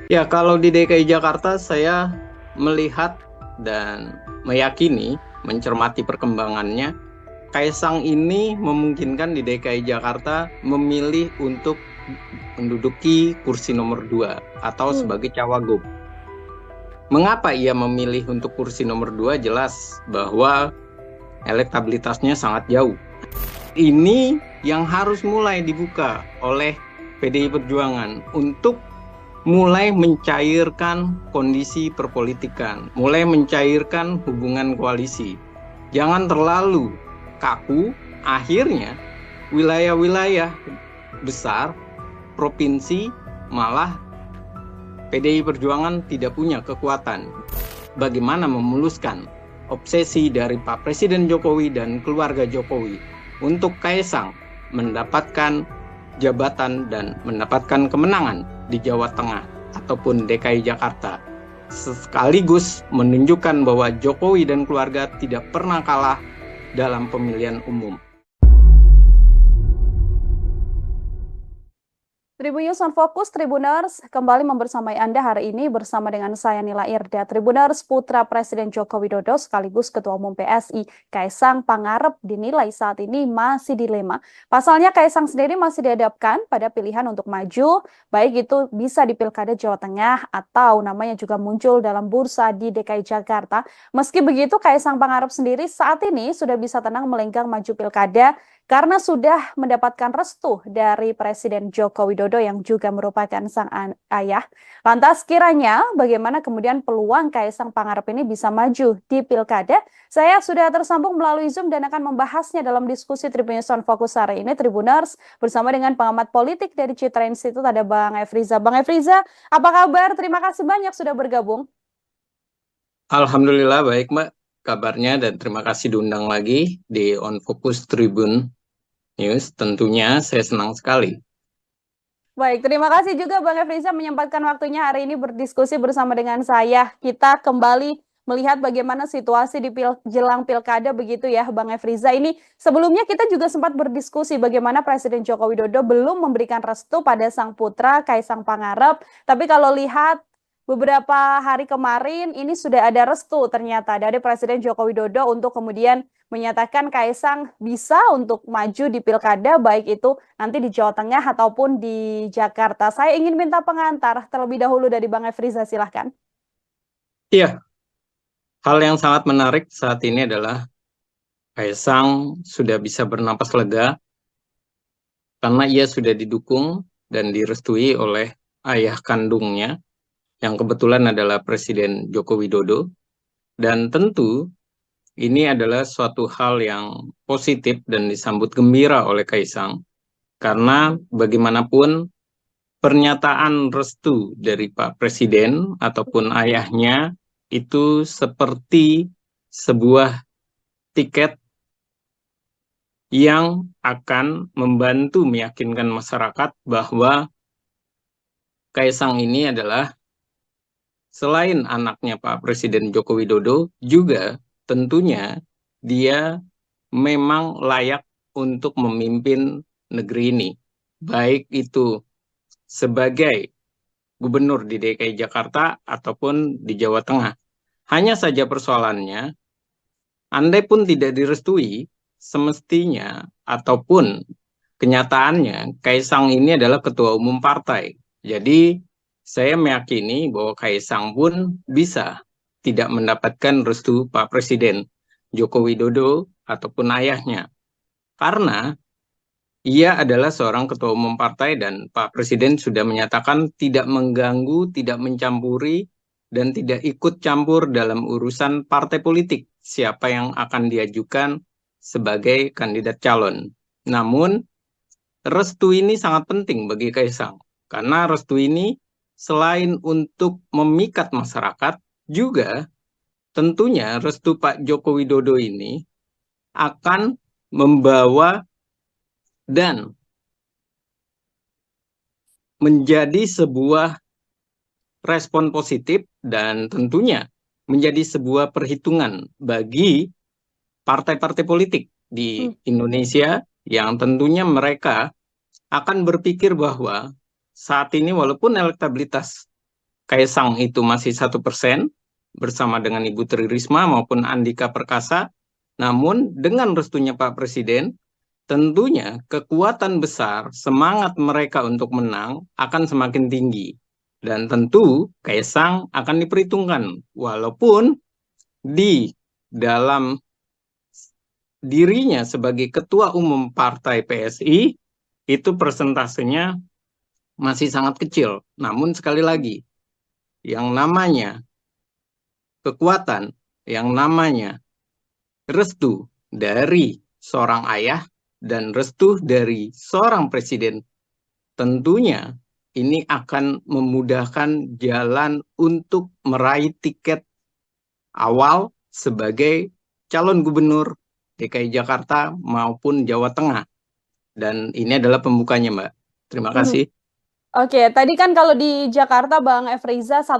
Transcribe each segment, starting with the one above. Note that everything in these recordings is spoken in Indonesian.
Ya, kalau di DKI Jakarta saya melihat dan meyakini, mencermati perkembangannya, Kaisang ini memungkinkan di DKI Jakarta memilih untuk menduduki kursi nomor 2 atau Hmm. sebagai cawagup. Mengapa ia memilih untuk kursi nomor 2? Jelas bahwa elektabilitasnya sangat jauh. Ini yang harus mulai dibuka oleh PDI Perjuangan untuk mulai mencairkan kondisi perpolitikan, mulai mencairkan hubungan koalisi. Jangan terlalu kaku, akhirnya wilayah-wilayah besar, provinsi, malah PDI Perjuangan tidak punya kekuatan. Bagaimana memuluskan obsesi dari Pak Presiden Jokowi dan keluarga Jokowi untuk Kaisang mendapatkan jabatan dan mendapatkan kemenangan di Jawa Tengah ataupun DKI Jakarta, sekaligus menunjukkan bahwa Jokowi dan keluarga tidak pernah kalah dalam pemilihan umum. Tribunnews on Fokus, Tribuners, kembali membersamai Anda hari ini bersama dengan saya Nila Irda. Tribuners, putra Presiden Joko Widodo sekaligus Ketua Umum PSI, Kaisang Pangarep dinilai saat ini masih dilema. Pasalnya Kaisang sendiri masih dihadapkan pada pilihan untuk maju, baik itu bisa di Pilkada Jawa Tengah atau namanya juga muncul dalam bursa di DKI Jakarta. Meski begitu, Kaisang Pangarep sendiri saat ini sudah bisa tenang melenggang maju Pilkada karena sudah mendapatkan restu dari Presiden Joko Widodo yang juga merupakan sang ayah. Lantas kiranya bagaimana kemudian peluang Kaisang Pangarep ini bisa maju di Pilkada? Saya sudah tersambung melalui Zoom dan akan membahasnya dalam diskusi Tribunnews on Fokus hari ini, Tribuners, bersama dengan pengamat politik dari Citra Institute, ada Bang Efriza. Bang Efriza, apa kabar? Terima kasih banyak sudah bergabung. Alhamdulillah baik Mbak kabarnya, dan terima kasih diundang lagi di On Focus Tribun News. Tentunya saya senang sekali. Baik, terima kasih juga Bang Efriza menyempatkan waktunya hari ini berdiskusi bersama dengan saya. Kita kembali melihat bagaimana situasi di jelang pilkada begitu ya Bang Efriza. Ini sebelumnya kita juga sempat berdiskusi bagaimana Presiden Joko Widodo belum memberikan restu pada sang putra Kaisang Pangarep. Tapi kalau lihat beberapa hari kemarin ini sudah ada restu ternyata dari Presiden Joko Widodo untuk kemudian menyatakan Kaisang bisa untuk maju di pilkada baik itu nanti di Jawa Tengah ataupun di Jakarta. Saya ingin minta pengantar terlebih dahulu dari Bang Efriza, silahkan. Iya, hal yang sangat menarik saat ini adalah Kaisang sudah bisa bernapas lega karena ia sudah didukung dan direstui oleh ayah kandungnya yang kebetulan adalah Presiden Joko Widodo. Dan tentu ini adalah suatu hal yang positif dan disambut gembira oleh Kaisang, karena bagaimanapun pernyataan restu dari Pak Presiden ataupun ayahnya itu seperti sebuah tiket yang akan membantu meyakinkan masyarakat bahwa Kaisang ini adalah selain anaknya Pak Presiden Joko Widodo, juga tentunya dia memang layak untuk memimpin negeri ini. Baik itu sebagai gubernur di DKI Jakarta ataupun di Jawa Tengah. Hanya saja persoalannya, andai pun tidak direstui, semestinya ataupun kenyataannya Kaisang ini adalah ketua umum partai. Jadi saya meyakini bahwa Kaisang pun bisa tidak mendapatkan restu Pak Presiden Joko Widodo ataupun ayahnya. Karena ia adalah seorang ketua umum partai dan Pak Presiden sudah menyatakan tidak mengganggu, tidak mencampuri, dan tidak ikut campur dalam urusan partai politik siapa yang akan diajukan sebagai kandidat calon. Namun, restu ini sangat penting bagi Kaisang, karena restu ini selain untuk memikat masyarakat, juga tentunya restu Pak Joko Widodo ini akan membawa dan menjadi sebuah respon positif dan tentunya menjadi sebuah perhitungan bagi partai-partai politik di Hmm. Indonesia yang tentunya mereka akan berpikir bahwa saat ini walaupun elektabilitas Kaisang itu masih 1% bersama dengan Ibu Tri Risma maupun Andika Perkasa. Namun dengan restunya Pak Presiden, tentunya kekuatan besar, semangat mereka untuk menang akan semakin tinggi. Dan tentu Kaisang akan diperhitungkan, walaupun di dalam dirinya sebagai Ketua Umum Partai PSI, itu persentasenya masih sangat kecil. Namun sekali lagi, yang namanya kekuatan, yang namanya restu dari seorang ayah dan restu dari seorang presiden, tentunya ini akan memudahkan jalan untuk meraih tiket awal sebagai calon gubernur DKI Jakarta maupun Jawa Tengah. Dan ini adalah pembukanya, Mbak. Terima kasih. Oke, tadi kan kalau di Jakarta Bang Efriza 1%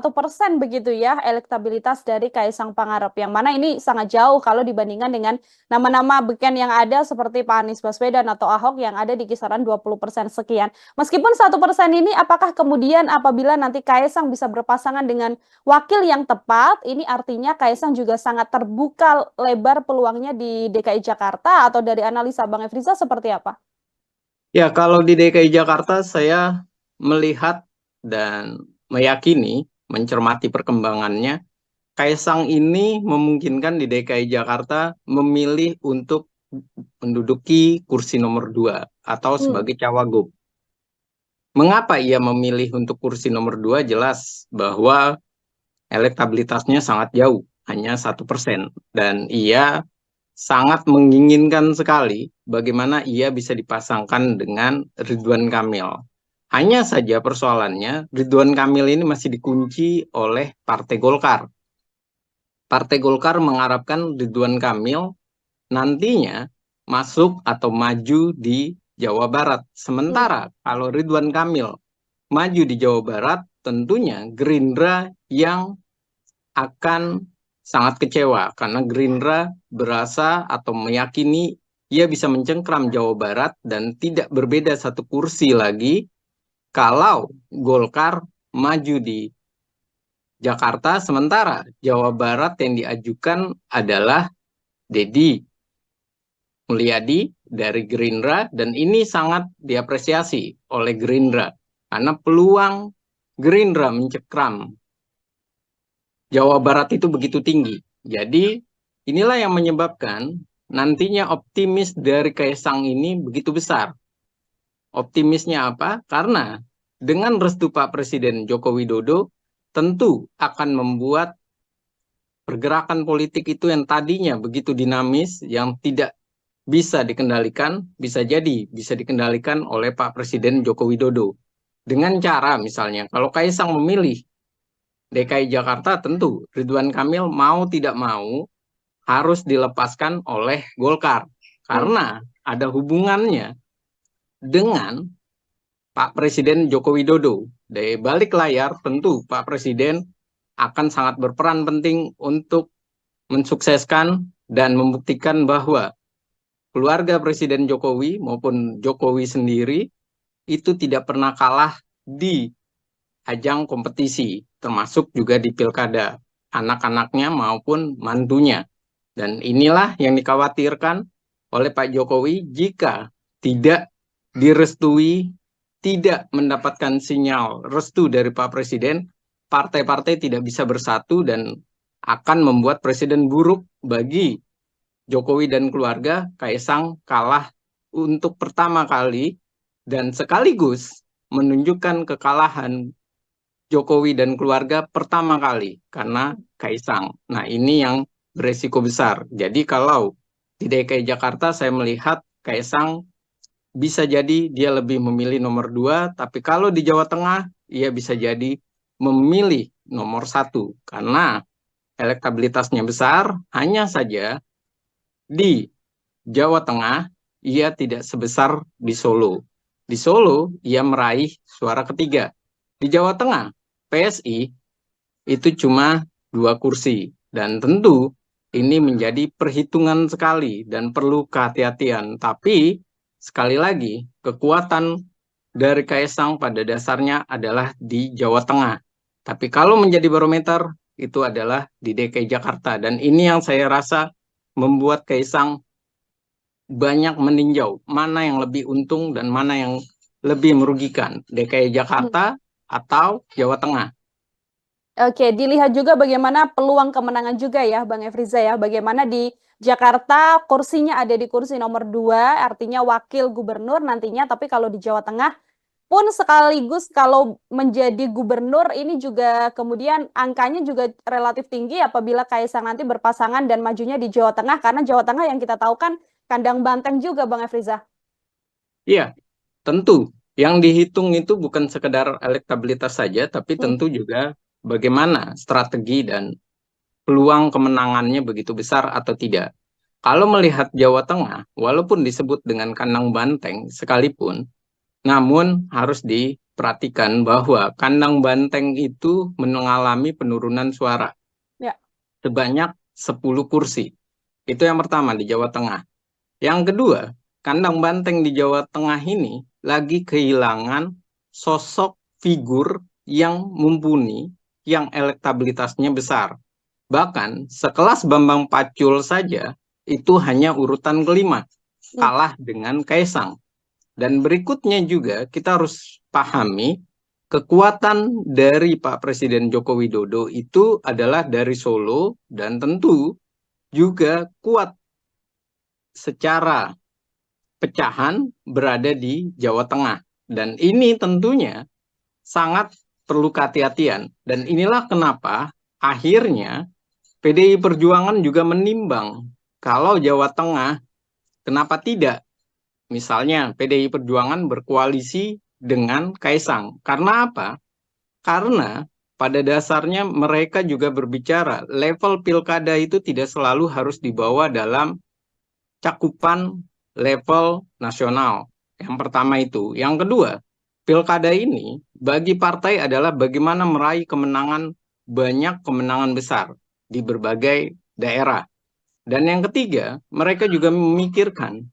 begitu ya elektabilitas dari Kaisang Pangarep, yang mana ini sangat jauh kalau dibandingkan dengan nama-nama beken yang ada seperti Pak Anies Baswedan atau Ahok yang ada di kisaran 20% sekian. Meskipun 1% ini, apakah kemudian apabila nanti Kaisang bisa berpasangan dengan wakil yang tepat, ini artinya Kaisang juga sangat terbuka lebar peluangnya di DKI Jakarta, atau dari analisa Bang Efriza seperti apa? Ya, kalau di DKI Jakarta saya melihat dan meyakini, mencermati perkembangannya, Kaisang ini memungkinkan di DKI Jakarta memilih untuk menduduki kursi nomor 2 atau sebagai cawagup. Mengapa ia memilih untuk kursi nomor 2? Jelas bahwa elektabilitasnya sangat jauh, hanya 1%. Dan ia sangat menginginkan sekali bagaimana ia bisa dipasangkan dengan Ridwan Kamil. Hanya saja persoalannya, Ridwan Kamil ini masih dikunci oleh Partai Golkar. Partai Golkar mengharapkan Ridwan Kamil nantinya masuk atau maju di Jawa Barat. Sementara kalau Ridwan Kamil maju di Jawa Barat, tentunya Gerindra yang akan sangat kecewa karena Gerindra berasa atau meyakini ia bisa mencengkram Jawa Barat dan tidak berbeda satu kursi lagi kalau Golkar maju di Jakarta, sementara Jawa Barat yang diajukan adalah Deddy Mulyadi dari Gerindra, dan ini sangat diapresiasi oleh Gerindra karena peluang Gerindra mencekram Jawa Barat itu begitu tinggi. Jadi inilah yang menyebabkan nantinya optimis dari Kaisang ini begitu besar. Optimisnya apa? Karena dengan restu Pak Presiden Joko Widodo tentu akan membuat pergerakan politik itu yang tadinya begitu dinamis, yang tidak bisa dikendalikan, bisa jadi bisa dikendalikan oleh Pak Presiden Joko Widodo. Dengan cara misalnya, kalau Kaisang memilih DKI Jakarta, tentu Ridwan Kamil mau tidak mau harus dilepaskan oleh Golkar. Karena ada hubungannya dengan Pak Presiden Joko Widodo. Dari balik layar tentu Pak Presiden akan sangat berperan penting untuk mensukseskan dan membuktikan bahwa keluarga Presiden Jokowi maupun Jokowi sendiri itu tidak pernah kalah di ajang kompetisi, termasuk juga di pilkada, anak-anaknya maupun mantunya. Dan inilah yang dikhawatirkan oleh Pak Jokowi jika tidak direstui, tidak mendapatkan sinyal restu dari Pak Presiden, partai-partai tidak bisa bersatu dan akan membuat presiden buruk bagi Jokowi dan keluarga. Kaisang kalah untuk pertama kali dan sekaligus menunjukkan kekalahan Jokowi dan keluarga pertama kali karena Kaisang. Nah, ini yang beresiko besar. Jadi kalau di DKI Jakarta saya melihat Kaisang bisa jadi dia lebih memilih nomor 2, tapi kalau di Jawa Tengah ia bisa jadi memilih nomor 1 karena elektabilitasnya besar. Hanya saja di Jawa Tengah ia tidak sebesar di Solo. Di Solo ia meraih suara ketiga. Di Jawa Tengah PSI itu cuma 2 kursi, dan tentu ini menjadi perhitungan sekali dan perlu kehati-hatian. Tapi sekali lagi, kekuatan dari Kaisang pada dasarnya adalah di Jawa Tengah. Tapi kalau menjadi barometer, itu adalah di DKI Jakarta. Dan ini yang saya rasa membuat Kaisang banyak meninjau mana yang lebih untung dan mana yang lebih merugikan, DKI Jakarta atau Jawa Tengah. Oke, dilihat juga bagaimana peluang kemenangan juga ya, Bang Efriza ya. Bagaimana di Jakarta kursinya ada di kursi nomor 2, artinya wakil gubernur nantinya. Tapi kalau di Jawa Tengah pun sekaligus kalau menjadi gubernur ini juga kemudian angkanya juga relatif tinggi apabila Kaisang nanti berpasangan dan majunya di Jawa Tengah. Karena Jawa Tengah yang kita tahu kan kandang banteng juga, Bang Efriza. Iya, tentu. Yang dihitung itu bukan sekedar elektabilitas saja, tapi Hmm. tentu juga bagaimana strategi dan peluang kemenangannya begitu besar atau tidak. Kalau melihat Jawa Tengah, walaupun disebut dengan kandang banteng sekalipun, namun harus diperhatikan bahwa kandang banteng itu mengalami penurunan suara Ya. sebanyak 10 kursi. Itu yang pertama di Jawa Tengah. Yang kedua, kandang banteng di Jawa Tengah ini lagi kehilangan sosok figur yang mumpuni, yang elektabilitasnya besar. Bahkan sekelas Bambang Pacul saja itu hanya urutan kelima, Hmm. kalah dengan Kaisang. Dan berikutnya juga kita harus pahami kekuatan dari Pak Presiden Joko Widodo itu adalah dari Solo dan tentu juga kuat secara pecahan berada di Jawa Tengah. Dan ini tentunya sangat perlu kehati-hatian. Dan inilah kenapa akhirnya PDI Perjuangan juga menimbang kalau Jawa Tengah, kenapa tidak? Misalnya PDI Perjuangan berkoalisi dengan Kaisang. Karena apa? Karena pada dasarnya mereka juga berbicara level pilkada itu tidak selalu harus dibawa dalam cakupan level nasional. Yang pertama itu. Yang kedua, pilkada ini bagi partai adalah bagaimana meraih kemenangan, banyak kemenangan besar di berbagai daerah. Dan yang ketiga, mereka juga memikirkan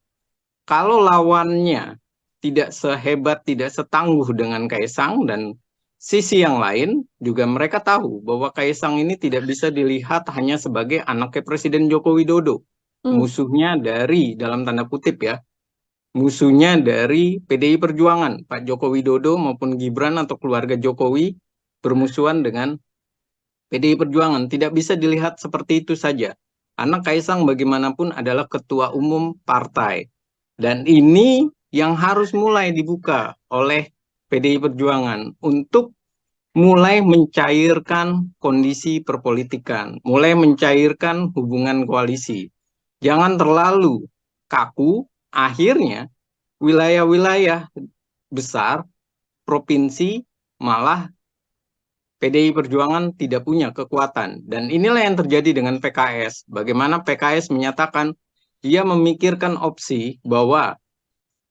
kalau lawannya tidak sehebat, tidak setangguh dengan Kaisang, dan sisi yang lain juga mereka tahu bahwa Kaisang ini tidak bisa dilihat hanya sebagai anaknya Presiden Joko Widodo. Hmm. Musuhnya dari, dalam tanda kutip ya, musuhnya dari PDI Perjuangan, Pak Joko Widodo maupun Gibran atau keluarga Jokowi bermusuhan dengan PDI Perjuangan. Tidak bisa dilihat seperti itu saja. Anak Kaisang bagaimanapun adalah ketua umum partai. Dan ini yang harus mulai dibuka oleh PDI Perjuangan untuk mulai mencairkan kondisi perpolitikan, mulai mencairkan hubungan koalisi. Jangan terlalu kaku, akhirnya wilayah-wilayah besar, provinsi, malah PDI Perjuangan tidak punya kekuatan. Dan inilah yang terjadi dengan PKS. Bagaimana PKS menyatakan dia memikirkan opsi bahwa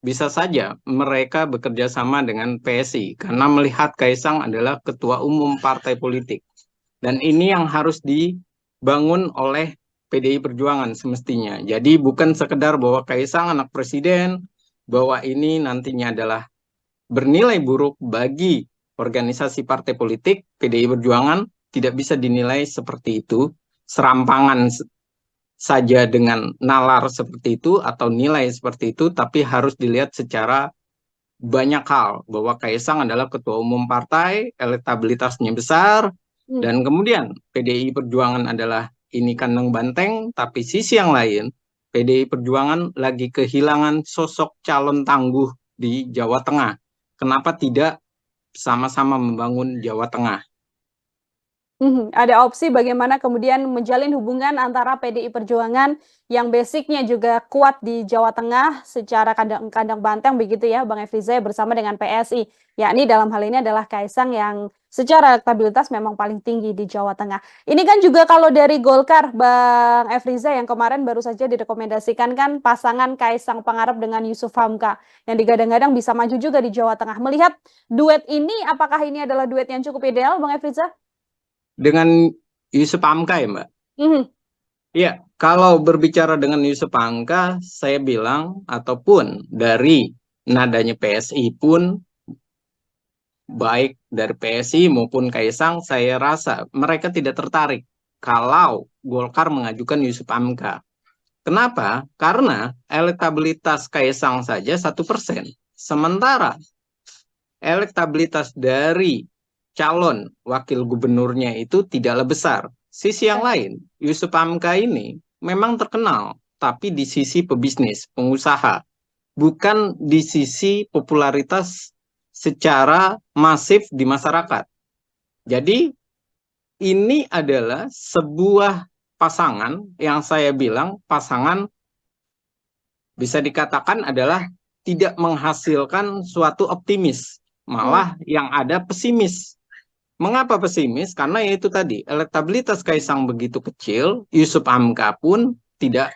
bisa saja mereka bekerja sama dengan PSI karena melihat Kaisang adalah ketua umum partai politik. Dan ini yang harus dibangun oleh PDI Perjuangan semestinya. Jadi bukan sekedar bahwa Kaisang anak presiden, bahwa ini nantinya adalah bernilai buruk bagi organisasi partai politik. PDI Perjuangan tidak bisa dinilai seperti itu, serampangan saja dengan nalar seperti itu atau nilai seperti itu, tapi harus dilihat secara banyak hal bahwa Kaisang adalah ketua umum partai, elektabilitasnya besar, Hmm. dan kemudian PDI Perjuangan adalah ini kandang banteng, tapi sisi yang lain PDI Perjuangan lagi kehilangan sosok calon tangguh di Jawa Tengah. Kenapa tidak sama-sama membangun Jawa Tengah? Ada opsi bagaimana kemudian menjalin hubungan antara PDI Perjuangan yang basicnya juga kuat di Jawa Tengah secara kandang banteng begitu ya Bang Efriza bersama dengan PSI, yakni dalam hal ini adalah Kaisang yang secara elektabilitas memang paling tinggi di Jawa Tengah. Ini kan juga kalau dari Golkar Bang Efriza yang kemarin baru saja direkomendasikan kan pasangan Kaisang Pangarep dengan Yusuf Hamka yang digadang-gadang bisa maju juga di Jawa Tengah. Melihat duet ini, apakah ini adalah duet yang cukup ideal Bang Efriza? Dengan Yusuf Hamka ya Mbak? Mhm. Iya, kalau berbicara dengan Yusuf Hamka, saya bilang ataupun dari nadanya PSI pun baik dari PSI maupun Kaisang, saya rasa mereka tidak tertarik kalau Golkar mengajukan Yusuf Hamka. Kenapa? Karena elektabilitas Kaisang saja 1%. Sementara elektabilitas dari calon wakil gubernurnya itu tidaklah besar. Sisi yang lain, Yusuf Hamka ini memang terkenal, tapi di sisi pebisnis, pengusaha, bukan di sisi popularitas secara masif di masyarakat. Jadi ini adalah sebuah pasangan yang saya bilang pasangan bisa dikatakan adalah tidak menghasilkan suatu optimis, malah yang ada pesimis. Mengapa pesimis? Karena itu tadi, elektabilitas Kaisang begitu kecil, Yusuf Hamka pun tidak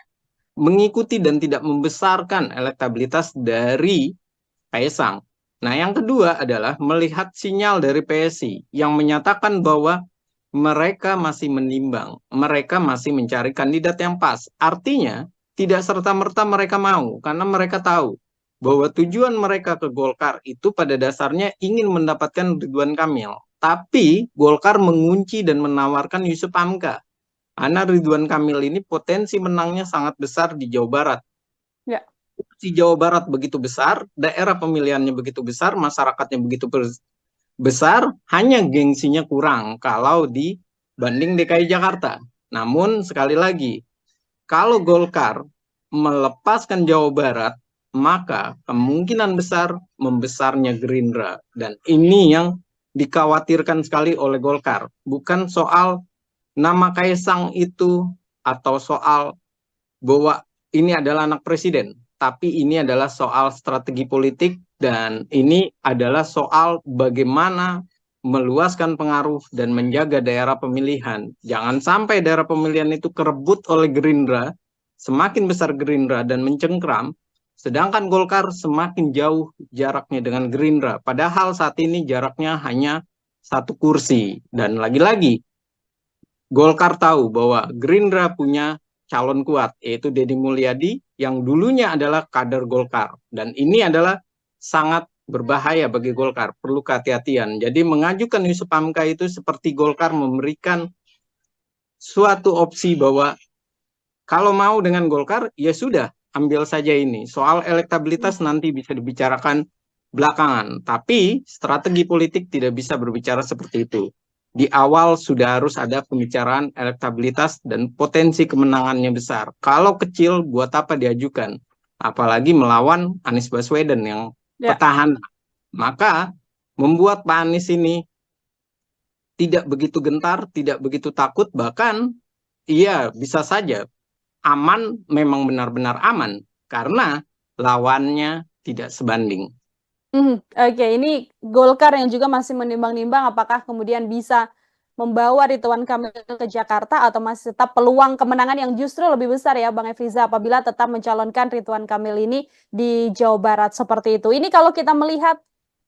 mengikuti dan tidak membesarkan elektabilitas dari Kaisang. Nah, yang kedua adalah melihat sinyal dari PSI yang menyatakan bahwa mereka masih menimbang, mereka masih mencari kandidat yang pas. Artinya, tidak serta-merta mereka mau, karena mereka tahu bahwa tujuan mereka ke Golkar itu pada dasarnya ingin mendapatkan Ridwan Kamil. Tapi Golkar mengunci dan menawarkan Yusuf Hamka. Karena Ridwan Kamil ini potensi menangnya sangat besar di Jawa Barat. Ya. Di Jawa Barat begitu besar, daerah pemilihannya begitu besar, masyarakatnya begitu besar, hanya gengsinya kurang kalau dibanding DKI Jakarta. Namun sekali lagi, kalau Golkar melepaskan Jawa Barat, maka kemungkinan besar membesarnya Gerindra. Dan ini yang dikhawatirkan sekali oleh Golkar. Bukan soal nama Kaisang itu atau soal bahwa ini adalah anak presiden, tapi ini adalah soal strategi politik dan ini adalah soal bagaimana meluaskan pengaruh dan menjaga daerah pemilihan. Jangan sampai daerah pemilihan itu kerebut oleh Gerindra, semakin besar Gerindra dan mencengkram, sedangkan Golkar semakin jauh jaraknya dengan Gerindra. Padahal saat ini jaraknya hanya 1 kursi. Dan lagi-lagi, Golkar tahu bahwa Gerindra punya calon kuat, yaitu Deddy Mulyadi, yang dulunya adalah kader Golkar. Dan ini adalah sangat berbahaya bagi Golkar, perlu kehati-hatian. Jadi mengajukan Yusuf Hamka itu seperti Golkar memberikan suatu opsi bahwa kalau mau dengan Golkar, ya sudah, ambil saja ini. Soal elektabilitas nanti bisa dibicarakan belakangan. Tapi strategi politik tidak bisa berbicara seperti itu. Di awal sudah harus ada pembicaraan elektabilitas dan potensi kemenangannya besar. Kalau kecil, buat apa diajukan? Apalagi melawan Anies Baswedan yang petahana. Maka membuat Pak Anies ini tidak begitu gentar, tidak begitu takut, bahkan iya bisa saja aman, memang benar-benar aman karena lawannya tidak sebanding. Oke, ini Golkar yang juga masih menimbang-nimbang apakah kemudian bisa membawa Ridwan Kamil ke Jakarta atau masih tetap peluang kemenangan yang justru lebih besar ya Bang Efriza apabila tetap mencalonkan Ridwan Kamil ini di Jawa Barat seperti itu. Ini kalau kita melihat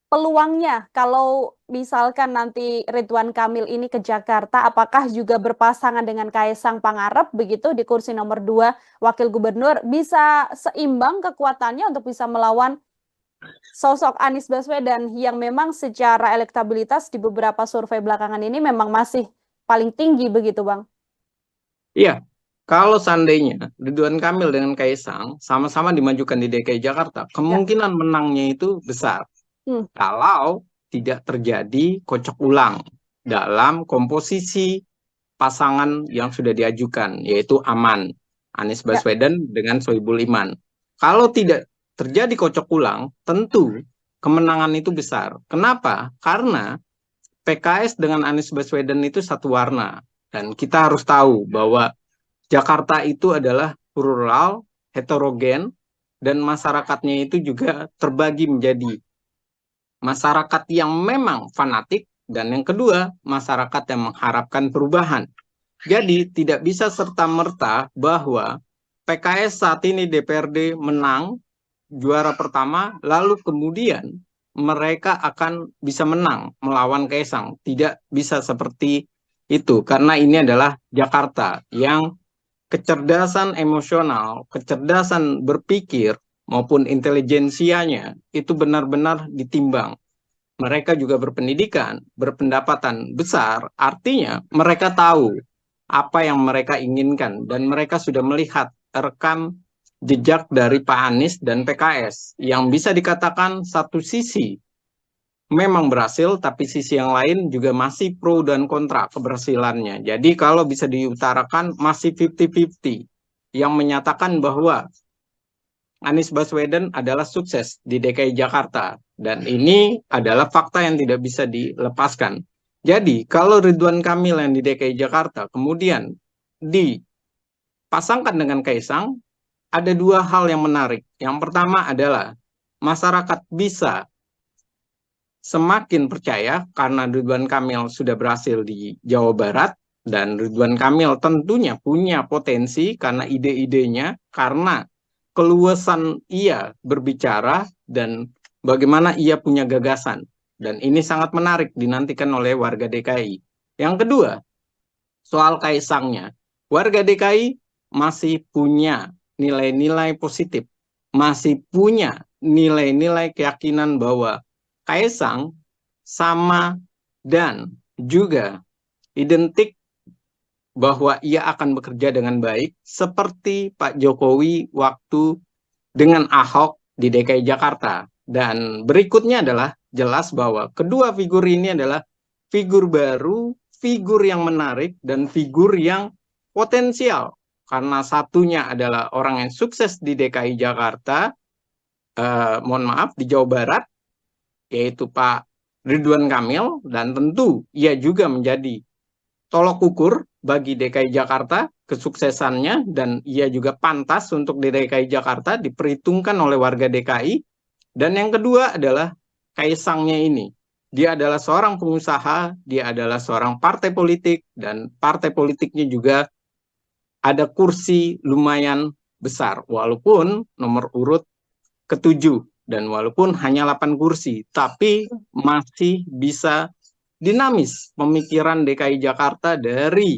peluangnya, kalau misalkan nanti Ridwan Kamil ini ke Jakarta, apakah juga berpasangan dengan Kaisang Pangarep begitu di kursi nomor 2 Wakil Gubernur, bisa seimbang kekuatannya untuk bisa melawan sosok Anies Baswedan yang memang secara elektabilitas di beberapa survei belakangan ini memang masih paling tinggi begitu Bang? Iya, kalau seandainya Ridwan Kamil dengan Kaisang sama-sama dimajukan di DKI Jakarta, kemungkinan menangnya itu besar. Kalau tidak terjadi kocok ulang dalam komposisi pasangan yang sudah diajukan, yaitu aman, Anies Baswedan dengan Sohibul Iman. Kalau tidak terjadi kocok ulang, tentu kemenangan itu besar. Kenapa? Karena PKS dengan Anies Baswedan itu satu warna. Dan kita harus tahu bahwa Jakarta itu adalah plural, heterogen, dan masyarakatnya itu juga terbagi menjadi masyarakat yang memang fanatik, dan yang kedua, masyarakat yang mengharapkan perubahan. Jadi, tidak bisa serta-merta bahwa PKS saat ini DPRD menang, juara pertama, lalu kemudian mereka akan bisa menang melawan Kaisang. Tidak bisa seperti itu, karena ini adalah Jakarta yang kecerdasan emosional, kecerdasan berpikir, maupun intelijensianya itu benar-benar ditimbang. mereka juga berpendidikan, berpendapatan besar, artinya mereka tahu apa yang mereka inginkan, dan mereka sudah melihat rekam jejak dari Pak Anies dan PKS, yang bisa dikatakan satu sisi memang berhasil, tapi sisi yang lain juga masih pro dan kontra keberhasilannya. Jadi kalau bisa diutarakan masih 50-50, yang menyatakan bahwa Anies Baswedan adalah sukses di DKI Jakarta. Dan ini adalah fakta yang tidak bisa dilepaskan. Jadi, kalau Ridwan Kamil yang di DKI Jakarta kemudian dipasangkan dengan Kaisang, ada dua hal yang menarik. Yang pertama adalah masyarakat bisa semakin percaya karena Ridwan Kamil sudah berhasil di Jawa Barat, dan Ridwan Kamil tentunya punya potensi karena ide-idenya, karena keluasan ia berbicara, dan bagaimana ia punya gagasan. Dan ini sangat menarik dinantikan oleh warga DKI. Yang kedua, soal Kaisangnya. Warga DKI masih punya nilai-nilai positif, masih punya nilai-nilai keyakinan bahwa Kaisang sama dan juga identik bahwa ia akan bekerja dengan baik seperti Pak Jokowi waktu dengan Ahok di DKI Jakarta. Dan berikutnya adalah jelas bahwa kedua figur ini adalah figur baru, figur yang menarik, dan figur yang potensial. Karena satunya adalah orang yang sukses di DKI Jakarta, di Jawa Barat, yaitu Pak Ridwan Kamil, dan tentu ia juga menjadi tolok ukur bagi DKI Jakarta kesuksesannya, dan ia juga pantas untuk di DKI Jakarta diperhitungkan oleh warga DKI. Dan yang kedua adalah Kaisangnya ini. Dia adalah seorang pengusaha, dia adalah seorang partai politik, dan partai politiknya juga ada kursi lumayan besar, walaupun nomor urut ke-7, dan walaupun hanya 8 kursi, tapi masih bisa dinamis pemikiran DKI Jakarta dari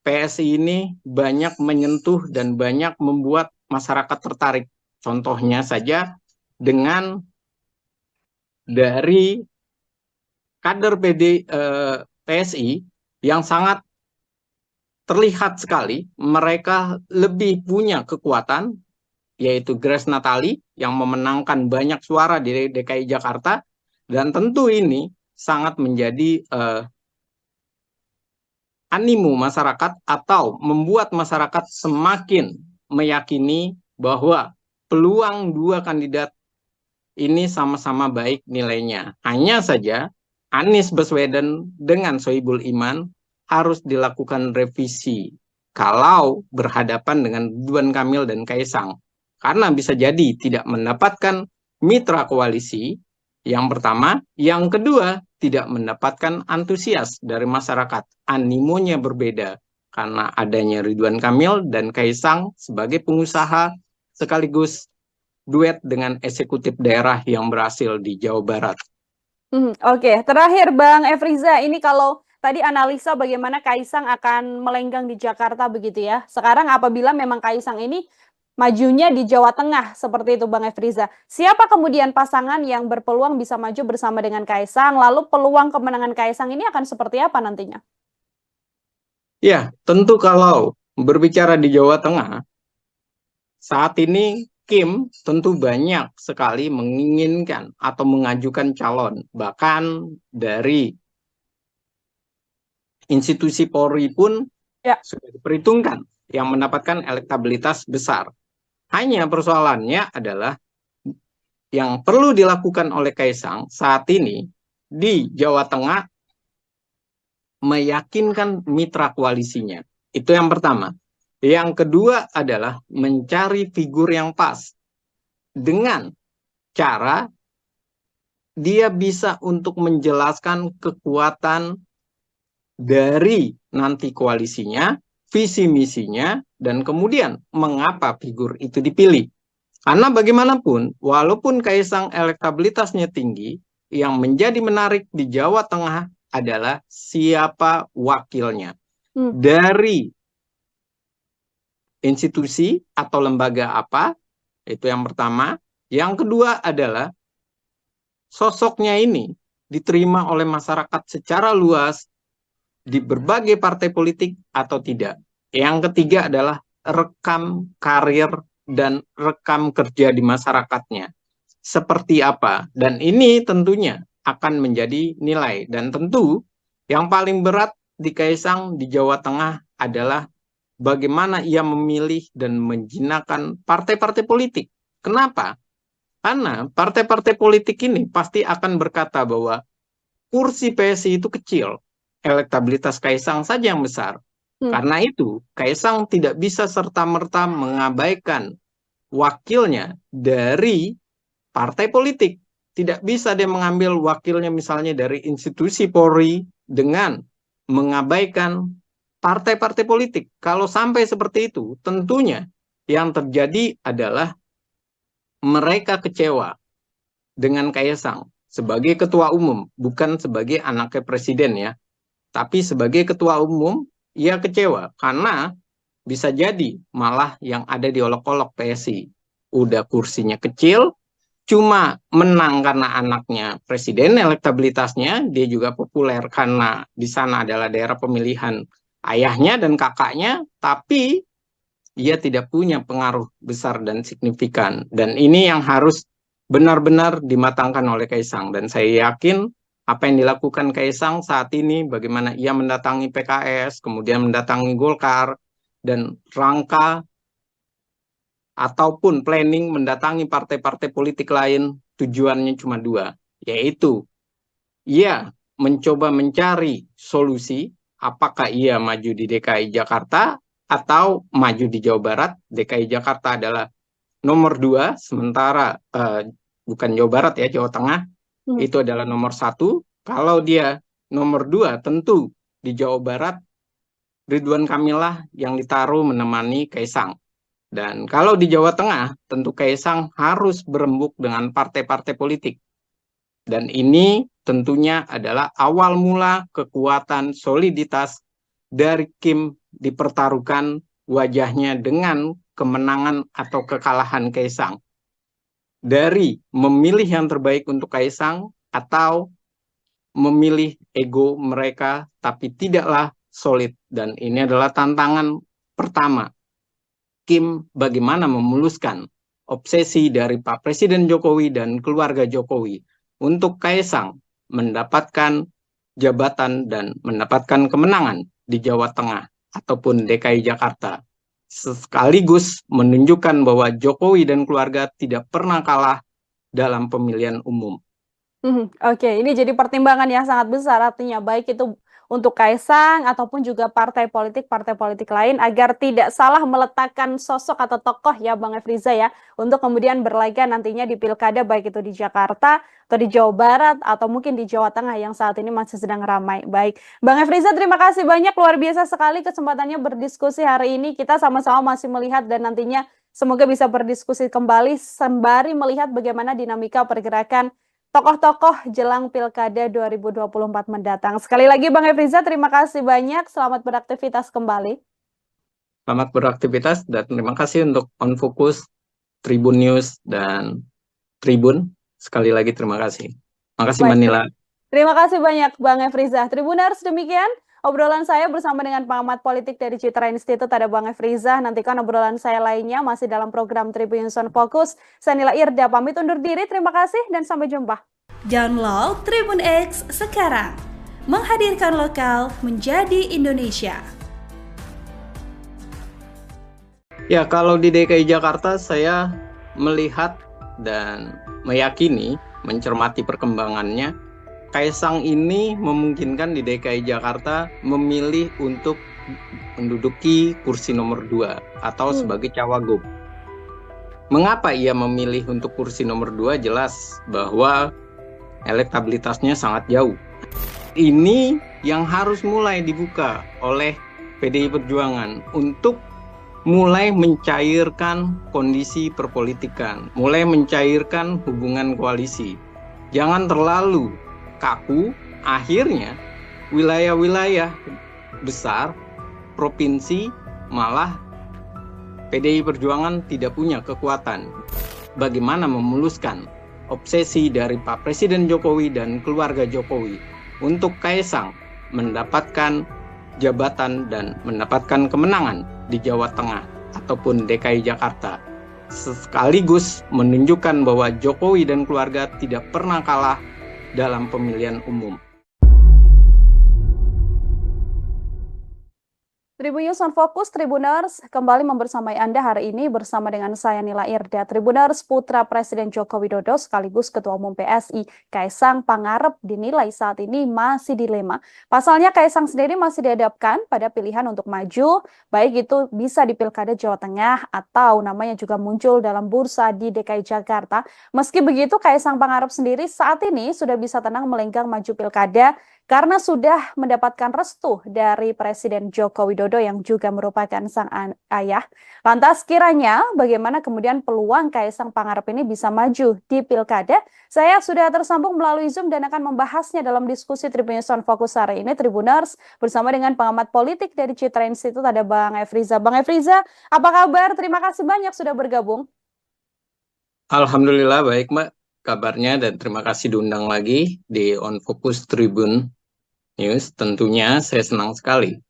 PSI ini banyak menyentuh dan banyak membuat masyarakat tertarik. Contohnya saja dengan dari kader PSI yang sangat terlihat sekali mereka lebih punya kekuatan, yaitu Grace Natali yang memenangkan banyak suara di DKI Jakarta, dan tentu ini sangat menjadi animo masyarakat atau membuat masyarakat semakin meyakini bahwa peluang dua kandidat ini sama-sama baik nilainya. Hanya saja Anies Baswedan dengan Sohibul Iman harus dilakukan revisi kalau berhadapan dengan Ridwan Kamil dan Kaisang. Karena bisa jadi tidak mendapatkan mitra koalisi, yang pertama. Yang kedua, tidak mendapatkan antusias dari masyarakat. Animonya berbeda karena adanya Ridwan Kamil dan Kaisang sebagai pengusaha sekaligus duet dengan eksekutif daerah yang berhasil di Jawa Barat. Oke, terakhir Bang Efriza, ini kalau tadi analisa bagaimana Kaisang akan melenggang di Jakarta begitu ya. Sekarang apabila memang Kaisang ini majunya di Jawa Tengah seperti itu Bang Efriza. Siapa kemudian pasangan yang berpeluang bisa maju bersama dengan Kaisang? Lalu peluang kemenangan Kaisang ini akan seperti apa nantinya? Ya, tentu kalau berbicara di Jawa Tengah, saat ini Kim tentu banyak sekali menginginkan atau mengajukan calon. Bahkan dari institusi Polri pun sudah diperhitungkan yang mendapatkan elektabilitas besar. Hanya persoalannya adalah yang perlu dilakukan oleh Kaisang saat ini di Jawa Tengah meyakinkan mitra koalisinya. Itu yang pertama. Yang kedua adalah mencari figur yang pas dengan cara dia bisa untuk menjelaskan kekuatan dari nanti koalisinya, visi misinya, dan kemudian mengapa figur itu dipilih. Karena bagaimanapun, walaupun Kaisang elektabilitasnya tinggi, yang menjadi menarik di Jawa Tengah adalah siapa wakilnya. Dari institusi atau lembaga apa, itu yang pertama. Yang kedua adalah sosoknya ini diterima oleh masyarakat secara luas di berbagai partai politik atau tidak. Yang ketiga adalah rekam karir dan rekam kerja di masyarakatnya. Seperti apa? Dan ini tentunya akan menjadi nilai. Dan tentu yang paling berat di Kaisang di Jawa Tengah adalah bagaimana ia memilih dan menjinakkan partai-partai politik. Kenapa? Karena partai-partai politik ini pasti akan berkata bahwa kursi PSI itu kecil, elektabilitas Kaisang saja yang besar. Karena itu, Kaisang tidak bisa serta-merta mengabaikan wakilnya dari partai politik. Tidak bisa dia mengambil wakilnya misalnya dari institusi Polri dengan mengabaikan partai-partai politik. Kalau sampai seperti itu, tentunya yang terjadi adalah mereka kecewa dengan Kaisang sebagai ketua umum, bukan sebagai anaknya presiden ya. Tapi sebagai ketua umum, ia kecewa karena bisa jadi malah yang ada di olok-olok PSI. Udah kursinya kecil, cuma menang karena anaknya presiden, elektabilitasnya, dia juga populer karena di sana adalah daerah pemilihan ayahnya dan kakaknya, tapi ia tidak punya pengaruh besar dan signifikan. Dan ini yang harus benar-benar dimatangkan oleh Kaisang. Dan saya yakin apa yang dilakukan Kaisang saat ini, bagaimana ia mendatangi PKS, kemudian mendatangi Golkar, dan rangka ataupun planning mendatangi partai-partai politik lain, tujuannya cuma dua, yaitu ia mencoba mencari solusi apakah ia maju di DKI Jakarta atau maju di Jawa Barat. DKI Jakarta adalah nomor 2, sementara bukan Jawa Barat ya, Jawa Tengah itu adalah nomor 1. Kalau dia nomor 2, tentu di Jawa Barat Ridwan Kamil yang ditaruh menemani Kaisang. Dan kalau di Jawa Tengah, tentu Kaisang harus berembuk dengan partai-partai politik. Dan ini tentunya adalah awal mula kekuatan soliditas dari Kim dipertaruhkan wajahnya dengan kemenangan atau kekalahan Kaisang. Dari memilih yang terbaik untuk Kaisang atau memilih ego mereka tapi tidaklah solid. Dan ini adalah tantangan pertama Kim bagaimana memuluskan obsesi dari Pak Presiden Jokowi dan keluarga Jokowi untuk Kaisang mendapatkan jabatan dan mendapatkan kemenangan di Jawa Tengah ataupun DKI Jakarta. Sekaligus menunjukkan bahwa Jokowi dan keluarga tidak pernah kalah dalam pemilihan umum. Oke, ini jadi pertimbangan yang sangat besar, artinya baik itu untuk Kaisang ataupun juga partai politik lain agar tidak salah meletakkan sosok atau tokoh ya Bang Efriza ya, untuk kemudian berlaga nantinya di pilkada baik itu di Jakarta atau di Jawa Barat atau mungkin di Jawa Tengah yang saat ini masih sedang ramai. Baik, Bang Efriza terima kasih banyak, luar biasa sekali kesempatannya berdiskusi hari ini. Kita sama-sama masih melihat dan nantinya semoga bisa berdiskusi kembali sembari melihat bagaimana dinamika pergerakan tokoh-tokoh jelang Pilkada 2024 mendatang. Sekali lagi Bang Efriza, terima kasih banyak. Selamat beraktivitas kembali. Selamat beraktivitas dan terima kasih untuk On Focus, Tribun News, dan Tribun. Sekali lagi terima kasih. Terima kasih Mbak Nila. Terima kasih banyak Bang Efriza. Tribuners, demikian obrolan saya bersama dengan pengamat politik dari Citra Institute, ada Bang Efriza. Nantikan obrolan saya lainnya masih dalam program Tribun News On Focus. Saya Nila Irda pamit undur diri. Terima kasih dan sampai jumpa. Download Tribun X sekarang. Menghadirkan lokal menjadi Indonesia. Ya, kalau di DKI Jakarta saya melihat dan meyakini, mencermati perkembangannya, Kaisang ini memungkinkan di DKI Jakarta memilih untuk menduduki kursi nomor 2 atau sebagai cawagup. Mengapa ia memilih untuk kursi nomor 2? Jelas bahwa elektabilitasnya sangat jauh. Ini yang harus mulai dibuka oleh PDI Perjuangan untuk mulai mencairkan kondisi perpolitikan, mulai mencairkan hubungan koalisi. Jangan terlalu kaku, akhirnya wilayah-wilayah besar, provinsi, malah PDI Perjuangan tidak punya kekuatan. Bagaimana memuluskan obsesi dari Pak Presiden Jokowi dan keluarga Jokowi untuk Kaisang mendapatkan jabatan dan mendapatkan kemenangan di Jawa Tengah ataupun DKI Jakarta, sekaligus menunjukkan bahwa Jokowi dan keluarga tidak pernah kalah dalam pemilihan umum. Tribun News on Focus, Tribuners, kembali membersamai Anda hari ini bersama dengan saya Nila Irda. Tribuners, putra Presiden Joko Widodo sekaligus Ketua Umum PSI, Kaisang Pangarep dinilai saat ini masih dilema. Pasalnya Kaisang sendiri masih dihadapkan pada pilihan untuk maju, baik itu bisa di Pilkada Jawa Tengah atau namanya juga muncul dalam bursa di DKI Jakarta. Meski begitu, Kaisang Pangarep sendiri saat ini sudah bisa tenang melenggang maju Pilkada karena sudah mendapatkan restu dari Presiden Joko Widodo yang juga merupakan sang ayah. Lantas kiranya bagaimana kemudian peluang Kaisang Pangarep ini bisa maju di Pilkada? Saya sudah tersambung melalui Zoom dan akan membahasnya dalam diskusi Tribun News on Focus hari ini, Tribuners, bersama dengan pengamat politik dari Citra Institute, ada Bang Efriza. Bang Efriza, apa kabar? Terima kasih banyak sudah bergabung. Alhamdulillah baik Mbak kabarnya, dan terima kasih diundang lagi di On Focus Tribun News. Tentunya saya senang sekali.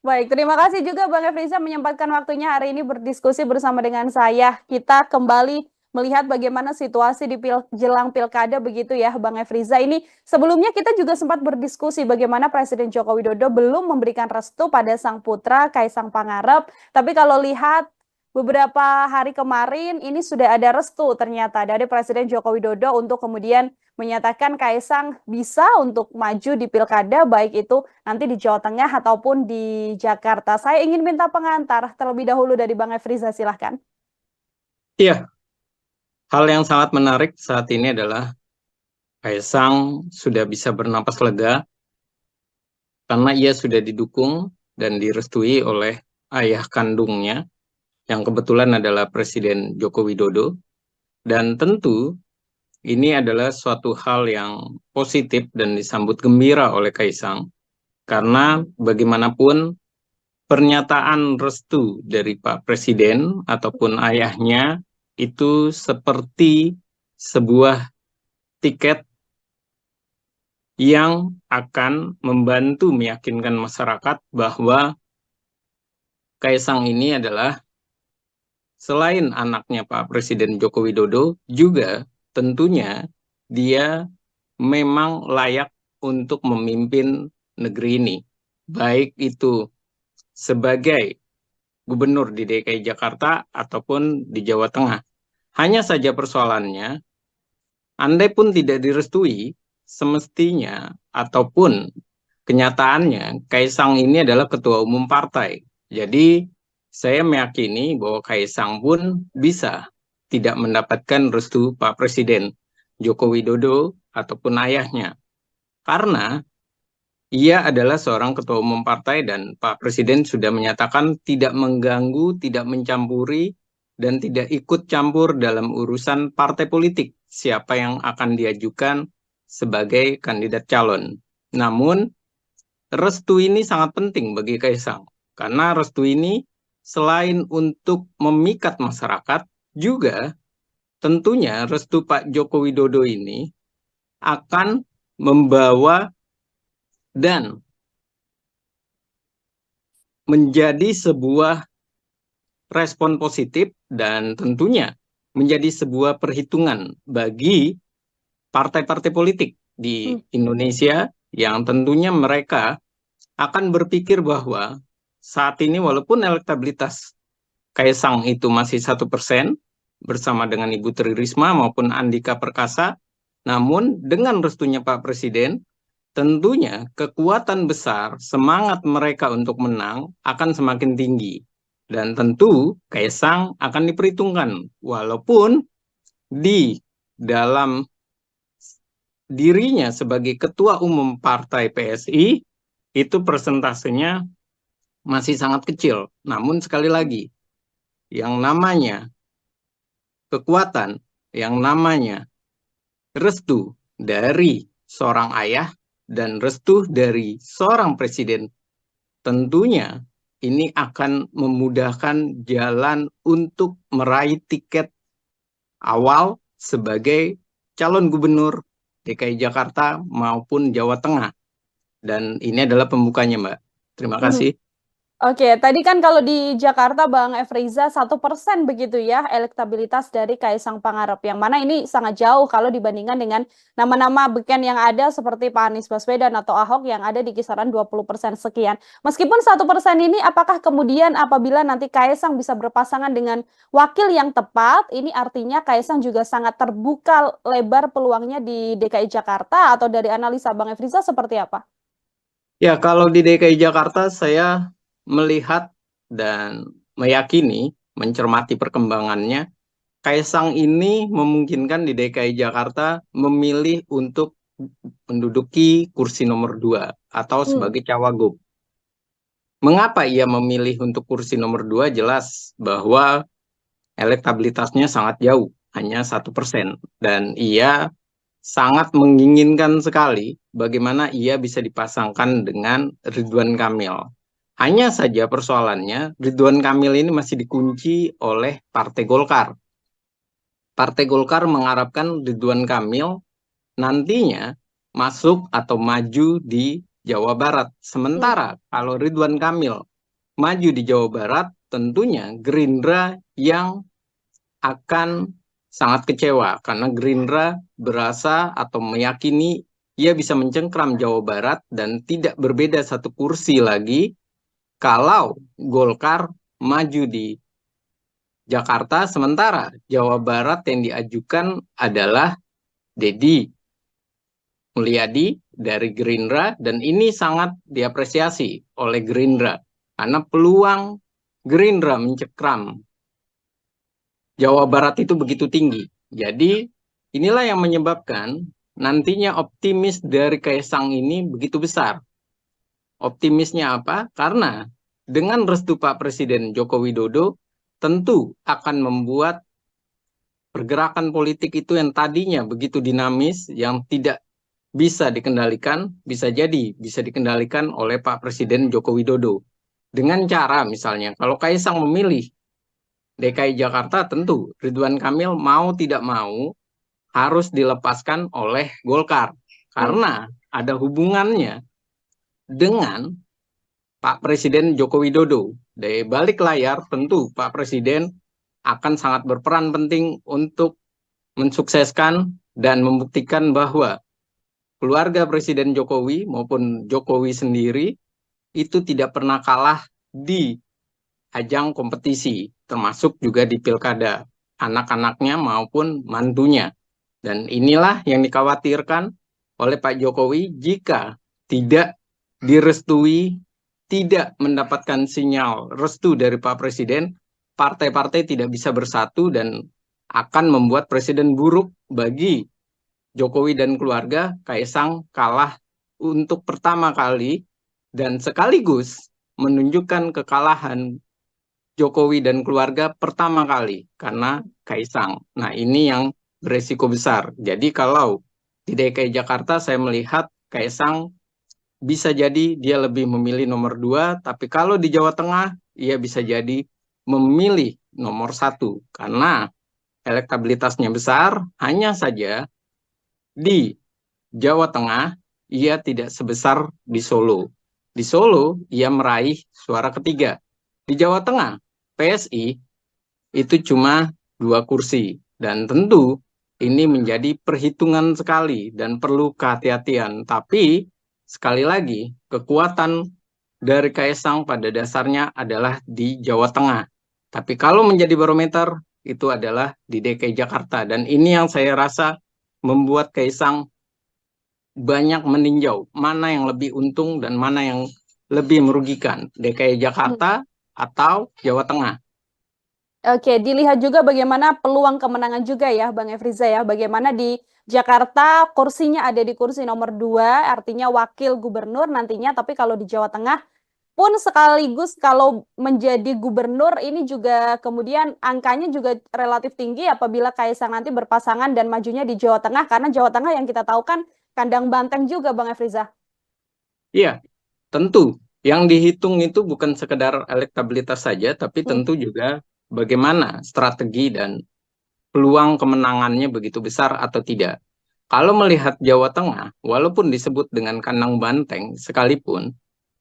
Baik, terima kasih juga Bang Efriza menyempatkan waktunya hari ini berdiskusi bersama dengan saya. Kita kembali melihat bagaimana situasi di jelang Pilkada begitu ya Bang Efriza. Ini sebelumnya kita juga sempat berdiskusi bagaimana Presiden Joko Widodo belum memberikan restu pada sang putra Kaisang Pangarep. Tapi kalau lihat beberapa hari kemarin ini sudah ada restu ternyata dari Presiden Joko Widodo untuk kemudian menyatakan Kaisang bisa untuk maju di Pilkada, baik itu nanti di Jawa Tengah ataupun di Jakarta. Saya ingin minta pengantar terlebih dahulu dari Bang Efriza, silahkan. Iya, hal yang sangat menarik saat ini adalah Kaisang sudah bisa bernapas lega karena ia sudah didukung dan direstui oleh ayah kandungnya, yang kebetulan adalah Presiden Joko Widodo. Dan tentu ini adalah suatu hal yang positif dan disambut gembira oleh Kaisang, karena bagaimanapun pernyataan restu dari Pak Presiden ataupun ayahnya itu seperti sebuah tiket yang akan membantu meyakinkan masyarakat bahwa Kaisang ini adalah selain anaknya Pak Presiden Joko Widodo, juga tentunya dia memang layak untuk memimpin negeri ini. Baik itu sebagai gubernur di DKI Jakarta ataupun di Jawa Tengah. Hanya saja persoalannya, andai pun tidak direstui, semestinya ataupun kenyataannya Kaisang ini adalah ketua umum partai. Jadi saya meyakini bahwa Kaisang pun bisa tidak mendapatkan restu Pak Presiden Joko Widodo ataupun ayahnya. Karena ia adalah seorang ketua umum partai dan Pak Presiden sudah menyatakan tidak mengganggu, tidak mencampuri, dan tidak ikut campur dalam urusan partai politik siapa yang akan diajukan sebagai kandidat calon. Namun, restu ini sangat penting bagi Kaisang. Karena restu ini selain untuk memikat masyarakat, juga tentunya restu Pak Joko Widodo ini akan membawa dan menjadi sebuah respon positif dan tentunya menjadi sebuah perhitungan bagi partai-partai politik di Indonesia yang tentunya mereka akan berpikir bahwa saat ini walaupun elektabilitas Kaisang itu masih 1% bersama dengan Ibu Tri Risma maupun Andika Perkasa, namun dengan restunya Pak Presiden, tentunya kekuatan besar, semangat mereka untuk menang akan semakin tinggi. Dan tentu Kaisang akan diperhitungkan, walaupun di dalam dirinya sebagai ketua umum partai PSI, itu persentasenya masih sangat kecil. Namun sekali lagi, yang namanya kekuatan, yang namanya restu dari seorang ayah dan restu dari seorang presiden, tentunya ini akan memudahkan jalan untuk meraih tiket awal sebagai calon gubernur DKI Jakarta maupun Jawa Tengah. Dan ini adalah pembukanya, Mbak. Terima kasih. Oke, tadi kan kalau di Jakarta Bang Efriza 1% begitu ya elektabilitas dari Kaisang Pangarep. Yang mana ini sangat jauh kalau dibandingkan dengan nama-nama beken yang ada seperti Pak Anies Baswedan atau Ahok yang ada di kisaran 20% sekian. Meskipun 1% ini apakah kemudian apabila nanti Kaisang bisa berpasangan dengan wakil yang tepat, ini artinya Kaisang juga sangat terbuka lebar peluangnya di DKI Jakarta atau dari analisa Bang Efriza seperti apa? Ya, kalau di DKI Jakarta saya melihat dan meyakini, mencermati perkembangannya, Kaisang ini memungkinkan di DKI Jakarta memilih untuk menduduki kursi nomor 2 atau sebagai cawagup. Mengapa ia memilih untuk kursi nomor 2? Jelas bahwa elektabilitasnya sangat jauh, hanya 1%. Dan ia sangat menginginkan sekali bagaimana ia bisa dipasangkan dengan Ridwan Kamil. Hanya saja persoalannya, Ridwan Kamil ini masih dikunci oleh Partai Golkar. Partai Golkar mengharapkan Ridwan Kamil nantinya masuk atau maju di Jawa Barat. Sementara kalau Ridwan Kamil maju di Jawa Barat, tentunya Gerindra yang akan sangat kecewa karena Gerindra berasa atau meyakini ia bisa mencengkram Jawa Barat dan tidak berbeda satu kursi lagi kalau Golkar maju di Jakarta, sementara Jawa Barat yang diajukan adalah Deddy Mulyadi dari Gerindra, dan ini sangat diapresiasi oleh Gerindra karena peluang Gerindra mencengkram Jawa Barat itu begitu tinggi. Jadi inilah yang menyebabkan nantinya optimis dari Kaisang ini begitu besar. Optimisnya apa? Karena dengan restu Pak Presiden Joko Widodo tentu akan membuat pergerakan politik itu yang tadinya begitu dinamis, yang tidak bisa dikendalikan, bisa jadi bisa dikendalikan oleh Pak Presiden Joko Widodo. Dengan cara misalnya, kalau Kaisang memilih DKI Jakarta, tentu Ridwan Kamil mau tidak mau harus dilepaskan oleh Golkar. Karena ada hubungannya dengan Pak Presiden Joko Widodo. Dari balik layar tentu Pak Presiden akan sangat berperan penting untuk mensukseskan dan membuktikan bahwa keluarga Presiden Jokowi maupun Jokowi sendiri itu tidak pernah kalah di ajang kompetisi, termasuk juga di pilkada, anak-anaknya maupun mantunya. Dan inilah yang dikhawatirkan oleh Pak Jokowi jika tidak direstui, tidak mendapatkan sinyal restu dari Pak Presiden, partai-partai tidak bisa bersatu dan akan membuat presiden buruk bagi Jokowi dan keluarga. Kaisang kalah untuk pertama kali dan sekaligus menunjukkan kekalahan Jokowi dan keluarga pertama kali karena Kaisang. Nah, ini yang beresiko besar. Jadi kalau di DKI Jakarta saya melihat Kaisang bisa jadi dia lebih memilih nomor 2, tapi kalau di Jawa Tengah ia bisa jadi memilih nomor 1 karena elektabilitasnya besar. Hanya saja di Jawa Tengah ia tidak sebesar di Solo. Di Solo ia meraih suara ketiga. Di Jawa Tengah PSI itu cuma 2 kursi, dan tentu ini menjadi perhitungan sekali dan perlu kehati-hatian. Tapi sekali lagi kekuatan dari Kaisang pada dasarnya adalah di Jawa Tengah. Tapi kalau menjadi barometer itu adalah di DKI Jakarta, dan ini yang saya rasa membuat Kaisang banyak meninjau mana yang lebih untung dan mana yang lebih merugikan, DKI Jakarta atau Jawa Tengah. Oke, dilihat juga bagaimana peluang kemenangan juga ya Bang Efriza ya. Bagaimana di Jakarta kursinya ada di kursi nomor 2, artinya wakil gubernur nantinya. Tapi kalau di Jawa Tengah pun sekaligus kalau menjadi gubernur ini juga kemudian angkanya juga relatif tinggi apabila Kaisang nanti berpasangan dan majunya di Jawa Tengah. Karena Jawa Tengah yang kita tahu kan kandang banteng juga Bang Efriza. Iya, tentu. Yang dihitung itu bukan sekedar elektabilitas saja, tapi tentu juga bagaimana strategi dan peluang kemenangannya begitu besar atau tidak. Kalau melihat Jawa Tengah, walaupun disebut dengan kandang banteng sekalipun,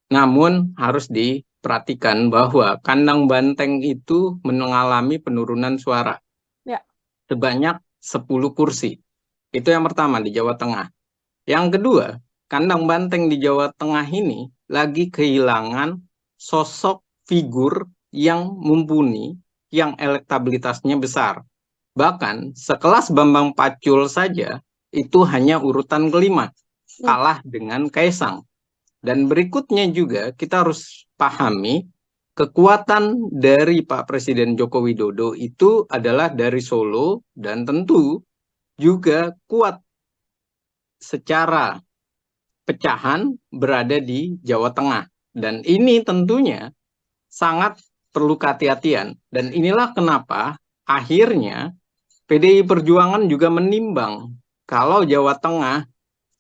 namun harus diperhatikan bahwa kandang banteng itu mengalami penurunan suara Ya. sebanyak 10 kursi. Itu yang pertama di Jawa Tengah. Yang kedua, kandang banteng di Jawa Tengah ini lagi kehilangan sosok figur yang mumpuni, yang elektabilitasnya besar. Bahkan sekelas Bambang Pacul saja itu hanya urutan kelima, kalah dengan Kaisang. Dan berikutnya juga kita harus pahami kekuatan dari Pak Presiden Joko Widodo itu adalah dari Solo dan tentu juga kuat secara pecahan berada di Jawa Tengah. Dan ini tentunya sangat perlu kehati-hatian. Dan inilah kenapa akhirnya PDI Perjuangan juga menimbang kalau Jawa Tengah,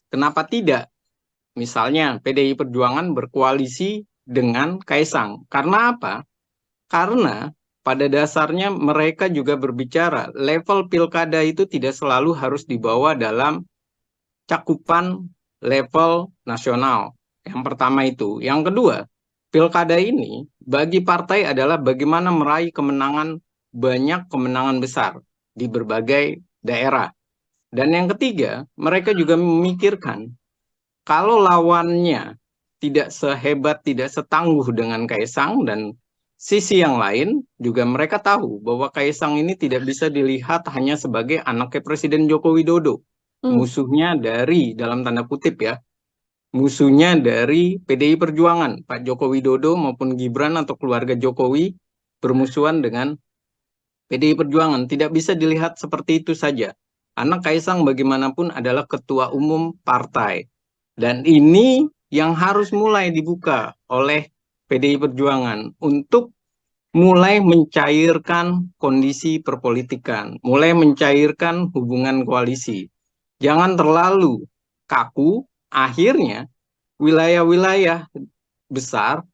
kenapa tidak? Misalnya PDI Perjuangan berkoalisi dengan Kaisang. Karena apa? Karena pada dasarnya mereka juga berbicara level pilkada itu tidak selalu harus dibawa dalam cakupan level nasional. Yang pertama itu. Yang kedua, pilkada ini bagi partai adalah bagaimana meraih kemenangan, banyak kemenangan besar di berbagai daerah. Dan yang ketiga, mereka juga memikirkan kalau lawannya tidak sehebat, tidak setangguh dengan Kaisang, dan sisi yang lain juga mereka tahu bahwa Kaisang ini tidak bisa dilihat hanya sebagai anaknya Presiden Joko Widodo. Musuhnya dari, dalam tanda kutip ya, musuhnya dari PDI Perjuangan, Pak Joko Widodo maupun Gibran atau keluarga Jokowi bermusuhan dengan PDI Perjuangan. Tidak bisa dilihat seperti itu saja. Anak Kaisang bagaimanapun adalah ketua umum partai. Dan ini yang harus mulai dibuka oleh PDI Perjuangan untuk mulai mencairkan kondisi perpolitikan, mulai mencairkan hubungan koalisi. Jangan terlalu kaku, akhirnya wilayah-wilayah besar,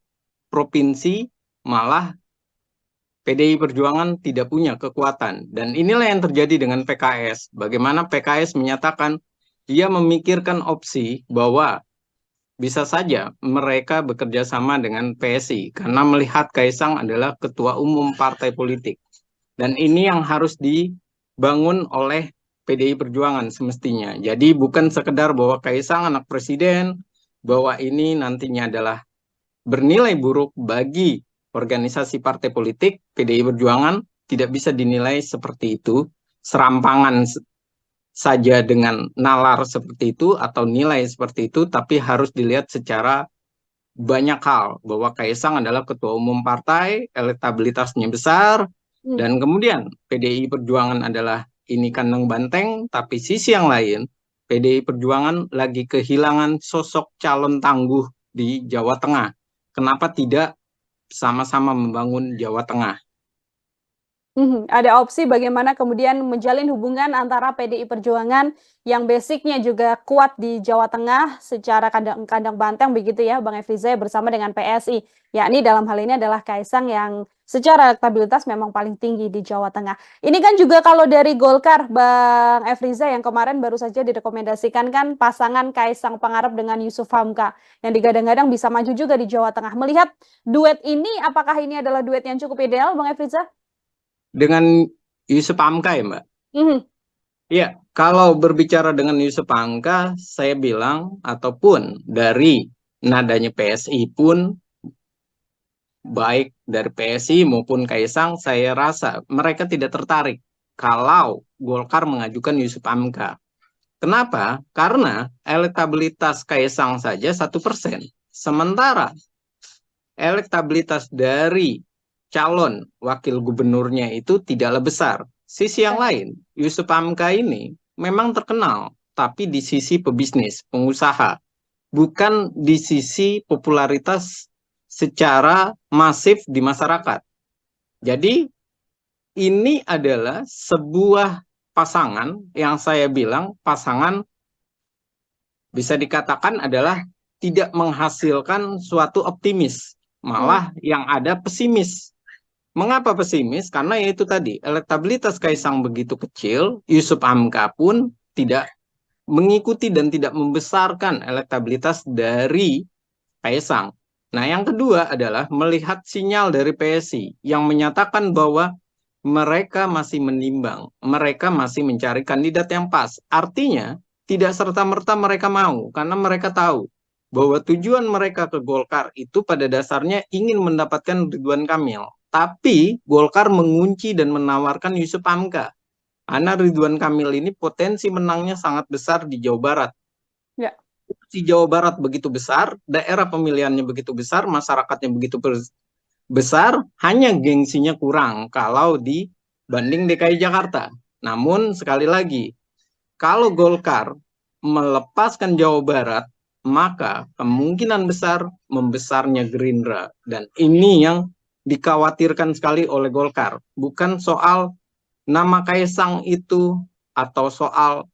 provinsi, malah PDI Perjuangan tidak punya kekuatan. Dan inilah yang terjadi dengan PKS. Bagaimana PKS menyatakan dia memikirkan opsi bahwa bisa saja mereka bekerja sama dengan PSI karena melihat Kaisang adalah ketua umum partai politik. Dan ini yang harus dibangun oleh PDI Perjuangan semestinya. Jadi bukan sekedar bahwa Kaisang anak presiden, bahwa ini nantinya adalah bernilai buruk bagi organisasi partai politik. PDI Perjuangan tidak bisa dinilai seperti itu, serampangan saja dengan nalar seperti itu atau nilai seperti itu, tapi harus dilihat secara banyak hal, bahwa Kaisang adalah ketua umum partai, elektabilitasnya besar, dan kemudian PDI Perjuangan adalah ini kandang banteng, tapi sisi yang lain, PDI Perjuangan lagi kehilangan sosok calon tangguh di Jawa Tengah. Kenapa tidak sama-sama membangun Jawa Tengah? Ada opsi bagaimana kemudian menjalin hubungan antara PDI Perjuangan yang basicnya juga kuat di Jawa Tengah secara kandang banteng begitu ya Bang Efriza bersama dengan PSI. Yakni dalam hal ini adalah Kaisang yang secara elektabilitas memang paling tinggi di Jawa Tengah. Ini kan juga kalau dari Golkar Bang Efriza yang kemarin baru saja direkomendasikan kan pasangan Kaisang Pangarep dengan Yusuf Hamka yang digadang-gadang bisa maju juga di Jawa Tengah. Melihat duet ini, apakah ini adalah duet yang cukup ideal Bang Efriza? Dengan Yusuf Hamka ya Mbak? Ya, kalau berbicara dengan Yusuf Hamka, saya bilang, ataupun dari nadanya PSI pun, baik dari PSI maupun Kaisang, saya rasa mereka tidak tertarik kalau Golkar mengajukan Yusuf Hamka. Kenapa? Karena elektabilitas Kaisang saja 1%. Sementara elektabilitas dari calon wakil gubernurnya itu tidaklah besar. Sisi yang lain, Yusuf Hamka ini memang terkenal, tapi di sisi pebisnis, pengusaha, bukan di sisi popularitas secara masif di masyarakat. Jadi ini adalah sebuah pasangan yang saya bilang pasangan bisa dikatakan adalah tidak menghasilkan suatu optimis, malah yang ada pesimis. Mengapa pesimis? Karena yaitu tadi, elektabilitas Kaisang begitu kecil, Yusuf Hamka pun tidak mengikuti dan tidak membesarkan elektabilitas dari Kaisang. Nah, yang kedua adalah melihat sinyal dari PSI yang menyatakan bahwa mereka masih menimbang, mereka masih mencari kandidat yang pas. Artinya, tidak serta-merta mereka mau, karena mereka tahu bahwa tujuan mereka ke Golkar itu pada dasarnya ingin mendapatkan Ridwan Kamil. Tapi Golkar mengunci dan menawarkan Yusuf Hamka. Karena Ridwan Kamil ini potensi menangnya sangat besar di Jawa Barat. Ya. Di Jawa Barat begitu besar, daerah pemilihannya begitu besar, masyarakatnya begitu besar, hanya gengsinya kurang kalau dibanding DKI Jakarta. Namun sekali lagi, kalau Golkar melepaskan Jawa Barat, maka kemungkinan besar membesarnya Gerindra. Dan ini yang dikhawatirkan sekali oleh Golkar. Bukan soal nama Kaisang itu atau soal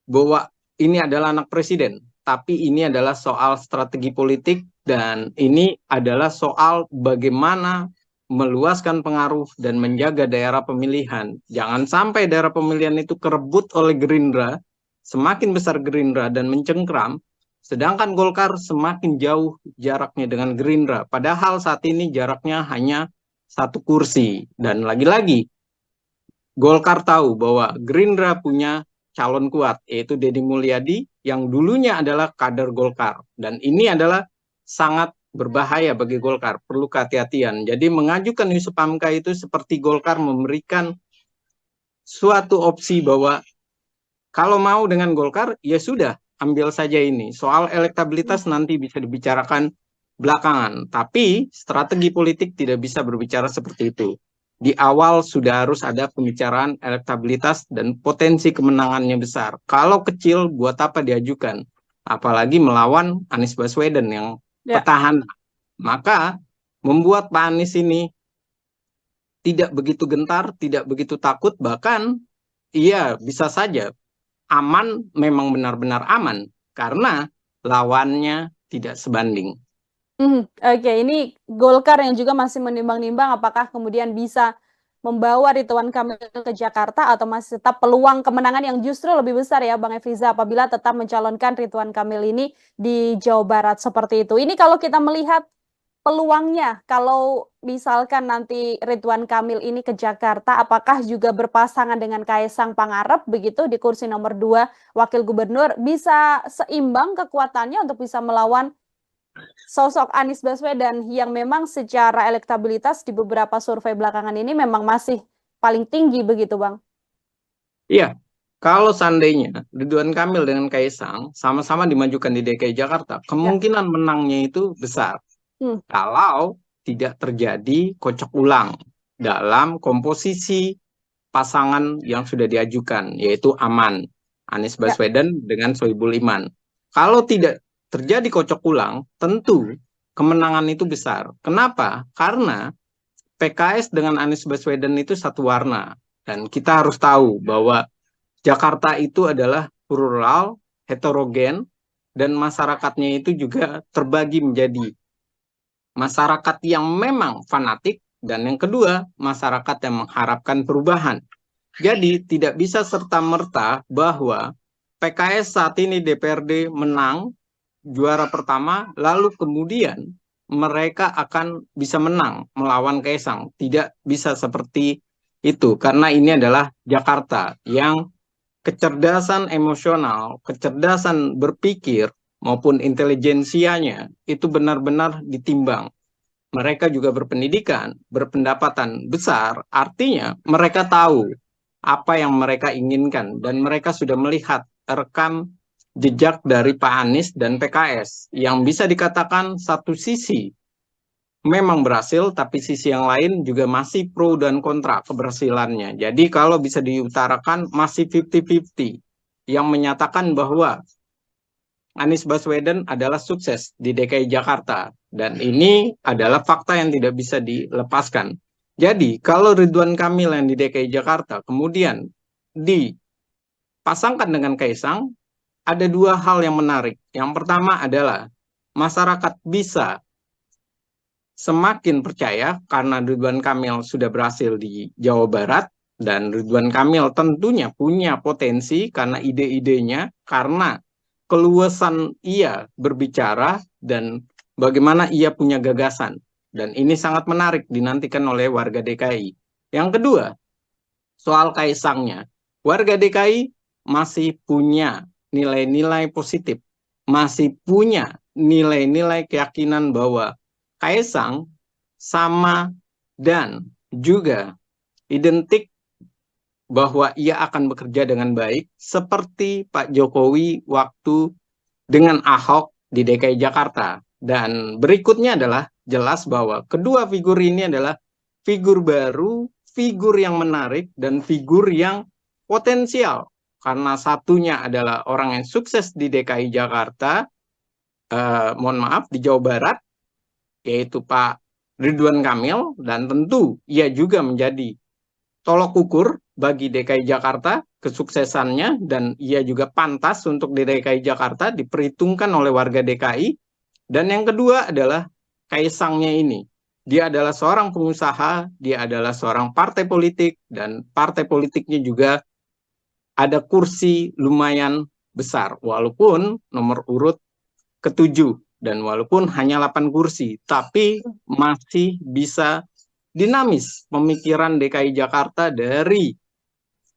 bahwa ini adalah anak presiden, tapi ini adalah soal strategi politik dan ini adalah soal bagaimana meluaskan pengaruh dan menjaga daerah pemilihan. Jangan sampai daerah pemilihan itu kerebut oleh Gerindra, semakin besar Gerindra dan mencengkram, sedangkan Golkar semakin jauh jaraknya dengan Gerindra. Padahal saat ini jaraknya hanya 1 kursi. Dan lagi-lagi, Golkar tahu bahwa Gerindra punya calon kuat, yaitu Deddy Mulyadi, yang dulunya adalah kader Golkar. Dan ini adalah sangat berbahaya bagi Golkar, perlu kehati-hatian. Jadi mengajukan Yusuf Hamka itu seperti Golkar memberikan suatu opsi bahwa kalau mau dengan Golkar, ya sudah, ambil saja ini. Soal elektabilitas nanti bisa dibicarakan belakangan. Tapi strategi politik tidak bisa berbicara seperti itu. Di awal sudah harus ada pembicaraan elektabilitas dan potensi kemenangannya besar. Kalau kecil, buat apa diajukan? Apalagi melawan Anies Baswedan yang petahana. Maka membuat Pak Anies ini tidak begitu gentar, tidak begitu takut, bahkan iya bisa saja aman, memang benar-benar aman, karena lawannya tidak sebanding. Oke, ini Golkar yang juga masih menimbang-nimbang apakah kemudian bisa membawa Ridwan Kamil ke Jakarta atau masih tetap peluang kemenangan yang justru lebih besar ya Bang Efriza apabila tetap mencalonkan Ridwan Kamil ini di Jawa Barat seperti itu. Ini kalau kita melihat peluangnya, kalau misalkan nanti Ridwan Kamil ini ke Jakarta, apakah juga berpasangan dengan Kaisang Pangarep begitu di kursi nomor 2 Wakil Gubernur, bisa seimbang kekuatannya untuk bisa melawan sosok Anies Baswedan yang memang secara elektabilitas di beberapa survei belakangan ini memang masih paling tinggi begitu Bang? Iya, kalau seandainya Ridwan Kamil dengan Kaisang sama-sama dimajukan di DKI Jakarta, kemungkinan menangnya itu besar. Kalau tidak terjadi kocok ulang dalam komposisi pasangan yang sudah diajukan, yaitu aman, Anies Baswedan dengan Sohibul Iman. Kalau tidak terjadi kocok ulang, tentu kemenangan itu besar. Kenapa? Karena PKS dengan Anies Baswedan itu satu warna. Dan kita harus tahu bahwa Jakarta itu adalah plural, heterogen, dan masyarakatnya itu juga terbagi menjadi masyarakat yang memang fanatik, dan yang kedua, masyarakat yang mengharapkan perubahan. Jadi tidak bisa serta-merta bahwa PKS saat ini DPRD menang, juara pertama, lalu kemudian mereka akan bisa menang melawan Kaisang. Tidak bisa seperti itu, karena ini adalah Jakarta yang kecerdasan emosional, kecerdasan berpikir, maupun intelijensianya itu benar-benar ditimbang. Mereka juga berpendidikan, berpendapatan besar, artinya mereka tahu apa yang mereka inginkan, dan mereka sudah melihat rekam jejak dari Pak Anies dan PKS yang bisa dikatakan satu sisi memang berhasil, tapi sisi yang lain juga masih pro dan kontra keberhasilannya. Jadi kalau bisa diutarakan masih 50-50, yang menyatakan bahwa Anies Baswedan adalah sukses di DKI Jakarta, dan ini adalah fakta yang tidak bisa dilepaskan. Jadi kalau Ridwan Kamil yang di DKI Jakarta kemudian dipasangkan dengan Kaisang, ada dua hal yang menarik. Yang pertama adalah masyarakat bisa semakin percaya karena Ridwan Kamil sudah berhasil di Jawa Barat, dan Ridwan Kamil tentunya punya potensi karena ide-idenya, karena keluasan ia berbicara, dan bagaimana ia punya gagasan. Dan ini sangat menarik dinantikan oleh warga DKI. Yang kedua, soal Kaisangnya. Warga DKI masih punya nilai-nilai positif, masih punya nilai-nilai keyakinan bahwa Kaisang sama dan juga identik bahwa ia akan bekerja dengan baik seperti Pak Jokowi waktu dengan Ahok di DKI Jakarta. Dan berikutnya adalah jelas bahwa kedua figur ini adalah figur baru, figur yang menarik, dan figur yang potensial. Karena satunya adalah orang yang sukses di DKI Jakarta, di Jawa Barat, yaitu Pak Ridwan Kamil, dan tentu ia juga menjadi tolok ukur bagi DKI Jakarta kesuksesannya, dan ia juga pantas untuk di DKI Jakarta diperhitungkan oleh warga DKI. Dan yang kedua adalah Kaisangnya ini. Dia adalah seorang pengusaha, dia adalah seorang partai politik, dan partai politiknya juga ada kursi lumayan besar, walaupun nomor urut ke-7, dan walaupun hanya 8 kursi, tapi masih bisa dinamis pemikiran DKI Jakarta dari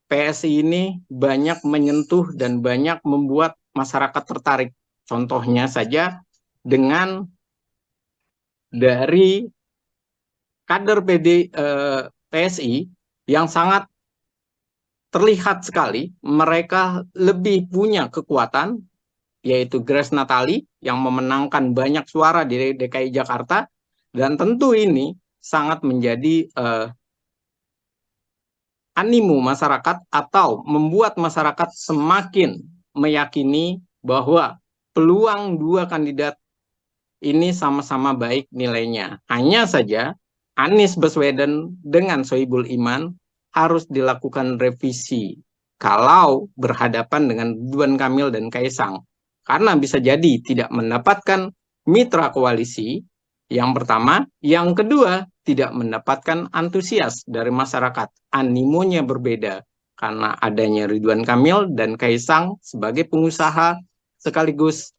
PSI ini banyak menyentuh dan banyak membuat masyarakat tertarik. Contohnya saja dengan dari kader PSI yang sangat terlihat sekali mereka lebih punya kekuatan, yaitu Grace Natali yang memenangkan banyak suara di DKI Jakarta, dan tentu ini sangat menjadi animo masyarakat atau membuat masyarakat semakin meyakini bahwa peluang dua kandidat ini sama-sama baik nilainya. Hanya saja Anies Baswedan dengan Sohibul Iman harus dilakukan revisi kalau berhadapan dengan Ridwan Kamil dan Kaisang. Karena bisa jadi tidak mendapatkan mitra koalisi, yang pertama. Yang kedua, tidak mendapatkan antusias dari masyarakat. Animonya berbeda karena adanya Ridwan Kamil dan Kaisang sebagai pengusaha sekaligus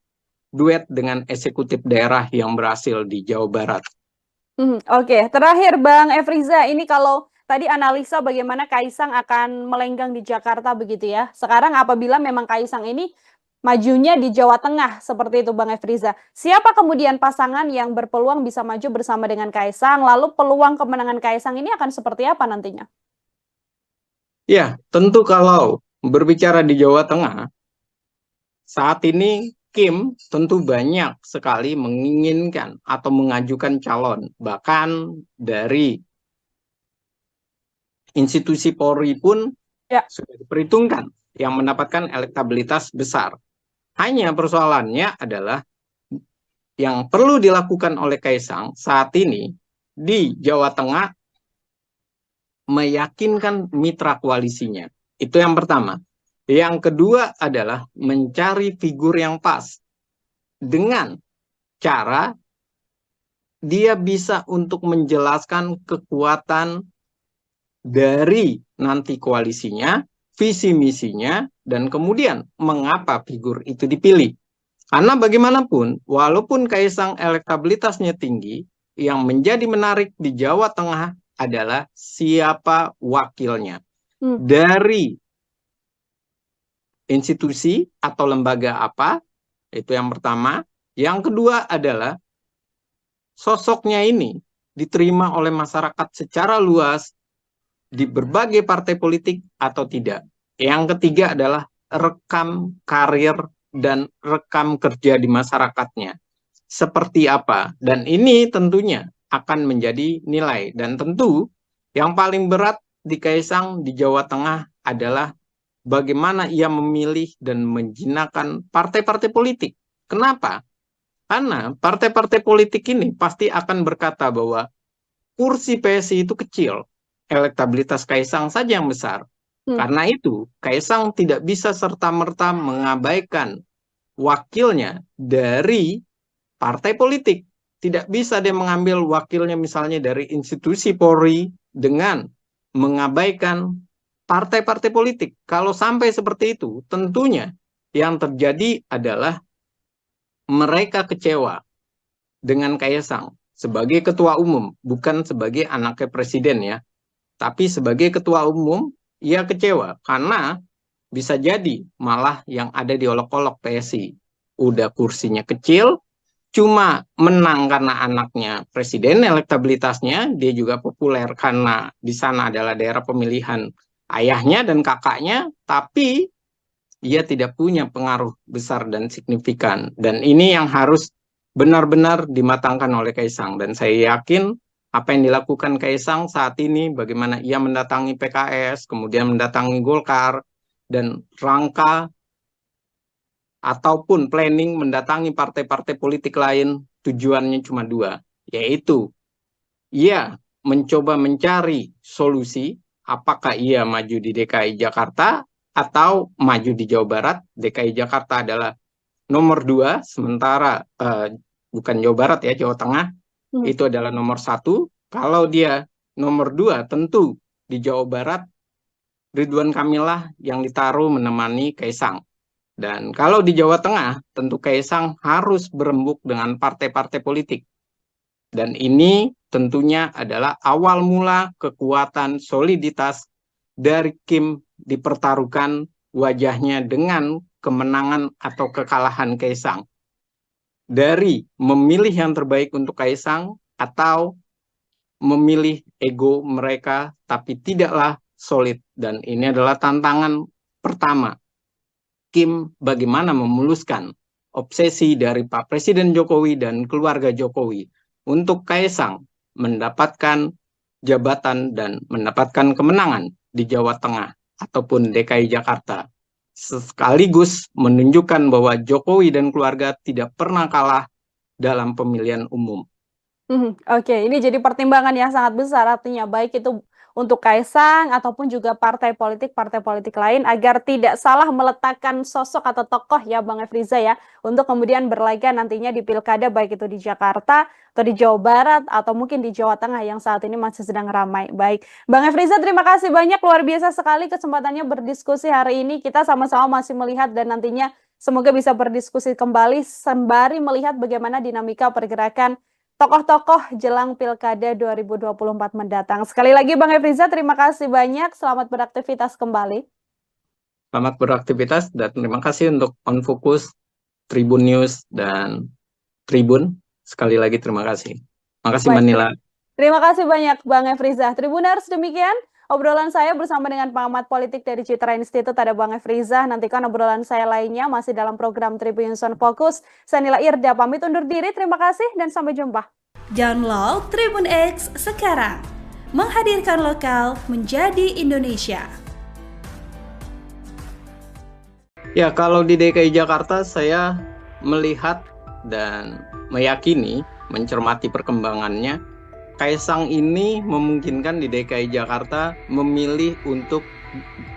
duet dengan eksekutif daerah yang berhasil di Jawa Barat. Oke, terakhir Bang Efriza, ini kalau tadi analisa bagaimana Kaisang akan melenggang di Jakarta begitu ya. Sekarang apabila memang Kaisang ini majunya di Jawa Tengah seperti itu Bang Efriza, siapa kemudian pasangan yang berpeluang bisa maju bersama dengan Kaisang? Lalu peluang kemenangan Kaisang ini akan seperti apa nantinya? Ya, tentu kalau berbicara di Jawa Tengah, saat ini Kim tentu banyak sekali menginginkan atau mengajukan calon. Bahkan dari institusi Polri pun sudah diperhitungkan yang mendapatkan elektabilitas besar. Hanya persoalannya adalah yang perlu dilakukan oleh Kaisang saat ini di Jawa Tengah meyakinkan mitra koalisinya. Itu yang pertama. Yang kedua adalah mencari figur yang pas dengan cara dia bisa untuk menjelaskan kekuatan dari nanti koalisinya, visi misinya, dan kemudian mengapa figur itu dipilih. Karena bagaimanapun, walaupun Kaisang elektabilitasnya tinggi, yang menjadi menarik di Jawa Tengah adalah siapa wakilnya. Dari institusi atau lembaga apa, itu yang pertama. Yang kedua adalah sosoknya ini diterima oleh masyarakat secara luas di berbagai partai politik atau tidak. Yang ketiga adalah rekam karir dan rekam kerja di masyarakatnya. Seperti apa? Dan ini tentunya akan menjadi nilai. Dan tentu yang paling berat di Kaisang di Jawa Tengah adalah bagaimana ia memilih dan menjinakkan partai-partai politik. Kenapa? Karena partai-partai politik ini pasti akan berkata bahwa kursi PSI itu kecil, elektabilitas Kaisang saja yang besar. Karena itu, Kaisang tidak bisa serta-merta mengabaikan wakilnya dari partai politik. Tidak bisa dia mengambil wakilnya misalnya dari institusi Polri dengan mengabaikan partai-partai politik. Kalau sampai seperti itu, tentunya yang terjadi adalah mereka kecewa dengan Kaisang sebagai ketua umum, bukan sebagai anaknya presiden ya, tapi sebagai ketua umum, ia kecewa karena bisa jadi malah yang ada di olok-olok PSI. Udah kursinya kecil, cuma menang karena anaknya presiden, elektabilitasnya, dia juga populer karena di sana adalah daerah pemilihan ayahnya dan kakaknya, tapi ia tidak punya pengaruh besar dan signifikan. Dan ini yang harus benar-benar dimatangkan oleh Kaisang. Dan saya yakin apa yang dilakukan Kaisang saat ini, bagaimana ia mendatangi PKS, kemudian mendatangi Golkar, dan rangka ataupun planning mendatangi partai-partai politik lain, tujuannya cuma dua, yaitu ia mencoba mencari solusi, apakah ia maju di DKI Jakarta atau maju di Jawa Barat. DKI Jakarta adalah nomor 2, sementara bukan Jawa Barat ya, Jawa Tengah itu adalah nomor 1. Kalau dia nomor 2, tentu di Jawa Barat Ridwan Kamil lah yang ditaruh menemani Kaisang. Dan kalau di Jawa Tengah, tentu Kaisang harus berembuk dengan partai-partai politik. Dan ini tentunya adalah awal mula kekuatan soliditas dari Kim dipertaruhkan wajahnya dengan kemenangan atau kekalahan Kaisang. Dari memilih yang terbaik untuk Kaisang atau memilih ego mereka tapi tidaklah solid. Dan ini adalah tantangan pertama Kim bagaimana memuluskan obsesi dari Pak Presiden Jokowi dan keluarga Jokowi untuk Kaisang mendapatkan jabatan dan mendapatkan kemenangan di Jawa Tengah ataupun DKI Jakarta. Sekaligus menunjukkan bahwa Jokowi dan keluarga tidak pernah kalah dalam pemilihan umum. Oke, ini jadi pertimbangan yang sangat besar, artinya baik itu untuk Kaisang ataupun juga partai politik lain agar tidak salah meletakkan sosok atau tokoh ya Bang Efriza ya, untuk kemudian berlaga nantinya di pilkada baik itu di Jakarta atau di Jawa Barat atau mungkin di Jawa Tengah yang saat ini masih sedang ramai. Baik, Bang Efriza terima kasih banyak, luar biasa sekali kesempatannya berdiskusi hari ini. Kita sama-sama masih melihat dan nantinya semoga bisa berdiskusi kembali sembari melihat bagaimana dinamika pergerakan tokoh-tokoh jelang Pilkada 2024 mendatang. Sekali lagi Bang Efriza, terima kasih banyak. Selamat beraktivitas kembali. Selamat beraktivitas dan terima kasih untuk On Focus, Tribun News, dan Tribun. Sekali lagi terima kasih. Terima kasih Mbak Nila. Terima kasih banyak Bang Efriza. Tribuners, demikian obrolan saya bersama dengan pengamat politik dari Citra Institute, ada Bang Efriza. Nantikan obrolan saya lainnya masih dalam program Tribun News On Focus. Saya Nila Irda pamit undur diri. Terima kasih dan sampai jumpa. Download Tribun X sekarang. Menghadirkan lokal menjadi Indonesia. Ya, kalau di DKI Jakarta saya melihat dan meyakini, mencermati perkembangannya, Kaisang ini memungkinkan di DKI Jakarta memilih untuk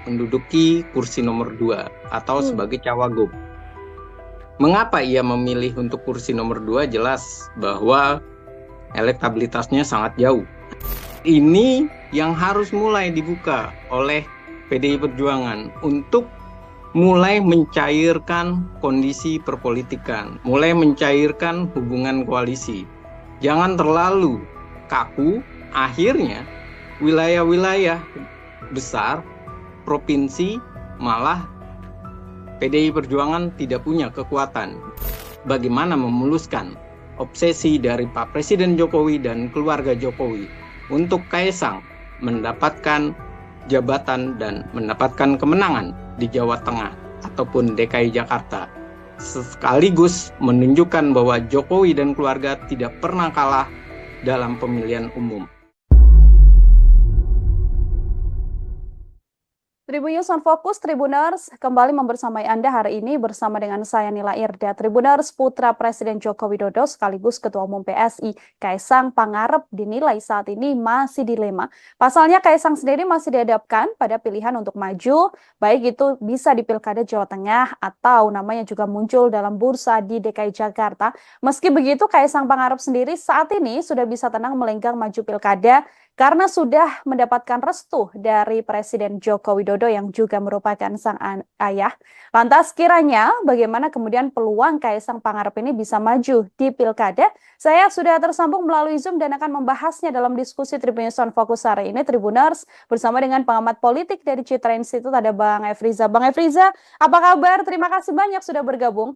menduduki kursi nomor 2 atau sebagai cawagup. Mengapa ia memilih untuk kursi nomor 2? Jelas bahwa elektabilitasnya sangat jauh. Ini yang harus mulai dibuka oleh PDI Perjuangan untuk mulai mencairkan kondisi perpolitikan, mulai mencairkan hubungan koalisi. Jangan terlalu kaku, akhirnya wilayah-wilayah besar, provinsi, malah PDI Perjuangan tidak punya kekuatan. Bagaimana memuluskan obsesi dari Pak Presiden Jokowi dan keluarga Jokowi untuk Kaisang mendapatkan jabatan dan mendapatkan kemenangan di Jawa Tengah ataupun DKI Jakarta, sekaligus menunjukkan bahwa Jokowi dan keluarga tidak pernah kalah dalam pemilihan umum. Tribunnews on Fokus, Tribuners, kembali membersamai Anda hari ini bersama dengan saya Nila Irda. Tribuners, putra Presiden Joko Widodo sekaligus Ketua Umum PSI, Kaisang Pangarep dinilai saat ini masih dilema. Pasalnya Kaisang sendiri masih dihadapkan pada pilihan untuk maju, baik itu bisa di Pilkada Jawa Tengah atau namanya juga muncul dalam bursa di DKI Jakarta. Meski begitu, Kaisang Pangarep sendiri saat ini sudah bisa tenang melenggang maju Pilkada karena sudah mendapatkan restu dari Presiden Joko Widodo yang juga merupakan sang ayah. Lantas kiranya bagaimana kemudian peluang Kaisang Pangarep ini bisa maju di Pilkada? Saya sudah tersambung melalui Zoom dan akan membahasnya dalam diskusi Tribunnews on Fokus hari ini, Tribuners, bersama dengan pengamat politik dari Citra Institute, ada Bang Efriza. Bang Efriza, apa kabar? Terima kasih banyak sudah bergabung.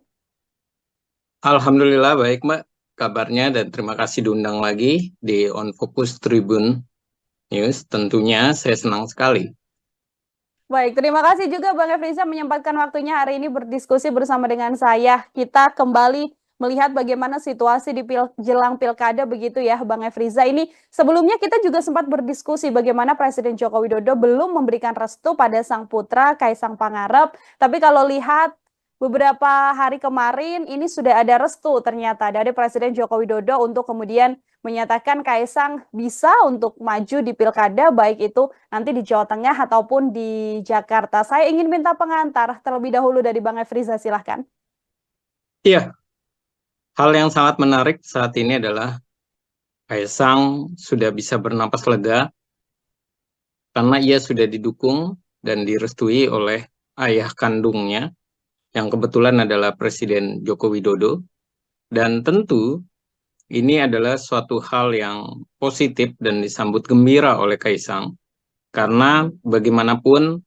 Alhamdulillah baik Mbak kabarnya, dan terima kasih diundang lagi di On Focus Tribun News. Tentunya saya senang sekali. Baik, terima kasih juga Bang Efriza menyempatkan waktunya hari ini berdiskusi bersama dengan saya. Kita kembali melihat bagaimana situasi di jelang Pilkada begitu ya Bang Efriza. Ini sebelumnya kita juga sempat berdiskusi bagaimana Presiden Joko Widodo belum memberikan restu pada sang putra Kaisang Pangarep. Tapi kalau lihat beberapa hari kemarin ini sudah ada restu ternyata dari Presiden Joko Widodo untuk kemudian menyatakan Kaisang bisa untuk maju di Pilkada, baik itu nanti di Jawa Tengah ataupun di Jakarta. Saya ingin minta pengantar terlebih dahulu dari Bang Efriza, silahkan. Iya, hal yang sangat menarik saat ini adalah Kaisang sudah bisa bernapas lega karena ia sudah didukung dan direstui oleh ayah kandungnya, yang kebetulan adalah Presiden Joko Widodo. Dan tentu ini adalah suatu hal yang positif dan disambut gembira oleh Kaisang, karena bagaimanapun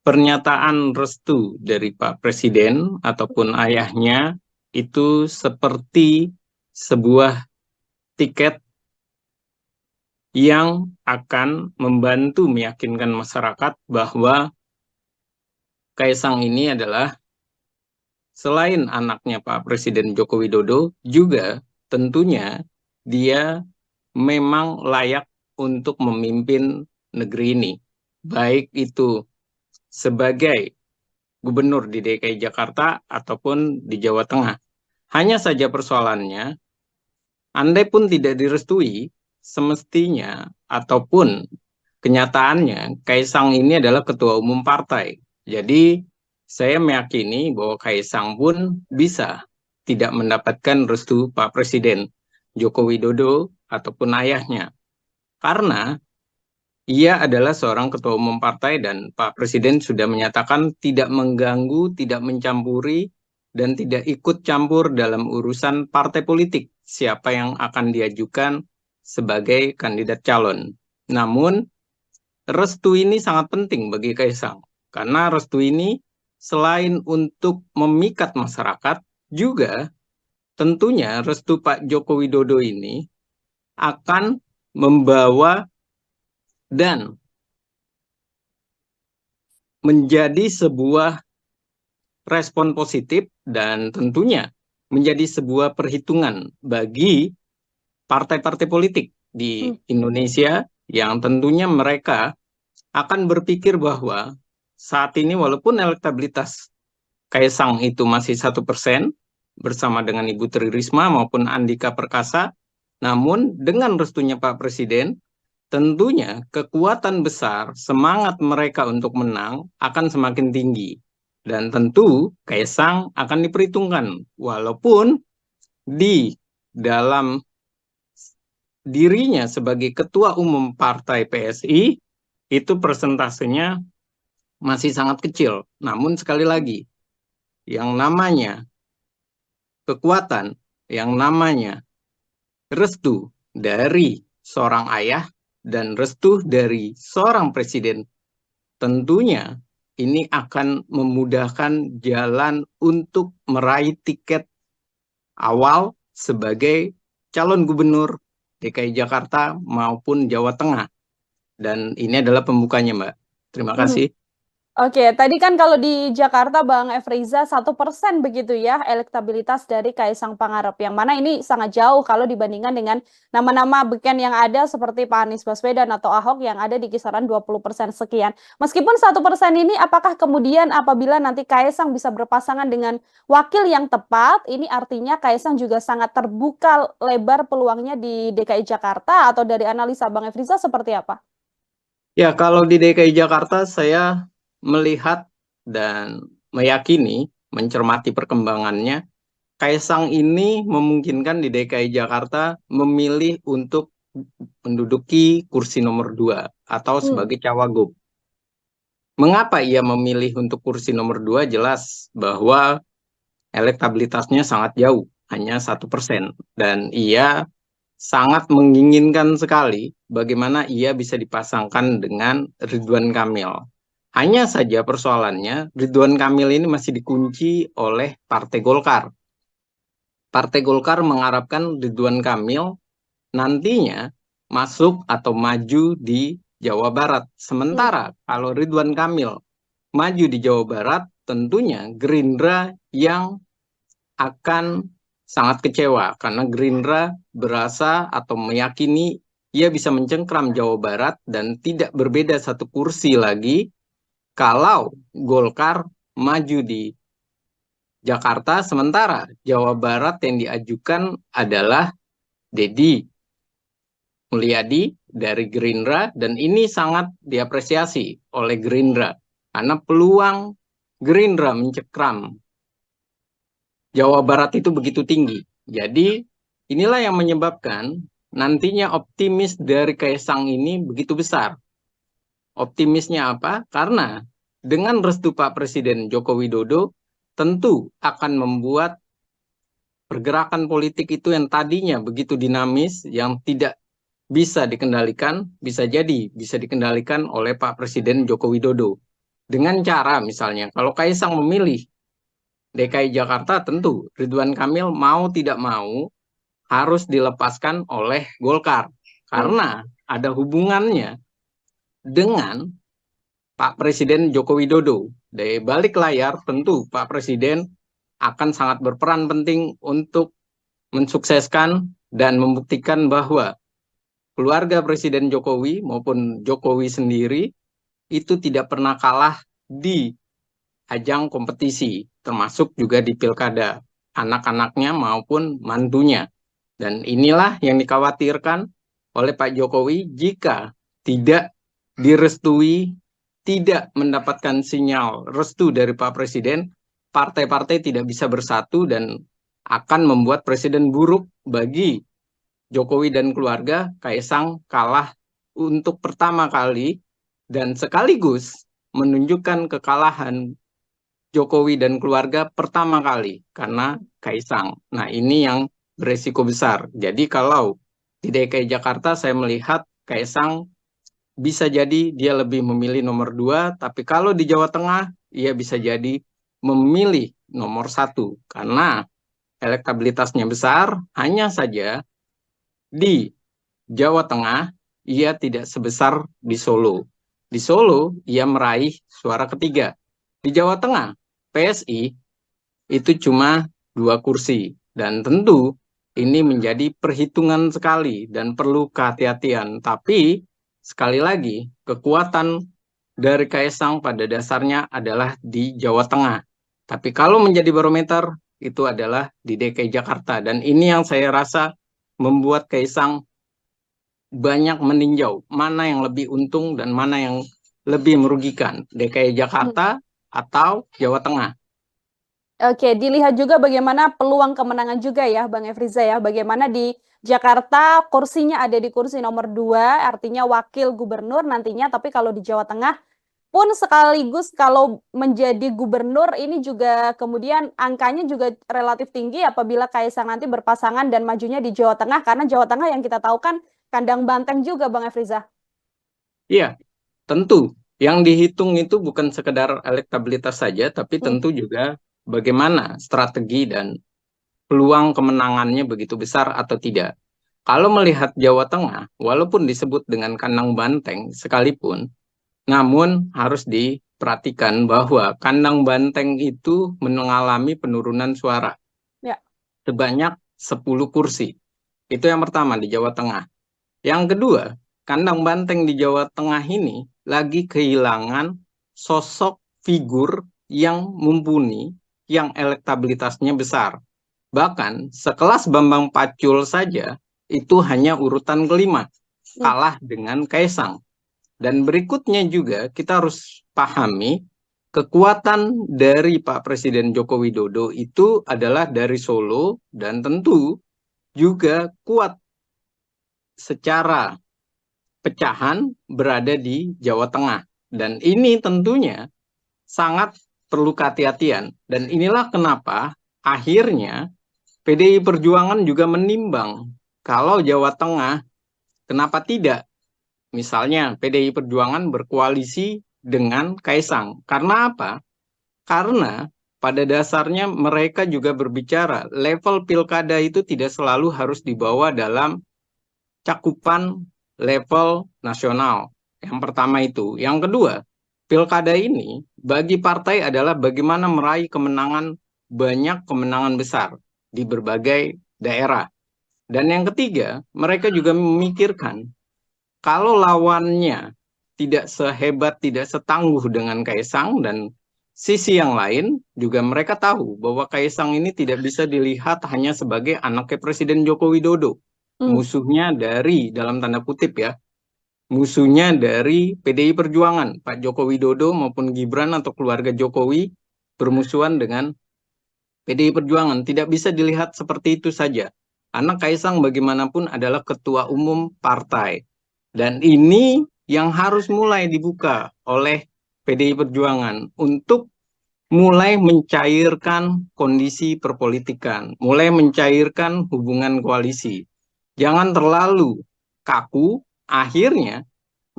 pernyataan restu dari Pak Presiden ataupun ayahnya itu seperti sebuah tiket yang akan membantu meyakinkan masyarakat bahwa Kaisang ini adalah selain anaknya Pak Presiden Joko Widodo, juga tentunya dia memang layak untuk memimpin negeri ini. Baik itu sebagai gubernur di DKI Jakarta ataupun di Jawa Tengah. Hanya saja persoalannya, andai pun tidak direstui, semestinya ataupun kenyataannya Kaisang ini adalah ketua umum partai. Jadi saya meyakini bahwa Kaisang pun bisa tidak mendapatkan restu Pak Presiden Joko Widodo ataupun ayahnya. Karena ia adalah seorang ketua umum partai dan Pak Presiden sudah menyatakan tidak mengganggu, tidak mencampuri, dan tidak ikut campur dalam urusan partai politik siapa yang akan diajukan sebagai kandidat calon. Namun, restu ini sangat penting bagi Kaisang. Karena restu ini selain untuk memikat masyarakat, juga tentunya restu Pak Joko Widodo ini akan membawa dan menjadi sebuah respon positif dan tentunya menjadi sebuah perhitungan bagi partai-partai politik di Indonesia, yang tentunya mereka akan berpikir bahwa saat ini walaupun elektabilitas Kaisang itu masih 1% bersama dengan Ibu Tri Risma maupun Andika Perkasa, namun dengan restunya Pak Presiden, tentunya kekuatan besar, semangat mereka untuk menang akan semakin tinggi. Dan tentu Kaisang akan diperhitungkan, walaupun di dalam dirinya sebagai ketua umum partai PSI, itu persentasenya masih sangat kecil. Namun sekali lagi, yang namanya kekuatan, yang namanya restu dari seorang ayah dan restu dari seorang presiden, tentunya ini akan memudahkan jalan untuk meraih tiket awal sebagai calon gubernur DKI Jakarta maupun Jawa Tengah. Dan ini adalah pembukanya, Mbak. Terima kasih. Oke, tadi kan kalau di Jakarta Bang Efriza 1% begitu ya elektabilitas dari Kaisang Pangarep, yang mana ini sangat jauh kalau dibandingkan dengan nama-nama beken yang ada seperti Pak Anies Baswedan atau Ahok yang ada di kisaran 20% sekian. Meskipun 1% ini, apakah kemudian apabila nanti Kaisang bisa berpasangan dengan wakil yang tepat, ini artinya Kaisang juga sangat terbuka lebar peluangnya di DKI Jakarta, atau dari analisa Bang Efriza seperti apa? Ya, kalau di DKI Jakarta saya melihat dan meyakini, mencermati perkembangannya, Kaisang ini memungkinkan di DKI Jakarta memilih untuk menduduki kursi nomor 2 atau Hmm. sebagai cawagup. Mengapa ia memilih untuk kursi nomor 2? Jelas bahwa elektabilitasnya sangat jauh, hanya 1%. Dan ia sangat menginginkan sekali bagaimana ia bisa dipasangkan dengan Ridwan Kamil. Hanya saja persoalannya, Ridwan Kamil ini masih dikunci oleh Partai Golkar. Partai Golkar mengharapkan Ridwan Kamil nantinya masuk atau maju di Jawa Barat. Sementara kalau Ridwan Kamil maju di Jawa Barat, tentunya Gerindra yang akan sangat kecewa karena Gerindra berasa atau meyakini ia bisa mencengkram Jawa Barat dan tidak berbeda satu kursi lagi kalau Golkar maju di Jakarta, sementara Jawa Barat yang diajukan adalah Dedi Mulyadi dari Gerindra, dan ini sangat diapresiasi oleh Gerindra karena peluang Gerindra mencekram Jawa Barat itu begitu tinggi. Jadi inilah yang menyebabkan nantinya optimis dari Kaisang ini begitu besar. Optimisnya apa? Karena dengan restu Pak Presiden Joko Widodo tentu akan membuat pergerakan politik itu yang tadinya begitu dinamis, yang tidak bisa dikendalikan, bisa jadi bisa dikendalikan oleh Pak Presiden Joko Widodo. Dengan cara misalnya, kalau Kaisang memilih DKI Jakarta, tentu Ridwan Kamil mau tidak mau harus dilepaskan oleh Golkar. Karena ada hubungannya dengan Pak Presiden Joko Widodo. Dari balik layar tentu Pak Presiden akan sangat berperan penting untuk mensukseskan dan membuktikan bahwa keluarga Presiden Jokowi maupun Jokowi sendiri itu tidak pernah kalah di ajang kompetisi, termasuk juga di pilkada, anak-anaknya maupun mantunya. Dan inilah yang dikhawatirkan oleh Pak Jokowi jika tidak direstui, tidak mendapatkan sinyal restu dari Pak Presiden, partai-partai tidak bisa bersatu dan akan membuat presiden buruk bagi Jokowi dan keluarga. Kaisang kalah untuk pertama kali dan sekaligus menunjukkan kekalahan Jokowi dan keluarga pertama kali karena Kaisang. Nah, ini yang beresiko besar. Jadi kalau di DKI Jakarta saya melihat Kaisang bisa jadi dia lebih memilih nomor 2, tapi kalau di Jawa Tengah ia bisa jadi memilih nomor 1 karena elektabilitasnya besar. Hanya saja di Jawa Tengah ia tidak sebesar di Solo. Di Solo ia meraih suara ketiga. Di Jawa Tengah PSI itu cuma 2 kursi, dan tentu ini menjadi perhitungan sekali dan perlu kehati-hatian. Tapi sekali lagi kekuatan dari Kaisang pada dasarnya adalah di Jawa Tengah. Tapi kalau menjadi barometer itu adalah di DKI Jakarta, dan ini yang saya rasa membuat Kaisang banyak meninjau mana yang lebih untung dan mana yang lebih merugikan, DKI Jakarta atau Jawa Tengah. Oke, dilihat juga bagaimana peluang kemenangan juga ya Bang Efriza ya. Bagaimana di Jakarta kursinya ada di kursi nomor 2, artinya wakil gubernur nantinya. Tapi kalau di Jawa Tengah pun sekaligus kalau menjadi gubernur ini juga kemudian angkanya juga relatif tinggi apabila Kaisang nanti berpasangan dan majunya di Jawa Tengah. Karena Jawa Tengah yang kita tahu kan kandang banteng juga Bang Efriza. Iya, tentu. Yang dihitung itu bukan sekedar elektabilitas saja, tapi tentu juga bagaimana strategi dan peluang kemenangannya begitu besar atau tidak. Kalau melihat Jawa Tengah, walaupun disebut dengan kandang banteng sekalipun, namun harus perhatikan bahwa kandang banteng itu mengalami penurunan suara Ya. sebanyak 10 kursi. Itu yang pertama di Jawa Tengah. Yang kedua, kandang banteng di Jawa Tengah ini lagi kehilangan sosok figur yang mumpuni, yang elektabilitasnya besar. Bahkan sekelas Bambang Pacul saja itu hanya urutan kelima, kalah dengan Kaisang. Dan berikutnya juga kita harus pahami kekuatan dari Pak Presiden Joko Widodo itu adalah dari Solo dan tentu juga kuat secara pecahan berada di Jawa Tengah. Dan ini tentunya sangat perlu kehati-hatian. Dan inilah kenapa akhirnya PDI Perjuangan juga menimbang kalau Jawa Tengah, kenapa tidak? Misalnya PDI Perjuangan berkoalisi dengan Kaisang. Karena apa? Karena pada dasarnya mereka juga berbicara level pilkada itu tidak selalu harus dibawa dalam cakupan level nasional. Yang pertama itu. Yang kedua, pilkada ini bagi partai adalah bagaimana meraih kemenangan, banyak kemenangan besar di berbagai daerah. Dan yang ketiga, mereka juga memikirkan kalau lawannya tidak sehebat, tidak setangguh dengan Kaisang, dan sisi yang lain juga mereka tahu bahwa Kaisang ini tidak bisa dilihat hanya sebagai anaknya Presiden Joko Widodo. Musuhnya dari, dalam tanda kutip ya, musuhnya dari PDI Perjuangan. Pak Joko Widodo maupun Gibran atau keluarga Jokowi bermusuhan dengan PDI Perjuangan. Tidak bisa dilihat seperti itu saja. Anak Kaisang bagaimanapun adalah ketua umum partai. Dan ini yang harus mulai dibuka oleh PDI Perjuangan untuk mulai mencairkan kondisi perpolitikan, mulai mencairkan hubungan koalisi. Jangan terlalu kaku, akhirnya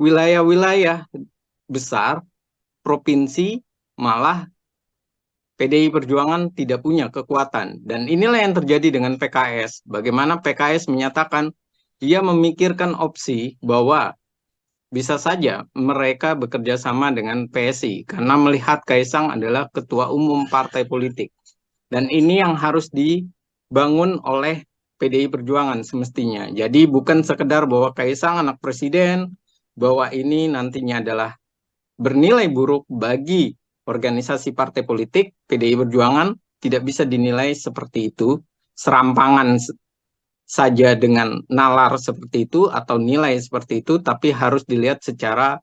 wilayah-wilayah besar, provinsi, malah PDI Perjuangan tidak punya kekuatan. Dan inilah yang terjadi dengan PKS. Bagaimana PKS menyatakan dia memikirkan opsi bahwa bisa saja mereka bekerja sama dengan PSI karena melihat Kaisang adalah ketua umum partai politik. Dan ini yang harus dibangun oleh PDI Perjuangan semestinya. Jadi bukan sekedar bahwa Kaisang anak presiden, bahwa ini nantinya adalah bernilai buruk bagi organisasi partai politik. PDI Perjuangan tidak bisa dinilai seperti itu, serampangan saja dengan nalar seperti itu atau nilai seperti itu, tapi harus dilihat secara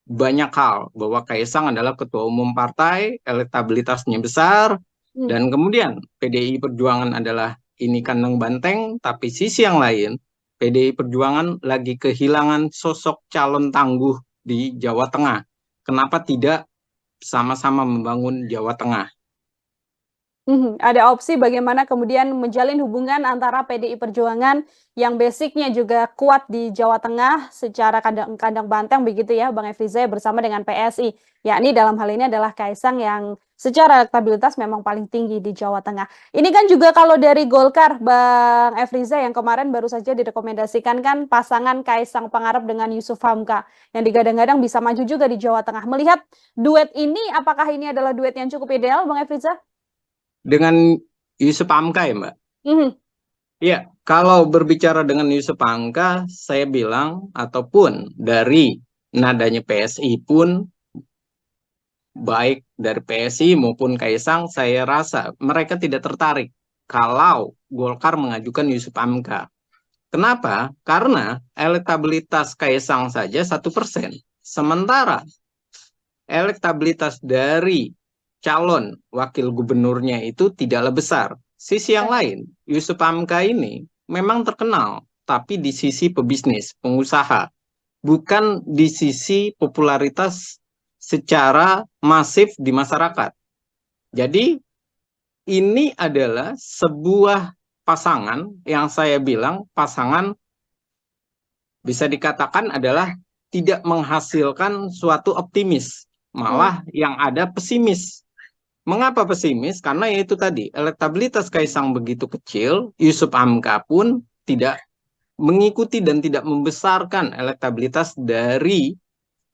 banyak hal bahwa Kaisang adalah ketua umum partai, elektabilitasnya besar, dan kemudian PDI Perjuangan adalah ini kandang banteng, tapi sisi yang lain PDI Perjuangan lagi kehilangan sosok calon tangguh di Jawa Tengah. Kenapa tidak sama-sama membangun Jawa Tengah? Ada opsi bagaimana kemudian menjalin hubungan antara PDI Perjuangan yang basicnya juga kuat di Jawa Tengah secara kandang banteng begitu ya Bang Efriza bersama dengan PSI, yakni dalam hal ini adalah Kaisang yang secara elektabilitas memang paling tinggi di Jawa Tengah. Ini kan juga kalau dari Golkar Bang Efriza yang kemarin baru saja direkomendasikan kan pasangan Kaisang Pangarep dengan Yusuf Hamka yang digadang-gadang bisa maju juga di Jawa Tengah. Melihat duet ini, apakah ini adalah duet yang cukup ideal Bang Efriza? Dengan Yusuf Hamka ya Mbak? Ya, kalau berbicara dengan Yusuf Hamka, saya bilang, ataupun dari nadanya PSI pun, baik dari PSI maupun Kaisang, saya rasa mereka tidak tertarik kalau Golkar mengajukan Yusuf Hamka. Kenapa? Karena elektabilitas Kaisang saja 1%. Sementara elektabilitas dari calon wakil gubernurnya itu tidaklah besar. Sisi yang lain, Yusuf Hamka ini memang terkenal, tapi di sisi pebisnis, pengusaha. Bukan di sisi popularitas secara masif di masyarakat. Jadi, ini adalah sebuah pasangan yang saya bilang pasangan bisa dikatakan adalah tidak menghasilkan suatu optimis. Malah yang ada pesimis. Mengapa pesimis? Karena yaitu tadi, elektabilitas Kaisang begitu kecil, Yusuf Hamka pun tidak mengikuti dan tidak membesarkan elektabilitas dari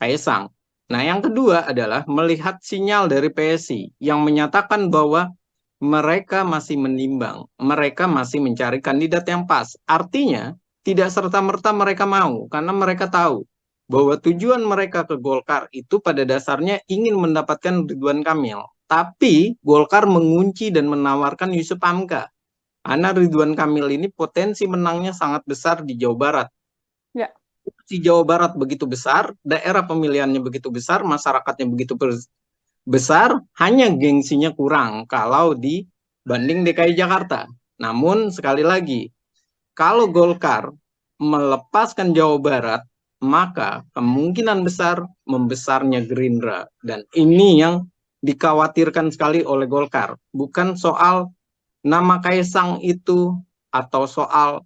Kaisang. Nah, yang kedua adalah melihat sinyal dari PSI yang menyatakan bahwa mereka masih menimbang, mereka masih mencari kandidat yang pas. Artinya, tidak serta-merta mereka mau, karena mereka tahu bahwa tujuan mereka ke Golkar itu pada dasarnya ingin mendapatkan Ridwan Kamil. Tapi Golkar mengunci dan menawarkan Yusuf Hamka. Karena Ridwan Kamil ini potensi menangnya sangat besar di Jawa Barat. Ya. Di Jawa Barat begitu besar, daerah pemilihannya begitu besar, masyarakatnya begitu besar, hanya gengsinya kurang kalau dibanding DKI Jakarta. Namun sekali lagi, kalau Golkar melepaskan Jawa Barat, maka kemungkinan besar membesarnya Gerindra. Dan ini yang dikhawatirkan sekali oleh Golkar. Bukan soal nama Kaisang itu atau soal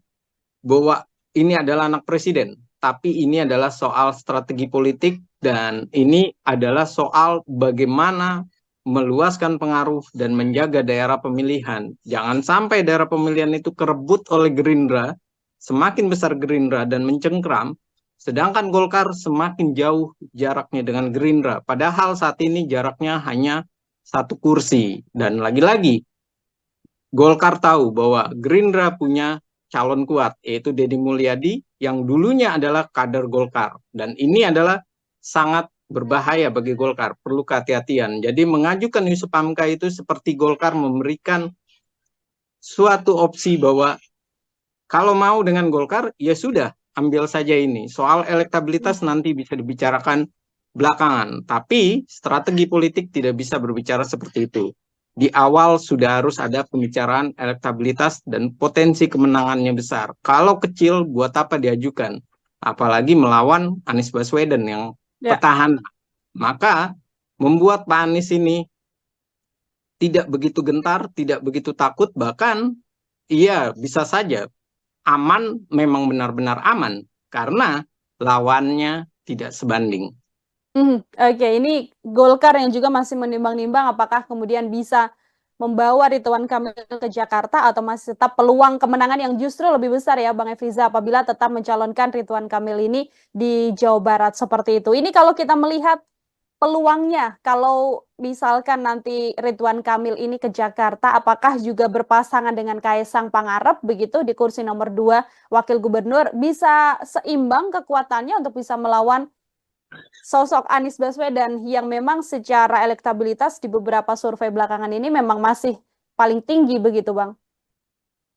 bahwa ini adalah anak presiden, tapi ini adalah soal strategi politik dan ini adalah soal bagaimana meluaskan pengaruh dan menjaga daerah pemilihan. Jangan sampai daerah pemilihan itu kerebut oleh Gerindra, semakin besar Gerindra dan mencengkram, sedangkan Golkar semakin jauh jaraknya dengan Gerindra. Padahal saat ini jaraknya hanya 1 kursi. Dan lagi-lagi, Golkar tahu bahwa Gerindra punya calon kuat, yaitu Deddy Mulyadi, yang dulunya adalah kader Golkar. Dan ini adalah sangat berbahaya bagi Golkar, perlu kehati-hatian. Jadi mengajukan Yusuf Hamka itu seperti Golkar memberikan suatu opsi bahwa kalau mau dengan Golkar, ya sudah, ambil saja ini. Soal elektabilitas nanti bisa dibicarakan belakangan. Tapi strategi politik tidak bisa berbicara seperti itu. Di awal sudah harus ada pembicaraan elektabilitas dan potensi kemenangannya besar. Kalau kecil, buat apa diajukan? Apalagi melawan Anies Baswedan yang petahana. Maka membuat Pak Anies ini tidak begitu gentar, tidak begitu takut, bahkan iya bisa saja aman, memang benar-benar aman, karena lawannya tidak sebanding. Oke, ini Golkar yang juga masih menimbang-nimbang apakah kemudian bisa membawa Ridwan Kamil ke Jakarta atau masih tetap peluang kemenangan yang justru lebih besar ya Bang Efriza apabila tetap mencalonkan Ridwan Kamil ini di Jawa Barat seperti itu. Ini kalau kita melihat peluangnya, kalau misalkan nanti Ridwan Kamil ini ke Jakarta, apakah juga berpasangan dengan Kaisang Pangarep begitu di kursi nomor 2 Wakil Gubernur, bisa seimbang kekuatannya untuk bisa melawan sosok Anies Baswedan yang memang secara elektabilitas di beberapa survei belakangan ini memang masih paling tinggi begitu Bang?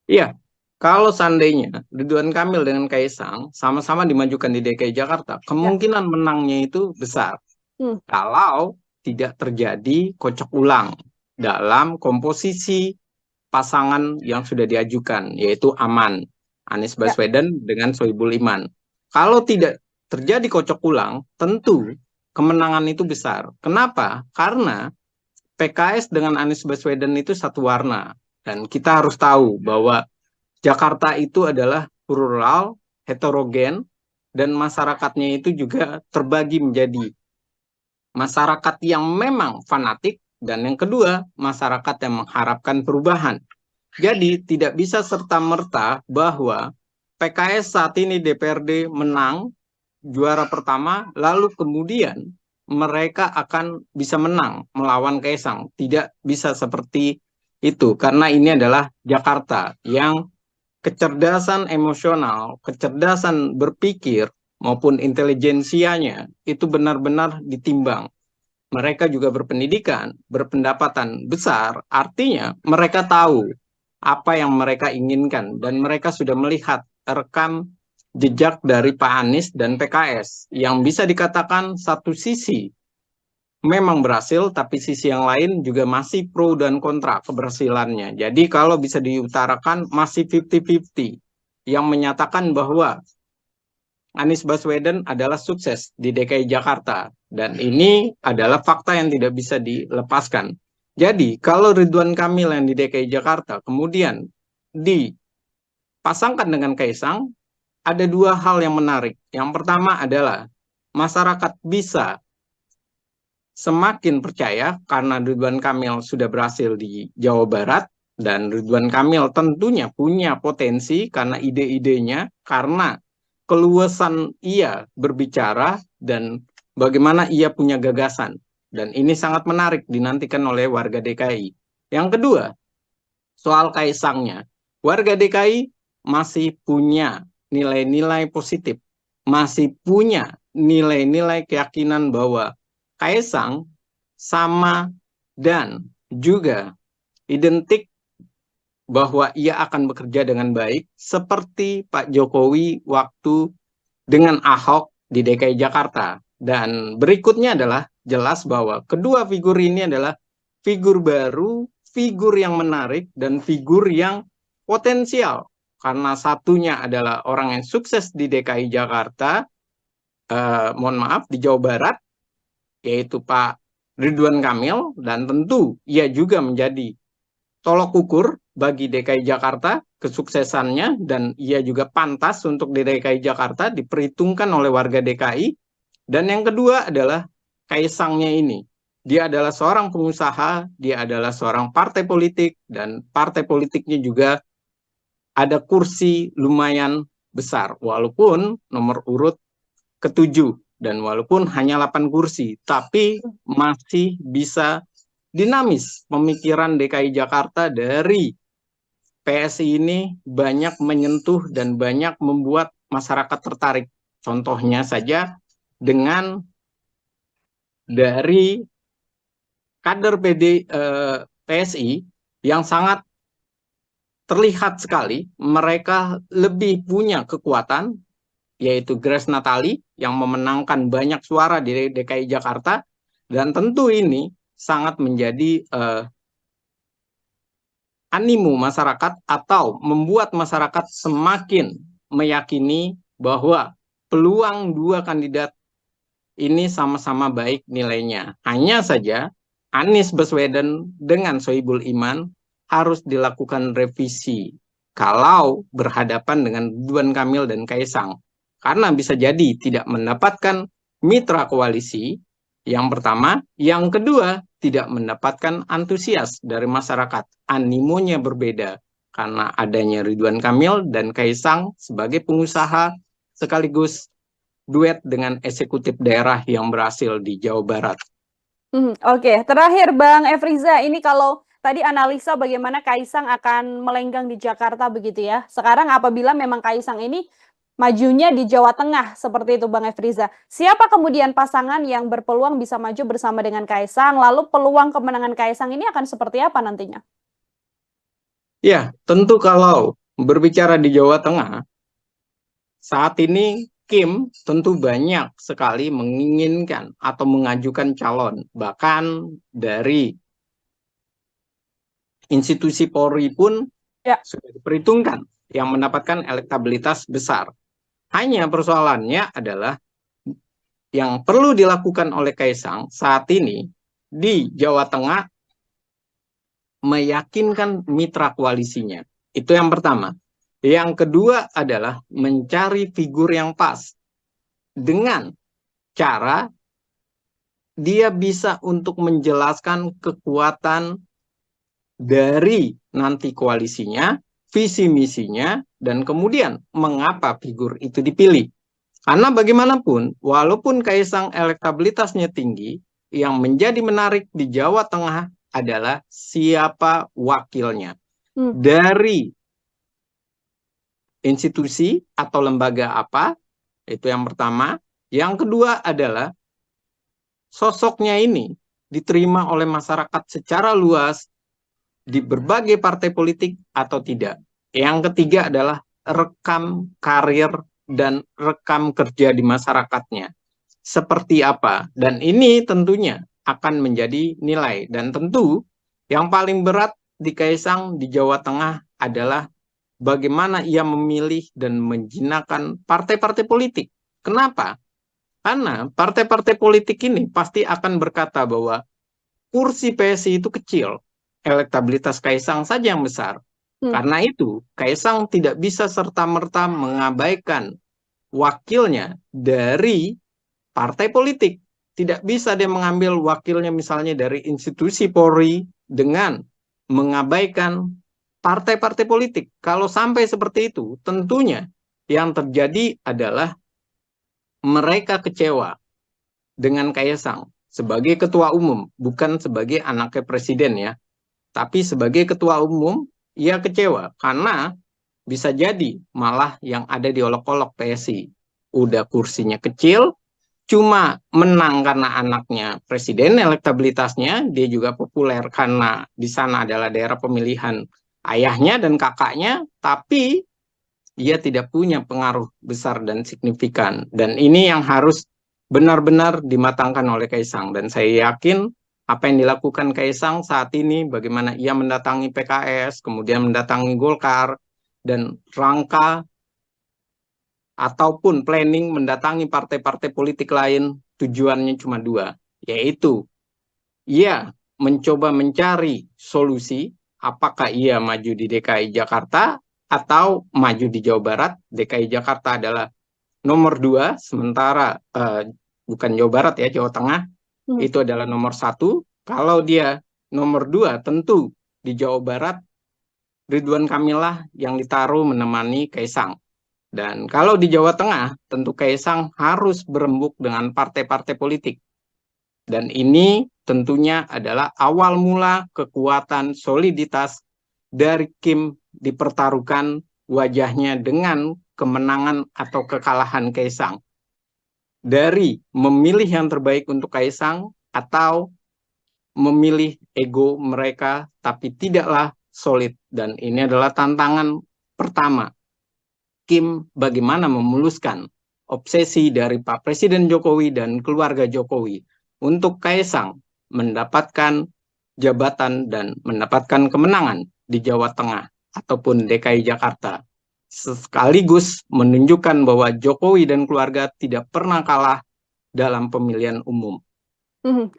Iya, kalau seandainya Ridwan Kamil dengan Kaisang sama-sama dimajukan di DKI Jakarta, kemungkinan menangnya itu besar. Kalau tidak terjadi kocok ulang dalam komposisi pasangan yang sudah diajukan, yaitu aman, Anies Baswedan dengan Sohibul Iman. Kalau tidak terjadi kocok ulang, tentu kemenangan itu besar. Kenapa? Karena PKS dengan Anies Baswedan itu satu warna. Dan kita harus tahu bahwa Jakarta itu adalah plural, heterogen, dan masyarakatnya itu juga terbagi menjadi masyarakat yang memang fanatik, dan yang kedua, masyarakat yang mengharapkan perubahan. Jadi tidak bisa serta-merta bahwa PKS saat ini DPRD menang, juara pertama, lalu kemudian mereka akan bisa menang melawan Kaisang. Tidak bisa seperti itu, karena ini adalah Jakarta yang kecerdasan emosional, kecerdasan berpikir, maupun intelijensianya itu benar-benar ditimbang. Mereka juga berpendidikan, berpendapatan besar, artinya mereka tahu apa yang mereka inginkan, dan mereka sudah melihat rekam jejak dari Pak Anies dan PKS yang bisa dikatakan satu sisi memang berhasil, tapi sisi yang lain juga masih pro dan kontra keberhasilannya. Jadi kalau bisa diutarakan masih 50-50, yang menyatakan bahwa Anies Baswedan adalah sukses di DKI Jakarta, dan ini adalah fakta yang tidak bisa dilepaskan. Jadi kalau Ridwan Kamil yang di DKI Jakarta kemudian dipasangkan dengan Kaisang, ada 2 hal yang menarik. Yang pertama adalah masyarakat bisa semakin percaya karena Ridwan Kamil sudah berhasil di Jawa Barat, dan Ridwan Kamil tentunya punya potensi karena ide-idenya, karena keluasan ia berbicara, dan bagaimana ia punya gagasan. Dan ini sangat menarik dinantikan oleh warga DKI. Yang kedua, soal Kaisangnya. Warga DKI masih punya nilai-nilai positif, masih punya nilai-nilai keyakinan bahwa Kaisang sama dan juga identik bahwa ia akan bekerja dengan baik seperti Pak Jokowi waktu dengan Ahok di DKI Jakarta. Dan berikutnya adalah jelas bahwa kedua figur ini adalah figur baru, figur yang menarik, dan figur yang potensial. Karena satunya adalah orang yang sukses di DKI Jakarta, mohon maaf, di Jawa Barat, yaitu Pak Ridwan Kamil, dan tentu ia juga menjadi tolok ukur bagi DKI Jakarta kesuksesannya, dan ia juga pantas untuk di DKI Jakarta diperhitungkan oleh warga DKI. Dan yang kedua adalah Kaisangnya ini. Dia adalah seorang pengusaha, dia adalah seorang partai politik, dan partai politiknya juga ada kursi lumayan besar, walaupun nomor urut ke-7, dan walaupun hanya 8 kursi, tapi masih bisa dinamis pemikiran DKI Jakarta dari PSI ini banyak menyentuh dan banyak membuat masyarakat tertarik. Contohnya saja dengan dari kader PSI yang sangat terlihat sekali mereka lebih punya kekuatan, yaitu Grace Natali yang memenangkan banyak suara di DKI Jakarta, dan tentu ini sangat menjadi animo masyarakat atau membuat masyarakat semakin meyakini bahwa peluang dua kandidat ini sama-sama baik nilainya. Hanya saja Anies Baswedan dengan Sohibul Iman harus dilakukan revisi kalau berhadapan dengan Ridwan Kamil dan Kaisang. Karena bisa jadi tidak mendapatkan mitra koalisi, yang pertama. Yang kedua, tidak mendapatkan antusias dari masyarakat. Animonya berbeda karena adanya Ridwan Kamil dan Kaisang sebagai pengusaha sekaligus duet dengan eksekutif daerah yang berhasil di Jawa Barat. Oke, terakhir Bang Efriza, ini kalau tadi analisa bagaimana Kaisang akan melenggang di Jakarta begitu ya. Sekarang apabila memang Kaisang ini majunya di Jawa Tengah seperti itu Bang Efriza, siapa kemudian pasangan yang berpeluang bisa maju bersama dengan Kaisang? Lalu peluang kemenangan Kaisang ini akan seperti apa nantinya? Ya, tentu kalau berbicara di Jawa Tengah, saat ini Kim tentu banyak sekali menginginkan atau mengajukan calon, bahkan dari institusi Polri pun sudah diperhitungkan yang mendapatkan elektabilitas besar. Hanya persoalannya adalah yang perlu dilakukan oleh Kaisang saat ini di Jawa Tengah meyakinkan mitra koalisinya. Itu yang pertama. Yang kedua adalah mencari figur yang pas dengan cara dia bisa untuk menjelaskan kekuatan dari nanti koalisinya, visi misinya, dan kemudian mengapa figur itu dipilih. Karena bagaimanapun, walaupun Kaisang elektabilitasnya tinggi, yang menjadi menarik di Jawa Tengah adalah siapa wakilnya. Dari institusi atau lembaga apa, itu yang pertama. Yang kedua adalah sosoknya ini diterima oleh masyarakat secara luas di berbagai partai politik atau tidak. Yang ketiga adalah rekam karir dan rekam kerja di masyarakatnya. Seperti apa? Dan ini tentunya akan menjadi nilai. Dan tentu yang paling berat di Kaisang di Jawa Tengah adalah bagaimana ia memilih dan menjinakkan partai-partai politik. Kenapa? Karena partai-partai politik ini pasti akan berkata bahwa kursi PSI itu kecil, elektabilitas Kaisang saja yang besar. Karena itu, Kaisang tidak bisa serta-merta mengabaikan wakilnya dari partai politik. Tidak bisa dia mengambil wakilnya misalnya dari institusi Polri dengan mengabaikan partai-partai politik. Kalau sampai seperti itu, tentunya yang terjadi adalah mereka kecewa. dengan Kaisang sebagai ketua umum, bukan sebagai anaknya presiden ya, tapi sebagai ketua umum, ia kecewa karena bisa jadi malah yang ada diolok-olok PSI. Udah kursinya kecil, cuma menang karena anaknya presiden, elektabilitasnya, dia juga populer karena di sana adalah daerah pemilihan ayahnya dan kakaknya, tapi ia tidak punya pengaruh besar dan signifikan. Dan ini yang harus benar-benar dimatangkan oleh Kaisang. Dan saya yakin apa yang dilakukan Kaisang saat ini, bagaimana ia mendatangi PKS, kemudian mendatangi Golkar, dan rangka ataupun planning mendatangi partai-partai politik lain, tujuannya cuma dua, yaitu ia mencoba mencari solusi apakah ia maju di DKI Jakarta atau maju di Jawa Barat. DKI Jakarta adalah nomor 2, sementara bukan Jawa Barat ya, Jawa Tengah itu adalah nomor 1. Kalau dia nomor 2, tentu di Jawa Barat Ridwan Kamil lah yang ditaruh menemani Kaisang. Dan kalau di Jawa Tengah, tentu Kaisang harus berembuk dengan partai-partai politik. Dan ini tentunya adalah awal mula kekuatan soliditas dari Kim dipertaruhkan wajahnya dengan kemenangan atau kekalahan Kaisang. Dari memilih yang terbaik untuk Kaisang atau memilih ego mereka tapi tidaklah solid. Dan ini adalah tantangan pertama Kim bagaimana memuluskan obsesi dari Pak Presiden Jokowi dan keluarga Jokowi untuk Kaisang mendapatkan jabatan dan mendapatkan kemenangan di Jawa Tengah ataupun DKI Jakarta. Sekaligus menunjukkan bahwa Jokowi dan keluarga tidak pernah kalah dalam pemilihan umum.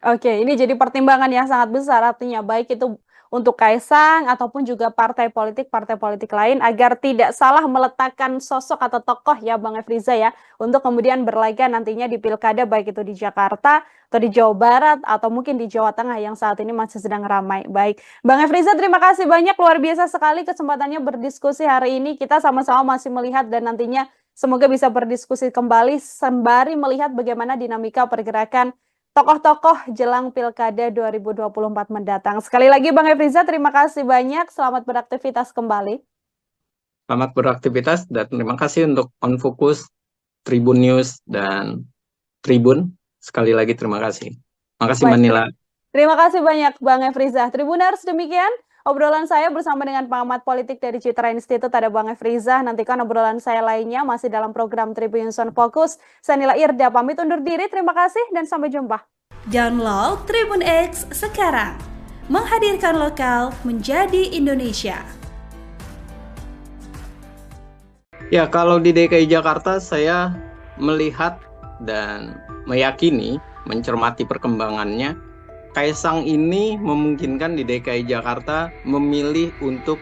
Oke, ini jadi pertimbangan yang sangat besar, artinya baik itu untuk Kaisang ataupun juga partai politik lain agar tidak salah meletakkan sosok atau tokoh ya Bang Efriza ya, untuk kemudian berlaga nantinya di pilkada baik itu di Jakarta atau di Jawa Barat atau mungkin di Jawa Tengah yang saat ini masih sedang ramai. Baik, Bang Efriza terima kasih banyak, luar biasa sekali kesempatannya berdiskusi hari ini. Kita sama-sama masih melihat dan nantinya semoga bisa berdiskusi kembali sembari melihat bagaimana dinamika pergerakan tokoh-tokoh jelang Pilkada 2024 mendatang. Sekali lagi Bang Efriza, terima kasih banyak. Selamat beraktivitas kembali. Selamat beraktivitas dan terima kasih untuk On Focus, Tribun News, dan Tribun. Sekali lagi terima kasih. Terima kasih Mbak Nila. Terima kasih banyak Bang Efriza. Tribuners, demikian obrolan saya bersama dengan pengamat politik dari Citra Institute, ada Bang Efriza. Nantikan obrolan saya lainnya masih dalam program Tribun News On Focus. Saya Nila Irda pamit undur diri. Terima kasih dan sampai jumpa. Download Tribun X sekarang. Menghadirkan lokal menjadi Indonesia. Ya, kalau di DKI Jakarta saya melihat dan meyakini, mencermati perkembangannya, Kaisang ini memungkinkan di DKI Jakarta memilih untuk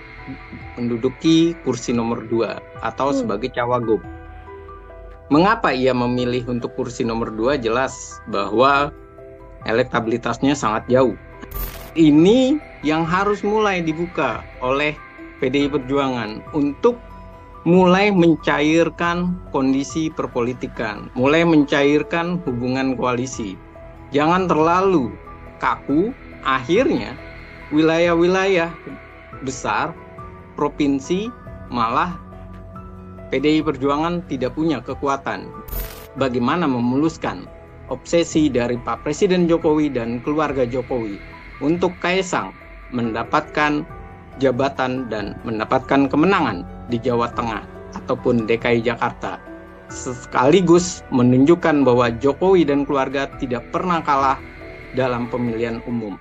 menduduki kursi nomor 2 atau sebagai cawagup. Mengapa ia memilih untuk kursi nomor 2? Jelas bahwa elektabilitasnya sangat jauh. Ini yang harus mulai dibuka oleh PDI Perjuangan untuk mulai mencairkan kondisi perpolitikan, mulai mencairkan hubungan koalisi. Jangan terlalu kaku, akhirnya wilayah-wilayah besar, provinsi, malah PDI Perjuangan tidak punya kekuatan. Bagaimana memuluskan obsesi dari Pak Presiden Jokowi dan keluarga Jokowi untuk Kaisang mendapatkan jabatan dan mendapatkan kemenangan di Jawa Tengah ataupun DKI Jakarta. Sekaligus menunjukkan bahwa Jokowi dan keluarga tidak pernah kalah dalam pemilihan umum.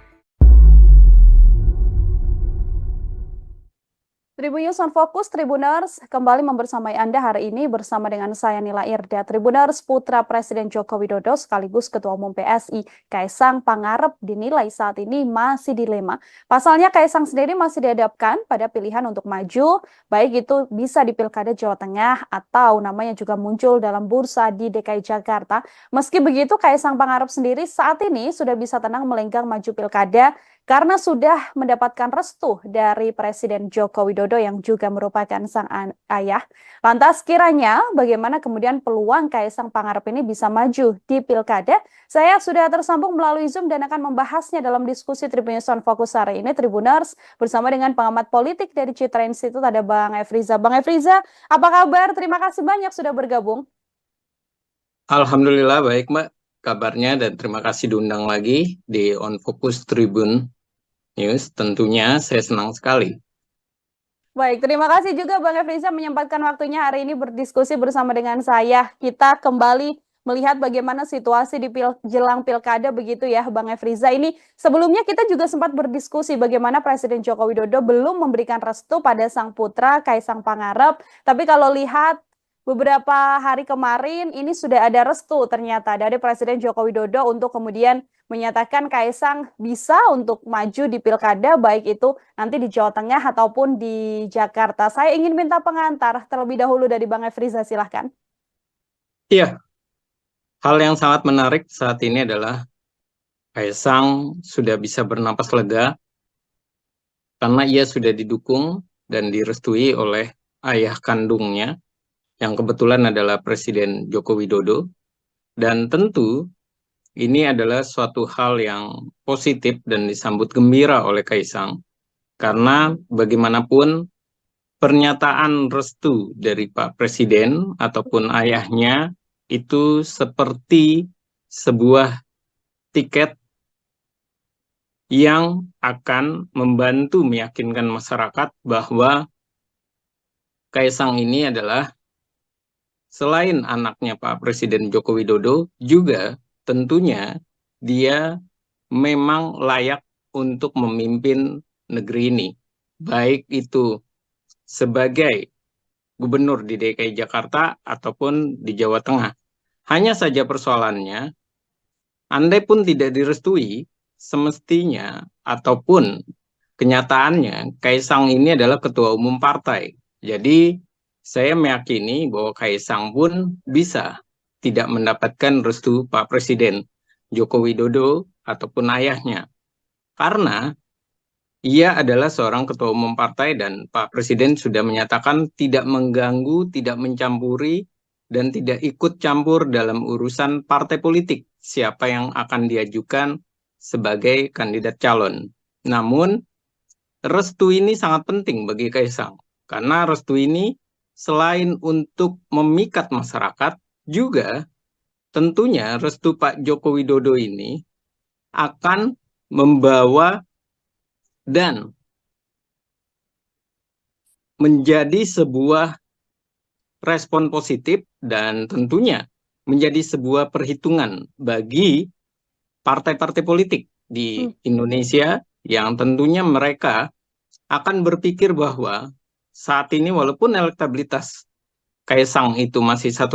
Tribun News On Focus, Tribuners, kembali membersamai Anda hari ini bersama dengan saya Nila Irda. Tribuners, putra Presiden Joko Widodo sekaligus Ketua Umum PSI, Kaisang Pangarep dinilai saat ini masih dilema. Pasalnya Kaisang sendiri masih dihadapkan pada pilihan untuk maju, baik itu bisa di Pilkada Jawa Tengah atau namanya juga muncul dalam bursa di DKI Jakarta. Meski begitu, Kaisang Pangarep sendiri saat ini sudah bisa tenang melenggang maju Pilkada karena sudah mendapatkan restu dari Presiden Joko Widodo yang juga merupakan sang ayah. Lantas kiranya bagaimana kemudian peluang Kaisang Pangarep ini bisa maju di Pilkada? Saya sudah tersambung melalui Zoom dan akan membahasnya dalam diskusi Tribun News on Fokus hari ini, Tribuners, bersama dengan pengamat politik dari Citra Institute, ada Bang Efriza. Bang Efriza, apa kabar? Terima kasih banyak sudah bergabung. Alhamdulillah baik Mbak kabarnya, dan terima kasih diundang lagi di On Focus Tribun News. Tentunya saya senang sekali. Baik, terima kasih juga Bang Efriza menyempatkan waktunya hari ini berdiskusi bersama dengan saya. Kita kembali melihat bagaimana situasi di jelang pilkada begitu ya Bang Efriza. Ini sebelumnya kita juga sempat berdiskusi bagaimana Presiden Joko Widodo belum memberikan restu pada sang putra Kaisang Pangarep. Tapi kalau lihat beberapa hari kemarin ini sudah ada restu ternyata dari Presiden Joko Widodo untuk kemudian menyatakan Kaisang bisa untuk maju di pilkada, baik itu nanti di Jawa Tengah ataupun di Jakarta. Saya ingin minta pengantar terlebih dahulu dari Bang Efriza, silahkan. Iya, hal yang sangat menarik saat ini adalah Kaisang sudah bisa bernapas lega karena ia sudah didukung dan direstui oleh ayah kandungnya, yang kebetulan adalah Presiden Joko Widodo. Dan tentu ini adalah suatu hal yang positif dan disambut gembira oleh Kaisang. Karena bagaimanapun pernyataan restu dari Pak Presiden ataupun ayahnya itu seperti sebuah tiket yang akan membantu meyakinkan masyarakat bahwa Kaisang ini adalah selain anaknya Pak Presiden Joko Widodo, juga tentunya dia memang layak untuk memimpin negeri ini. Baik itu sebagai gubernur di DKI Jakarta ataupun di Jawa Tengah. Hanya saja persoalannya, andai pun tidak direstui, semestinya ataupun kenyataannya Kaisang ini adalah ketua umum partai. Jadi saya meyakini bahwa Kaisang pun bisa tidak mendapatkan restu Pak Presiden Joko Widodo ataupun ayahnya. Karena ia adalah seorang ketua umum partai dan Pak Presiden sudah menyatakan tidak mengganggu, tidak mencampuri, dan tidak ikut campur dalam urusan partai politik siapa yang akan diajukan sebagai kandidat calon. Namun, restu ini sangat penting bagi Kaisang. Karena restu ini selain untuk memikat masyarakat, juga tentunya restu Pak Joko Widodo ini akan membawa dan menjadi sebuah respon positif dan tentunya menjadi sebuah perhitungan bagi partai-partai politik di Indonesia yang tentunya mereka akan berpikir bahwa saat ini walaupun elektabilitas Kaisang itu masih 1%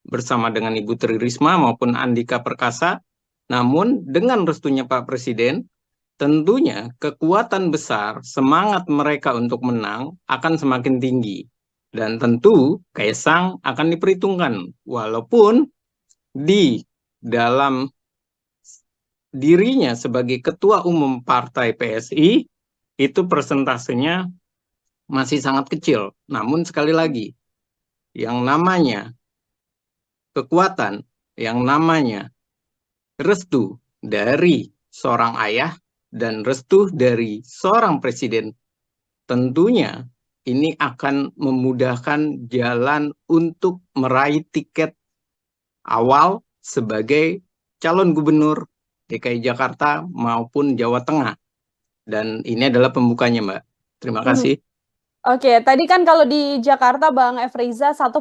bersama dengan Ibu Tri Risma maupun Andika Perkasa, namun dengan restunya Pak Presiden, tentunya kekuatan besar, semangat mereka untuk menang akan semakin tinggi. Dan tentu Kaisang akan diperhitungkan, walaupun di dalam dirinya sebagai ketua umum partai PSI, itu persentasenya masih sangat kecil. Namun sekali lagi, yang namanya kekuatan, yang namanya restu dari seorang ayah dan restu dari seorang presiden, tentunya ini akan memudahkan jalan untuk meraih tiket awal sebagai calon gubernur DKI Jakarta maupun Jawa Tengah. Dan ini adalah pembukanya, Mbak. Terima kasih. Oke, tadi kan kalau di Jakarta Bang Efriza 1%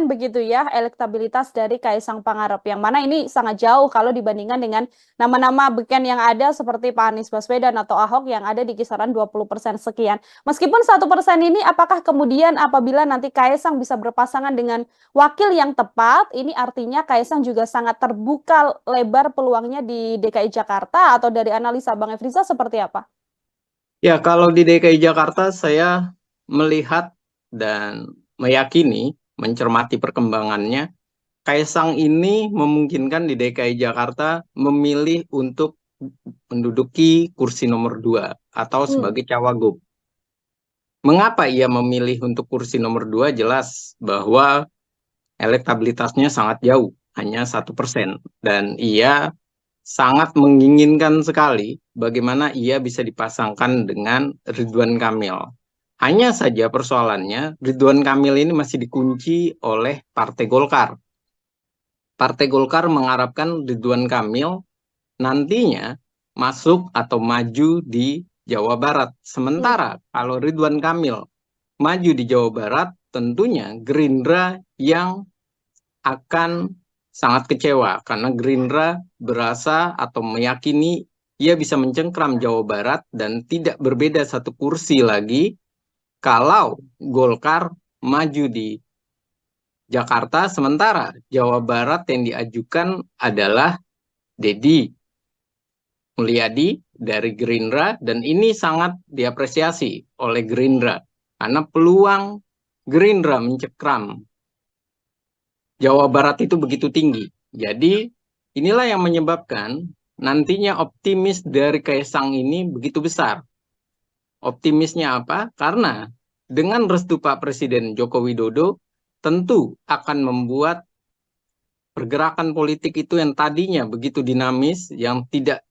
begitu ya elektabilitas dari Kaisang Pangarep, yang mana ini sangat jauh kalau dibandingkan dengan nama-nama beken yang ada seperti Pak Anies Baswedan atau Ahok yang ada di kisaran 20% sekian. Meskipun 1% ini, apakah kemudian apabila nanti Kaisang bisa berpasangan dengan wakil yang tepat, ini artinya Kaisang juga sangat terbuka lebar peluangnya di DKI Jakarta, atau dari analisa Bang Efriza seperti apa? Ya, kalau di DKI Jakarta saya melihat dan meyakini, mencermati perkembangannya, Kaisang ini memungkinkan di DKI Jakarta memilih untuk menduduki kursi nomor 2 atau sebagai cawagup. Mengapa ia memilih untuk kursi nomor 2? Jelas bahwa elektabilitasnya sangat jauh, hanya 1%. Dan ia sangat menginginkan sekali bagaimana ia bisa dipasangkan dengan Ridwan Kamil. Hanya saja persoalannya, Ridwan Kamil ini masih dikunci oleh Partai Golkar. Partai Golkar mengharapkan Ridwan Kamil nantinya masuk atau maju di Jawa Barat. Sementara kalau Ridwan Kamil maju di Jawa Barat, tentunya Gerindra yang akan sangat kecewa karena Gerindra berasa atau meyakini ia bisa mencengkram Jawa Barat dan tidak berbeda satu kursi lagi kalau Golkar maju di Jakarta, sementara Jawa Barat yang diajukan adalah Deddy Mulyadi dari Gerindra, dan ini sangat diapresiasi oleh Gerindra karena peluang Gerindra mencekram Jawa Barat itu begitu tinggi. Jadi inilah yang menyebabkan nantinya optimis dari Kaisang ini begitu besar. Optimisnya apa? Karena dengan restu Pak Presiden Joko Widodo tentu akan membuat pergerakan politik itu yang tadinya begitu dinamis, yang tidak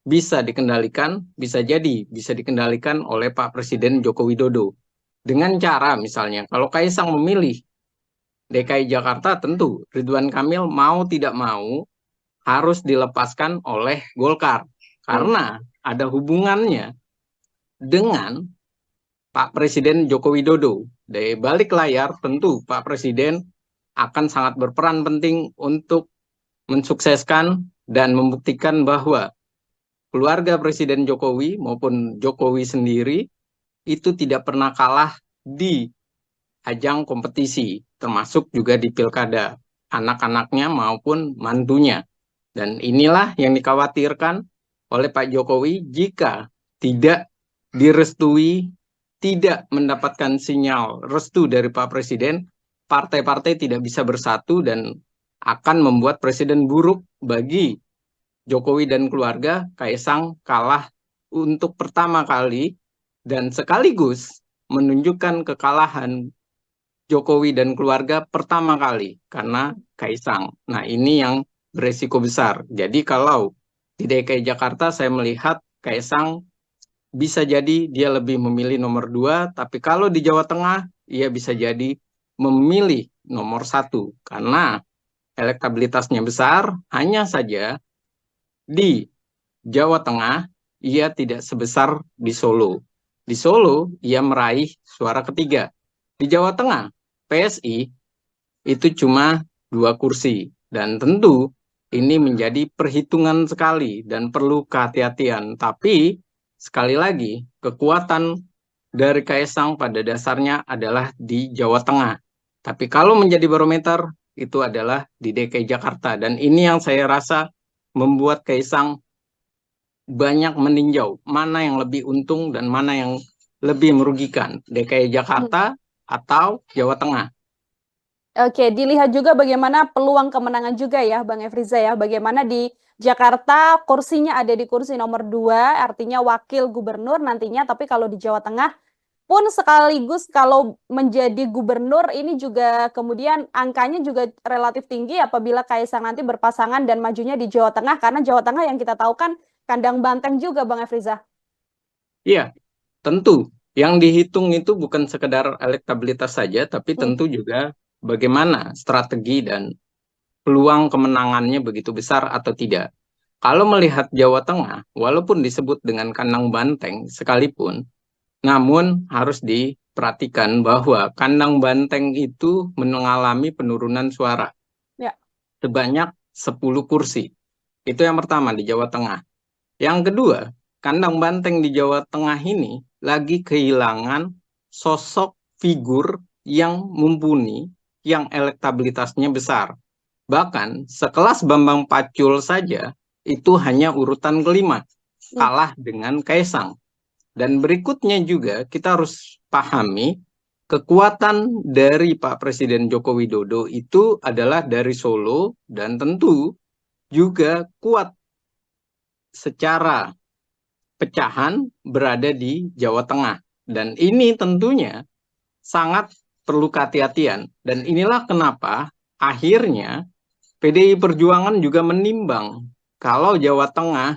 bisa dikendalikan, bisa jadi bisa dikendalikan oleh Pak Presiden Joko Widodo. Dengan cara misalnya, kalau Kaisang memilih DKI Jakarta, tentu Ridwan Kamil mau tidak mau harus dilepaskan oleh Golkar. Karena ada hubungannya dengan Pak Presiden Joko Widodo. Dari balik layar tentu Pak Presiden akan sangat berperan penting untuk mensukseskan dan membuktikan bahwa keluarga Presiden Jokowi maupun Jokowi sendiri itu tidak pernah kalah di ajang kompetisi, termasuk juga di pilkada, anak-anaknya maupun mantunya. Dan inilah yang dikhawatirkan oleh Pak Jokowi jika tidak direstui, tidak mendapatkan sinyal restu dari Pak Presiden, partai-partai tidak bisa bersatu dan akan membuat presiden buruk bagi Jokowi dan keluarga. Kaisang kalah untuk pertama kali dan sekaligus menunjukkan kekalahan Jokowi dan keluarga pertama kali karena Kaisang. Nah, ini yang beresiko besar. Jadi kalau di DKI Jakarta saya melihat Kaisang bisa jadi dia lebih memilih nomor 2, tapi kalau di Jawa Tengah ia bisa jadi memilih nomor 1 karena elektabilitasnya besar. Hanya saja di Jawa Tengah, ia tidak sebesar di Solo. Di Solo, ia meraih suara ketiga. Di Jawa Tengah, PSI itu cuma 2 kursi. Dan tentu ini menjadi perhitungan sekali dan perlu kehati-hatian. Tapi, sekali lagi, kekuatan dari Kaisang pada dasarnya adalah di Jawa Tengah. Tapi kalau menjadi barometer, itu adalah di DKI Jakarta. Dan ini yang saya rasa membuat Kaisang banyak meninjau mana yang lebih untung dan mana yang lebih merugikan, DKI Jakarta atau Jawa Tengah. Oke, dilihat juga bagaimana peluang kemenangan juga ya Bang Efriza ya, bagaimana di Jakarta kursinya ada di kursi nomor 2, artinya wakil gubernur nantinya, tapi kalau di Jawa Tengah pun sekaligus kalau menjadi gubernur ini juga kemudian angkanya juga relatif tinggi apabila Kaisang nanti berpasangan dan majunya di Jawa Tengah, karena Jawa Tengah yang kita tahu kan kandang banteng juga Bang Efriza. Iya, tentu. Yang dihitung itu bukan sekedar elektabilitas saja, tapi tentu juga bagaimana strategi dan peluang kemenangannya begitu besar atau tidak. Kalau melihat Jawa Tengah, walaupun disebut dengan kandang banteng sekalipun, namun harus diperhatikan bahwa kandang banteng itu mengalami penurunan suara sebanyak 10 kursi. Itu yang pertama di Jawa Tengah. Yang kedua, kandang banteng di Jawa Tengah ini lagi kehilangan sosok figur yang mumpuni, yang elektabilitasnya besar. Bahkan sekelas Bambang Pacul saja itu hanya urutan kelima, kalah dengan Kaisang. Dan berikutnya juga kita harus pahami kekuatan dari Pak Presiden Joko Widodo itu adalah dari Solo dan tentu juga kuat secara pecahan berada di Jawa Tengah. Dan ini tentunya sangat perlu kehati-hatian. Dan inilah kenapa akhirnya PDI Perjuangan juga menimbang kalau Jawa Tengah,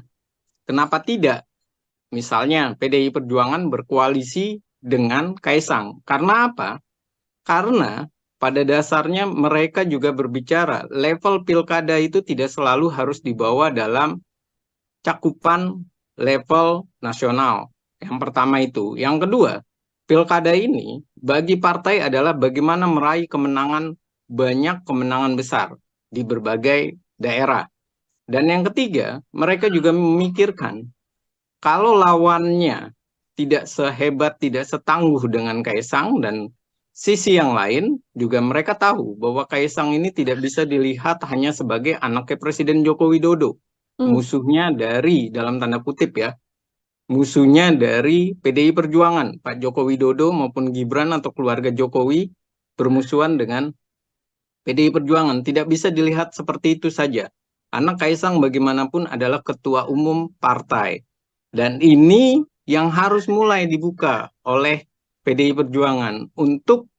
kenapa tidak? Misalnya PDI Perjuangan berkoalisi dengan Kaisang. Karena apa? Karena pada dasarnya mereka juga berbicara level pilkada itu tidak selalu harus dibawa dalam cakupan level nasional. Yang pertama itu. Yang kedua, pilkada ini bagi partai adalah bagaimana meraih banyak kemenangan besar di berbagai daerah. Dan yang ketiga, mereka juga memikirkan kalau lawannya tidak sehebat, tidak setangguh dengan Kaisang, dan sisi yang lain juga mereka tahu bahwa Kaisang ini tidak bisa dilihat hanya sebagai anaknya Presiden Joko Widodo. Musuhnya dari, dalam tanda kutip ya, musuhnya dari PDI Perjuangan, Pak Joko Widodo maupun Gibran atau keluarga Jokowi bermusuhan dengan PDI Perjuangan. Tidak bisa dilihat seperti itu saja. Karena Kaisang bagaimanapun adalah ketua umum partai. Dan ini yang harus mulai dibuka oleh PDI Perjuangan untuk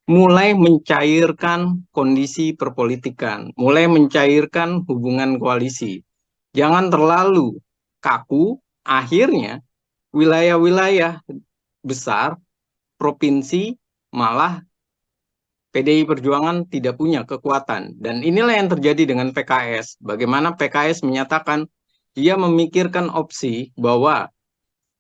mulai mencairkan kondisi perpolitikan, mulai mencairkan hubungan koalisi. Jangan terlalu kaku, akhirnya wilayah-wilayah besar, provinsi, malah PDI Perjuangan tidak punya kekuatan. Dan inilah yang terjadi dengan PKS. Bagaimana PKS menyatakan dia memikirkan opsi bahwa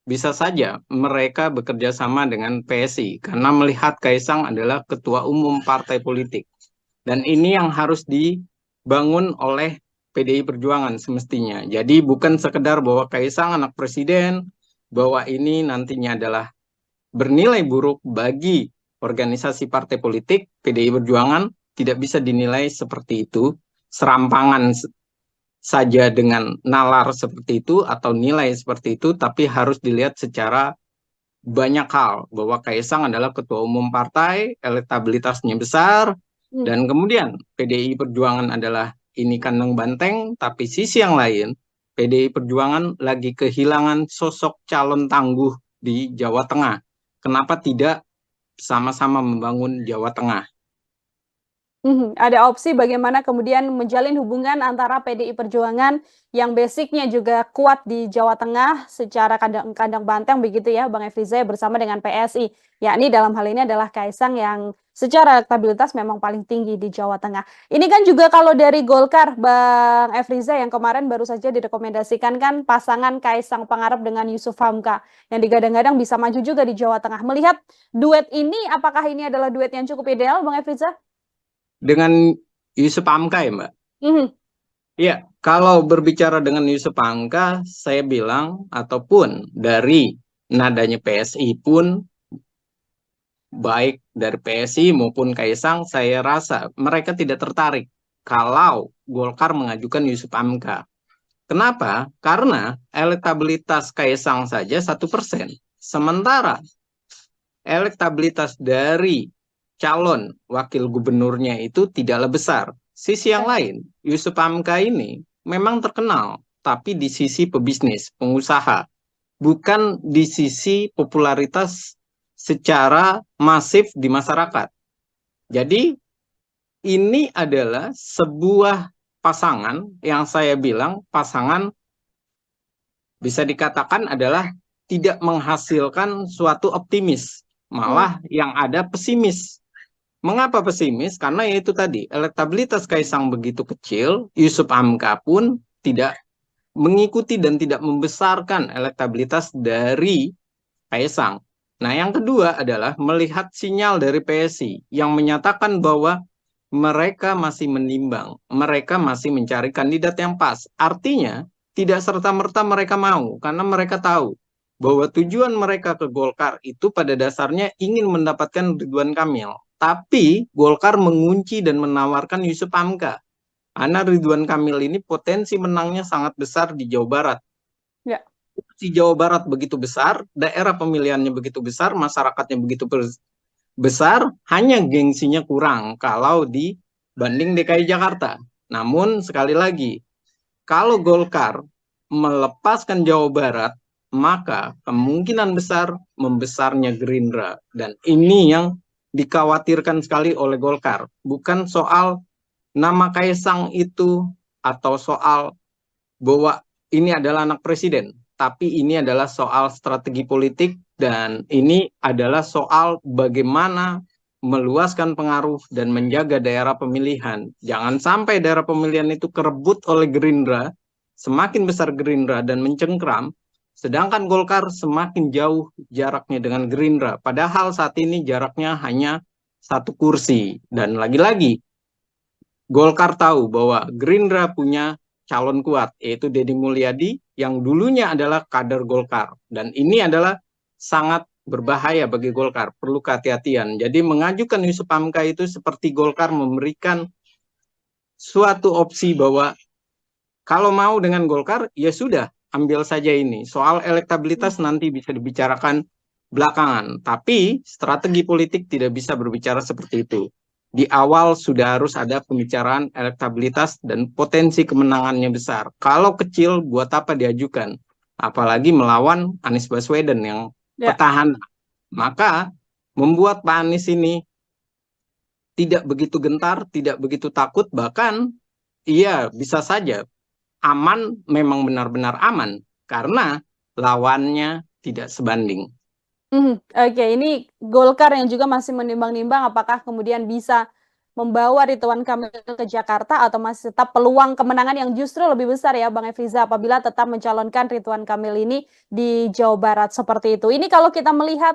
bisa saja mereka bekerja sama dengan PSI karena melihat Kaisang adalah ketua umum partai politik. Dan ini yang harus dibangun oleh PDI Perjuangan semestinya. Jadi bukan sekedar bahwa Kaisang anak presiden, bahwa ini nantinya adalah bernilai buruk bagi organisasi partai politik. PDI Perjuangan tidak bisa dinilai seperti itu, serampangan saja dengan nalar seperti itu atau nilai seperti itu, tapi harus dilihat secara banyak hal, bahwa Kaisang adalah ketua umum partai, elektabilitasnya besar, dan kemudian PDI Perjuangan adalah ini kandang banteng, tapi sisi yang lain, PDI Perjuangan lagi kehilangan sosok calon tangguh di Jawa Tengah. Kenapa tidak sama-sama membangun Jawa Tengah? Ada opsi bagaimana kemudian menjalin hubungan antara PDI Perjuangan yang basicnya juga kuat di Jawa Tengah secara kandang banteng begitu ya Bang Efriza bersama dengan PSI. Yakni dalam hal ini adalah Kaisang yang secara elektabilitas memang paling tinggi di Jawa Tengah. Ini kan juga kalau dari Golkar Bang Efriza yang kemarin baru saja direkomendasikan kan pasangan Kaisang Pangarep dengan Yusuf Hamka yang digadang-gadang bisa maju juga di Jawa Tengah. Melihat duet ini, apakah ini adalah duet yang cukup ideal Bang Efriza? Dengan Yusuf Hamka ya Mbak? Ya, kalau berbicara dengan Yusuf Hamka, saya bilang, ataupun dari nadanya PSI pun, baik dari PSI maupun Kaisang, saya rasa mereka tidak tertarik kalau Golkar mengajukan Yusuf Hamka. Kenapa? Karena elektabilitas Kaisang saja 1%. Sementara elektabilitas dari calon wakil gubernurnya itu tidaklah besar. Sisi yang lain, Yusuf Hamka ini memang terkenal, tapi di sisi pebisnis, pengusaha, bukan di sisi popularitas secara masif di masyarakat. Jadi ini adalah sebuah pasangan yang saya bilang pasangan bisa dikatakan adalah tidak menghasilkan suatu optimis, malah yang ada pesimis. Mengapa pesimis? Karena yaitu tadi, elektabilitas Kaisang begitu kecil, Yusuf Hamka pun tidak mengikuti dan tidak membesarkan elektabilitas dari Kaisang. Nah, yang kedua adalah melihat sinyal dari PSI yang menyatakan bahwa mereka masih menimbang, mereka masih mencari kandidat yang pas. Artinya, tidak serta-merta mereka mau, karena mereka tahu bahwa tujuan mereka ke Golkar itu pada dasarnya ingin mendapatkan Ridwan Kamil. Tapi Golkar mengunci dan menawarkan Yusuf Hamka. Karena Ridwan Kamil ini potensi menangnya sangat besar di Jawa Barat. Ya. Di Jawa Barat begitu besar, daerah pemilihannya begitu besar, masyarakatnya begitu besar, hanya gengsinya kurang kalau dibanding DKI Jakarta. Namun sekali lagi, kalau Golkar melepaskan Jawa Barat, maka kemungkinan besar membesarnya Gerindra. Dan ini yang dikhawatirkan sekali oleh Golkar. Bukan soal nama Kaisang itu atau soal bahwa ini adalah anak presiden, tapi ini adalah soal strategi politik dan ini adalah soal bagaimana meluaskan pengaruh dan menjaga daerah pemilihan. Jangan sampai daerah pemilihan itu kerebut oleh Gerindra, semakin besar Gerindra dan mencengkram, sedangkan Golkar semakin jauh jaraknya dengan Gerindra. Padahal saat ini jaraknya hanya 1 kursi. Dan lagi-lagi, Golkar tahu bahwa Gerindra punya calon kuat, yaitu Deddy Mulyadi, yang dulunya adalah kader Golkar. Dan ini adalah sangat berbahaya bagi Golkar, perlu kehati-hatian. Jadi mengajukan Yusuf Hamka itu seperti Golkar memberikan suatu opsi bahwa kalau mau dengan Golkar, ya sudah, ambil saja ini. Soal elektabilitas nanti bisa dibicarakan belakangan. Tapi strategi politik tidak bisa berbicara seperti itu. Di awal sudah harus ada pembicaraan elektabilitas dan potensi kemenangannya besar. Kalau kecil, buat apa diajukan? Apalagi melawan Anies Baswedan yang petahana. Maka membuat Pak Anies ini tidak begitu gentar, tidak begitu takut, bahkan iya bisa saja aman, memang benar-benar aman karena lawannya tidak sebanding. Oke, ini Golkar yang juga masih menimbang-nimbang apakah kemudian bisa membawa Ridwan Kamil ke Jakarta atau masih tetap peluang kemenangan yang justru lebih besar ya Bang Efriza apabila tetap mencalonkan Ridwan Kamil ini di Jawa Barat seperti itu. Ini kalau kita melihat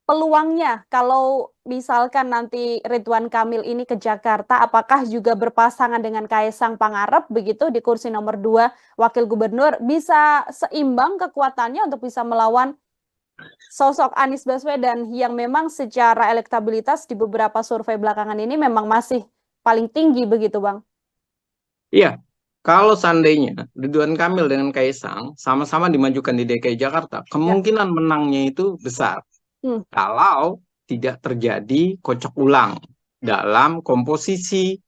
peluangnya, kalau misalkan nanti Ridwan Kamil ini ke Jakarta, apakah juga berpasangan dengan Kaisang Pangarep begitu di kursi nomor 2 Wakil Gubernur, bisa seimbang kekuatannya untuk bisa melawan sosok Anies Baswedan yang memang secara elektabilitas di beberapa survei belakangan ini memang masih paling tinggi begitu Bang? Iya, kalau seandainya Ridwan Kamil dengan Kaisang sama-sama dimajukan di DKI Jakarta, kemungkinan menangnya itu besar. Kalau tidak terjadi kocok ulang dalam komposisi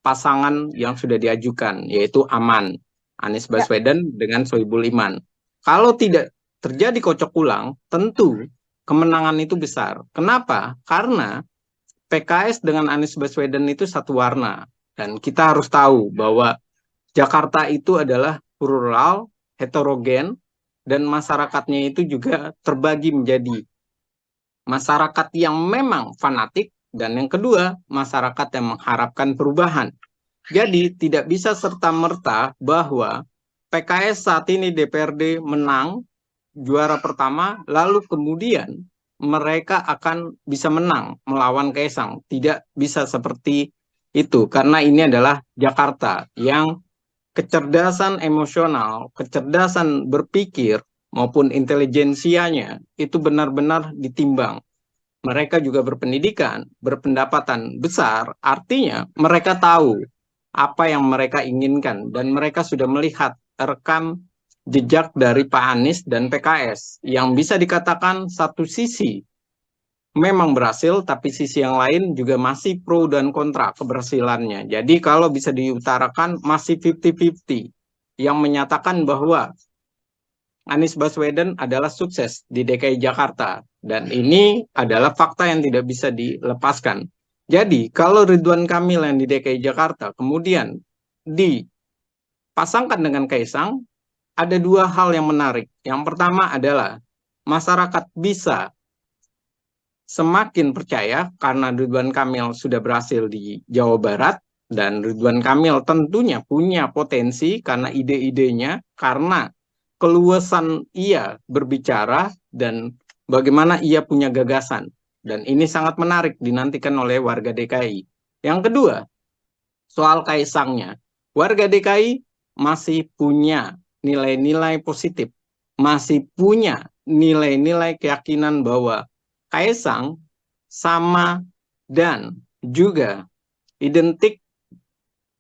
pasangan yang sudah diajukan, yaitu aman, Anies Baswedan dengan Sohibul Iman. Kalau tidak terjadi kocok ulang, tentu kemenangan itu besar. Kenapa? Karena PKS dengan Anies Baswedan itu satu warna. Dan kita harus tahu bahwa Jakarta itu adalah plural, heterogen, dan masyarakatnya itu juga terbagi menjadi masyarakat yang memang fanatik, dan yang kedua, masyarakat yang mengharapkan perubahan. Jadi tidak bisa serta-merta bahwa PKS saat ini DPRD menang, juara pertama, lalu kemudian mereka akan bisa menang melawan Kaisang. Tidak bisa seperti itu, karena ini adalah Jakarta yang kecerdasan emosional, kecerdasan berpikir, maupun intelijensianya itu benar-benar ditimbang. Mereka juga berpendidikan, berpendapatan besar, artinya mereka tahu apa yang mereka inginkan, dan mereka sudah melihat rekam jejak dari Pak Anies dan PKS yang bisa dikatakan satu sisi memang berhasil, tapi sisi yang lain juga masih pro dan kontra keberhasilannya. Jadi kalau bisa diutarakan masih 50-50, yang menyatakan bahwa Anies Baswedan adalah sukses di DKI Jakarta, dan ini adalah fakta yang tidak bisa dilepaskan. Jadi kalau Ridwan Kamil yang di DKI Jakarta kemudian dipasangkan dengan Kaisang, ada dua hal yang menarik. Yang pertama adalah masyarakat bisa semakin percaya karena Ridwan Kamil sudah berhasil di Jawa Barat, dan Ridwan Kamil tentunya punya potensi karena ide-idenya, karena keluasan ia berbicara, dan bagaimana ia punya gagasan. Dan ini sangat menarik dinantikan oleh warga DKI. Yang kedua, soal Kaisangnya. Warga DKI masih punya nilai-nilai positif, masih punya nilai-nilai keyakinan bahwa Kaisang sama dan juga identik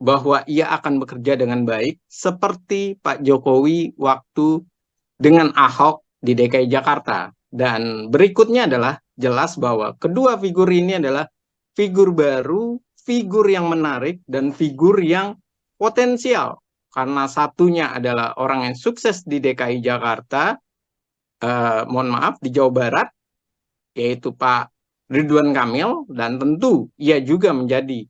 bahwa ia akan bekerja dengan baik seperti Pak Jokowi waktu dengan Ahok di DKI Jakarta. Dan berikutnya adalah jelas bahwa kedua figur ini adalah figur baru, figur yang menarik, dan figur yang potensial karena satunya adalah orang yang sukses di DKI Jakarta, mohon maaf, di Jawa Barat, yaitu Pak Ridwan Kamil, dan tentu ia juga menjadi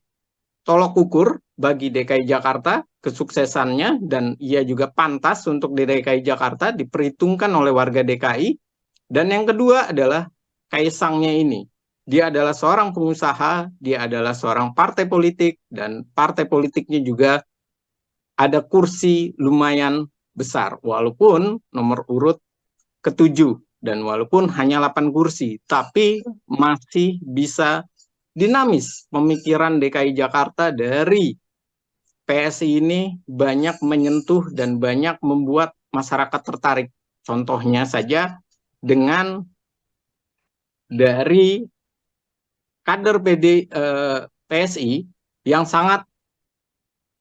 tolok ukur bagi DKI Jakarta kesuksesannya, dan ia juga pantas untuk di DKI Jakarta diperhitungkan oleh warga DKI. Dan yang kedua adalah Kaisangnya ini. Dia adalah seorang pengusaha, dia adalah seorang partai politik, dan partai politiknya juga ada kursi lumayan besar, walaupun nomor urut ke-7, dan walaupun hanya 8 kursi, tapi masih bisa dinamis pemikiran DKI Jakarta dari PSI ini banyak menyentuh dan banyak membuat masyarakat tertarik. Contohnya saja dengan dari kader PSI yang sangat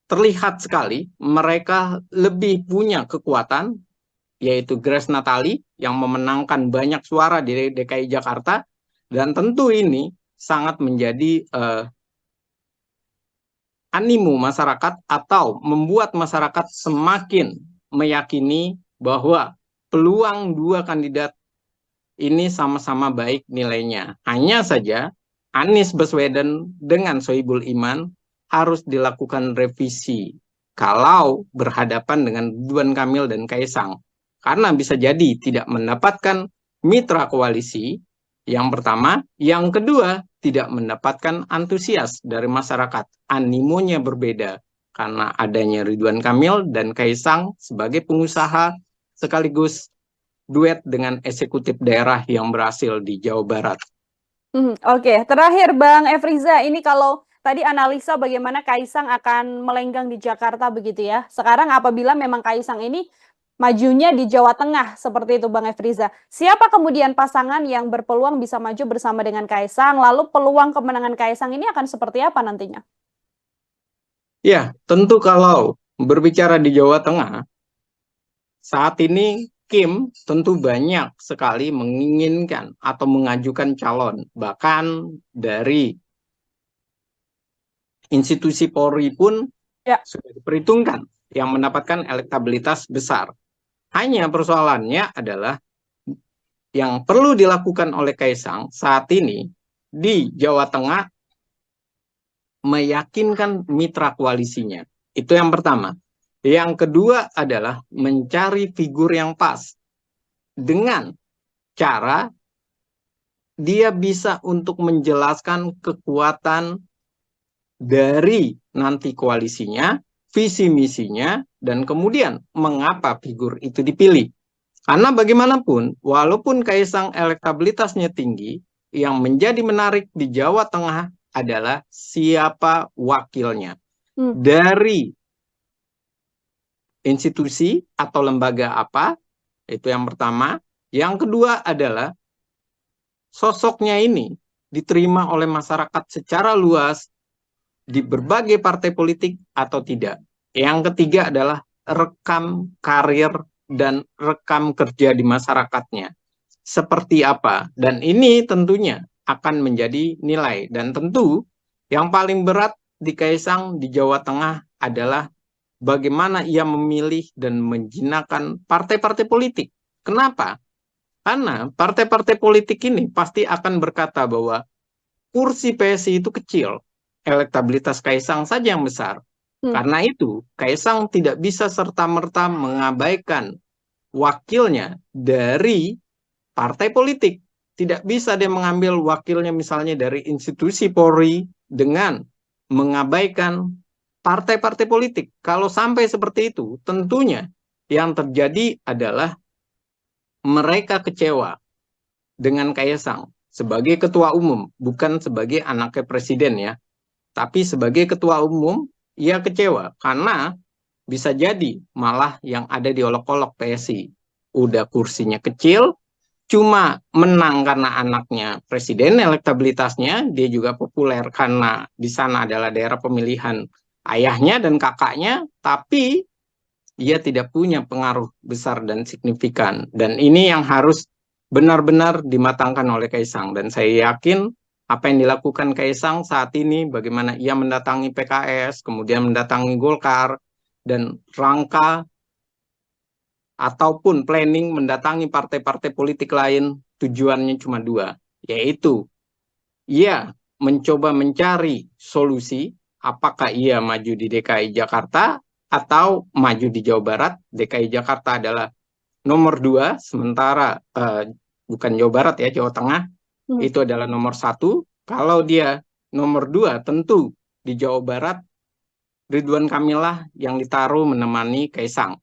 terlihat sekali mereka lebih punya kekuatan, yaitu Grace Natali yang memenangkan banyak suara di DKI Jakarta, dan tentu ini sangat menjadi animo masyarakat atau membuat masyarakat semakin meyakini bahwa peluang dua kandidat ini sama-sama baik nilainya. Hanya saja Anies Baswedan dengan Sohibul Iman harus dilakukan revisi kalau berhadapan dengan Ridwan Kamil dan Kaisang. Karena bisa jadi tidak mendapatkan mitra koalisi, yang pertama. Yang kedua, tidak mendapatkan antusias dari masyarakat. Animonya berbeda karena adanya Ridwan Kamil dan Kaisang sebagai pengusaha sekaligus duet dengan eksekutif daerah yang berhasil di Jawa Barat. Oke, terakhir Bang Efriza, ini kalau tadi analisa bagaimana Kaisang akan melenggang di Jakarta begitu ya. Sekarang apabila memang Kaisang ini majunya di Jawa Tengah seperti itu Bang Efriza, siapa kemudian pasangan yang berpeluang bisa maju bersama dengan Kaisang? Lalu peluang kemenangan Kaisang ini akan seperti apa nantinya? Ya, tentu kalau berbicara di Jawa Tengah, saat ini Kim tentu banyak sekali menginginkan atau mengajukan calon. Bahkan dari institusi Polri pun sudah diperhitungkan yang mendapatkan elektabilitas besar. Hanya persoalannya adalah yang perlu dilakukan oleh Kaisang saat ini di Jawa Tengah meyakinkan mitra koalisinya. Itu yang pertama. Yang kedua adalah mencari figur yang pas dengan cara dia bisa untuk menjelaskan kekuatan dari nanti koalisinya, visi misinya, dan kemudian mengapa figur itu dipilih. Karena bagaimanapun, walaupun Kaisang elektabilitasnya tinggi, yang menjadi menarik di Jawa Tengah adalah siapa wakilnya. Dari institusi atau lembaga apa, itu yang pertama. Yang kedua adalah sosoknya ini diterima oleh masyarakat secara luas di berbagai partai politik atau tidak. Yang ketiga adalah rekam karir dan rekam kerja di masyarakatnya. Seperti apa? Dan ini tentunya akan menjadi nilai. Dan tentu yang paling berat di Kaisang di Jawa Tengah adalah bagaimana ia memilih dan menjinakkan partai-partai politik. Kenapa? Karena partai-partai politik ini pasti akan berkata bahwa kursi PSI itu kecil, elektabilitas Kaisang saja yang besar. Karena itu, Kaisang tidak bisa serta-merta mengabaikan wakilnya dari partai politik. Tidak bisa dia mengambil wakilnya misalnya dari institusi Polri dengan mengabaikan partai-partai politik. Kalau sampai seperti itu, tentunya yang terjadi adalah mereka kecewa dengan Kaisang sebagai ketua umum, bukan sebagai anaknya presiden ya, tapi sebagai ketua umum, ia kecewa karena bisa jadi malah yang ada di olok-olok PSI. Udah kursinya kecil, cuma menang karena anaknya presiden, elektabilitasnya, dia juga populer karena di sana adalah daerah pemilihan ayahnya dan kakaknya, tapi ia tidak punya pengaruh besar dan signifikan. Dan ini yang harus benar-benar dimatangkan oleh Kaisang. Dan saya yakin apa yang dilakukan Kaisang saat ini, bagaimana ia mendatangi PKS, kemudian mendatangi Golkar, dan rangka ataupun planning mendatangi partai-partai politik lain tujuannya cuma dua, yaitu ia mencoba mencari solusi apakah ia maju di DKI Jakarta atau maju di Jawa Barat. DKI Jakarta adalah nomor 2, sementara bukan Jawa Barat ya, Jawa Tengah itu adalah nomor 1. Kalau dia nomor 2 tentu di Jawa Barat Ridwan Kamil lah yang ditaruh menemani Kaisang.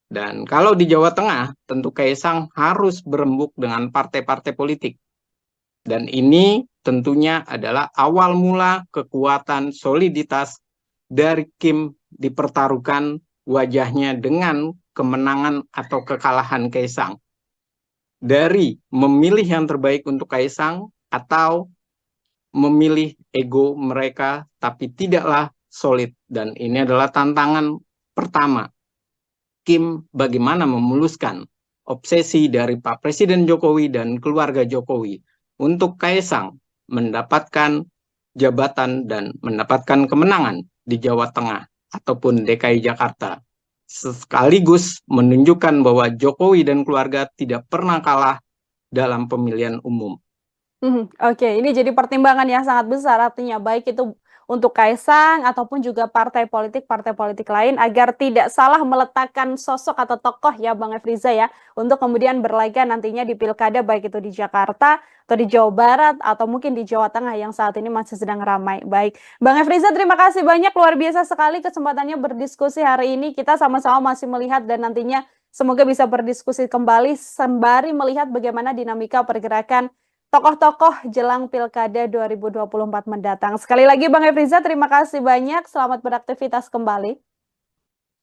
Dan kalau di Jawa Tengah, tentu Kaisang harus berembuk dengan partai-partai politik. Dan ini tentunya adalah awal mula kekuatan soliditas dari Kim dipertaruhkan wajahnya dengan kemenangan atau kekalahan Kaisang. Dari memilih yang terbaik untuk Kaisang atau memilih ego mereka tapi tidaklah solid. Dan ini adalah tantangan pertama Kim bagaimana memuluskan obsesi dari Pak Presiden Jokowi dan keluarga Jokowi untuk Kaisang mendapatkan jabatan dan mendapatkan kemenangan di Jawa Tengah ataupun DKI Jakarta. Sekaligus menunjukkan bahwa Jokowi dan keluarga tidak pernah kalah dalam pemilihan umum. Oke, ini jadi pertimbangan yang sangat besar, artinya baik itu untuk Kaisang ataupun juga partai politik lain agar tidak salah meletakkan sosok atau tokoh ya Bang Efriza ya, untuk kemudian berlaga nantinya di pilkada baik itu di Jakarta atau di Jawa Barat atau mungkin di Jawa Tengah yang saat ini masih sedang ramai. Baik, Bang Efriza terima kasih banyak, luar biasa sekali kesempatannya berdiskusi hari ini. Kita sama-sama masih melihat dan nantinya semoga bisa berdiskusi kembali sembari melihat bagaimana dinamika pergerakan tokoh-tokoh jelang Pilkada 2024 mendatang. Sekali lagi Bang Efriza, terima kasih banyak. Selamat beraktivitas kembali.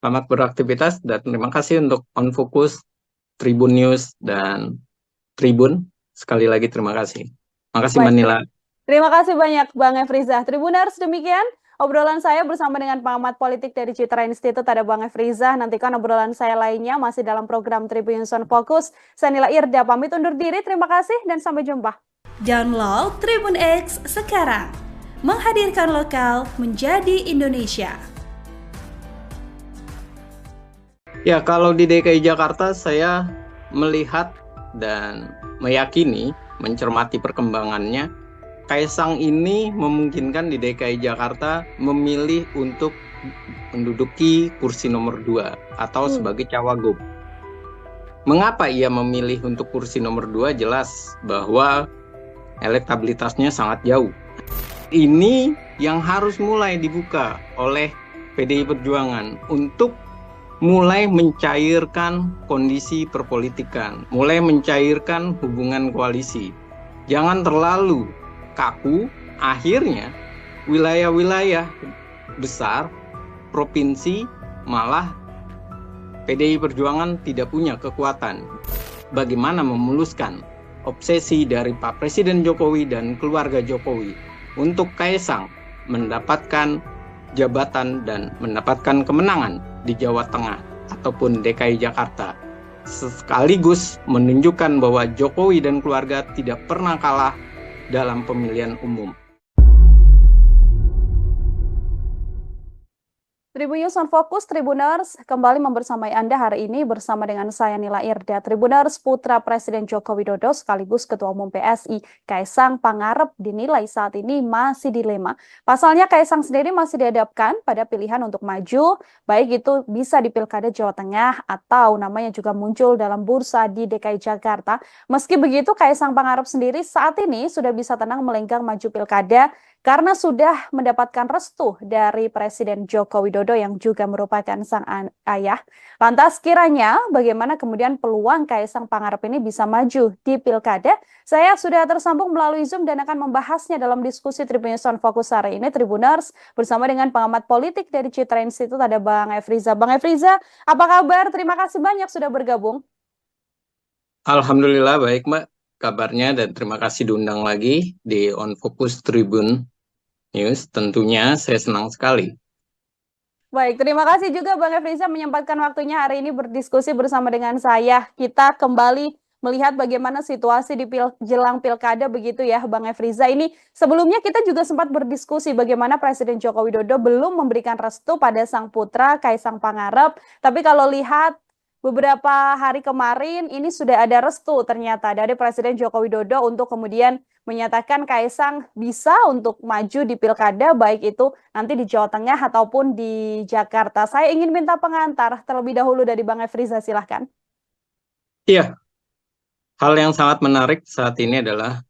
Selamat beraktivitas dan terima kasih untuk On Focus, Tribun News, dan Tribun. Sekali lagi terima kasih. Terima kasih Mbak Nila. Terima kasih banyak Bang Efriza. Tribuners, demikian obrolan saya bersama dengan pengamat politik dari Citra Institute, ada Bang Efriza. Nantikan obrolan saya lainnya masih dalam program Tribun News On Focus. Saya Nila Irda, pamit undur diri. Terima kasih dan sampai jumpa. Download Tribun X sekarang. Menghadirkan lokal menjadi Indonesia. Ya, kalau di DKI Jakarta saya melihat dan meyakini, mencermati perkembangannya, Kaisang ini memungkinkan di DKI Jakarta memilih untuk menduduki kursi nomor 2 atau sebagai cawagup. Mengapa ia memilih untuk kursi nomor 2? Jelas bahwa elektabilitasnya sangat jauh. Ini yang harus mulai dibuka oleh PDI Perjuangan untuk mulai mencairkan kondisi perpolitikan, mulai mencairkan hubungan koalisi. Jangan terlalu kaku, akhirnya wilayah-wilayah besar, provinsi, malah PDI Perjuangan tidak punya kekuatan. Bagaimana memuluskan obsesi dari Pak Presiden Jokowi dan keluarga Jokowi untuk Kaisang mendapatkan jabatan dan mendapatkan kemenangan di Jawa Tengah ataupun DKI Jakarta, sekaligus menunjukkan bahwa Jokowi dan keluarga tidak pernah kalah dalam pemilihan umum. Tribun News On Focus, Tribuners, kembali membersamai Anda hari ini bersama dengan saya Nila Irda. Tribuners, putra Presiden Joko Widodo sekaligus Ketua Umum PSI, Kaisang Pangarep dinilai saat ini masih dilema. Pasalnya Kaisang sendiri masih dihadapkan pada pilihan untuk maju, baik itu bisa di Pilkada Jawa Tengah atau namanya juga muncul dalam bursa di DKI Jakarta. Meski begitu, Kaisang Pangarep sendiri saat ini sudah bisa tenang melenggang maju Pilkada karena sudah mendapatkan restu dari Presiden Joko Widodo yang juga merupakan sang ayah. Lantas kiranya bagaimana kemudian peluang Kaisang Pangarep ini bisa maju di Pilkada? Saya sudah tersambung melalui Zoom dan akan membahasnya dalam diskusi Tribun News On Focus hari ini, Tribuners, bersama dengan pengamat politik dari Citra Institute, ada Bang Efriza. Bang Efriza, apa kabar? Terima kasih banyak sudah bergabung. Alhamdulillah baik Mbak kabarnya dan terima kasih diundang lagi di On Focus Tribun News. Tentunya saya senang sekali. Baik, terima kasih juga Bang Efriza menyempatkan waktunya hari ini berdiskusi bersama dengan saya. Kita kembali melihat bagaimana situasi di jelang pilkada begitu ya Bang Efriza. Ini sebelumnya kita juga sempat berdiskusi bagaimana Presiden Joko Widodo belum memberikan restu pada sang putra Kaisang Pangarep. Tapi kalau lihat beberapa hari kemarin ini sudah ada restu ternyata dari Presiden Joko Widodo untuk kemudian menyatakan Kaisang bisa untuk maju di pilkada baik itu nanti di Jawa Tengah ataupun di Jakarta. Saya ingin minta pengantar terlebih dahulu dari Bang Efriza, silahkan. Iya, hal yang sangat menarik saat ini adalah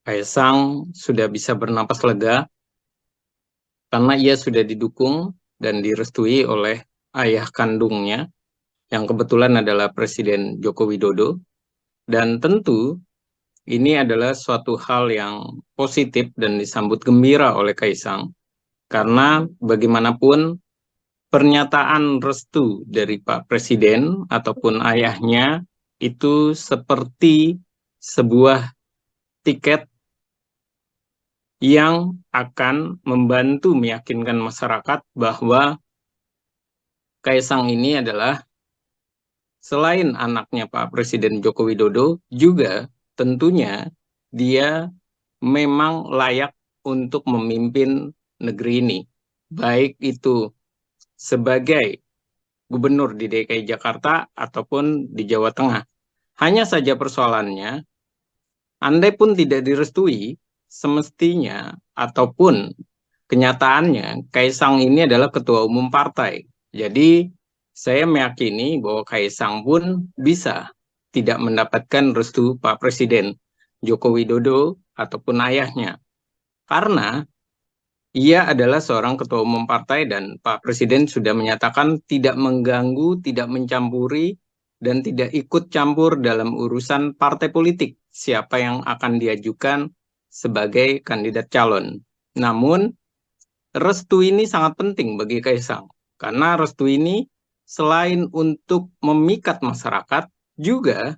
Kaisang sudah bisa bernapas lega karena ia sudah didukung dan direstui oleh ayah kandungnya yang kebetulan adalah Presiden Joko Widodo. Dan tentu ini adalah suatu hal yang positif dan disambut gembira oleh Kaisang. Karena bagaimanapun pernyataan restu dari Pak Presiden ataupun ayahnya itu seperti sebuah tiket yang akan membantu meyakinkan masyarakat bahwa Kaisang ini adalah selain anaknya Pak Presiden Joko Widodo, juga tentunya dia memang layak untuk memimpin negeri ini. Baik itu sebagai gubernur di DKI Jakarta ataupun di Jawa Tengah. Hanya saja persoalannya, andai pun tidak direstui, semestinya ataupun kenyataannya Kaisang ini adalah ketua umum partai. Jadi saya meyakini bahwa Kaisang pun bisa tidak mendapatkan restu Pak Presiden Joko Widodo ataupun ayahnya. Karena ia adalah seorang ketua umum partai dan Pak Presiden sudah menyatakan tidak mengganggu, tidak mencampuri, dan tidak ikut campur dalam urusan partai politik siapa yang akan diajukan sebagai kandidat calon. Namun, restu ini sangat penting bagi Kaisang. Karena restu ini selain untuk memikat masyarakat, juga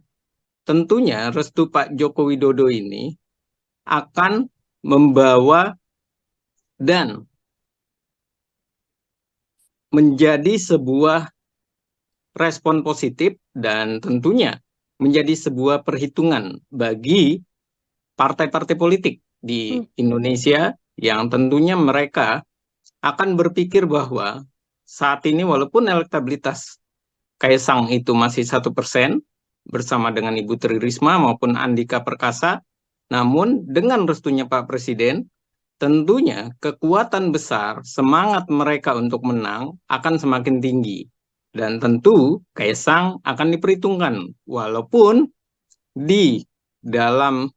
tentunya restu Pak Joko Widodo ini akan membawa dan menjadi sebuah respon positif dan tentunya menjadi sebuah perhitungan bagi partai-partai politik di Indonesia yang tentunya mereka akan berpikir bahwa saat ini walaupun elektabilitas Kaisang itu masih 1% bersama dengan Ibu Tri Risma maupun Andika Perkasa, namun dengan restunya Pak Presiden, tentunya kekuatan besar, semangat mereka untuk menang akan semakin tinggi. Dan tentu Kaisang akan diperhitungkan, walaupun di dalam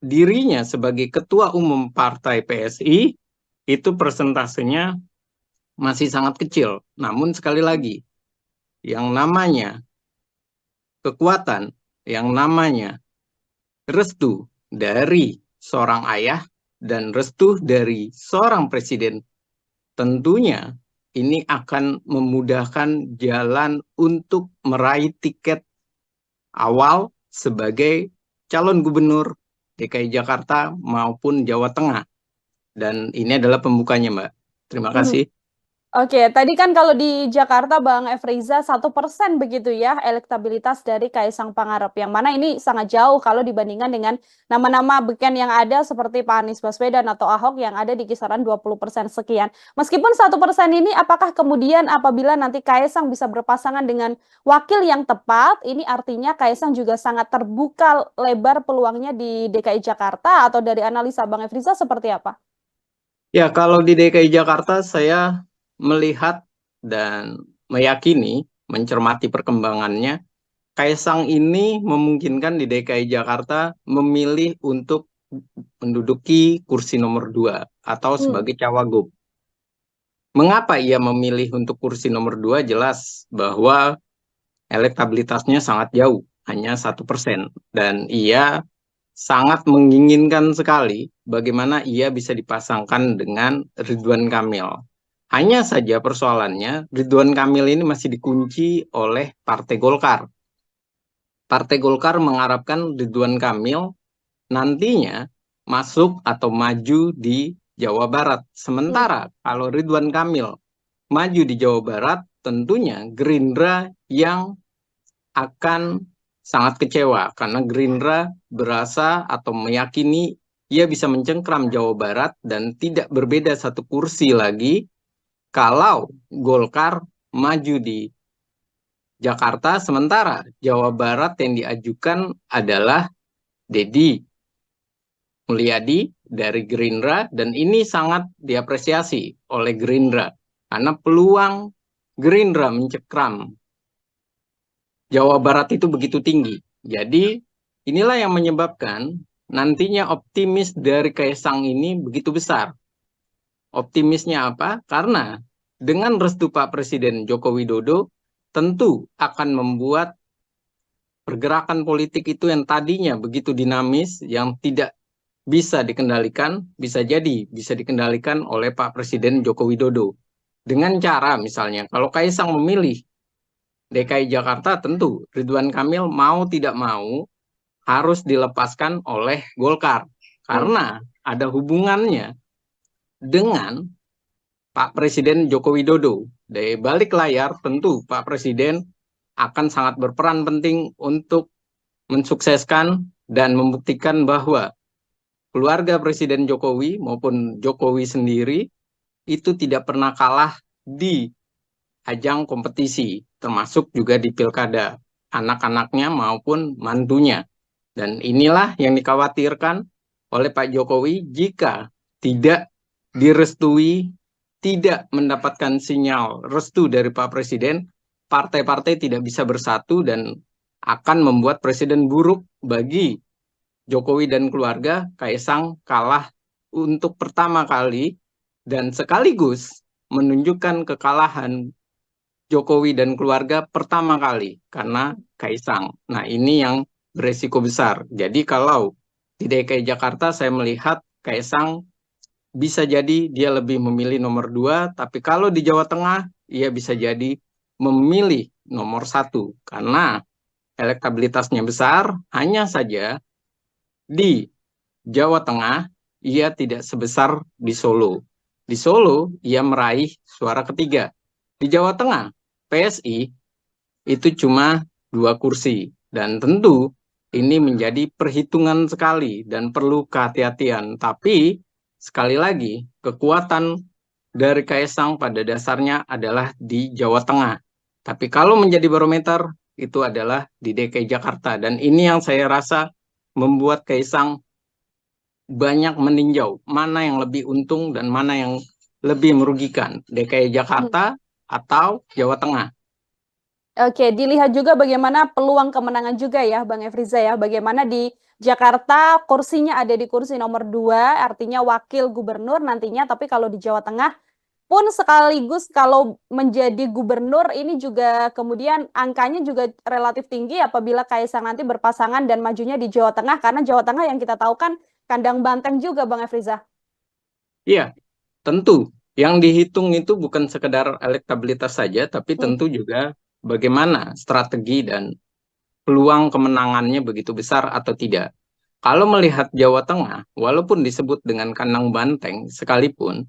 dirinya sebagai ketua umum partai PSI, itu persentasenya masih sangat kecil. Namun sekali lagi, yang namanya kekuatan, yang namanya restu dari seorang ayah dan restu dari seorang presiden, tentunya ini akan memudahkan jalan untuk meraih tiket awal sebagai calon gubernur DKI Jakarta maupun Jawa Tengah. Dan ini adalah pembukanya, Mbak. Terima kasih. Oke, tadi kan kalau di Jakarta Bang Efriza 1% begitu ya elektabilitas dari Kaisang Pangarep, yang mana ini sangat jauh kalau dibandingkan dengan nama-nama beken yang ada seperti Pak Anies Baswedan atau Ahok yang ada di kisaran 20% sekian. Meskipun 1% ini, apakah kemudian apabila nanti Kaisang bisa berpasangan dengan wakil yang tepat, ini artinya Kaisang juga sangat terbuka lebar peluangnya di DKI Jakarta, atau dari analisa Bang Efriza seperti apa? Ya, kalau di DKI Jakarta saya melihat dan meyakini, mencermati perkembangannya, Kaisang ini memungkinkan di DKI Jakarta memilih untuk menduduki kursi nomor 2 atau sebagai cawagup. Mengapa ia memilih untuk kursi nomor 2? Jelas bahwa elektabilitasnya sangat jauh, hanya 1%. Dan ia sangat menginginkan sekali bagaimana ia bisa dipasangkan dengan Ridwan Kamil. Hanya saja persoalannya, Ridwan Kamil ini masih dikunci oleh Partai Golkar. Partai Golkar mengharapkan Ridwan Kamil nantinya masuk atau maju di Jawa Barat. Sementara kalau Ridwan Kamil maju di Jawa Barat, tentunya Gerindra yang akan sangat kecewa karena Gerindra berasa atau meyakini ia bisa mencengkram Jawa Barat dan tidak berbeda satu kursi lagi kalau Golkar maju di Jakarta, sementara Jawa Barat yang diajukan adalah Deddy Mulyadi dari Gerindra, dan ini sangat diapresiasi oleh Gerindra karena peluang Gerindra mencengkram Jawa Barat itu begitu tinggi. Jadi inilah yang menyebabkan nantinya optimis dari Kaisang ini begitu besar. Optimisnya apa? Karena dengan restu Pak Presiden Joko Widodo tentu akan membuat pergerakan politik itu yang tadinya begitu dinamis, yang tidak bisa dikendalikan, bisa jadi bisa dikendalikan oleh Pak Presiden Joko Widodo. Dengan cara misalnya, kalau Kaisang memilih DKI Jakarta, tentu Ridwan Kamil mau tidak mau harus dilepaskan oleh Golkar. Karena ada hubungannya dengan Pak Presiden Joko Widodo. Dari balik layar tentu Pak Presiden akan sangat berperan penting untuk mensukseskan dan membuktikan bahwa keluarga Presiden Jokowi maupun Jokowi sendiri itu tidak pernah kalah di ajang kompetisi, termasuk juga di pilkada, anak-anaknya maupun mantunya. Dan inilah yang dikhawatirkan oleh Pak Jokowi jika tidak direstui, tidak mendapatkan sinyal restu dari Pak Presiden, partai-partai tidak bisa bersatu dan akan membuat presiden buruk bagi Jokowi dan keluarga. Kaisang kalah untuk pertama kali dan sekaligus menunjukkan kekalahan Jokowi dan keluarga pertama kali karena Kaisang. Nah, ini yang beresiko besar. Jadi kalau di DKI Jakarta saya melihat Kaisang bisa jadi dia lebih memilih nomor 2, tapi kalau di Jawa Tengah ia bisa jadi memilih nomor 1 karena elektabilitasnya besar. Hanya saja di Jawa Tengah ia tidak sebesar di Solo. Di Solo ia meraih suara ketiga. Di Jawa Tengah PSI itu cuma 2 kursi, dan tentu ini menjadi perhitungan sekali dan perlu kehati-hatian. Tapi sekali lagi kekuatan dari Kaisang pada dasarnya adalah di Jawa Tengah. Tapi kalau menjadi barometer itu adalah di DKI Jakarta, dan ini yang saya rasa membuat Kaisang banyak meninjau mana yang lebih untung dan mana yang lebih merugikan, DKI Jakarta atau Jawa Tengah. Oke, dilihat juga bagaimana peluang kemenangan juga ya Bang Efriza ya. Bagaimana di Jakarta kursinya ada di kursi nomor 2, artinya wakil gubernur nantinya. Tapi kalau di Jawa Tengah pun sekaligus kalau menjadi gubernur ini juga kemudian angkanya juga relatif tinggi apabila Kaisang nanti berpasangan dan majunya di Jawa Tengah. Karena Jawa Tengah yang kita tahu kan kandang banteng juga Bang Efriza. Iya, tentu. Yang dihitung itu bukan sekedar elektabilitas saja, tapi tentu juga bagaimana strategi dan peluang kemenangannya begitu besar atau tidak. Kalau melihat Jawa Tengah, walaupun disebut dengan kandang banteng sekalipun,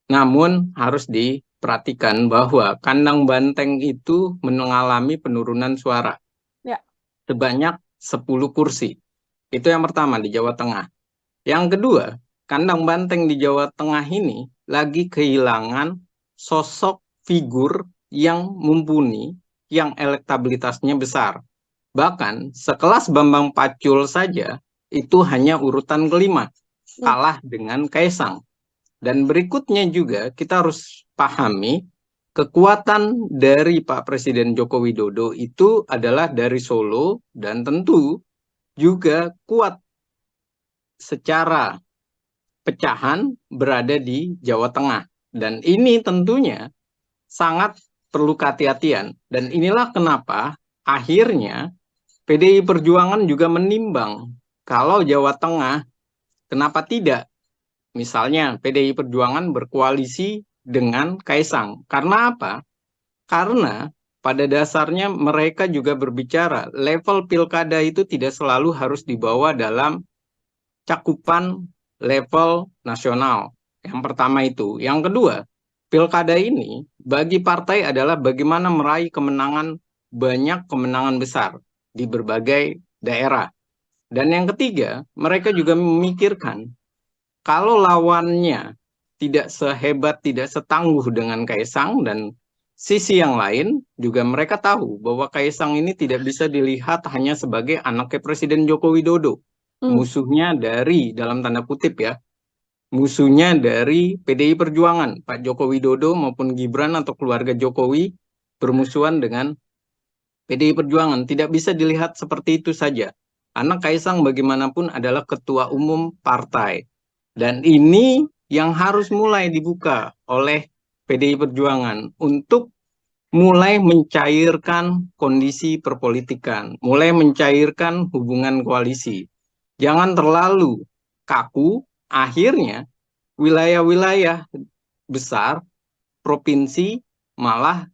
namun harus diperhatikan bahwa kandang banteng itu mengalami penurunan suara sebanyak 10 kursi. Itu yang pertama di Jawa Tengah. Yang kedua, kandang banteng di Jawa Tengah ini lagi kehilangan sosok figur yang mumpuni, yang elektabilitasnya besar. Bahkan sekelas Bambang Pacul saja itu hanya urutan kelima, kalah dengan Kaisang. Dan berikutnya juga kita harus pahami kekuatan dari Pak Presiden Joko Widodo itu adalah dari Solo, dan tentu juga kuat secara pecahan berada di Jawa Tengah. Dan ini tentunya sangat perlu kehati-hatian. Dan inilah kenapa akhirnya PDI Perjuangan juga menimbang kalau Jawa Tengah, kenapa tidak misalnya PDI Perjuangan berkoalisi dengan Kaisang. Karena apa? Karena pada dasarnya mereka juga berbicara level pilkada itu tidak selalu harus dibawa dalam cakupan level nasional. Yang pertama itu. Yang kedua, pilkada ini bagi partai adalah bagaimana meraih kemenangan, banyak kemenangan besar. di berbagai daerah. Dan yang ketiga, mereka juga memikirkan kalau lawannya tidak sehebat, tidak setangguh dengan Kaisang, dan sisi yang lain juga mereka tahu bahwa Kaisang ini tidak bisa dilihat hanya sebagai anaknya Presiden Joko Widodo. Musuhnya dari, dalam tanda kutip ya, musuhnya dari PDI Perjuangan, Pak Joko Widodo maupun Gibran atau keluarga Jokowi bermusuhan dengan PDI Perjuangan. Tidak bisa dilihat seperti itu saja. Anak Kaisang bagaimanapun adalah ketua umum partai. Dan ini yang harus mulai dibuka oleh PDI Perjuangan untuk mulai mencairkan kondisi perpolitikan, mulai mencairkan hubungan koalisi. Jangan terlalu kaku, akhirnya wilayah-wilayah besar, provinsi, malah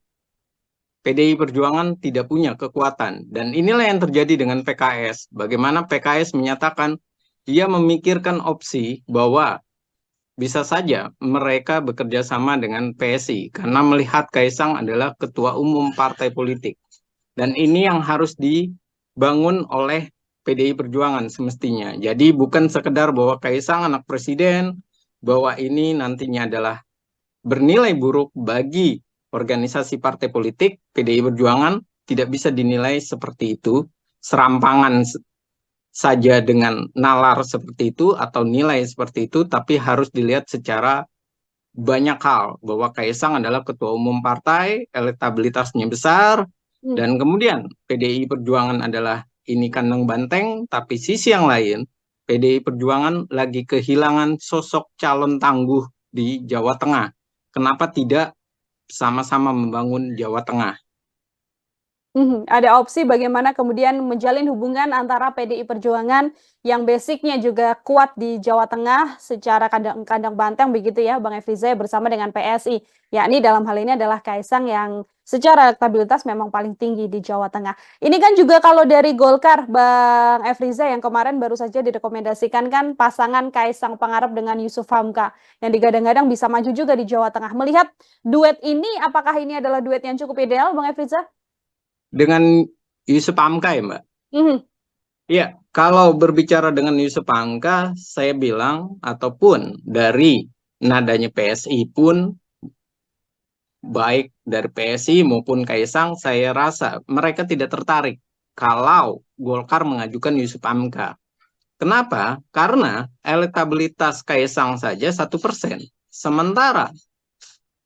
PDI Perjuangan tidak punya kekuatan. Dan inilah yang terjadi dengan PKS. Bagaimana PKS menyatakan dia memikirkan opsi bahwa bisa saja mereka bekerja sama dengan PSI karena melihat Kaisang adalah ketua umum partai politik. Dan ini yang harus dibangun oleh PDI Perjuangan semestinya. Jadi bukan sekedar bahwa Kaisang anak presiden, bahwa ini nantinya adalah bernilai buruk bagi organisasi partai politik. PDI Perjuangan tidak bisa dinilai seperti itu, serampangan saja dengan nalar seperti itu atau nilai seperti itu, tapi harus dilihat secara banyak hal, bahwa Kaisang adalah ketua umum partai, elektabilitasnya besar, dan kemudian PDI Perjuangan adalah ini kandang banteng, tapi sisi yang lain, PDI Perjuangan lagi kehilangan sosok calon tangguh di Jawa Tengah. Kenapa tidak sama-sama membangun Jawa Tengah? Ada opsi bagaimana kemudian menjalin hubungan antara PDI Perjuangan yang basicnya juga kuat di Jawa Tengah secara kandang banteng begitu ya Bang Efriza, bersama dengan PSI, yakni dalam hal ini adalah Kaisang yang secara elektabilitas memang paling tinggi di Jawa Tengah. Ini kan juga kalau dari Golkar, Bang Efriza, yang kemarin baru saja direkomendasikan kan pasangan Kaisang Pangarep dengan Yusuf Hamka yang digadang-gadang bisa maju juga di Jawa Tengah. Melihat duet ini, apakah ini adalah duet yang cukup ideal, Bang Efriza? Dengan Yusuf Hamka ya Mbak? Ya, kalau berbicara dengan Yusuf Hamka, saya bilang, ataupun dari nadanya PSI pun, baik dari PSI maupun Kaisang, saya rasa mereka tidak tertarik kalau Golkar mengajukan Yusuf Hamka. Kenapa? Karena elektabilitas Kaisang saja 1%. Sementara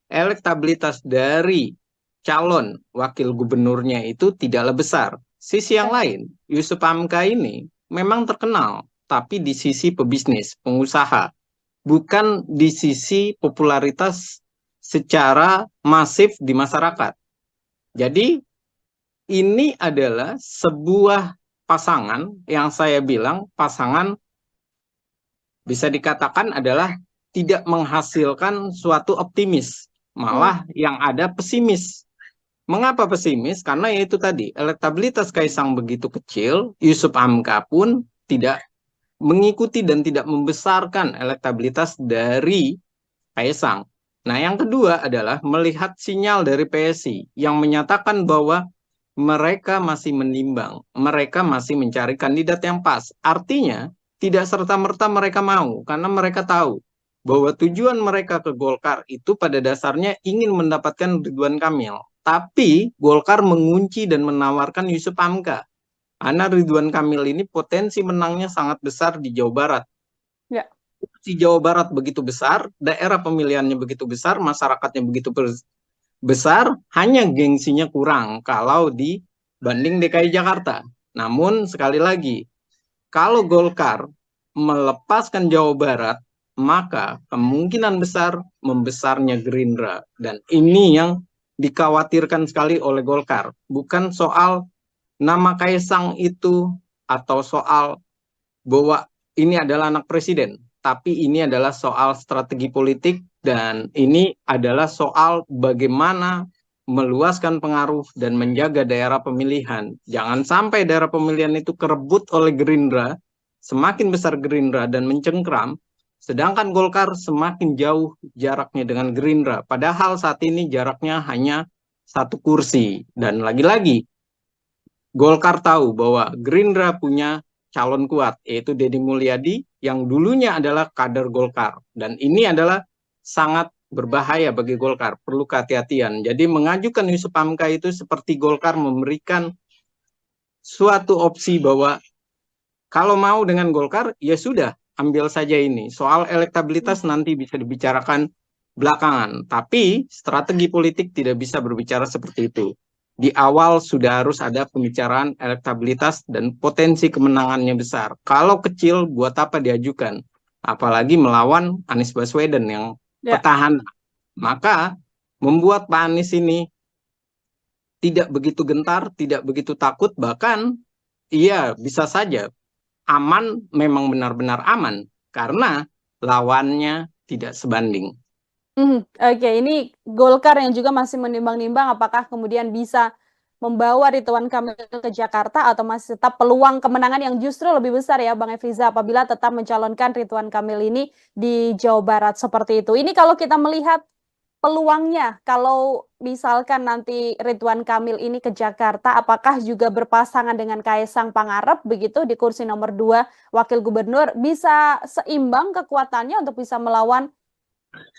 elektabilitas dari calon wakil gubernurnya itu tidaklah besar. Sisi yang lain, Yusuf Hamka ini memang terkenal, tapi di sisi pebisnis, pengusaha, bukan di sisi popularitas secara masif di masyarakat. Jadi ini adalah sebuah pasangan yang saya bilang pasangan bisa dikatakan adalah tidak menghasilkan suatu optimis, malah yang ada pesimis. Mengapa pesimis? Karena yaitu tadi, elektabilitas Kaisang begitu kecil, Yusuf Hamka pun tidak mengikuti dan tidak membesarkan elektabilitas dari Kaisang. Nah, yang kedua adalah melihat sinyal dari PSI yang menyatakan bahwa mereka masih menimbang, mereka masih mencari kandidat yang pas. Artinya, tidak serta-merta mereka mau, karena mereka tahu bahwa tujuan mereka ke Golkar itu pada dasarnya ingin mendapatkan Ridwan Kamil. Tapi Golkar mengunci dan menawarkan Yusuf Hamka. Karena Ridwan Kamil ini potensi menangnya sangat besar di Jawa Barat. Ya. Di Jawa Barat begitu besar, daerah pemilihannya begitu besar, masyarakatnya begitu besar, hanya gengsinya kurang kalau dibanding DKI Jakarta. Namun sekali lagi, kalau Golkar melepaskan Jawa Barat, maka kemungkinan besar membesarnya Gerindra. Dan ini yang dikhawatirkan sekali oleh Golkar. Bukan soal nama Kaisang itu atau soal bahwa ini adalah anak presiden, tapi ini adalah soal strategi politik dan ini adalah soal bagaimana meluaskan pengaruh dan menjaga daerah pemilihan. Jangan sampai daerah pemilihan itu kerebut oleh Gerindra, semakin besar Gerindra dan mencengkram, sedangkan Golkar semakin jauh jaraknya dengan Gerindra. Padahal saat ini jaraknya hanya 1 kursi. Dan lagi-lagi, Golkar tahu bahwa Gerindra punya calon kuat, yaitu Deddy Mulyadi yang dulunya adalah kader Golkar. Dan ini adalah sangat berbahaya bagi Golkar, perlu kehati-hatian. Jadi mengajukan Yusuf Hamka itu seperti Golkar memberikan suatu opsi bahwa kalau mau dengan Golkar, ya sudah, ambil saja ini. Soal elektabilitas nanti bisa dibicarakan belakangan. Tapi strategi politik tidak bisa berbicara seperti itu. Di awal sudah harus ada pembicaraan elektabilitas dan potensi kemenangannya besar. Kalau kecil, buat apa diajukan? Apalagi melawan Anies Baswedan yang petahana. Maka membuat Pak Anies ini tidak begitu gentar, tidak begitu takut, bahkan ia bisa saja aman, memang benar-benar aman, karena lawannya tidak sebanding. Oke, ini Golkar yang juga masih menimbang-nimbang apakah kemudian bisa membawa Ridwan Kamil ke Jakarta atau masih tetap peluang kemenangan yang justru lebih besar ya Bang Efriza apabila tetap mencalonkan Ridwan Kamil ini di Jawa Barat seperti itu. Ini kalau kita melihat peluangnya, kalau misalkan nanti Ridwan Kamil ini ke Jakarta, apakah juga berpasangan dengan Kaesang Pangarep begitu di kursi nomor 2 Wakil Gubernur, bisa seimbang kekuatannya untuk bisa melawan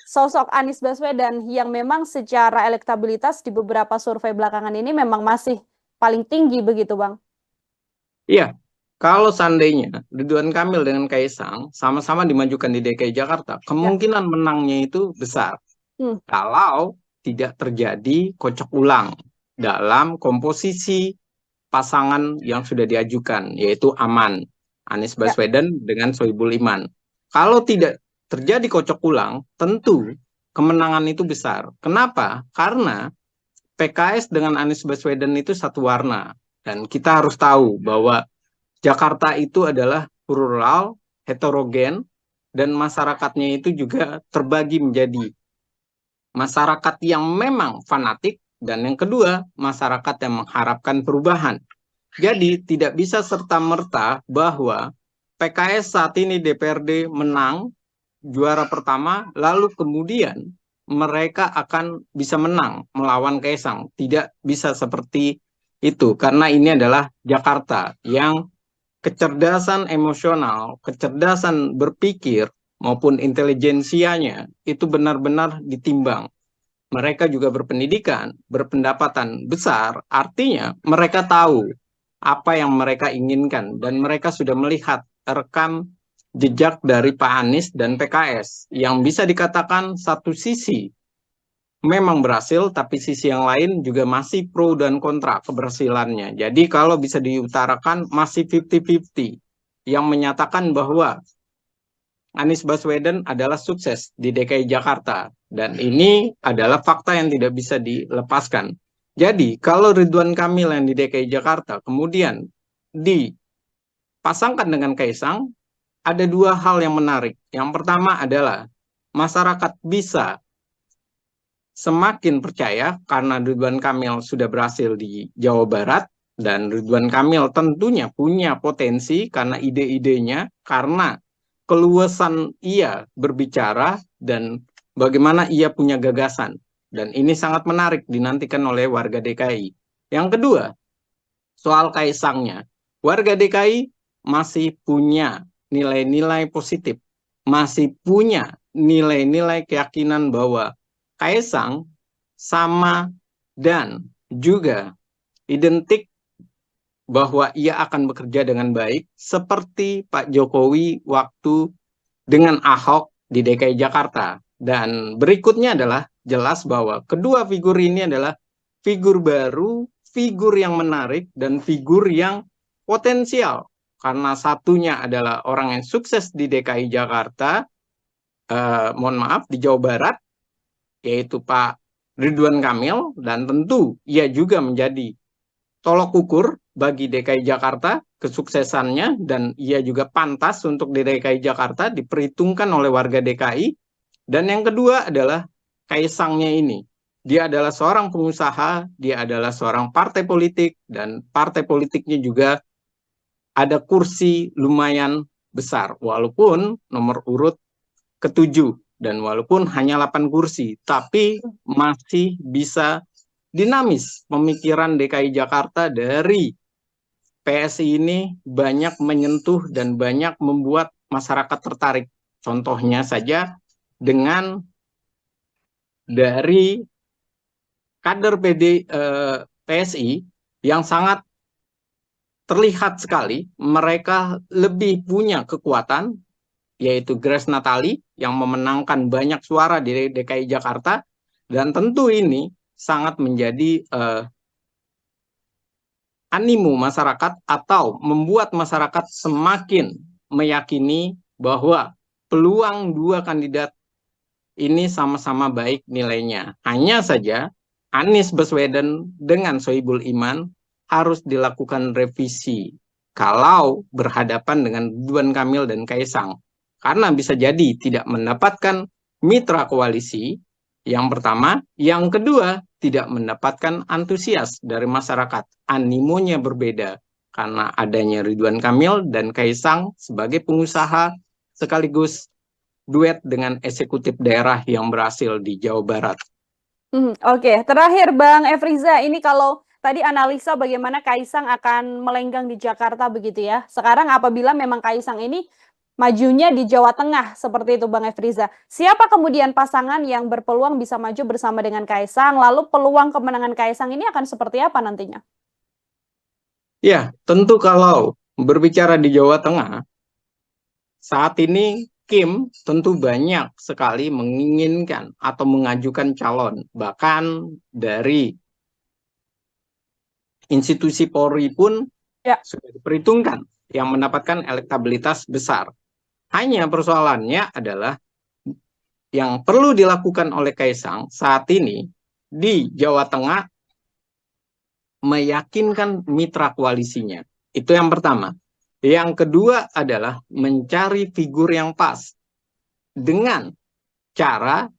sosok Anies Baswedan yang memang secara elektabilitas di beberapa survei belakangan ini memang masih paling tinggi begitu Bang? Iya, kalau seandainya Ridwan Kamil dengan Kaesang sama-sama dimajukan di DKI Jakarta, kemungkinan menangnya itu besar. Kalau tidak terjadi kocok ulang dalam komposisi pasangan yang sudah diajukan, yaitu aman, Anies Baswedan dengan Sohibul Iman. Kalau tidak terjadi kocok ulang, tentu kemenangan itu besar. Kenapa? Karena PKS dengan Anies Baswedan itu satu warna. Dan kita harus tahu bahwa Jakarta itu adalah plural, heterogen, dan masyarakatnya itu juga terbagi menjadi masyarakat yang memang fanatik, dan yang kedua, masyarakat yang mengharapkan perubahan. Jadi tidak bisa serta-merta bahwa PKS saat ini DPRD menang, juara pertama, lalu kemudian mereka akan bisa menang melawan Kaesang. Tidak bisa seperti itu, karena ini adalah Jakarta yang kecerdasan emosional, kecerdasan berpikir, maupun intelijensianya itu benar-benar ditimbang. Mereka juga berpendidikan, berpendapatan besar, artinya mereka tahu apa yang mereka inginkan, dan mereka sudah melihat rekam jejak dari Pak Anies dan PKS yang bisa dikatakan satu sisi memang berhasil, tapi sisi yang lain juga masih pro dan kontra keberhasilannya. Jadi kalau bisa diutarakan masih 50-50, yang menyatakan bahwa Anies Baswedan adalah sukses di DKI Jakarta, dan ini adalah fakta yang tidak bisa dilepaskan. Jadi kalau Ridwan Kamil yang di DKI Jakarta kemudian dipasangkan dengan Kaesang, ada dua hal yang menarik. Yang pertama adalah masyarakat bisa semakin percaya karena Ridwan Kamil sudah berhasil di Jawa Barat, dan Ridwan Kamil tentunya punya potensi karena ide-idenya, karena keluasan ia berbicara, dan bagaimana ia punya gagasan. Dan ini sangat menarik dinantikan oleh warga DKI. Yang kedua, soal Kaesangnya. Warga DKI masih punya nilai-nilai positif, masih punya nilai-nilai keyakinan bahwa Kaesang sama dan juga identik bahwa ia akan bekerja dengan baik seperti Pak Jokowi waktu dengan Ahok di DKI Jakarta. Dan berikutnya adalah jelas bahwa kedua figur ini adalah figur baru, figur yang menarik, dan figur yang potensial. Karena satunya adalah orang yang sukses di DKI Jakarta, di Jawa Barat, yaitu Pak Ridwan Kamil, dan tentu ia juga menjadi tolok ukur bagi DKI Jakarta kesuksesannya, dan ia juga pantas untuk di DKI Jakarta diperhitungkan oleh warga DKI. Dan yang kedua adalah Kaesangnya ini. Dia adalah seorang pengusaha, dia adalah seorang partai politik, dan partai politiknya juga ada kursi lumayan besar, walaupun nomor urut ke-7, dan walaupun hanya 8 kursi, tapi masih bisa dinamis pemikiran DKI Jakarta dari PSI ini banyak menyentuh dan banyak membuat masyarakat tertarik. Contohnya saja dengan dari kader PSI yang sangat terlihat sekali mereka lebih punya kekuatan, yaitu Grace Natali yang memenangkan banyak suara di DKI Jakarta, dan tentu ini sangat menjadi animo masyarakat atau membuat masyarakat semakin meyakini bahwa peluang dua kandidat ini sama-sama baik nilainya. Hanya saja Anies Baswedan dengan Sohibul Iman harus dilakukan revisi kalau berhadapan dengan Ridwan Kamil dan Kaisang. Karena bisa jadi tidak mendapatkan mitra koalisi, yang pertama. Yang kedua, tidak mendapatkan antusias dari masyarakat. Animonya berbeda karena adanya Ridwan Kamil dan Kaisang sebagai pengusaha sekaligus duet dengan eksekutif daerah yang berhasil di Jawa Barat. Oke, terakhir Bang Efriza, ini kalau tadi analisa bagaimana Kaisang akan melenggang di Jakarta begitu ya. Sekarang apabila memang Kaisang ini majunya di Jawa Tengah seperti itu Bang Efriza. Siapa kemudian pasangan yang berpeluang bisa maju bersama dengan Kaisang? Lalu peluang kemenangan Kaisang ini akan seperti apa nantinya? Ya, tentu kalau berbicara di Jawa Tengah, saat ini Kim tentu banyak sekali menginginkan atau mengajukan calon. Bahkan dari institusi Polri pun sudah diperhitungkan yang mendapatkan elektabilitas besar. Hanya persoalannya adalah yang perlu dilakukan oleh Kaisang saat ini di Jawa Tengah meyakinkan mitra koalisinya. Itu yang pertama. Yang kedua adalah mencari figur yang pas dengan cara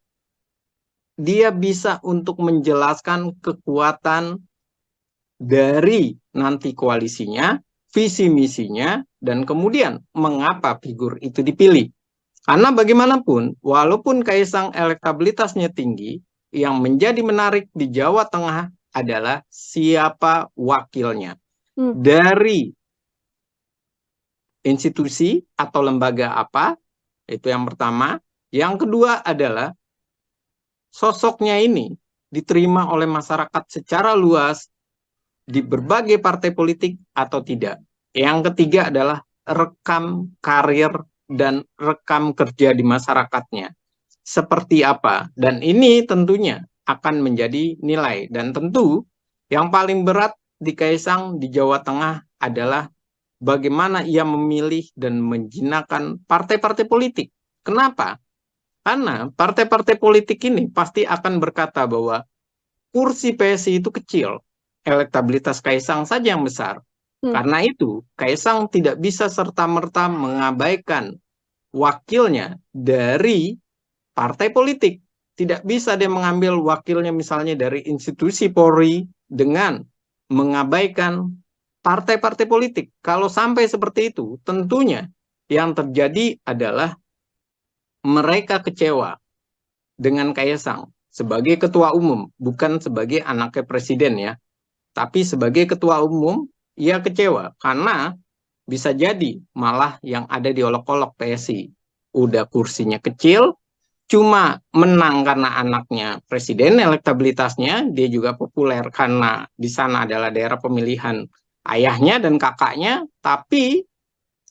dia bisa untuk menjelaskan kekuatan dari nanti koalisinya, visi misinya, dan kemudian mengapa figur itu dipilih. Karena bagaimanapun, walaupun Kaisang elektabilitasnya tinggi, yang menjadi menarik di Jawa Tengah adalah siapa wakilnya. Dari institusi atau lembaga apa, itu yang pertama. Yang kedua adalah sosoknya ini diterima oleh masyarakat secara luas di berbagai partai politik atau tidak. Yang ketiga adalah rekam karir dan rekam kerja di masyarakatnya. Seperti apa? Dan ini tentunya akan menjadi nilai. Dan tentu yang paling berat di Kaisang di Jawa Tengah adalah bagaimana ia memilih dan menjinakkan partai-partai politik. Kenapa? Karena partai-partai politik ini pasti akan berkata bahwa kursi PSI itu kecil, elektabilitas Kaisang saja yang besar. Karena itu, Kaisang tidak bisa serta-merta mengabaikan wakilnya dari partai politik. Tidak bisa dia mengambil wakilnya misalnya dari institusi Polri dengan mengabaikan partai-partai politik. Kalau sampai seperti itu, tentunya yang terjadi adalah mereka kecewa dengan Kaisang sebagai ketua umum, bukan sebagai anaknya presiden ya. Tapi sebagai ketua umum, ia kecewa karena bisa jadi malah yang ada di olok-olok PSI. Udah kursinya kecil, cuma menang karena anaknya presiden, elektabilitasnya, dia juga populer karena di sana adalah daerah pemilihan ayahnya dan kakaknya, tapi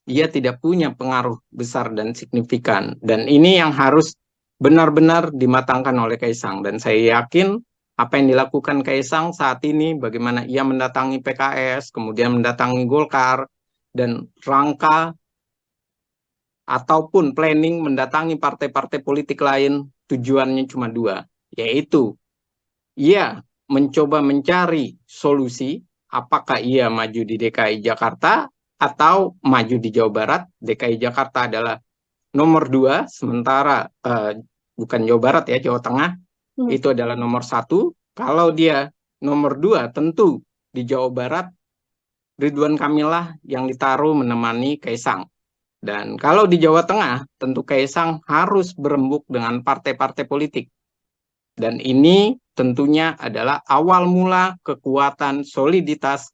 ia tidak punya pengaruh besar dan signifikan. Dan ini yang harus benar-benar dimatangkan oleh Kaisang. Dan saya yakin apa yang dilakukan Kaisang saat ini, bagaimana ia mendatangi PKS, kemudian mendatangi Golkar, dan rangka ataupun planning mendatangi partai-partai politik lain, tujuannya cuma dua, yaitu ia mencoba mencari solusi, apakah ia maju di DKI Jakarta atau maju di Jawa Barat. DKI Jakarta adalah nomor 2, sementara bukan Jawa Barat ya, Jawa Tengah itu adalah nomor 1. Kalau dia nomor 2, tentu di Jawa Barat Ridwan Kamil yang ditaruh menemani Kaisang. Dan kalau di Jawa Tengah, tentu Kaisang harus berembuk dengan partai-partai politik. Dan ini tentunya adalah awal mula kekuatan soliditas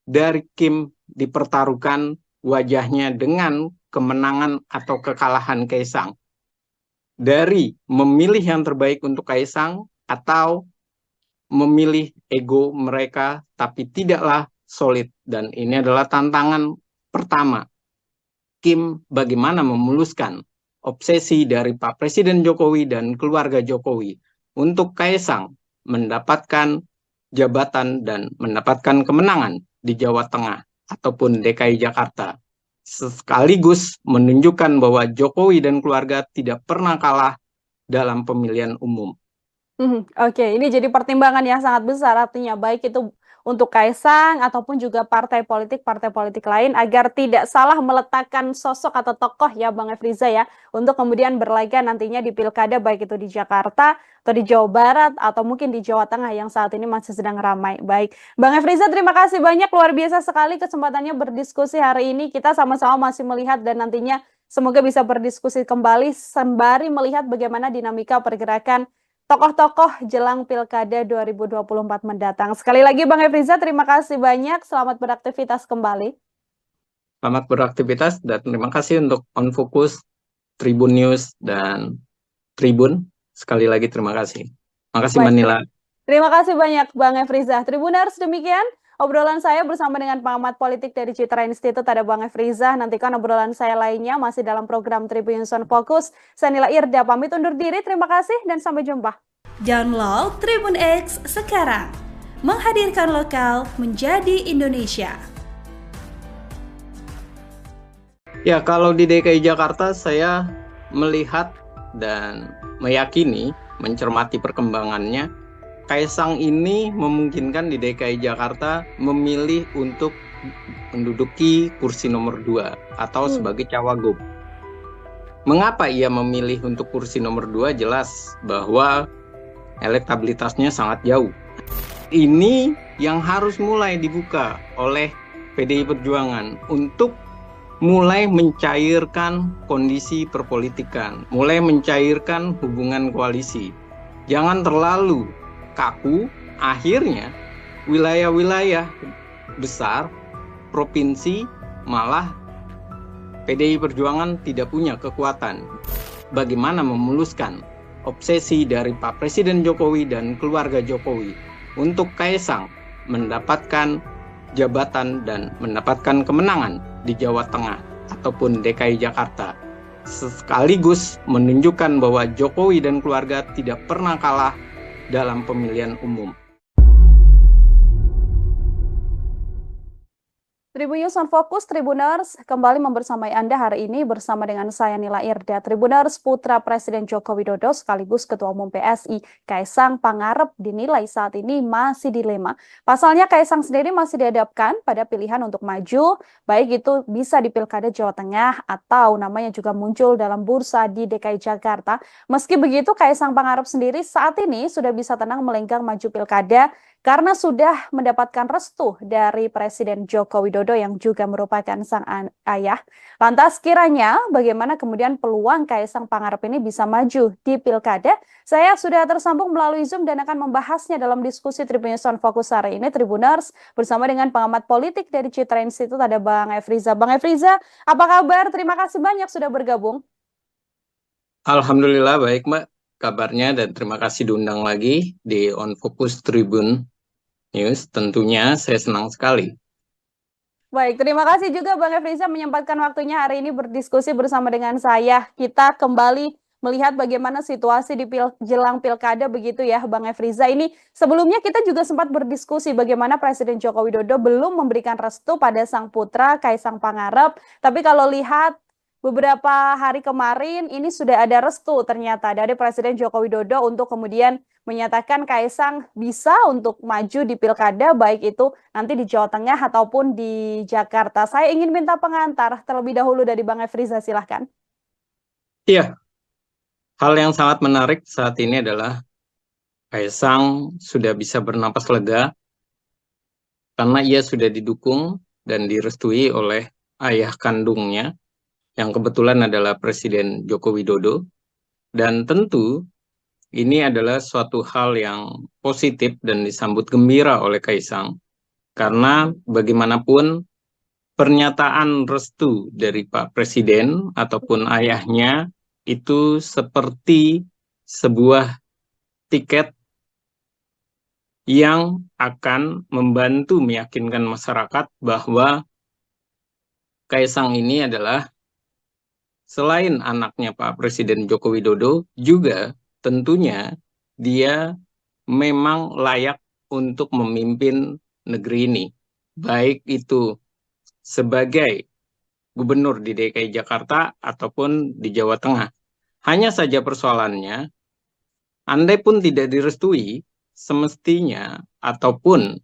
dari Kim dipertaruhkan wajahnya dengan kemenangan atau kekalahan Kaisang. Dari memilih yang terbaik untuk Kaisang atau memilih ego mereka tapi tidaklah solid. Dan ini adalah tantangan pertama Kim bagaimana memuluskan obsesi dari Pak Presiden Jokowi dan keluarga Jokowi untuk Kaisang mendapatkan jabatan dan mendapatkan kemenangan di Jawa Tengah ataupun DKI Jakarta, sekaligus menunjukkan bahwa Jokowi dan keluarga tidak pernah kalah dalam pemilihan umum. Oke, ini jadi pertimbangan yang sangat besar, artinya baik itu untuk Kaisang ataupun juga partai politik lain agar tidak salah meletakkan sosok atau tokoh ya Bang Efriza ya, untuk kemudian berlaga nantinya di pilkada baik itu di Jakarta atau di Jawa Barat atau mungkin di Jawa Tengah yang saat ini masih sedang ramai. Baik, Bang Efriza terima kasih banyak, luar biasa sekali kesempatannya berdiskusi hari ini. Kita sama-sama masih melihat dan nantinya semoga bisa berdiskusi kembali sembari melihat bagaimana dinamika pergerakan tokoh-tokoh jelang Pilkada 2024 mendatang. Sekali lagi Bang Efriza, terima kasih banyak. Selamat beraktivitas kembali. Selamat beraktivitas dan terima kasih untuk On Focus, Tribun News, dan Tribun. Sekali lagi terima kasih. Terima kasih Mbak Nila. Terima kasih banyak Bang Efriza. Tribuners, demikian obrolan saya bersama dengan pengamat politik dari Citra Institute, ada Bang Efriza. Nantikan obrolan saya lainnya masih dalam program Tribun News On Focus. Saya Nila Irda pamit undur diri. Terima kasih dan sampai jumpa. Download Tribun X sekarang. Menghadirkan lokal menjadi Indonesia. Ya, kalau di DKI Jakarta saya melihat dan meyakini, mencermati perkembangannya, Kaisang ini memungkinkan di DKI Jakarta memilih untuk menduduki kursi nomor 2 atau sebagai cawagup. Mengapa ia memilih untuk kursi nomor 2? Jelas bahwa elektabilitasnya sangat jauh. Ini yang harus mulai dibuka oleh PDI Perjuangan untuk mulai mencairkan kondisi perpolitikan, mulai mencairkan hubungan koalisi. Jangan terlalu kaku, akhirnya wilayah-wilayah besar, provinsi, malah PDI Perjuangan tidak punya kekuatan. Bagaimana memuluskan obsesi dari Pak Presiden Jokowi dan keluarga Jokowi untuk Kaisang mendapatkan jabatan dan mendapatkan kemenangan di Jawa Tengah ataupun DKI Jakarta, sekaligus menunjukkan bahwa Jokowi dan keluarga tidak pernah kalah dalam pemilihan umum. Tribun News On Focus, Tribuners, kembali membersamai Anda hari ini bersama dengan saya Nila Irda. Tribuners, putra Presiden Joko Widodo sekaligus Ketua Umum PSI, Kaisang Pangarep dinilai saat ini masih dilema. Pasalnya Kaisang sendiri masih dihadapkan pada pilihan untuk maju, baik itu bisa di Pilkada Jawa Tengah atau namanya juga muncul dalam bursa di DKI Jakarta. Meski begitu, Kaisang Pangarep sendiri saat ini sudah bisa tenang melenggang maju Pilkada karena sudah mendapatkan restu dari Presiden Joko Widodo yang juga merupakan sang ayah. Lantas kiranya bagaimana kemudian peluang Kaisang Pangarep ini bisa maju di Pilkada? Saya sudah tersambung melalui Zoom dan akan membahasnya dalam diskusi Tribun News On Focus hari ini, Tribuners, bersama dengan pengamat politik dari Citra Institute, ada Bang Efriza. Bang Efriza, apa kabar? Terima kasih banyak sudah bergabung. Alhamdulillah baik Mbak kabarnya dan terima kasih diundang lagi di On Focus Tribun News. Tentunya saya senang sekali. Baik, terima kasih juga Bang Efriza menyempatkan waktunya hari ini berdiskusi bersama dengan saya. Kita kembali melihat bagaimana situasi di jelang Pilkada begitu ya Bang Efriza. Ini sebelumnya kita juga sempat berdiskusi bagaimana Presiden Joko Widodo belum memberikan restu pada sang putra Kaisang Pangarep. Tapi kalau lihat beberapa hari kemarin ini sudah ada restu ternyata dari Presiden Joko Widodo untuk kemudian menyatakan Kaisang bisa untuk maju di Pilkada baik itu nanti di Jawa Tengah ataupun di Jakarta. Saya ingin minta pengantar terlebih dahulu dari Bang Efriza, silahkan. Iya, hal yang sangat menarik saat ini adalah Kaisang sudah bisa bernapas lega karena ia sudah didukung dan direstui oleh ayah kandungnya yang kebetulan adalah Presiden Joko Widodo. Dan tentu ini adalah suatu hal yang positif dan disambut gembira oleh Kaisang. Karena bagaimanapun pernyataan restu dari Pak Presiden ataupun ayahnya itu seperti sebuah tiket yang akan membantu meyakinkan masyarakat bahwa Kaisang ini adalah selain anaknya Pak Presiden Joko Widodo, juga tentunya dia memang layak untuk memimpin negeri ini. Baik itu sebagai gubernur di DKI Jakarta ataupun di Jawa Tengah. Hanya saja persoalannya, andai pun tidak direstui, semestinya ataupun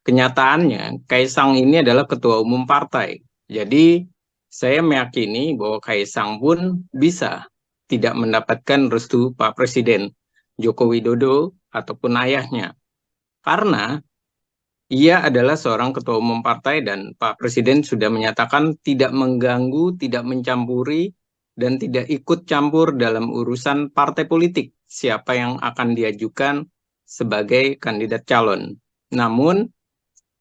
kenyataannya Kaisang ini adalah ketua umum partai. Jadi saya meyakini bahwa Kaisang pun bisa tidak mendapatkan restu Pak Presiden Joko Widodo ataupun ayahnya. Karena ia adalah seorang ketua umum partai dan Pak Presiden sudah menyatakan tidak mengganggu, tidak mencampuri, dan tidak ikut campur dalam urusan partai politik siapa yang akan diajukan sebagai kandidat calon. Namun,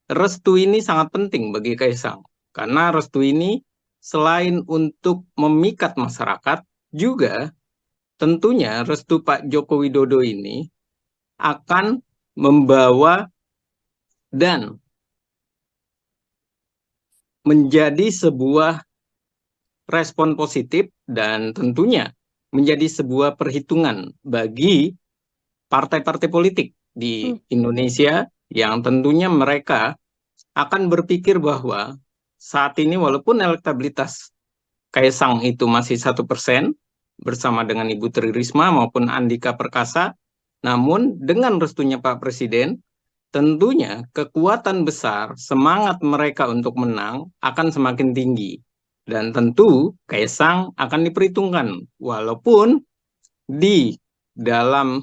restu ini sangat penting bagi Kaisang. Karena restu ini selain untuk memikat masyarakat, juga tentunya restu Pak Joko Widodo ini akan membawa dan menjadi sebuah respon positif dan tentunya menjadi sebuah perhitungan bagi partai-partai politik di Indonesia yang tentunya mereka akan berpikir bahwa saat ini walaupun elektabilitas Kaisang itu masih 1% bersama dengan Ibu Tri Risma maupun Andika Perkasa, namun dengan restunya Pak Presiden, tentunya kekuatan besar, semangat mereka untuk menang akan semakin tinggi. Dan tentu Kaisang akan diperhitungkan, walaupun di dalam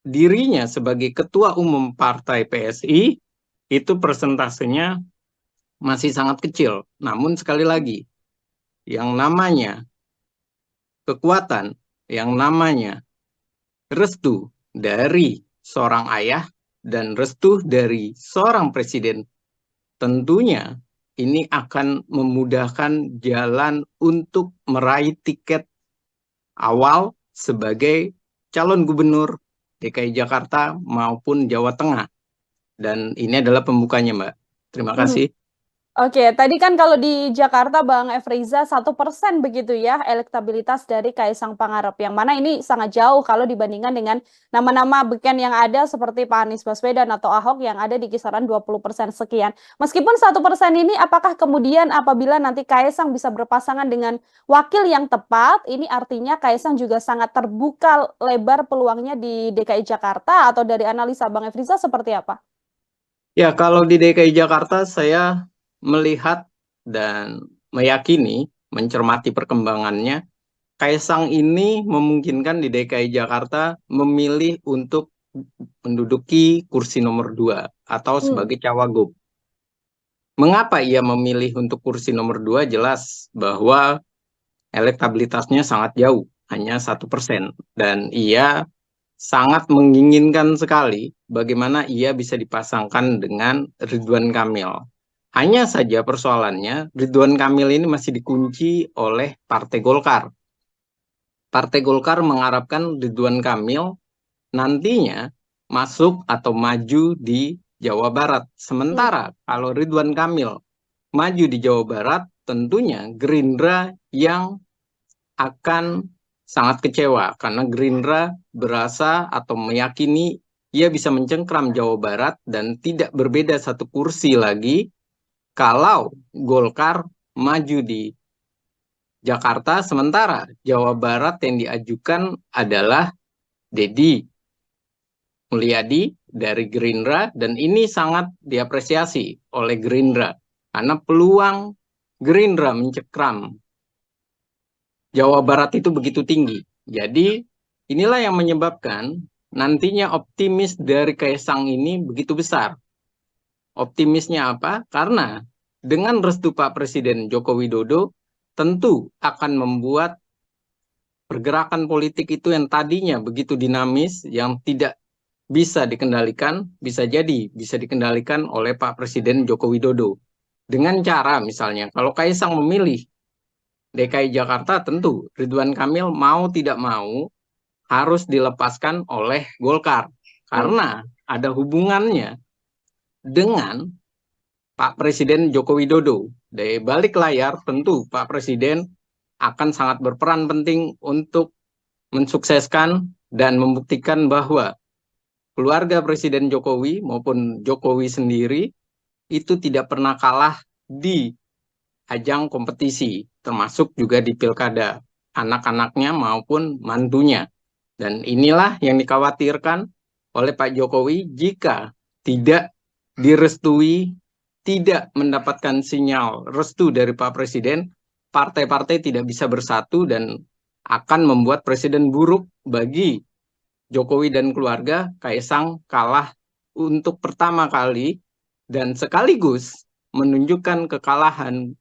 dirinya sebagai ketua umum partai PSI, itu persentasenya masih sangat kecil. Namun sekali lagi, yang namanya kekuatan, yang namanya restu dari seorang ayah, dan restu dari seorang presiden, tentunya ini akan memudahkan jalan untuk meraih tiket awal sebagai calon gubernur DKI Jakarta maupun Jawa Tengah. Dan ini adalah pembukanya, Mbak. Terima kasih. Oke, tadi kan kalau di Jakarta Bang Efriza 1% begitu ya elektabilitas dari Kaisang Pangarep, yang mana ini sangat jauh kalau dibandingkan dengan nama-nama beken yang ada seperti Pak Anies Baswedan atau Ahok yang ada di kisaran 20% sekian. Meskipun 1% ini, apakah kemudian apabila nanti Kaisang bisa berpasangan dengan wakil yang tepat, ini artinya Kaisang juga sangat terbuka lebar peluangnya di DKI Jakarta, atau dari analisa Bang Efriza seperti apa? Ya, kalau di DKI Jakarta saya melihat dan meyakini, mencermati perkembangannya, Kaisang ini memungkinkan di DKI Jakarta memilih untuk menduduki kursi nomor 2 atau sebagai cawagup. Mengapa ia memilih untuk kursi nomor 2? Jelas bahwa elektabilitasnya sangat jauh, hanya 1%. Dan ia sangat menginginkan sekali bagaimana ia bisa dipasangkan dengan Ridwan Kamil. Hanya saja persoalannya, Ridwan Kamil ini masih dikunci oleh Partai Golkar. Partai Golkar mengharapkan Ridwan Kamil nantinya masuk atau maju di Jawa Barat. Sementara kalau Ridwan Kamil maju di Jawa Barat, tentunya Gerindra yang akan sangat kecewa. Karena Gerindra berasa atau meyakini ia bisa mencengkram Jawa Barat dan tidak berbeda satu kursi lagi kalau Golkar maju di Jakarta, sementara Jawa Barat yang diajukan adalah Deddy Mulyadi dari Gerindra, dan ini sangat diapresiasi oleh Gerindra karena peluang Gerindra mencengkram Jawa Barat itu begitu tinggi. Jadi inilah yang menyebabkan nantinya optimis dari Kaisang ini begitu besar. Optimisnya apa? Karena dengan restu Pak Presiden Joko Widodo tentu akan membuat pergerakan politik itu yang tadinya begitu dinamis, yang tidak bisa dikendalikan, bisa jadi bisa dikendalikan oleh Pak Presiden Joko Widodo. Dengan cara misalnya, kalau Kaisang memilih DKI Jakarta, tentu Ridwan Kamil mau tidak mau harus dilepaskan oleh Golkar. Karena ada hubungannya dengan Pak Presiden Joko Widodo. Dari balik layar tentu Pak Presiden akan sangat berperan penting untuk mensukseskan dan membuktikan bahwa keluarga Presiden Jokowi maupun Jokowi sendiri itu tidak pernah kalah di ajang kompetisi, termasuk juga di pilkada, anak-anaknya maupun mantunya. Dan inilah yang dikhawatirkan oleh Pak Jokowi jika tidak direstui, tidak mendapatkan sinyal restu dari Pak Presiden, partai-partai tidak bisa bersatu dan akan membuat presiden buruk bagi Jokowi dan keluarga. Kaisang kalah untuk pertama kali dan sekaligus menunjukkan kekalahan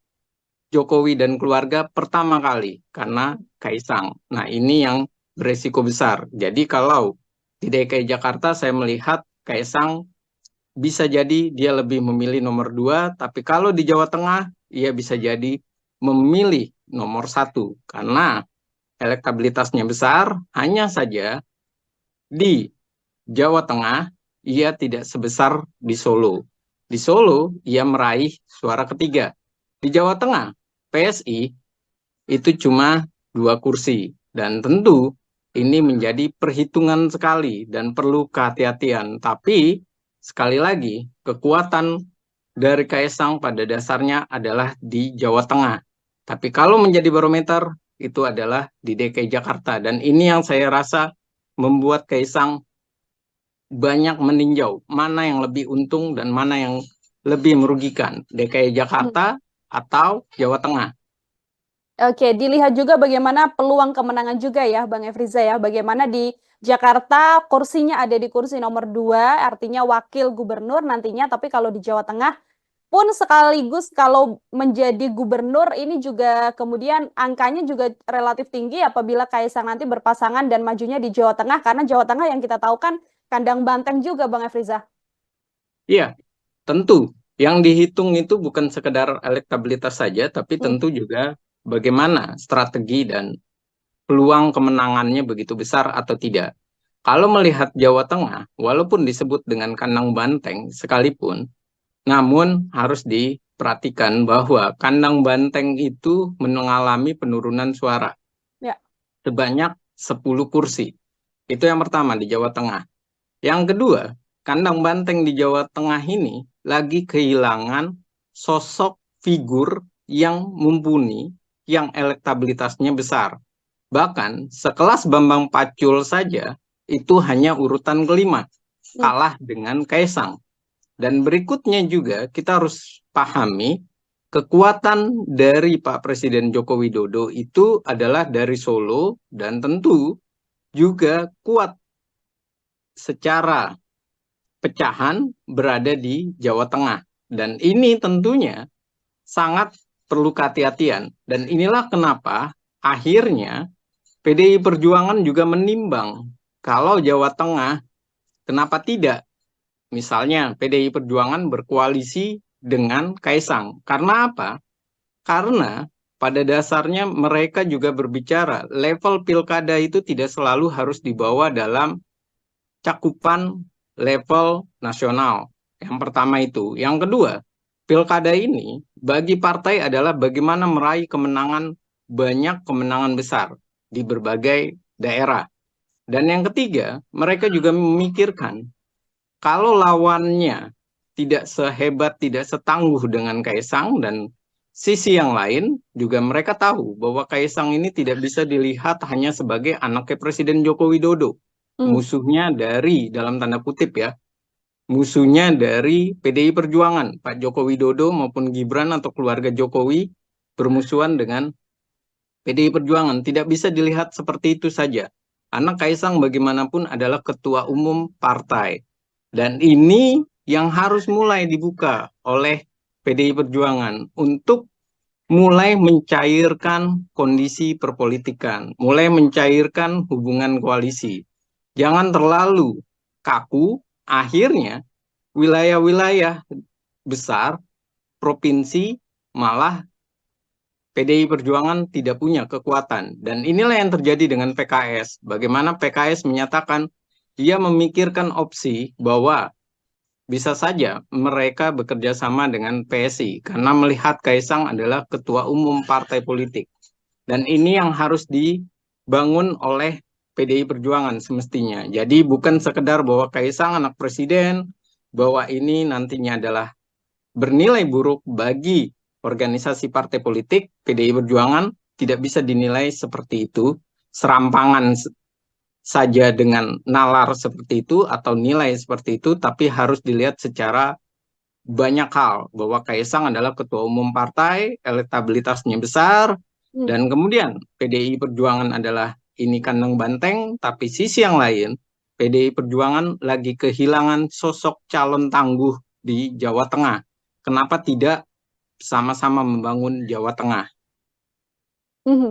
Jokowi dan keluarga pertama kali karena Kaisang. Nah, ini yang beresiko besar. Jadi kalau di DKI Jakarta saya melihat Kaisang bisa jadi dia lebih memilih nomor 2, tapi kalau di Jawa Tengah ia bisa jadi memilih nomor 1 karena elektabilitasnya besar. Hanya saja di Jawa Tengah ia tidak sebesar di Solo. Di Solo ia meraih suara ketiga. Di Jawa Tengah PSI itu cuma 2 kursi dan tentu ini menjadi perhitungan sekali dan perlu kehati-hatian. Tapi sekali lagi, kekuatan dari Kaisang pada dasarnya adalah di Jawa Tengah. Tapi kalau menjadi barometer, itu adalah di DKI Jakarta. Dan ini yang saya rasa membuat Kaisang banyak meninjau mana yang lebih untung dan mana yang lebih merugikan, DKI Jakarta atau Jawa Tengah. Oke, dilihat juga bagaimana peluang kemenangan juga ya, Bang Efriza ya. Bagaimana di Jakarta kursinya ada di kursi nomor 2, artinya wakil gubernur nantinya. Tapi kalau di Jawa Tengah pun sekaligus kalau menjadi gubernur ini juga kemudian angkanya juga relatif tinggi apabila Kaisang nanti berpasangan dan majunya di Jawa Tengah. Karena Jawa Tengah yang kita tahu kan kandang banteng juga, Bang Efriza. Iya, tentu. Yang dihitung itu bukan sekedar elektabilitas saja, tapi tentu juga bagaimana strategi dan peluang kemenangannya begitu besar atau tidak. Kalau melihat Jawa Tengah, walaupun disebut dengan kandang banteng sekalipun, namun harus diperhatikan bahwa kandang banteng itu mengalami penurunan suara sebanyak 10 kursi. Itu yang pertama di Jawa Tengah. Yang kedua, kandang banteng di Jawa Tengah ini lagi kehilangan sosok figur yang mumpuni, yang elektabilitasnya besar. Bahkan sekelas Bambang Pacul saja itu hanya urutan kelima, kalah dengan Kaisang. Dan berikutnya juga kita harus pahami kekuatan dari Pak Presiden Joko Widodo itu adalah dari Solo dan tentu juga kuat secara pecahan berada di Jawa Tengah. Dan ini tentunya sangat perlu kehati-hatian. Dan inilah kenapa akhirnya PDI Perjuangan juga menimbang kalau Jawa Tengah kenapa tidak misalnya PDI Perjuangan berkoalisi dengan Kaisang. Karena apa? Karena pada dasarnya mereka juga berbicara level pilkada itu tidak selalu harus dibawa dalam cakupan level nasional. Yang pertama itu. Yang kedua, pilkada ini bagi partai adalah bagaimana meraih kemenangan, banyak kemenangan besar di berbagai daerah. Dan yang ketiga, mereka juga memikirkan kalau lawannya tidak sehebat, tidak setangguh dengan Kaisang, dan sisi yang lain juga mereka tahu bahwa Kaisang ini tidak bisa dilihat hanya sebagai anaknya Presiden Joko Widodo. Musuhnya dari, dalam tanda kutip ya, musuhnya dari PDI Perjuangan, Pak Joko Widodo maupun Gibran atau keluarga Jokowi bermusuhan dengan PDI Perjuangan. Tidak bisa dilihat seperti itu saja. Karena Kaisang bagaimanapun adalah ketua umum partai. Dan ini yang harus mulai dibuka oleh PDI Perjuangan untuk mulai mencairkan kondisi perpolitikan, mulai mencairkan hubungan koalisi. Jangan terlalu kaku, akhirnya wilayah-wilayah besar, provinsi, malah PDI Perjuangan tidak punya kekuatan. Dan inilah yang terjadi dengan PKS. Bagaimana PKS menyatakan dia memikirkan opsi bahwa bisa saja mereka bekerja sama dengan PSI karena melihat Kaisang adalah ketua umum partai politik. Dan ini yang harus dibangun oleh PDI Perjuangan semestinya. Jadi bukan sekedar bahwa Kaisang anak presiden, bahwa ini nantinya adalah bernilai buruk bagi organisasi partai politik. PDI Perjuangan tidak bisa dinilai seperti itu, serampangan saja dengan nalar seperti itu atau nilai seperti itu, tapi harus dilihat secara banyak hal, bahwa Kaisang adalah ketua umum partai, elektabilitasnya besar, dan kemudian PDI Perjuangan adalah ini kandang banteng, tapi sisi yang lain, PDI Perjuangan lagi kehilangan sosok calon tangguh di Jawa Tengah. Kenapa tidak sama-sama membangun Jawa Tengah?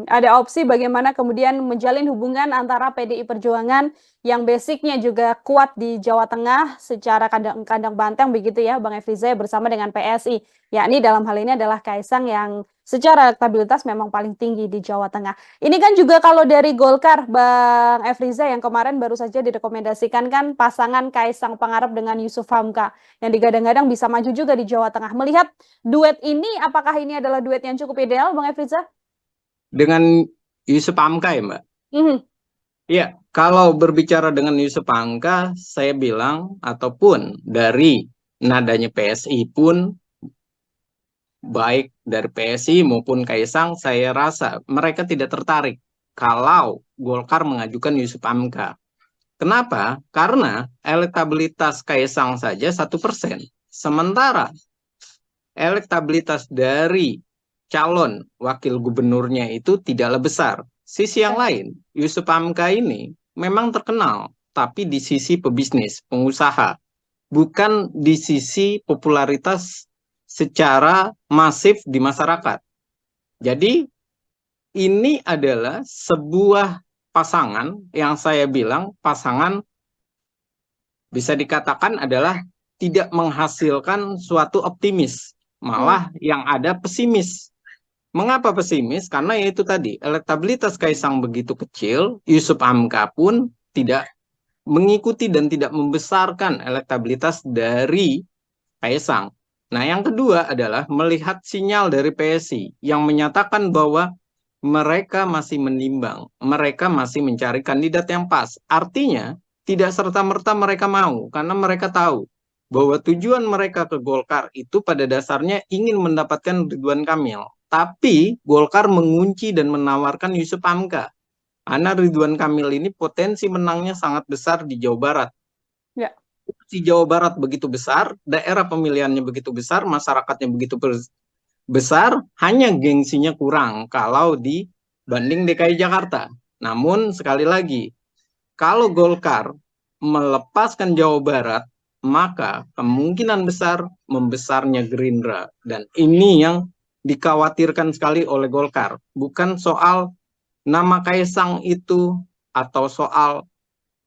Ada opsi bagaimana kemudian menjalin hubungan antara PDI Perjuangan yang basicnya juga kuat di Jawa Tengah secara kandang banteng begitu ya Bang Efriza bersama dengan PSI. Yakni dalam hal ini adalah Kaisang yang secara elektabilitas memang paling tinggi di Jawa Tengah. Ini kan juga kalau dari Golkar Bang Efriza yang kemarin baru saja direkomendasikan kan pasangan Kaisang Pangarep dengan Yusuf Hamka yang digadang-gadang bisa maju juga di Jawa Tengah. Melihat duet ini, apakah ini adalah duet yang cukup ideal Bang Efriza? Dengan Yusuf Hamka ya Mbak? Ya, kalau berbicara dengan Yusuf Hamka, saya bilang, ataupun dari nadanya PSI pun, baik dari PSI maupun Kaisang, saya rasa mereka tidak tertarik kalau Golkar mengajukan Yusuf Hamka. Kenapa? Karena elektabilitas Kaisang saja 1%. Sementara elektabilitas dari calon wakil gubernurnya itu tidaklah besar. Sisi yang lain, Yusuf Hamka ini memang terkenal, tapi di sisi pebisnis, pengusaha, bukan di sisi popularitas secara masif di masyarakat. Jadi ini adalah sebuah pasangan yang saya bilang pasangan bisa dikatakan adalah tidak menghasilkan suatu optimis, malah yang ada pesimis. Mengapa pesimis? Karena yaitu tadi, elektabilitas Kaisang begitu kecil, Yusuf Hamka pun tidak mengikuti dan tidak membesarkan elektabilitas dari Kaisang. Nah, yang kedua adalah melihat sinyal dari PSI yang menyatakan bahwa mereka masih menimbang, mereka masih mencari kandidat yang pas. Artinya, tidak serta-merta mereka mau, karena mereka tahu bahwa tujuan mereka ke Golkar itu pada dasarnya ingin mendapatkan Ridwan Kamil. Tapi Golkar mengunci dan menawarkan Yusuf Hamka. Karena Ridwan Kamil ini potensi menangnya sangat besar di Jawa Barat. Ya. Di Jawa Barat begitu besar, daerah pemilihannya begitu besar, masyarakatnya begitu besar, hanya gengsinya kurang kalau dibanding DKI Jakarta. Namun sekali lagi, kalau Golkar melepaskan Jawa Barat, maka kemungkinan besar membesarnya Gerindra. Dan ini yang dikhawatirkan sekali oleh Golkar. Bukan soal nama Kaisang itu atau soal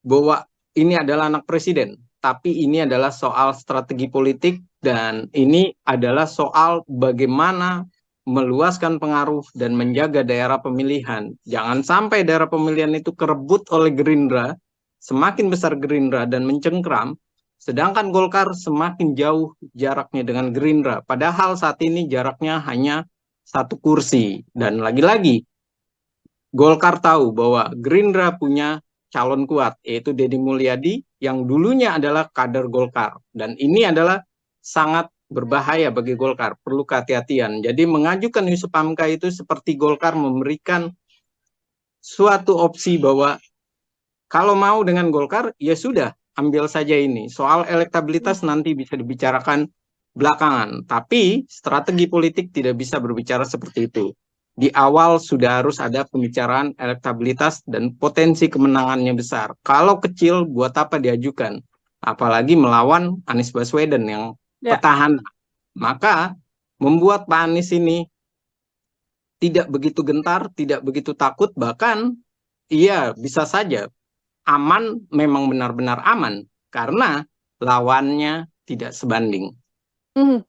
bahwa ini adalah anak presiden, tapi ini adalah soal strategi politik dan ini adalah soal bagaimana meluaskan pengaruh dan menjaga daerah pemilihan. Jangan sampai daerah pemilihan itu kerebut oleh Gerindra, semakin besar Gerindra dan mencengkram, sedangkan Golkar semakin jauh jaraknya dengan Gerindra. Padahal saat ini jaraknya hanya 1 kursi. Dan lagi-lagi, Golkar tahu bahwa Gerindra punya calon kuat, yaitu Deddy Mulyadi, yang dulunya adalah kader Golkar. Dan ini adalah sangat berbahaya bagi Golkar, perlu kehati-hatian. Jadi mengajukan Yusuf Hamka itu seperti Golkar memberikan suatu opsi bahwa kalau mau dengan Golkar, ya sudah, ambil saja ini. Soal elektabilitas nanti bisa dibicarakan belakangan. Tapi strategi politik tidak bisa berbicara seperti itu. Di awal sudah harus ada pembicaraan elektabilitas dan potensi kemenangannya besar. Kalau kecil, buat apa diajukan? Apalagi melawan Anies Baswedan yang petahana. Maka membuat Pak Anies ini tidak begitu gentar, tidak begitu takut, bahkan iya bisa saja aman, memang benar-benar aman. karena lawannya tidak sebanding.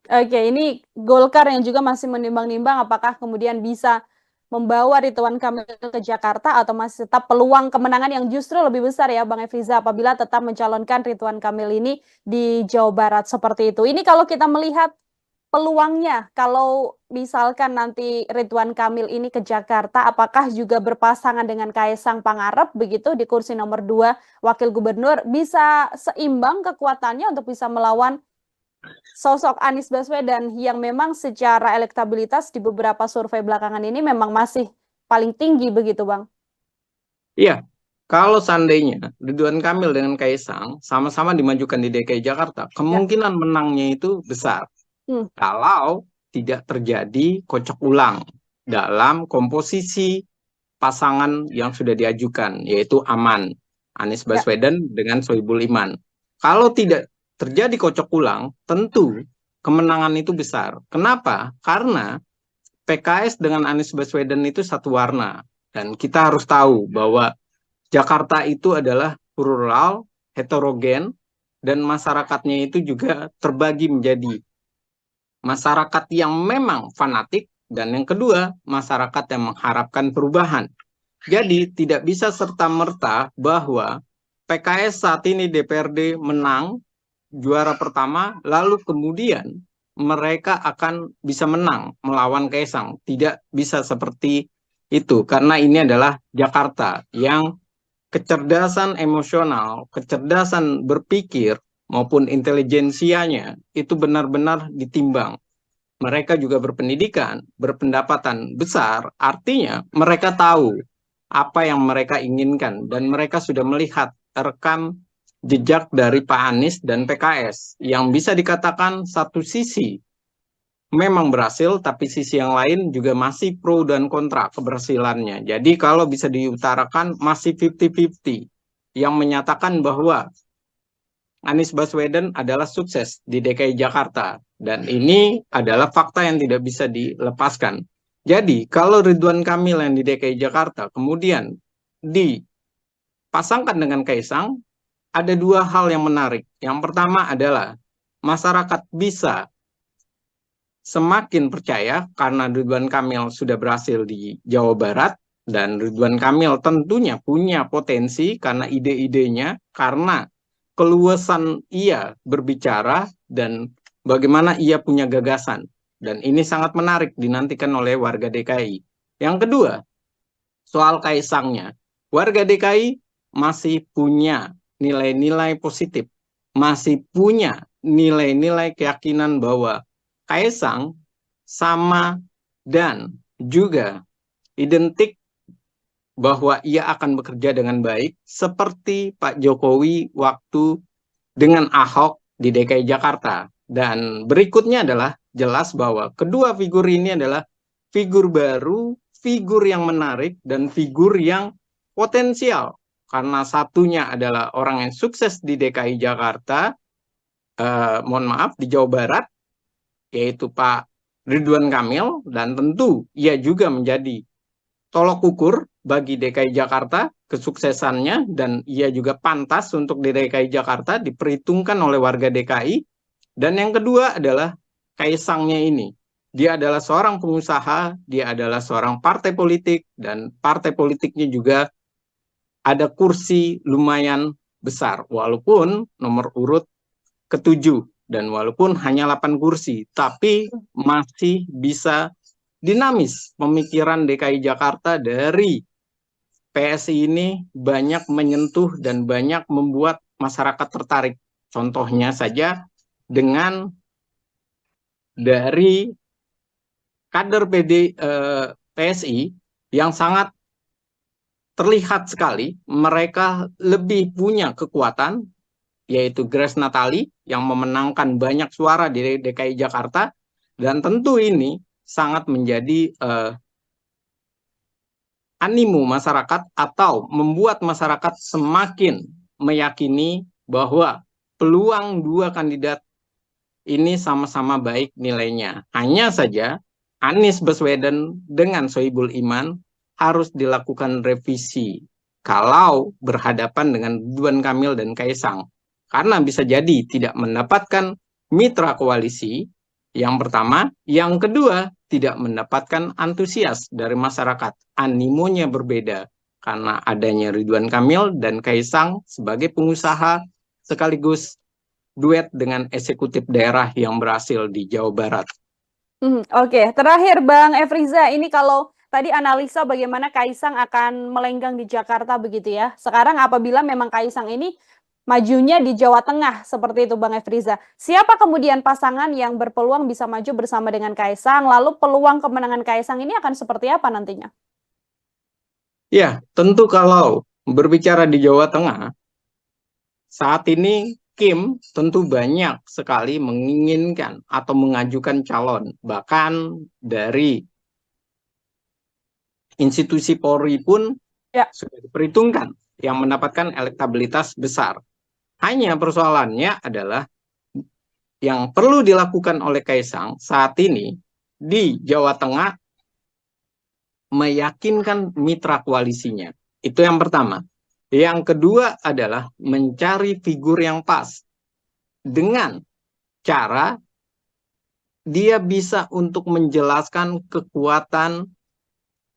Oke, ini Golkar yang juga masih menimbang-nimbang apakah kemudian bisa membawa Ridwan Kamil ke Jakarta atau masih tetap peluang kemenangan yang justru lebih besar ya Bang Efriza apabila tetap mencalonkan Ridwan Kamil ini di Jawa Barat seperti itu. Ini kalau kita melihat peluangnya, kalau misalkan nanti Ridwan Kamil ini ke Jakarta, apakah juga berpasangan dengan Kaesang Pangarep begitu di kursi nomor 2 Wakil Gubernur, bisa seimbang kekuatannya untuk bisa melawan sosok Anies Baswedan yang memang secara elektabilitas di beberapa survei belakangan ini memang masih paling tinggi begitu, Bang? Iya, kalau seandainya Ridwan Kamil dengan Kaesang sama-sama dimajukan di DKI Jakarta, kemungkinan menangnya itu besar. Kalau tidak terjadi kocok ulang dalam komposisi pasangan yang sudah diajukan, yaitu aman, Anies Baswedan dengan Sohibul Iman. Kalau tidak terjadi kocok ulang, tentu kemenangan itu besar. Kenapa? Karena PKS dengan Anies Baswedan itu satu warna. Dan kita harus tahu bahwa Jakarta itu adalah rural, heterogen, dan masyarakatnya itu juga terbagi menjadi masyarakat yang memang fanatik, dan yang kedua, masyarakat yang mengharapkan perubahan. Jadi tidak bisa serta-merta bahwa PKS saat ini DPRD menang, juara pertama, lalu kemudian mereka akan bisa menang melawan Kaesang. Tidak bisa seperti itu, karena ini adalah Jakarta yang kecerdasan emosional, kecerdasan berpikir, maupun intelijensianya itu benar-benar ditimbang. Mereka juga berpendidikan, berpendapatan besar, artinya mereka tahu apa yang mereka inginkan, dan mereka sudah melihat rekam jejak dari Pak Anies dan PKS, yang bisa dikatakan satu sisi memang berhasil, tapi sisi yang lain juga masih pro dan kontra keberhasilannya. Jadi kalau bisa diutarakan masih 50-50, yang menyatakan bahwa Anies Baswedan adalah sukses di DKI Jakarta. Dan ini adalah fakta yang tidak bisa dilepaskan. Jadi kalau Ridwan Kamil yang di DKI Jakarta kemudian dipasangkan dengan Kaesang, ada dua hal yang menarik. Yang pertama adalah masyarakat bisa semakin percaya karena Ridwan Kamil sudah berhasil di Jawa Barat, dan Ridwan Kamil tentunya punya potensi karena ide-idenya, karena keluasan ia berbicara, dan bagaimana ia punya gagasan. Dan ini sangat menarik dinantikan oleh warga DKI. Yang kedua, soal Kaesangnya. Warga DKI masih punya nilai-nilai positif, masih punya nilai-nilai keyakinan bahwa Kaesang sama dan juga identik bahwa ia akan bekerja dengan baik seperti Pak Jokowi waktu dengan Ahok di DKI Jakarta. Dan berikutnya adalah jelas bahwa kedua figur ini adalah figur baru, figur yang menarik, dan figur yang potensial. Karena satunya adalah orang yang sukses di DKI Jakarta, di Jawa Barat, yaitu Pak Ridwan Kamil, dan tentu ia juga menjadi tolok ukur bagi DKI Jakarta kesuksesannya, dan ia juga pantas untuk di DKI Jakarta diperhitungkan oleh warga DKI. Dan yang kedua adalah Kaesangnya ini. Dia adalah seorang pengusaha, dia adalah seorang partai politik, dan partai politiknya juga ada kursi lumayan besar, walaupun nomor urut ke-7, dan walaupun hanya 8 kursi, tapi masih bisa dinamis pemikiran DKI Jakarta dari PSI ini banyak menyentuh dan banyak membuat masyarakat tertarik. Contohnya saja dengan dari kader PSI yang sangat terlihat sekali mereka lebih punya kekuatan, yaitu Grace Natali yang memenangkan banyak suara di DKI Jakarta, dan tentu ini sangat menjadi animo masyarakat atau membuat masyarakat semakin meyakini bahwa peluang dua kandidat ini sama-sama baik nilainya. Hanya saja Anies Baswedan dengan Sohibul Iman harus dilakukan revisi kalau berhadapan dengan Ridwan Kamil dan Kaesang. karena bisa jadi tidak mendapatkan mitra koalisi, yang pertama. Yang kedua, tidak mendapatkan antusias dari masyarakat. Animonya berbeda karena adanya Ridwan Kamil dan Kaisang sebagai pengusaha sekaligus duet dengan eksekutif daerah yang berhasil di Jawa Barat. Oke, terakhir Bang Efriza, ini kalau tadi analisa bagaimana Kaisang akan melenggang di Jakarta begitu ya. Sekarang apabila memang Kaisang ini majunya di Jawa Tengah seperti itu Bang Efriza. Siapa kemudian pasangan yang berpeluang bisa maju bersama dengan Kaisang? Lalu peluang kemenangan Kaisang ini akan seperti apa nantinya? Ya, tentu kalau berbicara di Jawa Tengah, saat ini Kim tentu banyak sekali menginginkan atau mengajukan calon. Bahkan dari institusi Polri pun sudah diperhitungkan yang mendapatkan elektabilitas besar. Hanya persoalannya adalah yang perlu dilakukan oleh Kaisang saat ini di Jawa Tengah meyakinkan mitra koalisinya. Itu yang pertama. Yang kedua adalah mencari figur yang pas dengan cara dia bisa untuk menjelaskan kekuatan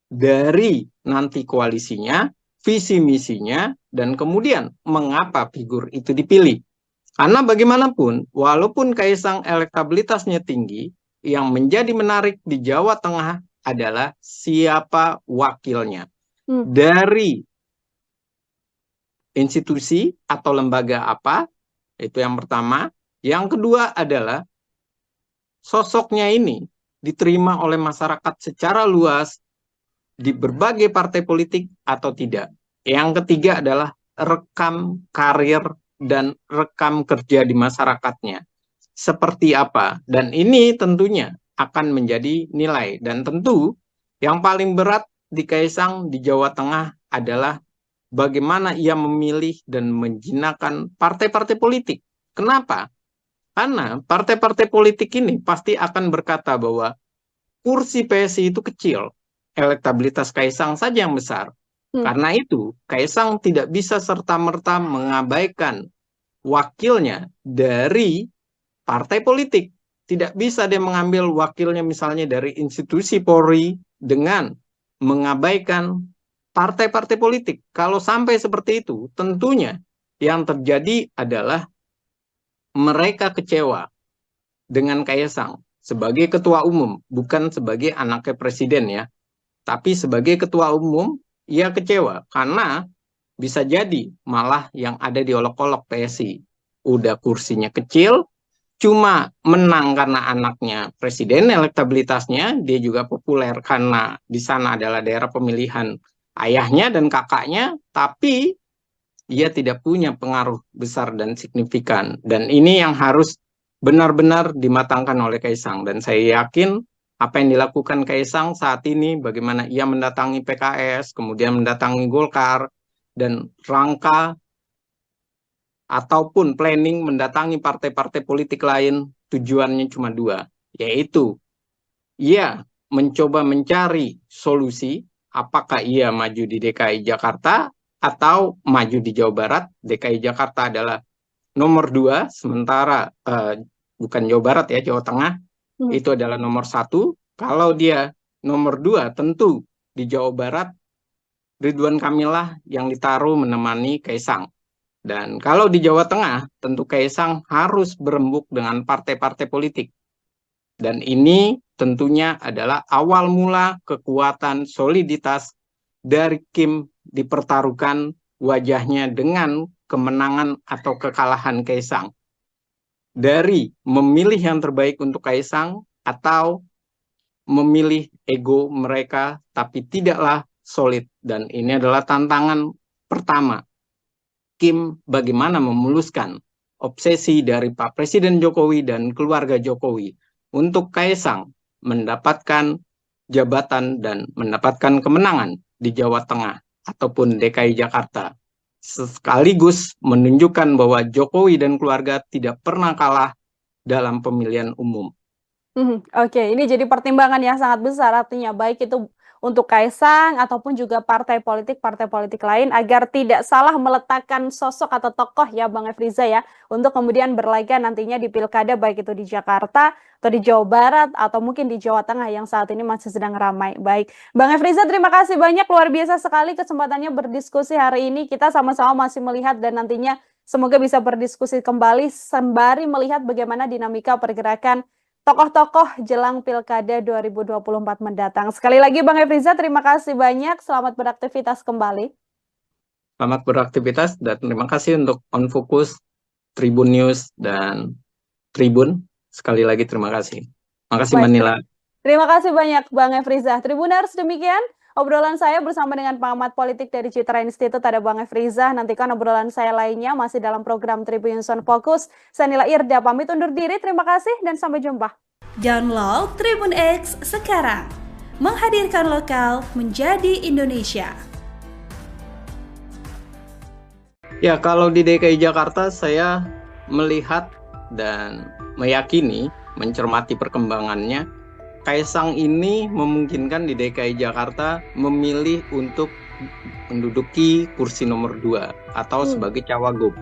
dari nanti koalisinya, visi misinya, dan kemudian mengapa figur itu dipilih. Karena bagaimanapun, walaupun Kaisang elektabilitasnya tinggi, yang menjadi menarik di Jawa Tengah adalah siapa wakilnya. Dari institusi atau lembaga apa, itu yang pertama. Yang kedua adalah sosoknya ini diterima oleh masyarakat secara luas di berbagai partai politik atau tidak. Yang ketiga adalah rekam karir dan rekam kerja di masyarakatnya. Seperti apa? Dan ini tentunya akan menjadi nilai. Dan tentu yang paling berat di Kaisang di Jawa Tengah adalah bagaimana ia memilih dan menjinakkan partai-partai politik. Kenapa? Karena partai-partai politik ini pasti akan berkata bahwa kursi PSI itu kecil, elektabilitas Kaisang saja yang besar. Karena itu, Kaisang tidak bisa serta-merta mengabaikan wakilnya dari partai politik. Tidak bisa dia mengambil wakilnya misalnya dari institusi Polri dengan mengabaikan partai-partai politik. Kalau sampai seperti itu, tentunya yang terjadi adalah mereka kecewa dengan Kaisang sebagai ketua umum, bukan sebagai anaknya presiden ya. Tapi sebagai ketua umum, ia kecewa karena bisa jadi malah yang ada di olok-olok PSI. Udah kursinya kecil, cuma menang karena anaknya presiden, elektabilitasnya, dia juga populer karena di sana adalah daerah pemilihan ayahnya dan kakaknya, tapi ia tidak punya pengaruh besar dan signifikan. Dan ini yang harus benar-benar dimatangkan oleh Kaisang. Dan saya yakin apa yang dilakukan Kaisang saat ini, bagaimana ia mendatangi PKS, kemudian mendatangi Golkar, dan rangka ataupun planning mendatangi partai-partai politik lain, tujuannya cuma dua, yaitu ia mencoba mencari solusi, apakah ia maju di DKI Jakarta atau maju di Jawa Barat. DKI Jakarta adalah nomor 2, sementara bukan Jawa Barat ya, Jawa Tengah itu adalah nomor 1. Kalau dia nomor 2, tentu di Jawa Barat Ridwan Kamil lah yang ditaruh menemani Kaisang. Dan kalau di Jawa Tengah, tentu Kaisang harus berembuk dengan partai-partai politik. Dan ini tentunya adalah awal mula kekuatan soliditas dari Kim dipertaruhkan wajahnya dengan kemenangan atau kekalahan Kaisang. Dari memilih yang terbaik untuk Kaisang atau memilih ego mereka tapi tidaklah solid. Dan ini adalah tantangan pertama Kim bagaimana memuluskan obsesi dari Pak Presiden Jokowi dan keluarga Jokowi untuk Kaisang mendapatkan jabatan dan mendapatkan kemenangan di Jawa Tengah ataupun DKI Jakarta. Sekaligus menunjukkan bahwa Jokowi dan keluarga tidak pernah kalah dalam pemilihan umum. Oke, ini jadi pertimbangan yang sangat besar, artinya baik itu untuk Kaisang ataupun juga partai politik lain agar tidak salah meletakkan sosok atau tokoh ya Bang Efriza ya untuk kemudian berlaga nantinya di pilkada baik itu di Jakarta atau di Jawa Barat atau mungkin di Jawa Tengah yang saat ini masih sedang ramai. Baik, Bang Efriza terima kasih banyak, luar biasa sekali kesempatannya berdiskusi hari ini. Kita sama-sama masih melihat dan nantinya semoga bisa berdiskusi kembali sembari melihat bagaimana dinamika pergerakan tokoh-tokoh jelang Pilkada 2024 mendatang. Sekali lagi Bang Efriza, terima kasih banyak. Selamat beraktivitas kembali. Selamat beraktivitas dan terima kasih untuk On Focus, Tribun News, dan Tribun. Sekali lagi terima kasih. Terima kasih Mbak Nila. Terima kasih banyak Bang Efriza. Tribuners, demikian obrolan saya bersama dengan pengamat politik dari Citra Institute, ada Bang Efriza. Nantikan obrolan saya lainnya masih dalam program Tribun News On Focus. Saya Nila Irda, pamit undur diri. Terima kasih dan sampai jumpa. Download Tribun X sekarang. Menghadirkan lokal menjadi Indonesia. Ya, kalau di DKI Jakarta saya melihat dan meyakini, mencermati perkembangannya, Kaisang ini memungkinkan di DKI Jakarta memilih untuk menduduki kursi nomor 2 atau sebagai cawagup.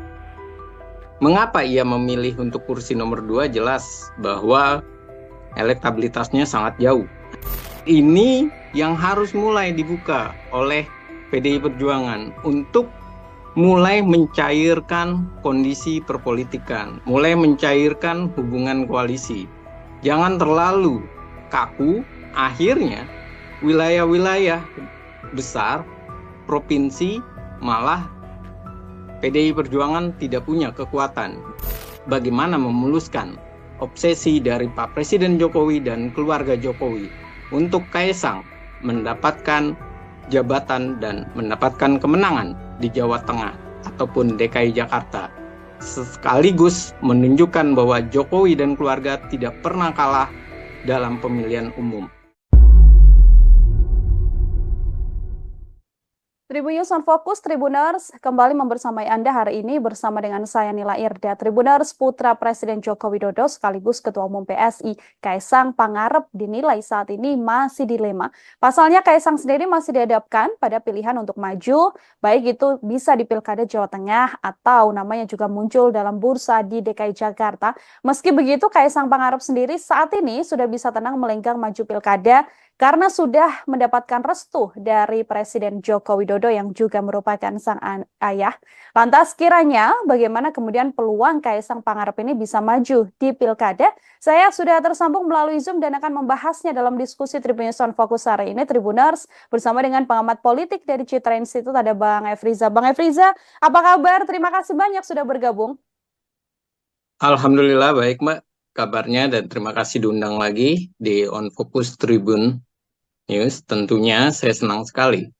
Mengapa ia memilih untuk kursi nomor 2? Jelas bahwa elektabilitasnya sangat jauh. Ini yang harus mulai dibuka oleh PDI Perjuangan untuk mulai mencairkan kondisi perpolitikan, mulai mencairkan hubungan koalisi. Jangan terlalu kaku, akhirnya wilayah-wilayah besar, provinsi, malah PDI Perjuangan tidak punya kekuatan. Bagaimana memuluskan obsesi dari Pak Presiden Jokowi dan keluarga Jokowi untuk Kaisang mendapatkan jabatan dan mendapatkan kemenangan di Jawa Tengah ataupun DKI Jakarta, sekaligus menunjukkan bahwa Jokowi dan keluarga tidak pernah kalah dalam pemilihan umum. Tribun News On Focus, Tribuners, kembali membersamai Anda hari ini bersama dengan saya Nila Irda. Tribuners, putra Presiden Joko Widodo sekaligus Ketua Umum PSI, Kaisang Pangarep dinilai saat ini masih dilema. Pasalnya Kaisang sendiri masih dihadapkan pada pilihan untuk maju, baik itu bisa di Pilkada Jawa Tengah atau namanya juga muncul dalam bursa di DKI Jakarta. Meski begitu, Kaisang Pangarep sendiri saat ini sudah bisa tenang melenggang maju Pilkada karena sudah mendapatkan restu dari Presiden Joko Widodo yang juga merupakan sang ayah. Lantas kiranya bagaimana kemudian peluang Kaisang Pangarep ini bisa maju di Pilkada? Saya sudah tersambung melalui Zoom dan akan membahasnya dalam diskusi Tribun News On Focus hari ini, Tribuners, bersama dengan pengamat politik dari Citra Institute, ada Bang Efriza. Bang Efriza, apa kabar? Terima kasih banyak sudah bergabung. Alhamdulillah baik Mbak kabarnya, dan terima kasih diundang lagi di On Focus Tribun News. Tentunya saya senang sekali.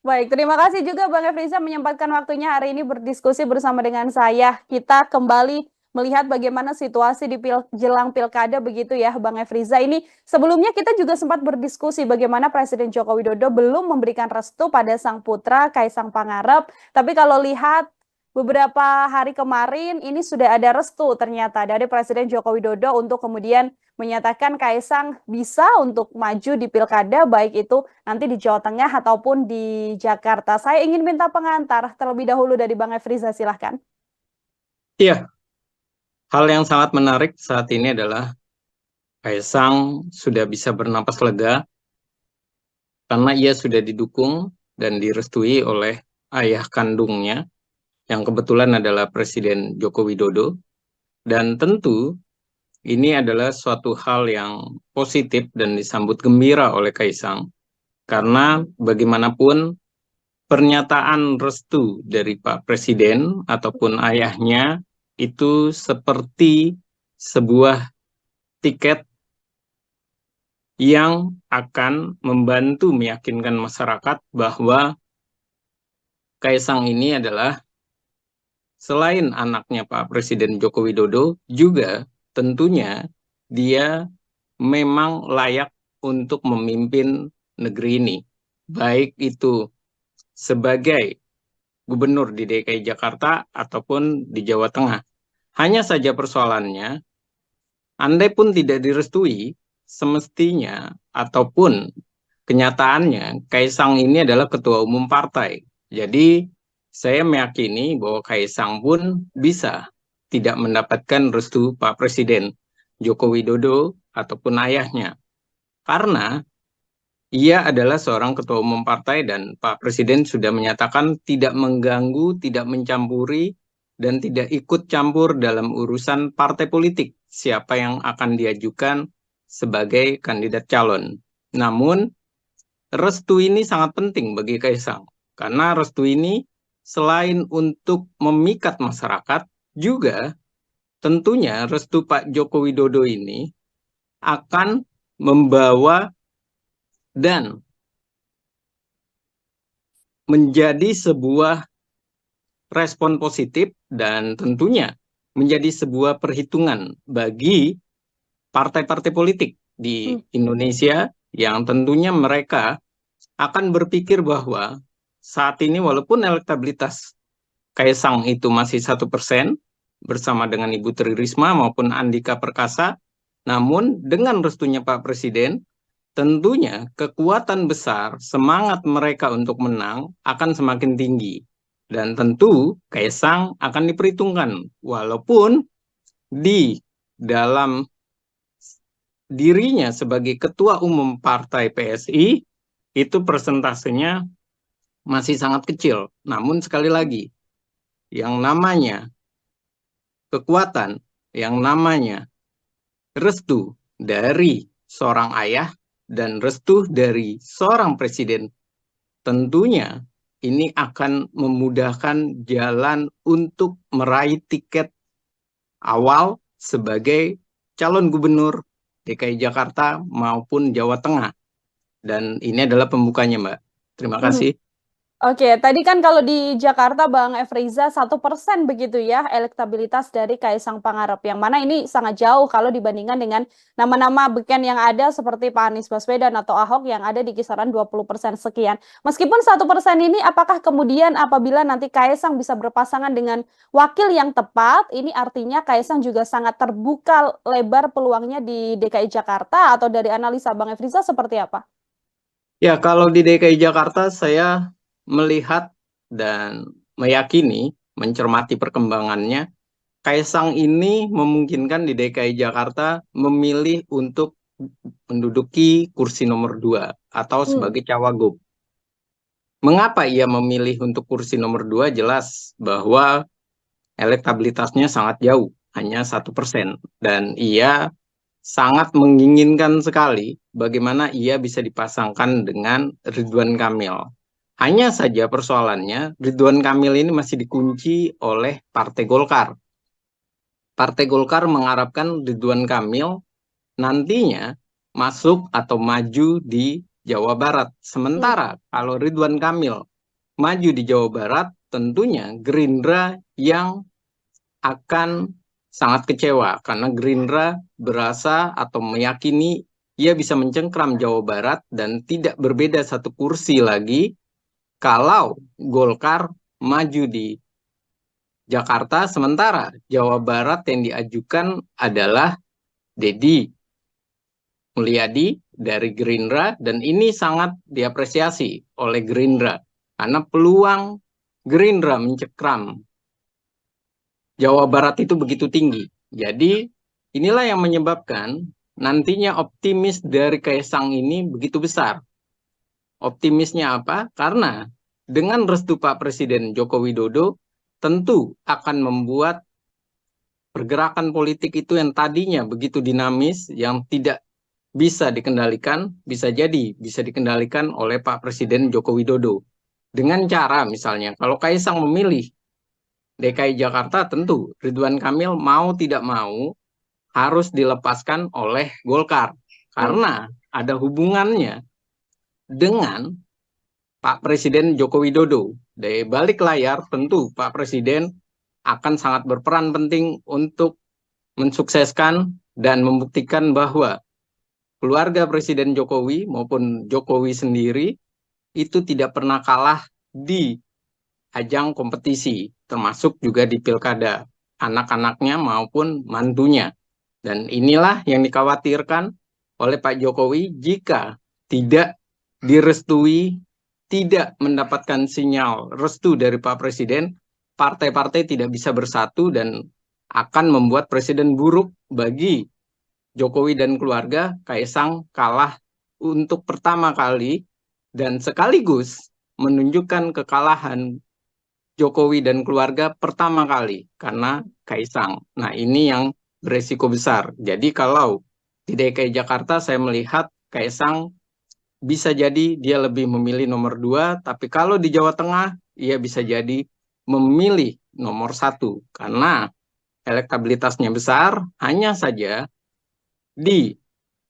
Baik, terima kasih juga Bang Efriza menyempatkan waktunya hari ini berdiskusi bersama dengan saya. Kita kembali melihat bagaimana situasi di jelang Pilkada begitu ya Bang Efriza. Ini sebelumnya kita juga sempat berdiskusi bagaimana Presiden Joko Widodo belum memberikan restu pada sang putra Kaisang Pangarep. Tapi kalau lihat beberapa hari kemarin ini sudah ada restu ternyata dari Presiden Joko Widodo untuk kemudian menyatakan Kaisang bisa untuk maju di Pilkada baik itu nanti di Jawa Tengah ataupun di Jakarta. Saya ingin minta pengantar terlebih dahulu dari Bang Efriza, silahkan. Iya, hal yang sangat menarik saat ini adalah Kaisang sudah bisa bernapas lega karena ia sudah didukung dan direstui oleh ayah kandungnya yang kebetulan adalah Presiden Joko Widodo. Dan tentu ini adalah suatu hal yang positif dan disambut gembira oleh Kaisang. Karena bagaimanapun pernyataan restu dari Pak Presiden ataupun ayahnya itu seperti sebuah tiket yang akan membantu meyakinkan masyarakat bahwa Kaisang ini adalah selain anaknya Pak Presiden Joko Widodo, juga tentunya dia memang layak untuk memimpin negeri ini. Baik itu sebagai gubernur di DKI Jakarta ataupun di Jawa Tengah. Hanya saja persoalannya, andai pun tidak direstui, semestinya ataupun kenyataannya Kaisang ini adalah ketua umum partai. Jadi saya meyakini bahwa Kaisang pun bisa tidak mendapatkan restu Pak Presiden Joko Widodo ataupun ayahnya. Karena ia adalah seorang ketua umum partai dan Pak Presiden sudah menyatakan tidak mengganggu, tidak mencampuri, dan tidak ikut campur dalam urusan partai politik siapa yang akan diajukan sebagai kandidat calon. Namun, restu ini sangat penting bagi Kaisang. Karena restu ini selain untuk memikat masyarakat, juga tentunya restu Pak Joko Widodo ini akan membawa dan menjadi sebuah respon positif dan tentunya menjadi sebuah perhitungan bagi partai-partai politik di Indonesia yang tentunya mereka akan berpikir bahwa saat ini walaupun elektabilitas Kaisang itu masih 1% bersama dengan Ibu Tri Risma maupun Andika Perkasa, namun dengan restunya Pak Presiden, tentunya kekuatan besar, semangat mereka untuk menang akan semakin tinggi. Dan tentu Kaisang akan diperhitungkan, walaupun di dalam dirinya sebagai ketua umum partai PSI, itu persentasenya masih sangat kecil. Namun sekali lagi, yang namanya kekuatan, yang namanya restu dari seorang ayah dan restu dari seorang presiden, tentunya ini akan memudahkan jalan untuk meraih tiket awal sebagai calon gubernur DKI Jakarta maupun Jawa Tengah. Dan ini adalah pembukanya, Mbak. Terima kasih. Oke, tadi kan kalau di Jakarta Bang Efriza 1% begitu ya elektabilitas dari Kaisang Pangarep, yang mana ini sangat jauh kalau dibandingkan dengan nama-nama beken yang ada seperti Pak Anies Baswedan atau Ahok yang ada di kisaran 20% sekian. Meskipun 1% ini, apakah kemudian apabila nanti Kaisang bisa berpasangan dengan wakil yang tepat, ini artinya Kaisang juga sangat terbuka lebar peluangnya di DKI Jakarta, atau dari analisa Bang Efriza seperti apa? Ya, kalau di DKI Jakarta saya melihat dan meyakini, mencermati perkembangannya, Kaisang ini memungkinkan di DKI Jakarta memilih untuk menduduki kursi nomor 2 atau sebagai cawagup. Mengapa ia memilih untuk kursi nomor 2? Jelas bahwa elektabilitasnya sangat jauh, hanya 1%. Dan ia sangat menginginkan sekali bagaimana ia bisa dipasangkan dengan Ridwan Kamil. Hanya saja persoalannya, Ridwan Kamil ini masih dikunci oleh Partai Golkar. Partai Golkar mengharapkan Ridwan Kamil nantinya masuk atau maju di Jawa Barat. Sementara kalau Ridwan Kamil maju di Jawa Barat, tentunya Gerindra yang akan sangat kecewa. Karena Gerindra berasa atau meyakini ia bisa mencengkram Jawa Barat dan tidak berbeda satu kursi lagi kalau Golkar maju di Jakarta, sementara Jawa Barat yang diajukan adalah Deddy Mulyadi dari Gerindra, dan ini sangat diapresiasi oleh Gerindra karena peluang Gerindra mencengkram Jawa Barat itu begitu tinggi. Jadi inilah yang menyebabkan nantinya optimis dari Kaisang ini begitu besar. Optimisnya apa? Karena dengan restu Pak Presiden Joko Widodo tentu akan membuat pergerakan politik itu yang tadinya begitu dinamis, yang tidak bisa dikendalikan, bisa jadi bisa dikendalikan oleh Pak Presiden Joko Widodo. Dengan cara misalnya, kalau Kaisang memilih DKI Jakarta, tentu Ridwan Kamil mau tidak mau harus dilepaskan oleh Golkar. Karena ada hubungannya dengan Pak Presiden Joko Widodo. Dari balik layar tentu Pak Presiden akan sangat berperan penting untuk mensukseskan dan membuktikan bahwa keluarga Presiden Jokowi maupun Jokowi sendiri itu tidak pernah kalah di ajang kompetisi, termasuk juga di pilkada, anak-anaknya maupun mantunya. Dan inilah yang dikhawatirkan oleh Pak Jokowi jika tidak direstui, tidak mendapatkan sinyal restu dari Pak Presiden, partai-partai tidak bisa bersatu dan akan membuat presiden buruk bagi Jokowi dan keluarga. Kaisang kalah untuk pertama kali dan sekaligus menunjukkan kekalahan Jokowi dan keluarga pertama kali karena Kaisang. Nah, ini yang beresiko besar. Jadi kalau di DKI Jakarta saya melihat Kaisang bisa jadi dia lebih memilih nomor 2, tapi kalau di Jawa Tengah, ia bisa jadi memilih nomor 1, karena elektabilitasnya besar, hanya saja di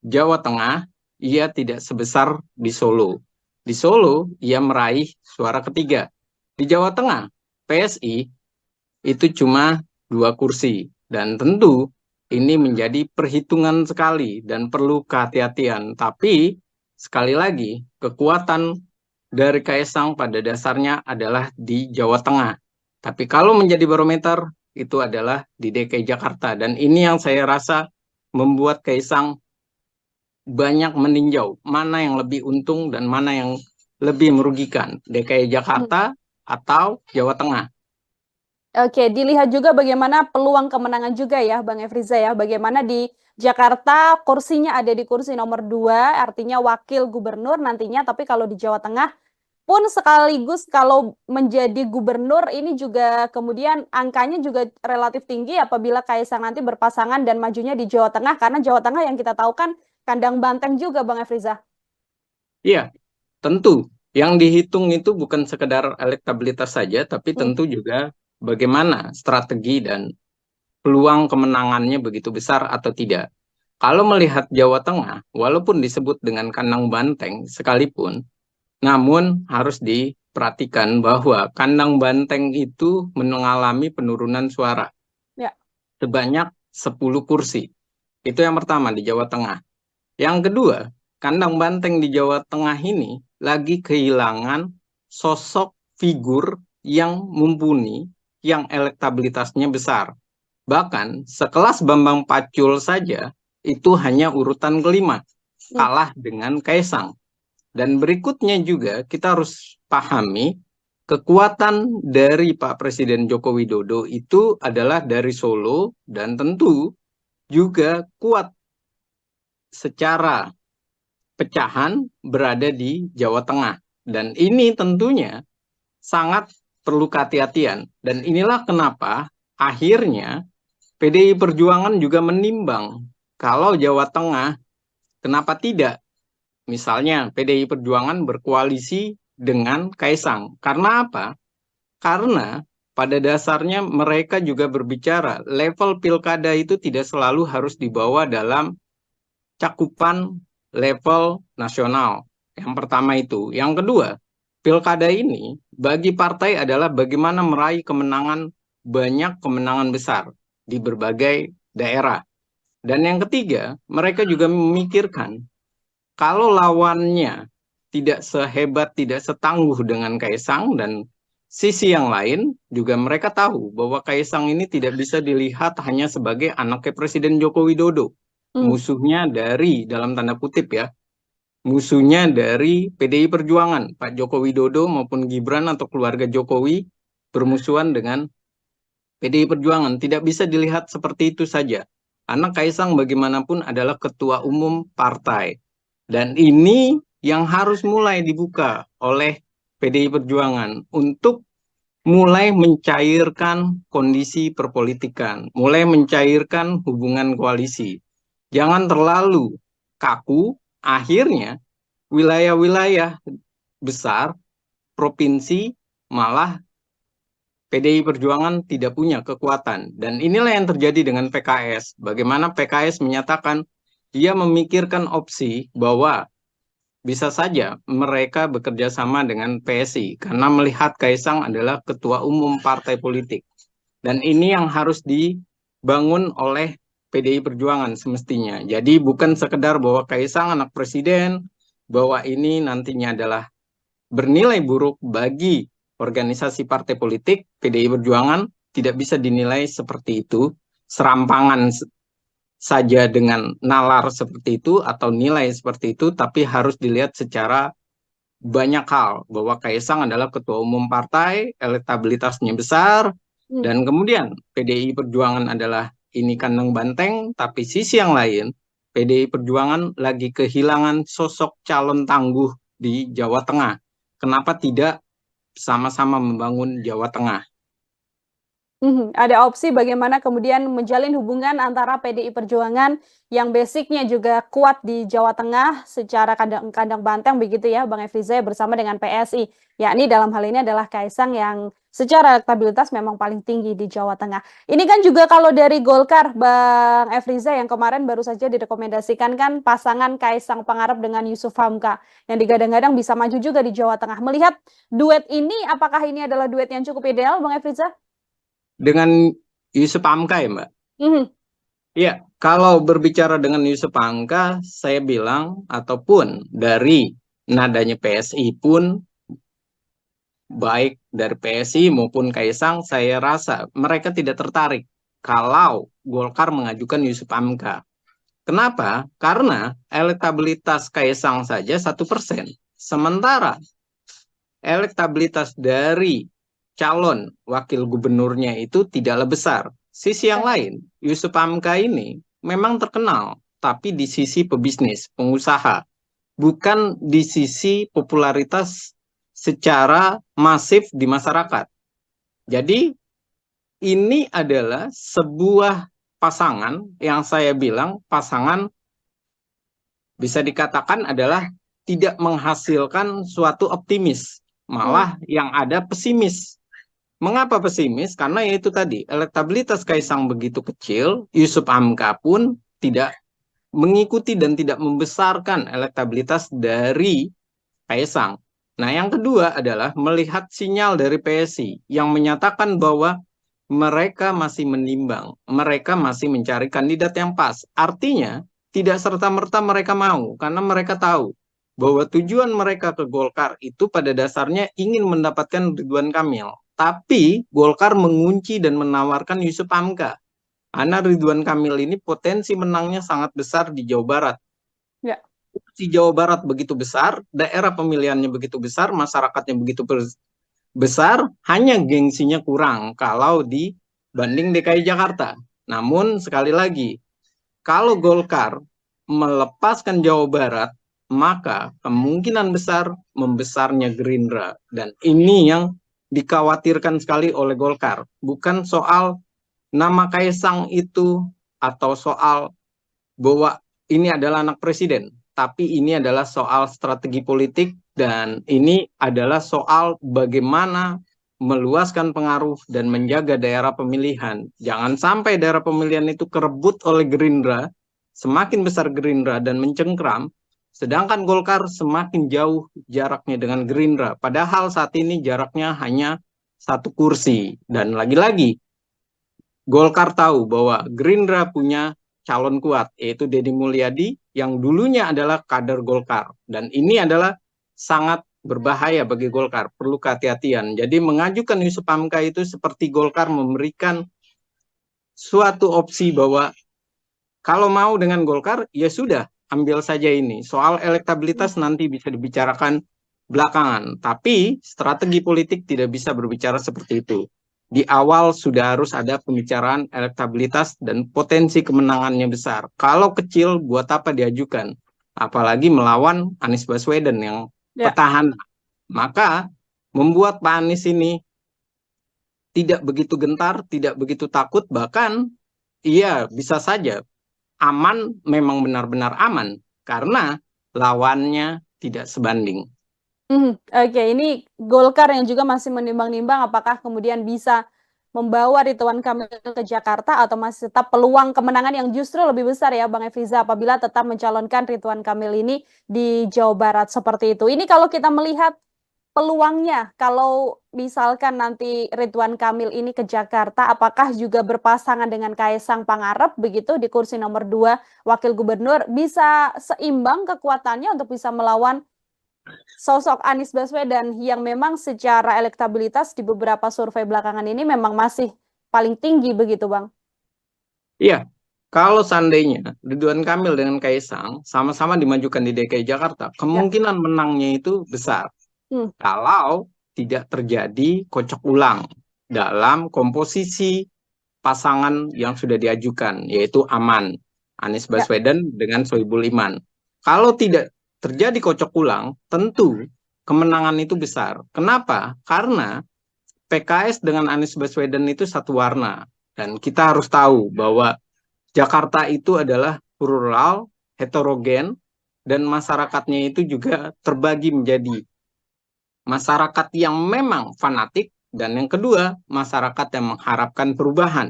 Jawa Tengah, ia tidak sebesar di Solo. Di Solo, ia meraih suara ketiga. Di Jawa Tengah, PSI itu cuma 2 kursi, dan tentu ini menjadi perhitungan sekali dan perlu kehati-hatian, tapi sekali lagi, kekuatan dari Kaisang pada dasarnya adalah di Jawa Tengah. Tapi kalau menjadi barometer, itu adalah di DKI Jakarta. Dan ini yang saya rasa membuat Kaisang banyak meninjau mana yang lebih untung dan mana yang lebih merugikan, DKI Jakarta atau Jawa Tengah. Oke, dilihat juga bagaimana peluang kemenangan juga ya, Bang Efriza ya. Bagaimana di Jakarta kursinya ada di kursi nomor 2, artinya wakil gubernur nantinya. Tapi kalau di Jawa Tengah pun sekaligus kalau menjadi gubernur ini juga kemudian angkanya juga relatif tinggi apabila Kaisang nanti berpasangan dan majunya di Jawa Tengah. Karena Jawa Tengah yang kita tahu kan kandang banteng juga, Bang Efriza. Iya, tentu. Yang dihitung itu bukan sekedar elektabilitas saja, tapi tentu juga bagaimana strategi dan peluang kemenangannya begitu besar atau tidak. Kalau melihat Jawa Tengah, walaupun disebut dengan kandang banteng sekalipun, namun harus diperhatikan bahwa kandang banteng itu mengalami penurunan suara Ya. sebanyak 10 kursi. Itu yang pertama di Jawa Tengah. Yang kedua, kandang banteng di Jawa Tengah ini lagi kehilangan sosok figur yang mumpuni, yang elektabilitasnya besar. Bahkan sekelas Bambang Pacul saja itu hanya urutan kelima, kalah dengan Kaisang. Dan berikutnya juga kita harus pahami kekuatan dari Pak Presiden Joko Widodo itu adalah dari Solo dan tentu juga kuat secara pecahan berada di Jawa Tengah. Dan ini tentunya sangat perlu kehati-hatian. Dan inilah kenapa akhirnya PDI Perjuangan juga menimbang kalau Jawa Tengah, kenapa tidak? Misalnya PDI Perjuangan berkoalisi dengan Kaisang. Karena apa? Karena pada dasarnya mereka juga berbicara level pilkada itu tidak selalu harus dibawa dalam cakupan level nasional. Yang pertama itu. Yang kedua, pilkada ini bagi partai adalah bagaimana meraih kemenangan, banyak kemenangan besar di berbagai daerah. Dan yang ketiga, mereka juga memikirkan kalau lawannya tidak sehebat, tidak setangguh dengan Kaisang, dan sisi yang lain juga mereka tahu bahwa Kaisang ini tidak bisa dilihat hanya sebagai anaknya Presiden Joko Widodo. Musuhnya dari, dalam tanda kutip ya, musuhnya dari PDI Perjuangan, Pak Joko Widodo maupun Gibran atau keluarga Jokowi bermusuhan dengan PDI Perjuangan. Tidak bisa dilihat seperti itu saja. Anak Kaisang bagaimanapun adalah ketua umum partai. Dan ini yang harus mulai dibuka oleh PDI Perjuangan untuk mulai mencairkan kondisi perpolitikan, mulai mencairkan hubungan koalisi. Jangan terlalu kaku, akhirnya wilayah-wilayah besar, provinsi, malah PDI Perjuangan tidak punya kekuatan. Dan inilah yang terjadi dengan PKS. Bagaimana PKS menyatakan dia memikirkan opsi bahwa bisa saja mereka bekerja sama dengan PSI karena melihat Kaisang adalah ketua umum partai politik. Dan ini yang harus dibangun oleh PDI Perjuangan semestinya. Jadi bukan sekedar bahwa Kaisang anak presiden, bahwa ini nantinya adalah bernilai buruk bagi organisasi partai politik. PDI Perjuangan tidak bisa dinilai seperti itu, serampangan saja dengan nalar seperti itu atau nilai seperti itu, tapi harus dilihat secara banyak hal, bahwa Kaisang adalah ketua umum partai, elektabilitasnya besar, dan kemudian PDI Perjuangan adalah ini kandang banteng, tapi sisi yang lain, PDI Perjuangan lagi kehilangan sosok calon tangguh di Jawa Tengah. Kenapa tidak sama-sama membangun Jawa Tengah? Ada opsi bagaimana kemudian menjalin hubungan antara PDI Perjuangan yang basicnya juga kuat di Jawa Tengah secara kandang banteng begitu ya Bang Efriza bersama dengan PSI, yakni dalam hal ini adalah Kaisang yang secara elektabilitas memang paling tinggi di Jawa Tengah. Ini kan juga kalau dari Golkar Bang Efriza yang kemarin baru saja direkomendasikan kan pasangan Kaisang Pangarep dengan Yusuf Hamka yang digadang-gadang bisa maju juga di Jawa Tengah. Melihat duet ini, apakah ini adalah duet yang cukup ideal Bang Efriza? Dengan Yusuf Hamka ya Mbak? Iya, kalau berbicara dengan Yusuf Hamka, saya bilang, ataupun dari nadanya PSI pun, baik dari PSI maupun Kaisang, saya rasa mereka tidak tertarik kalau Golkar mengajukan Yusuf Hamka. Kenapa? Karena elektabilitas Kaisang saja 1%. Sementara elektabilitas dari calon wakil gubernurnya itu tidaklah besar. Sisi yang lain, Yusuf Hamka ini memang terkenal, tapi di sisi pebisnis, pengusaha, bukan di sisi popularitas secara masif di masyarakat. Jadi ini adalah sebuah pasangan yang saya bilang pasangan bisa dikatakan adalah tidak menghasilkan suatu optimis, malah yang ada pesimis. Mengapa pesimis? Karena yaitu tadi, elektabilitas Kaisang begitu kecil, Yusuf Hamka pun tidak mengikuti dan tidak membesarkan elektabilitas dari Kaisang. Nah, yang kedua adalah melihat sinyal dari PSI yang menyatakan bahwa mereka masih menimbang, mereka masih mencari kandidat yang pas. Artinya, tidak serta-merta mereka mau, karena mereka tahu bahwa tujuan mereka ke Golkar itu pada dasarnya ingin mendapatkan Ridwan Kamil. Tapi Golkar mengunci dan menawarkan Yusuf Hamka. Karena Ridwan Kamil ini potensi menangnya sangat besar di Jawa Barat. Ya. Di Jawa Barat begitu besar, daerah pemilihannya begitu besar, masyarakatnya begitu besar, hanya gengsinya kurang kalau dibanding DKI Jakarta. Namun sekali lagi, kalau Golkar melepaskan Jawa Barat, maka kemungkinan besar membesarnya Gerindra. Dan ini yang dikhawatirkan sekali oleh Golkar. Bukan soal nama Kaisang itu atau soal bahwa ini adalah anak presiden, tapi ini adalah soal strategi politik dan ini adalah soal bagaimana meluaskan pengaruh dan menjaga daerah pemilihan. Jangan sampai daerah pemilihan itu kerebut oleh Gerindra, semakin besar Gerindra dan mencengkram, sedangkan Golkar semakin jauh jaraknya dengan Gerindra. Padahal saat ini jaraknya hanya 1 kursi. Dan lagi-lagi, Golkar tahu bahwa Gerindra punya calon kuat, yaitu Deddy Mulyadi, yang dulunya adalah kader Golkar. Dan ini adalah sangat berbahaya bagi Golkar, perlu kehati-hatian. Jadi mengajukan Yusuf Hamka itu seperti Golkar memberikan suatu opsi bahwa kalau mau dengan Golkar, ya sudah, ambil saja ini. Soal elektabilitas nanti bisa dibicarakan belakangan. Tapi strategi politik tidak bisa berbicara seperti itu. Di awal sudah harus ada pembicaraan elektabilitas dan potensi kemenangannya besar. Kalau kecil, buat apa diajukan? Apalagi melawan Anies Baswedan yang petahana. Maka membuat Pak Anies ini tidak begitu gentar, tidak begitu takut, bahkan iya bisa saja aman, memang benar-benar aman karena lawannya tidak sebanding. Oke, ini Golkar yang juga masih menimbang-nimbang apakah kemudian bisa membawa Ridwan Kamil ke Jakarta atau masih tetap peluang kemenangan yang justru lebih besar ya Bang Efriza apabila tetap mencalonkan Ridwan Kamil ini di Jawa Barat seperti itu. Ini kalau kita melihat peluangnya, kalau misalkan nanti Ridwan Kamil ini ke Jakarta, apakah juga berpasangan dengan Kaisang Pangarep begitu di kursi nomor 2 Wakil Gubernur, bisa seimbang kekuatannya untuk bisa melawan sosok Anies Baswedan yang memang secara elektabilitas di beberapa survei belakangan ini memang masih paling tinggi begitu Bang? Iya, Kalau seandainya Ridwan Kamil dengan Kaisang sama-sama dimajukan di DKI Jakarta, kemungkinan menangnya itu besar. Kalau tidak terjadi kocok ulang dalam komposisi pasangan yang sudah diajukan, yaitu aman, Anies Baswedan dengan Sohibul Iman. Kalau tidak terjadi kocok ulang, tentu kemenangan itu besar. Kenapa? Karena PKS dengan Anies Baswedan itu satu warna. Dan kita harus tahu bahwa Jakarta itu adalah plural, heterogen, dan masyarakatnya itu juga terbagi menjadi masyarakat yang memang fanatik, dan yang kedua, masyarakat yang mengharapkan perubahan.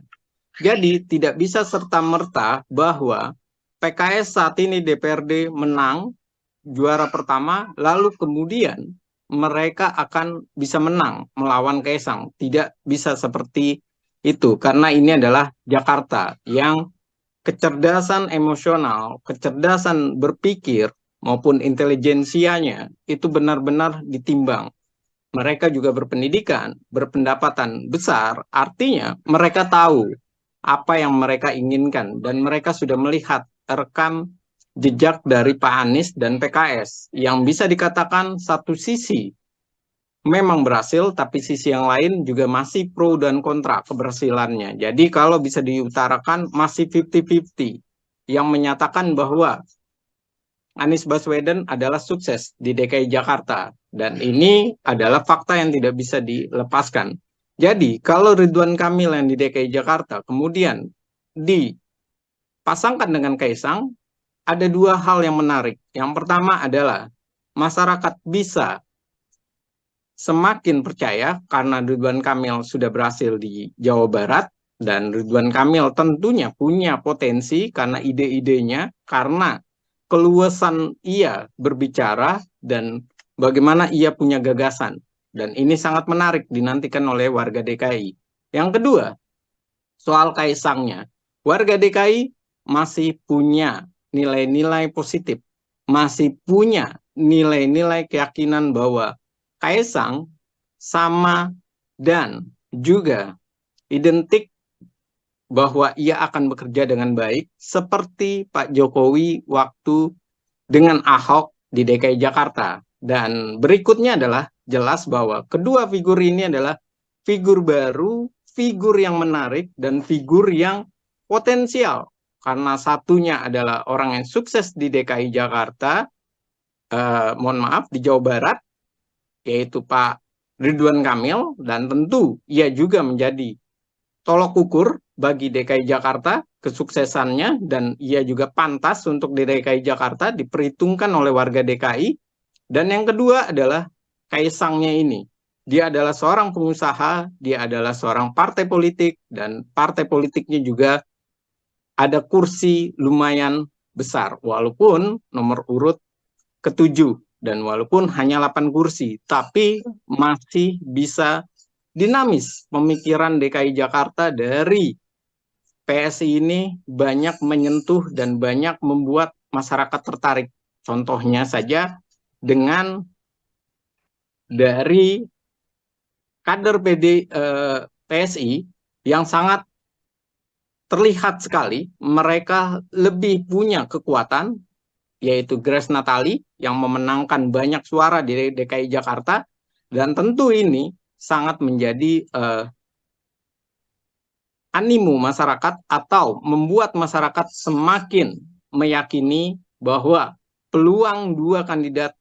Jadi tidak bisa serta-merta bahwa PKS saat ini DPRD menang, juara pertama, lalu kemudian mereka akan bisa menang melawan Kaisang. Tidak bisa seperti itu, karena ini adalah Jakarta yang kecerdasan emosional, kecerdasan berpikir, maupun intelijensianya itu benar-benar ditimbang. Mereka juga berpendidikan, berpendapatan besar, artinya mereka tahu apa yang mereka inginkan, dan mereka sudah melihat rekam jejak dari Pak Anies dan PKS, yang bisa dikatakan satu sisi memang berhasil, tapi sisi yang lain juga masih pro dan kontra keberhasilannya. Jadi kalau bisa diutarakan masih 50-50, yang menyatakan bahwa Anies Baswedan adalah sukses di DKI Jakarta. Dan ini adalah fakta yang tidak bisa dilepaskan. Jadi kalau Ridwan Kamil yang di DKI Jakarta kemudian dipasangkan dengan Kaisang, ada dua hal yang menarik. Yang pertama adalah masyarakat bisa semakin percaya karena Ridwan Kamil sudah berhasil di Jawa Barat, dan Ridwan Kamil tentunya punya potensi karena ide-idenya, karena keluasan ia berbicara, dan bagaimana ia punya gagasan. Dan ini sangat menarik dinantikan oleh warga DKI. Yang kedua, soal Kaisangnya. Warga DKI masih punya nilai-nilai positif, masih punya nilai-nilai keyakinan bahwa Kaisang sama dan juga identik bahwa ia akan bekerja dengan baik seperti Pak Jokowi waktu dengan Ahok di DKI Jakarta. Dan berikutnya adalah jelas bahwa kedua figur ini adalah figur baru, figur yang menarik, dan figur yang potensial. Karena satunya adalah orang yang sukses di DKI Jakarta, di Jawa Barat, yaitu Pak Ridwan Kamil, dan tentu ia juga menjadi tolok ukur bagi DKI Jakarta kesuksesannya, dan ia juga pantas untuk di DKI Jakarta diperhitungkan oleh warga DKI. Dan yang kedua adalah Kaisangnya ini. Dia adalah seorang pengusaha, dia adalah seorang partai politik, dan partai politiknya juga ada kursi lumayan besar, walaupun nomor urut ke-7. Dan walaupun hanya 8 kursi, tapi masih bisa dinamis pemikiran DKI Jakarta dari PSI ini banyak menyentuh dan banyak membuat masyarakat tertarik. Contohnya saja dengan dari kader PSI yang sangat terlihat sekali mereka lebih punya kekuatan, yaitu Grace Natali yang memenangkan banyak suara di DKI Jakarta, dan tentu ini sangat menjadi animo masyarakat atau membuat masyarakat semakin meyakini bahwa peluang dua kandidat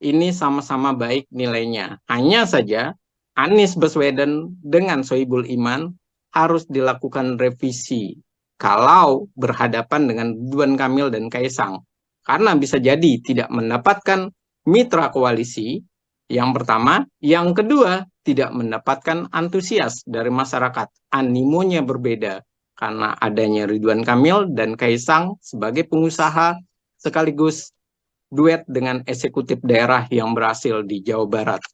ini sama-sama baik nilainya. Hanya saja Anies Baswedan dengan Sohibul Iman harus dilakukan revisi kalau berhadapan dengan Ridwan Kamil dan Kaisang. Karena bisa jadi tidak mendapatkan mitra koalisi, yang pertama. Yang kedua, tidak mendapatkan antusias dari masyarakat. Animonya berbeda karena adanya Ridwan Kamil dan Kaisang sebagai pengusaha sekaligus duet dengan eksekutif daerah yang berhasil di Jawa Barat.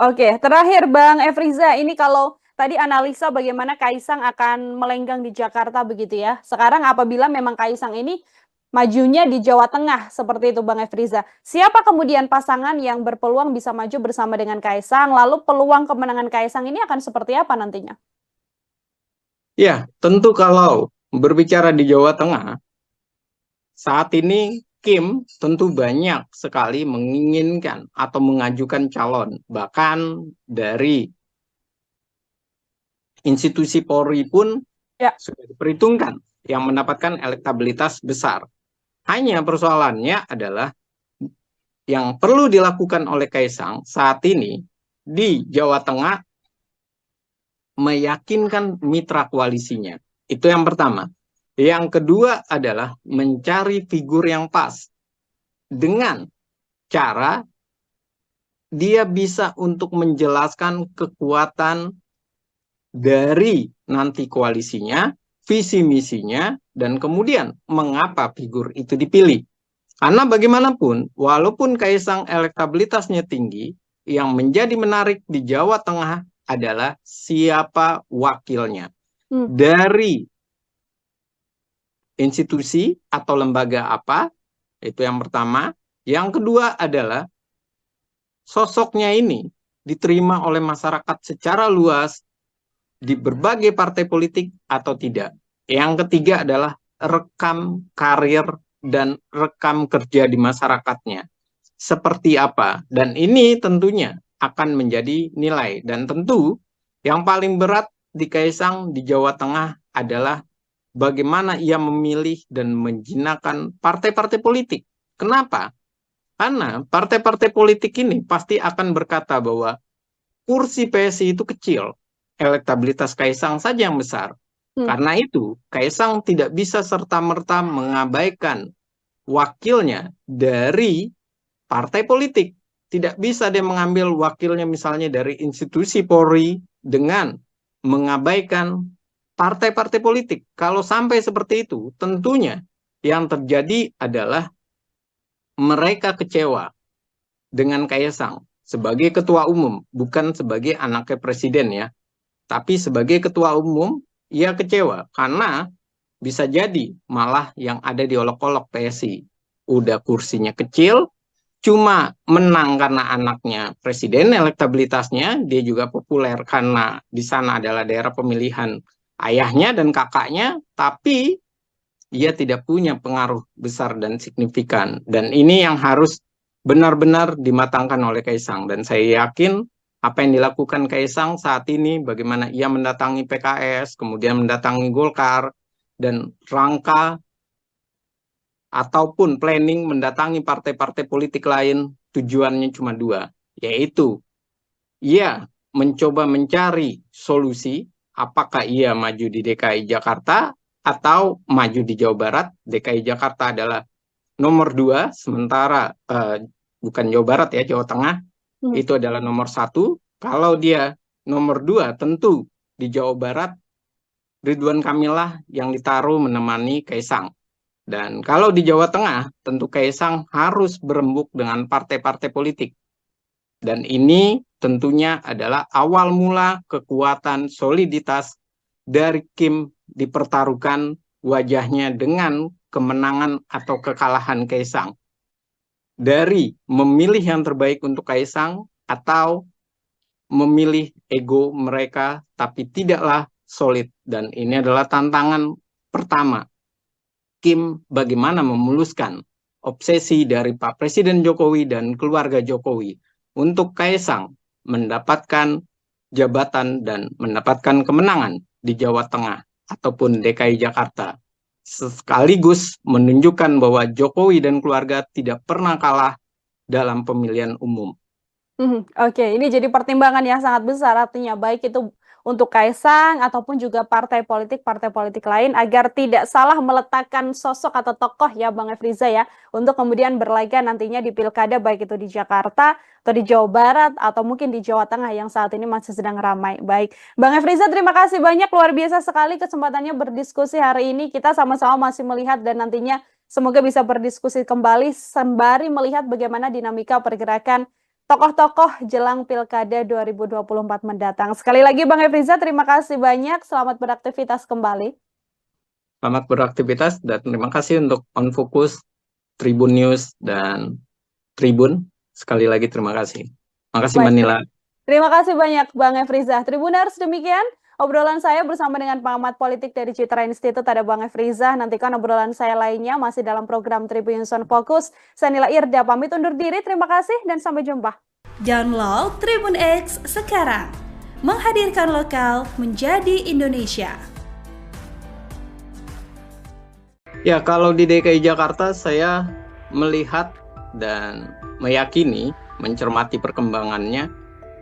Oke, terakhir Bang Efriza, ini kalau tadi analisa bagaimana Kaisang akan melenggang di Jakarta begitu ya. Sekarang apabila memang Kaisang ini majunya di Jawa Tengah, seperti itu Bang Efriza. Siapa kemudian pasangan yang berpeluang bisa maju bersama dengan Kaisang, lalu peluang kemenangan Kaisang ini akan seperti apa nantinya? Ya, tentu kalau berbicara di Jawa Tengah, saat ini Kim tentu banyak sekali menginginkan atau mengajukan calon, bahkan dari institusi Polri pun sudah diperhitungkan yang mendapatkan elektabilitas besar. Hanya persoalannya adalah yang perlu dilakukan oleh Kaisang saat ini di Jawa Tengah meyakinkan mitra koalisinya. Itu yang pertama. Yang kedua adalah mencari figur yang pas dengan cara dia bisa untuk menjelaskan kekuatan dari nanti koalisinya, visi misinya, dan kemudian mengapa figur itu dipilih. Karena bagaimanapun, walaupun Kaisang elektabilitasnya tinggi, yang menjadi menarik di Jawa Tengah adalah siapa wakilnya. Dari institusi atau lembaga apa, itu yang pertama. Yang kedua adalah sosoknya ini diterima oleh masyarakat secara luas di berbagai partai politik atau tidak. Yang ketiga adalah rekam karir dan rekam kerja di masyarakatnya. Seperti apa? Dan ini tentunya akan menjadi nilai. Dan tentu yang paling berat di Kaisang di Jawa Tengah adalah bagaimana ia memilih dan menjinakkan partai-partai politik. Kenapa? Karena partai-partai politik ini pasti akan berkata bahwa kursi PSI itu kecil, elektabilitas Kaisang saja yang besar. Karena itu, Kaisang tidak bisa serta-merta mengabaikan wakilnya dari partai politik. Tidak bisa dia mengambil wakilnya misalnya dari institusi Polri dengan mengabaikan partai-partai politik. Kalau sampai seperti itu, tentunya yang terjadi adalah mereka kecewa dengan Kaisang sebagai ketua umum, bukan sebagai anaknya presiden ya. Tapi sebagai ketua umum, ia kecewa karena bisa jadi malah yang ada di olok-olok PSI. Udah kursinya kecil, cuma menang karena anaknya presiden, elektabilitasnya, dia juga populer karena di sana adalah daerah pemilihan ayahnya dan kakaknya, tapi ia tidak punya pengaruh besar dan signifikan. Dan ini yang harus benar-benar dimatangkan oleh Kaisang. Dan saya yakin apa yang dilakukan Kaisang saat ini, bagaimana ia mendatangi PKS, kemudian mendatangi Golkar, dan rangka ataupun planning mendatangi partai-partai politik lain, tujuannya cuma dua, yaitu ia mencoba mencari solusi, apakah ia maju di DKI Jakarta atau maju di Jawa Barat. DKI Jakarta adalah nomor 2, sementara bukan Jawa Barat ya, Jawa Tengah itu adalah nomor 1. Kalau dia nomor 2, tentu di Jawa Barat Ridwan Kamil yang ditaruh menemani Kaisang. Dan kalau di Jawa Tengah, tentu Kaisang harus berembuk dengan partai-partai politik. Dan ini tentunya adalah awal mula kekuatan soliditas dari Kim dipertaruhkan wajahnya dengan kemenangan atau kekalahan Kaisang. Dari memilih yang terbaik untuk Kaisang atau memilih ego mereka tapi tidaklah solid. Dan ini adalah tantangan pertama Kim bagaimana memuluskan obsesi dari Pak Presiden Jokowi dan keluarga Jokowi untuk Kaisang mendapatkan jabatan dan mendapatkan kemenangan di Jawa Tengah ataupun DKI Jakarta. Sekaligus menunjukkan bahwa Jokowi dan keluarga tidak pernah kalah dalam pemilihan umum. Oke, ini jadi pertimbangan yang sangat besar, artinya baik itu untuk Kaisang ataupun juga partai politik lain agar tidak salah meletakkan sosok atau tokoh ya Bang Efriza ya, untuk kemudian berlaga nantinya di pilkada baik itu di Jakarta atau di Jawa Barat atau mungkin di Jawa Tengah yang saat ini masih sedang ramai. Baik, Bang Efriza terima kasih banyak, luar biasa sekali kesempatannya berdiskusi hari ini. Kita sama-sama masih melihat dan nantinya semoga bisa berdiskusi kembali sembari melihat bagaimana dinamika pergerakan tokoh-tokoh jelang Pilkada 2024 mendatang. Sekali lagi Bang Efriza, terima kasih banyak. Selamat beraktivitas kembali. Selamat beraktivitas dan terima kasih untuk On Focus, Tribun News, dan Tribun. Sekali lagi terima kasih. Terima kasih Mbak Nila. Terima kasih banyak Bang Efriza. Tribuners, demikian obrolan saya bersama dengan pengamat politik dari Citra Institute, ada Bang Efriza. Nantikan obrolan saya lainnya masih dalam program Tribun News on Focus. Saya Nila Irda, pamit undur diri. Terima kasih dan sampai jumpa. Download Tribun X sekarang. Menghadirkan lokal menjadi Indonesia. Ya, kalau di DKI Jakarta saya melihat dan meyakini, mencermati perkembangannya,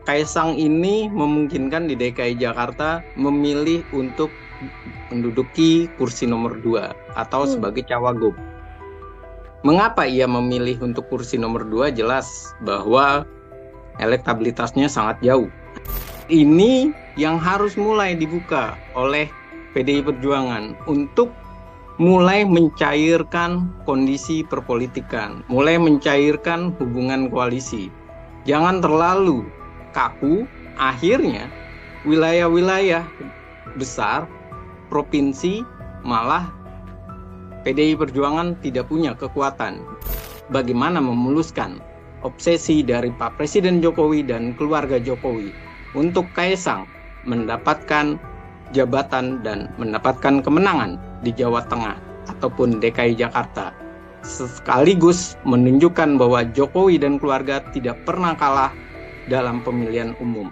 Kaisang ini memungkinkan di DKI Jakarta memilih untuk menduduki kursi nomor 2 atau sebagai cawagup. Mengapa ia memilih untuk kursi nomor 2? Jelas bahwa elektabilitasnya sangat jauh. Ini yang harus mulai dibuka oleh PDI Perjuangan untuk mulai mencairkan kondisi perpolitikan, mulai mencairkan hubungan koalisi. Jangan terlalu kaku, akhirnya wilayah-wilayah besar, provinsi, malah PDI Perjuangan tidak punya kekuatan. Bagaimana memuluskan obsesi dari Pak Presiden Jokowi dan keluarga Jokowi untuk Kaisang mendapatkan jabatan dan mendapatkan kemenangan di Jawa Tengah ataupun DKI Jakarta, sekaligus menunjukkan bahwa Jokowi dan keluarga tidak pernah kalah dalam pemilihan umum.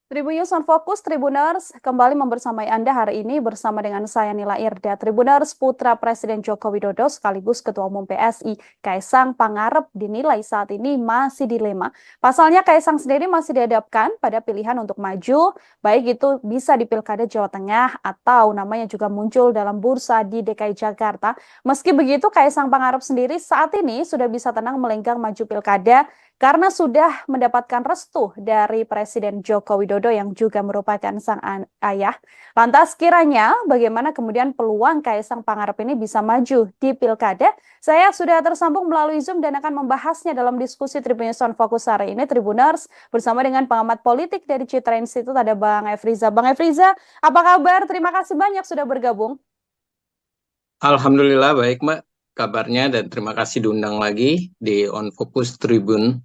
Tribun News on Focus, Tribuners, kembali membersamai Anda hari ini bersama dengan saya Nila Irda. Tribuners, putra Presiden Joko Widodo sekaligus Ketua Umum PSI, Kaisang Pangarep, dinilai saat ini masih dilema. Pasalnya Kaisang sendiri masih dihadapkan pada pilihan untuk maju, baik itu bisa di Pilkada Jawa Tengah atau namanya juga muncul dalam bursa di DKI Jakarta. Meski begitu, Kaisang Pangarep sendiri saat ini sudah bisa tenang melenggang maju Pilkada karena sudah mendapatkan restu dari Presiden Joko Widodo yang juga merupakan sang ayah. Lantas kiranya bagaimana kemudian peluang Kaisang Pangarep ini bisa maju di Pilkada? Saya sudah tersambung melalui Zoom dan akan membahasnya dalam diskusi Tribun News on Focus hari ini, Tribuners, bersama dengan pengamat politik dari Citra Institute, ada Bang Efriza. Bang Efriza, apa kabar? Terima kasih banyak sudah bergabung. Alhamdulillah baik, Mbak, kabarnya, dan terima kasih diundang lagi di On Focus Tribun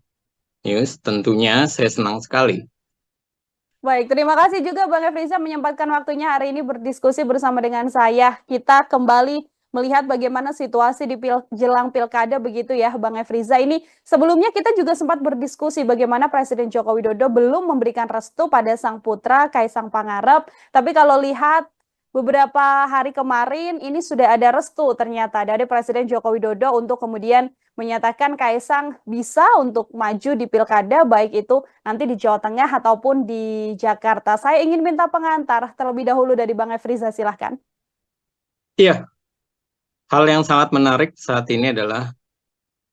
News. Tentunya saya senang sekali. Baik, terima kasih juga Bang Efriza menyempatkan waktunya hari ini berdiskusi bersama dengan saya. Kita kembali melihat bagaimana situasi di jelang Pilkada begitu ya Bang Efriza. Ini sebelumnya kita juga sempat berdiskusi bagaimana Presiden Joko Widodo belum memberikan restu pada sang putra Kaisang Pangarep. Tapi kalau lihat beberapa hari kemarin ini sudah ada restu ternyata dari Presiden Joko Widodo untuk kemudian menyatakan Kaisang bisa untuk maju di Pilkada, baik itu nanti di Jawa Tengah ataupun di Jakarta. Saya ingin minta pengantar terlebih dahulu dari Bang Efriza, silahkan. Iya, hal yang sangat menarik saat ini adalah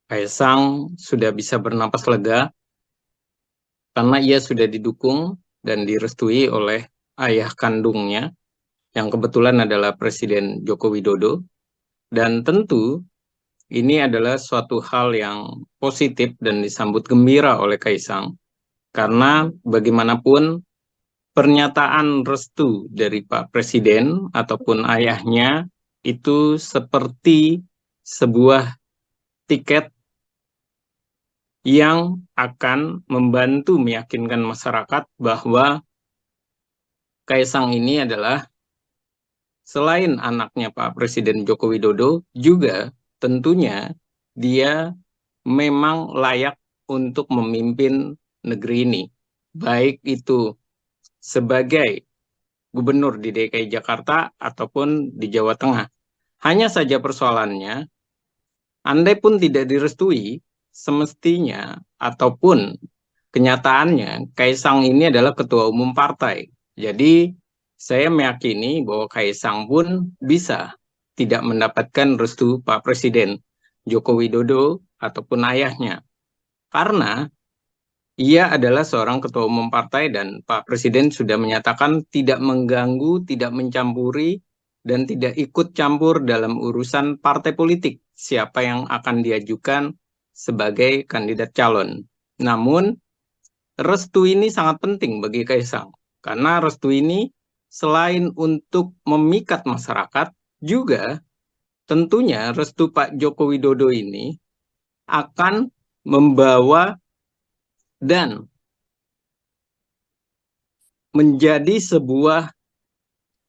Kaisang sudah bisa bernapas lega karena ia sudah didukung dan direstui oleh ayah kandungnya, yang kebetulan adalah Presiden Joko Widodo. Dan tentu ini adalah suatu hal yang positif dan disambut gembira oleh Kaisang. Karena bagaimanapun pernyataan restu dari Pak Presiden ataupun ayahnya itu seperti sebuah tiket yang akan membantu meyakinkan masyarakat bahwa Kaisang ini adalah selain anaknya Pak Presiden Joko Widodo, juga tentunya dia memang layak untuk memimpin negeri ini. Baik itu sebagai gubernur di DKI Jakarta ataupun di Jawa Tengah. Hanya saja persoalannya, andai pun tidak direstui, semestinya ataupun kenyataannya Kaisang ini adalah ketua umum partai. Jadi saya meyakini bahwa Kaisang pun bisa tidak mendapatkan restu Pak Presiden Joko Widodo ataupun ayahnya. Karena ia adalah seorang ketua umum partai dan Pak Presiden sudah menyatakan tidak mengganggu, tidak mencampuri, dan tidak ikut campur dalam urusan partai politik siapa yang akan diajukan sebagai kandidat calon. Namun, restu ini sangat penting bagi Kaisang. Karena restu ini selain untuk memikat masyarakat, juga tentunya restu Pak Joko Widodo ini akan membawa dan menjadi sebuah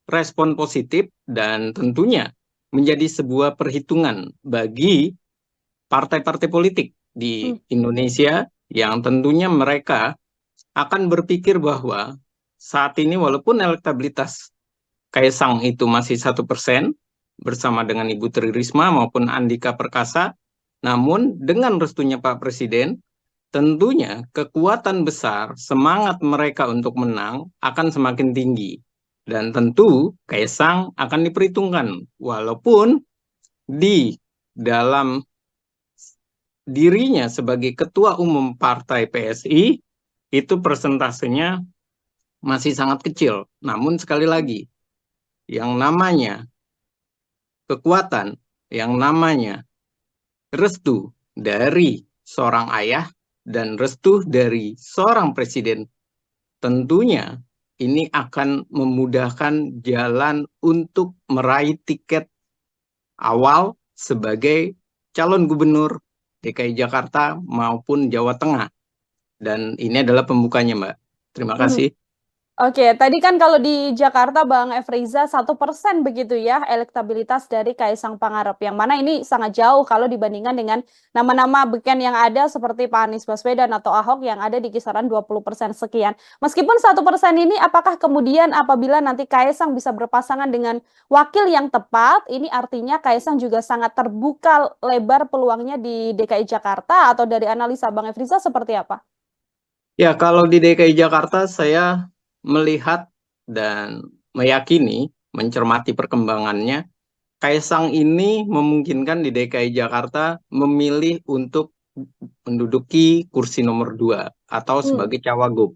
respon positif dan tentunya menjadi sebuah perhitungan bagi partai-partai politik di Indonesia yang tentunya mereka akan berpikir bahwa saat ini walaupun elektabilitas Kaisang itu masih 1% bersama dengan Ibu Tri Risma maupun Andika Perkasa, namun dengan restunya Pak Presiden, tentunya kekuatan besar, semangat mereka untuk menang akan semakin tinggi. Dan tentu Kaisang akan diperhitungkan, walaupun di dalam dirinya sebagai Ketua Umum Partai PSI, itu persentasenya masih sangat kecil. Namun sekali lagi, yang namanya kekuatan, yang namanya restu dari seorang ayah dan restu dari seorang presiden, tentunya ini akan memudahkan jalan untuk meraih tiket awal sebagai calon gubernur DKI Jakarta maupun Jawa Tengah. Dan ini adalah pembukanya, Mbak. Terima kasih. Oke, tadi kan kalau di Jakarta Bang Efriza 1% begitu ya elektabilitas dari Kaisang Pangarep. Yang mana ini sangat jauh kalau dibandingkan dengan nama-nama beken yang ada seperti Pak Anies Baswedan atau Ahok yang ada di kisaran 20% sekian. Meskipun 1% ini apakah kemudian apabila nanti Kaisang bisa berpasangan dengan wakil yang tepat, ini artinya Kaisang juga sangat terbuka lebar peluangnya di DKI Jakarta atau dari analisa Bang Efriza seperti apa? Ya, kalau di DKI Jakarta saya melihat dan meyakini, mencermati perkembangannya, Kaisang ini memungkinkan di DKI Jakarta memilih untuk menduduki kursi nomor 2 atau sebagai cawagup.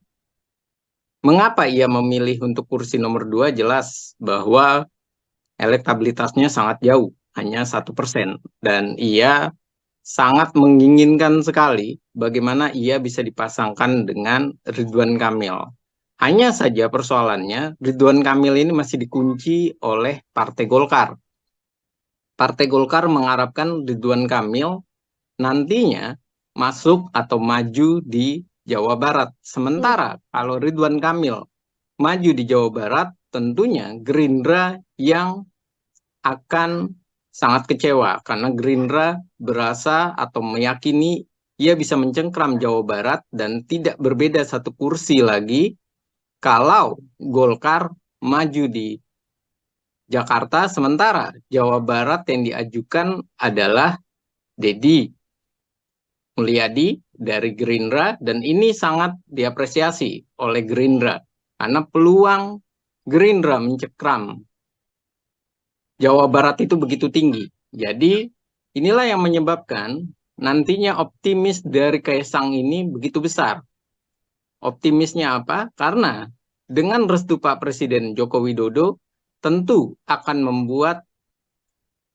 Mengapa ia memilih untuk kursi nomor 2? Jelas bahwa elektabilitasnya sangat jauh, hanya 1%. Dan ia sangat menginginkan sekali bagaimana ia bisa dipasangkan dengan Ridwan Kamil. Hanya saja persoalannya, Ridwan Kamil ini masih dikunci oleh Partai Golkar. Partai Golkar mengharapkan Ridwan Kamil nantinya masuk atau maju di Jawa Barat. Sementara kalau Ridwan Kamil maju di Jawa Barat, tentunya Gerindra yang akan sangat kecewa karena Gerindra berasa atau meyakini ia bisa mencengkram Jawa Barat dan tidak berbeda satu kursi lagi kalau Golkar maju di Jakarta, sementara Jawa Barat yang diajukan adalah Deddy Mulyadi dari Gerindra, dan ini sangat diapresiasi oleh Gerindra karena peluang Gerindra mencengkram Jawa Barat itu begitu tinggi. Jadi inilah yang menyebabkan nantinya optimis dari Kaisang ini begitu besar. Optimisnya apa? Karena dengan restu Pak Presiden Joko Widodo tentu akan membuat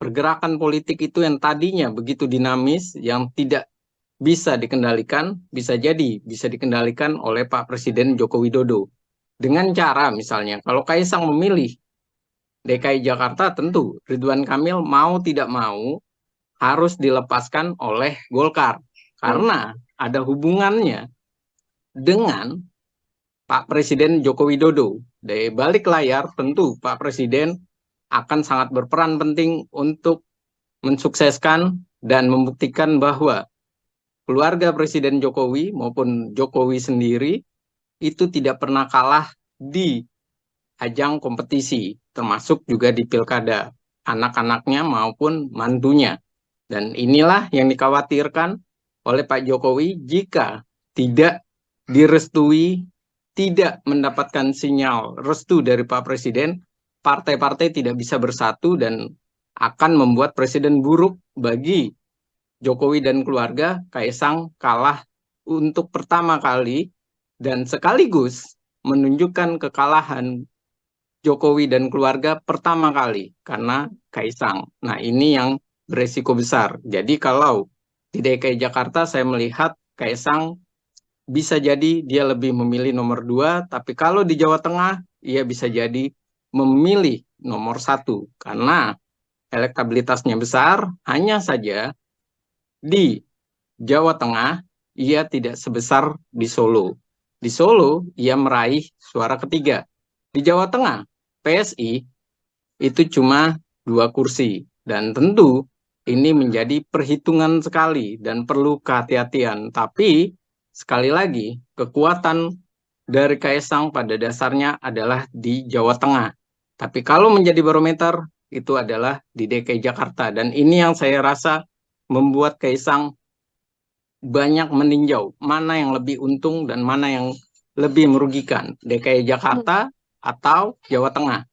pergerakan politik itu yang tadinya begitu dinamis, yang tidak bisa dikendalikan, bisa jadi bisa dikendalikan oleh Pak Presiden Joko Widodo. Dengan cara misalnya, kalau Kaisang memilih DKI Jakarta, tentu Ridwan Kamil mau tidak mau harus dilepaskan oleh Golkar. Karena ada hubungannya dengan Pak Presiden Joko Widodo. Dari balik layar tentu Pak Presiden akan sangat berperan penting untuk mensukseskan dan membuktikan bahwa keluarga Presiden Jokowi maupun Jokowi sendiri itu tidak pernah kalah di ajang kompetisi, termasuk juga di pilkada, anak-anaknya maupun mantunya. Dan inilah yang dikhawatirkan oleh Pak Jokowi jika tidak direstui, tidak mendapatkan sinyal restu dari Pak Presiden, partai-partai tidak bisa bersatu dan akan membuat presiden buruk bagi Jokowi dan keluarga. Kaisang kalah untuk pertama kali dan sekaligus menunjukkan kekalahan Jokowi dan keluarga pertama kali karena Kaisang. Nah, ini yang beresiko besar. Jadi kalau di DKI Jakarta saya melihat Kaisang bisa jadi dia lebih memilih nomor 2, tapi kalau di Jawa Tengah ia bisa jadi memilih nomor 1 karena elektabilitasnya besar. Hanya saja di Jawa Tengah ia tidak sebesar di Solo. Di Solo, ia meraih suara ketiga. Di Jawa Tengah, PSI itu cuma 2 kursi. Dan tentu ini menjadi perhitungan sekali dan perlu kehati-hatian. Tapi sekali lagi, kekuatan dari Kaisang pada dasarnya adalah di Jawa Tengah. Tapi kalau menjadi barometer, itu adalah di DKI Jakarta. Dan ini yang saya rasa membuat Kaisang banyak meninjau mana yang lebih untung dan mana yang lebih merugikan, DKI Jakarta atau Jawa Tengah.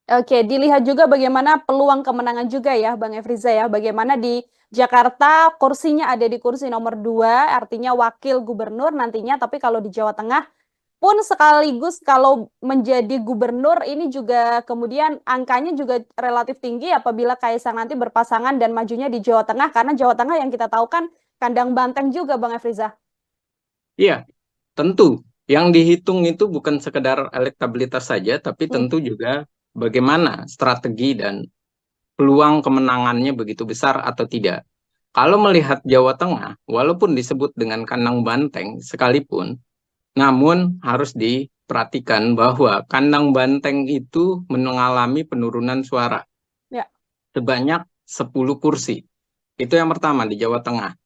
Oke, dilihat juga bagaimana peluang kemenangan juga ya, Bang Efriza ya. Bagaimana di Jakarta kursinya ada di kursi nomor 2, artinya wakil gubernur nantinya. Tapi kalau di Jawa Tengah pun sekaligus kalau menjadi gubernur ini juga kemudian angkanya juga relatif tinggi apabila Kaisang nanti berpasangan dan majunya di Jawa Tengah. Karena Jawa Tengah yang kita tahu kan kandang banteng juga, Bang Efriza. Iya, tentu. Yang dihitung itu bukan sekedar elektabilitas saja, tapi tentu juga bagaimana strategi dan peluang kemenangannya begitu besar atau tidak. Kalau melihat Jawa Tengah, walaupun disebut dengan kandang banteng sekalipun, namun harus diperhatikan bahwa kandang banteng itu mengalami penurunan suara Ya. sebanyak 10 kursi. Itu yang pertama di Jawa Tengah.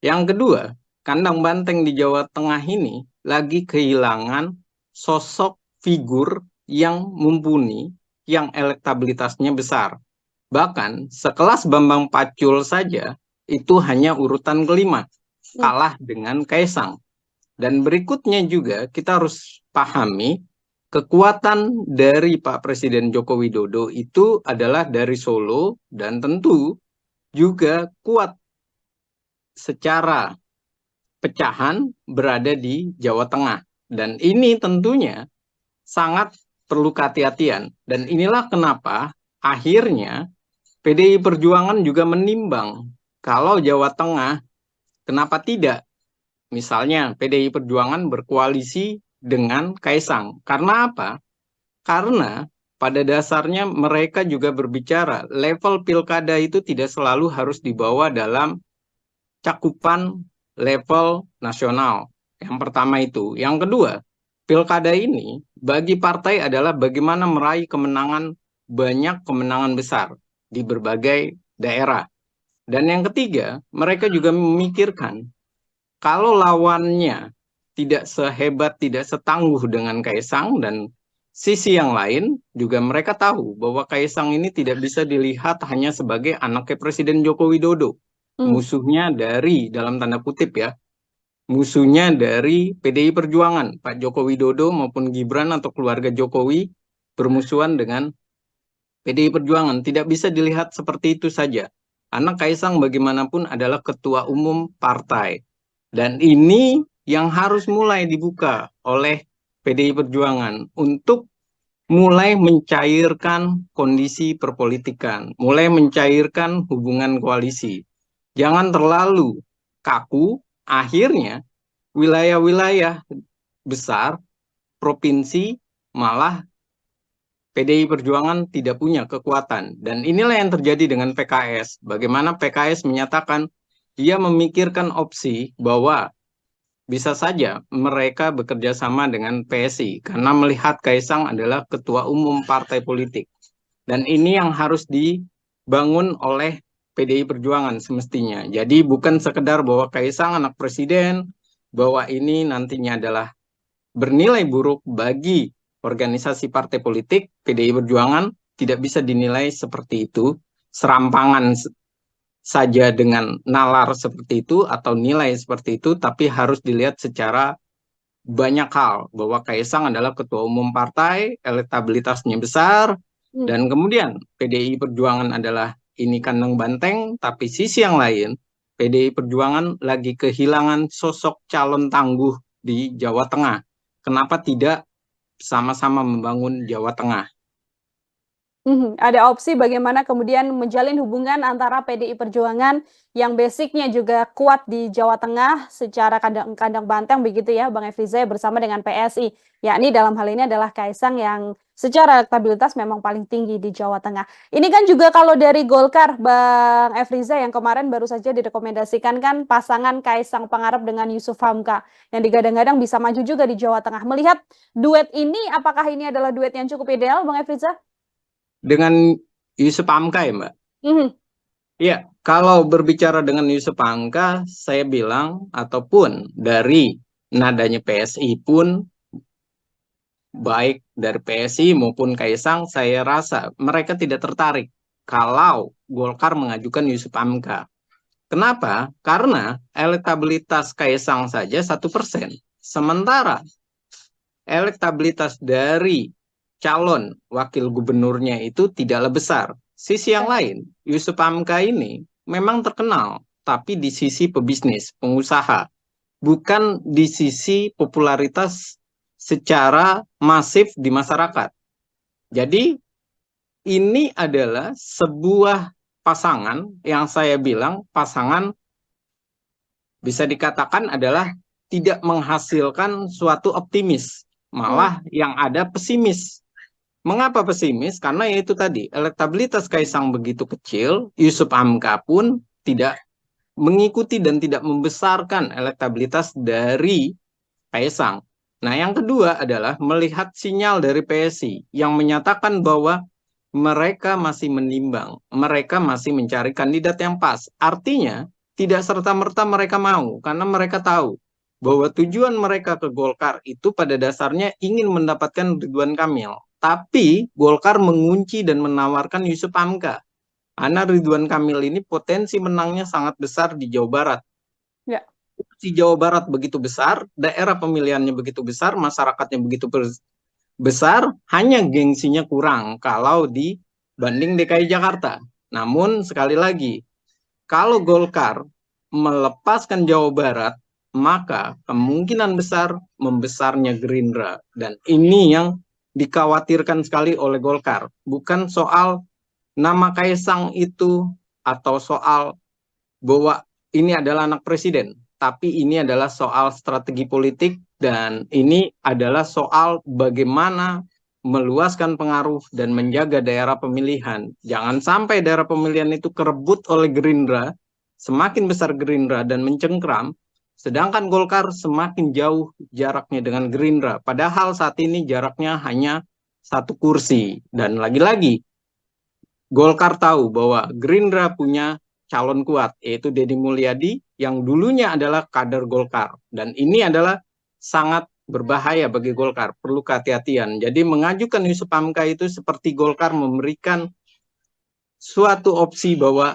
Yang kedua, kandang banteng di Jawa Tengah ini lagi kehilangan sosok figur yang mumpuni, yang elektabilitasnya besar. Bahkan sekelas Bambang Pacul saja itu hanya urutan kelima, kalah dengan Kaisang. Dan berikutnya juga kita harus pahami kekuatan dari Pak Presiden Joko Widodo itu adalah dari Solo dan tentu juga kuat secara pecahan berada di Jawa Tengah. Dan ini tentunya sangat perlu kehati-hatian. Dan inilah kenapa akhirnya PDI Perjuangan juga menimbang kalau Jawa Tengah kenapa tidak. Misalnya PDI Perjuangan berkoalisi dengan Kaisang. Karena apa? Karena pada dasarnya mereka juga berbicara level pilkada itu tidak selalu harus dibawa dalam cakupan level nasional. Yang pertama itu. Yang kedua, pilkada ini bagi partai adalah bagaimana meraih kemenangan, banyak kemenangan besar di berbagai daerah. Dan yang ketiga, mereka juga memikirkan kalau lawannya tidak sehebat, tidak setangguh dengan Kaisang, dan sisi yang lain juga mereka tahu bahwa Kaisang ini tidak bisa dilihat hanya sebagai anaknya Presiden Joko Widodo. Musuhnya dari, dalam tanda kutip ya, musuhnya dari PDI Perjuangan, Pak Joko Widodo maupun Gibran atau keluarga Jokowi bermusuhan dengan PDI Perjuangan. Tidak bisa dilihat seperti itu saja. Anak Kaisang bagaimanapun adalah ketua umum partai. Dan ini yang harus mulai dibuka oleh PDI Perjuangan untuk mulai mencairkan kondisi perpolitikan, mulai mencairkan hubungan koalisi. Jangan terlalu kaku, akhirnya wilayah-wilayah besar, provinsi, malah PDI Perjuangan tidak punya kekuatan. Dan inilah yang terjadi dengan PKS. Bagaimana PKS menyatakan dia memikirkan opsi bahwa bisa saja mereka bekerja sama dengan PSI karena melihat Kaisang adalah ketua umum partai politik. Dan ini yang harus dibangun oleh PDI Perjuangan semestinya. Jadi bukan sekedar bahwa Kaisang anak presiden, bahwa ini nantinya adalah bernilai buruk bagi organisasi partai politik. PDI Perjuangan tidak bisa dinilai seperti itu, serampangan saja dengan nalar seperti itu atau nilai seperti itu, tapi harus dilihat secara banyak hal bahwa Kaisang adalah ketua umum partai, elektabilitasnya besar, dan kemudian PDI Perjuangan adalah ini kandang banteng, tapi sisi yang lain PDI Perjuangan lagi kehilangan sosok calon tangguh di Jawa Tengah. Kenapa tidak sama-sama membangun Jawa Tengah? Ada opsi bagaimana kemudian menjalin hubungan antara PDI Perjuangan yang basicnya juga kuat di Jawa Tengah secara kandang banteng begitu ya Bang Efriza bersama dengan PSI. Yakni dalam hal ini adalah Kaisang yang secara elektabilitas memang paling tinggi di Jawa Tengah. Ini kan juga kalau dari Golkar Bang Efriza yang kemarin baru saja direkomendasikan kan pasangan Kaisang Pangarep dengan Yusuf Hamka yang digadang-gadang bisa maju juga di Jawa Tengah. Melihat duet ini, apakah ini adalah duet yang cukup ideal Bang Efriza? Dengan Yusuf Hamka ya Mbak? Ya, kalau berbicara dengan Yusuf Hamka, saya bilang ataupun dari nadanya PSI pun, baik dari PSI maupun Kaisang, saya rasa mereka tidak tertarik kalau Golkar mengajukan Yusuf Hamka. Kenapa? Karena elektabilitas Kaisang saja 1%. Sementara elektabilitas dari calon wakil gubernurnya itu tidaklah besar. Sisi yang lain, Yusuf Hamka ini memang terkenal, tapi di sisi pebisnis, pengusaha, bukan di sisi popularitas secara masif di masyarakat. Jadi ini adalah sebuah pasangan yang saya bilang pasangan bisa dikatakan adalah tidak menghasilkan suatu optimis, malah yang ada pesimis. Mengapa pesimis? Karena yaitu tadi, elektabilitas Kaisang begitu kecil, Yusuf Hamka pun tidak mengikuti dan tidak membesarkan elektabilitas dari Kaisang. Nah, yang kedua adalah melihat sinyal dari PSI yang menyatakan bahwa mereka masih menimbang, mereka masih mencari kandidat yang pas. Artinya, tidak serta-merta mereka mau, karena mereka tahu bahwa tujuan mereka ke Golkar itu pada dasarnya ingin mendapatkan Ridwan Kamil. Tapi Golkar mengunci dan menawarkan Yusuf Hamka. Karena Ridwan Kamil ini potensi menangnya sangat besar di Jawa Barat. Ya. Di Jawa Barat begitu besar, daerah pemilihannya begitu besar, masyarakatnya begitu besar, hanya gengsinya kurang kalau dibanding DKI Jakarta. Namun sekali lagi, kalau Golkar melepaskan Jawa Barat, maka kemungkinan besar membesarnya Gerindra. Dan ini yang dikhawatirkan sekali oleh Golkar. Bukan soal nama Kaisang itu atau soal bahwa ini adalah anak presiden, tapi ini adalah soal strategi politik dan ini adalah soal bagaimana meluaskan pengaruh dan menjaga daerah pemilihan. Jangan sampai daerah pemilihan itu kerebut oleh Gerindra, semakin besar Gerindra dan mencengkram, sedangkan Golkar semakin jauh jaraknya dengan Gerindra. Padahal saat ini jaraknya hanya 1 kursi. Dan lagi-lagi, Golkar tahu bahwa Gerindra punya calon kuat, yaitu Deddy Mulyadi, yang dulunya adalah kader Golkar. Dan ini adalah sangat berbahaya bagi Golkar, perlu kehati-hatian. Jadi mengajukan Yusuf Hamka itu seperti Golkar memberikan suatu opsi bahwa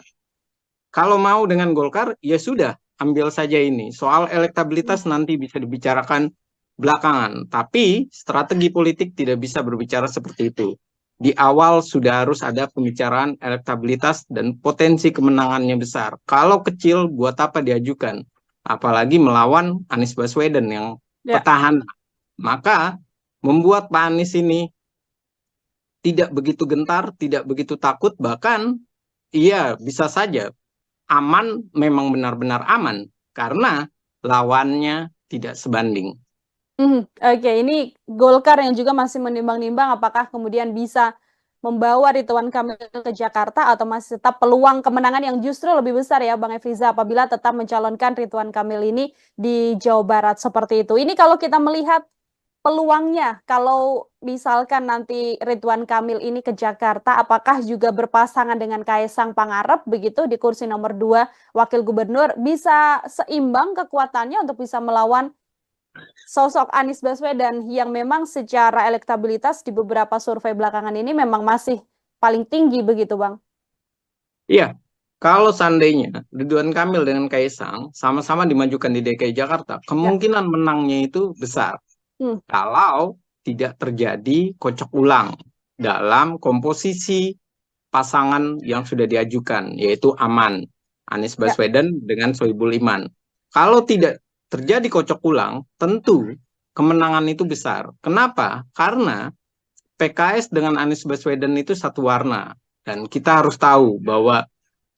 kalau mau dengan Golkar, ya sudah, ambil saja ini. Soal elektabilitas nanti bisa dibicarakan belakangan. Tapi strategi politik tidak bisa berbicara seperti itu. Di awal sudah harus ada pembicaraan elektabilitas dan potensi kemenangannya besar. Kalau kecil, buat apa diajukan? Apalagi melawan Anies Baswedan yang petahana. Maka membuat Pak Anies ini tidak begitu gentar, tidak begitu takut, bahkan iya bisa saja aman, memang benar-benar aman karena lawannya tidak sebanding. Oke, ini Golkar yang juga masih menimbang-nimbang apakah kemudian bisa membawa Ridwan Kamil ke Jakarta atau masih tetap peluang kemenangan yang justru lebih besar ya Bang Efriza apabila tetap mencalonkan Ridwan Kamil ini di Jawa Barat seperti itu. Ini kalau kita melihat peluangnya, kalau misalkan nanti Ridwan Kamil ini ke Jakarta, apakah juga berpasangan dengan Kaisang Pangarep begitu di kursi nomor 2 Wakil Gubernur, bisa seimbang kekuatannya untuk bisa melawan sosok Anies Baswedan yang memang secara elektabilitas di beberapa survei belakangan ini memang masih paling tinggi begitu Bang? Iya, kalau seandainya Ridwan Kamil dengan Kaisang sama-sama dimajukan di DKI Jakarta, kemungkinan menangnya itu besar. Kalau tidak terjadi kocok ulang dalam komposisi pasangan yang sudah diajukan, yaitu aman, Anies Baswedan dengan Sohibul Iman. Kalau tidak terjadi kocok ulang, tentu kemenangan itu besar. Kenapa? Karena PKS dengan Anies Baswedan itu satu warna. Dan kita harus tahu bahwa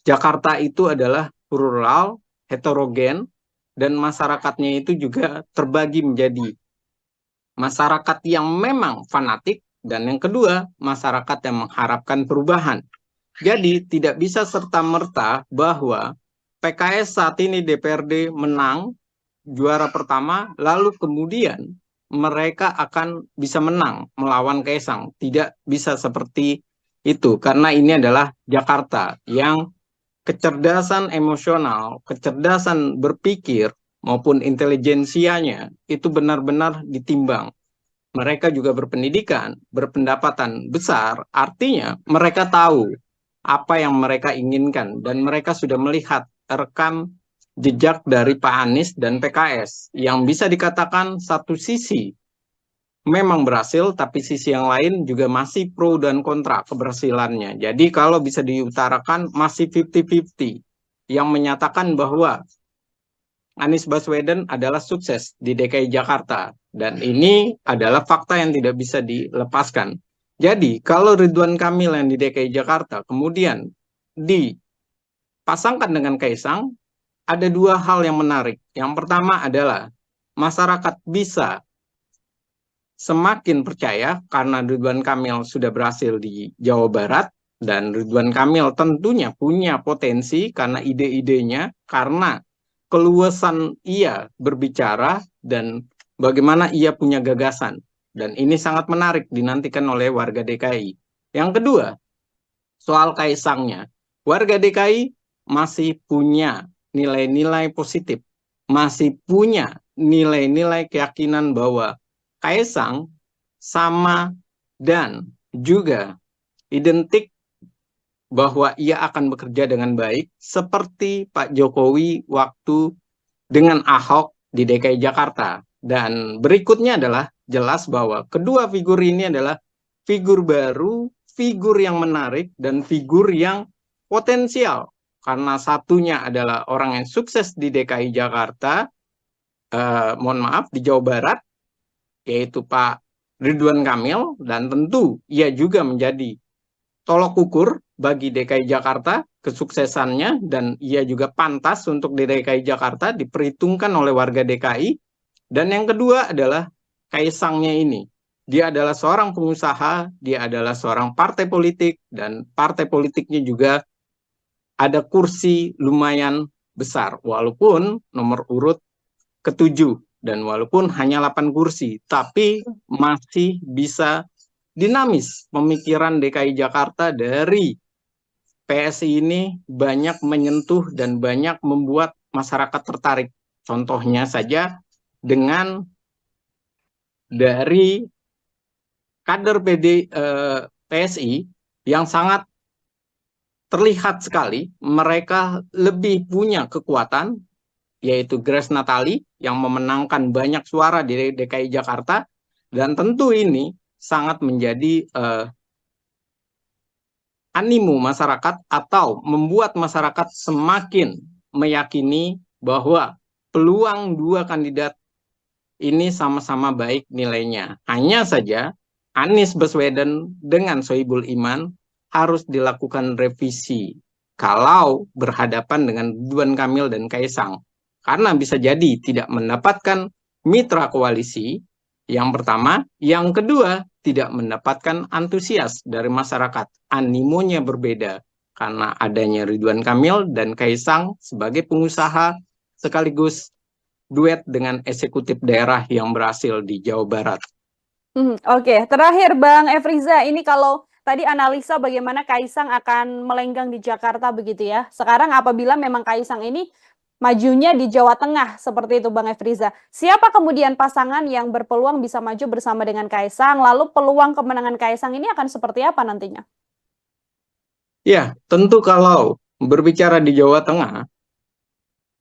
Jakarta itu adalah plural, heterogen, dan masyarakatnya itu juga terbagi menjadi masyarakat yang memang fanatik, dan yang kedua, masyarakat yang mengharapkan perubahan. Jadi tidak bisa serta-merta bahwa PKS saat ini DPRD menang, juara pertama, lalu kemudian mereka akan bisa menang melawan Kaisang. Tidak bisa seperti itu, karena ini adalah Jakarta yang kecerdasan emosional, kecerdasan berpikir, maupun intelijensianya itu benar-benar ditimbang. Mereka juga berpendidikan, berpendapatan besar, artinya mereka tahu apa yang mereka inginkan, dan mereka sudah melihat rekam jejak dari Pak Anies dan PKS, yang bisa dikatakan satu sisi memang berhasil, tapi sisi yang lain juga masih pro dan kontra keberhasilannya. Jadi kalau bisa diutarakan masih 50-50, yang menyatakan bahwa Anies Baswedan adalah sukses di DKI Jakarta. Dan ini adalah fakta yang tidak bisa dilepaskan. Jadi kalau Ridwan Kamil yang di DKI Jakarta kemudian dipasangkan dengan Kaisang, ada dua hal yang menarik. Yang pertama adalah masyarakat bisa semakin percaya karena Ridwan Kamil sudah berhasil di Jawa Barat, dan Ridwan Kamil tentunya punya potensi karena ide-idenya, karena keluasan ia berbicara, dan bagaimana ia punya gagasan. Dan ini sangat menarik dinantikan oleh warga DKI. Yang kedua, soal Kaisangnya. Warga DKI masih punya nilai-nilai positif, masih punya nilai-nilai keyakinan bahwa Kaisang sama dan juga identik bahwa ia akan bekerja dengan baik seperti Pak Jokowi waktu dengan Ahok di DKI Jakarta. Dan berikutnya adalah jelas bahwa kedua figur ini adalah figur baru, figur yang menarik, dan figur yang potensial. Karena satunya adalah orang yang sukses di DKI Jakarta, di Jawa Barat, yaitu Pak Ridwan Kamil, dan tentu ia juga menjadi tolok ukur bagi DKI Jakarta kesuksesannya, dan ia juga pantas untuk di DKI Jakarta diperhitungkan oleh warga DKI. Dan yang kedua adalah Kaisangnya ini. Dia adalah seorang pengusaha, dia adalah seorang partai politik, dan partai politiknya juga ada kursi lumayan besar, walaupun nomor urut ke-7. Dan walaupun hanya 8 kursi, tapi masih bisa dinamis pemikiran DKI Jakarta dari PSI ini banyak menyentuh dan banyak membuat masyarakat tertarik. Contohnya saja dengan dari kader PSI yang sangat terlihat sekali mereka lebih punya kekuatan, yaitu Grace Natali yang memenangkan banyak suara di DKI Jakarta, dan tentu ini sangat menjadi animo masyarakat atau membuat masyarakat semakin meyakini bahwa peluang dua kandidat ini sama-sama baik nilainya. Hanya saja Anies Baswedan dengan Sohibul Iman harus dilakukan revisi kalau berhadapan dengan Ridwan Kamil dan Kaisang. Karena bisa jadi tidak mendapatkan mitra koalisi, yang pertama. Yang kedua, tidak mendapatkan antusias dari masyarakat. Animonya berbeda karena adanya Ridwan Kamil dan Kaisang sebagai pengusaha sekaligus duet dengan eksekutif daerah yang berhasil di Jawa Barat. Oke, terakhir Bang Efriza, ini kalau tadi analisa bagaimana Kaisang akan melenggang di Jakarta begitu ya. Sekarang apabila memang Kaisang ini majunya di Jawa Tengah, seperti itu Bang Efriza. Siapa kemudian pasangan yang berpeluang bisa maju bersama dengan Kaisang? Lalu peluang kemenangan Kaisang ini akan seperti apa nantinya? Ya, tentu kalau berbicara di Jawa Tengah,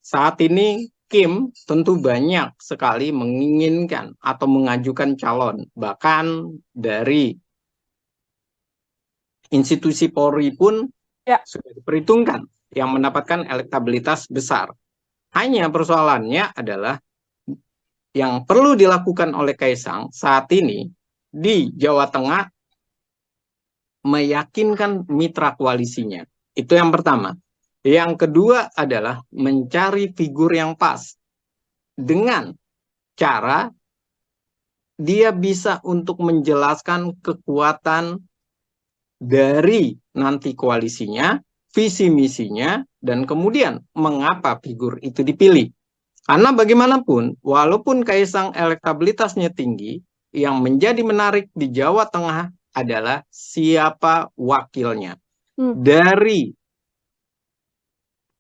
saat ini Kim tentu banyak sekali menginginkan atau mengajukan calon. Bahkan dari institusi Polri pun sudah diperhitungkan yang mendapatkan elektabilitas besar. Hanya persoalannya adalah yang perlu dilakukan oleh Kaisang saat ini di Jawa Tengah meyakinkan mitra koalisinya. Itu yang pertama. Yang kedua adalah mencari figur yang pas dengan cara dia bisa untuk menjelaskan kekuatan dari nanti koalisinya, visi misinya, dan kemudian mengapa figur itu dipilih. Karena bagaimanapun, walaupun Kaisang elektabilitasnya tinggi, yang menjadi menarik di Jawa Tengah adalah siapa wakilnya. Dari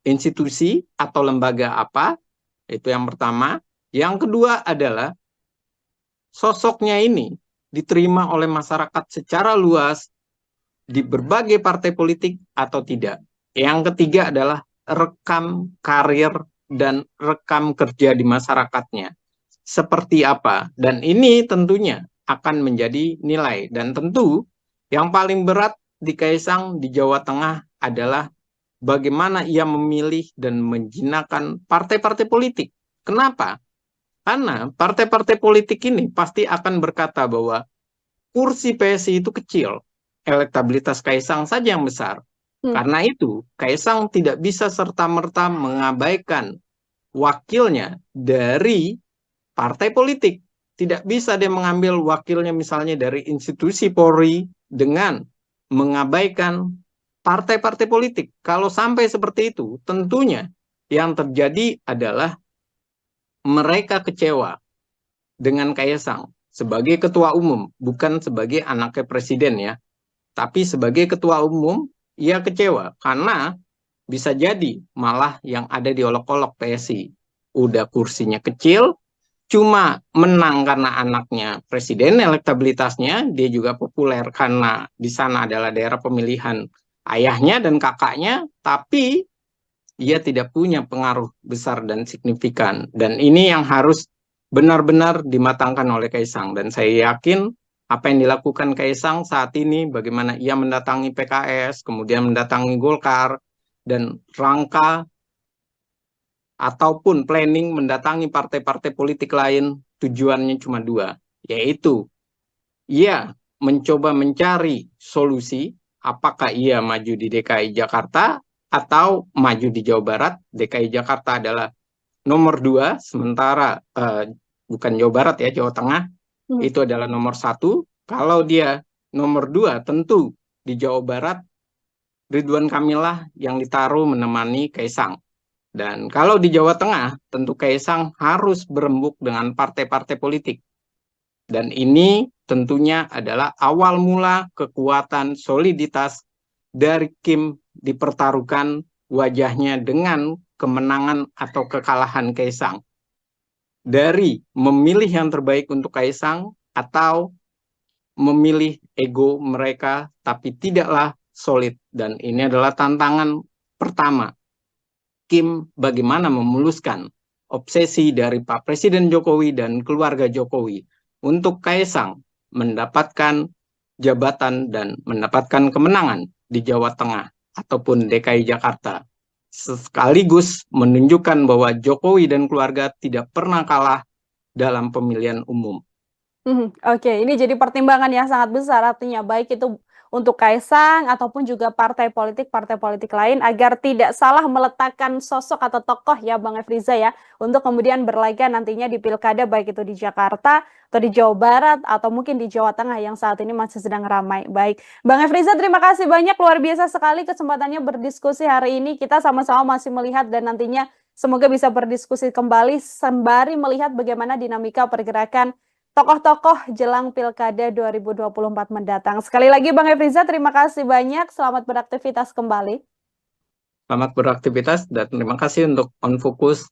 institusi atau lembaga apa, itu yang pertama. Yang kedua adalah sosoknya ini diterima oleh masyarakat secara luas di berbagai partai politik atau tidak. Yang ketiga adalah rekam karir dan rekam kerja di masyarakatnya. Seperti apa? Dan ini tentunya akan menjadi nilai. Dan tentu yang paling berat di Kaisang di Jawa Tengah adalah bagaimana ia memilih dan menjinakkan partai-partai politik. Kenapa? Karena partai-partai politik ini pasti akan berkata bahwa kursi PSI itu kecil, elektabilitas Kaisang saja yang besar. Karena itu, Kaisang tidak bisa serta-merta mengabaikan wakilnya dari partai politik. Tidak bisa dia mengambil wakilnya misalnya dari institusi Polri dengan mengabaikan partai-partai politik. Kalau sampai seperti itu, tentunya yang terjadi adalah mereka kecewa dengan Kaisang sebagai ketua umum, bukan sebagai anaknya presiden ya, tapi sebagai ketua umum, ia kecewa karena bisa jadi malah yang ada di olok-olok PSI. Udah kursinya kecil, cuma menang karena anaknya presiden, elektabilitasnya, dia juga populer karena di sana adalah daerah pemilihan ayahnya dan kakaknya, tapi ia tidak punya pengaruh besar dan signifikan. Dan ini yang harus benar-benar dimatangkan oleh Kaisang. Dan saya yakin apa yang dilakukan Kaisang saat ini, bagaimana ia mendatangi PKS, kemudian mendatangi Golkar, dan rangka ataupun planning mendatangi partai-partai politik lain, tujuannya cuma dua, yaitu ia mencoba mencari solusi, apakah ia maju di DKI Jakarta atau maju di Jawa Barat. DKI Jakarta adalah nomor 2, sementara bukan Jawa Barat ya, Jawa Tengah itu adalah nomor 1. Kalau dia nomor 2, tentu di Jawa Barat Ridwan Kamil lah yang ditaruh menemani Kaisang. Dan kalau di Jawa Tengah, tentu Kaisang harus berembuk dengan partai-partai politik. Dan ini tentunya adalah awal mula kekuatan soliditas dari Kim dipertaruhkan wajahnya dengan kemenangan atau kekalahan Kaisang. Dari memilih yang terbaik untuk Kaisang atau memilih ego mereka tapi tidaklah solid. Dan ini adalah tantangan pertama Kim bagaimana memuluskan obsesi dari Pak Presiden Jokowi dan keluarga Jokowi untuk Kaisang mendapatkan jabatan dan mendapatkan kemenangan di Jawa Tengah ataupun DKI Jakarta. Sekaligus menunjukkan bahwa Jokowi dan keluarga tidak pernah kalah dalam pemilihan umum. Oke, ini jadi pertimbangan yang sangat besar, artinya baik itu untuk Kaisang ataupun juga partai politik lain agar tidak salah meletakkan sosok atau tokoh ya Bang Efriza ya, untuk kemudian berlaga nantinya di pilkada baik itu di Jakarta atau di Jawa Barat atau mungkin di Jawa Tengah yang saat ini masih sedang ramai. Baik, Bang Efriza terima kasih banyak, luar biasa sekali kesempatannya berdiskusi hari ini. Kita sama-sama masih melihat dan nantinya semoga bisa berdiskusi kembali sembari melihat bagaimana dinamika pergerakan tokoh-tokoh jelang Pilkada 2024 mendatang. Sekali lagi Bang Efriza, terima kasih banyak. Selamat beraktivitas kembali. Selamat beraktivitas dan terima kasih untuk On Focus,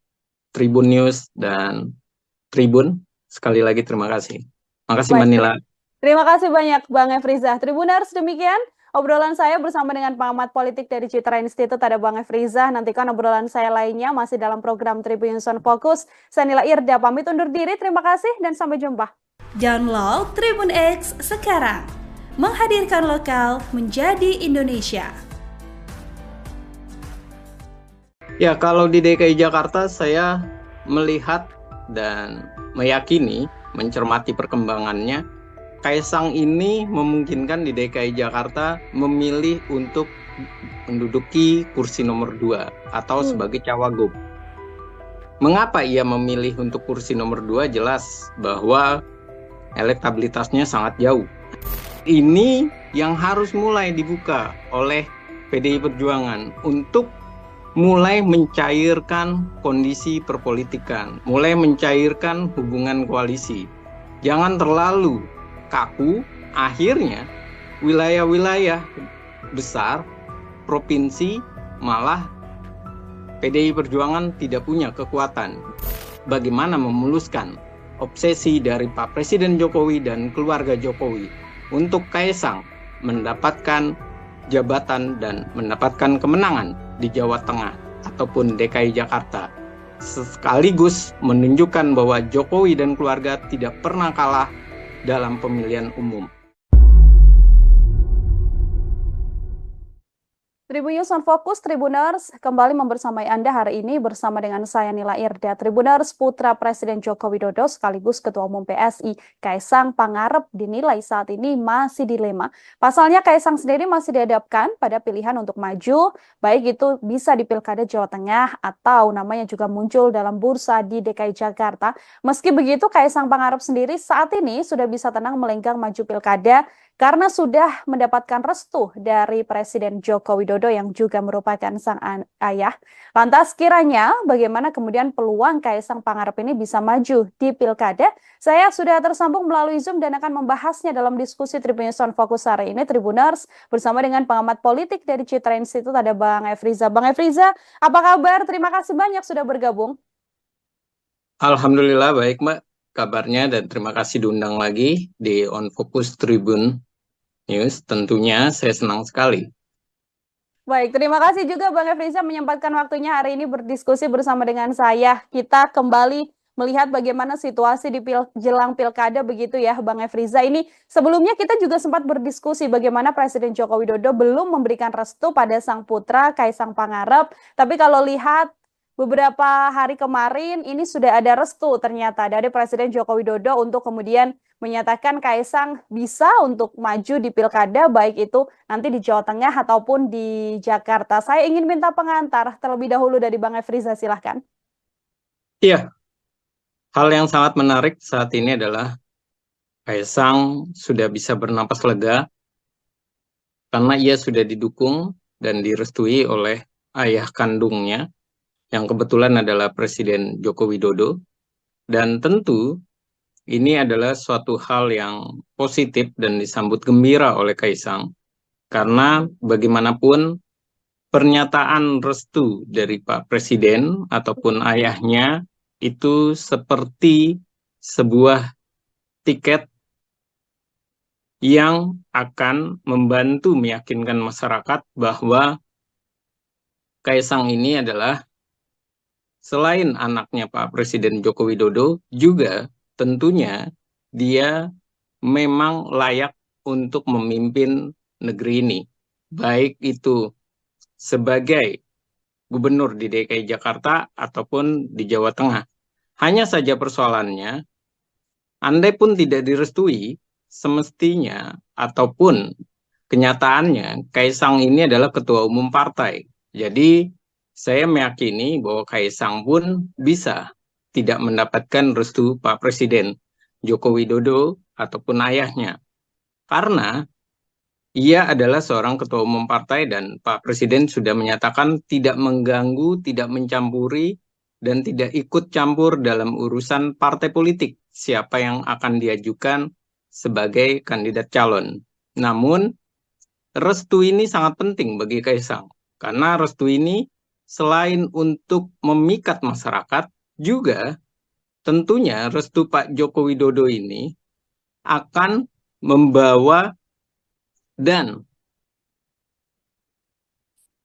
Tribun News, dan Tribun. Sekali lagi terima kasih. Terima kasih Mbak Nila. Terima kasih banyak Bang Efriza. Tribuners, demikian obrolan saya bersama dengan pengamat politik dari Citra Institute, ada Bang Efriza. Nantikan obrolan saya lainnya masih dalam program Tribun News On Focus. Saya Nila Irda, pamit undur diri. Terima kasih dan sampai jumpa. Download Tribun X sekarang. Menghadirkan lokal menjadi Indonesia. Ya, kalau di DKI Jakarta saya melihat dan meyakini, mencermati perkembangannya, Kaisang ini memungkinkan di DKI Jakarta memilih untuk menduduki kursi nomor 2 atau sebagai cawagup. Mengapa ia memilih untuk kursi nomor 2? Jelas bahwa elektabilitasnya sangat jauh. Ini yang harus mulai dibuka oleh PDI Perjuangan untuk mulai mencairkan kondisi perpolitikan, mulai mencairkan hubungan koalisi. Jangan terlalu kaku, akhirnya wilayah-wilayah besar, provinsi, malah PDI Perjuangan tidak punya kekuatan. Bagaimana memuluskan obsesi dari Pak Presiden Jokowi dan keluarga Jokowi untuk Kaisang mendapatkan jabatan dan mendapatkan kemenangan di Jawa Tengah ataupun DKI Jakarta, sekaligus menunjukkan bahwa Jokowi dan keluarga tidak pernah kalah dalam pemilihan umum. Tribunnews on Fokus, Tribuners, kembali membersamai Anda hari ini bersama dengan saya Nila Irda. Tribuners, putra Presiden Joko Widodo sekaligus Ketua Umum PSI, Kaisang Pangarep dinilai saat ini masih dilema. Pasalnya Kaisang sendiri masih dihadapkan pada pilihan untuk maju, baik itu bisa di Pilkada Jawa Tengah atau namanya juga muncul dalam bursa di DKI Jakarta. Meski begitu, Kaisang Pangarep sendiri saat ini sudah bisa tenang melenggang maju Pilkada karena sudah mendapatkan restu dari Presiden Joko Widodo yang juga merupakan sang ayah. Lantas kiranya bagaimana kemudian peluang Kaisang Pangarep ini bisa maju di Pilkada? Saya sudah tersambung melalui Zoom dan akan membahasnya dalam diskusi Tribunnews on Fokus hari ini, Tribuners, bersama dengan pengamat politik dari Citra Institute, ada Bang Efriza. Bang Efriza, apa kabar? Terima kasih banyak sudah bergabung. Alhamdulillah baik Mbak kabarnya, dan terima kasih diundang lagi di On Focus Tribun News. Tentunya saya senang sekali. Baik, terima kasih juga Bang Efriza menyempatkan waktunya hari ini berdiskusi bersama dengan saya. Kita kembali melihat bagaimana situasi di jelang Pilkada begitu ya Bang Efriza. Ini sebelumnya kita juga sempat berdiskusi bagaimana Presiden Joko Widodo belum memberikan restu pada sang putra Kaisang Pangarep. Tapi kalau lihat beberapa hari kemarin ini sudah ada restu ternyata dari Presiden Joko Widodo untuk kemudian menyatakan Kaisang bisa untuk maju di Pilkada, baik itu nanti di Jawa Tengah ataupun di Jakarta. Saya ingin minta pengantar terlebih dahulu dari Bang Efriza, silahkan. Iya, hal yang sangat menarik saat ini adalah Kaisang sudah bisa bernapas lega karena ia sudah didukung dan direstui oleh ayah kandungnya, yang kebetulan adalah Presiden Joko Widodo. Dan tentu ini adalah suatu hal yang positif dan disambut gembira oleh Kaisang, karena bagaimanapun pernyataan restu dari Pak Presiden ataupun ayahnya itu seperti sebuah tiket yang akan membantu meyakinkan masyarakat bahwa Kaisang ini adalah selain anaknya Pak Presiden Joko Widodo, juga tentunya dia memang layak untuk memimpin negeri ini. Baik itu sebagai gubernur di DKI Jakarta ataupun di Jawa Tengah. Hanya saja persoalannya, andai pun tidak direstui, semestinya ataupun kenyataannya Kaisang ini adalah ketua umum partai. Jadi saya meyakini bahwa Kaisang pun bisa tidak mendapatkan restu Pak Presiden Joko Widodo ataupun ayahnya. Karena ia adalah seorang ketua umum partai dan Pak Presiden sudah menyatakan tidak mengganggu, tidak mencampuri, dan tidak ikut campur dalam urusan partai politik siapa yang akan diajukan sebagai kandidat calon. Namun, restu ini sangat penting bagi Kaisang. Karena restu ini selain untuk memikat masyarakat, juga tentunya restu Pak Joko Widodo ini akan membawa dan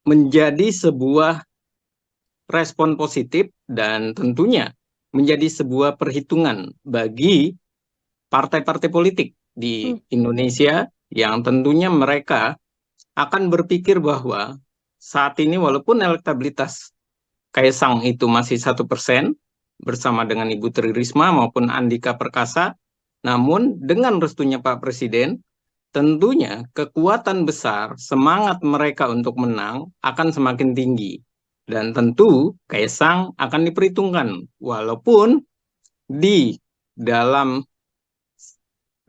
menjadi sebuah respon positif dan tentunya menjadi sebuah perhitungan bagi partai-partai politik di Indonesia yang tentunya mereka akan berpikir bahwa saat ini walaupun elektabilitas Kaisang itu masih 1% bersama dengan Ibu Tri Risma maupun Andika Perkasa, Namun dengan restunya Pak Presiden, tentunya kekuatan besar, semangat mereka untuk menang akan semakin tinggi. Dan tentu Kaisang akan diperhitungkan, walaupun di dalam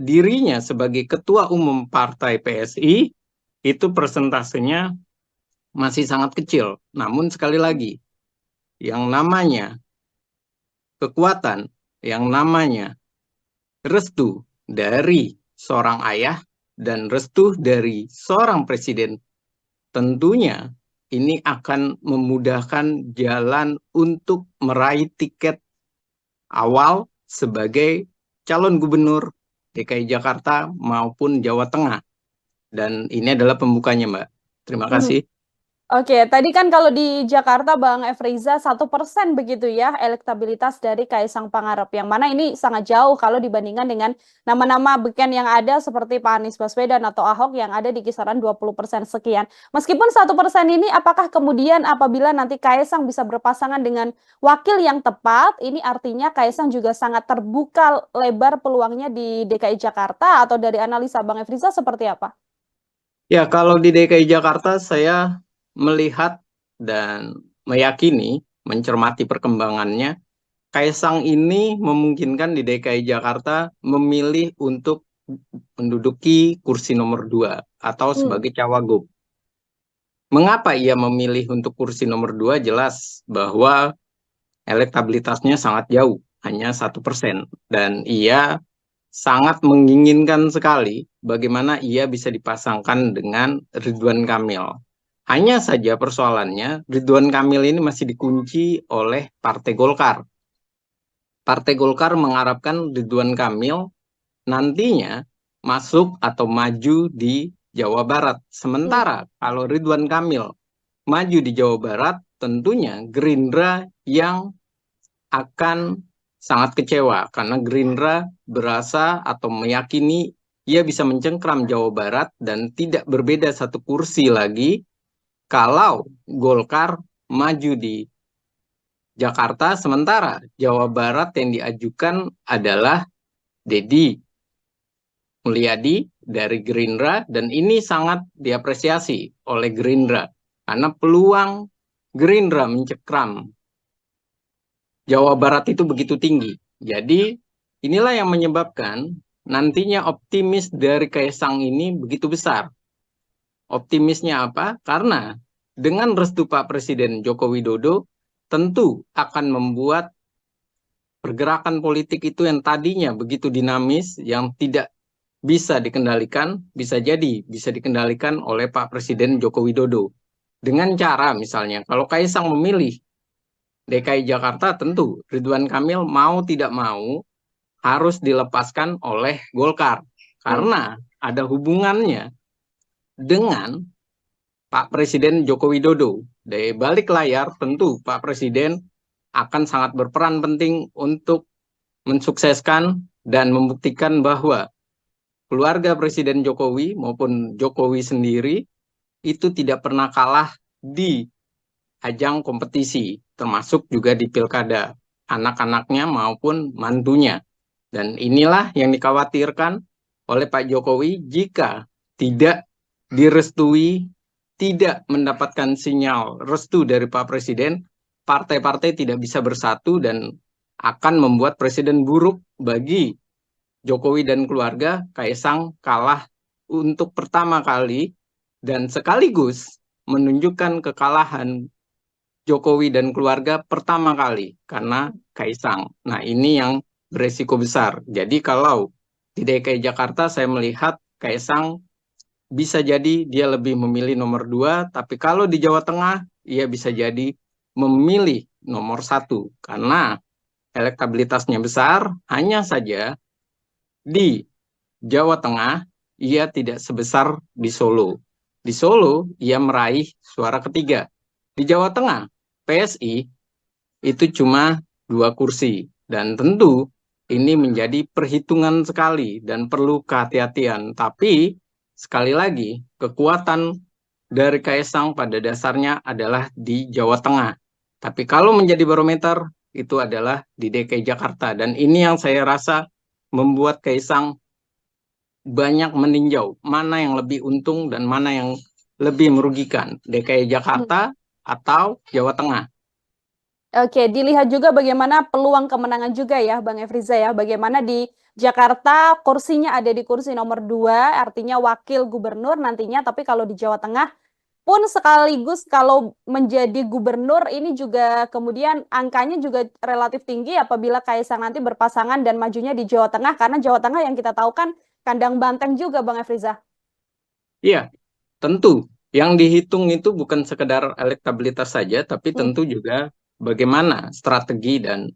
dirinya sebagai ketua umum partai PSI, itu persentasenya masih sangat kecil. Namun sekali lagi, yang namanya kekuatan, yang namanya restu dari seorang ayah dan restu dari seorang presiden, tentunya ini akan memudahkan jalan untuk meraih tiket awal sebagai calon gubernur DKI Jakarta maupun Jawa Tengah. Dan ini adalah pembukanya, Mbak. Terima kasih. Oke, tadi kan kalau di Jakarta Bang Efriza 1% begitu ya elektabilitas dari Kaisang Pangarep, yang mana ini sangat jauh kalau dibandingkan dengan nama-nama beken yang ada seperti Pak Anies Baswedan atau Ahok yang ada di kisaran 20% sekian. Meskipun 1% ini, apakah kemudian apabila nanti Kaisang bisa berpasangan dengan wakil yang tepat, ini artinya Kaisang juga sangat terbuka lebar peluangnya di DKI Jakarta, atau dari analisa Bang Efriza seperti apa? Ya, kalau di DKI Jakarta saya melihat dan meyakini, mencermati perkembangannya, Kaisang ini memungkinkan di DKI Jakarta memilih untuk menduduki kursi nomor 2 atau sebagai cawagup. Mengapa ia memilih untuk kursi nomor 2? Jelas bahwa elektabilitasnya sangat jauh, hanya 1%. Dan ia sangat menginginkan sekali bagaimana ia bisa dipasangkan dengan Ridwan Kamil. Hanya saja persoalannya, Ridwan Kamil ini masih dikunci oleh Partai Golkar. Partai Golkar mengharapkan Ridwan Kamil nantinya masuk atau maju di Jawa Barat. Sementara kalau Ridwan Kamil maju di Jawa Barat, tentunya Gerindra yang akan sangat kecewa karena Gerindra berasa atau meyakini ia bisa mencengkram Jawa Barat dan tidak berbeda satu kursi lagi kalau Golkar maju di Jakarta, sementara Jawa Barat yang diajukan adalah Deddy Mulyadi dari Gerindra, dan ini sangat diapresiasi oleh Gerindra karena peluang Gerindra mencengkram Jawa Barat itu begitu tinggi. Jadi inilah yang menyebabkan nantinya optimis dari Kaisang ini begitu besar. Optimisnya apa? Karena dengan restu Pak Presiden Joko Widodo tentu akan membuat pergerakan politik itu yang tadinya begitu dinamis, yang tidak bisa dikendalikan, bisa jadi bisa dikendalikan oleh Pak Presiden Joko Widodo. Dengan cara misalnya, kalau Kaisang memilih DKI Jakarta, tentu Ridwan Kamil mau tidak mau harus dilepaskan oleh Golkar. Karena ada hubungannya dengan Pak Presiden Joko Widodo. Dari balik layar tentu Pak Presiden akan sangat berperan penting untuk mensukseskan dan membuktikan bahwa keluarga Presiden Jokowi maupun Jokowi sendiri itu tidak pernah kalah di ajang kompetisi, termasuk juga di pilkada, anak-anaknya maupun mantunya. Dan inilah yang dikhawatirkan oleh Pak Jokowi jika tidak direstui, tidak mendapatkan sinyal restu dari Pak Presiden, partai-partai tidak bisa bersatu dan akan membuat presiden buruk bagi Jokowi dan keluarga. Kaisang kalah untuk pertama kali dan sekaligus menunjukkan kekalahan Jokowi dan keluarga pertama kali karena Kaisang. Nah, ini yang beresiko besar. Jadi kalau di DKI Jakarta saya melihat Kaisang bisa jadi dia lebih memilih nomor 2, tapi kalau di Jawa Tengah ia bisa jadi memilih nomor 1 karena elektabilitasnya besar. Hanya saja di Jawa Tengah ia tidak sebesar di Solo. Di Solo ia meraih suara ketiga. Di Jawa Tengah PSI itu cuma 2 kursi, dan tentu ini menjadi perhitungan sekali dan perlu kehati-hatian. Tapi sekali lagi, kekuatan dari Kaisang pada dasarnya adalah di Jawa Tengah. Tapi kalau menjadi barometer, itu adalah di DKI Jakarta. Dan ini yang saya rasa membuat Kaisang banyak meninjau mana yang lebih untung dan mana yang lebih merugikan, DKI Jakarta atau Jawa Tengah. Oke, dilihat juga bagaimana peluang kemenangan juga ya, Bang Efriza ya. Bagaimana di Jakarta kursinya ada di kursi nomor 2, artinya wakil gubernur nantinya. Tapi kalau di Jawa Tengah pun sekaligus kalau menjadi gubernur ini juga kemudian angkanya juga relatif tinggi apabila Kaisang nanti berpasangan dan majunya di Jawa Tengah. Karena Jawa Tengah yang kita tahu kan kandang banteng juga, Bang Efriza. Iya, tentu. Yang dihitung itu bukan sekedar elektabilitas saja, tapi tentu juga bagaimana strategi dan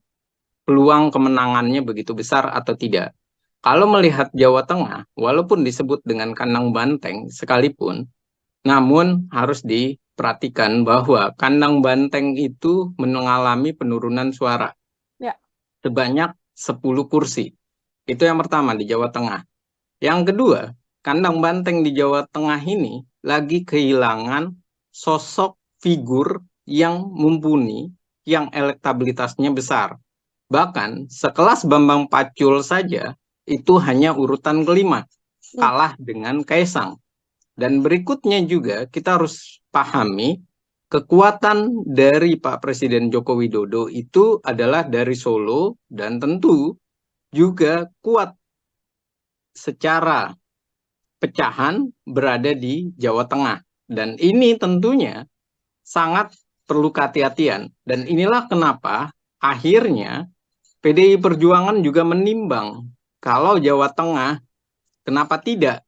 peluang kemenangannya begitu besar atau tidak. Kalau melihat Jawa Tengah, walaupun disebut dengan kandang banteng sekalipun, namun harus diperhatikan bahwa kandang banteng itu mengalami penurunan suara Ya. sebanyak 10 kursi. Itu yang pertama di Jawa Tengah. Yang kedua, kandang banteng di Jawa Tengah ini lagi kehilangan sosok figur yang mumpuni, yang elektabilitasnya besar. Bahkan sekelas Bambang Pacul saja itu hanya urutan kelima, kalah dengan Kaisang. Dan berikutnya juga kita harus pahami kekuatan dari Pak Presiden Joko Widodo itu adalah dari Solo dan tentu juga kuat secara pecahan berada di Jawa Tengah. Dan ini tentunya sangat perlu kehati-hatian. Dan inilah kenapa akhirnya PDI Perjuangan juga menimbang kalau Jawa Tengah, kenapa tidak?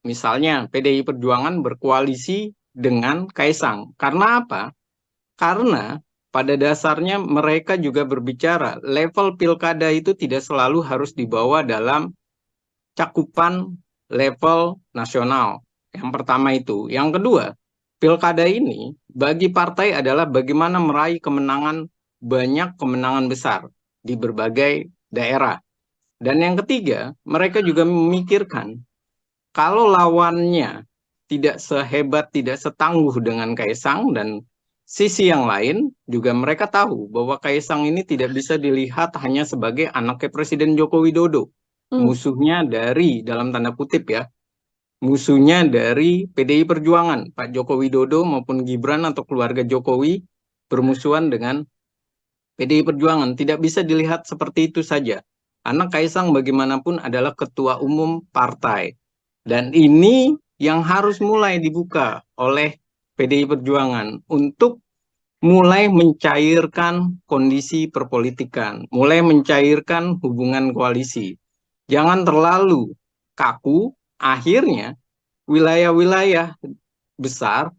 Misalnya PDI Perjuangan berkoalisi dengan Kaisang. Karena apa? Karena pada dasarnya mereka juga berbicara level pilkada itu tidak selalu harus dibawa dalam cakupan level nasional. Yang pertama itu. Yang kedua, pilkada ini bagi partai adalah bagaimana meraih kemenangan, banyak kemenangan besar di berbagai daerah. Dan yang ketiga, mereka juga memikirkan kalau lawannya tidak sehebat, tidak setangguh dengan Kaisang, dan sisi yang lain juga mereka tahu bahwa Kaisang ini tidak bisa dilihat hanya sebagai anaknya Presiden Joko Widodo. Musuhnya dari, dalam tanda kutip ya, musuhnya dari PDI Perjuangan, Pak Joko Widodo maupun Gibran atau keluarga Jokowi bermusuhan dengan PDI Perjuangan. Tidak bisa dilihat seperti itu saja. Anak Kaisang bagaimanapun adalah ketua umum partai. Dan ini yang harus mulai dibuka oleh PDI Perjuangan untuk mulai mencairkan kondisi perpolitikan, mulai mencairkan hubungan koalisi. Jangan terlalu kaku, akhirnya wilayah-wilayah besar,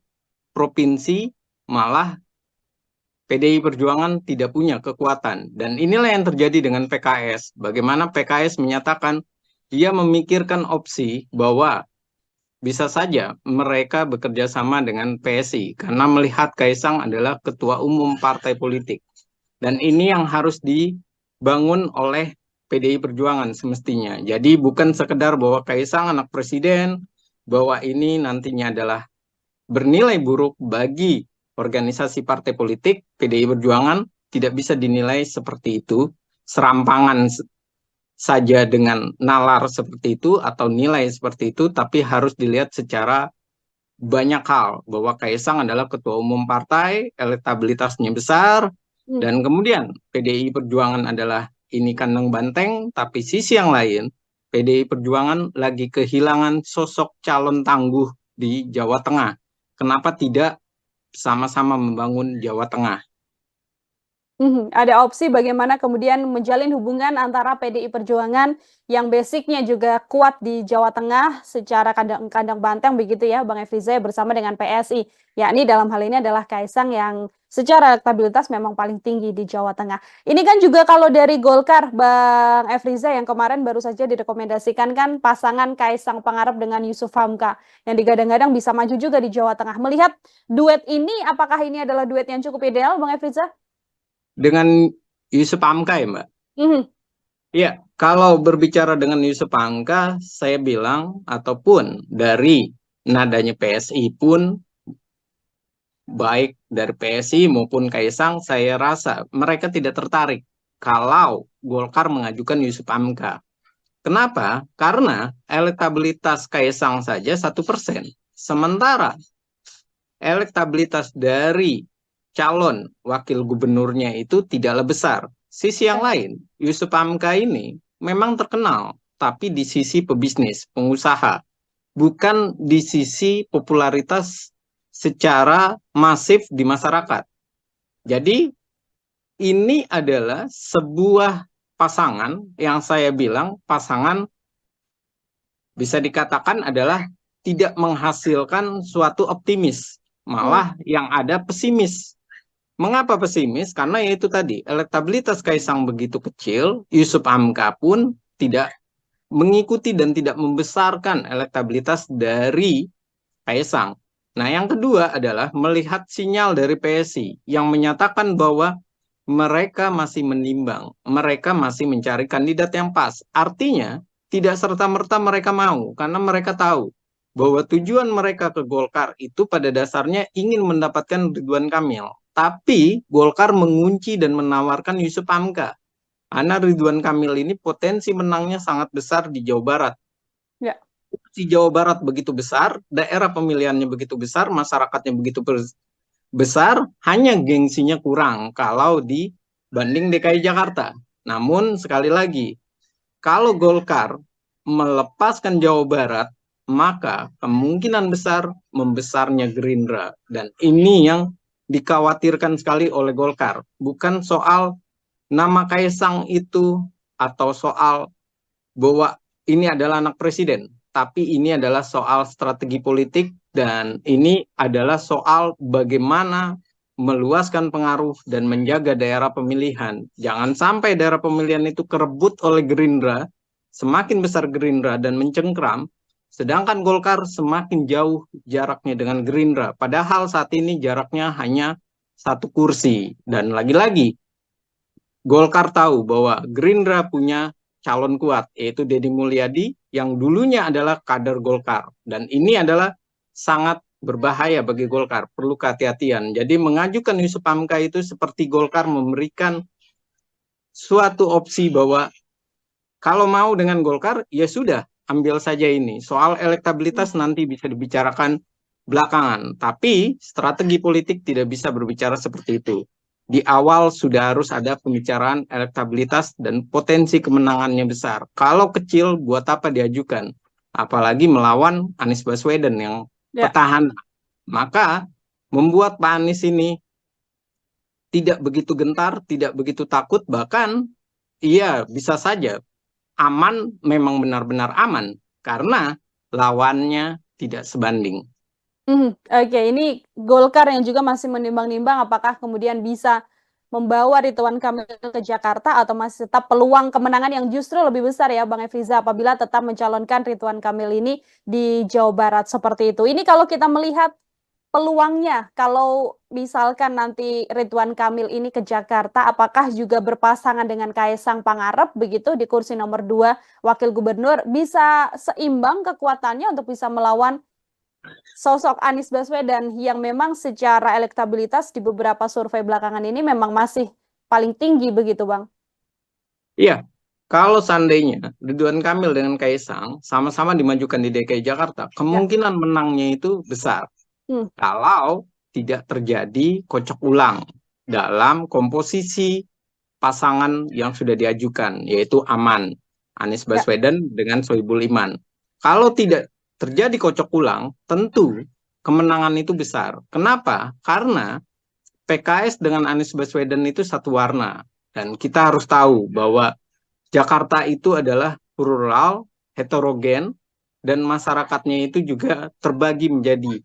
provinsi, malah PDI Perjuangan tidak punya kekuatan. Dan inilah yang terjadi dengan PKS. Bagaimana PKS menyatakan dia memikirkan opsi bahwa bisa saja mereka bekerja sama dengan PSI karena melihat Kaisang adalah ketua umum partai politik. Dan ini yang harus dibangun oleh PDI Perjuangan semestinya. Jadi bukan sekedar bahwa Kaisang anak presiden, bahwa ini nantinya adalah bernilai buruk bagi organisasi partai politik. PDI Perjuangan tidak bisa dinilai seperti itu, serampangan saja dengan nalar seperti itu atau nilai seperti itu, tapi harus dilihat secara banyak hal, bahwa Kaisang adalah ketua umum partai, elektabilitasnya besar, dan kemudian PDI Perjuangan adalah ini kandang banteng, tapi sisi yang lain, PDI Perjuangan lagi kehilangan sosok calon tangguh di Jawa Tengah. Kenapa tidak sama-sama membangun Jawa Tengah? Ada opsi bagaimana kemudian menjalin hubungan antara PDI Perjuangan yang basicnya juga kuat di Jawa Tengah secara kandang banteng begitu ya Bang Efriza bersama dengan PSI, yakni dalam hal ini adalah Kaisang yang secara elektabilitas memang paling tinggi di Jawa Tengah. Ini kan juga kalau dari Golkar Bang Efriza yang kemarin baru saja direkomendasikan kan pasangan Kaisang Pangarep dengan Yusuf Hamka yang digadang-gadang bisa maju juga di Jawa Tengah. Melihat duet ini, apakah ini adalah duet yang cukup ideal Bang Efriza? Dengan Yusuf Hamka ya Mbak? Ya, kalau berbicara dengan Yusuf Hamka, saya bilang, ataupun dari nadanya PSI pun, baik dari PSI maupun Kaisang, saya rasa mereka tidak tertarik kalau Golkar mengajukan Yusuf Hamka. Kenapa? Karena elektabilitas Kaisang saja 1%. Sementara elektabilitas dari calon wakil gubernurnya itu tidaklah besar. Sisi yang lain, Yusuf Hamka ini memang terkenal, tapi di sisi pebisnis, pengusaha, bukan di sisi popularitas secara masif di masyarakat. Jadi ini adalah sebuah pasangan yang saya bilang pasangan bisa dikatakan adalah tidak menghasilkan suatu optimis, malah yang ada pesimis. Mengapa pesimis? Karena itu tadi, elektabilitas Kaisang begitu kecil, Yusuf Hamka pun tidak mengikuti dan tidak membesarkan elektabilitas dari Kaisang. Nah, yang kedua adalah melihat sinyal dari PSI yang menyatakan bahwa mereka masih menimbang, mereka masih mencari kandidat yang pas. Artinya, tidak serta-merta mereka mau, karena mereka tahu bahwa tujuan mereka ke Golkar itu pada dasarnya ingin mendapatkan Ridwan Kamil. Tapi Golkar mengunci dan menawarkan Yusuf Hamka. Karena Ridwan Kamil ini potensi menangnya sangat besar di Jawa Barat. Ya. Di Jawa Barat begitu besar, daerah pemilihannya begitu besar, masyarakatnya begitu besar, hanya gengsinya kurang kalau dibanding DKI Jakarta. Namun sekali lagi, kalau Golkar melepaskan Jawa Barat, maka kemungkinan besar membesarnya Gerindra. Dan ini yang dikhawatirkan sekali oleh Golkar. Bukan soal nama Kaisang itu atau soal bahwa ini adalah anak presiden, tapi ini adalah soal strategi politik. Dan ini adalah soal bagaimana meluaskan pengaruh dan menjaga daerah pemilihan. Jangan sampai daerah pemilihan itu kerebut oleh Gerindra, semakin besar Gerindra dan mencengkram, sedangkan Golkar semakin jauh jaraknya dengan Gerindra. Padahal saat ini jaraknya hanya 1 kursi. Dan lagi-lagi, Golkar tahu bahwa Gerindra punya calon kuat, yaitu Deddy Mulyadi, yang dulunya adalah kader Golkar. Dan ini adalah sangat berbahaya bagi Golkar, perlu kehati-hatian. Jadi mengajukan Yusuf Hamka itu seperti Golkar memberikan suatu opsi bahwa kalau mau dengan Golkar, ya sudah, ambil saja ini. Soal elektabilitas nanti bisa dibicarakan belakangan, tapi strategi politik tidak bisa berbicara seperti itu. Di awal sudah harus ada pembicaraan elektabilitas dan potensi kemenangannya besar. Kalau kecil, buat apa diajukan? Apalagi melawan Anies Baswedan yang petahana. Maka membuat Pak Anies ini tidak begitu gentar, tidak begitu takut, bahkan iya bisa saja aman, memang benar-benar aman, karena lawannya tidak sebanding. Oke, ini Golkar yang juga masih menimbang-nimbang apakah kemudian bisa membawa Ridwan Kamil ke Jakarta atau masih tetap peluang kemenangan yang justru lebih besar ya Bang Efriza apabila tetap mencalonkan Ridwan Kamil ini di Jawa Barat seperti itu. Ini kalau kita melihat peluangnya, kalau misalkan nanti Ridwan Kamil ini ke Jakarta, apakah juga berpasangan dengan Kaisang Pangarep begitu di kursi nomor 2 Wakil Gubernur, bisa seimbang kekuatannya untuk bisa melawan sosok Anies Baswedan yang memang secara elektabilitas di beberapa survei belakangan ini memang masih paling tinggi begitu Bang? Iya, kalau seandainya Ridwan Kamil dengan Kaisang sama-sama dimajukan di DKI Jakarta, kemungkinan menangnya itu besar. Kalau tidak terjadi kocok ulang dalam komposisi pasangan yang sudah diajukan, yaitu aman, Anies Baswedan dengan Sohibul Iman. Kalau tidak terjadi kocok ulang, tentu kemenangan itu besar. Kenapa? Karena PKS dengan Anies Baswedan itu satu warna. Dan kita harus tahu bahwa Jakarta itu adalah plural, heterogen, dan masyarakatnya itu juga terbagi menjadi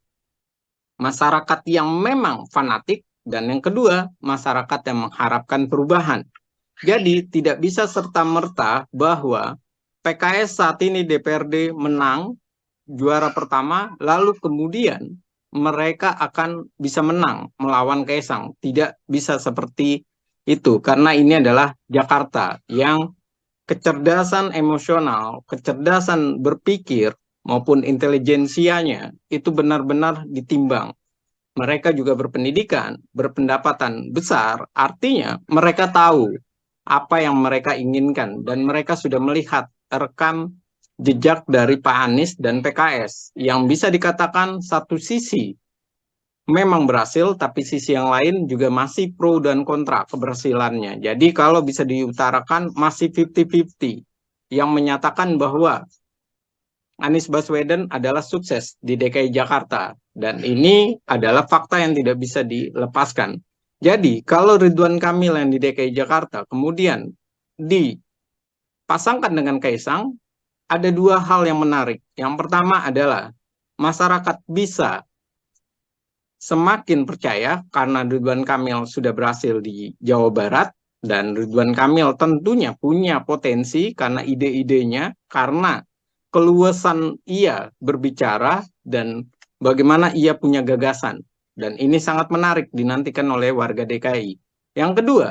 masyarakat yang memang fanatik, dan yang kedua, masyarakat yang mengharapkan perubahan. Jadi tidak bisa serta-merta bahwa PKS saat ini DPRD menang, juara pertama, lalu kemudian mereka akan bisa menang melawan Kaisang. Tidak bisa seperti itu, karena ini adalah Jakarta yang kecerdasan emosional, kecerdasan berpikir, maupun intelijensianya itu benar-benar ditimbang. Mereka juga berpendidikan, berpendapatan besar, artinya mereka tahu apa yang mereka inginkan, dan mereka sudah melihat rekam jejak dari Pak Anies dan PKS yang bisa dikatakan satu sisi memang berhasil, tapi sisi yang lain juga masih pro dan kontra keberhasilannya. Jadi kalau bisa diutarakan masih 50-50, yang menyatakan bahwa Anies Baswedan adalah sukses di DKI Jakarta. Dan ini adalah fakta yang tidak bisa dilepaskan. Jadi kalau Ridwan Kamil yang di DKI Jakarta kemudian dipasangkan dengan Kaisang, ada dua hal yang menarik. Yang pertama adalah masyarakat bisa semakin percaya karena Ridwan Kamil sudah berhasil di Jawa Barat, dan Ridwan Kamil tentunya punya potensi karena ide-idenya, karena keluasan ia berbicara, dan bagaimana ia punya gagasan. Dan ini sangat menarik dinantikan oleh warga DKI. Yang kedua,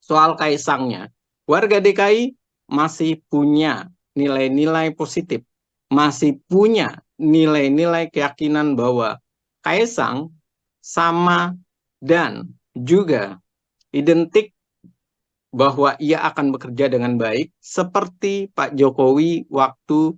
soal Kaisangnya. Warga DKI masih punya nilai-nilai positif, masih punya nilai-nilai keyakinan bahwa Kaisang sama dan juga identik bahwa ia akan bekerja dengan baik seperti Pak Jokowi waktu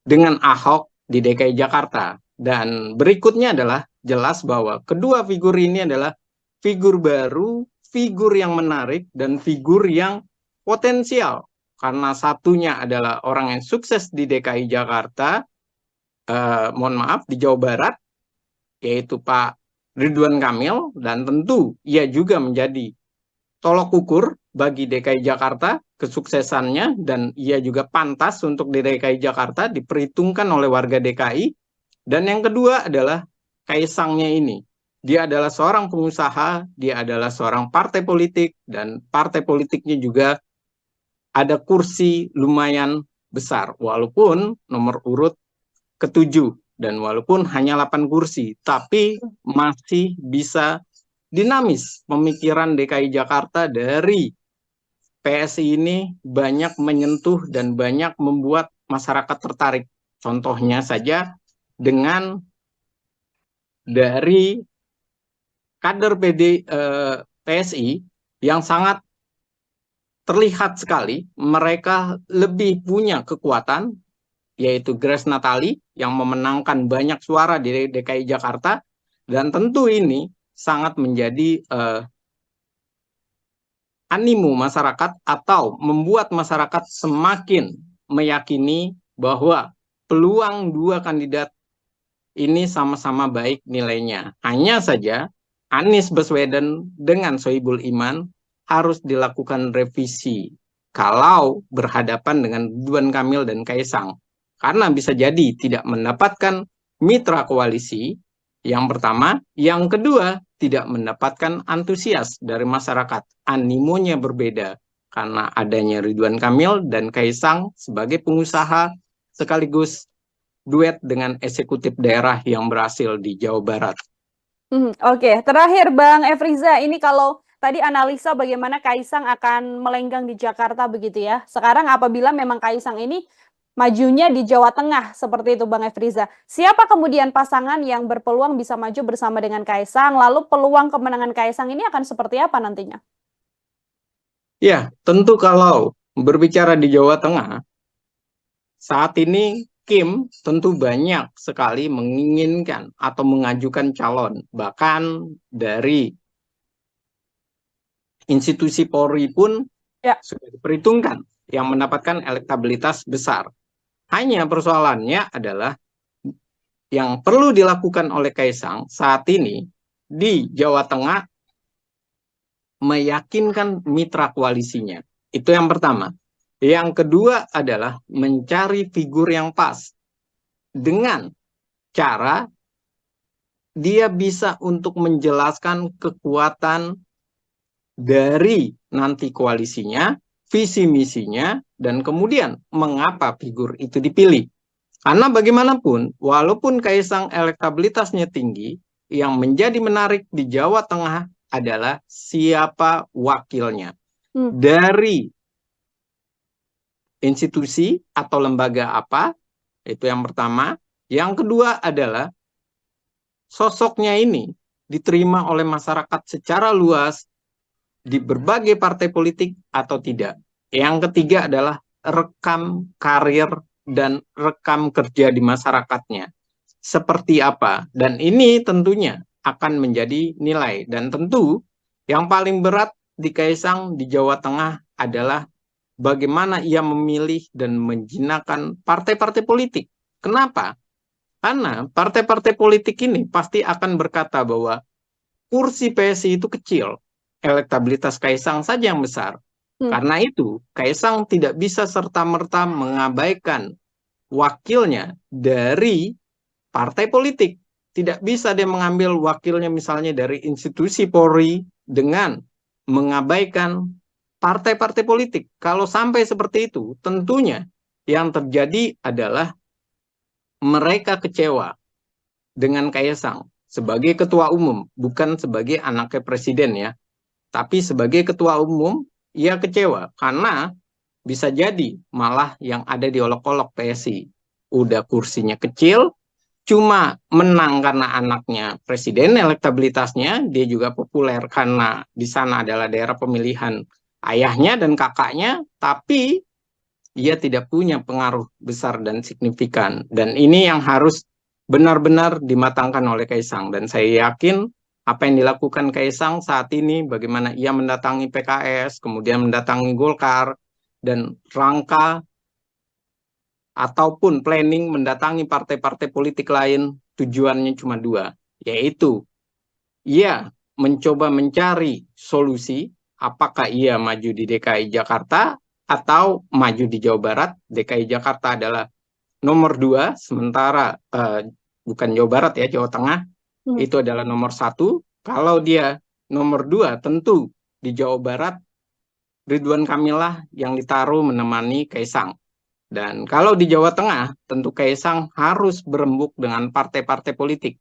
dengan Ahok di DKI Jakarta. Dan berikutnya adalah jelas bahwa kedua figur ini adalah figur baru, figur yang menarik, dan figur yang potensial. Karena satunya adalah orang yang sukses di DKI Jakarta, di Jawa Barat, yaitu Pak Ridwan Kamil, dan tentu ia juga menjadi tolok ukur bagi DKI Jakarta kesuksesannya, dan ia juga pantas untuk di DKI Jakarta diperhitungkan oleh warga DKI. Dan yang kedua adalah Kaisangnya ini. Dia adalah seorang pengusaha, dia adalah seorang partai politik, dan partai politiknya juga ada kursi lumayan besar, walaupun nomor urut ke-7. Dan walaupun hanya 8 kursi, tapi masih bisa dinamis pemikiran DKI Jakarta dari PSI ini banyak menyentuh dan banyak membuat masyarakat tertarik. Contohnya saja dengan dari kader PSI yang sangat terlihat sekali mereka lebih punya kekuatan, yaitu Grace Natali yang memenangkan banyak suara di DKI Jakarta, dan tentu ini sangat menjadi animo masyarakat atau membuat masyarakat semakin meyakini bahwa peluang dua kandidat ini sama-sama baik nilainya. Hanya saja Anies Baswedan dengan Sohibul Iman harus dilakukan revisi kalau berhadapan dengan Ridwan Kamil dan Kaisang. Karena bisa jadi tidak mendapatkan mitra koalisi, yang pertama. Yang kedua, tidak mendapatkan antusias dari masyarakat. Animonya berbeda karena adanya Ridwan Kamil dan Kaisang sebagai pengusaha sekaligus duet dengan eksekutif daerah yang berhasil di Jawa Barat. Oke, terakhir Bang Efriza, ini kalau tadi analisa bagaimana Kaisang akan melenggang di Jakarta begitu ya. Sekarang apabila memang Kaisang ini majunya di Jawa Tengah seperti itu Bang Efriza, siapa kemudian pasangan yang berpeluang bisa maju bersama dengan Kaisang? Lalu peluang kemenangan Kaisang ini akan seperti apa nantinya? Ya, tentu kalau berbicara di Jawa Tengah, saat ini Kim tentu banyak sekali menginginkan atau mengajukan calon. Bahkan dari institusi Polri pun sudah diperhitungkan yang mendapatkan elektabilitas besar. Hanya persoalannya adalah yang perlu dilakukan oleh Kaisang saat ini di Jawa Tengah meyakinkan mitra koalisinya. Itu yang pertama. Yang kedua adalah mencari figur yang pas dengan cara dia bisa untuk menjelaskan kekuatan dari nanti koalisinya, visi misinya, dan kemudian mengapa figur itu dipilih. Karena bagaimanapun, walaupun Kaisang elektabilitasnya tinggi, yang menjadi menarik di Jawa Tengah adalah siapa wakilnya. Dari institusi atau lembaga apa, itu yang pertama. Yang kedua adalah sosoknya ini diterima oleh masyarakat secara luas di berbagai partai politik atau tidak. Yang ketiga adalah rekam karir dan rekam kerja di masyarakatnya seperti apa. Dan ini tentunya akan menjadi nilai. Dan tentu yang paling berat di Kaisang di Jawa Tengah adalah bagaimana ia memilih dan menjinakkan partai-partai politik. Kenapa? Karena partai-partai politik ini pasti akan berkata bahwa kursi PSI itu kecil, elektabilitas Kaisang saja yang besar. Karena itu, Kaisang tidak bisa serta-merta mengabaikan wakilnya dari partai politik. Tidak bisa dia mengambil wakilnya misalnya dari institusi Polri dengan mengabaikan partai-partai politik. Kalau sampai seperti itu, tentunya yang terjadi adalah mereka kecewa dengan Kaisang sebagai ketua umum, bukan sebagai anaknya presiden ya. Tapi sebagai ketua umum, ia kecewa karena bisa jadi malah yang ada di olok-olok PSI. Udah kursinya kecil, cuma menang karena anaknya presiden, elektabilitasnya, dia juga populer karena di sana adalah daerah pemilihan ayahnya dan kakaknya, tapi ia tidak punya pengaruh besar dan signifikan. Dan ini yang harus benar-benar dimatangkan oleh Kaisang. Dan saya yakin apa yang dilakukan Kaisang saat ini, bagaimana ia mendatangi PKS, kemudian mendatangi Golkar, dan rangka ataupun planning mendatangi partai-partai politik lain, tujuannya cuma dua, yaitu ia mencoba mencari solusi, apakah ia maju di DKI Jakarta atau maju di Jawa Barat. DKI Jakarta adalah nomor 2, sementara bukan Jawa Barat ya, Jawa Tengah itu adalah nomor 1. Kalau dia nomor 2, tentu di Jawa Barat Ridwan Kamil lah yang ditaruh menemani Kaisang. Dan kalau di Jawa Tengah, tentu Kaisang harus berembuk dengan partai-partai politik.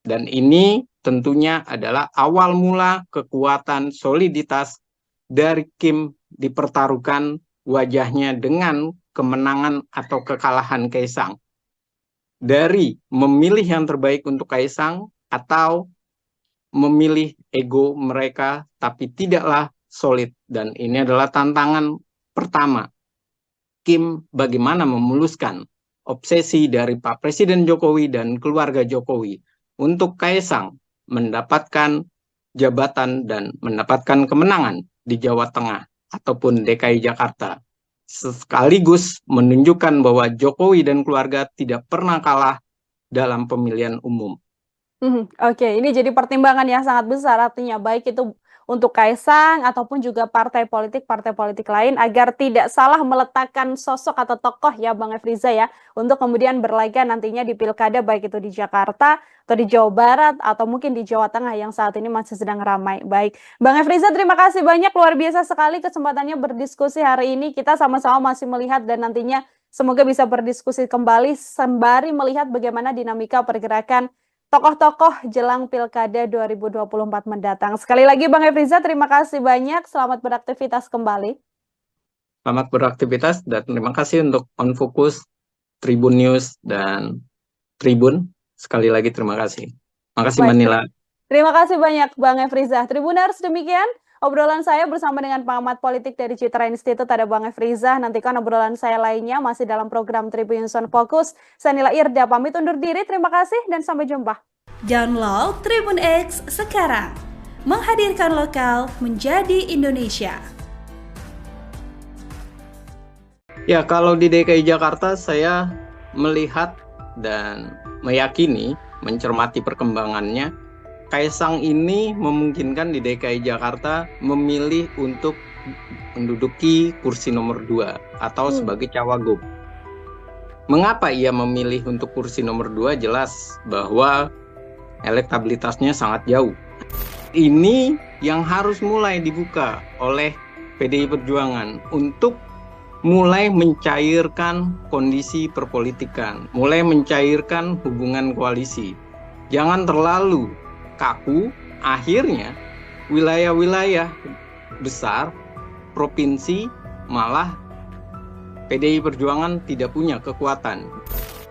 Dan ini tentunya adalah awal mula kekuatan soliditas dari Kim dipertaruhkan wajahnya dengan kemenangan atau kekalahan Kaisang. Dari memilih yang terbaik untuk Kaisang atau memilih ego mereka tapi tidaklah solid. Dan ini adalah tantangan pertama Kim bagaimana memuluskan obsesi dari Pak Presiden Jokowi dan keluarga Jokowi untuk Kaisang mendapatkan jabatan dan mendapatkan kemenangan di Jawa Tengah ataupun DKI Jakarta. Sekaligus menunjukkan bahwa Jokowi dan keluarga tidak pernah kalah dalam pemilihan umum. Oke, ini jadi pertimbangan yang sangat besar, artinya baik itu untuk Kaisang ataupun juga partai politik lain agar tidak salah meletakkan sosok atau tokoh ya Bang Efriza ya, untuk kemudian berlaga nantinya di pilkada baik itu di Jakarta atau di Jawa Barat atau mungkin di Jawa Tengah yang saat ini masih sedang ramai. Baik, Bang Efriza terima kasih banyak, luar biasa sekali kesempatannya berdiskusi hari ini. Kita sama-sama masih melihat dan nantinya semoga bisa berdiskusi kembali sembari melihat bagaimana dinamika pergerakan tokoh-tokoh jelang Pilkada 2024 mendatang. Sekali lagi Bang Efriza, terima kasih banyak. Selamat beraktivitas kembali. Selamat beraktivitas dan terima kasih untuk On Focus, Tribun News, dan Tribun. Sekali lagi terima kasih. Terima kasih Mbak Nila. Terima kasih banyak Bang Efriza. Tribuners, demikian obrolan saya bersama dengan pengamat politik dari Citra Institute, ada Bang Efriza. Nantikan obrolan saya lainnya masih dalam program Tribun News On Focus. Saya Nila Irda pamit undur diri. Terima kasih dan sampai jumpa. Download Tribun X sekarang. Menghadirkan lokal menjadi Indonesia. Ya, kalau di DKI Jakarta saya melihat dan meyakini, mencermati perkembangannya, Kaisang ini memungkinkan di DKI Jakarta memilih untuk menduduki kursi nomor 2 atau sebagai cawagup. Mengapa ia memilih untuk kursi nomor 2? Jelas bahwa elektabilitasnya sangat jauh. Ini yang harus mulai dibuka oleh PDI Perjuangan untuk mulai mencairkan kondisi perpolitikan, mulai mencairkan hubungan koalisi. Jangan terlalu kaku, akhirnya wilayah-wilayah besar, provinsi, malah PDI Perjuangan tidak punya kekuatan.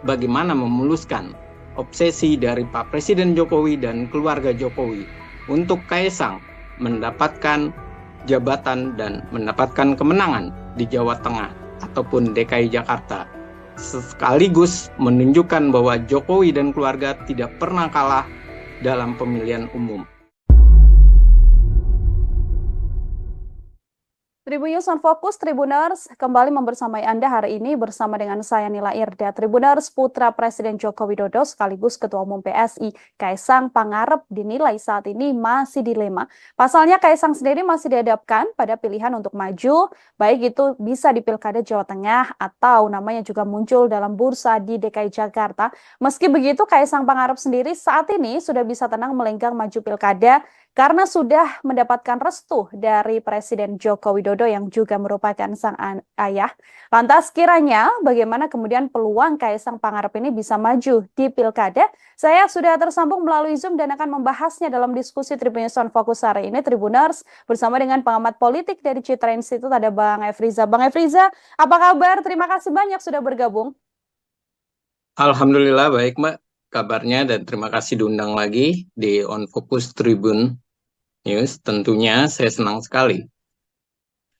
Bagaimana memuluskan obsesi dari Pak Presiden Jokowi dan keluarga Jokowi untuk Kaisang mendapatkan jabatan dan mendapatkan kemenangan di Jawa Tengah ataupun DKI Jakarta, sekaligus menunjukkan bahwa Jokowi dan keluarga tidak pernah kalah dalam pemilihan umum. Tribun News on Fokus, Tribuners, kembali membersamai Anda hari ini bersama dengan saya Nila Irda. Tribuners, putra Presiden Joko Widodo sekaligus Ketua Umum PSI, Kaisang Pangarep dinilai saat ini masih dilema. Pasalnya Kaisang sendiri masih dihadapkan pada pilihan untuk maju, baik itu bisa di Pilkada Jawa Tengah atau namanya juga muncul dalam bursa di DKI Jakarta. Meski begitu, Kaisang Pangarep sendiri saat ini sudah bisa tenang melenggang maju Pilkada karena sudah mendapatkan restu dari Presiden Joko Widodo yang juga merupakan sang ayah. Lantas kiranya bagaimana kemudian peluang Kaisang Pangarep ini bisa maju di Pilkada? Saya sudah tersambung melalui Zoom dan akan membahasnya dalam diskusi Tribun News on Fokus hari ini, Tribuners, bersama dengan pengamat politik dari Citra Institute, ada Bang Efriza. Bang Efriza, apa kabar? Terima kasih banyak sudah bergabung. Alhamdulillah baik Mbak kabarnya, dan terima kasih diundang lagi di On Focus Tribun News. Tentunya saya senang sekali.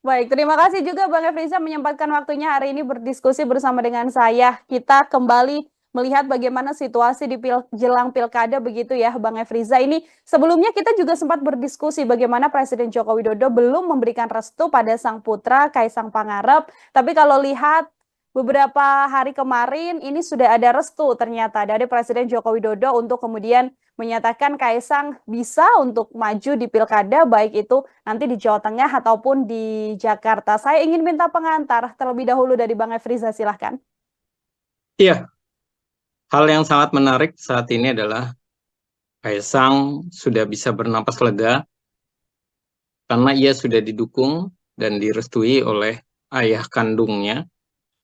Baik, terima kasih juga Bang Efriza menyempatkan waktunya hari ini berdiskusi bersama dengan saya. Kita kembali melihat bagaimana situasi di jelang Pilkada begitu ya Bang Efriza. Ini sebelumnya kita juga sempat berdiskusi bagaimana Presiden Joko Widodo belum memberikan restu pada sang putra Kaisang Pangarep. Tapi kalau lihat beberapa hari kemarin ini sudah ada restu ternyata dari Presiden Joko Widodo untuk kemudian menyatakan Kaisang bisa untuk maju di Pilkada, baik itu nanti di Jawa Tengah ataupun di Jakarta. Saya ingin minta pengantar terlebih dahulu dari Bang Efriza, silahkan. Iya, hal yang sangat menarik saat ini adalah Kaisang sudah bisa bernapas lega karena ia sudah didukung dan direstui oleh ayah kandungnya,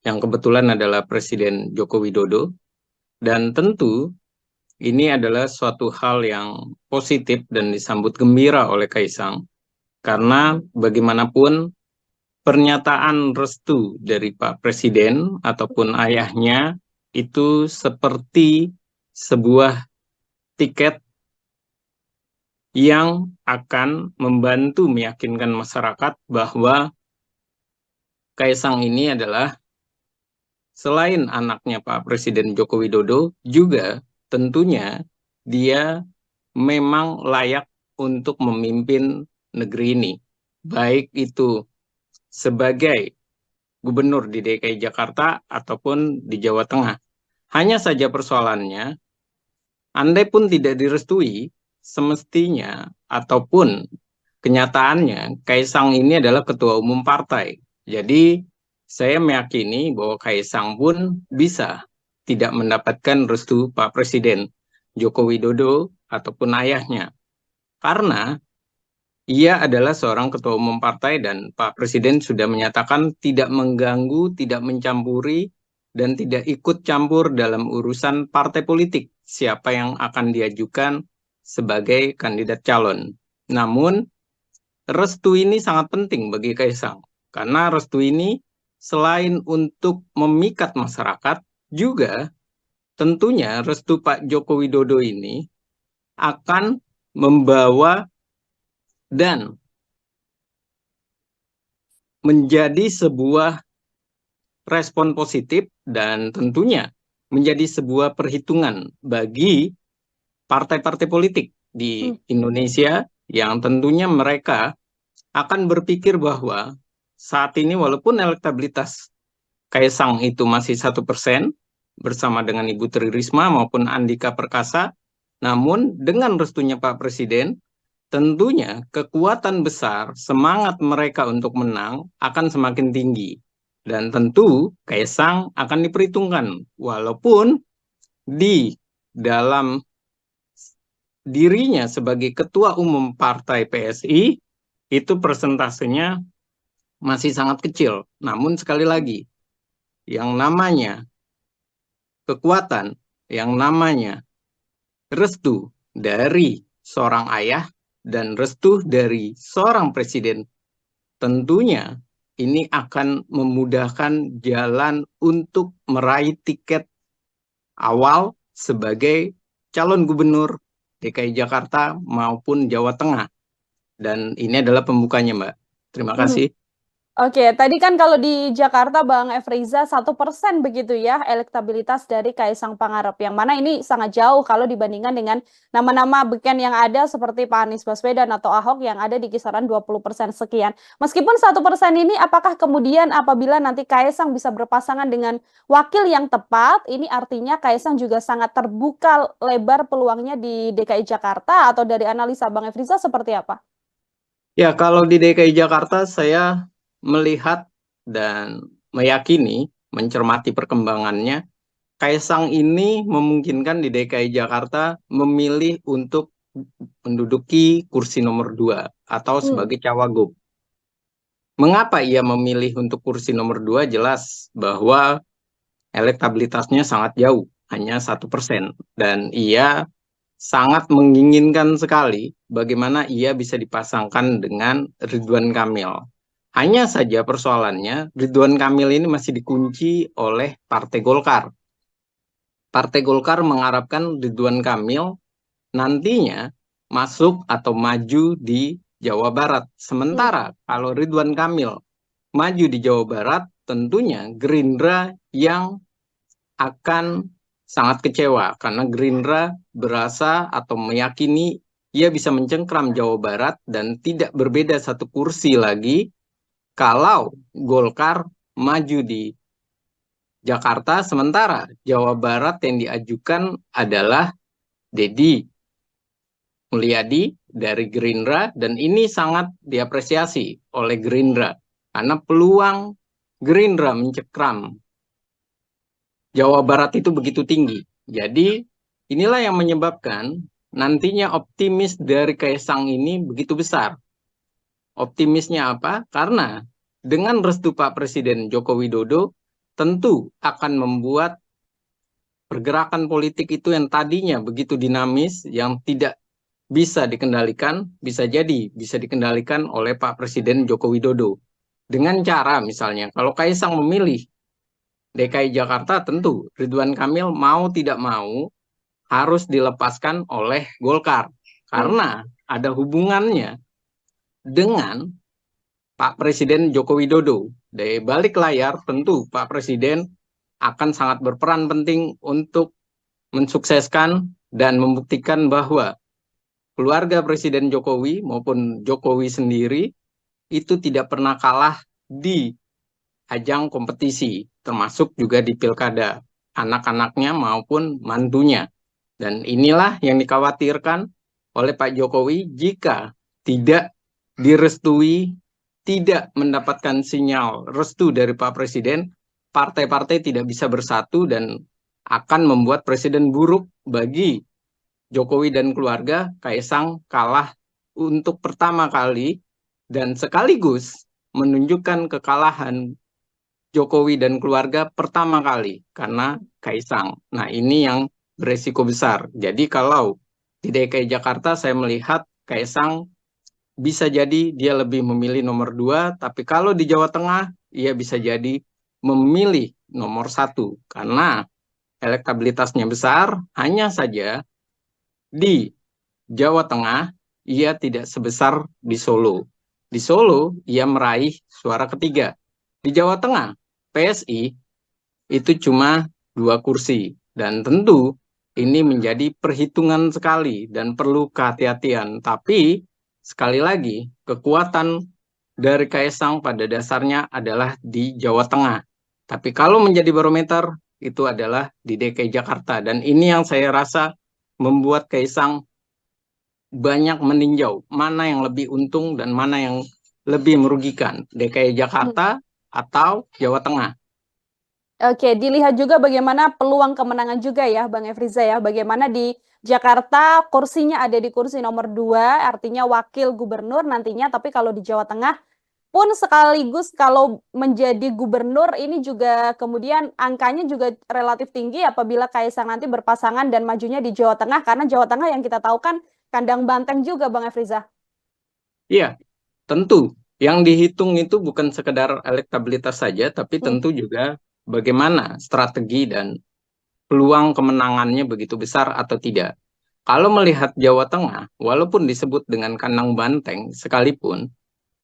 yang kebetulan adalah Presiden Joko Widodo. Dan tentu ini adalah suatu hal yang positif dan disambut gembira oleh Kaisang, karena bagaimanapun pernyataan restu dari Pak Presiden ataupun ayahnya itu seperti sebuah tiket yang akan membantu meyakinkan masyarakat bahwa Kaisang ini adalah selain anaknya Pak Presiden Joko Widodo, juga tentunya dia memang layak untuk memimpin negeri ini. Baik itu sebagai gubernur di DKI Jakarta ataupun di Jawa Tengah. Hanya saja persoalannya, andai pun tidak direstui, semestinya ataupun kenyataannya Kaisang ini adalah ketua umum partai. Jadi saya meyakini bahwa Kaisang pun bisa tidak mendapatkan restu Pak Presiden Joko Widodo ataupun ayahnya. Karena ia adalah seorang ketua umum partai dan Pak Presiden sudah menyatakan tidak mengganggu, tidak mencampuri, dan tidak ikut campur dalam urusan partai politik siapa yang akan diajukan sebagai kandidat calon. Namun, restu ini sangat penting bagi Kaisang. Karena restu ini selain untuk memikat masyarakat, juga tentunya restu Pak Joko Widodo ini akan membawa dan menjadi sebuah respon positif dan tentunya menjadi sebuah perhitungan bagi partai-partai politik di Indonesia yang tentunya mereka akan berpikir bahwa saat ini walaupun elektabilitas Kaisang itu masih 1% bersama dengan Ibu Tri Risma maupun Andika Perkasa, namun dengan restunya Pak Presiden, tentunya kekuatan besar, semangat mereka untuk menang akan semakin tinggi. Dan tentu Kaisang akan diperhitungkan, walaupun di dalam dirinya sebagai ketua umum partai PSI, itu persentasenya masih sangat kecil. Namun sekali lagi, yang namanya kekuatan, yang namanya restu dari seorang ayah dan restu dari seorang presiden, tentunya ini akan memudahkan jalan untuk meraih tiket awal sebagai calon gubernur DKI Jakarta maupun Jawa Tengah. Dan ini adalah pembukanya, Mbak. Terima kasih. Oke, tadi kan kalau di Jakarta Bang Efriza 1% begitu ya elektabilitas dari Kaisang Pangarep. Yang mana ini sangat jauh kalau dibandingkan dengan nama-nama beken yang ada seperti Pak Anies Baswedan atau Ahok yang ada di kisaran 20% sekian. Meskipun 1% ini apakah kemudian apabila nanti Kaisang bisa berpasangan dengan wakil yang tepat, ini artinya Kaisang juga sangat terbuka lebar peluangnya di DKI Jakarta atau dari analisa Bang Efriza seperti apa? Ya, kalau di DKI Jakarta saya melihat dan meyakini, mencermati perkembangannya, Kaisang ini memungkinkan di DKI Jakarta memilih untuk menduduki kursi nomor 2 atau Hmm. sebagai cawagup. Mengapa ia memilih untuk kursi nomor 2? Jelas bahwa elektabilitasnya sangat jauh, hanya 1%. Dan ia sangat menginginkan sekali bagaimana ia bisa dipasangkan dengan Ridwan Kamil. Hanya saja persoalannya, Ridwan Kamil ini masih dikunci oleh Partai Golkar. Partai Golkar mengharapkan Ridwan Kamil nantinya masuk atau maju di Jawa Barat. Hmm. Sementara kalau Ridwan Kamil maju di Jawa Barat, tentunya Gerindra yang akan sangat kecewa karena Gerindra berasa atau meyakini ia bisa mencengkram Jawa Barat dan tidak berbeda satu kursi lagi kalau Golkar maju di Jakarta, sementara Jawa Barat yang diajukan adalah Dedi Mulyadi dari Gerindra, dan ini sangat diapresiasi oleh Gerindra karena peluang Gerindra mencekram Jawa Barat itu begitu tinggi. Jadi inilah yang menyebabkan nantinya optimis dari Kaisang ini begitu besar. Optimisnya apa? Karena dengan restu Pak Presiden Joko Widodo tentu akan membuat pergerakan politik itu yang tadinya begitu dinamis, yang tidak bisa dikendalikan, bisa jadi bisa dikendalikan oleh Pak Presiden Joko Widodo. Dengan cara misalnya, kalau Kaisang memilih DKI Jakarta, tentu Ridwan Kamil mau tidak mau harus dilepaskan oleh Golkar. Hmm. Karena ada hubungannya dengan Pak Presiden Joko Widodo. Dari balik layar tentu Pak Presiden akan sangat berperan penting untuk mensukseskan dan membuktikan bahwa keluarga Presiden Jokowi maupun Jokowi sendiri itu tidak pernah kalah di ajang kompetisi, termasuk juga di pilkada, anak-anaknya maupun mantunya. Dan inilah yang dikhawatirkan oleh Pak Jokowi jika tidak direstui, tidak mendapatkan sinyal restu dari Pak Presiden, partai-partai tidak bisa bersatu dan akan membuat presiden buruk bagi Jokowi dan keluarga. Kaisang kalah untuk pertama kali dan sekaligus menunjukkan kekalahan Jokowi dan keluarga pertama kali karena Kaisang. Nah, ini yang beresiko besar. Jadi kalau di DKI Jakarta saya melihat Kaisang bisa jadi dia lebih memilih nomor 2, tapi kalau di Jawa Tengah ia bisa jadi memilih nomor 1 karena elektabilitasnya besar. Hanya saja di Jawa Tengah ia tidak sebesar di Solo. Di Solo ia meraih suara ketiga. Di Jawa Tengah PSI itu cuma 2 kursi, dan tentu ini menjadi perhitungan sekali dan perlu kehati-hatian. Tapi sekali lagi kekuatan dari Kaisang pada dasarnya adalah di Jawa Tengah. Tapi kalau menjadi barometer itu adalah di DKI Jakarta, dan ini yang saya rasa membuat Kaisang banyak meninjau mana yang lebih untung dan mana yang lebih merugikan, DKI Jakarta atau Jawa Tengah. Oke, dilihat juga bagaimana peluang kemenangan juga ya, Bang Efriza ya. Bagaimana di Jakarta kursinya ada di kursi nomor 2, artinya wakil gubernur nantinya. Tapi kalau di Jawa Tengah pun sekaligus kalau menjadi gubernur ini juga kemudian angkanya juga relatif tinggi apabila Kaisang nanti berpasangan dan majunya di Jawa Tengah. Karena Jawa Tengah yang kita tahu kan kandang banteng juga, Bang Efriza. Iya, tentu. Yang dihitung itu bukan sekedar elektabilitas saja, tapi Hmm. tentu juga bagaimana strategi dan peluang kemenangannya begitu besar atau tidak. Kalau melihat Jawa Tengah, walaupun disebut dengan kandang banteng sekalipun,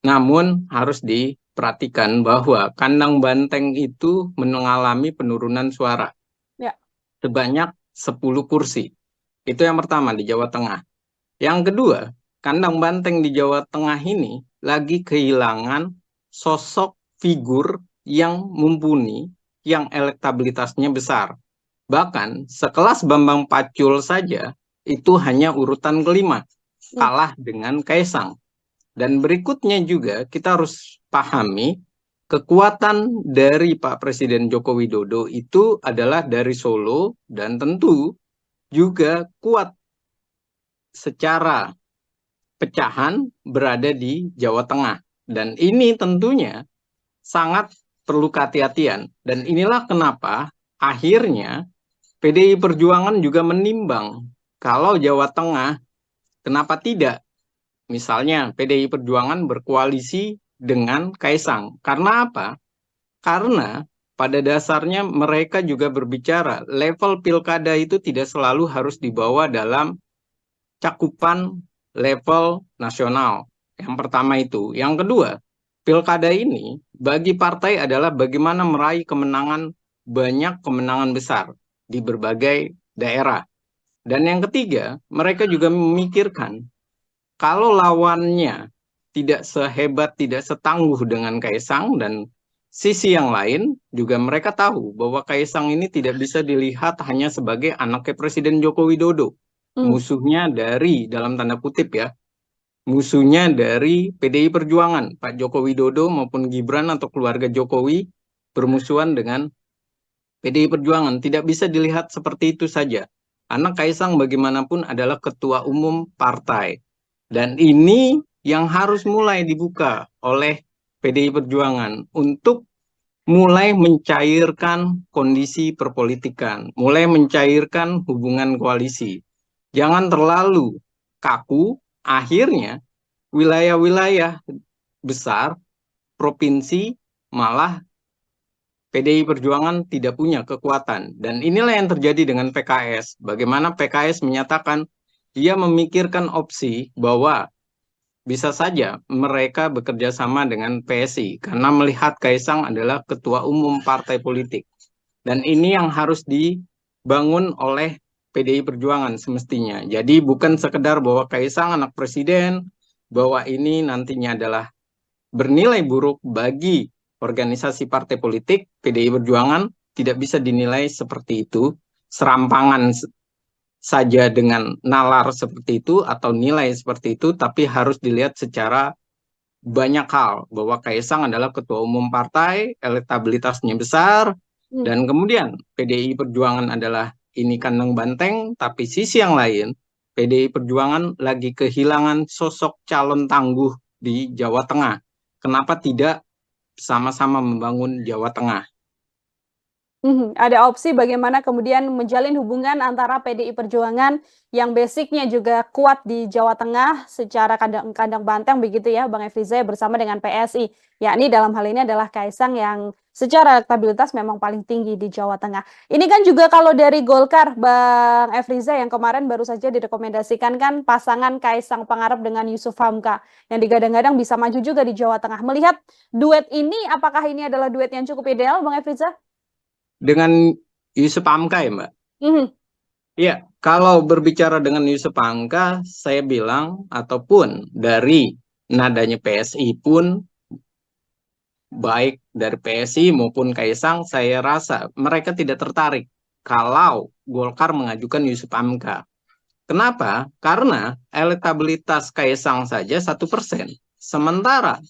Namun harus diperhatikan bahwa kandang banteng itu mengalami penurunan suara Ya. sebanyak 10 kursi. Itu yang pertama di Jawa Tengah. Yang kedua, kandang banteng di Jawa Tengah ini lagi kehilangan sosok figur yang mumpuni, yang elektabilitasnya besar. Bahkan sekelas Bambang Pacul saja itu hanya urutan kelima, kalah dengan Kaisang. Dan berikutnya juga kita harus pahami kekuatan dari Pak Presiden Joko Widodo itu adalah dari Solo dan tentu juga kuat secara pecahan berada di Jawa Tengah. Dan ini tentunya sangat perlu kehati-hatian. Dan inilah kenapa akhirnya PDI Perjuangan juga menimbang kalau Jawa Tengah, kenapa tidak? Misalnya PDI Perjuangan berkoalisi dengan Kaisang. Karena apa? Karena pada dasarnya mereka juga berbicara level pilkada itu tidak selalu harus dibawa dalam cakupan level nasional. Yang pertama itu. Yang kedua, pilkada ini bagi partai adalah bagaimana meraih banyak kemenangan besar di berbagai daerah. Dan yang ketiga, mereka juga memikirkan kalau lawannya tidak sehebat, tidak setangguh dengan Kaisang, dan sisi yang lain juga mereka tahu bahwa Kaisang ini tidak bisa dilihat hanya sebagai anaknya Presiden Joko Widodo. Musuhnya dari, dalam tanda kutip ya, musuhnya dari PDI Perjuangan, Pak Joko Widodo maupun Gibran atau keluarga Jokowi bermusuhan dengan PDI Perjuangan. Tidak bisa dilihat seperti itu saja. Anak Kaisang bagaimanapun adalah ketua umum partai. Dan ini yang harus mulai dibuka oleh PDI Perjuangan untuk mulai mencairkan kondisi perpolitikan, mulai mencairkan hubungan koalisi. Jangan terlalu kaku, akhirnya wilayah-wilayah besar, provinsi, malah PDI Perjuangan tidak punya kekuatan. Dan inilah yang terjadi dengan PKS. Bagaimana PKS menyatakan dia memikirkan opsi bahwa bisa saja mereka bekerja sama dengan PSI karena melihat Kaisang adalah ketua umum partai politik. Dan ini yang harus dibangun oleh PDI Perjuangan semestinya. Jadi bukan sekedar bahwa Kaisang anak presiden, bahwa ini nantinya adalah bernilai buruk bagi organisasi partai politik. PDI Perjuangan tidak bisa dinilai seperti itu, serampangan saja dengan nalar seperti itu atau nilai seperti itu, tapi harus dilihat secara banyak hal, bahwa Kaisang adalah ketua umum partai, elektabilitasnya besar, dan kemudian PDI Perjuangan adalah ini kandang banteng, tapi sisi yang lain, PDI Perjuangan lagi kehilangan sosok calon tangguh di Jawa Tengah. Kenapa tidak sama-sama membangun Jawa Tengah? Ada opsi bagaimana kemudian menjalin hubungan antara PDI Perjuangan yang basicnya juga kuat di Jawa Tengah secara kandang banteng begitu ya Bang Efriza bersama dengan PSI. Yakni dalam hal ini adalah Kaisang yang secara elektabilitas memang paling tinggi di Jawa Tengah. Ini kan juga kalau dari Golkar Bang Efriza yang kemarin baru saja direkomendasikan kan pasangan Kaisang Pangarep dengan Yusuf Hamka yang digadang-gadang bisa maju juga di Jawa Tengah. Melihat duet ini, apakah ini adalah duet yang cukup ideal Bang Efriza? Dengan Yusuf Hamka ya Mbak? Ya, kalau berbicara dengan Yusuf Hamka, saya bilang ataupun dari nadanya PSI pun, baik dari PSI maupun Kaisang, saya rasa mereka tidak tertarik kalau Golkar mengajukan Yusuf Hamka. Kenapa? Karena elektabilitas Kaisang saja 1%. Sementara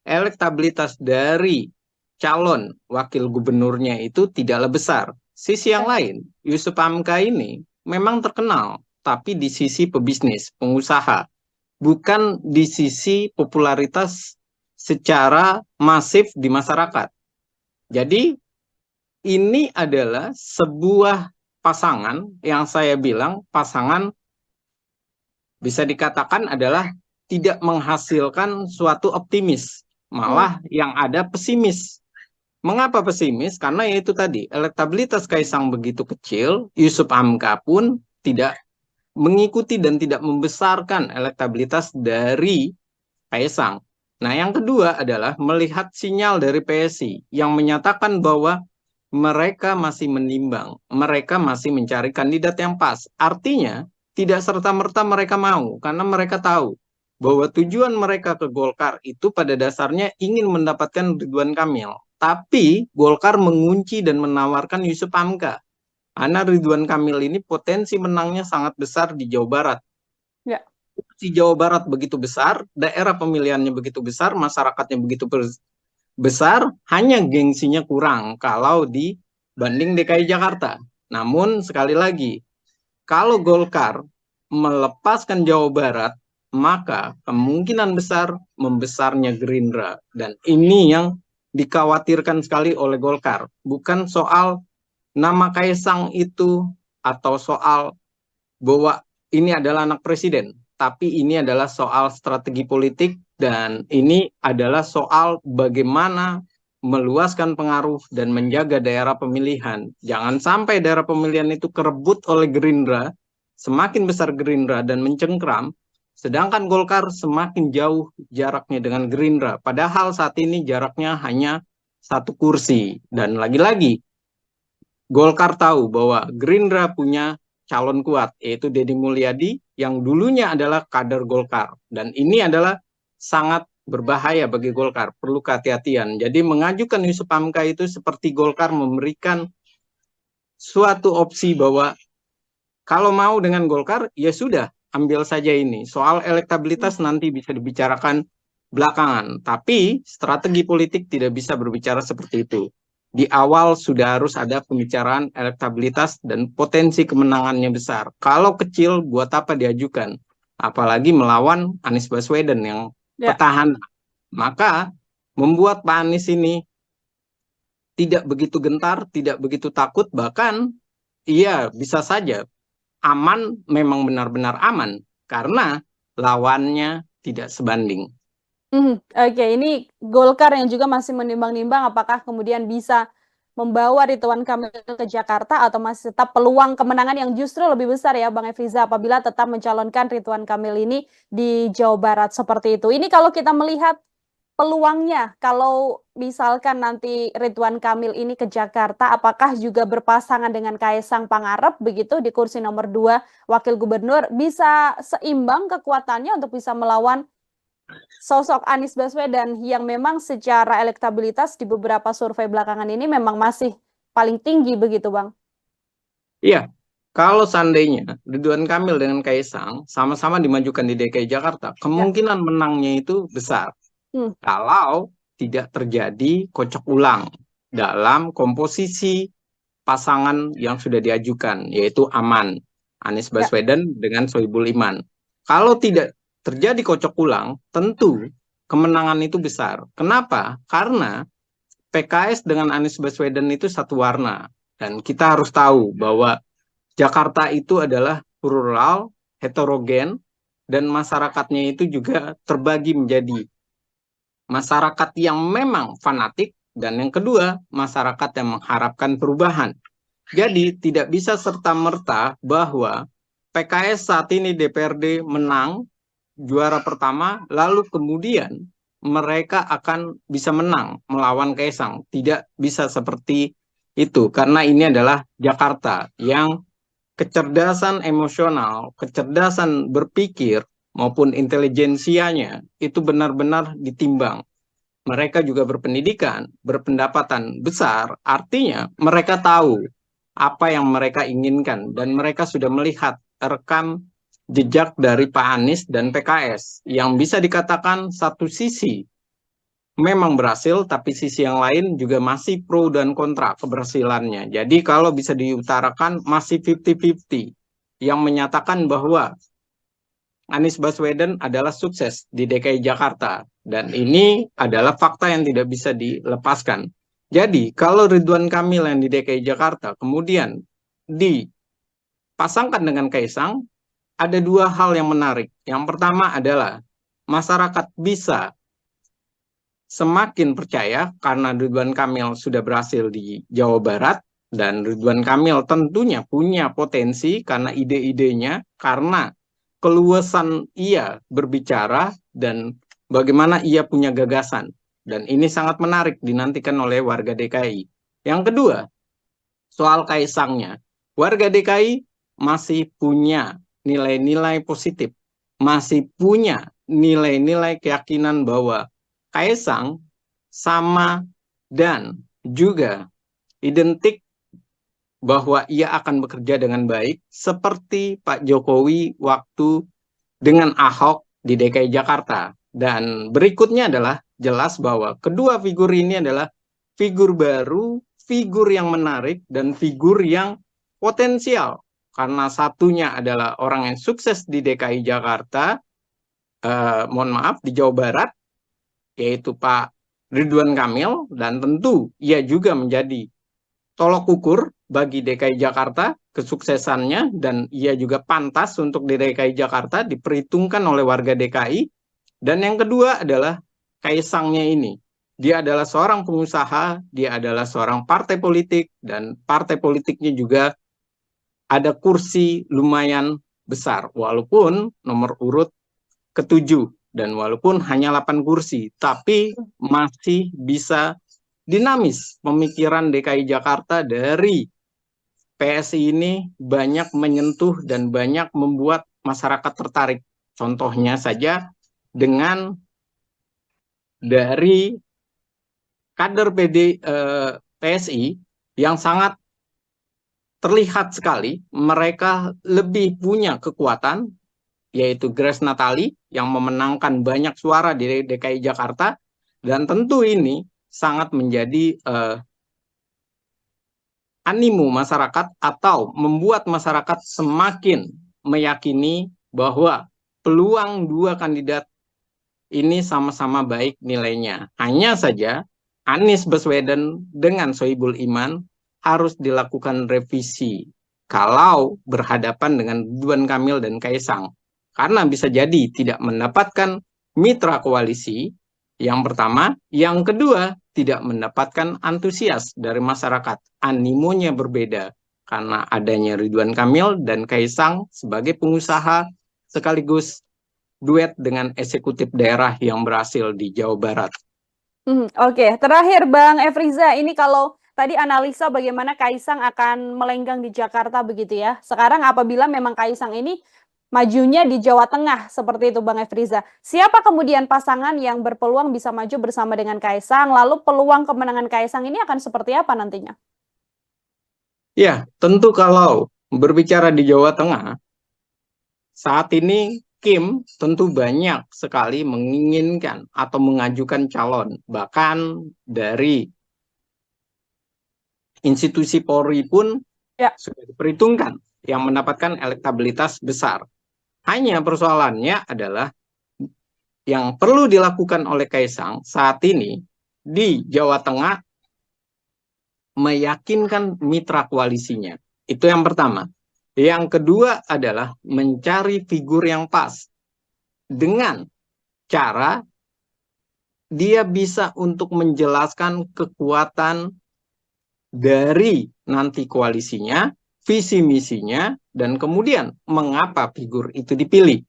elektabilitas dari calon wakil gubernurnya itu tidaklah besar. Sisi yang lain, Yusuf Hamka ini memang terkenal, tapi di sisi pebisnis, pengusaha, bukan di sisi popularitas secara masif di masyarakat. Jadi ini adalah sebuah pasangan yang saya bilang pasangan bisa dikatakan adalah tidak menghasilkan suatu optimis, malah yang ada pesimis. Mengapa pesimis? Karena itu tadi, elektabilitas Kaisang begitu kecil, Yusuf Hamka pun tidak mengikuti dan tidak membesarkan elektabilitas dari Kaisang. Nah, yang kedua adalah melihat sinyal dari PSI yang menyatakan bahwa mereka masih menimbang, mereka masih mencari kandidat yang pas. Artinya, tidak serta-merta mereka mau, karena mereka tahu bahwa tujuan mereka ke Golkar itu pada dasarnya ingin mendapatkan Ridwan Kamil. Tapi Golkar mengunci dan menawarkan Yusuf Hamka. Karena Ridwan Kamil ini potensi menangnya sangat besar di Jawa Barat. Ya. Di Jawa Barat begitu besar, daerah pemilihannya begitu besar, masyarakatnya begitu besar, hanya gengsinya kurang kalau dibanding DKI Jakarta. Namun sekali lagi, kalau Golkar melepaskan Jawa Barat, maka kemungkinan besar membesarnya Gerindra. Dan ini yang dikhawatirkan sekali oleh Golkar. Bukan soal nama Kaisang itu atau soal bahwa ini adalah anak presiden, tapi ini adalah soal strategi politik dan ini adalah soal bagaimana meluaskan pengaruh dan menjaga daerah pemilihan. Jangan sampai daerah pemilihan itu kerebut oleh Gerindra, semakin besar Gerindra dan mencengkram, sedangkan Golkar semakin jauh jaraknya dengan Gerindra. Padahal saat ini jaraknya hanya 1 kursi. Dan lagi-lagi, Golkar tahu bahwa Gerindra punya calon kuat, yaitu Deddy Mulyadi, yang dulunya adalah kader Golkar. Dan ini adalah sangat berbahaya bagi Golkar, perlu kehati-hatian. Jadi mengajukan Yusuf Hamka itu seperti Golkar memberikan suatu opsi bahwa kalau mau dengan Golkar, ya sudah, ambil saja ini. Soal elektabilitas nanti bisa dibicarakan belakangan. Tapi strategi politik tidak bisa berbicara seperti itu. Di awal sudah harus ada pembicaraan elektabilitas dan potensi kemenangannya besar. Kalau kecil, buat apa diajukan? Apalagi melawan Anies Baswedan yang petahana. Maka membuat Pak Anies ini tidak begitu gentar, tidak begitu takut, bahkan iya bisa saja aman, memang benar-benar aman, karena lawannya tidak sebanding. Oke, ini Golkar yang juga masih menimbang-nimbang apakah kemudian bisa membawa Ridwan Kamil ke Jakarta atau masih tetap peluang kemenangan yang justru lebih besar ya Bang Efriza apabila tetap mencalonkan Ridwan Kamil ini di Jawa Barat seperti itu. Ini kalau kita melihat peluangnya, kalau misalkan nanti Ridwan Kamil ini ke Jakarta, apakah juga berpasangan dengan Kaisang Pangarep begitu di kursi nomor 2 Wakil Gubernur, bisa seimbang kekuatannya untuk bisa melawan sosok Anies Baswedan yang memang secara elektabilitas di beberapa survei belakangan ini memang masih paling tinggi begitu Bang? Iya, kalau seandainya Ridwan Kamil dengan Kaisang sama-sama dimajukan di DKI Jakarta, kemungkinan menangnya itu besar. Kalau tidak terjadi kocok ulang dalam komposisi pasangan yang sudah diajukan, yaitu aman, Anies Baswedan dengan Sohibul Iman. Kalau tidak terjadi kocok ulang, tentu kemenangan itu besar. Kenapa? Karena PKS dengan Anies Baswedan itu satu warna. Dan kita harus tahu bahwa Jakarta itu adalah plural, heterogen, dan masyarakatnya itu juga terbagi menjadi masyarakat yang memang fanatik, dan yang kedua, masyarakat yang mengharapkan perubahan. Jadi tidak bisa serta-merta bahwa PKS saat ini DPRD menang, juara pertama, lalu kemudian mereka akan bisa menang melawan Kaisang. Tidak bisa seperti itu, karena ini adalah Jakarta yang kecerdasan emosional, kecerdasan berpikir, maupun intelijensianya itu benar-benar ditimbang. Mereka juga berpendidikan, berpendapatan besar, artinya mereka tahu apa yang mereka inginkan, dan mereka sudah melihat rekam jejak dari Pak Anies dan PKS yang bisa dikatakan satu sisi memang berhasil, tapi sisi yang lain juga masih pro dan kontra keberhasilannya. Jadi kalau bisa diutarakan masih 50-50, yang menyatakan bahwa Anies Baswedan adalah sukses di DKI Jakarta, dan ini adalah fakta yang tidak bisa dilepaskan. Jadi kalau Ridwan Kamil yang di DKI Jakarta kemudian dipasangkan dengan Kaisang, ada dua hal yang menarik. Yang pertama adalah masyarakat bisa semakin percaya karena Ridwan Kamil sudah berhasil di Jawa Barat, dan Ridwan Kamil tentunya punya potensi karena ide-idenya, karena keluasan ia berbicara, dan bagaimana ia punya gagasan. Dan ini sangat menarik dinantikan oleh warga DKI. Yang kedua, soal Kaisangnya. Warga DKI masih punya nilai-nilai positif, masih punya nilai-nilai keyakinan bahwa Kaisang sama dan juga identik bahwa ia akan bekerja dengan baik seperti Pak Jokowi waktu dengan Ahok di DKI Jakarta. Dan berikutnya adalah jelas bahwa kedua figur ini adalah figur baru, figur yang menarik, dan figur yang potensial. Karena satunya adalah orang yang sukses di DKI Jakarta, di Jawa Barat, yaitu Pak Ridwan Kamil, dan tentu ia juga menjadi tolok ukur bagi DKI Jakarta kesuksesannya, dan ia juga pantas untuk di DKI Jakarta diperhitungkan oleh warga DKI. Dan yang kedua adalah Kaisangnya ini. Dia adalah seorang pengusaha, dia adalah seorang partai politik, dan partai politiknya juga ada kursi lumayan besar, walaupun nomor urut ke-7, dan walaupun hanya 8 kursi, tapi masih bisa dinamis pemikiran DKI Jakarta dari PSI ini banyak menyentuh dan banyak membuat masyarakat tertarik. Contohnya saja dengan dari kader PSI yang sangat terlihat sekali mereka lebih punya kekuatan, yaitu Grace Natali yang memenangkan banyak suara di DKI Jakarta, dan tentu ini sangat menjadi animo masyarakat atau membuat masyarakat semakin meyakini bahwa peluang dua kandidat ini sama-sama baik nilainya. Hanya saja Anies Baswedan dengan Sohibul Iman harus dilakukan revisi kalau berhadapan dengan Ridwan Kamil dan Kaisang. Karena bisa jadi tidak mendapatkan mitra koalisi, yang pertama. Yang kedua, tidak mendapatkan antusias dari masyarakat. Animonya berbeda karena adanya Ridwan Kamil dan Kaisang sebagai pengusaha sekaligus duet dengan eksekutif daerah yang berhasil di Jawa Barat. Oke, terakhir Bang Efriza, ini kalau tadi analisa bagaimana Kaisang akan melenggang di Jakarta begitu ya. Sekarang apabila memang Kaisang ini majunya di Jawa Tengah seperti itu Bang Efriza, siapa kemudian pasangan yang berpeluang bisa maju bersama dengan Kaisang? Lalu peluang kemenangan Kaisang ini akan seperti apa nantinya? Ya, tentu kalau berbicara di Jawa Tengah, saat ini Kim tentu banyak sekali menginginkan atau mengajukan calon. Bahkan dari institusi Polri pun sudah diperhitungkan yang mendapatkan elektabilitas besar. Hanya persoalannya adalah yang perlu dilakukan oleh Kaisang saat ini di Jawa Tengah meyakinkan mitra koalisinya. Itu yang pertama. Yang kedua adalah mencari figur yang pas dengan cara dia bisa untuk menjelaskan kekuatan dari nanti koalisinya, visi misinya, dan kemudian mengapa figur itu dipilih.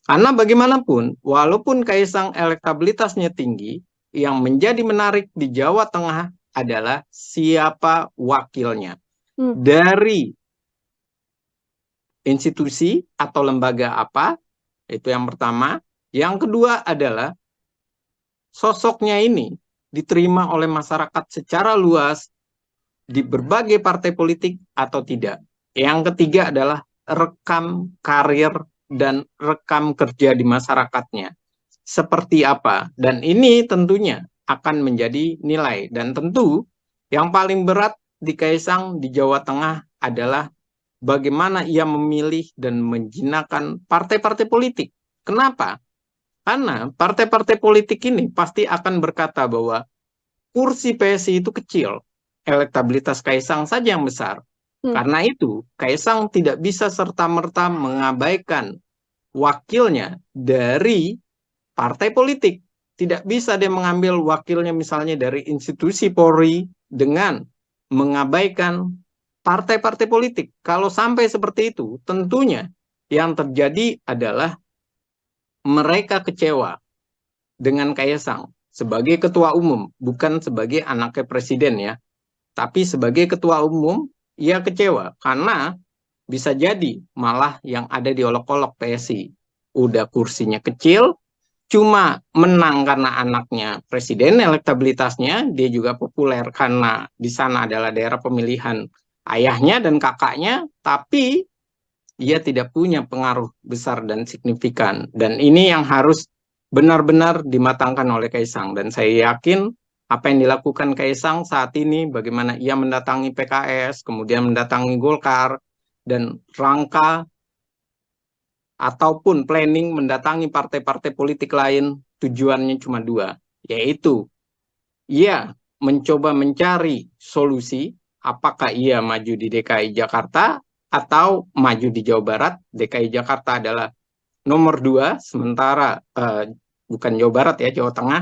Karena bagaimanapun, walaupun Kaisang elektabilitasnya tinggi, yang menjadi menarik di Jawa Tengah adalah siapa wakilnya. Dari institusi atau lembaga apa, itu yang pertama. Yang kedua adalah sosoknya ini diterima oleh masyarakat secara luas di berbagai partai politik atau tidak. Yang ketiga adalah rekam karir dan rekam kerja di masyarakatnya. Seperti apa? Dan ini tentunya akan menjadi nilai. Dan tentu yang paling berat di Kaisang di Jawa Tengah adalah bagaimana ia memilih dan menjinakkan partai-partai politik. Kenapa? Karena partai-partai politik ini pasti akan berkata bahwa kursi PSI itu kecil, elektabilitas Kaisang saja yang besar. Karena itu, Kaisang tidak bisa serta-merta mengabaikan wakilnya dari partai politik. Tidak bisa dia mengambil wakilnya misalnya dari institusi Polri dengan mengabaikan partai-partai politik. Kalau sampai seperti itu, tentunya yang terjadi adalah mereka kecewa dengan Kaisang sebagai ketua umum, bukan sebagai anaknya presiden ya. Tapi sebagai ketua umum, ia kecewa karena bisa jadi malah yang ada di olok-olok PSI. Udah kursinya kecil, cuma menang karena anaknya presiden, elektabilitasnya, dia juga populer karena di sana adalah daerah pemilihan ayahnya dan kakaknya, tapi ia tidak punya pengaruh besar dan signifikan. Dan ini yang harus benar-benar dimatangkan oleh Kaisang. Dan saya yakin apa yang dilakukan Kaisang saat ini, bagaimana ia mendatangi PKS, kemudian mendatangi Golkar, dan rangka ataupun planning mendatangi partai-partai politik lain, tujuannya cuma dua, yaitu ia mencoba mencari solusi apakah ia maju di DKI Jakarta atau maju di Jawa Barat. DKI Jakarta adalah nomor 2, sementara bukan Jawa Barat ya, Jawa Tengah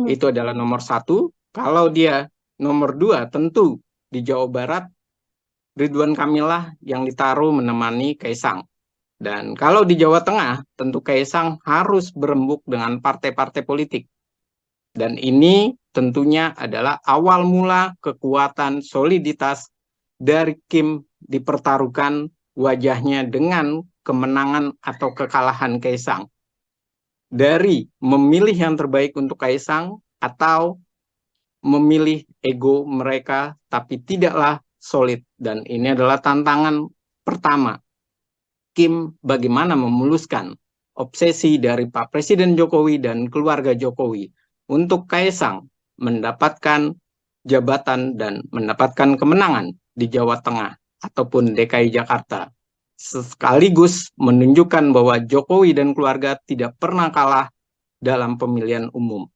itu adalah nomor 1. Kalau dia nomor 2, tentu di Jawa Barat Ridwan Kamil lah yang ditaruh menemani Kaisang. Dan kalau di Jawa Tengah, tentu Kaisang harus berembuk dengan partai-partai politik. Dan ini tentunya adalah awal mula kekuatan soliditas dari Kim dipertaruhkan wajahnya dengan kemenangan atau kekalahan Kaisang. Dari memilih yang terbaik untuk Kaisang atau memilih ego mereka tapi tidaklah solid. Dan ini adalah tantangan pertama Kim bagaimana memuluskan obsesi dari Pak Presiden Jokowi dan keluarga Jokowi untuk Kaisang mendapatkan jabatan dan mendapatkan kemenangan di Jawa Tengah ataupun DKI Jakarta. Sekaligus menunjukkan bahwa Jokowi dan keluarga tidak pernah kalah dalam pemilihan umum.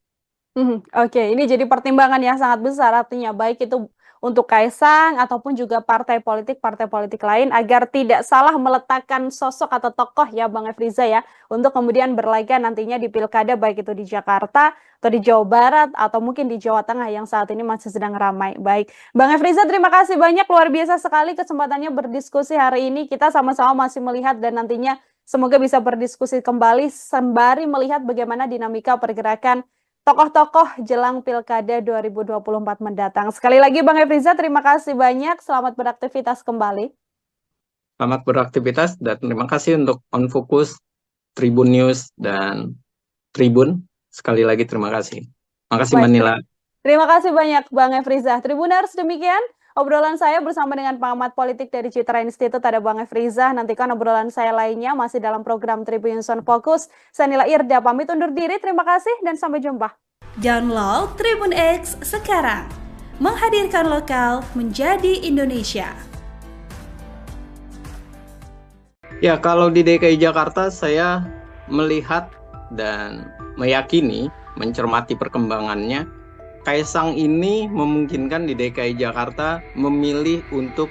Oke, ini jadi pertimbangan yang sangat besar, artinya baik itu untuk Kaisang ataupun juga partai politik lain agar tidak salah meletakkan sosok atau tokoh ya Bang Efriza ya, untuk kemudian berlaga nantinya di pilkada baik itu di Jakarta atau di Jawa Barat atau mungkin di Jawa Tengah yang saat ini masih sedang ramai. Baik, Bang Efriza terima kasih banyak, luar biasa sekali kesempatannya berdiskusi hari ini. Kita sama-sama masih melihat dan nantinya semoga bisa berdiskusi kembali sembari melihat bagaimana dinamika pergerakan tokoh-tokoh jelang Pilkada 2024 mendatang. Sekali lagi Bang Efriza, terima kasih banyak. Selamat beraktivitas kembali. Selamat beraktivitas dan terima kasih untuk On Focus, Tribun News, dan Tribun. Sekali lagi terima kasih. Terima kasih Mbak Nila. Terima kasih banyak Bang Efriza. Tribuners, demikian obrolan saya bersama dengan pengamat politik dari Citra Institute, ada Bang Efriza. Nantikan obrolan saya lainnya masih dalam program Tribun News On Focus. Saya Nila Irda, pamit undur diri. Terima kasih dan sampai jumpa. Download Tribun X sekarang. Menghadirkan lokal menjadi Indonesia. Ya, kalau di DKI Jakarta saya melihat dan meyakini, mencermati perkembangannya, Kaisang ini memungkinkan di DKI Jakarta memilih untuk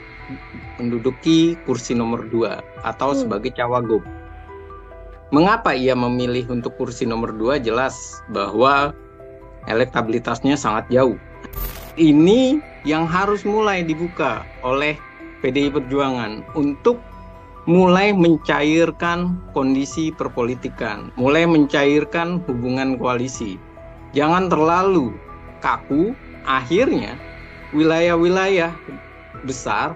menduduki kursi nomor 2 atau sebagai cawagup. Mengapa ia memilih untuk kursi nomor 2? Jelas bahwa elektabilitasnya sangat jauh. Ini yang harus mulai dibuka oleh PDI Perjuangan untuk mulai mencairkan kondisi perpolitikan, mulai mencairkan hubungan koalisi. Jangan terlalu kaku, akhirnya wilayah-wilayah besar,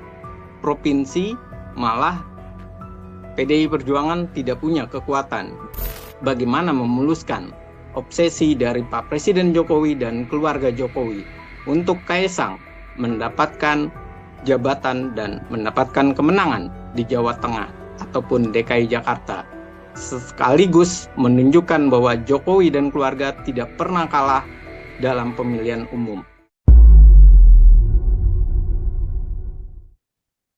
provinsi, malah PDI Perjuangan tidak punya kekuatan. Bagaimana memuluskan obsesi dari Pak Presiden Jokowi dan keluarga Jokowi untuk Kaisang mendapatkan jabatan dan mendapatkan kemenangan di Jawa Tengah ataupun DKI Jakarta, sekaligus menunjukkan bahwa Jokowi dan keluarga tidak pernah kalah dalam pemilihan umum.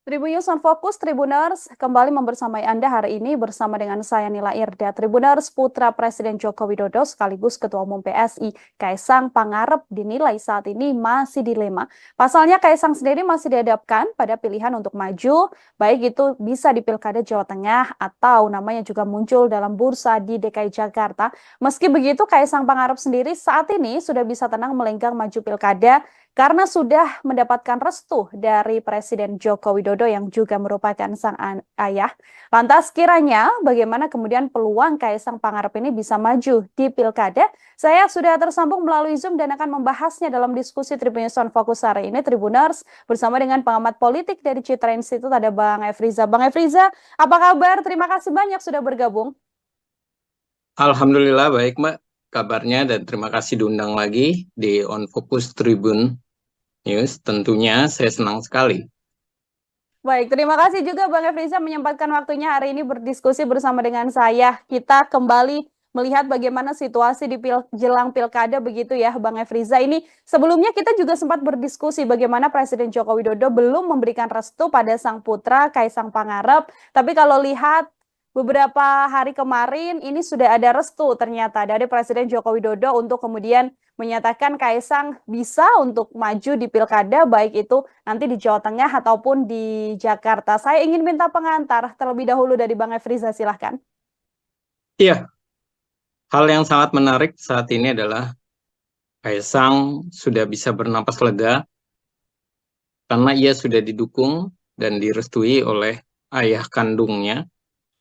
Tribun News On Focus, Tribuners, kembali membersamai Anda hari ini bersama dengan saya Nila Irda. Tribuners, putra Presiden Joko Widodo sekaligus Ketua Umum PSI, Kaisang Pangarep dinilai saat ini masih dilema. Pasalnya Kaisang sendiri masih dihadapkan pada pilihan untuk maju, baik itu bisa di Pilkada Jawa Tengah atau namanya juga muncul dalam bursa di DKI Jakarta. Meski begitu, Kaisang Pangarep sendiri saat ini sudah bisa tenang melenggang maju Pilkada karena sudah mendapatkan restu dari Presiden Joko Widodo yang juga merupakan sang ayah. Lantas kiranya bagaimana kemudian peluang Kaisang Pangarep ini bisa maju di Pilkada? Saya sudah tersambung melalui Zoom dan akan membahasnya dalam diskusi Tribun News on Fokus hari ini, Tribuners, bersama dengan pengamat politik dari Citra Institute, ada Bang Efriza. Bang Efriza, apa kabar? Terima kasih banyak sudah bergabung. Alhamdulillah baik Mbak kabarnya, dan terima kasih diundang lagi di On Focus Tribun News. Tentunya saya senang sekali. Baik, terima kasih juga Bang Efriza menyempatkan waktunya hari ini berdiskusi bersama dengan saya. Kita kembali melihat bagaimana situasi di jelang pilkada begitu ya Bang Efriza. Ini sebelumnya kita juga sempat berdiskusi bagaimana Presiden Joko Widodo belum memberikan restu pada sang putra Kaisang Pangarep. Tapi kalau lihat beberapa hari kemarin ini sudah ada restu ternyata dari Presiden Joko Widodo untuk kemudian menyatakan Kaisang bisa untuk maju di pilkada, baik itu nanti di Jawa Tengah ataupun di Jakarta. Saya ingin minta pengantar terlebih dahulu dari Bang Efriza, silahkan. Iya, hal yang sangat menarik saat ini adalah Kaisang sudah bisa bernapas lega karena ia sudah didukung dan direstui oleh ayah kandungnya,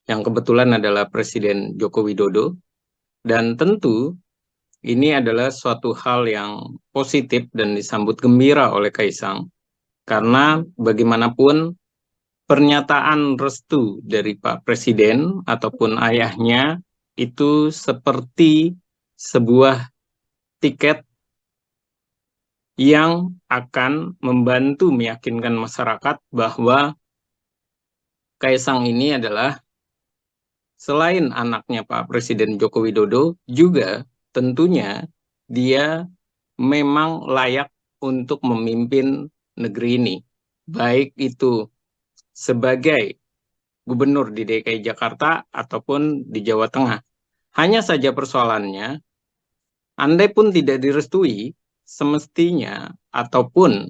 yang kebetulan adalah Presiden Joko Widodo. Dan tentu ini adalah suatu hal yang positif dan disambut gembira oleh Kaisang. Karena bagaimanapun pernyataan restu dari Pak Presiden ataupun ayahnya itu seperti sebuah tiket yang akan membantu meyakinkan masyarakat bahwa Kaisang ini adalah selain anaknya Pak Presiden Joko Widodo, juga tentunya dia memang layak untuk memimpin negeri ini. Baik itu sebagai gubernur di DKI Jakarta ataupun di Jawa Tengah. Hanya saja persoalannya, andai pun tidak direstui, semestinya ataupun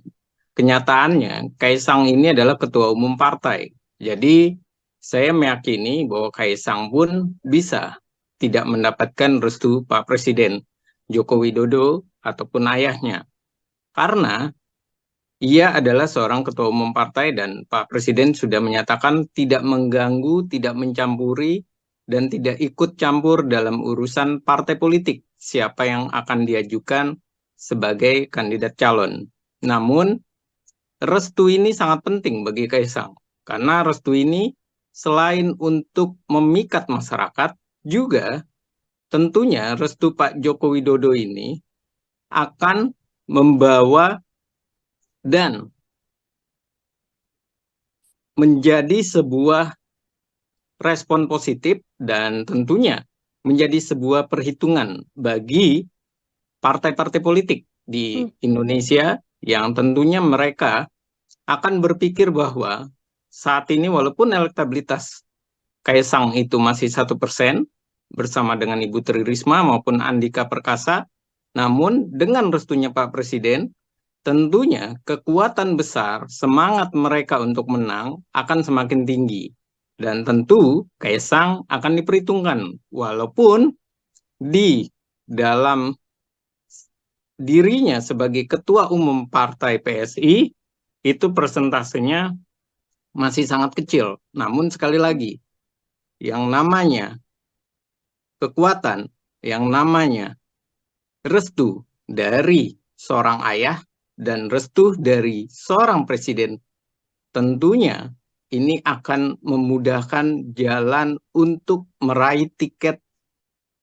kenyataannya Kaisang ini adalah ketua umum partai. Jadi saya meyakini bahwa Kaisang pun bisa tidak mendapatkan restu Pak Presiden Joko Widodo ataupun ayahnya. Karena ia adalah seorang ketua umum partai dan Pak Presiden sudah menyatakan tidak mengganggu, tidak mencampuri, dan tidak ikut campur dalam urusan partai politik siapa yang akan diajukan sebagai kandidat calon. Namun, restu ini sangat penting bagi Kaisang. Karena restu ini selain untuk memikat masyarakat, juga tentunya restu Pak Joko Widodo ini akan membawa dan menjadi sebuah respon positif dan tentunya menjadi sebuah perhitungan bagi partai-partai politik di Indonesia yang tentunya mereka akan berpikir bahwa saat ini walaupun elektabilitas Kaisang itu masih 1% bersama dengan Ibu Tri Risma maupun Andika Perkasa, namun dengan restunya Pak Presiden, tentunya kekuatan besar, semangat mereka untuk menang akan semakin tinggi. Dan tentu Kaisang akan diperhitungkan, walaupun di dalam dirinya sebagai ketua umum partai PSI, itu persentasenya masih sangat kecil. Namun sekali lagi, yang namanya kekuatan, yang namanya restu dari seorang ayah dan restu dari seorang presiden, tentunya ini akan memudahkan jalan untuk meraih tiket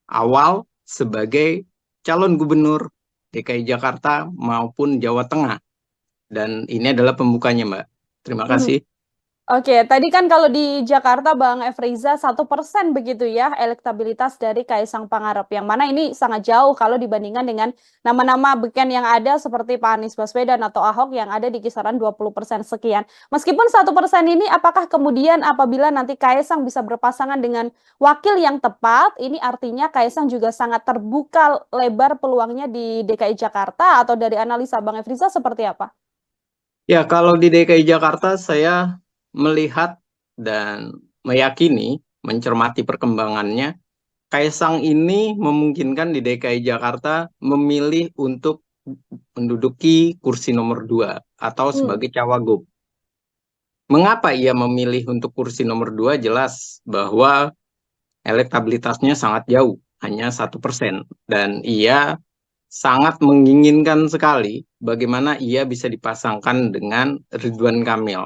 awal sebagai calon gubernur DKI Jakarta maupun Jawa Tengah. Dan ini adalah pembukanya, Mbak. Terima kasih. Oke, tadi kan kalau di Jakarta Bang Efriza 1% begitu ya elektabilitas dari Kaisang Pangarep, yang mana ini sangat jauh kalau dibandingkan dengan nama-nama beken yang ada seperti Pak Anies Baswedan atau Ahok yang ada di kisaran 20% sekian. Meskipun 1% ini, apakah kemudian apabila nanti Kaisang bisa berpasangan dengan wakil yang tepat, ini artinya Kaisang juga sangat terbuka lebar peluangnya di DKI Jakarta, atau dari analisa Bang Efriza seperti apa? Ya, kalau di DKI Jakarta saya melihat dan meyakini, mencermati perkembangannya, Kaisang ini memungkinkan di DKI Jakarta memilih untuk menduduki kursi nomor 2 atau sebagai cawagup. Mengapa ia memilih untuk kursi nomor 2? Jelas bahwa elektabilitasnya sangat jauh, hanya 1%. Dan ia sangat menginginkan sekali bagaimana ia bisa dipasangkan dengan Ridwan Kamil.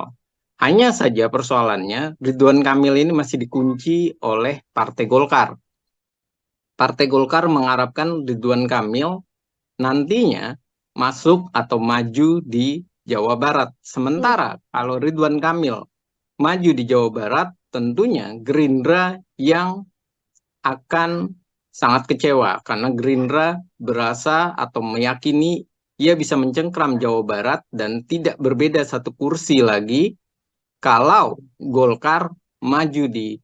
Hanya saja persoalannya, Ridwan Kamil ini masih dikunci oleh Partai Golkar. Partai Golkar mengharapkan Ridwan Kamil nantinya masuk atau maju di Jawa Barat. Sementara kalau Ridwan Kamil maju di Jawa Barat, tentunya Gerindra yang akan sangat kecewa karena Gerindra berasa atau meyakini ia bisa mencengkram Jawa Barat dan tidak berbeda satu kursi lagi kalau Golkar maju di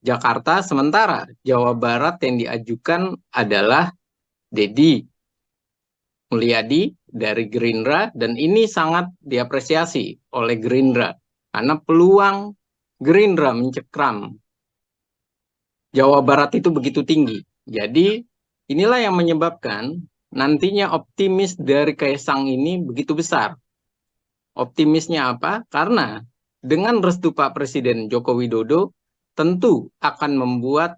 Jakarta, sementara Jawa Barat yang diajukan adalah Deddy Mulyadi dari Gerindra, dan ini sangat diapresiasi oleh Gerindra karena peluang Gerindra mencekram Jawa Barat itu begitu tinggi. Jadi inilah yang menyebabkan nantinya optimis dari Kaisang ini begitu besar. Optimisnya apa? Karena dengan restu Pak Presiden Joko Widodo tentu akan membuat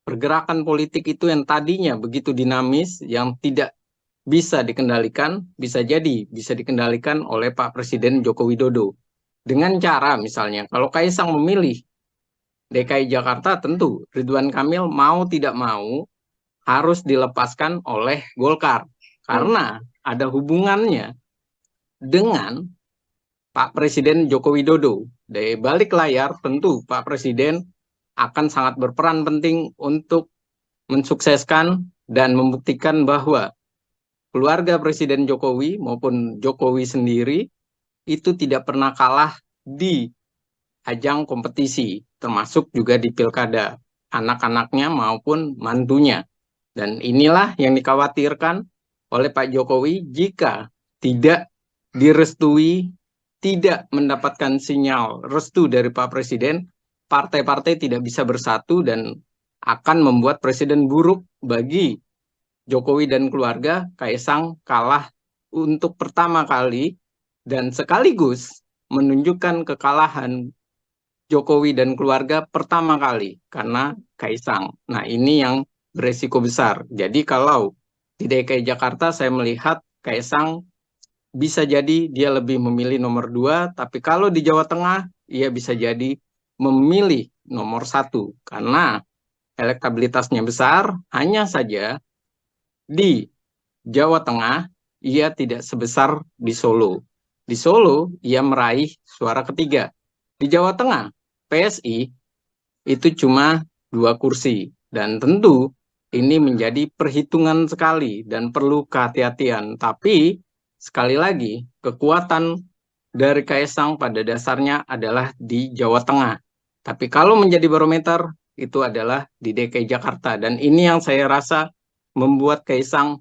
pergerakan politik itu yang tadinya begitu dinamis, yang tidak bisa dikendalikan, bisa jadi bisa dikendalikan oleh Pak Presiden Joko Widodo. Dengan cara misalnya, kalau Kaisang memilih DKI Jakarta, tentu Ridwan Kamil mau tidak mau harus dilepaskan oleh Golkar. Karena ada hubungannya dengan Pak Presiden Joko Widodo. Dari balik layar tentu Pak Presiden akan sangat berperan penting untuk mensukseskan dan membuktikan bahwa keluarga Presiden Jokowi maupun Jokowi sendiri itu tidak pernah kalah di ajang kompetisi, termasuk juga di pilkada, anak-anaknya maupun mantunya. Dan inilah yang dikhawatirkan oleh Pak Jokowi jika tidak direstui, tidak mendapatkan sinyal restu dari Pak Presiden, partai-partai tidak bisa bersatu dan akan membuat presiden buruk bagi Jokowi dan keluarga. Kaisang kalah untuk pertama kali dan sekaligus menunjukkan kekalahan Jokowi dan keluarga pertama kali karena Kaisang. Nah, ini yang beresiko besar. Jadi kalau di DKI Jakarta saya melihat Kaisang bisa jadi dia lebih memilih nomor 2, tapi kalau di Jawa Tengah ia bisa jadi memilih nomor 1 karena elektabilitasnya besar. Hanya saja di Jawa Tengah ia tidak sebesar di Solo. Di Solo ia meraih suara ketiga. Di Jawa Tengah PSI itu cuma 2 kursi, dan tentu ini menjadi perhitungan sekali dan perlu kehati-hatian. Tapi sekali lagi kekuatan dari Kaisang pada dasarnya adalah di Jawa Tengah. Tapi kalau menjadi barometer itu adalah di DKI Jakarta, dan ini yang saya rasa membuat Kaisang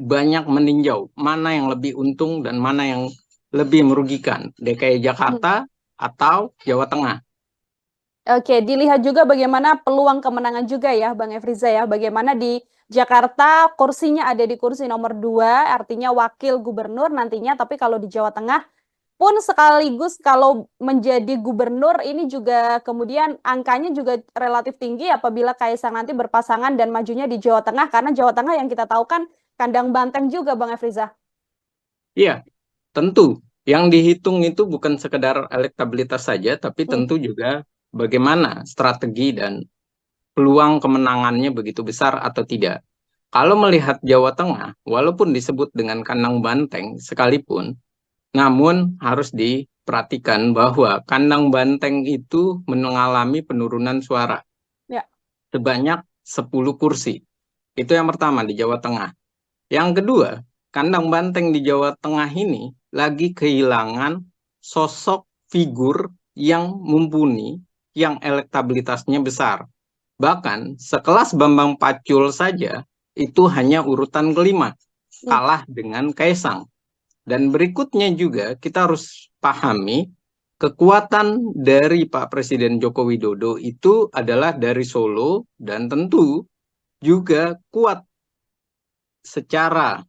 banyak meninjau mana yang lebih untung dan mana yang lebih merugikan, DKI Jakarta atau Jawa Tengah. Oke, dilihat juga bagaimana peluang kemenangan juga ya Bang Efriza ya. Bagaimana di Jakarta kursinya ada di kursi nomor 2, artinya wakil gubernur nantinya. Tapi kalau di Jawa Tengah pun sekaligus kalau menjadi gubernur ini juga kemudian angkanya juga relatif tinggi apabila Kaisang nanti berpasangan dan majunya di Jawa Tengah. Karena Jawa Tengah yang kita tahu kan kandang banteng juga Bang Efriza. Iya, tentu. Yang dihitung itu bukan sekedar elektabilitas saja, tapi tentu juga bagaimana strategi dan peluang kemenangannya begitu besar atau tidak. Kalau melihat Jawa Tengah, walaupun disebut dengan kandang banteng sekalipun, namun harus diperhatikan bahwa kandang banteng itu mengalami penurunan suara sebanyak 10 kursi. Itu yang pertama di Jawa Tengah. Yang kedua, kandang banteng di Jawa Tengah ini lagi kehilangan sosok figur yang mumpuni, yang elektabilitasnya besar. Bahkan sekelas Bambang Pacul saja itu hanya urutan kelima, kalah dengan Kaisang. Dan berikutnya juga kita harus pahami kekuatan dari Pak Presiden Joko Widodo itu adalah dari Solo, dan tentu juga kuat secara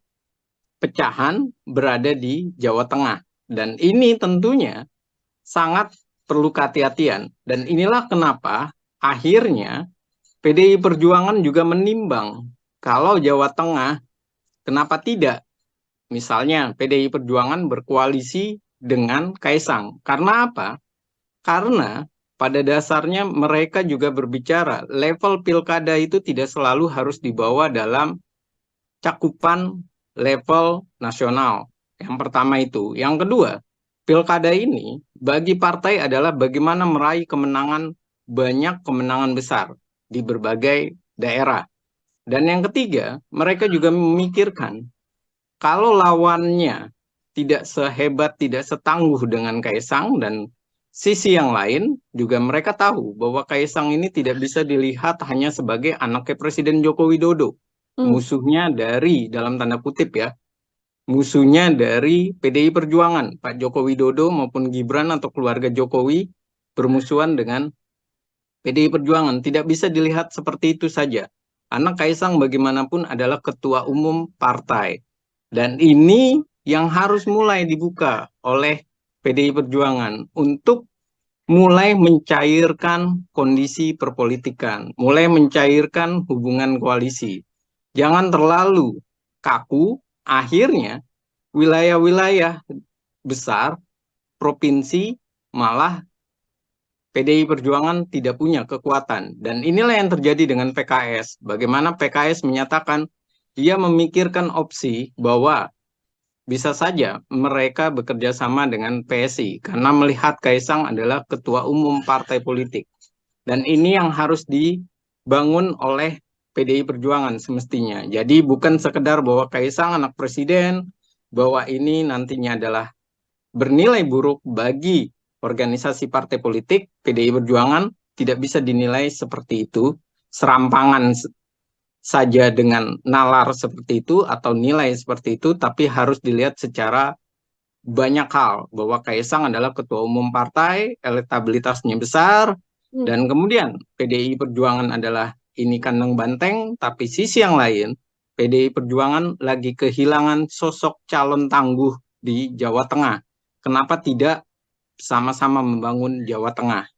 pecahan berada di Jawa Tengah. Dan ini tentunya sangat perlu kehati-hatian. Dan inilah kenapa akhirnya PDI Perjuangan juga menimbang kalau Jawa Tengah, kenapa tidak? Misalnya PDI Perjuangan berkoalisi dengan Kaisang. Karena apa? Karena pada dasarnya mereka juga berbicara level pilkada itu tidak selalu harus dibawa dalam cakupan level nasional. Yang pertama itu. Yang kedua, pilkada ini bagi partai adalah bagaimana meraih kemenangan, banyak kemenangan besar di berbagai daerah. Dan yang ketiga, mereka juga memikirkan kalau lawannya tidak sehebat, tidak setangguh dengan Kaisang, dan sisi yang lain juga mereka tahu bahwa Kaisang ini tidak bisa dilihat hanya sebagai anaknya Presiden Joko Widodo. Musuhnya dari, dalam tanda kutip ya, musuhnya dari PDI Perjuangan. Pak Joko Widodo maupun Gibran atau keluarga Jokowi bermusuhan dengan PDI Perjuangan. Tidak bisa dilihat seperti itu saja. Anak Kaisang bagaimanapun adalah ketua umum partai. Dan ini yang harus mulai dibuka oleh PDI Perjuangan untuk mulai mencairkan kondisi perpolitikan, mulai mencairkan hubungan koalisi. Jangan terlalu kaku, akhirnya wilayah-wilayah besar, provinsi, malah PDI Perjuangan tidak punya kekuatan. Dan inilah yang terjadi dengan PKS. Bagaimana PKS menyatakan dia memikirkan opsi bahwa bisa saja mereka bekerja sama dengan PSI karena melihat Kaisang adalah ketua umum partai politik. Dan ini yang harus dibangun oleh PDI Perjuangan semestinya. Jadi bukan sekedar bahwa Kaisang anak presiden, bahwa ini nantinya adalah bernilai buruk bagi organisasi partai politik. PDI Perjuangan tidak bisa dinilai seperti itu, serampangan saja dengan nalar seperti itu atau nilai seperti itu, tapi harus dilihat secara banyak hal, bahwa Kaisang adalah ketua umum partai, elektabilitasnya besar, dan kemudian PDI Perjuangan adalah ini kandang banteng, tapi sisi yang lain, PDI Perjuangan lagi kehilangan sosok calon tangguh di Jawa Tengah. Kenapa tidak sama-sama membangun Jawa Tengah?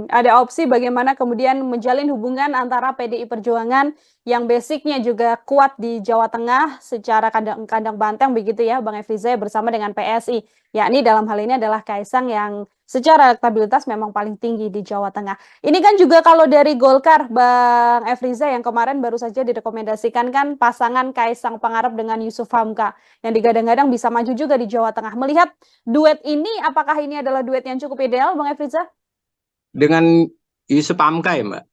Ada opsi bagaimana kemudian menjalin hubungan antara PDI Perjuangan yang basicnya juga kuat di Jawa Tengah secara kandang banteng begitu ya Bang Efriza, bersama dengan PSI, yakni dalam hal ini adalah Kaisang yang secara elektabilitas memang paling tinggi di Jawa Tengah. Ini kan juga kalau dari Golkar Bang Efriza, yang kemarin baru saja direkomendasikan kan pasangan Kaisang Pangarep dengan Yusuf Hamka yang digadang-gadang bisa maju juga di Jawa Tengah. Melihat duet ini, apakah ini adalah duet yang cukup ideal Bang Efriza? Dengan Yusuf Hamka ya Mbak?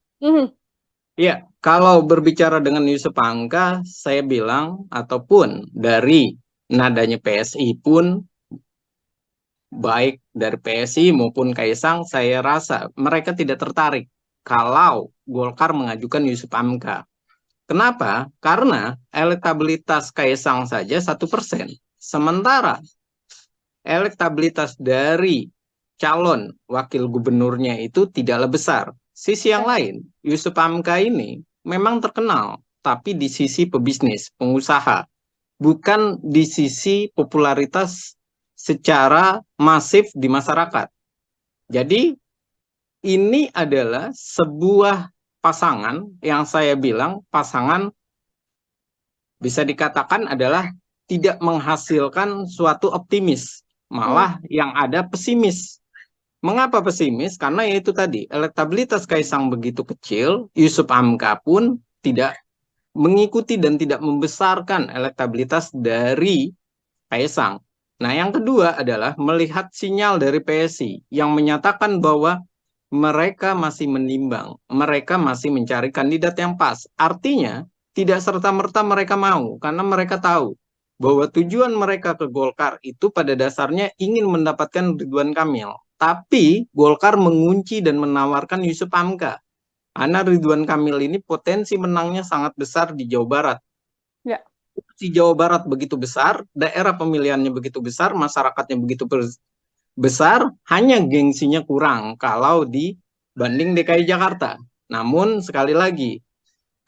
Ya, kalau berbicara dengan Yusuf Hamka, saya bilang, ataupun dari nadanya PSI pun, baik dari PSI maupun Kaisang, saya rasa mereka tidak tertarik kalau Golkar mengajukan Yusuf Hamka. Kenapa? Karena elektabilitas Kaisang saja 1%. Sementara elektabilitas dari calon wakil gubernurnya itu tidaklah besar. Sisi yang lain, Yusuf Hamka ini memang terkenal, tapi di sisi pebisnis, pengusaha, bukan di sisi popularitas secara masif di masyarakat. Jadi ini adalah sebuah pasangan yang saya bilang pasangan bisa dikatakan adalah tidak menghasilkan suatu optimis, malah yang ada pesimis. Mengapa pesimis? Karena itu tadi, elektabilitas Kaisang begitu kecil, Yusuf Hamka pun tidak mengikuti dan tidak membesarkan elektabilitas dari Kaisang. Nah, yang kedua adalah melihat sinyal dari PSI yang menyatakan bahwa mereka masih menimbang, mereka masih mencari kandidat yang pas. Artinya, tidak serta-merta mereka mau, karena mereka tahu bahwa tujuan mereka ke Golkar itu pada dasarnya ingin mendapatkan Ridwan Kamil. Tapi Golkar mengunci dan menawarkan Yusuf Hamka. Karena Ridwan Kamil ini potensi menangnya sangat besar di Jawa Barat. Ya. Di Jawa Barat begitu besar, daerah pemilihannya begitu besar, masyarakatnya begitu besar, hanya gengsinya kurang kalau dibanding DKI Jakarta. Namun sekali lagi,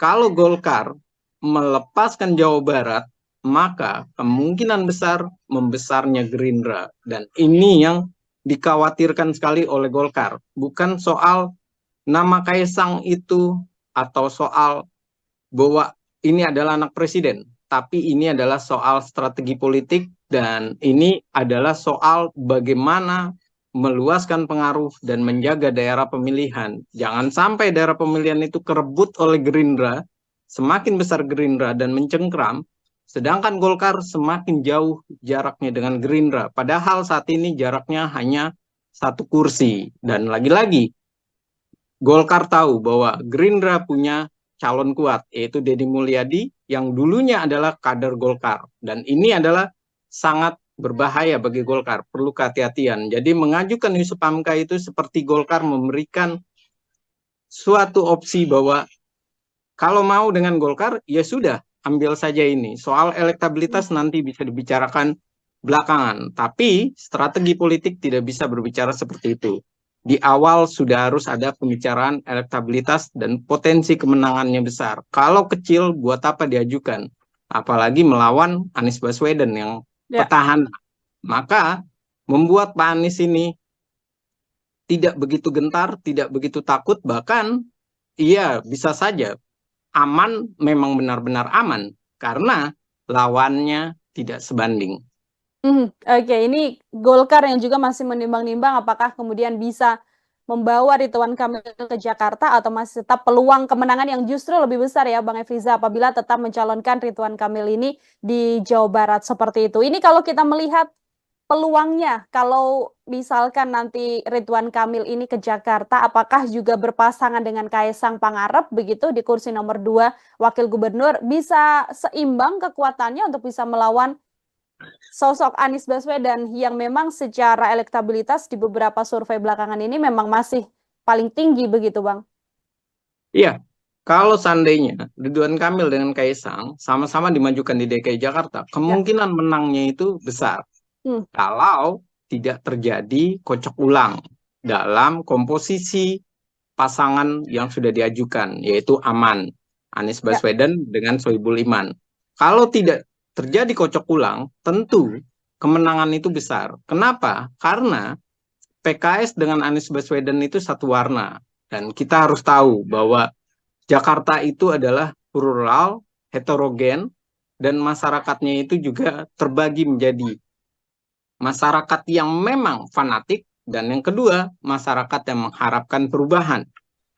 kalau Golkar melepaskan Jawa Barat, maka kemungkinan besar membesarnya Gerindra. Dan ini yang dikhawatirkan sekali oleh Golkar. Bukan soal nama Kaisang itu atau soal bahwa ini adalah anak presiden, tapi ini adalah soal strategi politik dan ini adalah soal bagaimana meluaskan pengaruh dan menjaga daerah pemilihan. Jangan sampai daerah pemilihan itu kerebut oleh Gerindra, semakin besar Gerindra dan mencengkram, sedangkan Golkar semakin jauh jaraknya dengan Gerindra. Padahal saat ini jaraknya hanya 1 kursi. Dan lagi-lagi, Golkar tahu bahwa Gerindra punya calon kuat, yaitu Deddy Mulyadi, yang dulunya adalah kader Golkar. Dan ini adalah sangat berbahaya bagi Golkar, perlu kehati-hatian. Jadi mengajukan Yusuf Hamka itu seperti Golkar memberikan suatu opsi bahwa kalau mau dengan Golkar, ya sudah, ambil saja ini. Soal elektabilitas nanti bisa dibicarakan belakangan. Tapi strategi politik tidak bisa berbicara seperti itu. Di awal sudah harus ada pembicaraan elektabilitas dan potensi kemenangannya besar. Kalau kecil, buat apa diajukan? Apalagi melawan Anies Baswedan yang petahana. Maka membuat Pak Anies ini tidak begitu gentar, tidak begitu takut, bahkan ia bisa saja aman, memang benar-benar aman, karena lawannya tidak sebanding. Oke, ini Golkar yang juga masih menimbang-nimbang apakah kemudian bisa membawa Ridwan Kamil ke Jakarta atau masih tetap peluang kemenangan yang justru lebih besar ya Bang Efriza apabila tetap mencalonkan Ridwan Kamil ini di Jawa Barat seperti itu. Ini kalau kita melihat peluangnya, kalau misalkan nanti Ridwan Kamil ini ke Jakarta, apakah juga berpasangan dengan Kaisang Pangarep begitu di kursi nomor 2 Wakil Gubernur, bisa seimbang kekuatannya untuk bisa melawan sosok Anies Baswedan yang memang secara elektabilitas di beberapa survei belakangan ini memang masih paling tinggi begitu Bang? Iya, kalau seandainya Ridwan Kamil dengan Kaisang sama-sama dimajukan di DKI Jakarta, kemungkinan menangnya itu besar. Kalau tidak terjadi kocok ulang dalam komposisi pasangan yang sudah diajukan, yaitu aman, Anies Baswedan dengan Sohibul Iman. Kalau tidak terjadi kocok ulang, tentu kemenangan itu besar. Kenapa? Karena PKS dengan Anies Baswedan itu satu warna. Dan kita harus tahu bahwa Jakarta itu adalah plural, heterogen, dan masyarakatnya itu juga terbagi menjadi masyarakat yang memang fanatik, dan yang kedua, masyarakat yang mengharapkan perubahan.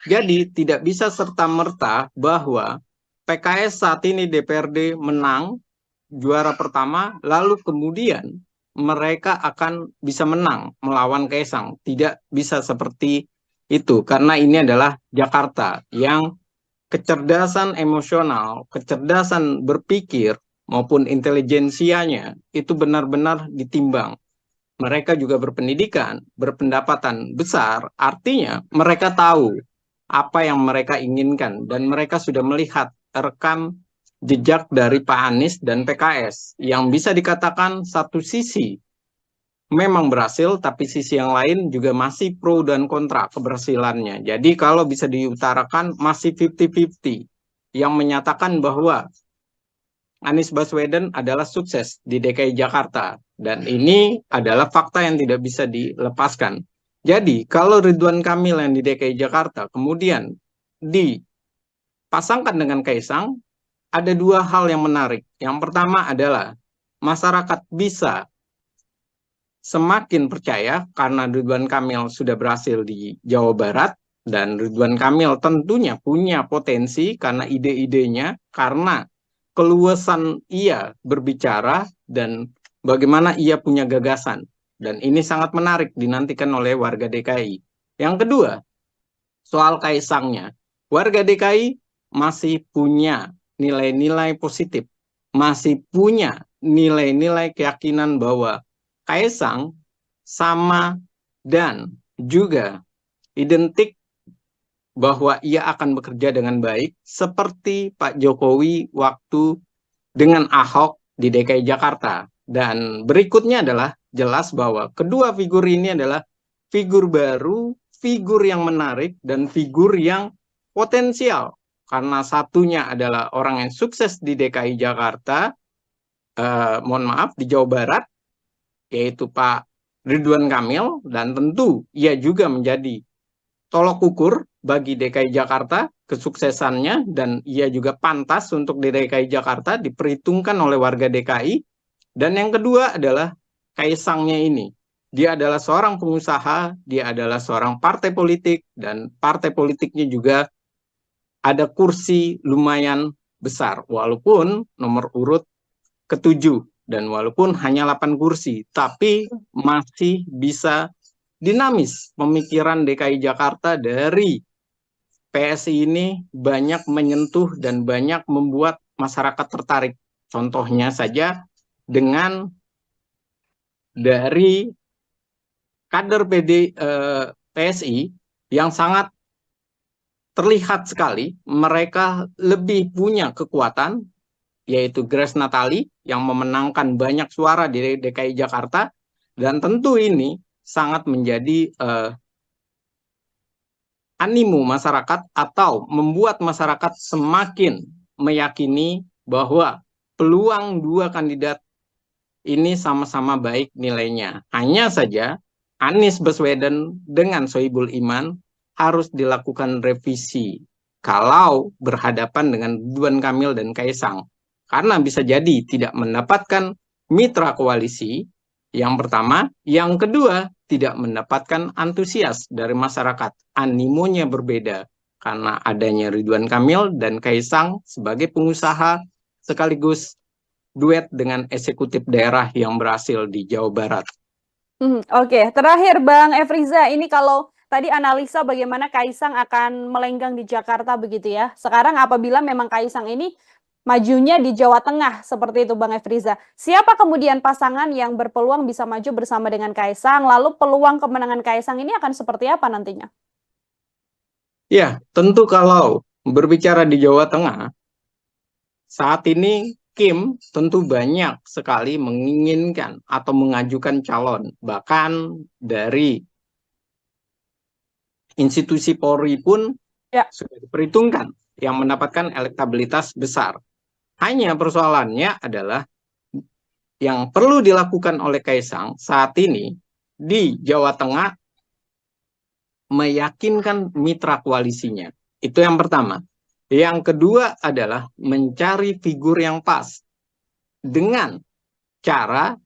Jadi tidak bisa serta-merta bahwa PKS saat ini DPRD menang, juara pertama, lalu kemudian mereka akan bisa menang melawan Kaisang. Tidak bisa seperti itu, karena ini adalah Jakarta yang kecerdasan emosional, kecerdasan berpikir, maupun intelijensianya itu benar-benar ditimbang. Mereka juga berpendidikan, berpendapatan besar, artinya mereka tahu apa yang mereka inginkan, dan mereka sudah melihat rekam jejak dari Pak Anies dan PKS yang bisa dikatakan satu sisi memang berhasil, tapi sisi yang lain juga masih pro dan kontra keberhasilannya. Jadi kalau bisa diutarakan masih 50-50, yang menyatakan bahwa Anies Baswedan adalah sukses di DKI Jakarta, dan ini adalah fakta yang tidak bisa dilepaskan. Jadi kalau Ridwan Kamil yang di DKI Jakarta kemudian dipasangkan dengan Kaisang, ada dua hal yang menarik. Yang pertama adalah masyarakat bisa semakin percaya karena Ridwan Kamil sudah berhasil di Jawa Barat, dan Ridwan Kamil tentunya punya potensi karena ide-idenya, karena keluasan ia berbicara, dan bagaimana ia punya gagasan. Dan ini sangat menarik dinantikan oleh warga DKI. Yang kedua, soal Kaisangnya. Warga DKI masih punya nilai-nilai positif, masih punya nilai-nilai keyakinan bahwa Kaisang sama dan juga identik bahwa ia akan bekerja dengan baik seperti Pak Jokowi waktu dengan Ahok di DKI Jakarta. Dan berikutnya adalah jelas bahwa kedua figur ini adalah figur baru, figur yang menarik, dan figur yang potensial karena satunya adalah orang yang sukses di DKI Jakarta, mohon maaf, di Jawa Barat, yaitu Pak Ridwan Kamil, dan tentu ia juga menjadi tolok ukur bagi DKI Jakarta kesuksesannya, dan ia juga pantas untuk di DKI Jakarta diperhitungkan oleh warga DKI. Dan yang kedua adalah Kaisangnya ini. Dia adalah seorang pengusaha, dia adalah seorang partai politik, dan partai politiknya juga ada kursi lumayan besar, walaupun nomor urut ke-7, dan walaupun hanya 8 kursi, tapi masih bisa dinamis pemikiran DKI Jakarta dari PSI ini banyak menyentuh dan banyak membuat masyarakat tertarik. Contohnya saja dengan dari kader PSI yang sangat terlihat sekali mereka lebih punya kekuatan, yaitu Grace Natali yang memenangkan banyak suara di DKI Jakarta, dan tentu ini sangat menjadi animo masyarakat atau membuat masyarakat semakin meyakini bahwa peluang dua kandidat ini sama-sama baik nilainya. Hanya saja Anies Baswedan dengan Sohibul Iman harus dilakukan revisi kalau berhadapan dengan Ridwan Kamil dan Kaisang. Karena bisa jadi tidak mendapatkan mitra koalisi, yang pertama. Yang kedua, tidak mendapatkan antusias dari masyarakat. Animonya berbeda karena adanya Ridwan Kamil dan Kaisang sebagai pengusaha sekaligus duet dengan eksekutif daerah yang berhasil di Jawa Barat. Oke, terakhir Bang Efriza, ini kalau tadi analisa bagaimana Kaisang akan melenggang di Jakarta begitu ya. Sekarang apabila memang Kaisang ini majunya di Jawa Tengah seperti itu Bang Efriza, siapa kemudian pasangan yang berpeluang bisa maju bersama dengan Kaisang? Lalu peluang kemenangan Kaisang ini akan seperti apa nantinya? Ya, tentu kalau berbicara di Jawa Tengah, saat ini Kim tentu banyak sekali menginginkan atau mengajukan calon. Bahkan dari institusi Polri pun sudah diperhitungkan yang mendapatkan elektabilitas besar. Hanya persoalannya adalah yang perlu dilakukan oleh Kaisang saat ini di Jawa Tengah meyakinkan mitra koalisinya. Itu yang pertama. Yang kedua adalah mencari figur yang pas dengan cara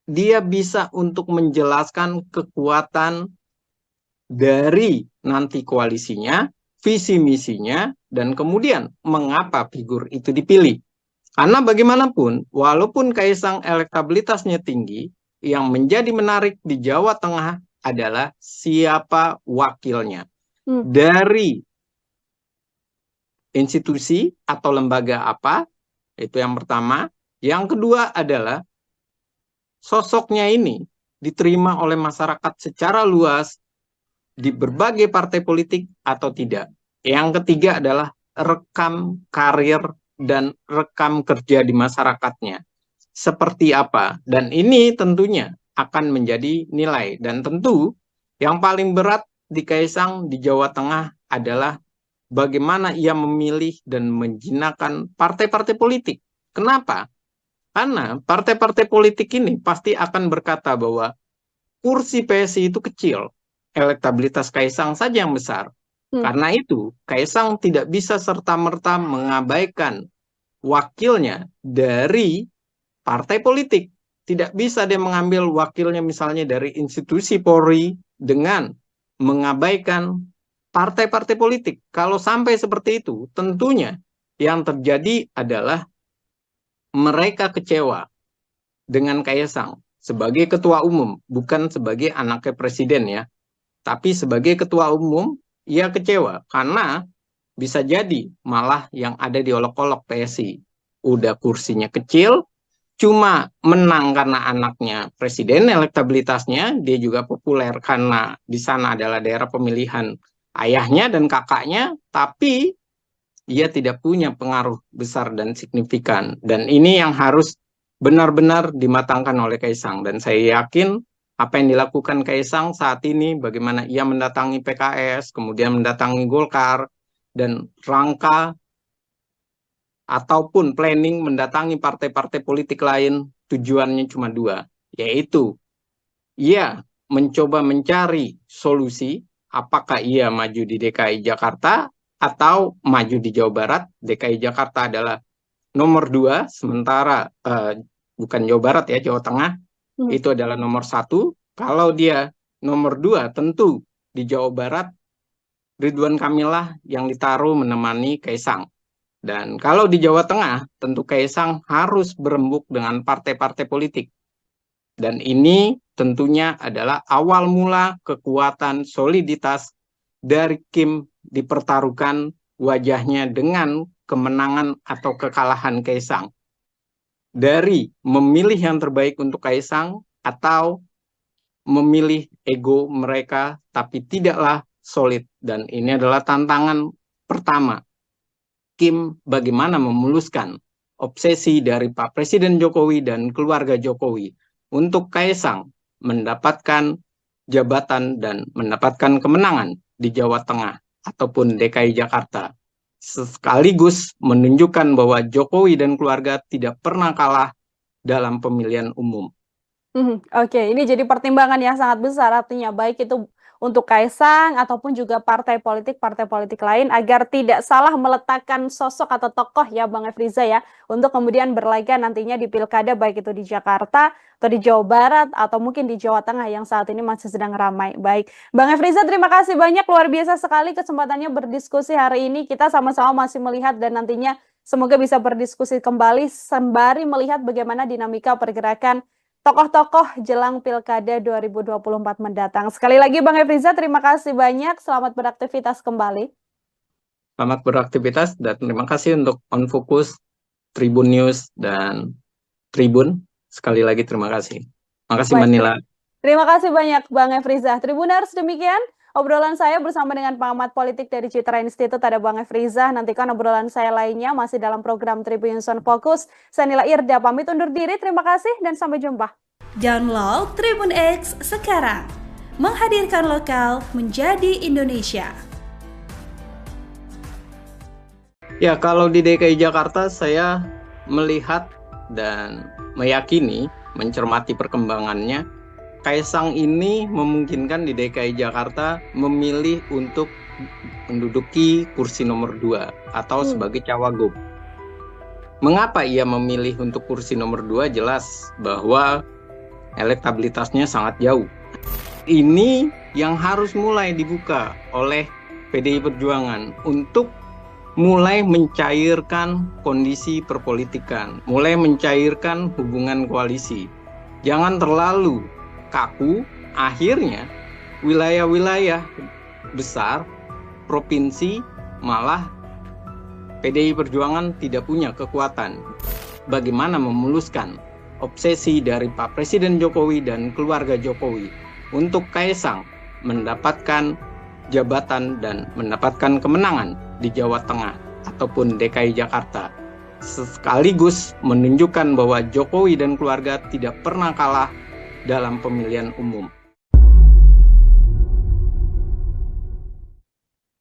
dia bisa untuk menjelaskan kekuatan dari nanti koalisinya, visi misinya, dan kemudian mengapa figur itu dipilih. Karena bagaimanapun, walaupun Kaisang elektabilitasnya tinggi, yang menjadi menarik di Jawa Tengah adalah siapa wakilnya. Dari institusi atau lembaga apa, itu yang pertama. Yang kedua adalah sosoknya ini diterima oleh masyarakat secara luas di berbagai partai politik atau tidak. Yang ketiga adalah rekam karir dan rekam kerja di masyarakatnya. Seperti apa? Dan ini tentunya akan menjadi nilai. Dan tentu yang paling berat di Kaisang di Jawa Tengah adalah bagaimana ia memilih dan menjinakkan partai-partai politik. Kenapa? Karena partai-partai politik ini pasti akan berkata bahwa kursi PSI itu kecil, elektabilitas Kaisang saja yang besar. Karena itu, Kaisang tidak bisa serta-merta mengabaikan wakilnya dari partai politik. Tidak bisa dia mengambil wakilnya misalnya dari institusi Polri dengan mengabaikan partai-partai politik. Kalau sampai seperti itu, tentunya yang terjadi adalah mereka kecewa dengan Kaisang sebagai ketua umum, bukan sebagai anaknya presiden ya, tapi sebagai ketua umum, ia kecewa karena bisa jadi malah yang ada di olok-olok PSI. Udah kursinya kecil, cuma menang karena anaknya presiden, elektabilitasnya, dia juga populer karena di sana adalah daerah pemilihan ayahnya dan kakaknya, tapi ia tidak punya pengaruh besar dan signifikan. Dan ini yang harus benar-benar dimatangkan oleh Kaisang. Dan saya yakin apa yang dilakukan Kaisang saat ini, bagaimana ia mendatangi PKS, kemudian mendatangi Golkar, dan rangka ataupun planning mendatangi partai-partai politik lain tujuannya cuma dua, yaitu ia mencoba mencari solusi apakah ia maju di DKI Jakarta atau maju di Jawa Barat. DKI Jakarta adalah nomor 2, sementara bukan Jawa Barat ya, Jawa Tengah itu adalah nomor 1. Kalau dia nomor 2, tentu di Jawa Barat Ridwan Kamil lah yang ditaruh menemani Kaisang. Dan kalau di Jawa Tengah, tentu Kaisang harus berembuk dengan partai-partai politik. Dan ini tentunya adalah awal mula kekuatan soliditas dari Kim dipertaruhkan wajahnya dengan kemenangan atau kekalahan Kaisang. Dari memilih yang terbaik untuk Kaisang atau memilih ego mereka tapi tidaklah solid. Dan ini adalah tantangan pertama Kim bagaimana memuluskan obsesi dari Pak Presiden Jokowi dan keluarga Jokowi untuk Kaisang mendapatkan jabatan dan mendapatkan kemenangan di Jawa Tengah ataupun DKI Jakarta. Sekaligus menunjukkan bahwa Jokowi dan keluarga tidak pernah kalah dalam pemilihan umum. Oke, ini jadi pertimbangan yang sangat besar, artinya baik itu untuk Kaisang ataupun juga partai politik lain agar tidak salah meletakkan sosok atau tokoh ya Bang Efriza ya, untuk kemudian berlaga nantinya di pilkada baik itu di Jakarta atau di Jawa Barat atau mungkin di Jawa Tengah yang saat ini masih sedang ramai. Baik, Bang Efriza terima kasih banyak, luar biasa sekali kesempatannya berdiskusi hari ini. Kita sama-sama masih melihat dan nantinya semoga bisa berdiskusi kembali sembari melihat bagaimana dinamika pergerakan tokoh-tokoh jelang Pilkada 2024 mendatang. Sekali lagi Bang Efriza, terima kasih banyak. Selamat beraktivitas kembali. Selamat beraktivitas dan terima kasih untuk On Focus, Tribun News, dan Tribun. Sekali lagi terima kasih. Terima kasih Mbak Nila. Terima kasih banyak Bang Efriza. Tribuners, demikian obrolan saya bersama dengan pengamat politik dari Citra Institute, ada Bang Efriza. Nantikan obrolan saya lainnya masih dalam program Tribun News On Focus. Saya Nila Irda pamit undur diri. Terima kasih dan sampai jumpa. Download Tribun X sekarang. Menghadirkan lokal menjadi Indonesia. Ya, kalau di DKI Jakarta saya melihat dan meyakini, mencermati perkembangannya, Kaisang ini memungkinkan di DKI Jakarta memilih untuk menduduki kursi nomor 2 atau sebagai cawagup. Mengapa ia memilih untuk kursi nomor 2? Jelas bahwa elektabilitasnya sangat jauh. Ini yang harus mulai dibuka oleh PDI Perjuangan untuk mulai mencairkan kondisi perpolitikan, mulai mencairkan hubungan koalisi. Jangan terlalu kaku, akhirnya wilayah-wilayah besar, provinsi, malah PDI Perjuangan tidak punya kekuatan. Bagaimana memuluskan obsesi dari Pak Presiden Jokowi dan keluarga Jokowi untuk Kaisang mendapatkan jabatan dan mendapatkan kemenangan di Jawa Tengah ataupun DKI Jakarta. Sekaligus menunjukkan bahwa Jokowi dan keluarga tidak pernah kalah dalam pemilihan umum.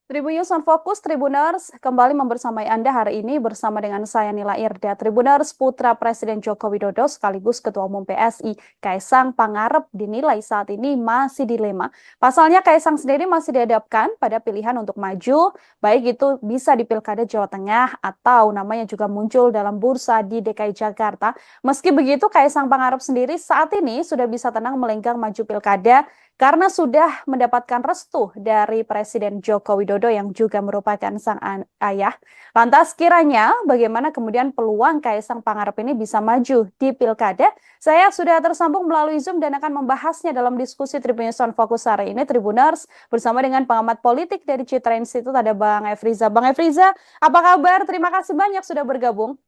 Tribun News On Focus, Tribuners, kembali membersamai Anda hari ini bersama dengan saya Nila Irda. Tribuners, putra Presiden Joko Widodo sekaligus Ketua Umum PSI, Kaisang Pangarep dinilai saat ini masih dilema. Pasalnya Kaisang sendiri masih dihadapkan pada pilihan untuk maju, baik itu bisa di Pilkada Jawa Tengah atau namanya juga muncul dalam bursa di DKI Jakarta. Meski begitu, Kaisang Pangarep sendiri saat ini sudah bisa tenang melenggang maju Pilkada karena sudah mendapatkan restu dari Presiden Joko Widodo yang juga merupakan sang ayah. Lantas kiranya bagaimana kemudian peluang Kaisang Pangarep ini bisa maju di Pilkada? Saya sudah tersambung melalui Zoom dan akan membahasnya dalam diskusi Tribun News On Focus hari ini, Tribuners, bersama dengan pengamat politik dari Citra Institute, ada Bang Efriza. Bang Efriza, apa kabar? Terima kasih banyak sudah bergabung.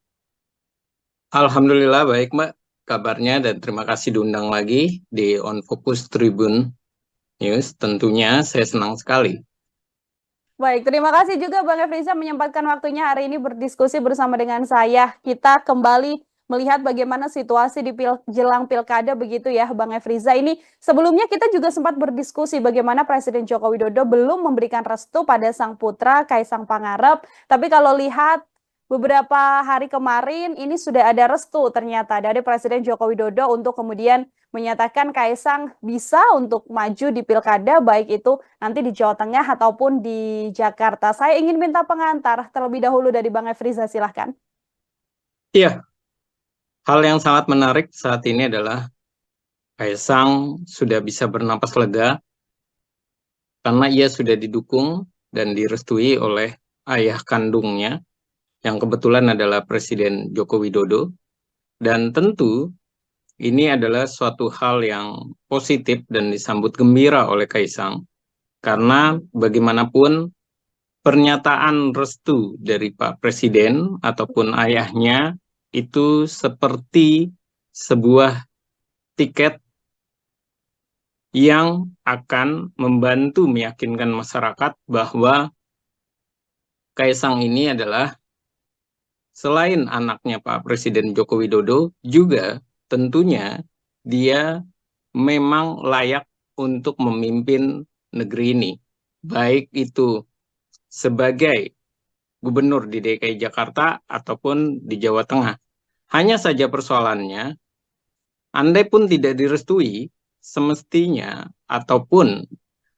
Alhamdulillah baik Mbak kabarnya dan terima kasih diundang lagi di On Focus Tribun News. Tentunya saya senang sekali. Baik, terima kasih juga Bang Efriza menyempatkan waktunya hari ini berdiskusi bersama dengan saya. Kita kembali melihat bagaimana situasi di jelang pilkada begitu ya Bang Efriza. Ini sebelumnya kita juga sempat berdiskusi bagaimana Presiden Joko Widodo belum memberikan restu pada sang putra Kaisang Pangarep. Tapi kalau lihat beberapa hari kemarin ini sudah ada restu ternyata dari Presiden Joko Widodo untuk kemudian menyatakan Kaisang bisa untuk maju di pilkada baik itu nanti di Jawa Tengah ataupun di Jakarta. Saya ingin minta pengantar terlebih dahulu dari Bang Efriza, silahkan. Iya, hal yang sangat menarik saat ini adalah Kaisang sudah bisa bernapas lega karena ia sudah didukung dan direstui oleh ayah kandungnya yang kebetulan adalah Presiden Joko Widodo. Dan tentu ini adalah suatu hal yang positif dan disambut gembira oleh Kaisang. Karena bagaimanapun pernyataan restu dari Pak Presiden ataupun ayahnya itu seperti sebuah tiket yang akan membantu meyakinkan masyarakat bahwa Kaisang ini adalah selain anaknya Pak Presiden Joko Widodo, juga tentunya dia memang layak untuk memimpin negeri ini. Baik itu sebagai gubernur di DKI Jakarta ataupun di Jawa Tengah. Hanya saja persoalannya, andai pun tidak direstui, semestinya ataupun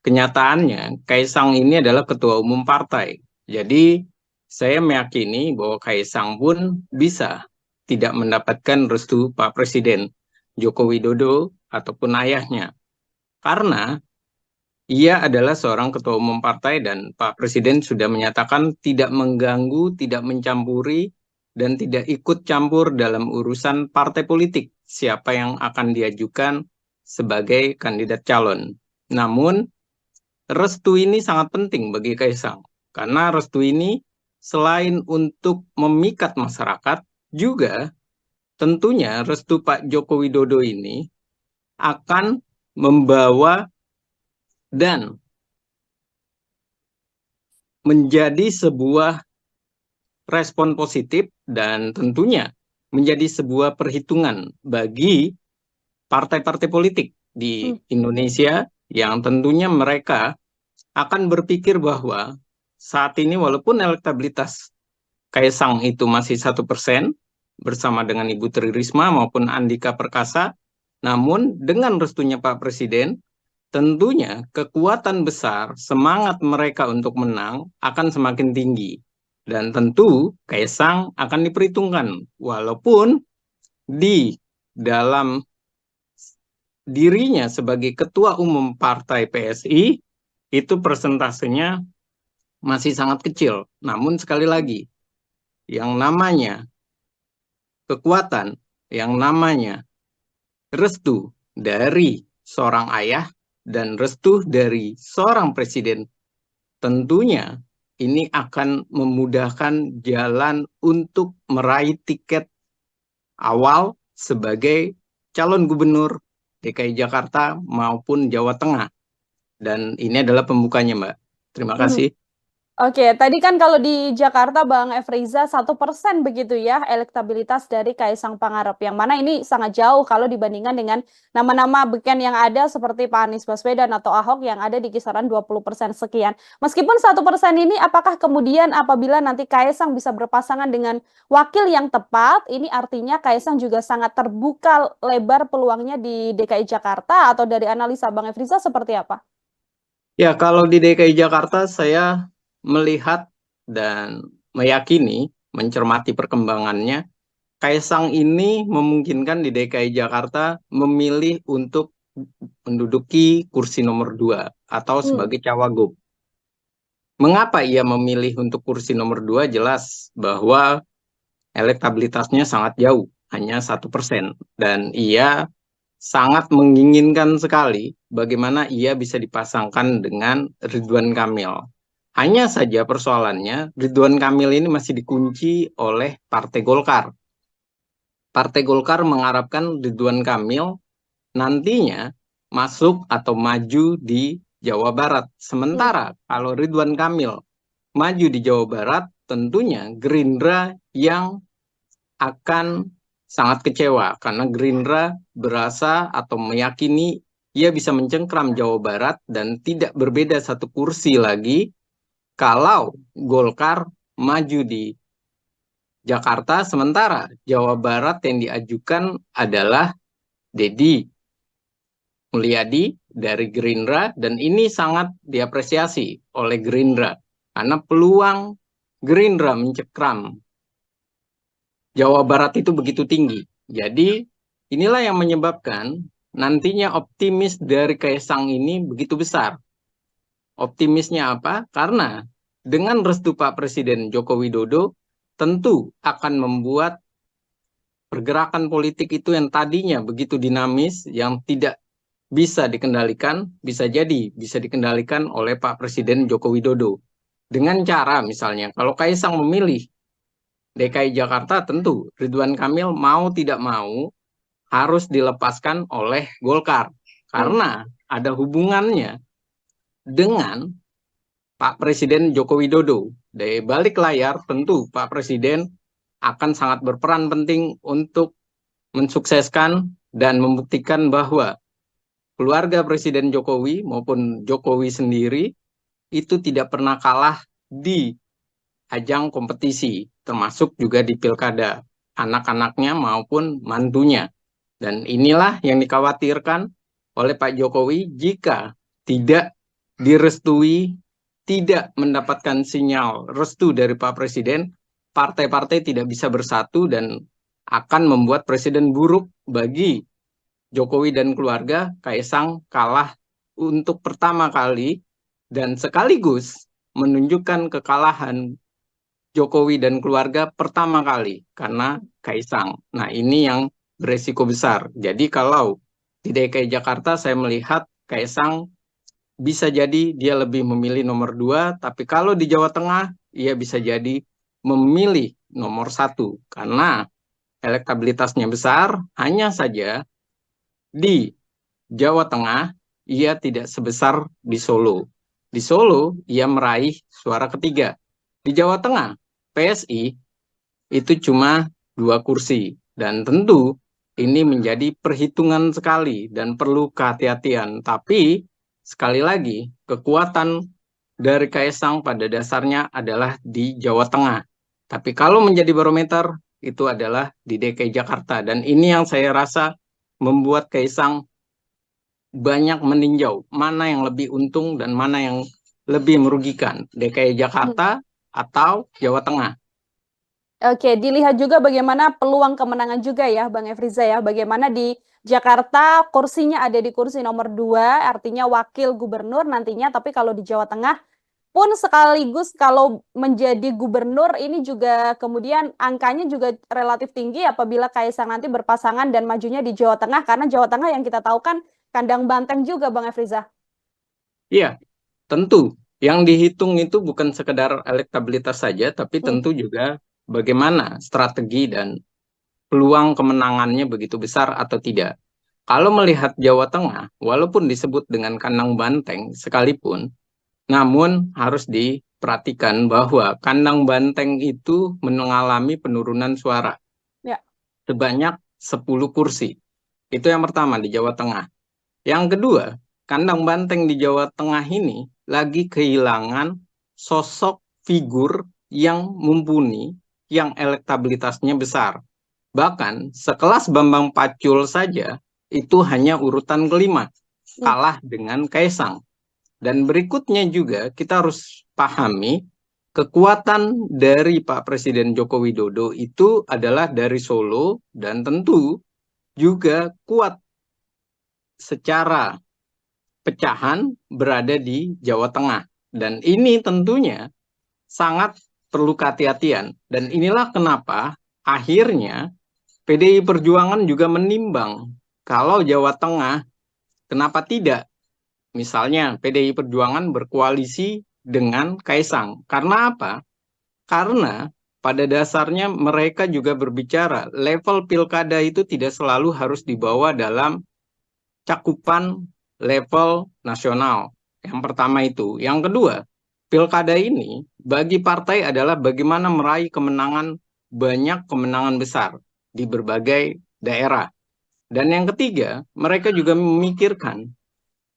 kenyataannya Kaisang ini adalah ketua umum partai. Jadi saya meyakini bahwa Kaisang pun bisa tidak mendapatkan restu Pak Presiden Joko Widodo ataupun ayahnya. Karena ia adalah seorang ketua umum partai dan Pak Presiden sudah menyatakan tidak mengganggu, tidak mencampuri, dan tidak ikut campur dalam urusan partai politik siapa yang akan diajukan sebagai kandidat calon. Namun, restu ini sangat penting bagi Kaisang. Karena restu ini selain untuk memikat masyarakat, juga tentunya restu Pak Joko Widodo ini akan membawa dan menjadi sebuah respon positif dan tentunya menjadi sebuah perhitungan bagi partai-partai politik di Indonesia yang tentunya mereka akan berpikir bahwa saat ini walaupun elektabilitas Kaisang itu masih 1% bersama dengan Ibu Tri Risma maupun Andika Perkasa, namun dengan restunya Pak Presiden, tentunya kekuatan besar, semangat mereka untuk menang akan semakin tinggi. Dan tentu Kaisang akan diperhitungkan, walaupun di dalam dirinya sebagai ketua umum partai PSI, itu persentasenya masih sangat kecil. Namun sekali lagi, yang namanya kekuatan, yang namanya restu dari seorang ayah dan restu dari seorang presiden, tentunya ini akan memudahkan jalan untuk meraih tiket awal sebagai calon gubernur DKI Jakarta maupun Jawa Tengah. Dan ini adalah pembukanya, Mbak. Terima kasih. Oke, tadi kan kalau di Jakarta Bang Efriza 1% begitu ya elektabilitas dari Kaisang Pangarep. Yang mana ini sangat jauh kalau dibandingkan dengan nama-nama beken yang ada seperti Pak Anies Baswedan atau Ahok yang ada di kisaran 20% sekian. Meskipun 1% ini apakah kemudian apabila nanti Kaisang bisa berpasangan dengan wakil yang tepat, ini artinya Kaisang juga sangat terbuka lebar peluangnya di DKI Jakarta atau dari analisa Bang Efriza seperti apa? Ya, kalau di DKI Jakarta saya melihat dan meyakini, mencermati perkembangannya, Kaisang ini memungkinkan di DKI Jakarta memilih untuk menduduki kursi nomor 2 atau sebagai cawagup. Mengapa ia memilih untuk kursi nomor 2? Jelas bahwa elektabilitasnya sangat jauh, hanya 1%. Dan ia sangat menginginkan sekali bagaimana ia bisa dipasangkan dengan Ridwan Kamil. Hanya saja persoalannya, Ridwan Kamil ini masih dikunci oleh Partai Golkar. Partai Golkar mengharapkan Ridwan Kamil nantinya masuk atau maju di Jawa Barat. Sementara kalau Ridwan Kamil maju di Jawa Barat, tentunya Gerindra yang akan sangat kecewa karena Gerindra berasa atau meyakini ia bisa mencengkram Jawa Barat dan tidak berbeda satu kursi lagi kalau Golkar maju di Jakarta, sementara Jawa Barat yang diajukan adalah Deddy Mulyadi dari Gerindra, dan ini sangat diapresiasi oleh Gerindra karena peluang Gerindra mencengkram Jawa Barat itu begitu tinggi. Jadi inilah yang menyebabkan nantinya optimis dari Kaisang ini begitu besar. Optimisnya apa? Karena dengan restu Pak Presiden Joko Widodo tentu akan membuat pergerakan politik itu yang tadinya begitu dinamis, yang tidak bisa dikendalikan, bisa jadi bisa dikendalikan oleh Pak Presiden Joko Widodo. Dengan cara misalnya, kalau Kaisang memilih DKI Jakarta, tentu Ridwan Kamil mau tidak mau harus dilepaskan oleh Golkar. Karena ada hubungannya dengan Pak Presiden Joko Widodo. Dari balik layar tentu Pak Presiden akan sangat berperan penting untuk mensukseskan dan membuktikan bahwa keluarga Presiden Jokowi maupun Jokowi sendiri itu tidak pernah kalah di ajang kompetisi, termasuk juga di pilkada, anak-anaknya maupun mantunya. Dan inilah yang dikhawatirkan oleh Pak Jokowi jika tidak direstui, tidak mendapatkan sinyal restu dari Pak Presiden, partai-partai tidak bisa bersatu dan akan membuat presiden buruk bagi Jokowi dan keluarga. Kaisang kalah untuk pertama kali dan sekaligus menunjukkan kekalahan Jokowi dan keluarga pertama kali karena Kaisang. Nah, ini yang beresiko besar. Jadi kalau di DKI Jakarta saya melihat Kaisang bisa jadi dia lebih memilih nomor 2, tapi kalau di Jawa Tengah ia bisa jadi memilih nomor 1 karena elektabilitasnya besar. Hanya saja di Jawa Tengah ia tidak sebesar di Solo. Di Solo ia meraih suara ketiga. Di Jawa Tengah PSI itu cuma 2 kursi. Dan tentu ini menjadi perhitungan sekali dan perlu kehati-hatian. Tapi sekali lagi kekuatan dari Kaisang pada dasarnya adalah di Jawa Tengah. Tapi kalau menjadi barometer itu adalah di DKI Jakarta. Dan ini yang saya rasa membuat Kaisang banyak meninjau mana yang lebih untung dan mana yang lebih merugikan, DKI Jakarta atau Jawa Tengah. Oke, dilihat juga bagaimana peluang kemenangan juga ya Bang Efriza ya. Bagaimana di Jakarta kursinya ada di kursi nomor 2, artinya wakil gubernur nantinya. Tapi kalau di Jawa Tengah pun sekaligus kalau menjadi gubernur ini juga kemudian angkanya juga relatif tinggi apabila Kaisang nanti berpasangan dan majunya di Jawa Tengah. Karena Jawa Tengah yang kita tahu kan kandang banteng juga Bang Efriza. Iya, tentu. Yang dihitung itu bukan sekedar elektabilitas saja, tapi tentu juga bagaimana strategi dan peluang kemenangannya begitu besar atau tidak. Kalau melihat Jawa Tengah, walaupun disebut dengan kandang banteng sekalipun, namun harus diperhatikan bahwa kandang banteng itu mengalami penurunan suara sebanyak 10 kursi. Itu yang pertama di Jawa Tengah. Yang kedua, kandang banteng di Jawa Tengah ini lagi kehilangan sosok figur yang mumpuni, yang elektabilitasnya besar. Bahkan sekelas Bambang Pacul saja itu hanya urutan kelima, kalah dengan Kaisang. Dan berikutnya juga kita harus pahami kekuatan dari Pak Presiden Joko Widodo itu adalah dari Solo dan tentu juga kuat secara pecahan berada di Jawa Tengah. Dan ini tentunya sangat perlu kehati-hatian. Dan inilah kenapa akhirnya PDI Perjuangan juga menimbang kalau Jawa Tengah kenapa tidak misalnya PDI Perjuangan berkoalisi dengan Kaisang. Karena apa? Karena pada dasarnya mereka juga berbicara level pilkada itu tidak selalu harus dibawa dalam cakupan level nasional. Yang pertama itu. Yang kedua, pilkada ini bagi partai adalah bagaimana meraih kemenangan, banyak kemenangan besar. di berbagai daerah. Dan yang ketiga, mereka juga memikirkan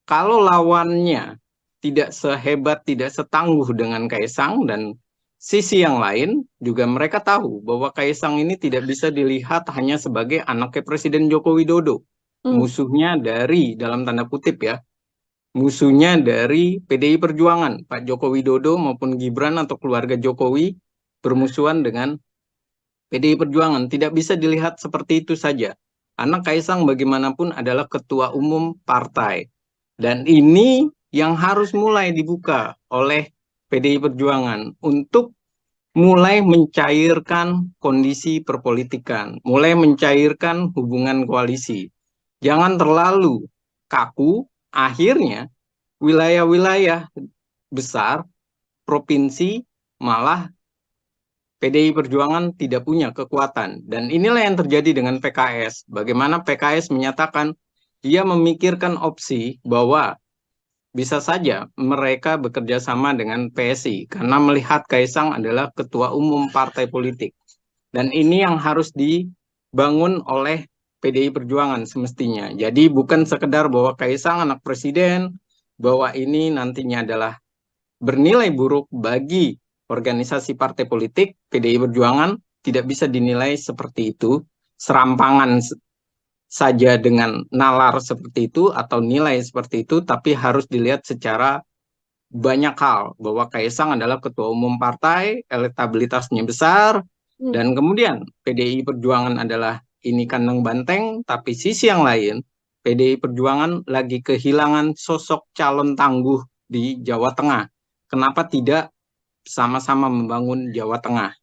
kalau lawannya tidak sehebat, tidak setangguh dengan Kaisang, dan sisi yang lain juga mereka tahu bahwa Kaisang ini tidak bisa dilihat hanya sebagai anaknya Presiden Joko Widodo. Musuhnya dari, dalam tanda kutip ya, musuhnya dari PDI Perjuangan, Pak Joko Widodo maupun Gibran atau keluarga Jokowi bermusuhan dengan PDI Perjuangan. Tidak bisa dilihat seperti itu saja. Anak Kaisang bagaimanapun adalah ketua umum partai. Dan ini yang harus mulai dibuka oleh PDI Perjuangan untuk mulai mencairkan kondisi perpolitikan, mulai mencairkan hubungan koalisi. Jangan terlalu kaku, akhirnya wilayah-wilayah besar, provinsi, malah PDI Perjuangan tidak punya kekuatan. Dan inilah yang terjadi dengan PKS. Bagaimana PKS menyatakan dia memikirkan opsi bahwa bisa saja mereka bekerja sama dengan PSI karena melihat Kaisang adalah ketua umum partai politik. Dan ini yang harus dibangun oleh PDI Perjuangan semestinya. Jadi bukan sekedar bahwa Kaisang anak presiden, bahwa ini nantinya adalah bernilai buruk bagi organisasi partai politik. PDI Perjuangan tidak bisa dinilai seperti itu, serampangan saja dengan nalar seperti itu atau nilai seperti itu, tapi harus dilihat secara banyak hal, bahwa Kaisang adalah ketua umum partai, elektabilitasnya besar, dan kemudian PDI Perjuangan adalah ini kandang banteng, tapi sisi yang lain, PDI Perjuangan lagi kehilangan sosok calon tangguh di Jawa Tengah. Kenapa tidak sama-sama membangun Jawa Tengah?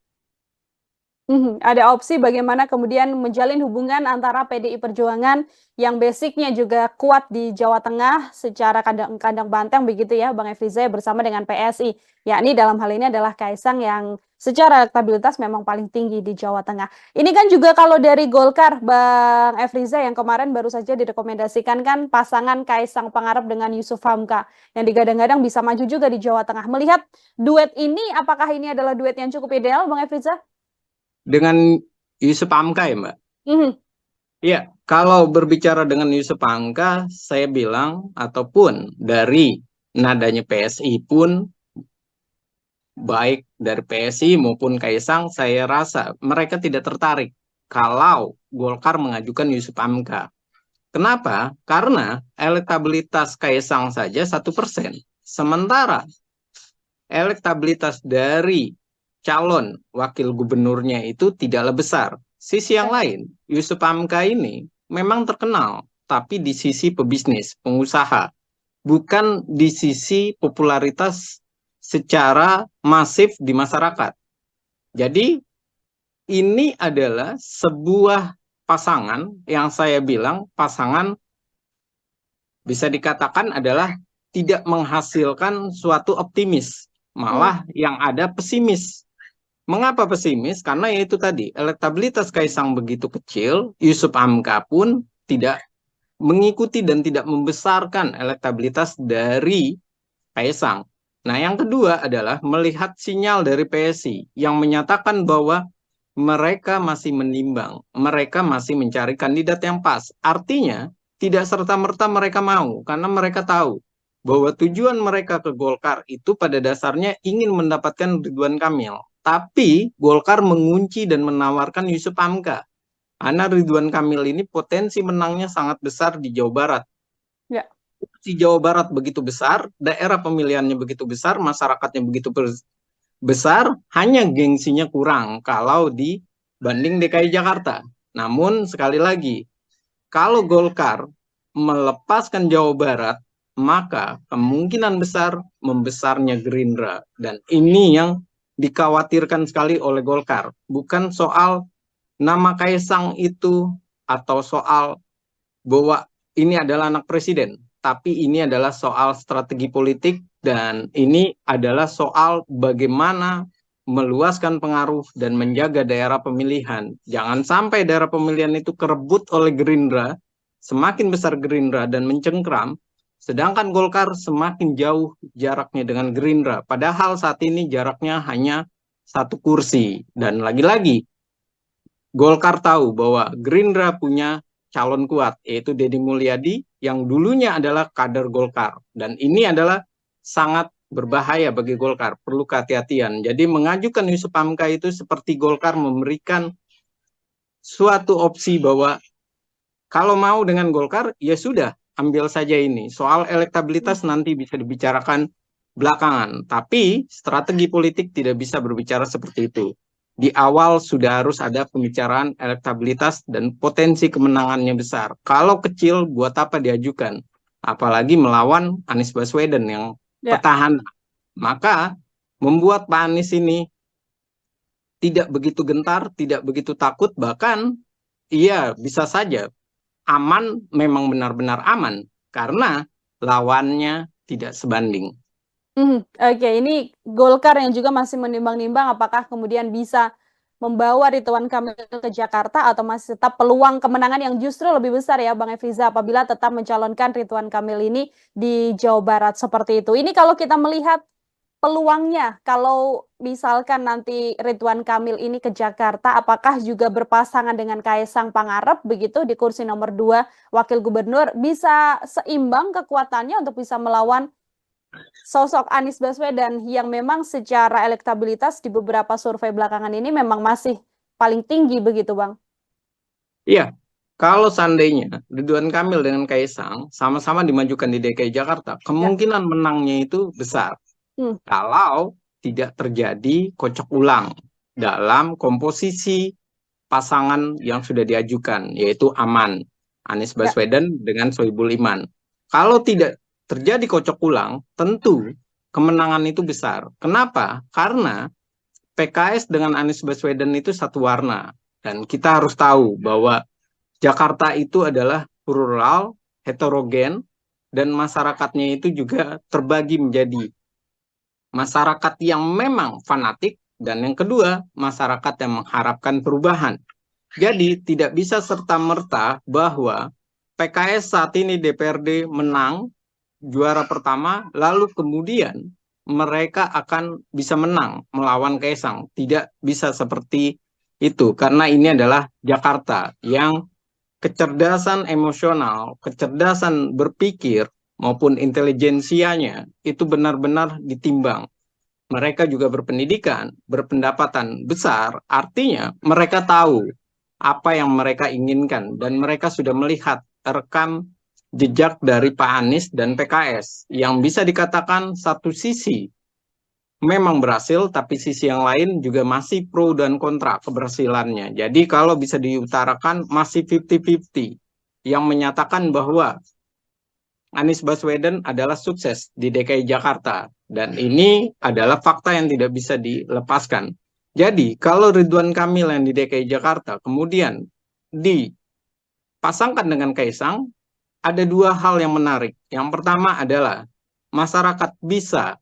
Ada opsi bagaimana kemudian menjalin hubungan antara PDI Perjuangan yang basicnya juga kuat di Jawa Tengah secara kandang banteng begitu ya Bang Efriza, bersama dengan PSI, yakni dalam hal ini adalah Kaisang yang secara elektabilitas memang paling tinggi di Jawa Tengah. Ini kan juga kalau dari Golkar, Bang Efriza, yang kemarin baru saja direkomendasikan kan pasangan Kaisang Pangarep dengan Yusuf Hamka yang digadang-gadang bisa maju juga di Jawa Tengah. Melihat duet ini, apakah ini adalah duet yang cukup ideal, Bang Efriza? Dengan Yusuf Hamka ya Mbak? Ya, kalau berbicara dengan Yusuf Hamka, saya bilang, ataupun dari nadanya PSI pun, baik dari PSI maupun Kaisang, saya rasa mereka tidak tertarik kalau Golkar mengajukan Yusuf Hamka. Kenapa? Karena elektabilitas Kaisang saja 1%. Sementara elektabilitas dari calon wakil gubernurnya itu tidaklah besar. Sisi yang lain, Yusuf Hamka ini memang terkenal, tapi di sisi pebisnis, pengusaha, bukan di sisi popularitas secara masif di masyarakat. Jadi ini adalah sebuah pasangan yang saya bilang pasangan bisa dikatakan adalah tidak menghasilkan suatu optimis, malah yang ada pesimis. Mengapa pesimis? Karena itu tadi, elektabilitas Kaisang begitu kecil, Yusuf Hamka pun tidak mengikuti dan tidak membesarkan elektabilitas dari Kaisang. Nah, yang kedua adalah melihat sinyal dari PSI yang menyatakan bahwa mereka masih menimbang, mereka masih mencari kandidat yang pas. Artinya, tidak serta-merta mereka mau, karena mereka tahu bahwa tujuan mereka ke Golkar itu pada dasarnya ingin mendapatkan Ridwan Kamil. Tapi Golkar mengunci dan menawarkan Yusuf Hamka. Karena Ridwan Kamil ini potensi menangnya sangat besar di Jawa Barat. Ya. Di Jawa Barat begitu besar, daerah pemilihannya begitu besar, masyarakatnya begitu besar, hanya gengsinya kurang kalau dibanding DKI Jakarta. Namun sekali lagi, kalau Golkar melepaskan Jawa Barat, maka kemungkinan besar membesarnya Gerindra. Dan ini yang dikhawatirkan sekali oleh Golkar. Bukan soal nama Kaisang itu atau soal bahwa ini adalah anak presiden, tapi ini adalah soal strategi politik dan ini adalah soal bagaimana meluaskan pengaruh dan menjaga daerah pemilihan. Jangan sampai daerah pemilihan itu kerebut oleh Gerindra, semakin besar Gerindra dan mencengkram, sedangkan Golkar semakin jauh jaraknya dengan Gerindra. Padahal saat ini jaraknya hanya 1 kursi. Dan lagi-lagi, Golkar tahu bahwa Gerindra punya calon kuat, yaitu Deddy Mulyadi yang dulunya adalah kader Golkar. Dan ini adalah sangat berbahaya bagi Golkar, perlu kehati-hatian. Jadi mengajukan Yusuf Hamka itu seperti Golkar memberikan suatu opsi bahwa kalau mau dengan Golkar, ya sudah, ambil saja ini. Soal elektabilitas nanti bisa dibicarakan belakangan. Tapi strategi politik tidak bisa berbicara seperti itu. Di awal sudah harus ada pembicaraan elektabilitas dan potensi kemenangannya besar. Kalau kecil, buat apa diajukan? Apalagi melawan Anies Baswedan yang petahana. Maka membuat Pak Anies ini tidak begitu gentar, tidak begitu takut, bahkan iya bisa saja aman, memang benar-benar aman karena lawannya tidak sebanding. Oke, ini Golkar yang juga masih menimbang-nimbang apakah kemudian bisa membawa Ridwan Kamil ke Jakarta atau masih tetap peluang kemenangan yang justru lebih besar ya Bang Efriza apabila tetap mencalonkan Ridwan Kamil ini di Jawa Barat seperti itu. Ini kalau kita melihat peluangnya, kalau misalkan nanti Ridwan Kamil ini ke Jakarta, apakah juga berpasangan dengan Kaesang Pangarep begitu di kursi nomor 2 Wakil Gubernur, bisa seimbang kekuatannya untuk bisa melawan sosok Anies Baswedan yang memang secara elektabilitas di beberapa survei belakangan ini memang masih paling tinggi begitu Bang? Iya, kalau seandainya Ridwan Kamil dengan Kaesang sama-sama dimajukan di DKI Jakarta, kemungkinan menangnya itu besar. Kalau tidak terjadi kocok ulang dalam komposisi pasangan yang sudah diajukan, yaitu aman, Anies Baswedan dengan Sohibul Iman. Kalau tidak terjadi kocok ulang, tentu kemenangan itu besar. Kenapa? Karena PKS dengan Anies Baswedan itu satu warna. Dan kita harus tahu bahwa Jakarta itu adalah plural, heterogen, dan masyarakatnya itu juga terbagi menjadi masyarakat yang memang fanatik, dan yang kedua, masyarakat yang mengharapkan perubahan. Jadi tidak bisa serta-merta bahwa PKS saat ini DPRD menang, juara pertama, lalu kemudian mereka akan bisa menang melawan Kaesang. Tidak bisa seperti itu, karena ini adalah Jakarta yang kecerdasan emosional, kecerdasan berpikir, maupun intelijensianya itu benar-benar ditimbang. Mereka juga berpendidikan, berpendapatan besar, artinya mereka tahu apa yang mereka inginkan, dan mereka sudah melihat rekam jejak dari Pak Anies dan PKS, yang bisa dikatakan satu sisi memang berhasil, tapi sisi yang lain juga masih pro dan kontra keberhasilannya. Jadi kalau bisa diutarakan masih 50-50, yang menyatakan bahwa Anies Baswedan adalah sukses di DKI Jakarta. Dan ini adalah fakta yang tidak bisa dilepaskan. Jadi kalau Ridwan Kamil yang di DKI Jakarta kemudian dipasangkan dengan Kaesang, ada dua hal yang menarik. Yang pertama adalah masyarakat bisa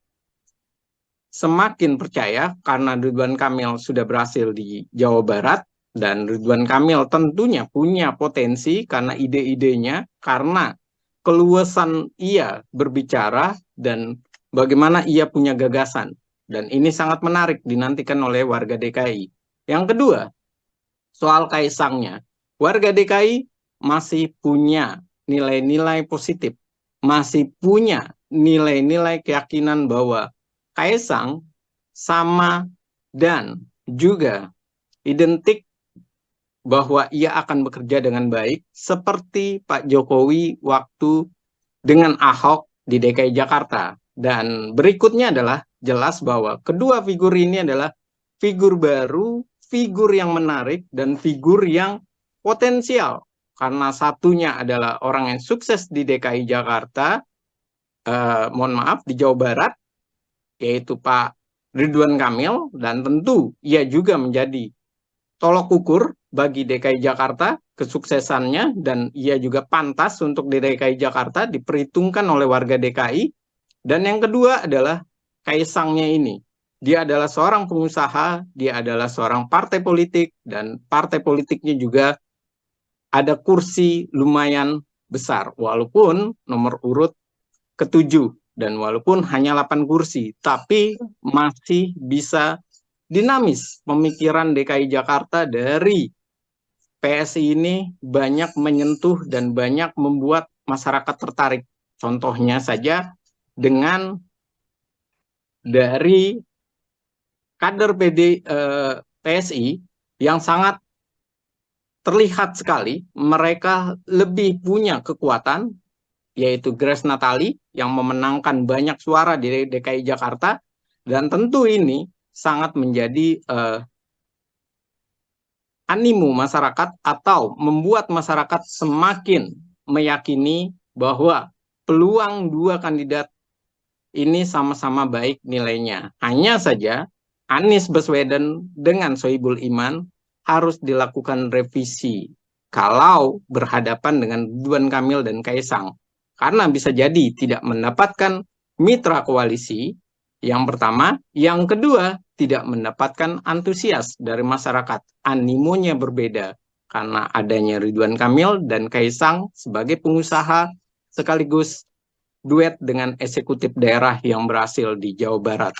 semakin percaya karena Ridwan Kamil sudah berhasil di Jawa Barat, dan Ridwan Kamil tentunya punya potensi karena ide-idenya, karena keluasan ia berbicara, dan bagaimana ia punya gagasan. Dan ini sangat menarik dinantikan oleh warga DKI. Yang kedua, soal Kaesangnya. Warga DKI masih punya nilai-nilai positif, masih punya nilai-nilai keyakinan bahwa Kaesang sama dan juga identik bahwa ia akan bekerja dengan baik seperti Pak Jokowi waktu dengan Ahok di DKI Jakarta. Dan berikutnya adalah jelas bahwa kedua figur ini adalah figur baru, figur yang menarik, dan figur yang potensial. Karena satunya adalah orang yang sukses di DKI Jakarta, di Jawa Barat, yaitu Pak Ridwan Kamil, dan tentu ia juga menjadi tolok ukur bagi DKI Jakarta kesuksesannya, dan ia juga pantas untuk di DKI Jakarta diperhitungkan oleh warga DKI. Dan yang kedua adalah Kaesangnya ini. Dia adalah seorang pengusaha, dia adalah seorang partai politik, dan partai politiknya juga ada kursi lumayan besar, walaupun nomor urut ke-7, dan walaupun hanya 8 kursi, tapi masih bisa dinamis pemikiran DKI Jakarta dari PSI ini banyak menyentuh dan banyak membuat masyarakat tertarik. Contohnya saja dengan dari kader PSI yang sangat terlihat sekali mereka lebih punya kekuatan, yaitu Grace Natali yang memenangkan banyak suara di DKI Jakarta, dan tentu ini sangat menjadi animo masyarakat atau membuat masyarakat semakin meyakini bahwa peluang dua kandidat ini sama-sama baik nilainya. Hanya saja Anies Baswedan dengan Sohibul Iman harus dilakukan revisi kalau berhadapan dengan Ridwan Kamil dan Kaisang. Karena bisa jadi tidak mendapatkan mitra koalisi, yang pertama. Yang kedua, tidak mendapatkan antusias dari masyarakat. Animonya berbeda karena adanya Ridwan Kamil dan Kaisang sebagai pengusaha sekaligus duet dengan eksekutif daerah yang berhasil di Jawa Barat.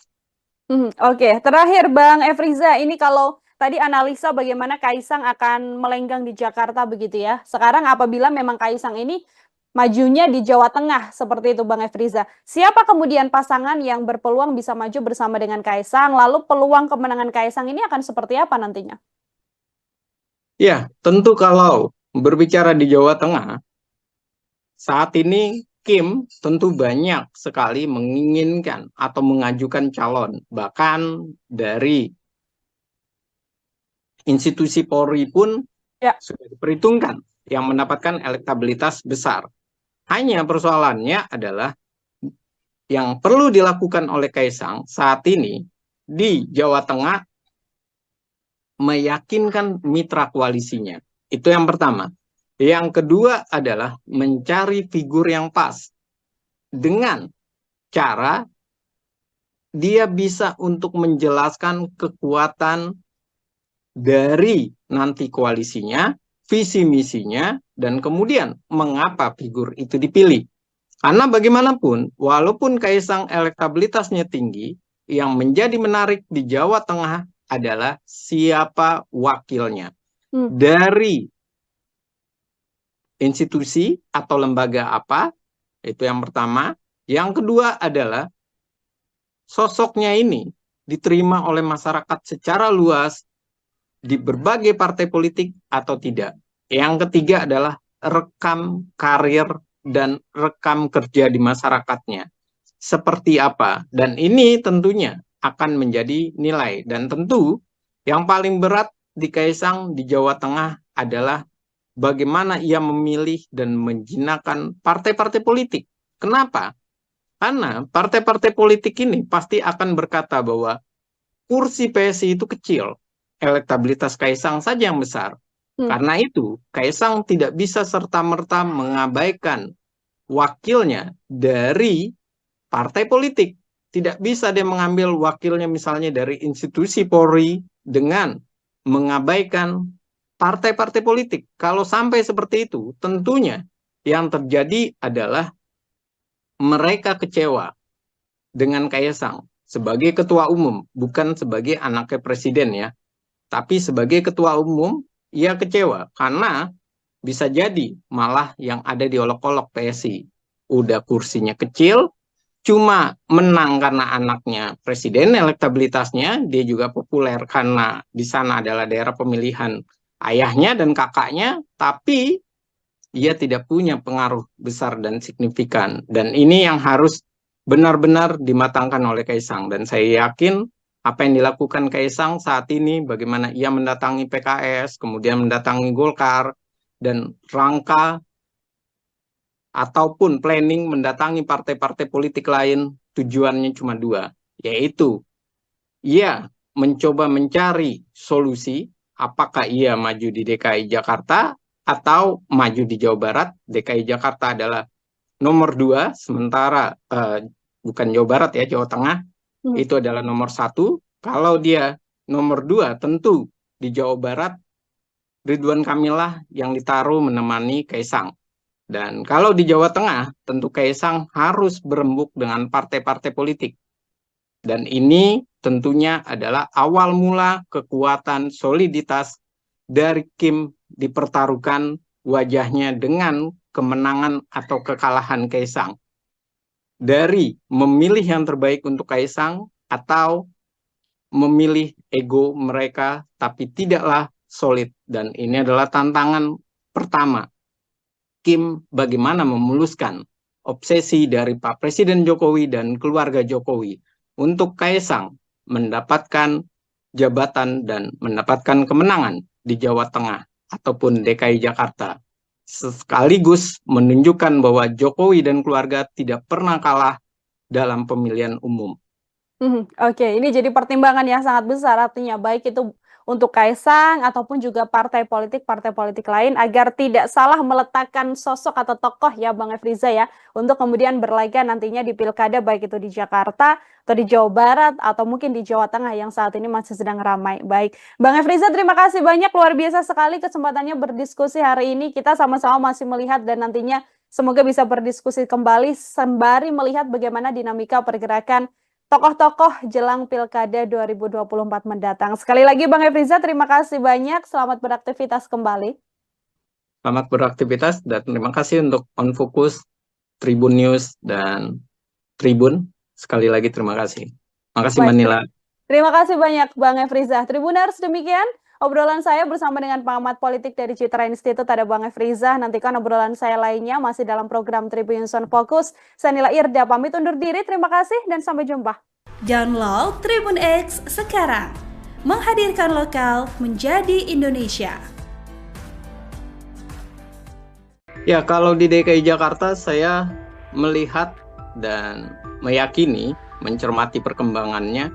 Oke, terakhir Bang Efriza, ini kalau tadi analisa bagaimana Kaisang akan melenggang di Jakarta begitu ya. Sekarang apabila memang Kaisang ini majunya di Jawa Tengah seperti itu Bang Efriza. Siapa kemudian pasangan yang berpeluang bisa maju bersama dengan Kaisang? Lalu peluang kemenangan Kaisang ini akan seperti apa nantinya? Ya, tentu kalau berbicara di Jawa Tengah, saat ini Kim tentu banyak sekali menginginkan atau mengajukan calon. Bahkan dari institusi Polri pun sudah diperhitungkan yang mendapatkan elektabilitas besar. Hanya persoalannya adalah yang perlu dilakukan oleh Kaisang saat ini di Jawa Tengah meyakinkan mitra koalisinya. Itu yang pertama. Yang kedua adalah mencari figur yang pas dengan cara dia bisa untuk menjelaskan kekuatan dari nanti koalisinya, visi misinya, dan kemudian mengapa figur itu dipilih. Karena bagaimanapun, walaupun Kaisang elektabilitasnya tinggi, yang menjadi menarik di Jawa Tengah adalah siapa wakilnya. Dari institusi atau lembaga apa, itu yang pertama. Yang kedua adalah sosoknya ini diterima oleh masyarakat secara luas di berbagai partai politik atau tidak. Yang ketiga adalah rekam karir dan rekam kerja di masyarakatnya. Seperti apa? Dan ini tentunya akan menjadi nilai. Dan tentu yang paling berat di Kaisang di Jawa Tengah adalah bagaimana ia memilih dan menjinakkan partai-partai politik. Kenapa? Karena partai-partai politik ini pasti akan berkata bahwa kursi PSI itu kecil, elektabilitas Kaisang saja yang besar. Karena itu, Kaisang tidak bisa serta-merta mengabaikan wakilnya dari partai politik. Tidak bisa dia mengambil wakilnya misalnya dari institusi Polri dengan mengabaikan partai-partai politik. Kalau sampai seperti itu, tentunya yang terjadi adalah mereka kecewa dengan Kaisang sebagai ketua umum, bukan sebagai anaknya presiden ya, tapi sebagai ketua umum, ia kecewa karena bisa jadi malah yang ada di olok-olok PSI. Udah kursinya kecil, cuma menang karena anaknya presiden, elektabilitasnya, dia juga populer karena di sana adalah daerah pemilihan ayahnya dan kakaknya, tapi ia tidak punya pengaruh besar dan signifikan. Dan ini yang harus benar-benar dimatangkan oleh Kaisang. Dan saya yakin apa yang dilakukan Kaisang saat ini, bagaimana ia mendatangi PKS, kemudian mendatangi Golkar, dan rangka ataupun planning mendatangi partai-partai politik lain, tujuannya cuma dua, yaitu ia mencoba mencari solusi, apakah ia maju di DKI Jakarta atau maju di Jawa Barat. DKI Jakarta adalah nomor 2, sementara bukan Jawa Barat ya, Jawa Tengah itu adalah nomor 1. Kalau dia nomor 2, tentu di Jawa Barat Ridwan Kamil lah yang ditaruh menemani Kaisang. Dan kalau di Jawa Tengah, tentu Kaisang harus berembuk dengan partai-partai politik. Dan ini tentunya adalah awal mula kekuatan soliditas dari Kim dipertaruhkan wajahnya dengan kemenangan atau kekalahan Kaisang. Dari memilih yang terbaik untuk Kaisang atau memilih ego mereka tapi tidaklah solid. Dan ini adalah tantangan pertama Kim bagaimana memuluskan obsesi dari Pak Presiden Jokowi dan keluarga Jokowi untuk Kaisang mendapatkan jabatan dan mendapatkan kemenangan di Jawa Tengah ataupun DKI Jakarta, sekaligus menunjukkan bahwa Jokowi dan keluarga tidak pernah kalah dalam pemilihan umum. Oke, ini jadi pertimbangan yang sangat besar, artinya baik itu untuk Kaisang ataupun juga partai politik lain agar tidak salah meletakkan sosok atau tokoh ya Bang Efriza ya, untuk kemudian berlaga nantinya di pilkada baik itu di Jakarta atau di Jawa Barat atau mungkin di Jawa Tengah yang saat ini masih sedang ramai. Baik, Bang Efriza, terima kasih banyak, luar biasa sekali kesempatannya berdiskusi hari ini. Kita sama-sama masih melihat dan nantinya semoga bisa berdiskusi kembali sembari melihat bagaimana dinamika pergerakan tokoh-tokoh jelang Pilkada 2024 mendatang. Sekali lagi Bang Efriza, terima kasih banyak. Selamat beraktivitas kembali. Selamat beraktivitas dan terima kasih untuk On Focus, Tribun News, dan Tribun. Sekali lagi terima kasih. Terima kasih Mbak Nila. Terima kasih banyak Bang Efriza. Tribuners, demikian obrolan saya bersama dengan pengamat politik dari Citra Institute, ada Bang Efriza. Nantikan obrolan saya lainnya masih dalam program Tribun On Focus. Saya Nila Irda, pamit undur diri. Terima kasih dan sampai jumpa. Download Tribun X sekarang. Menghadirkan lokal menjadi Indonesia. Ya, kalau di DKI Jakarta saya melihat dan meyakini, mencermati perkembangannya,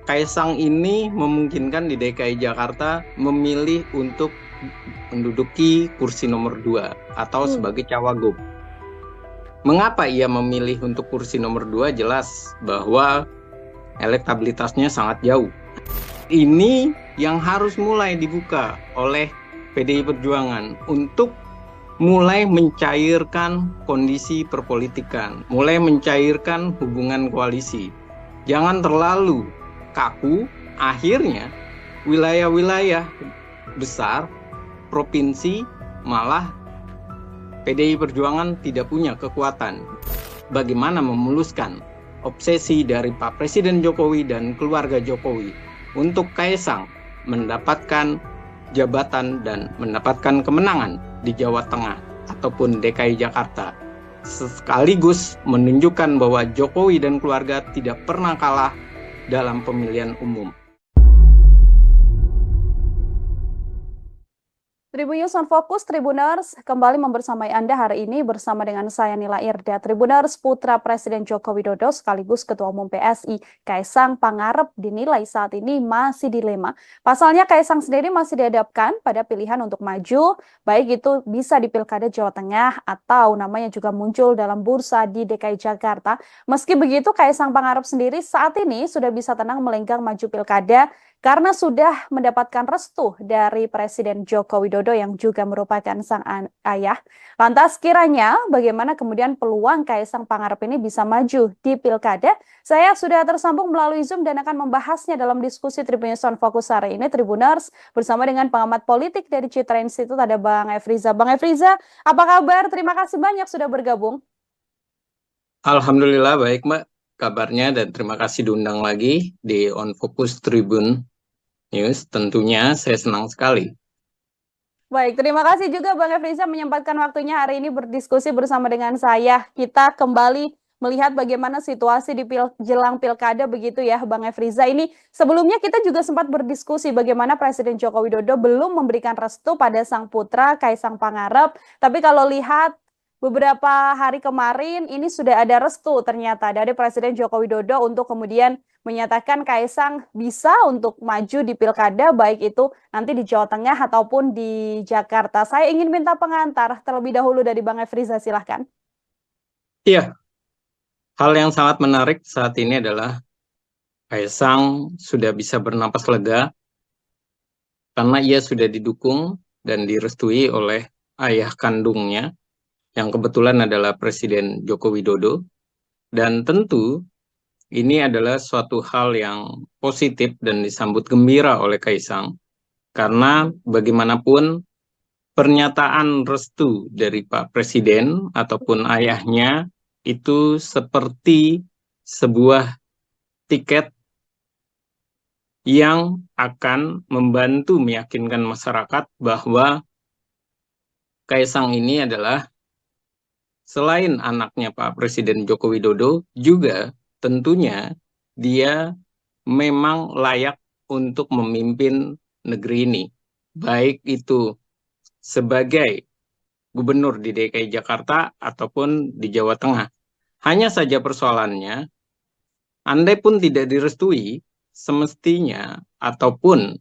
Kaisang ini memungkinkan di DKI Jakarta memilih untuk menduduki kursi nomor 2 atau sebagai cawagup. Mengapa ia memilih untuk kursi nomor 2? Jelas bahwa elektabilitasnya sangat jauh. Ini yang harus mulai dibuka oleh PDI Perjuangan untuk mulai mencairkan kondisi perpolitikan, mulai mencairkan hubungan koalisi. Jangan terlalu kaku, akhirnya wilayah-wilayah besar, provinsi, malah PDI Perjuangan tidak punya kekuatan. Bagaimana memuluskan obsesi dari Pak Presiden Jokowi dan keluarga Jokowi untuk Kaisang mendapatkan jabatan dan mendapatkan kemenangan di Jawa Tengah ataupun DKI Jakarta, sekaligus menunjukkan bahwa Jokowi dan keluarga tidak pernah kalah dalam pemilihan umum. Tribun News On Focus, Tribuners, kembali membersamai Anda hari ini bersama dengan saya Nila Irda. Tribuners, putra Presiden Joko Widodo sekaligus Ketua Umum PSI, Kaisang Pangarep, dinilai saat ini masih dilema. Pasalnya Kaisang sendiri masih dihadapkan pada pilihan untuk maju, baik itu bisa di Pilkada Jawa Tengah atau namanya juga muncul dalam bursa di DKI Jakarta. Meski begitu, Kaisang Pangarep sendiri saat ini sudah bisa tenang melenggang maju Pilkada karena sudah mendapatkan restu dari Presiden Joko Widodo yang juga merupakan sang ayah. Lantas kiranya bagaimana kemudian peluang Kaisang Pangarep ini bisa maju di Pilkada? Saya sudah tersambung melalui Zoom dan akan membahasnya dalam diskusi Tribun News On Focus hari ini, Tribuners, bersama dengan pengamat politik dari Citra Institute, ada Bang Efriza. Bang Efriza, apa kabar? Terima kasih banyak sudah bergabung. Alhamdulillah baik Mbak kabarnya, dan terima kasih diundang lagi di On Focus Tribun News. Tentunya saya senang sekali. Baik, terima kasih juga Bang Efriza menyempatkan waktunya hari ini berdiskusi bersama dengan saya. Kita kembali melihat bagaimana situasi di jelang Pilkada begitu ya Bang Efriza. Ini sebelumnya kita juga sempat berdiskusi bagaimana Presiden Joko Widodo belum memberikan restu pada sang putra Kaisang Pangarep. Tapi kalau lihat beberapa hari kemarin ini sudah ada restu ternyata dari Presiden Joko Widodo untuk kemudian menyatakan Kaisang bisa untuk maju di Pilkada baik itu nanti di Jawa Tengah ataupun di Jakarta. Saya ingin minta pengantar terlebih dahulu dari Bang Efriza, silahkan. Iya, hal yang sangat menarik saat ini adalah Kaisang sudah bisa bernapas lega karena ia sudah didukung dan direstui oleh ayah kandungnya yang kebetulan adalah Presiden Joko Widodo. Dan tentu ini adalah suatu hal yang positif dan disambut gembira oleh Kaisang. Karena bagaimanapun pernyataan restu dari Pak Presiden ataupun ayahnya itu seperti sebuah tiket yang akan membantu meyakinkan masyarakat bahwa Kaisang ini adalah selain anaknya Pak Presiden Joko Widodo, juga tentunya dia memang layak untuk memimpin negeri ini. Baik itu sebagai gubernur di DKI Jakarta ataupun di Jawa Tengah. Hanya saja persoalannya, andai pun tidak direstui, semestinya ataupun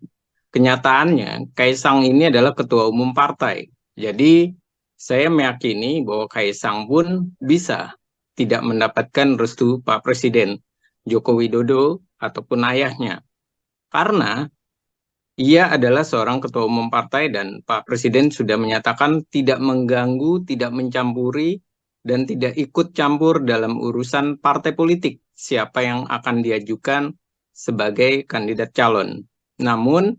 kenyataannya Kaisang ini adalah ketua umum partai. Jadi saya meyakini bahwa Kaisang pun bisa tidak mendapatkan restu Pak Presiden Joko Widodo ataupun ayahnya. Karena ia adalah seorang ketua umum partai dan Pak Presiden sudah menyatakan tidak mengganggu, tidak mencampuri, dan tidak ikut campur dalam urusan partai politik siapa yang akan diajukan sebagai kandidat calon. Namun,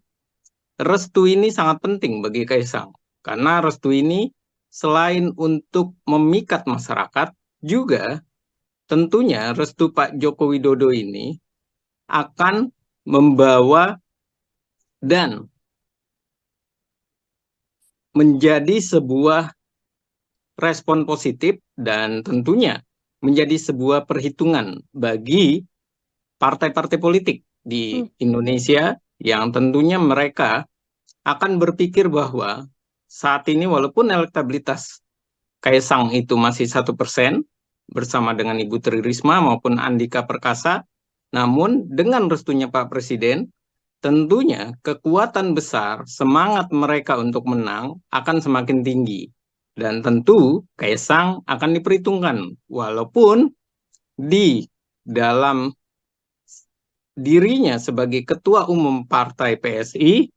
restu ini sangat penting bagi Kaisang. Karena restu ini selain untuk memikat masyarakat, juga tentunya restu Pak Joko Widodo ini akan membawa dan menjadi sebuah respon positif dan tentunya menjadi sebuah perhitungan bagi partai-partai politik di Indonesia yang tentunya mereka akan berpikir bahwa saat ini walaupun elektabilitas Kaisang itu masih 1% bersama dengan Ibu Tri Risma maupun Andika Perkasa, namun dengan restunya Pak Presiden, tentunya kekuatan besar, semangat mereka untuk menang akan semakin tinggi. Dan tentu Kaisang akan diperhitungkan, walaupun di dalam dirinya sebagai ketua umum partai PSI,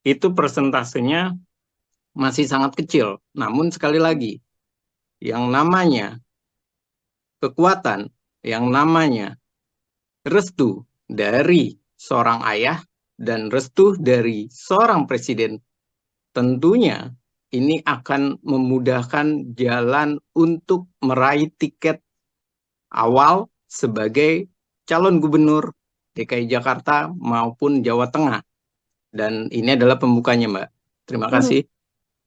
itu persentasenya masih sangat kecil. Namun sekali lagi, yang namanya kekuatan, yang namanya restu dari seorang ayah dan restu dari seorang presiden, tentunya ini akan memudahkan jalan untuk meraih tiket awal sebagai calon gubernur DKI Jakarta maupun Jawa Tengah. Dan ini adalah pembukanya, Mbak. Terima kasih.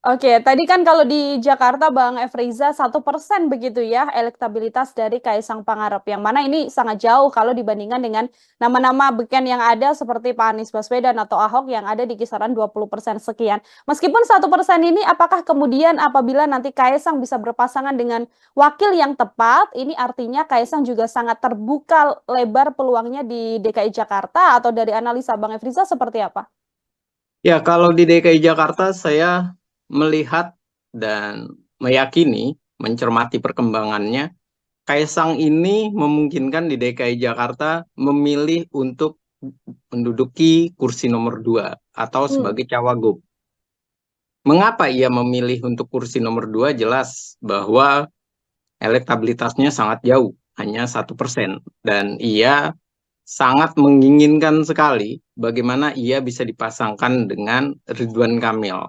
Oke, tadi kan kalau di Jakarta Bang Efriza 1% begitu ya elektabilitas dari Kaisang Pangarep, yang mana ini sangat jauh kalau dibandingkan dengan nama-nama beken yang ada seperti Pak Anies Baswedan atau Ahok yang ada di kisaran 20% sekian. Meskipun 1% ini, apakah kemudian apabila nanti Kaisang bisa berpasangan dengan wakil yang tepat, ini artinya Kaisang juga sangat terbuka lebar peluangnya di DKI Jakarta, atau dari analisa Bang Efriza seperti apa? Ya, kalau di DKI Jakarta saya melihat dan meyakini, mencermati perkembangannya, Kaisang ini memungkinkan di DKI Jakarta memilih untuk menduduki kursi nomor 2 atau sebagai cawagup. Mengapa ia memilih untuk kursi nomor 2? Jelas bahwa elektabilitasnya sangat jauh, hanya 1%. Dan ia sangat menginginkan sekali bagaimana ia bisa dipasangkan dengan Ridwan Kamil.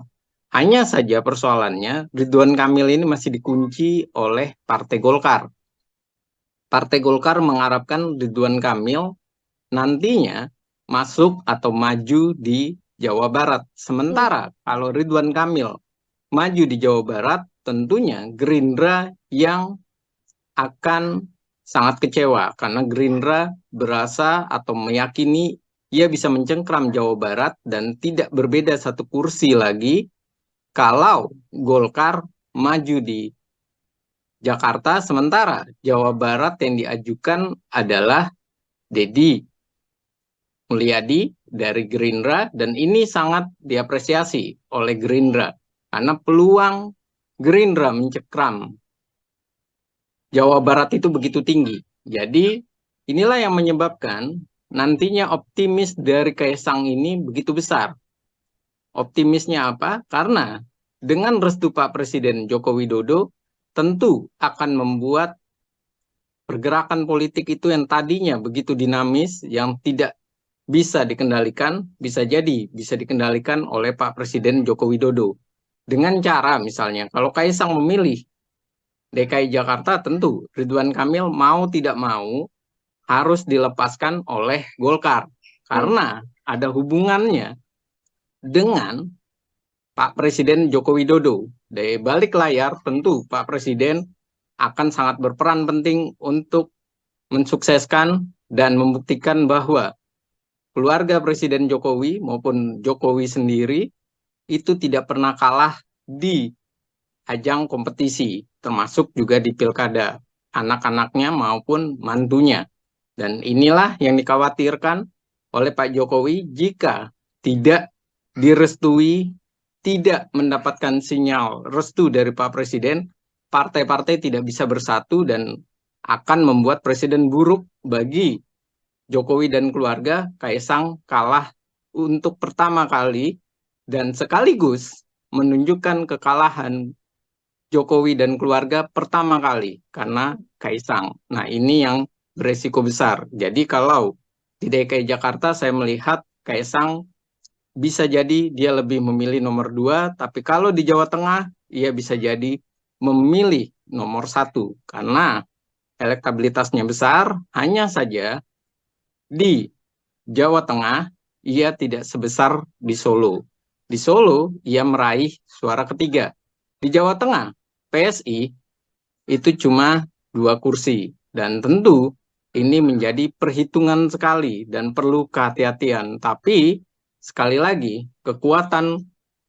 Hanya saja persoalannya, Ridwan Kamil ini masih dikunci oleh Partai Golkar. Partai Golkar mengharapkan Ridwan Kamil nantinya masuk atau maju di Jawa Barat. Sementara kalau Ridwan Kamil maju di Jawa Barat, tentunya Gerindra yang akan sangat kecewa. Karena Gerindra berasa atau meyakini ia bisa mencengkram Jawa Barat dan tidak berbeda satu kursi lagi kalau Golkar maju di Jakarta, sementara Jawa Barat yang diajukan adalah Deddy Mulyadi dari Gerindra, dan ini sangat diapresiasi oleh Gerindra karena peluang Gerindra mencengkram Jawa Barat itu begitu tinggi. Jadi inilah yang menyebabkan nantinya optimis dari Kaisang ini begitu besar. Optimisnya apa? Karena dengan restu Pak Presiden Joko Widodo tentu akan membuat pergerakan politik itu yang tadinya begitu dinamis, yang tidak bisa dikendalikan, bisa jadi bisa dikendalikan oleh Pak Presiden Joko Widodo. Dengan cara misalnya, kalau Kaisang memilih DKI Jakarta, tentu Ridwan Kamil mau tidak mau harus dilepaskan oleh Golkar. Karena ada hubungannya dengan Pak Presiden Joko Widodo. Dari balik layar tentu Pak Presiden akan sangat berperan penting untuk mensukseskan dan membuktikan bahwa keluarga Presiden Jokowi maupun Jokowi sendiri itu tidak pernah kalah di ajang kompetisi, termasuk juga di pilkada, anak-anaknya maupun mantunya. Dan inilah yang dikhawatirkan oleh Pak Jokowi jika tidak direstui, tidak mendapatkan sinyal restu dari Pak Presiden, partai-partai tidak bisa bersatu dan akan membuat presiden buruk bagi Jokowi dan keluarga. Kaisang kalah untuk pertama kali dan sekaligus menunjukkan kekalahan Jokowi dan keluarga pertama kali karena Kaisang. Nah, ini yang beresiko besar. Jadi kalau di DKI Jakarta saya melihat Kaisang bisa jadi dia lebih memilih nomor 2, tapi kalau di Jawa Tengah ia bisa jadi memilih nomor 1 karena elektabilitasnya besar. Hanya saja di Jawa Tengah ia tidak sebesar di Solo. Di Solo ia meraih suara ketiga. Di Jawa Tengah PSI itu cuma 2 kursi dan tentu ini menjadi perhitungan sekali dan perlu kehati-hatian. Tapi sekali lagi kekuatan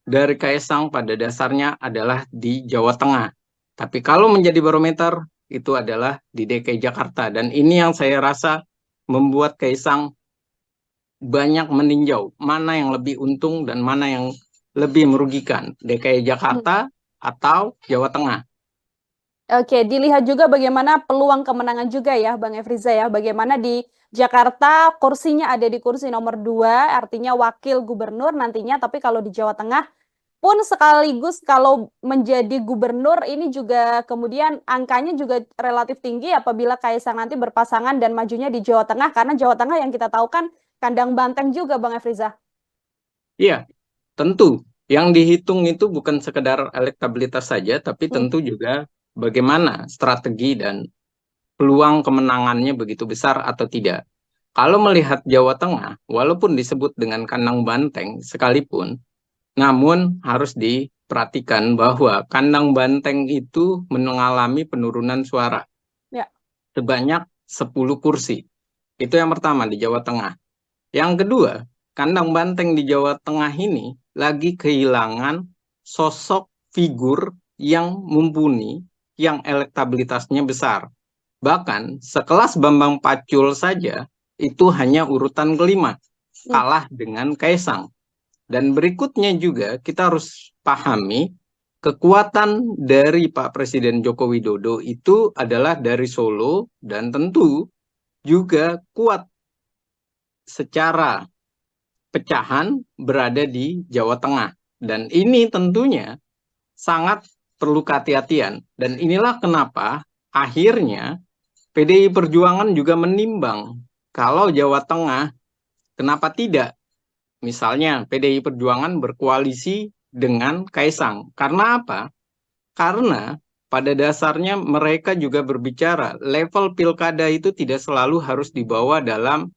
dari Kaisang pada dasarnya adalah di Jawa Tengah. Tapi kalau menjadi barometer itu adalah di DKI Jakarta dan ini yang saya rasa membuat Kaisang banyak meninjau mana yang lebih untung dan mana yang lebih merugikan, DKI Jakarta atau Jawa Tengah. Oke, dilihat juga bagaimana peluang kemenangan juga ya Bang Efriza ya. Bagaimana di Jakarta kursinya ada di kursi nomor 2, artinya wakil gubernur nantinya. Tapi kalau di Jawa Tengah pun sekaligus kalau menjadi gubernur ini juga kemudian angkanya juga relatif tinggi apabila Kaisang nanti berpasangan dan majunya di Jawa Tengah. Karena Jawa Tengah yang kita tahu kan kandang banteng juga Bang Efriza. Iya, tentu. Yang dihitung itu bukan sekedar elektabilitas saja, tapi tentu juga bagaimana strategi dan peluang kemenangannya begitu besar atau tidak. Kalau melihat Jawa Tengah, walaupun disebut dengan kandang banteng sekalipun, namun harus diperhatikan bahwa kandang banteng itu mengalami penurunan suara Ya. sebanyak 10 kursi. Itu yang pertama di Jawa Tengah. Yang kedua, kandang banteng di Jawa Tengah ini lagi kehilangan sosok figur yang mumpuni, yang elektabilitasnya besar. Bahkan sekelas Bambang Pacul saja itu hanya urutan kelima, kalah dengan Kaisang. Dan berikutnya juga kita harus pahami kekuatan dari Pak Presiden Joko Widodo itu adalah dari Solo dan tentu juga kuat secara pecahan berada di Jawa Tengah. Dan ini tentunya sangat perlu kehati-hatian. Dan inilah kenapa akhirnya PDI Perjuangan juga menimbang kalau Jawa Tengah kenapa tidak. Misalnya PDI Perjuangan berkoalisi dengan Kaisang. Karena apa? Karena pada dasarnya mereka juga berbicara level pilkada itu tidak selalu harus dibawa dalam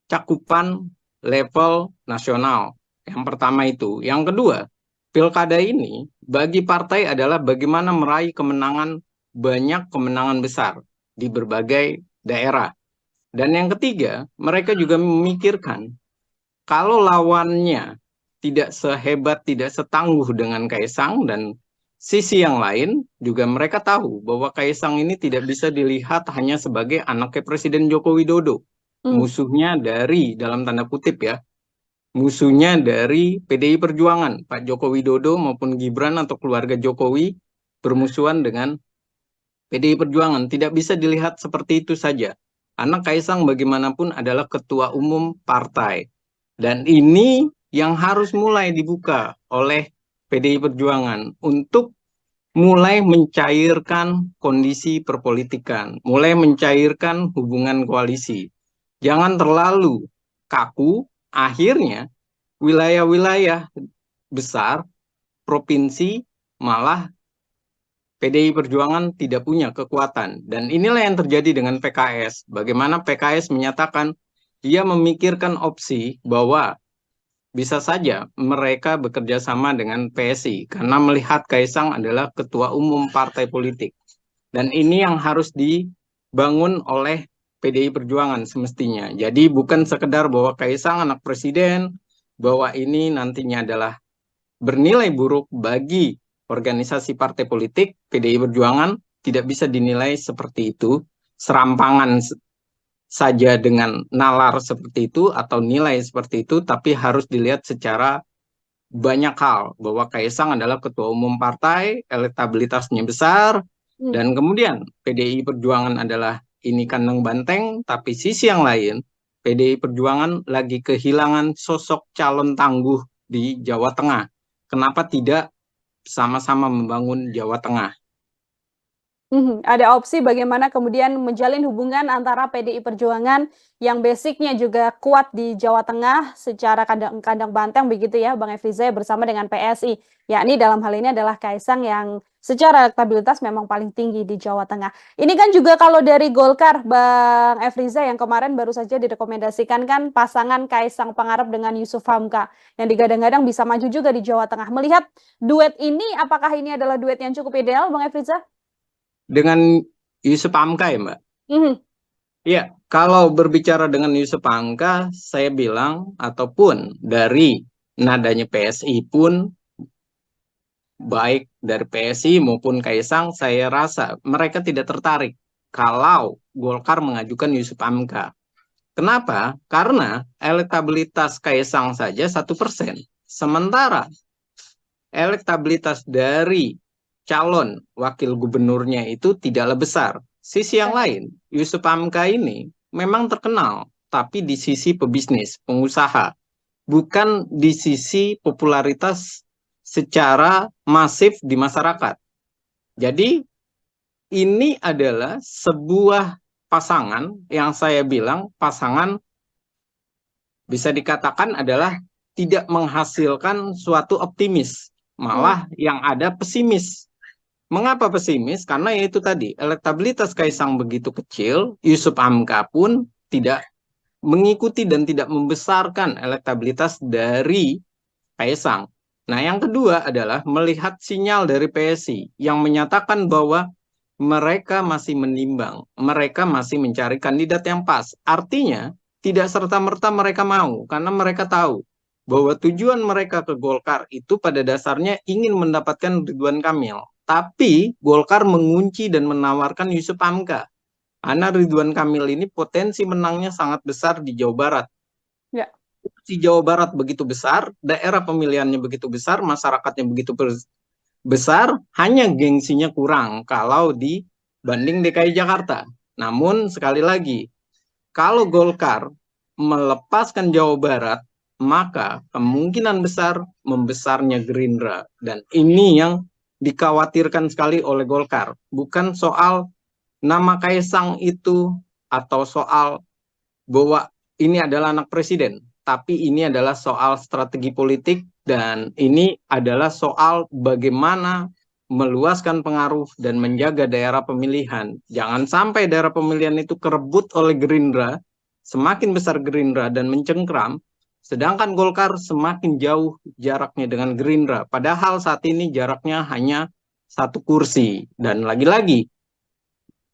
cakupan level nasional. Yang pertama itu. Yang kedua, pilkada ini bagi partai adalah bagaimana meraih kemenangan, banyak kemenangan besar di berbagai daerah. Dan yang ketiga, mereka juga memikirkan kalau lawannya tidak sehebat, tidak setangguh dengan Kaisang, dan sisi yang lain juga mereka tahu bahwa Kaisang ini tidak bisa dilihat hanya sebagai anaknya Presiden Joko Widodo. Musuhnya dari, dalam tanda kutip ya, musuhnya dari PDI Perjuangan, Pak Joko Widodo maupun Gibran atau keluarga Jokowi bermusuhan dengan PDI Perjuangan. Tidak bisa dilihat seperti itu saja. Anak Kaisang bagaimanapun adalah ketua umum partai. Dan ini yang harus mulai dibuka oleh PDI Perjuangan untuk mulai mencairkan kondisi perpolitikan, mulai mencairkan hubungan koalisi. Jangan terlalu kaku, akhirnya wilayah-wilayah besar provinsi malah PDI Perjuangan tidak punya kekuatan. Dan inilah yang terjadi dengan PKS. Bagaimana PKS menyatakan dia memikirkan opsi bahwa bisa saja mereka bekerja sama dengan PSI karena melihat Kaisang adalah ketua umum partai politik. Dan ini yang harus dibangun oleh PDI Perjuangan semestinya. Jadi bukan sekedar bahwa Kaisang anak presiden, bahwa ini nantinya adalah bernilai buruk bagi organisasi partai politik. PDI Perjuangan tidak bisa dinilai seperti itu, serampangan saja dengan nalar seperti itu atau nilai seperti itu, tapi harus dilihat secara banyak hal, bahwa Kaisang adalah ketua umum partai, elektabilitasnya besar, dan kemudian PDI Perjuangan adalah ini kandang banteng, tapi sisi yang lain, PDI Perjuangan lagi kehilangan sosok calon tangguh di Jawa Tengah. Kenapa tidak sama-sama membangun Jawa Tengah? Ada opsi bagaimana kemudian menjalin hubungan antara PDI Perjuangan yang basicnya juga kuat di Jawa Tengah secara kandang banteng begitu ya Bang Efriza, bersama dengan PSI, yakni dalam hal ini adalah Kaisang yang secara elektabilitas memang paling tinggi di Jawa Tengah. Ini kan juga kalau dari Golkar Bang Efriza, yang kemarin baru saja direkomendasikan kan pasangan Kaisang Pangarep dengan Yusuf Hamka yang digadang-gadang bisa maju juga di Jawa Tengah. Melihat duet ini, apakah ini adalah duet yang cukup ideal Bang Efriza? Dengan Yusuf Hamka ya Mbak? Ya, kalau berbicara dengan Yusuf Hamka, saya bilang, ataupun dari nadanya PSI pun, baik dari PSI maupun Kaisang, saya rasa mereka tidak tertarik kalau Golkar mengajukan Yusuf Hamka. Kenapa? Karena elektabilitas Kaisang saja 1%. Sementara elektabilitas dari calon wakil gubernurnya itu tidaklah besar. Sisi yang lain, Yusuf Hamka ini memang terkenal, tapi di sisi pebisnis, pengusaha, bukan di sisi popularitas secara masif di masyarakat. Jadi ini adalah sebuah pasangan yang saya bilang pasangan bisa dikatakan adalah tidak menghasilkan suatu optimis, malah yang ada pesimis. Mengapa pesimis? Karena itu tadi, elektabilitas Kaisang begitu kecil, Yusuf Hamka pun tidak mengikuti dan tidak membesarkan elektabilitas dari Kaisang. Nah, yang kedua adalah melihat sinyal dari PSI yang menyatakan bahwa mereka masih menimbang, mereka masih mencari kandidat yang pas. Artinya, tidak serta-merta mereka mau, karena mereka tahu bahwa tujuan mereka ke Golkar itu pada dasarnya ingin mendapatkan Ridwan Kamil. Tapi Golkar mengunci dan menawarkan Yusuf Hamka. Karena Ridwan Kamil ini potensi menangnya sangat besar di Jawa Barat. Ya. Di Jawa Barat begitu besar, daerah pemilihannya begitu besar, masyarakatnya begitu besar, hanya gengsinya kurang kalau dibanding DKI Jakarta. Namun sekali lagi, kalau Golkar melepaskan Jawa Barat, maka kemungkinan besar membesarnya Gerindra. Dan ini yang dikhawatirkan sekali oleh Golkar. Bukan soal nama Kaisang itu atau soal bahwa ini adalah anak presiden, tapi ini adalah soal strategi politik dan ini adalah soal bagaimana meluaskan pengaruh dan menjaga daerah pemilihan. Jangan sampai daerah pemilihan itu kerebut oleh Gerindra, semakin besar Gerindra dan mencengkram, sedangkan Golkar semakin jauh jaraknya dengan Gerindra. Padahal saat ini jaraknya hanya 1 kursi. Dan lagi-lagi,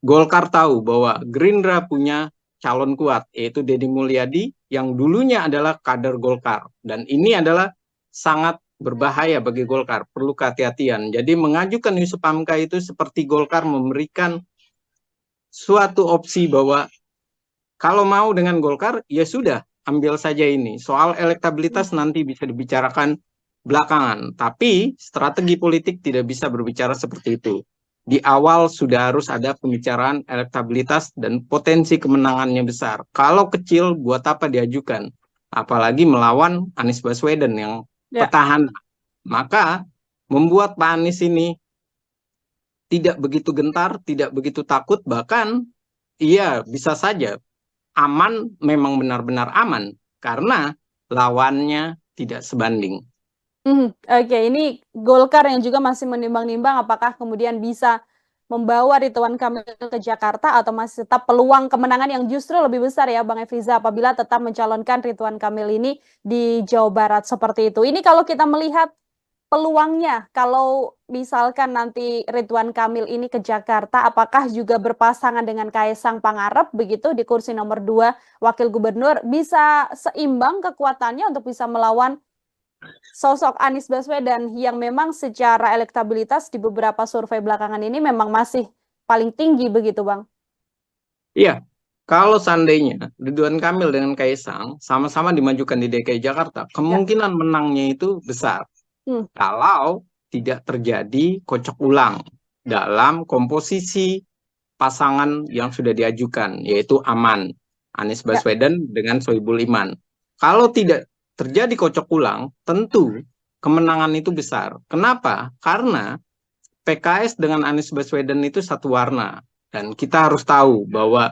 Golkar tahu bahwa Gerindra punya calon kuat, yaitu Deddy Mulyadi, yang dulunya adalah kader Golkar. Dan ini adalah sangat berbahaya bagi Golkar, perlu kehati-hatian. Jadi mengajukan Yusuf Hamka itu seperti Golkar memberikan suatu opsi bahwa kalau mau dengan Golkar, ya sudah, ambil saja ini. Soal elektabilitas nanti bisa dibicarakan belakangan. Tapi strategi politik tidak bisa berbicara seperti itu. Di awal sudah harus ada pembicaraan elektabilitas dan potensi kemenangannya besar. Kalau kecil, buat apa diajukan? Apalagi melawan Anies Baswedan yang petahana. Maka membuat Pak Anies ini tidak begitu gentar, tidak begitu takut, bahkan iya bisa saja aman, memang benar-benar aman, karena lawannya tidak sebanding. Oke, ini Golkar yang juga masih menimbang-nimbang apakah kemudian bisa membawa Ridwan Kamil ke Jakarta atau masih tetap peluang kemenangan yang justru lebih besar ya Bang Efriza apabila tetap mencalonkan Ridwan Kamil ini di Jawa Barat seperti itu. Ini kalau kita melihat peluangnya, kalau misalkan nanti Ridwan Kamil ini ke Jakarta, apakah juga berpasangan dengan Kaisang Pangarep begitu di kursi nomor 2 Wakil Gubernur, bisa seimbang kekuatannya untuk bisa melawan sosok Anies Baswedan yang memang secara elektabilitas di beberapa survei belakangan ini memang masih paling tinggi begitu, Bang? Iya, kalau seandainya Ridwan Kamil dengan Kaisang sama-sama dimajukan di DKI Jakarta, Ya. kemungkinan menangnya itu besar. Kalau tidak terjadi kocok ulang dalam komposisi pasangan yang sudah diajukan, yaitu aman, Anies Baswedan dengan Sohibul Iman. Kalau tidak terjadi kocok ulang, tentu kemenangan itu besar. Kenapa? Karena PKS dengan Anies Baswedan itu satu warna. Dan kita harus tahu bahwa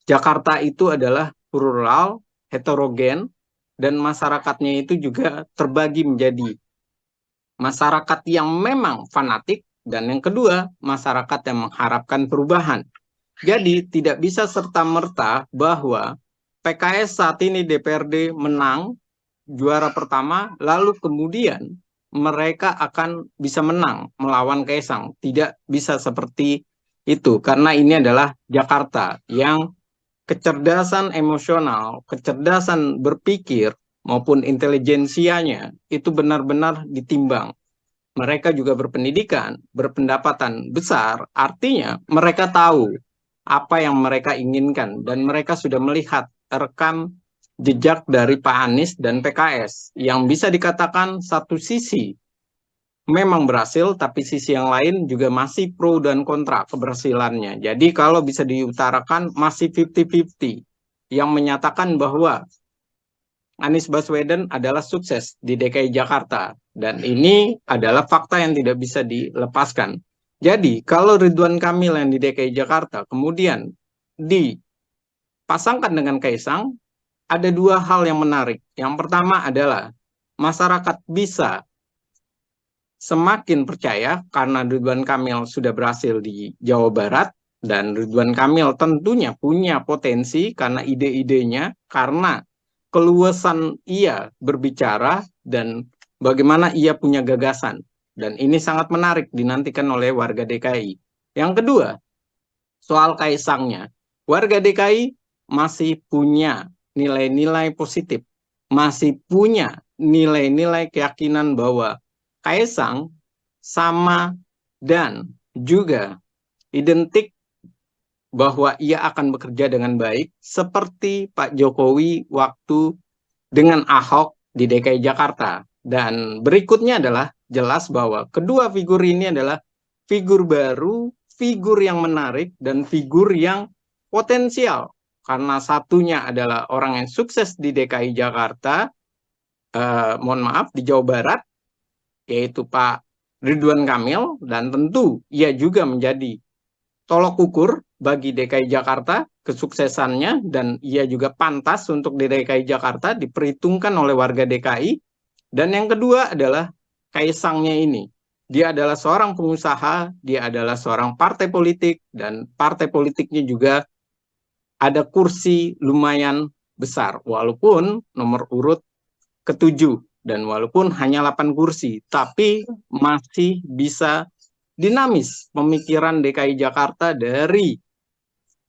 Jakarta itu adalah plural, heterogen, dan masyarakatnya itu juga terbagi menjadi masyarakat yang memang fanatik, dan yang kedua, masyarakat yang mengharapkan perubahan. Jadi tidak bisa serta-merta bahwa PKS saat ini DPRD menang juara pertama, lalu kemudian mereka akan bisa menang melawan Kaisang. Tidak bisa seperti itu, karena ini adalah Jakarta yang kecerdasan emosional, kecerdasan berpikir, maupun intelijensianya itu benar-benar ditimbang. Mereka juga berpendidikan, berpendapatan besar, artinya mereka tahu apa yang mereka inginkan, dan mereka sudah melihat rekam jejak dari Pak Anies dan PKS yang bisa dikatakan satu sisi memang berhasil, tapi sisi yang lain juga masih pro dan kontra keberhasilannya. Jadi kalau bisa diutarakan masih 50-50, yang menyatakan bahwa Anies Baswedan adalah sukses di DKI Jakarta, dan ini adalah fakta yang tidak bisa dilepaskan. Jadi, kalau Ridwan Kamil yang di DKI Jakarta kemudian dipasangkan dengan Kaisang, ada dua hal yang menarik. Yang pertama adalah masyarakat bisa semakin percaya karena Ridwan Kamil sudah berhasil di Jawa Barat, dan Ridwan Kamil tentunya punya potensi karena ide-idenya, karena keluasan ia berbicara, dan bagaimana ia punya gagasan. Dan ini sangat menarik dinantikan oleh warga DKI. Yang kedua, soal Kaisangnya. Warga DKI masih punya nilai-nilai positif, masih punya nilai-nilai keyakinan bahwa Kaisang sama dan juga identik bahwa ia akan bekerja dengan baik seperti Pak Jokowi waktu dengan Ahok di DKI Jakarta. Dan berikutnya adalah jelas bahwa kedua figur ini adalah figur baru, figur yang menarik, dan figur yang potensial. Karena satunya adalah orang yang sukses di DKI Jakarta, di Jawa Barat, yaitu Pak Ridwan Kamil, dan tentu ia juga menjadi tolok ukur bagi DKI Jakarta kesuksesannya, dan ia juga pantas untuk di DKI Jakarta diperhitungkan oleh warga DKI. Dan yang kedua adalah Kaisangnya ini. Dia adalah seorang pengusaha, dia adalah seorang partai politik, dan partai politiknya juga ada kursi lumayan besar, walaupun nomor urut ke-7, dan walaupun hanya 8 kursi, tapi masih bisa dinamis pemikiran DKI Jakarta dari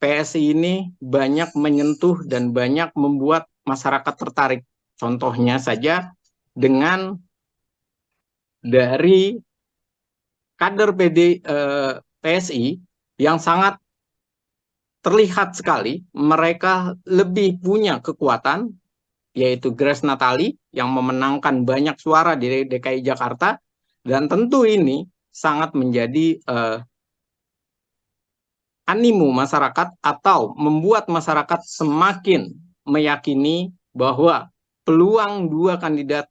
PSI ini banyak menyentuh dan banyak membuat masyarakat tertarik. Contohnya saja dengan dari kader PSI yang sangat terlihat sekali mereka lebih punya kekuatan, yaitu Grace Natali yang memenangkan banyak suara di DKI Jakarta, dan tentu ini sangat menjadi animo masyarakat atau membuat masyarakat semakin meyakini bahwa peluang dua kandidat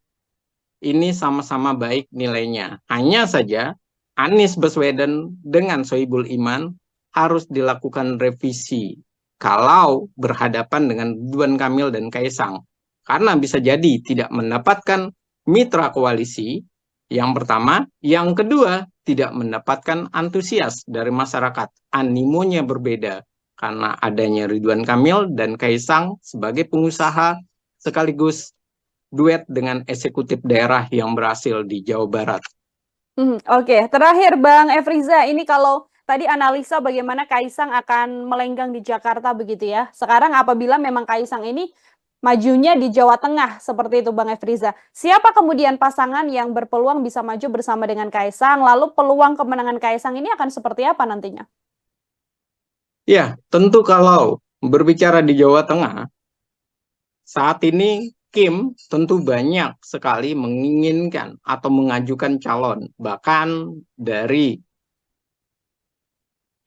ini sama-sama baik nilainya. Hanya saja Anies Baswedan dengan Sohibul Iman harus dilakukan revisi kalau berhadapan dengan Ridwan Kamil dan Kaisang. Karena bisa jadi tidak mendapatkan mitra koalisi Yang pertama. Yang kedua, tidak mendapatkan antusias dari masyarakat. Animonya berbeda karena adanya Ridwan Kamil dan Kaisang sebagai pengusaha sekaligus duet dengan eksekutif daerah yang berhasil di Jawa Barat. Oke, terakhir Bang Efriza, ini kalau tadi analisa bagaimana Kaisang akan melenggang di Jakarta begitu ya. Sekarang apabila memang Kaisang ini majunya di Jawa Tengah seperti itu Bang Efriza. Siapa kemudian pasangan yang berpeluang bisa maju bersama dengan Kaisang? Lalu peluang kemenangan Kaisang ini akan seperti apa nantinya? Ya, tentu kalau berbicara di Jawa Tengah, saat ini Kim tentu banyak sekali menginginkan atau mengajukan calon. Bahkan dari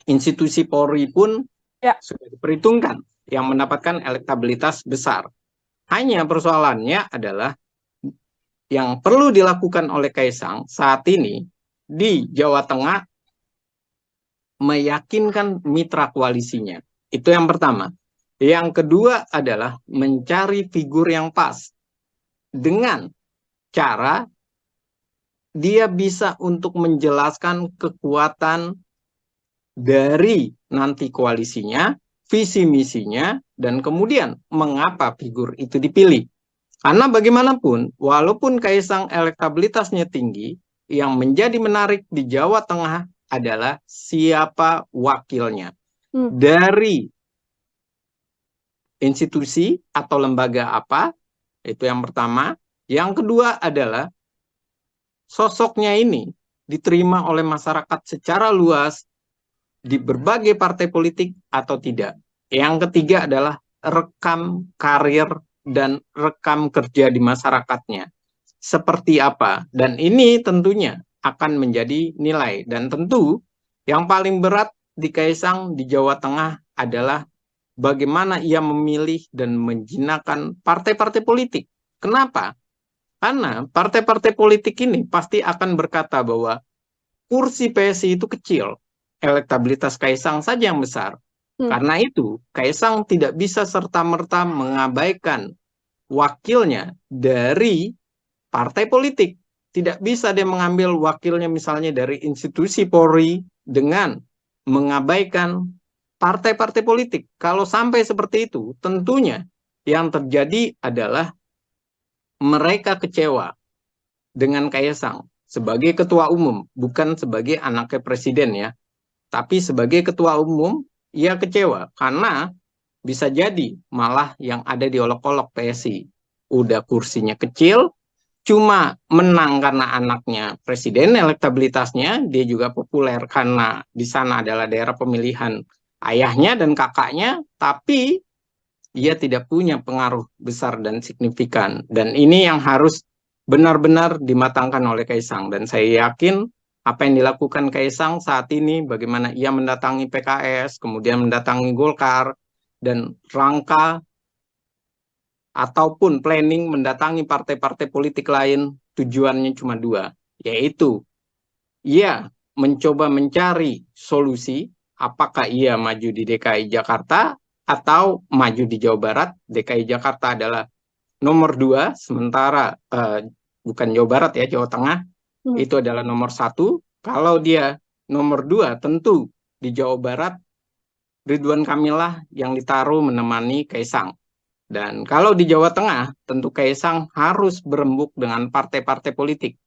institusi Polri pun sudah diperhitungkan yang mendapatkan elektabilitas besar. Hanya persoalannya adalah yang perlu dilakukan oleh Kaisang saat ini di Jawa Tengah meyakinkan mitra koalisinya. Itu yang pertama. Yang kedua adalah mencari figur yang pas dengan cara dia bisa untuk menjelaskan kekuatan dari nanti koalisinya, visi misinya, dan kemudian mengapa figur itu dipilih. Karena bagaimanapun, walaupun Kaisang elektabilitasnya tinggi, yang menjadi menarik di Jawa Tengah adalah siapa wakilnya. Dari institusi atau lembaga apa, itu yang pertama. Yang kedua adalah sosoknya ini diterima oleh masyarakat secara luas di berbagai partai politik atau tidak. Yang ketiga adalah rekam karir dan rekam kerja di masyarakatnya. Seperti apa? Dan ini tentunya akan menjadi nilai. Dan tentu yang paling berat di Kaisang di Jawa Tengah adalah bagaimana ia memilih dan menjinakkan partai-partai politik. Kenapa? Karena partai-partai politik ini pasti akan berkata bahwa kursi PSI itu kecil, elektabilitas Kaisang saja yang besar. Karena itu, Kaisang tidak bisa serta-merta mengabaikan wakilnya dari partai politik. Tidak bisa dia mengambil wakilnya misalnya dari institusi Polri dengan mengabaikan partai-partai politik. Kalau sampai seperti itu, tentunya yang terjadi adalah mereka kecewa dengan Kaisang sebagai ketua umum, bukan sebagai anaknya presiden ya. Tapi sebagai ketua umum, ia kecewa karena bisa jadi malah yang ada di olok-olok PSI. Udah kursinya kecil, cuma menang karena anaknya presiden, elektabilitasnya, dia juga populer karena di sana adalah daerah pemilihan ayahnya dan kakaknya, tapi ia tidak punya pengaruh besar dan signifikan. Dan ini yang harus benar-benar dimatangkan oleh Kaisang. Dan saya yakin apa yang dilakukan Kaisang saat ini, bagaimana ia mendatangi PKS, kemudian mendatangi Golkar, dan rangka ataupun planning mendatangi partai-partai politik lain, tujuannya cuma dua, yaitu ia mencoba mencari solusi, apakah ia maju di DKI Jakarta atau maju di Jawa Barat. DKI Jakarta adalah nomor 2, sementara bukan Jawa Barat ya, Jawa Tengah itu adalah nomor 1. Kalau dia nomor 2, tentu di Jawa Barat Ridwan Kamil yang ditaruh menemani Kaisang. Dan kalau di Jawa Tengah, tentu Kaisang harus berembuk dengan partai-partai politik.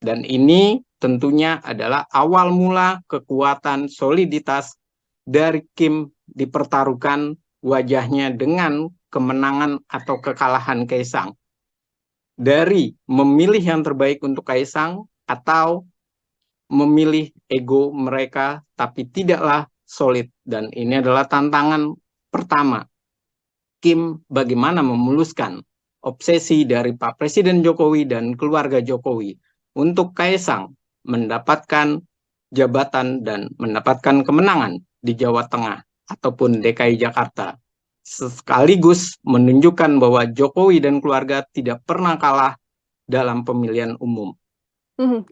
Dan ini tentunya adalah awal mula kekuatan soliditas dari Kim dipertaruhkan wajahnya dengan kemenangan atau kekalahan Kaisang. Dari memilih yang terbaik untuk Kaisang atau memilih ego mereka tapi tidaklah solid. Dan ini adalah tantangan pertama Kim bagaimana memuluskan obsesi dari Pak Presiden Jokowi dan keluarga Jokowi untuk Kaisang mendapatkan jabatan dan mendapatkan kemenangan di Jawa Tengah ataupun DKI Jakarta. Sekaligus menunjukkan bahwa Jokowi dan keluarga tidak pernah kalah dalam pemilihan umum.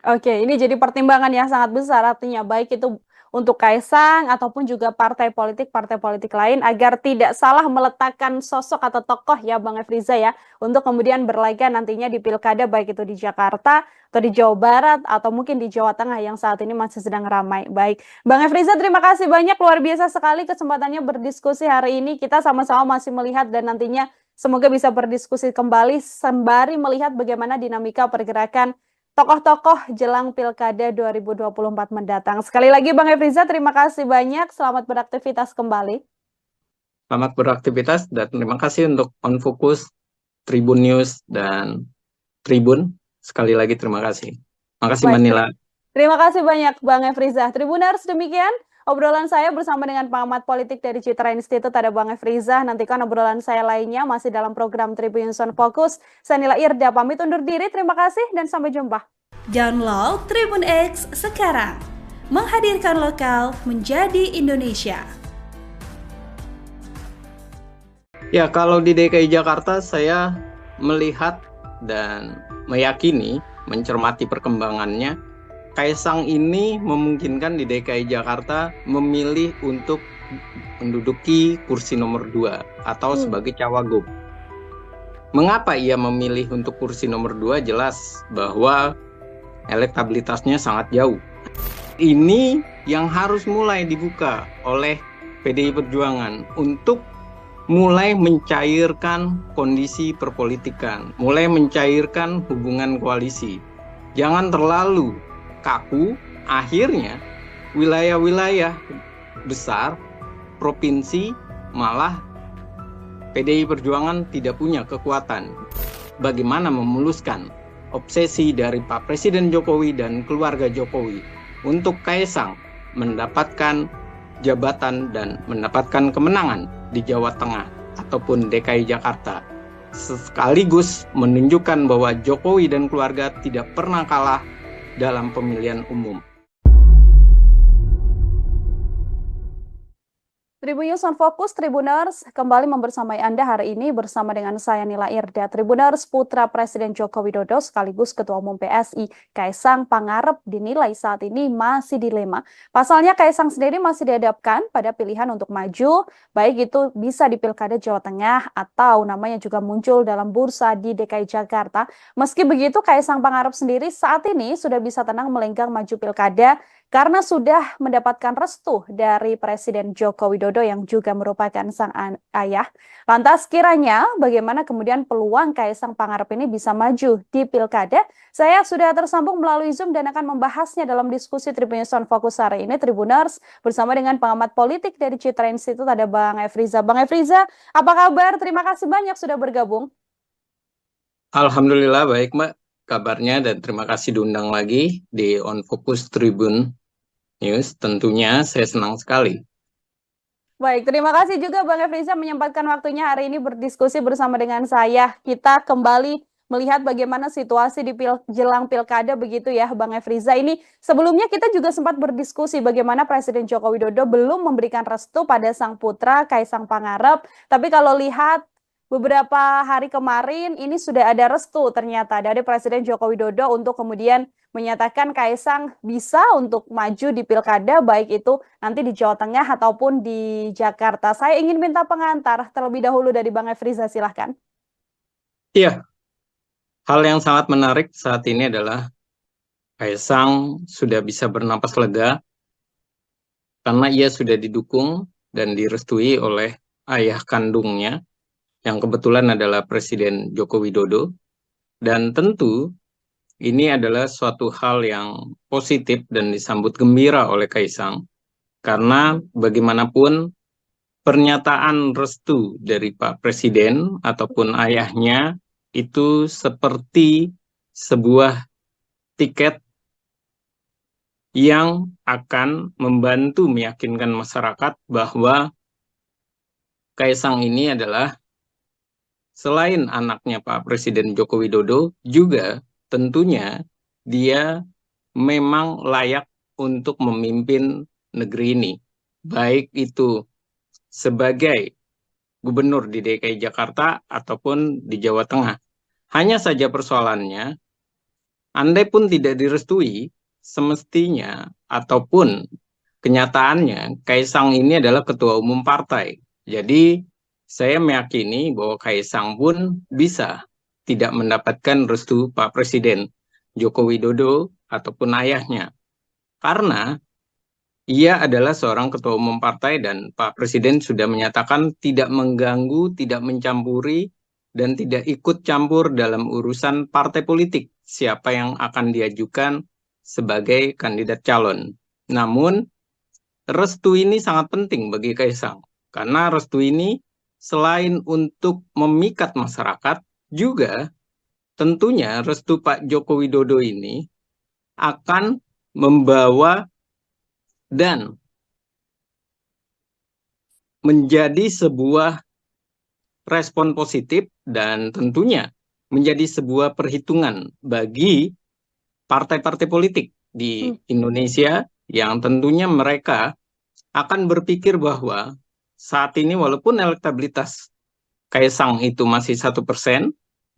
Oke, ini jadi pertimbangan yang sangat besar, artinya baik itu untuk Kaisang ataupun juga partai politik lain agar tidak salah meletakkan sosok atau tokoh ya Bang Efriza ya untuk kemudian berlaga nantinya di pilkada baik itu di Jakarta atau di Jawa Barat atau mungkin di Jawa Tengah yang saat ini masih sedang ramai. Baik, Bang Efriza terima kasih banyak, luar biasa sekali kesempatannya berdiskusi hari ini. Kita sama-sama masih melihat dan nantinya semoga bisa berdiskusi kembali sembari melihat bagaimana dinamika pergerakan tokoh-tokoh jelang Pilkada 2024 mendatang. Sekali lagi Bang Efriza, terima kasih banyak. Selamat beraktivitas kembali. Selamat beraktivitas dan terima kasih untuk On Focus, Tribun News, dan Tribun. Sekali lagi terima kasih. Terima kasih Mbak Nila. Terima kasih banyak Bang Efriza. Tribuners, demikian obrolan saya bersama dengan pengamat politik dari Citra Institute, ada Bang Efriza. Nantikan obrolan saya lainnya masih dalam program Tribun News On Focus. Saya Nila Irda pamit undur diri. Terima kasih dan sampai jumpa. Download Tribun X sekarang. Menghadirkan lokal menjadi Indonesia. Ya, kalau di DKI Jakarta saya melihat dan meyakini, mencermati perkembangannya, Kaisang ini memungkinkan di DKI Jakarta memilih untuk menduduki kursi nomor 2 atau sebagai cawagup. Mengapa ia memilih untuk kursi nomor 2? Jelas bahwa elektabilitasnya sangat jauh. Ini yang harus mulai dibuka oleh PDI Perjuangan untuk mulai mencairkan kondisi perpolitikan, mulai mencairkan hubungan koalisi. Jangan terlalu kaku, akhirnya wilayah-wilayah besar, provinsi, malah PDI Perjuangan tidak punya kekuatan. Bagaimana memuluskan obsesi dari Pak Presiden Jokowi dan keluarga Jokowi untuk Kaisang mendapatkan jabatan dan mendapatkan kemenangan di Jawa Tengah ataupun DKI Jakarta, sekaligus menunjukkan bahwa Jokowi dan keluarga tidak pernah kalah dalam pemilihan umum. Tribun News On Focus, Tribuners, kembali membersamai Anda hari ini bersama dengan saya Nila Irda. Tribuners, putra Presiden Joko Widodo sekaligus Ketua Umum PSI, Kaisang Pangarep dinilai saat ini masih dilema. Pasalnya Kaisang sendiri masih dihadapkan pada pilihan untuk maju, baik itu bisa di Pilkada Jawa Tengah atau namanya juga muncul dalam bursa di DKI Jakarta. Meski begitu, Kaisang Pangarep sendiri saat ini sudah bisa tenang melenggang maju Pilkada karena sudah mendapatkan restu dari Presiden Joko Widodo yang juga merupakan sang ayah. Lantas kiranya bagaimana kemudian peluang Kaisang Pangarep ini bisa maju di Pilkada? Saya sudah tersambung melalui Zoom dan akan membahasnya dalam diskusi Tribun News On Focus hari ini, Tribuners, bersama dengan pengamat politik dari Citra Institute, ada Bang Efriza. Bang Efriza, apa kabar? Terima kasih banyak sudah bergabung. Alhamdulillah baik Mbak kabarnya, dan terima kasih diundang lagi di On Focus Tribun News. Tentunya saya senang sekali. Baik, terima kasih juga Bang Efriza menyempatkan waktunya hari ini berdiskusi bersama dengan saya. Kita kembali melihat bagaimana situasi di jelang Pilkada begitu ya Bang Efriza. Ini sebelumnya kita juga sempat berdiskusi bagaimana Presiden Joko Widodo belum memberikan restu pada sang putra Kaisang Pangarep. Tapi kalau lihat beberapa hari kemarin ini sudah ada restu ternyata dari Presiden Joko Widodo untuk kemudian menyatakan Kaisang bisa untuk maju di Pilkada baik itu nanti di Jawa Tengah ataupun di Jakarta. Saya ingin minta pengantar terlebih dahulu dari Bang Efriza, silahkan. Iya, hal yang sangat menarik saat ini adalah Kaisang sudah bisa bernapas lega karena ia sudah didukung dan direstui oleh ayah kandungnya yang kebetulan adalah Presiden Joko Widodo. Dan tentu ini adalah suatu hal yang positif dan disambut gembira oleh Kaisang, karena bagaimanapun pernyataan restu dari Pak Presiden ataupun ayahnya itu seperti sebuah tiket yang akan membantu meyakinkan masyarakat bahwa Kaisang ini adalah selain anaknya Pak Presiden Joko Widodo, juga tentunya dia memang layak untuk memimpin negeri ini. Baik itu sebagai gubernur di DKI Jakarta ataupun di Jawa Tengah. Hanya saja persoalannya, andai pun tidak direstui, semestinya ataupun kenyataannya Kaisang ini adalah ketua umum partai. Jadi saya meyakini bahwa Kaisang pun bisa tidak mendapatkan restu Pak Presiden Joko Widodo ataupun ayahnya. Karena ia adalah seorang ketua umum partai dan Pak Presiden sudah menyatakan tidak mengganggu, tidak mencampuri, dan tidak ikut campur dalam urusan partai politik siapa yang akan diajukan sebagai kandidat calon. Namun, restu ini sangat penting bagi Kaisang, karena restu ini selain untuk memikat masyarakat, juga tentunya restu Pak Joko Widodo ini akan membawa dan menjadi sebuah respon positif dan tentunya menjadi sebuah perhitungan bagi partai-partai politik di Indonesia yang tentunya mereka akan berpikir bahwa saat ini walaupun elektabilitas Kaisang itu masih 1%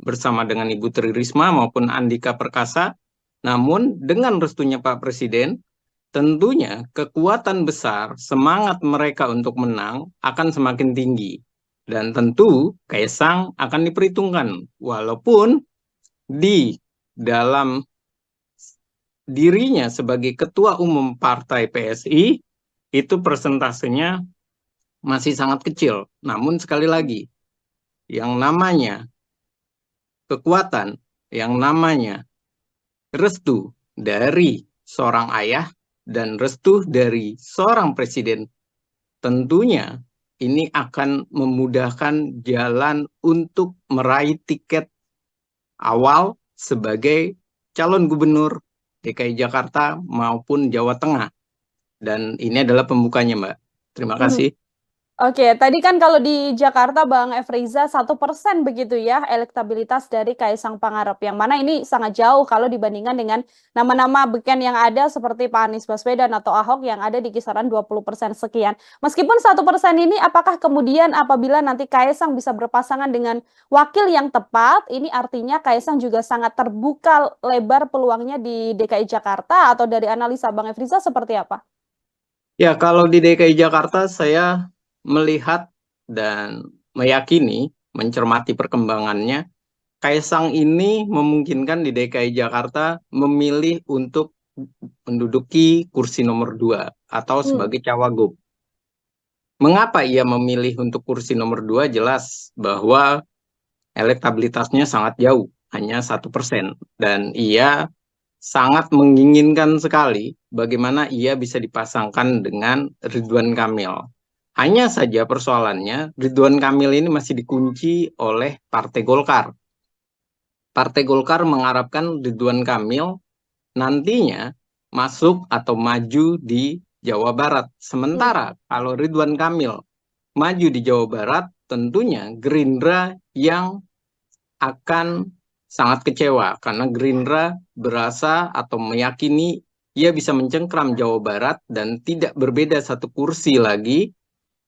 bersama dengan Ibu Tri Risma maupun Andika Perkasa, namun dengan restunya Pak Presiden, tentunya kekuatan besar, semangat mereka untuk menang akan semakin tinggi. Dan tentu Kaisang akan diperhitungkan, walaupun di dalam dirinya sebagai ketua umum partai PSI, itu persentasenya masih sangat kecil. Namun sekali lagi, yang namanya kekuatan, yang namanya restu dari seorang ayah, dan restu dari seorang presiden, tentunya ini akan memudahkan jalan untuk meraih tiket awal sebagai calon gubernur DKI Jakarta maupun Jawa Tengah. Dan ini adalah pembukanya, Mbak. Terima kasih. Oke, tadi kan kalau di Jakarta Bang Efriza 1% begitu ya elektabilitas dari Kaisang Pangarep, yang mana ini sangat jauh kalau dibandingkan dengan nama-nama beken yang ada seperti Pak Anies Baswedan atau Ahok yang ada di kisaran 20% sekian. Meskipun 1% ini, apakah kemudian apabila nanti Kaisang bisa berpasangan dengan wakil yang tepat, ini artinya Kaisang juga sangat terbuka lebar peluangnya di DKI Jakarta, atau dari analisa Bang Efriza seperti apa? Ya, kalau di DKI Jakarta saya melihat dan meyakini, mencermati perkembangannya, Kaisang ini memungkinkan di DKI Jakarta memilih untuk menduduki kursi nomor 2 atau sebagai cawagup. Mengapa ia memilih untuk kursi nomor 2? Jelas bahwa elektabilitasnya sangat jauh, hanya 1%. Dan ia sangat menginginkan sekali bagaimana ia bisa dipasangkan dengan Ridwan Kamil. Hanya saja persoalannya, Ridwan Kamil ini masih dikunci oleh Partai Golkar. Partai Golkar mengharapkan Ridwan Kamil nantinya masuk atau maju di Jawa Barat. Sementara kalau Ridwan Kamil maju di Jawa Barat, tentunya Gerindra yang akan sangat kecewa, karena Gerindra berasa atau meyakini ia bisa mencengkram Jawa Barat dan tidak berbeda satu kursi lagi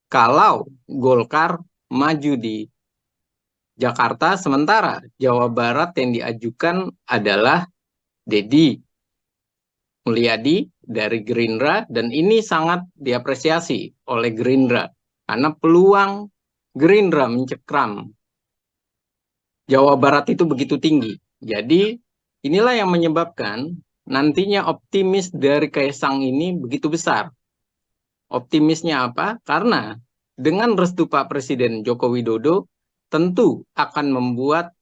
kalau Golkar maju di Jakarta, sementara Jawa Barat yang diajukan adalah Deddy Mulyadi dari Gerindra, dan ini sangat diapresiasi oleh Gerindra karena peluang Gerindra mencengkram Jawa Barat itu begitu tinggi. Jadi inilah yang menyebabkan nantinya optimis dari Kaisang ini begitu besar. Optimisnya apa? Karena dengan restu Pak Presiden Joko Widodo tentu akan membuat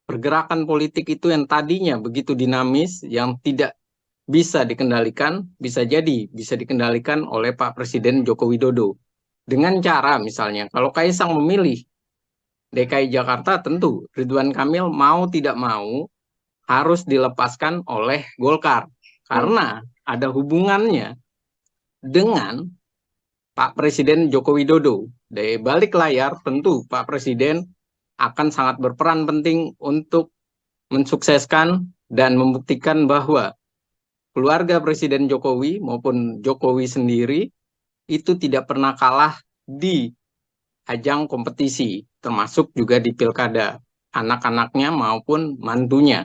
pergerakan politik itu yang tadinya begitu dinamis, yang tidak bisa dikendalikan, bisa jadi bisa dikendalikan oleh Pak Presiden Joko Widodo. Dengan cara misalnya, kalau Kaisang memilih DKI Jakarta, tentu Ridwan Kamil mau tidak mau harus dilepaskan oleh Golkar. Karena ada hubungannya dengan Pak Presiden Joko Widodo. Dari balik layar tentu Pak Presiden akan sangat berperan penting untuk mensukseskan dan membuktikan bahwa keluarga Presiden Jokowi maupun Jokowi sendiri itu tidak pernah kalah di ajang kompetisi, termasuk juga di pilkada, anak-anaknya maupun mantunya.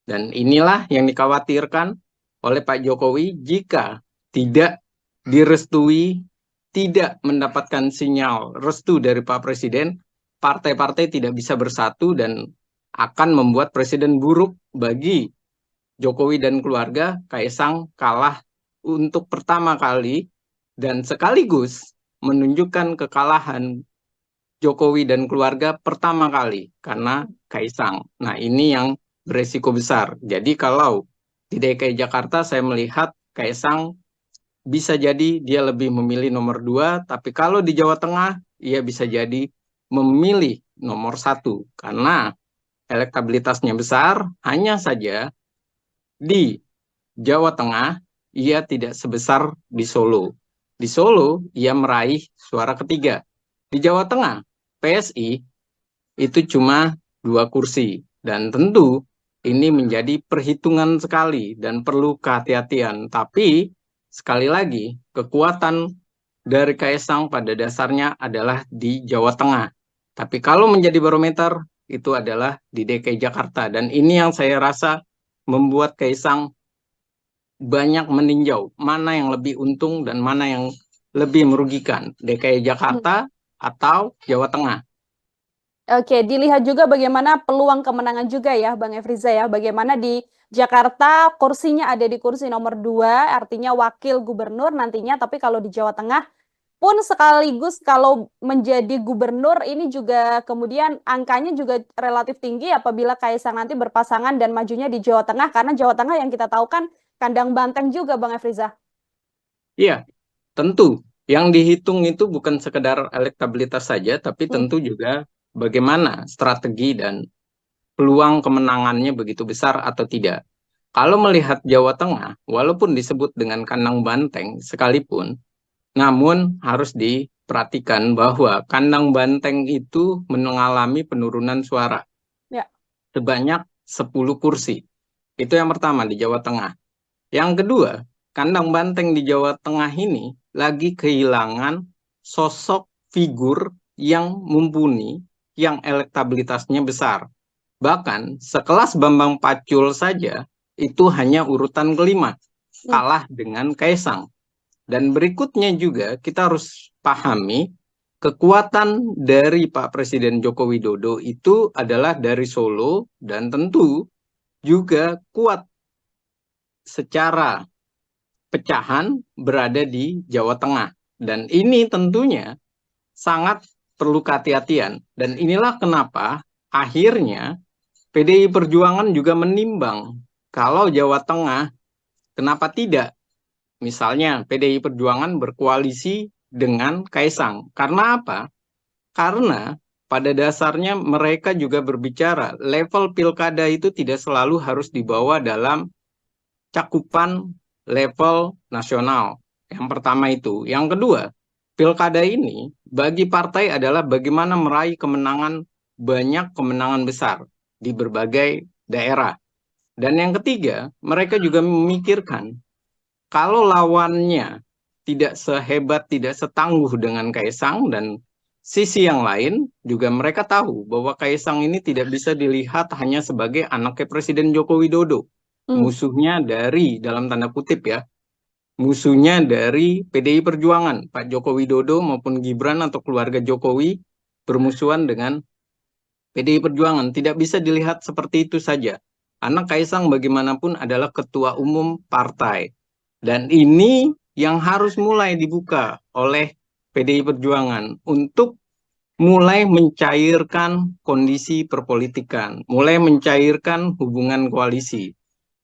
Dan inilah yang dikhawatirkan oleh Pak Jokowi jika tidak direstui, tidak mendapatkan sinyal restu dari Pak Presiden, partai-partai tidak bisa bersatu dan akan membuat presiden buruk bagi Jokowi dan keluarga. Kaisang kalah untuk pertama kali dan sekaligus menunjukkan kekalahan Jokowi dan keluarga pertama kali karena Kaisang. Nah, ini yang beresiko besar. Jadi kalau di DKI Jakarta saya melihat Kaisang bisa jadi dia lebih memilih nomor 2, tapi kalau di Jawa Tengah, ia bisa jadi memilih nomor 1, karena elektabilitasnya besar, hanya saja di Jawa Tengah, ia tidak sebesar di Solo. Di Solo, ia meraih suara ketiga. Di Jawa Tengah, PSI itu cuma 2 kursi. Dan tentu ini menjadi perhitungan sekali dan perlu kehati-hatian. Tapi sekali lagi, kekuatan dari Kaisang pada dasarnya adalah di Jawa Tengah. Tapi kalau menjadi barometer, itu adalah di DKI Jakarta. Dan ini yang saya rasa membuat Kaisang banyak meninjau mana yang lebih untung dan mana yang lebih merugikan, DKI Jakarta atau Jawa Tengah. Oke, dilihat juga bagaimana peluang kemenangan juga ya, Bang Efriza ya. Bagaimana di Jakarta kursinya ada di kursi nomor 2, artinya wakil gubernur nantinya. Tapi kalau di Jawa Tengah pun sekaligus kalau menjadi gubernur ini juga kemudian angkanya juga relatif tinggi apabila Kaisang nanti berpasangan dan majunya di Jawa Tengah. Karena Jawa Tengah yang kita tahu kan kandang banteng juga, Bang Efriza. Iya, tentu. Yang dihitung itu bukan sekedar elektabilitas saja, tapi tentu juga bagaimana strategi dan peluang kemenangannya begitu besar atau tidak. Kalau melihat Jawa Tengah, walaupun disebut dengan kandang banteng sekalipun, namun harus diperhatikan bahwa kandang banteng itu mengalami penurunan suara sebanyak 10 kursi. Itu yang pertama di Jawa Tengah. Yang kedua, kandang banteng di Jawa Tengah ini lagi kehilangan sosok figur yang mumpuni, yang elektabilitasnya besar. Bahkan sekelas Bambang Pacul saja itu hanya urutan kelima, kalah dengan Kaisang. Dan berikutnya juga kita harus pahami kekuatan dari Pak Presiden Joko Widodo itu adalah dari Solo dan tentu juga kuat secara pecahan berada di Jawa Tengah. Dan ini tentunya sangat perlu kehati-hatian. Dan inilah kenapa akhirnya PDI Perjuangan juga menimbang kalau Jawa Tengah, kenapa tidak? Misalnya PDI Perjuangan berkoalisi dengan Kaisang. Karena apa? Karena pada dasarnya mereka juga berbicara level pilkada itu tidak selalu harus dibawa dalam cakupan level nasional. Yang pertama itu. Yang kedua, pilkada ini bagi partai adalah bagaimana meraih kemenangan, banyak kemenangan besar di berbagai daerah. Dan yang ketiga, mereka juga memikirkan kalau lawannya tidak sehebat, tidak setangguh dengan Kaisang, dan sisi yang lain juga mereka tahu bahwa Kaisang ini tidak bisa dilihat hanya sebagai anaknya Presiden Joko Widodo. Musuhnya dari, dalam tanda kutip ya, musuhnya dari PDI Perjuangan, Pak Joko Widodo maupun Gibran atau keluarga Jokowi bermusuhan dengan PDI Perjuangan. Tidak bisa dilihat seperti itu saja. Karena Kaisang bagaimanapun adalah ketua umum partai. Dan ini yang harus mulai dibuka oleh PDI Perjuangan untuk mulai mencairkan kondisi perpolitikan, mulai mencairkan hubungan koalisi.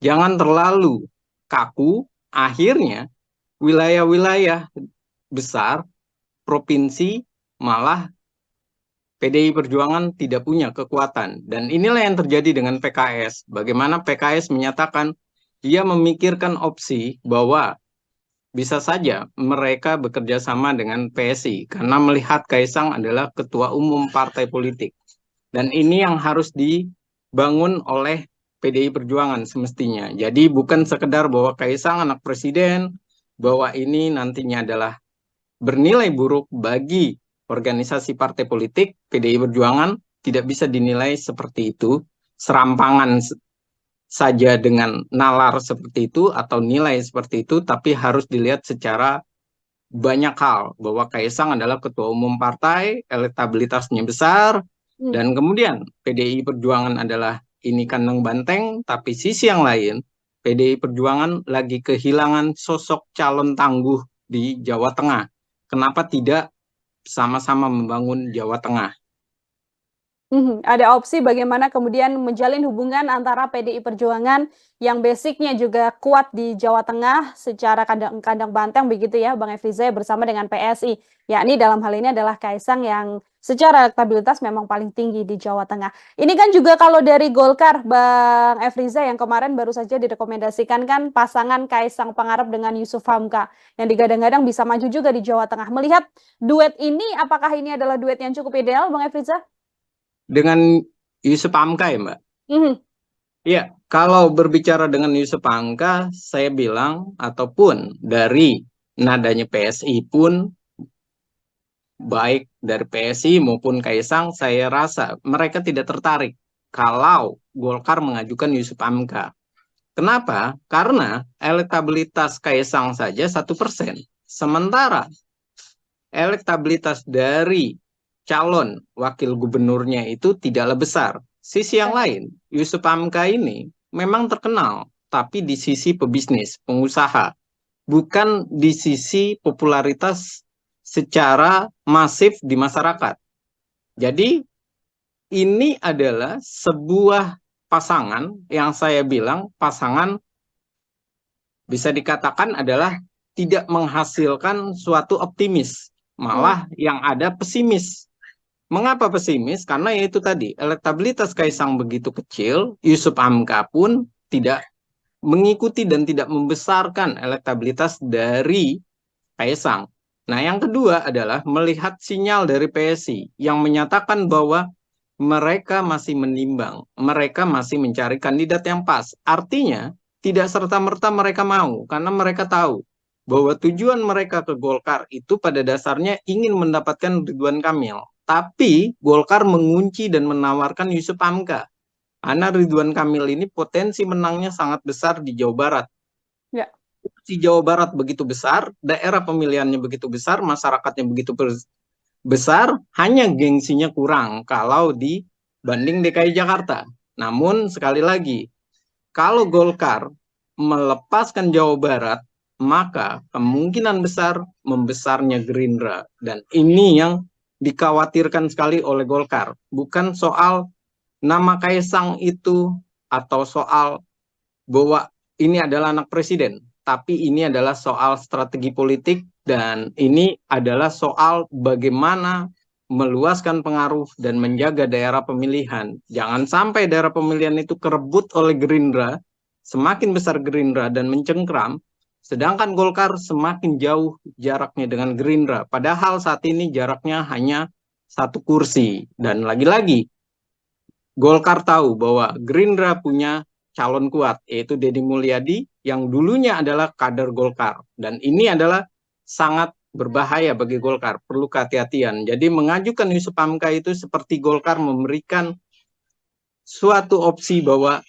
Jangan terlalu kaku, akhirnya wilayah-wilayah besar, provinsi, malah PDI Perjuangan tidak punya kekuatan. Dan inilah yang terjadi dengan PKS. Bagaimana PKS menyatakan dia memikirkan opsi bahwa bisa saja mereka bekerja sama dengan PSI karena melihat Kaisang adalah ketua umum partai politik. Dan ini yang harus dibangun oleh PDI Perjuangan semestinya. Jadi bukan sekedar bahwa Kaisang anak presiden, bahwa ini nantinya adalah bernilai buruk bagi organisasi partai politik. PDI Perjuangan tidak bisa dinilai seperti itu, serampangan saja dengan nalar seperti itu atau nilai seperti itu, tapi harus dilihat secara banyak hal, bahwa Kaisang adalah ketua umum partai, elektabilitasnya besar, dan kemudian PDI Perjuangan adalah ini kandang banteng, tapi sisi yang lain, PDI Perjuangan lagi kehilangan sosok calon tangguh di Jawa Tengah. Kenapa tidak sama-sama membangun Jawa Tengah? Ada opsi bagaimana kemudian menjalin hubungan antara PDI Perjuangan yang basicnya juga kuat di Jawa Tengah secara kandang banteng begitu ya Bang Efriza bersama dengan PSI. Yakni dalam hal ini adalah Kaisang yang secara elektabilitas memang paling tinggi di Jawa Tengah. Ini kan juga kalau dari Golkar Bang Efriza yang kemarin baru saja direkomendasikan kan pasangan Kaisang Pangarep dengan Yusuf Hamka yang digadang-gadang bisa maju juga di Jawa Tengah. Melihat duet ini, apakah ini adalah duet yang cukup ideal Bang Efriza? Dengan Yusuf Hamka ya Mbak? Ya, kalau berbicara dengan Yusuf Hamka, saya bilang, ataupun dari nadanya PSI pun, baik dari PSI maupun Kaisang, saya rasa mereka tidak tertarik kalau Golkar mengajukan Yusuf Hamka. Kenapa? Karena elektabilitas Kaisang saja 1%. Sementara elektabilitas dari calon wakil gubernurnya itu tidaklah besar. Sisi yang lain, Yusuf Hamka ini memang terkenal, tapi di sisi pebisnis, pengusaha, bukan di sisi popularitas secara masif di masyarakat. Jadi ini adalah sebuah pasangan yang saya bilang pasangan bisa dikatakan adalah tidak menghasilkan suatu optimis, malah yang ada pesimis. Mengapa pesimis? Karena itu tadi, elektabilitas Kaisang begitu kecil, Yusuf Hamka pun tidak mengikuti dan tidak membesarkan elektabilitas dari Kaisang. Nah, yang kedua adalah melihat sinyal dari PSI yang menyatakan bahwa mereka masih menimbang, mereka masih mencari kandidat yang pas. Artinya, tidak serta-merta mereka mau, karena mereka tahu bahwa tujuan mereka ke Golkar itu pada dasarnya ingin mendapatkan Ridwan Kamil. Tapi Golkar mengunci dan menawarkan Yusuf Hamka. Karena Ridwan Kamil ini potensi menangnya sangat besar di Jawa Barat. Ya. Di Jawa Barat begitu besar, daerah pemilihannya begitu besar, masyarakatnya begitu besar, hanya gengsinya kurang kalau dibanding DKI Jakarta. Namun sekali lagi, kalau Golkar melepaskan Jawa Barat, maka kemungkinan besar membesarnya Gerindra. Dan ini yang dikhawatirkan sekali oleh Golkar. Bukan soal nama Kaisang itu atau soal bahwa ini adalah anak presiden, tapi ini adalah soal strategi politik dan ini adalah soal bagaimana meluaskan pengaruh dan menjaga daerah pemilihan. Jangan sampai daerah pemilihan itu kerebut oleh Gerindra, semakin besar Gerindra dan mencengkram, sedangkan Golkar semakin jauh jaraknya dengan Gerindra. Padahal saat ini jaraknya hanya 1 kursi. Dan lagi-lagi, Golkar tahu bahwa Gerindra punya calon kuat, yaitu Deddy Mulyadi, yang dulunya adalah kader Golkar. Dan ini adalah sangat berbahaya bagi Golkar, perlu kehati-hatian. Jadi mengajukan Yusuf Hamka itu seperti Golkar memberikan suatu opsi bahwa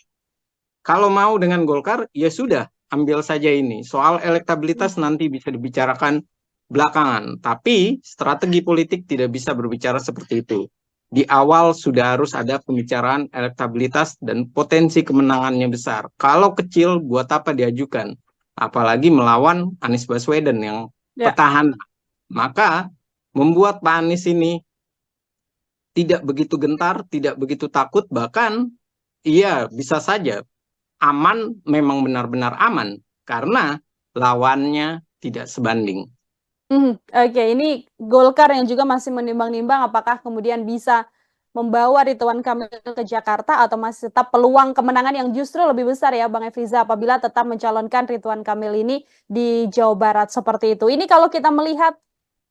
kalau mau dengan Golkar, ya sudah, ambil saja ini. Soal elektabilitas nanti bisa dibicarakan belakangan. Tapi strategi politik tidak bisa berbicara seperti itu. Di awal sudah harus ada pembicaraan elektabilitas dan potensi kemenangannya besar. Kalau kecil, buat apa diajukan? Apalagi melawan Anies Baswedan yang petahana. Maka membuat Pak Anies ini tidak begitu gentar, tidak begitu takut, bahkan iya bisa saja aman, memang benar-benar aman karena lawannya tidak sebanding. Oke, ini Golkar yang juga masih menimbang-nimbang apakah kemudian bisa membawa Ridwan Kamil ke Jakarta atau masih tetap peluang kemenangan yang justru lebih besar ya Bang Efriza apabila tetap mencalonkan Ridwan Kamil ini di Jawa Barat seperti itu. Ini kalau kita melihat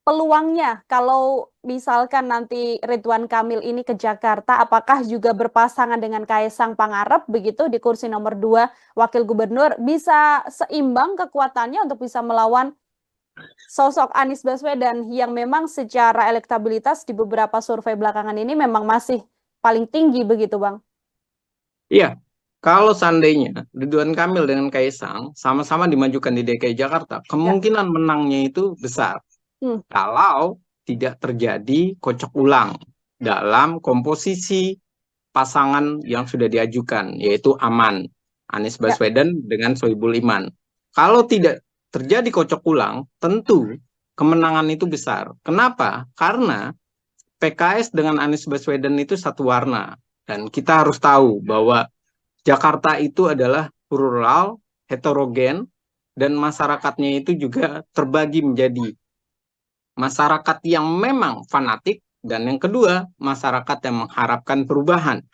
peluangnya, kalau misalkan nanti Ridwan Kamil ini ke Jakarta, apakah juga berpasangan dengan Kaisang Pangarep begitu di kursi nomor 2 Wakil Gubernur, bisa seimbang kekuatannya untuk bisa melawan sosok Anies Baswedan yang memang secara elektabilitas di beberapa survei belakangan ini memang masih paling tinggi begitu Bang? Iya, kalau seandainya Ridwan Kamil dengan Kaisang sama-sama dimajukan di DKI Jakarta, kemungkinan menangnya itu besar. Kalau tidak terjadi kocok ulang dalam komposisi pasangan yang sudah diajukan, yaitu Aman, Anies Baswedan dengan Sohibul Iman. Kalau tidak terjadi kocok ulang, tentu kemenangan itu besar. Kenapa? Karena PKS dengan Anies Baswedan itu satu warna. Dan kita harus tahu bahwa Jakarta itu adalah plural, heterogen, dan masyarakatnya itu juga terbagi menjadi masyarakat yang memang fanatik, dan yang kedua, masyarakat yang mengharapkan perubahan.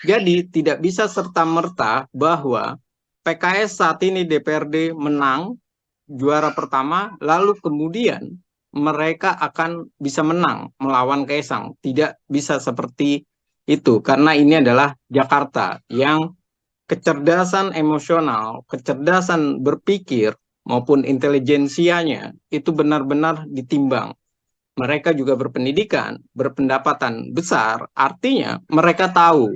Jadi tidak bisa serta-merta bahwa PKS saat ini DPRD menang juara pertama, lalu kemudian mereka akan bisa menang melawan Kaisang. Tidak bisa seperti itu, karena ini adalah Jakarta yang kecerdasan emosional, kecerdasan berpikir, maupun intelijensianya itu benar-benar ditimbang. Mereka juga berpendidikan, berpendapatan besar, artinya mereka tahu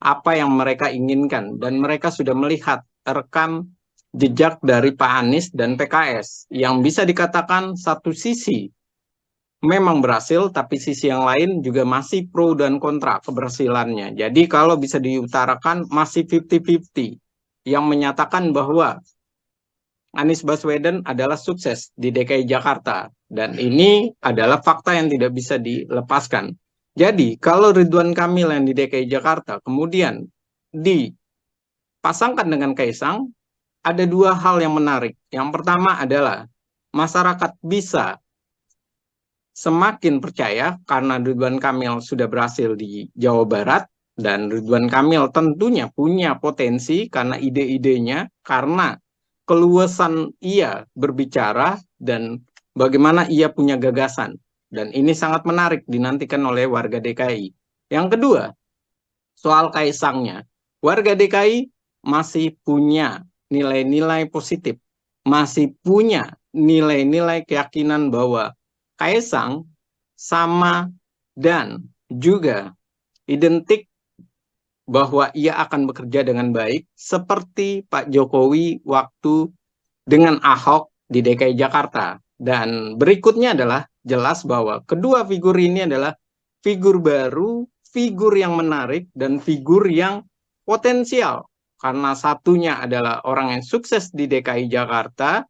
apa yang mereka inginkan, dan mereka sudah melihat rekam jejak dari Pak Anies dan PKS, yang bisa dikatakan satu sisi memang berhasil, tapi sisi yang lain juga masih pro dan kontra keberhasilannya. Jadi kalau bisa diutarakan masih 50-50, yang menyatakan bahwa Anies Baswedan adalah sukses di DKI Jakarta, dan ini adalah fakta yang tidak bisa dilepaskan. Jadi kalau Ridwan Kamil yang di DKI Jakarta kemudian dipasangkan dengan Kaisang, ada dua hal yang menarik. Yang pertama adalah masyarakat bisa semakin percaya karena Ridwan Kamil sudah berhasil di Jawa Barat, dan Ridwan Kamil tentunya punya potensi karena ide-idenya, karena keluasan ia berbicara, dan bagaimana ia punya gagasan. Dan ini sangat menarik dinantikan oleh warga DKI. Yang kedua, soal Kaisangnya. Warga DKI masih punya nilai-nilai positif, masih punya nilai-nilai keyakinan bahwa Kaisang sama dan juga identik bahwa ia akan bekerja dengan baik seperti Pak Jokowi waktu dengan Ahok di DKI Jakarta. Dan berikutnya adalah jelas bahwa kedua figur ini adalah figur baru, figur yang menarik, dan figur yang potensial. Karena satunya adalah orang yang sukses di DKI Jakarta,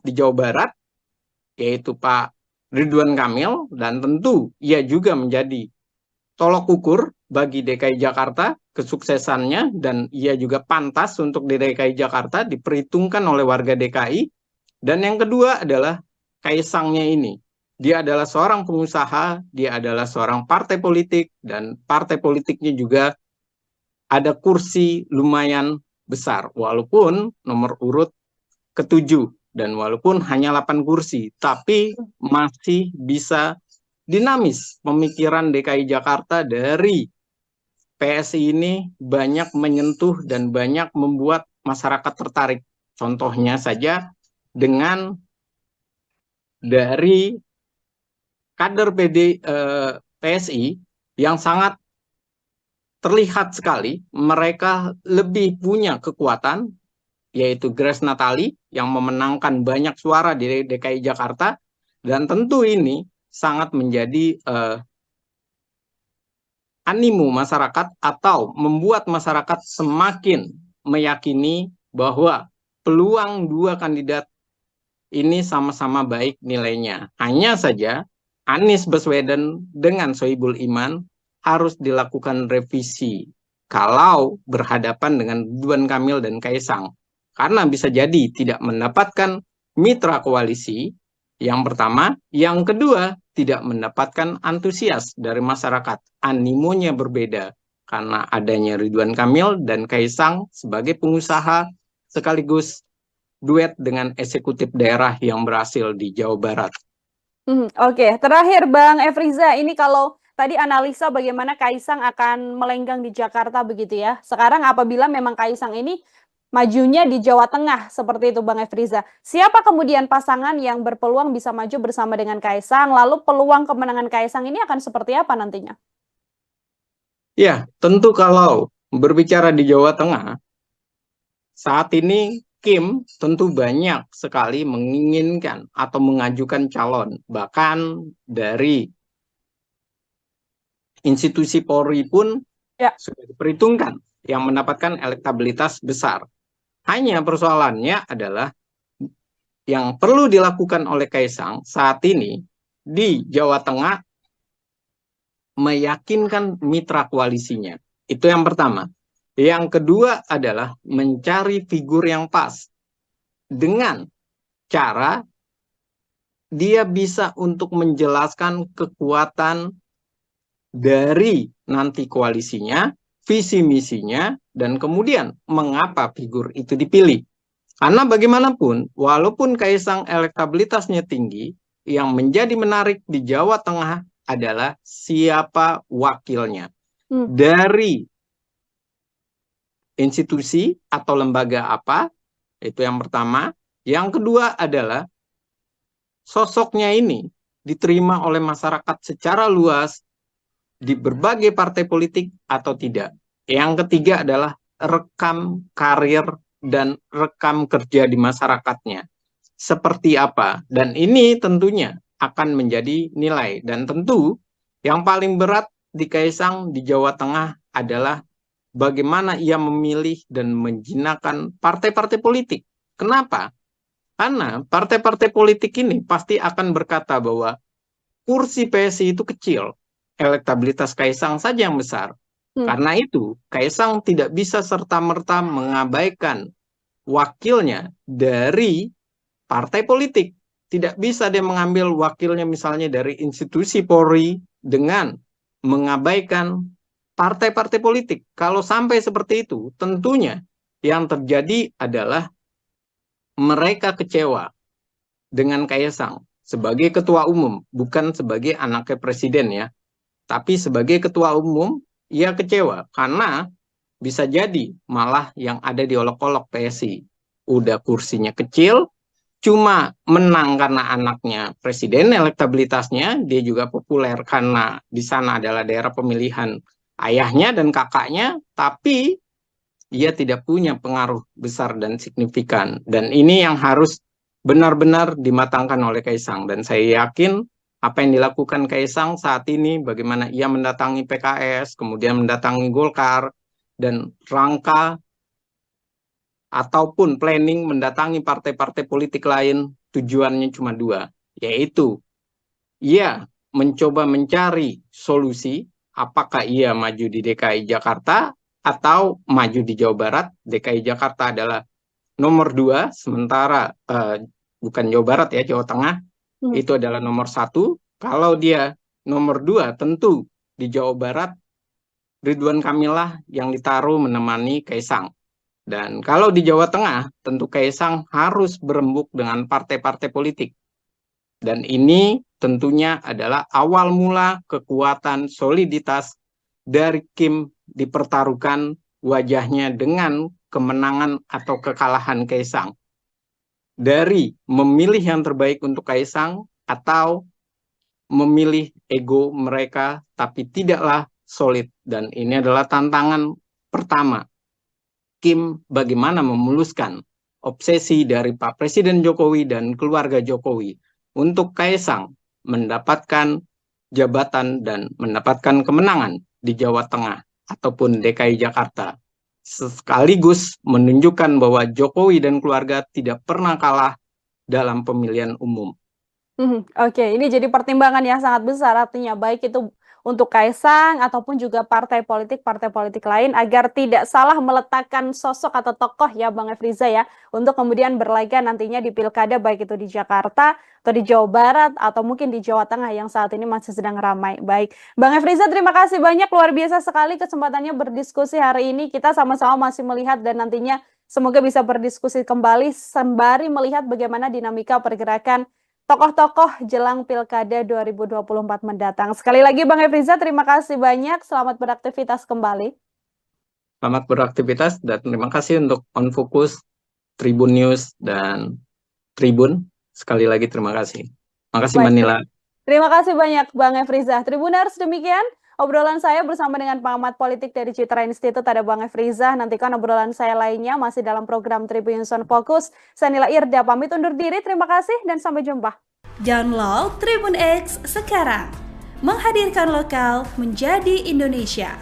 di Jawa Barat, yaitu Pak Ridwan Kamil, dan tentu ia juga menjadi tolok ukur bagi DKI Jakarta kesuksesannya, dan ia juga pantas untuk di DKI Jakarta diperhitungkan oleh warga DKI. Dan yang kedua adalah Kaisangnya ini. Dia adalah seorang pengusaha, dia adalah seorang partai politik, dan partai politiknya juga ada kursi lumayan besar, walaupun nomor urut ke-7, dan walaupun hanya 8 kursi, tapi masih bisa dinamis pemikiran DKI Jakarta dari PSI ini banyak menyentuh dan banyak membuat masyarakat tertarik. Contohnya saja dengan dari kader PSI yang sangat terlihat sekali mereka lebih punya kekuatan, yaitu Grace Natali yang memenangkan banyak suara di DKI Jakarta, dan tentu ini sangat menjadi animo masyarakat atau membuat masyarakat semakin meyakini bahwa peluang dua kandidat ini sama-sama baik nilainya. Hanya saja Anies Baswedan dengan Sohibul Iman harus dilakukan revisi kalau berhadapan dengan Ridwan Kamil dan Kaisang. Karena bisa jadi tidak mendapatkan mitra koalisi, yang pertama. Yang kedua, tidak mendapatkan antusias dari masyarakat. Animonya berbeda karena adanya Ridwan Kamil dan Kaisang sebagai pengusaha sekaligus duet dengan eksekutif daerah yang berhasil di Jawa Barat. Oke, terakhir Bang Efriza, ini kalau tadi analisa bagaimana Kaisang akan melenggang di Jakarta begitu ya. Sekarang apabila memang Kaisang ini majunya di Jawa Tengah seperti itu Bang Efriza, siapa kemudian pasangan yang berpeluang bisa maju bersama dengan Kaisang? Lalu peluang kemenangan Kaisang ini akan seperti apa nantinya? Ya, tentu kalau berbicara di Jawa Tengah, saat ini Kim tentu banyak sekali menginginkan atau mengajukan calon, bahkan dari institusi Polri pun sudah diperhitungkan yang mendapatkan elektabilitas besar. Hanya persoalannya adalah yang perlu dilakukan oleh Kaisang saat ini di Jawa Tengah meyakinkan mitra koalisinya. Itu yang pertama. Yang kedua adalah mencari figur yang pas dengan cara dia bisa untuk menjelaskan kekuatan dari nanti koalisinya, visi misinya, dan kemudian mengapa figur itu dipilih. Karena bagaimanapun, walaupun Kaisang elektabilitasnya tinggi, yang menjadi menarik di Jawa Tengah adalah siapa wakilnya. Dari institusi atau lembaga apa, itu yang pertama. Yang kedua adalah sosoknya ini diterima oleh masyarakat secara luas di berbagai partai politik atau tidak. Yang ketiga adalah rekam karir dan rekam kerja di masyarakatnya. Seperti apa? Dan ini tentunya akan menjadi nilai. Dan tentu yang paling berat di Kaisang di Jawa Tengah adalah bagaimana ia memilih dan menjinakkan partai-partai politik. Kenapa? Karena partai-partai politik ini pasti akan berkata bahwa kursi PSI itu kecil, elektabilitas Kaisang saja yang besar. Karena itu, Kaisang tidak bisa serta-merta mengabaikan wakilnya dari partai politik. Tidak bisa dia mengambil wakilnya misalnya dari institusi Polri dengan mengabaikan partai-partai politik. Kalau sampai seperti itu, tentunya yang terjadi adalah mereka kecewa dengan Kaisang sebagai ketua umum, bukan sebagai anaknya presiden ya. Tapi sebagai ketua umum, ia kecewa karena bisa jadi malah yang ada di olok-olok PSI. Udah kursinya kecil, cuma menang karena anaknya presiden, elektabilitasnya, dia juga populer karena di sana adalah daerah pemilihan ayahnya dan kakaknya, tapi ia tidak punya pengaruh besar dan signifikan. Dan ini yang harus benar-benar dimatangkan oleh Kaisang. Dan saya yakin apa yang dilakukan Kaisang saat ini, bagaimana ia mendatangi PKS, kemudian mendatangi Golkar, dan rangka ataupun planning mendatangi partai-partai politik lain, tujuannya cuma dua, yaitu ia mencoba mencari solusi, apakah ia maju di DKI Jakarta atau maju di Jawa Barat. DKI Jakarta adalah nomor 2, sementara bukan Jawa Barat ya, Jawa Tengah itu adalah nomor 1. Kalau dia nomor 2, tentu di Jawa Barat Ridwan Kamil lah yang ditaruh menemani Kaisang. Dan kalau di Jawa Tengah, tentu Kaisang harus berembuk dengan partai-partai politik. Dan ini tentunya adalah awal mula kekuatan soliditas dari Kim dipertaruhkan wajahnya dengan kemenangan atau kekalahan Kaisang. Dari memilih yang terbaik untuk Kaisang atau memilih ego mereka tapi tidaklah solid. Dan ini adalah tantangan pertama Kim bagaimana memuluskan obsesi dari Pak Presiden Jokowi dan keluarga Jokowi untuk Kaisang mendapatkan jabatan dan mendapatkan kemenangan di Jawa Tengah ataupun DKI Jakarta. Sekaligus menunjukkan bahwa Jokowi dan keluarga tidak pernah kalah dalam pemilihan umum. Oke, ini jadi pertimbangan yang sangat besar, artinya baik itu untuk Kaisang ataupun juga partai politik lain agar tidak salah meletakkan sosok atau tokoh ya Bang Efriza ya, untuk kemudian berlaga nantinya di pilkada baik itu di Jakarta atau di Jawa Barat atau mungkin di Jawa Tengah yang saat ini masih sedang ramai. Baik, Bang Efriza terima kasih banyak, luar biasa sekali kesempatannya berdiskusi hari ini. Kita sama-sama masih melihat dan nantinya semoga bisa berdiskusi kembali sembari melihat bagaimana dinamika pergerakan tokoh-tokoh jelang Pilkada 2024 mendatang. Sekali lagi Bang Efriza, terima kasih banyak. Selamat beraktivitas kembali. Selamat beraktivitas dan terima kasih untuk On Focus, Tribun News, dan Tribun. Sekali lagi terima kasih. Terima kasih Mbak Nila. Terima kasih banyak Bang Efriza. Tribuners, demikian obrolan saya bersama dengan pengamat politik dari Citra Institute, ada Bang Efriza. Nantikan obrolan saya lainnya masih dalam program Tribun News Fokus. Saya Nila Irda, pamit undur diri. Terima kasih dan sampai jumpa. Download Tribun X sekarang. Menghadirkan lokal menjadi Indonesia.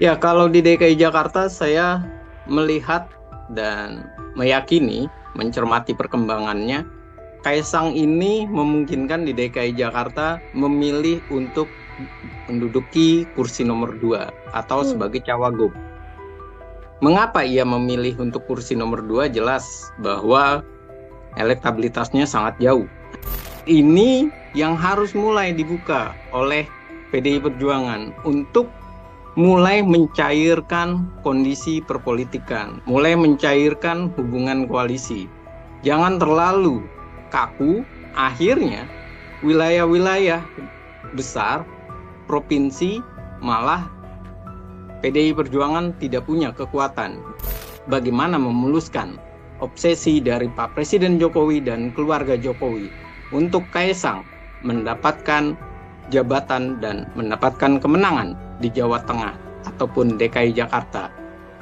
Ya, kalau di DKI Jakarta saya melihat dan meyakini, mencermati perkembangannya, Kaisang ini memungkinkan di DKI Jakarta memilih untuk menduduki kursi nomor 2 atau sebagai cawagup. Mengapa ia memilih untuk kursi nomor 2? Jelas bahwa elektabilitasnya sangat jauh. Ini yang harus mulai dibuka oleh PDI Perjuangan untuk mulai mencairkan kondisi perpolitikan, mulai mencairkan hubungan koalisi. Jangan terlalu kaku, akhirnya wilayah-wilayah besar, provinsi, malah PDI Perjuangan tidak punya kekuatan. Bagaimana memuluskan obsesi dari Pak Presiden Jokowi dan keluarga Jokowi untuk Kaisang mendapatkan jabatan dan mendapatkan kemenangan di Jawa Tengah ataupun DKI Jakarta,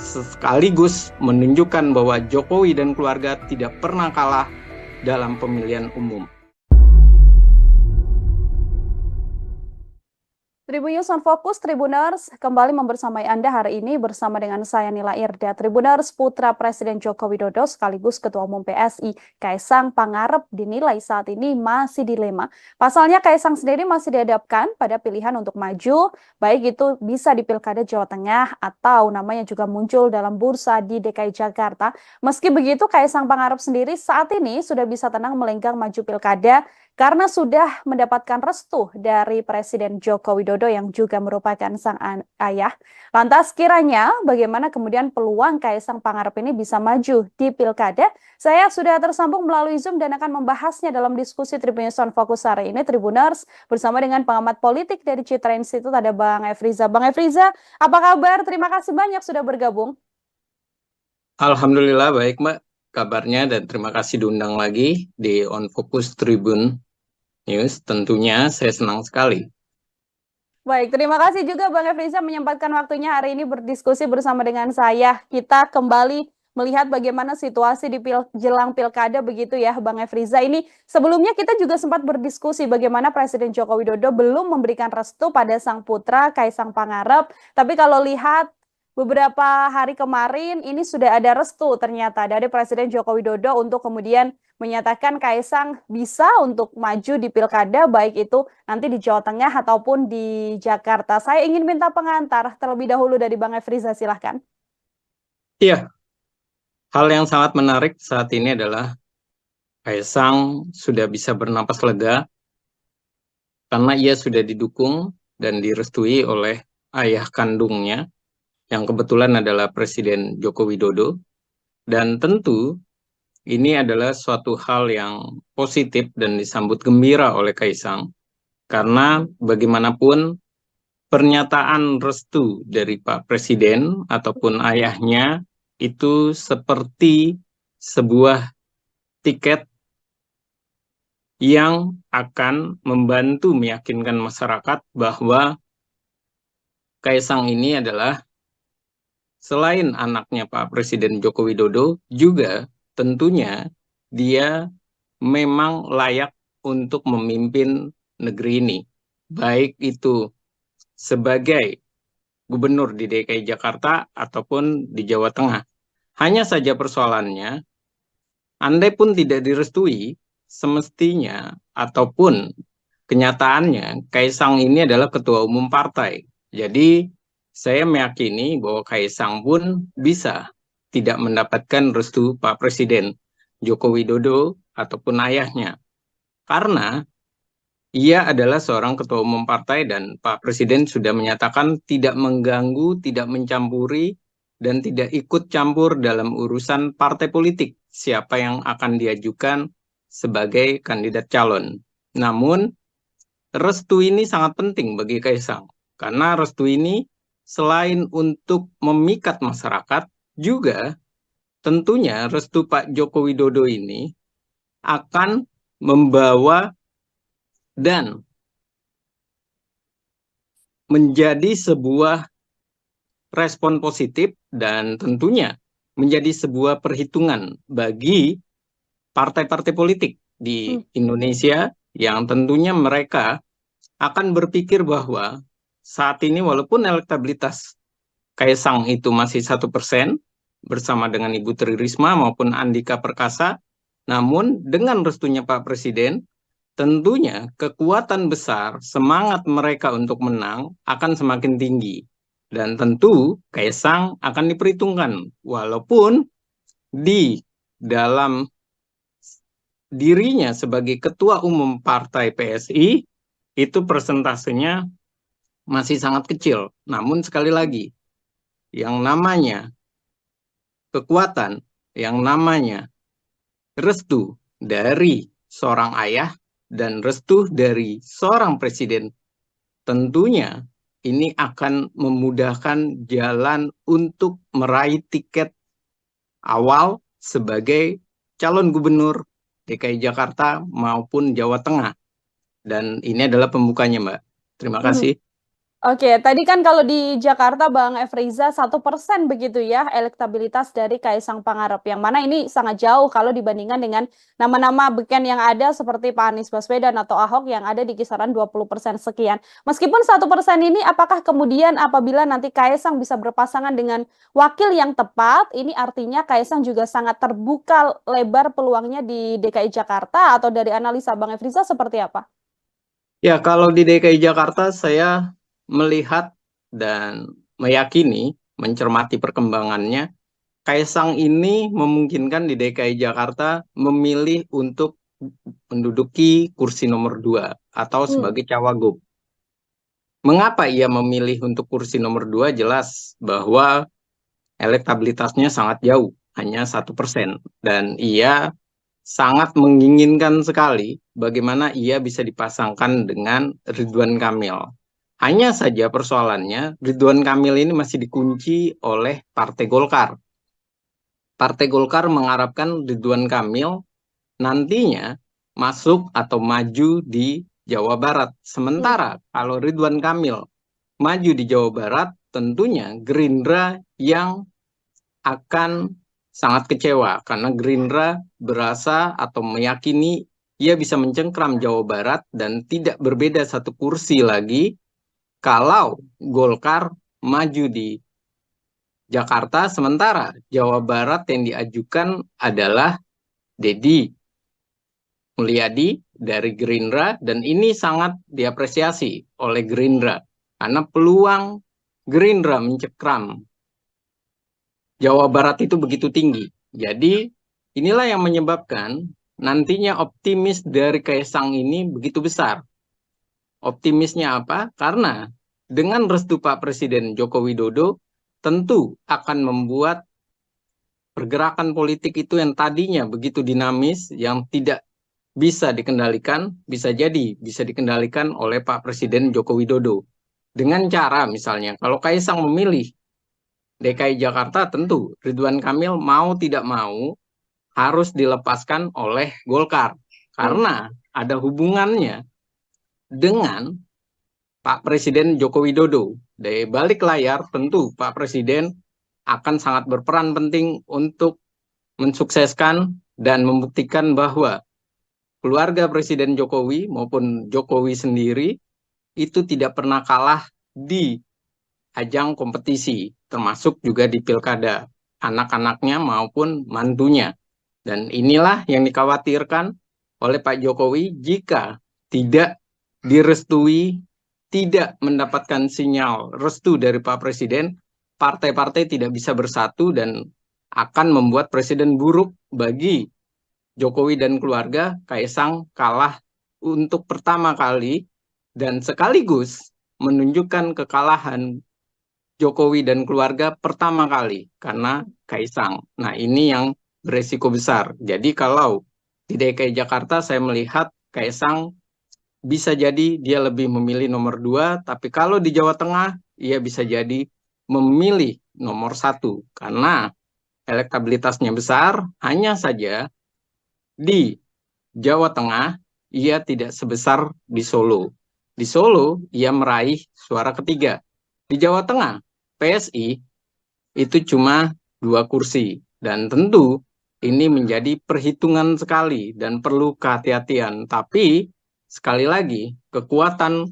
sekaligus menunjukkan bahwa Jokowi dan keluarga tidak pernah kalah dalam pemilihan umum. Tribun News on Fokus, Tribuners, kembali membersamai Anda hari ini bersama dengan saya Nila Irda. Tribuners, putra Presiden Joko Widodo sekaligus Ketua Umum PSI, Kaisang Pangarep, dinilai saat ini masih dilema. Pasalnya Kaisang sendiri masih dihadapkan pada pilihan untuk maju, baik itu bisa di Pilkada Jawa Tengah atau namanya juga muncul dalam bursa di DKI Jakarta. Meski begitu, Kaisang Pangarep sendiri saat ini sudah bisa tenang melenggang maju Pilkada karena sudah mendapatkan restu dari Presiden Joko Widodo yang juga merupakan sang ayah. Lantas kiranya bagaimana kemudian peluang Kaisang Pangarep ini bisa maju di Pilkada? Saya sudah tersambung melalui Zoom dan akan membahasnya dalam diskusi Tribun News on Fokus hari ini, Tribuners, bersama dengan pengamat politik dari Citra Institute, ada Bang Efriza. Bang Efriza, apa kabar? Terima kasih banyak sudah bergabung. Alhamdulillah baik Mbak kabarnya, dan terima kasih diundang lagi di On Focus Tribun News. Tentunya saya senang sekali. Baik, terima kasih juga Bang Efriza menyempatkan waktunya hari ini berdiskusi bersama dengan saya. Kita kembali melihat bagaimana situasi di jelang Pilkada begitu ya Bang Efriza. Ini sebelumnya kita juga sempat berdiskusi bagaimana Presiden Joko Widodo belum memberikan restu pada sang putra Kaisang Pangarep. Tapi kalau lihat beberapa hari kemarin ini sudah ada restu ternyata dari Presiden Joko Widodo untuk kemudian menyatakan Kaisang bisa untuk maju di Pilkada, baik itu nanti di Jawa Tengah ataupun di Jakarta. Saya ingin minta pengantar terlebih dahulu dari Bang Efriza, silahkan. Iya, hal yang sangat menarik saat ini adalah Kaisang sudah bisa bernapas lega karena ia sudah didukung dan direstui oleh ayah kandungnya, yang kebetulan adalah Presiden Joko Widodo. Dan tentu ini adalah suatu hal yang positif dan disambut gembira oleh Kaisang, karena bagaimanapun pernyataan restu dari Pak Presiden ataupun ayahnya itu seperti sebuah tiket yang akan membantu meyakinkan masyarakat bahwa Kaisang ini adalah selain anaknya Pak Presiden Joko Widodo, juga tentunya dia memang layak untuk memimpin negeri ini. Baik itu sebagai gubernur di DKI Jakarta ataupun di Jawa Tengah. Hanya saja persoalannya, andai pun tidak direstui, semestinya ataupun kenyataannya Kaisang ini adalah ketua umum partai. Jadi saya meyakini bahwa Kaisang pun bisa tidak mendapatkan restu Pak Presiden Joko Widodo ataupun ayahnya. Karena ia adalah seorang ketua umum partai dan Pak Presiden sudah menyatakan tidak mengganggu, tidak mencampuri, dan tidak ikut campur dalam urusan partai politik siapa yang akan diajukan sebagai kandidat calon. Namun, restu ini sangat penting bagi Kaisang. Karena restu ini selain untuk memikat masyarakat, juga tentunya restu Pak Joko Widodo ini akan membawa dan menjadi sebuah respon positif dan tentunya menjadi sebuah perhitungan bagi partai-partai politik di Indonesia yang tentunya mereka akan berpikir bahwa saat ini walaupun elektabilitas Kaisang itu masih 1% bersama dengan Ibu Tri Risma maupun Andika Perkasa, namun dengan restunya Pak Presiden, tentunya kekuatan besar, semangat mereka untuk menang akan semakin tinggi. Dan tentu Kaisang akan diperhitungkan, walaupun di dalam dirinya sebagai Ketua Umum Partai PSI, itu persentasenya masih sangat kecil. Namun sekali lagi, yang namanya kekuatan, yang namanya restu dari seorang ayah dan restu dari seorang presiden, tentunya ini akan memudahkan jalan untuk meraih tiket awal sebagai calon gubernur DKI Jakarta maupun Jawa Tengah. Dan ini adalah pembukanya, Mbak. Terima kasih. Oke, tadi kan kalau di Jakarta Bang Efriza 1% begitu ya elektabilitas dari Kaisang Pangarep, yang mana ini sangat jauh kalau dibandingkan dengan nama-nama beken yang ada seperti Pak Anies Baswedan atau Ahok yang ada di kisaran 20% sekian. Meskipun 1% ini, apakah kemudian apabila nanti Kaisang bisa berpasangan dengan wakil yang tepat, ini artinya Kaisang juga sangat terbuka lebar peluangnya di DKI Jakarta, atau dari analisa Bang Efriza seperti apa? Ya, kalau di DKI Jakarta saya melihat dan meyakini, mencermati perkembangannya, Kaisang ini memungkinkan di DKI Jakarta memilih untuk menduduki kursi nomor 2 atau sebagai cawagup. Mengapa ia memilih untuk kursi nomor 2? Jelas bahwa elektabilitasnya sangat jauh, hanya 1%. Dan ia sangat menginginkan sekali bagaimana ia bisa dipasangkan dengan Ridwan Kamil. Hanya saja persoalannya, Ridwan Kamil ini masih dikunci oleh Partai Golkar. Partai Golkar mengharapkan Ridwan Kamil nantinya masuk atau maju di Jawa Barat. Sementara kalau Ridwan Kamil maju di Jawa Barat, tentunya Gerindra yang akan sangat kecewa karena Gerindra berasa atau meyakini ia bisa mencengkram Jawa Barat dan tidak berbeda satu kursi lagi kalau Golkar maju di Jakarta, sementara Jawa Barat yang diajukan adalah Deddy Mulyadi dari Gerindra, dan ini sangat diapresiasi oleh Gerindra karena peluang Gerindra mencengkram Jawa Barat itu begitu tinggi. Jadi inilah yang menyebabkan nantinya optimis dari Kaisang ini begitu besar. Optimisnya apa? Karena dengan restu Pak Presiden Joko Widodo tentu akan membuat pergerakan politik itu yang tadinya begitu dinamis, yang tidak bisa dikendalikan, bisa jadi bisa dikendalikan oleh Pak Presiden Joko Widodo. Dengan cara misalnya, kalau Kaisang memilih DKI Jakarta, tentu Ridwan Kamil mau tidak mau harus dilepaskan oleh Golkar. Karena ada hubungannya dengan Pak Presiden Joko Widodo. Dari balik layar tentu Pak Presiden akan sangat berperan penting untuk mensukseskan dan membuktikan bahwa keluarga Presiden Jokowi maupun Jokowi sendiri itu tidak pernah kalah di ajang kompetisi, termasuk juga di pilkada, anak-anaknya maupun mantunya. Dan inilah yang dikhawatirkan oleh Pak Jokowi jika tidak direstui, tidak mendapatkan sinyal restu dari Pak Presiden, partai-partai tidak bisa bersatu dan akan membuat presiden buruk bagi Jokowi dan keluarga. Kaisang kalah untuk pertama kali dan sekaligus menunjukkan kekalahan Jokowi dan keluarga pertama kali karena Kaisang. Nah, ini yang beresiko besar. Jadi kalau di DKI Jakarta saya melihat Kaisang bisa jadi dia lebih memilih nomor 2, tapi kalau di Jawa Tengah ia bisa jadi memilih nomor 1 karena elektabilitasnya besar. Hanya saja di Jawa Tengah ia tidak sebesar di Solo. Di Solo, ia meraih suara ketiga. Di Jawa Tengah, PSI itu cuma 2 kursi. Dan tentu ini menjadi perhitungan sekali dan perlu kehati-hatian. Tapi sekali lagi, kekuatan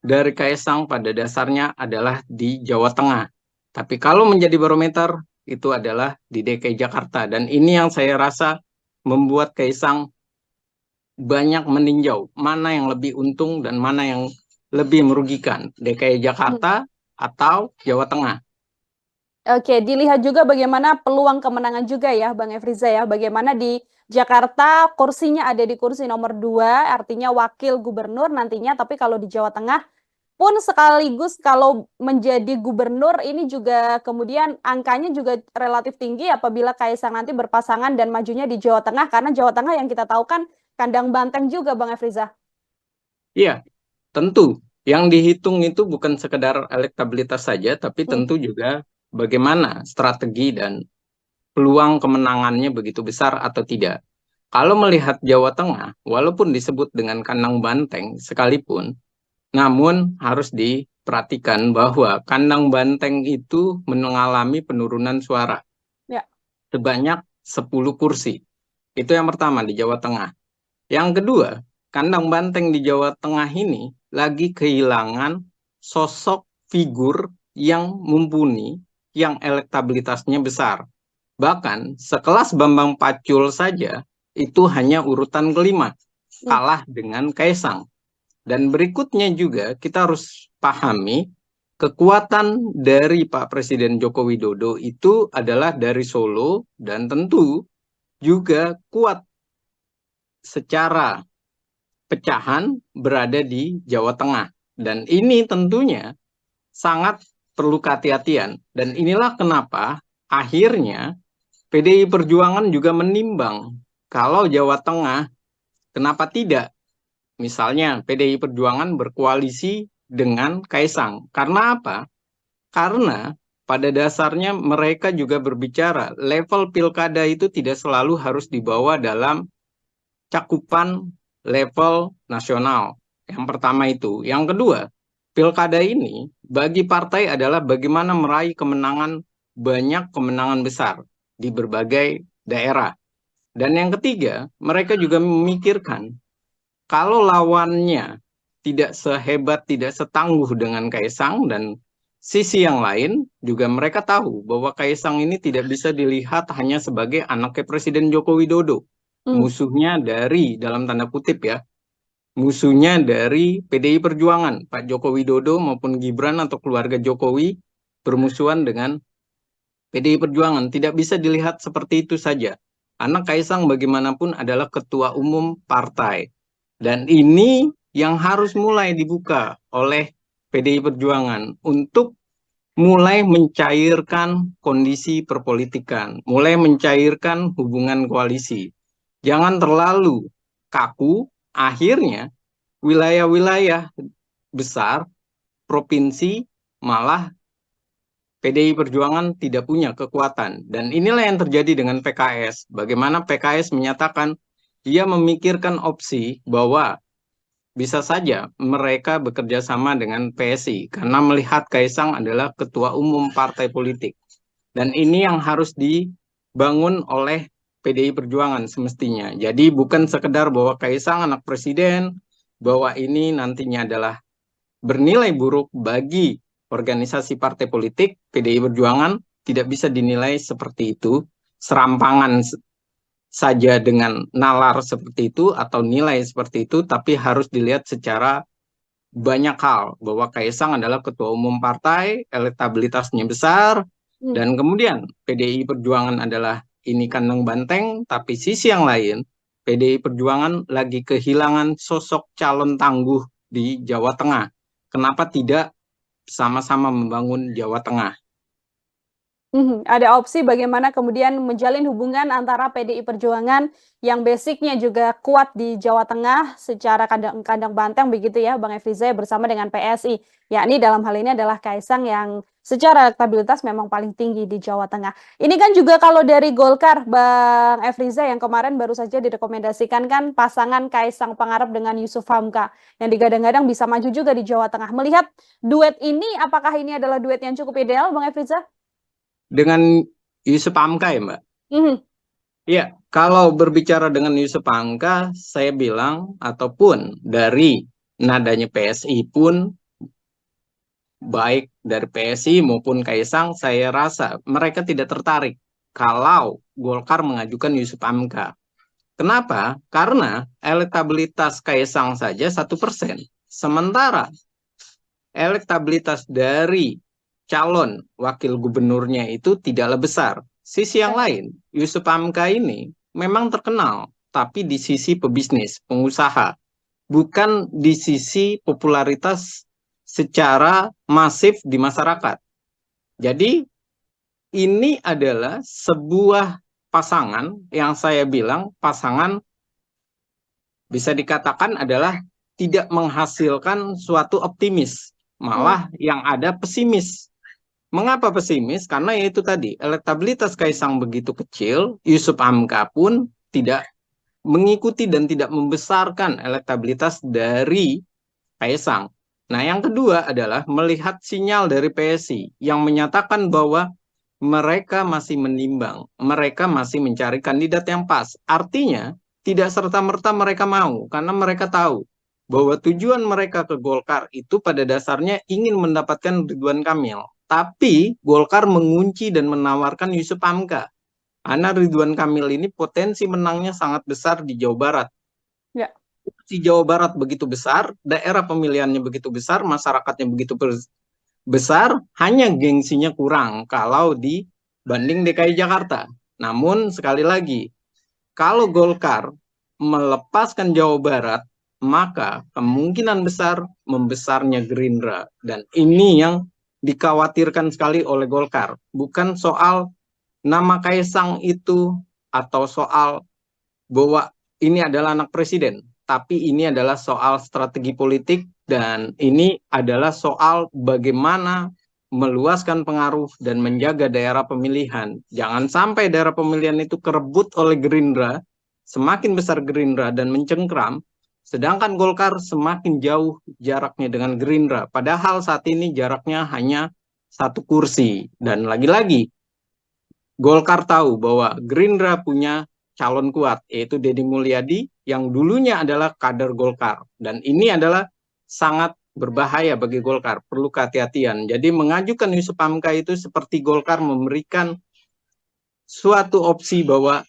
dari Kaisang pada dasarnya adalah di Jawa Tengah. Tapi kalau menjadi barometer, itu adalah di DKI Jakarta. Dan ini yang saya rasa membuat Kaisang banyak meninjau mana yang lebih untung dan mana yang lebih merugikan, DKI Jakarta atau Jawa Tengah. Oke, dilihat juga bagaimana peluang kemenangan juga ya, Bang Efriza ya. Bagaimana di Jakarta kursinya ada di kursi nomor 2, artinya wakil gubernur nantinya. Tapi kalau di Jawa Tengah pun sekaligus kalau menjadi gubernur ini juga kemudian angkanya juga relatif tinggi apabila Kaisang nanti berpasangan dan majunya di Jawa Tengah. Karena Jawa Tengah yang kita tahu kan kandang banteng juga, Bang Efriza. Iya, tentu. Yang dihitung itu bukan sekedar elektabilitas saja, tapi tentu juga bagaimana strategi dan peluang kemenangannya begitu besar atau tidak. Kalau melihat Jawa Tengah, walaupun disebut dengan kandang banteng sekalipun, namun harus diperhatikan bahwa kandang banteng itu mengalami penurunan suara Ya. sebanyak 10 kursi. Itu yang pertama di Jawa Tengah. Yang kedua, kandang banteng di Jawa Tengah ini lagi kehilangan sosok figur yang mumpuni, yang elektabilitasnya besar. Bahkan sekelas Bambang Pacul saja itu hanya urutan kelima, kalah dengan Kaisang. Dan berikutnya juga kita harus pahami kekuatan dari Pak Presiden Joko Widodo itu adalah dari Solo dan tentu juga kuat secara pecahan berada di Jawa Tengah. Dan ini tentunya sangat perlu kehati-hatian. Dan inilah kenapa akhirnya PDI Perjuangan juga menimbang kalau Jawa Tengah, kenapa tidak? Misalnya PDI Perjuangan berkoalisi dengan Kaisang. Karena apa? Karena pada dasarnya mereka juga berbicara level pilkada itu tidak selalu harus dibawa dalam cakupan level nasional. Yang pertama itu. Yang kedua, pilkada ini bagi partai adalah bagaimana meraih kemenangan, banyak kemenangan besar di berbagai daerah. Dan yang ketiga, mereka juga memikirkan kalau lawannya tidak sehebat, tidak setangguh dengan Kaisang, dan sisi yang lain juga mereka tahu bahwa Kaisang ini tidak bisa dilihat hanya sebagai anaknya Presiden Joko Widodo. Musuhnya dari, dalam tanda kutip ya, musuhnya dari PDI Perjuangan, Pak Joko Widodo maupun Gibran atau keluarga Jokowi bermusuhan dengan PDI Perjuangan. Tidak bisa dilihat seperti itu saja. Anak Kaisang bagaimanapun adalah ketua umum partai. Dan ini yang harus mulai dibuka oleh PDI Perjuangan untuk mulai mencairkan kondisi perpolitikan, mulai mencairkan hubungan koalisi. Jangan terlalu kaku, akhirnya wilayah-wilayah besar, provinsi, malah PDI Perjuangan tidak punya kekuatan. Dan inilah yang terjadi dengan PKS. Bagaimana PKS menyatakan dia memikirkan opsi bahwa bisa saja mereka bekerja sama dengan PSI karena melihat Kaisang adalah ketua umum partai politik. Dan ini yang harus dibangun oleh PDI Perjuangan semestinya. Jadi bukan sekedar bahwa Kaisang anak presiden, bahwa ini nantinya adalah bernilai buruk bagi organisasi partai politik. PDI Perjuangan tidak bisa dinilai seperti itu, serampangan saja dengan nalar seperti itu atau nilai seperti itu, tapi harus dilihat secara banyak hal, bahwa Kaisang adalah ketua umum partai, elektabilitasnya besar, dan kemudian PDI Perjuangan adalah ini kandang banteng, tapi sisi yang lain, PDI Perjuangan lagi kehilangan sosok calon tangguh di Jawa Tengah. Kenapa tidak sama-sama membangun Jawa Tengah? Ada opsi bagaimana kemudian menjalin hubungan antara PDI Perjuangan yang basicnya juga kuat di Jawa Tengah secara kandang banteng begitu ya Bang Efriza bersama dengan PSI. Yakni dalam hal ini adalah Kaisang yang secara elektabilitas memang paling tinggi di Jawa Tengah. Ini kan juga kalau dari Golkar Bang Efriza yang kemarin baru saja direkomendasikan kan pasangan Kaisang Pangarep dengan Yusuf Hamka yang digadang-gadang bisa maju juga di Jawa Tengah. Melihat duet ini, apakah ini adalah duet yang cukup ideal Bang Efriza? Dengan Yusuf Hamka ya Mbak? Mhm. Ya, kalau berbicara dengan Yusuf Hamka, saya bilang ataupun dari nadanya PSI pun, baik dari PSI maupun Kaisang, saya rasa mereka tidak tertarik kalau Golkar mengajukan Yusuf Hamka. Kenapa? Karena elektabilitas Kaisang saja 1%. Sementara elektabilitas dari calon wakil gubernurnya itu tidaklah besar. Sisi yang lain, Yusuf Hamka ini memang terkenal, tapi di sisi pebisnis, pengusaha, bukan di sisi popularitas secara masif di masyarakat. Jadi ini adalah sebuah pasangan yang saya bilang pasangan bisa dikatakan adalah tidak menghasilkan suatu optimis, malah yang ada pesimis. Mengapa pesimis? Karena itu tadi, elektabilitas Kaisang begitu kecil, Yusuf Hamka pun tidak mengikuti dan tidak membesarkan elektabilitas dari Kaisang. Nah, yang kedua adalah melihat sinyal dari PSI yang menyatakan bahwa mereka masih menimbang, mereka masih mencari kandidat yang pas. Artinya, tidak serta-merta mereka mau, karena mereka tahu bahwa tujuan mereka ke Golkar itu pada dasarnya ingin mendapatkan Ridwan Kamil. Tapi Golkar mengunci dan menawarkan Yusuf Hamka. Karena Ridwan Kamil ini potensi menangnya sangat besar di Jawa Barat. Ya. Di Jawa Barat begitu besar, daerah pemilihannya begitu besar, masyarakatnya begitu besar, hanya gengsinya kurang kalau dibanding DKI Jakarta. Namun sekali lagi, kalau Golkar melepaskan Jawa Barat, maka kemungkinan besar membesarnya Gerindra. Dan ini yang dikhawatirkan sekali oleh Golkar. Bukan soal nama Kaisang itu atau soal bahwa ini adalah anak presiden, tapi ini adalah soal strategi politik dan ini adalah soal bagaimana meluaskan pengaruh dan menjaga daerah pemilihan. Jangan sampai daerah pemilihan itu kerebut oleh Gerindra, semakin besar Gerindra dan mencengkram, sedangkan Golkar semakin jauh jaraknya dengan Gerindra. Padahal saat ini jaraknya hanya 1 kursi. Dan lagi-lagi, Golkar tahu bahwa Gerindra punya calon kuat, yaitu Deddy Mulyadi, yang dulunya adalah kader Golkar. Dan ini adalah sangat berbahaya bagi Golkar, perlu kehati-hatian. Jadi mengajukan Yusuf Hamka itu seperti Golkar memberikan suatu opsi bahwa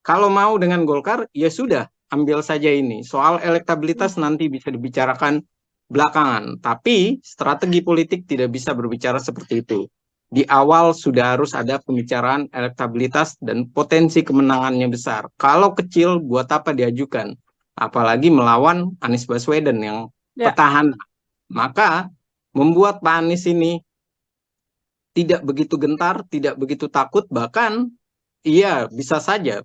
kalau mau dengan Golkar, ya sudah, ambil saja ini. Soal elektabilitas nanti bisa dibicarakan belakangan. Tapi strategi politik tidak bisa berbicara seperti itu. Di awal sudah harus ada pembicaraan elektabilitas dan potensi kemenangannya besar. Kalau kecil, buat apa diajukan? Apalagi melawan Anies Baswedan yang petahana. Maka membuat Pak Anies ini tidak begitu gentar, tidak begitu takut, bahkan iya bisa saja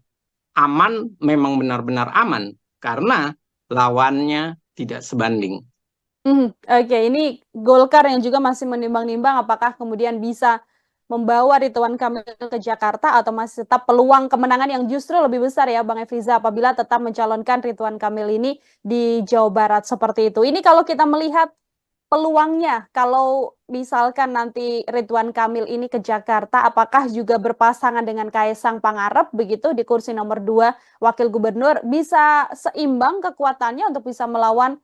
aman, memang benar-benar aman karena lawannya tidak sebanding. Oke, ini Golkar yang juga masih menimbang-nimbang apakah kemudian bisa membawa Ridwan Kamil ke Jakarta atau masih tetap peluang kemenangan yang justru lebih besar ya Bang Efriza apabila tetap mencalonkan Ridwan Kamil ini di Jawa Barat seperti itu. Ini kalau kita melihat peluangnya, kalau misalkan nanti Ridwan Kamil ini ke Jakarta, apakah juga berpasangan dengan Kaisang Pangarep begitu di kursi nomor 2 Wakil Gubernur, bisa seimbang kekuatannya untuk bisa melawan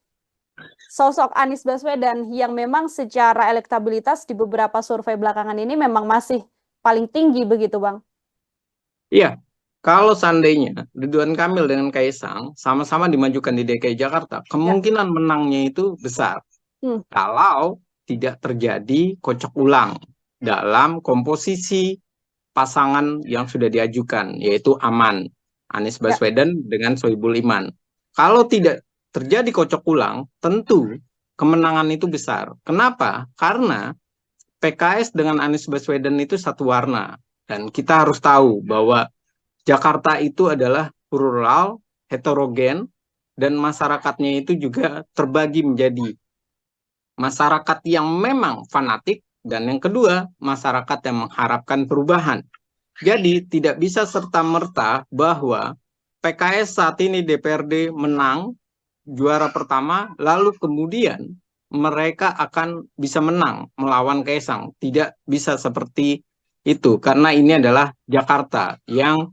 sosok Anies Baswedan yang memang secara elektabilitas di beberapa survei belakangan ini memang masih paling tinggi begitu Bang? Iya, kalau seandainya Ridwan Kamil dengan Kaisang sama-sama dimajukan di DKI Jakarta, kemungkinan menangnya itu besar. Kalau tidak terjadi kocok ulang dalam komposisi pasangan yang sudah diajukan, yaitu aman, Anies Baswedan dengan Sohibul Iman. Kalau tidak terjadi kocok ulang, tentu kemenangan itu besar. Kenapa? Karena PKS dengan Anies Baswedan itu satu warna. Dan kita harus tahu bahwa Jakarta itu adalah rural, heterogen, dan masyarakatnya itu juga terbagi menjadi masyarakat yang memang fanatik, dan yang kedua, masyarakat yang mengharapkan perubahan. Jadi tidak bisa serta-merta bahwa PKS saat ini DPRD menang, juara pertama, lalu kemudian mereka akan bisa menang melawan Kaisang. Tidak bisa seperti itu, karena ini adalah Jakarta yang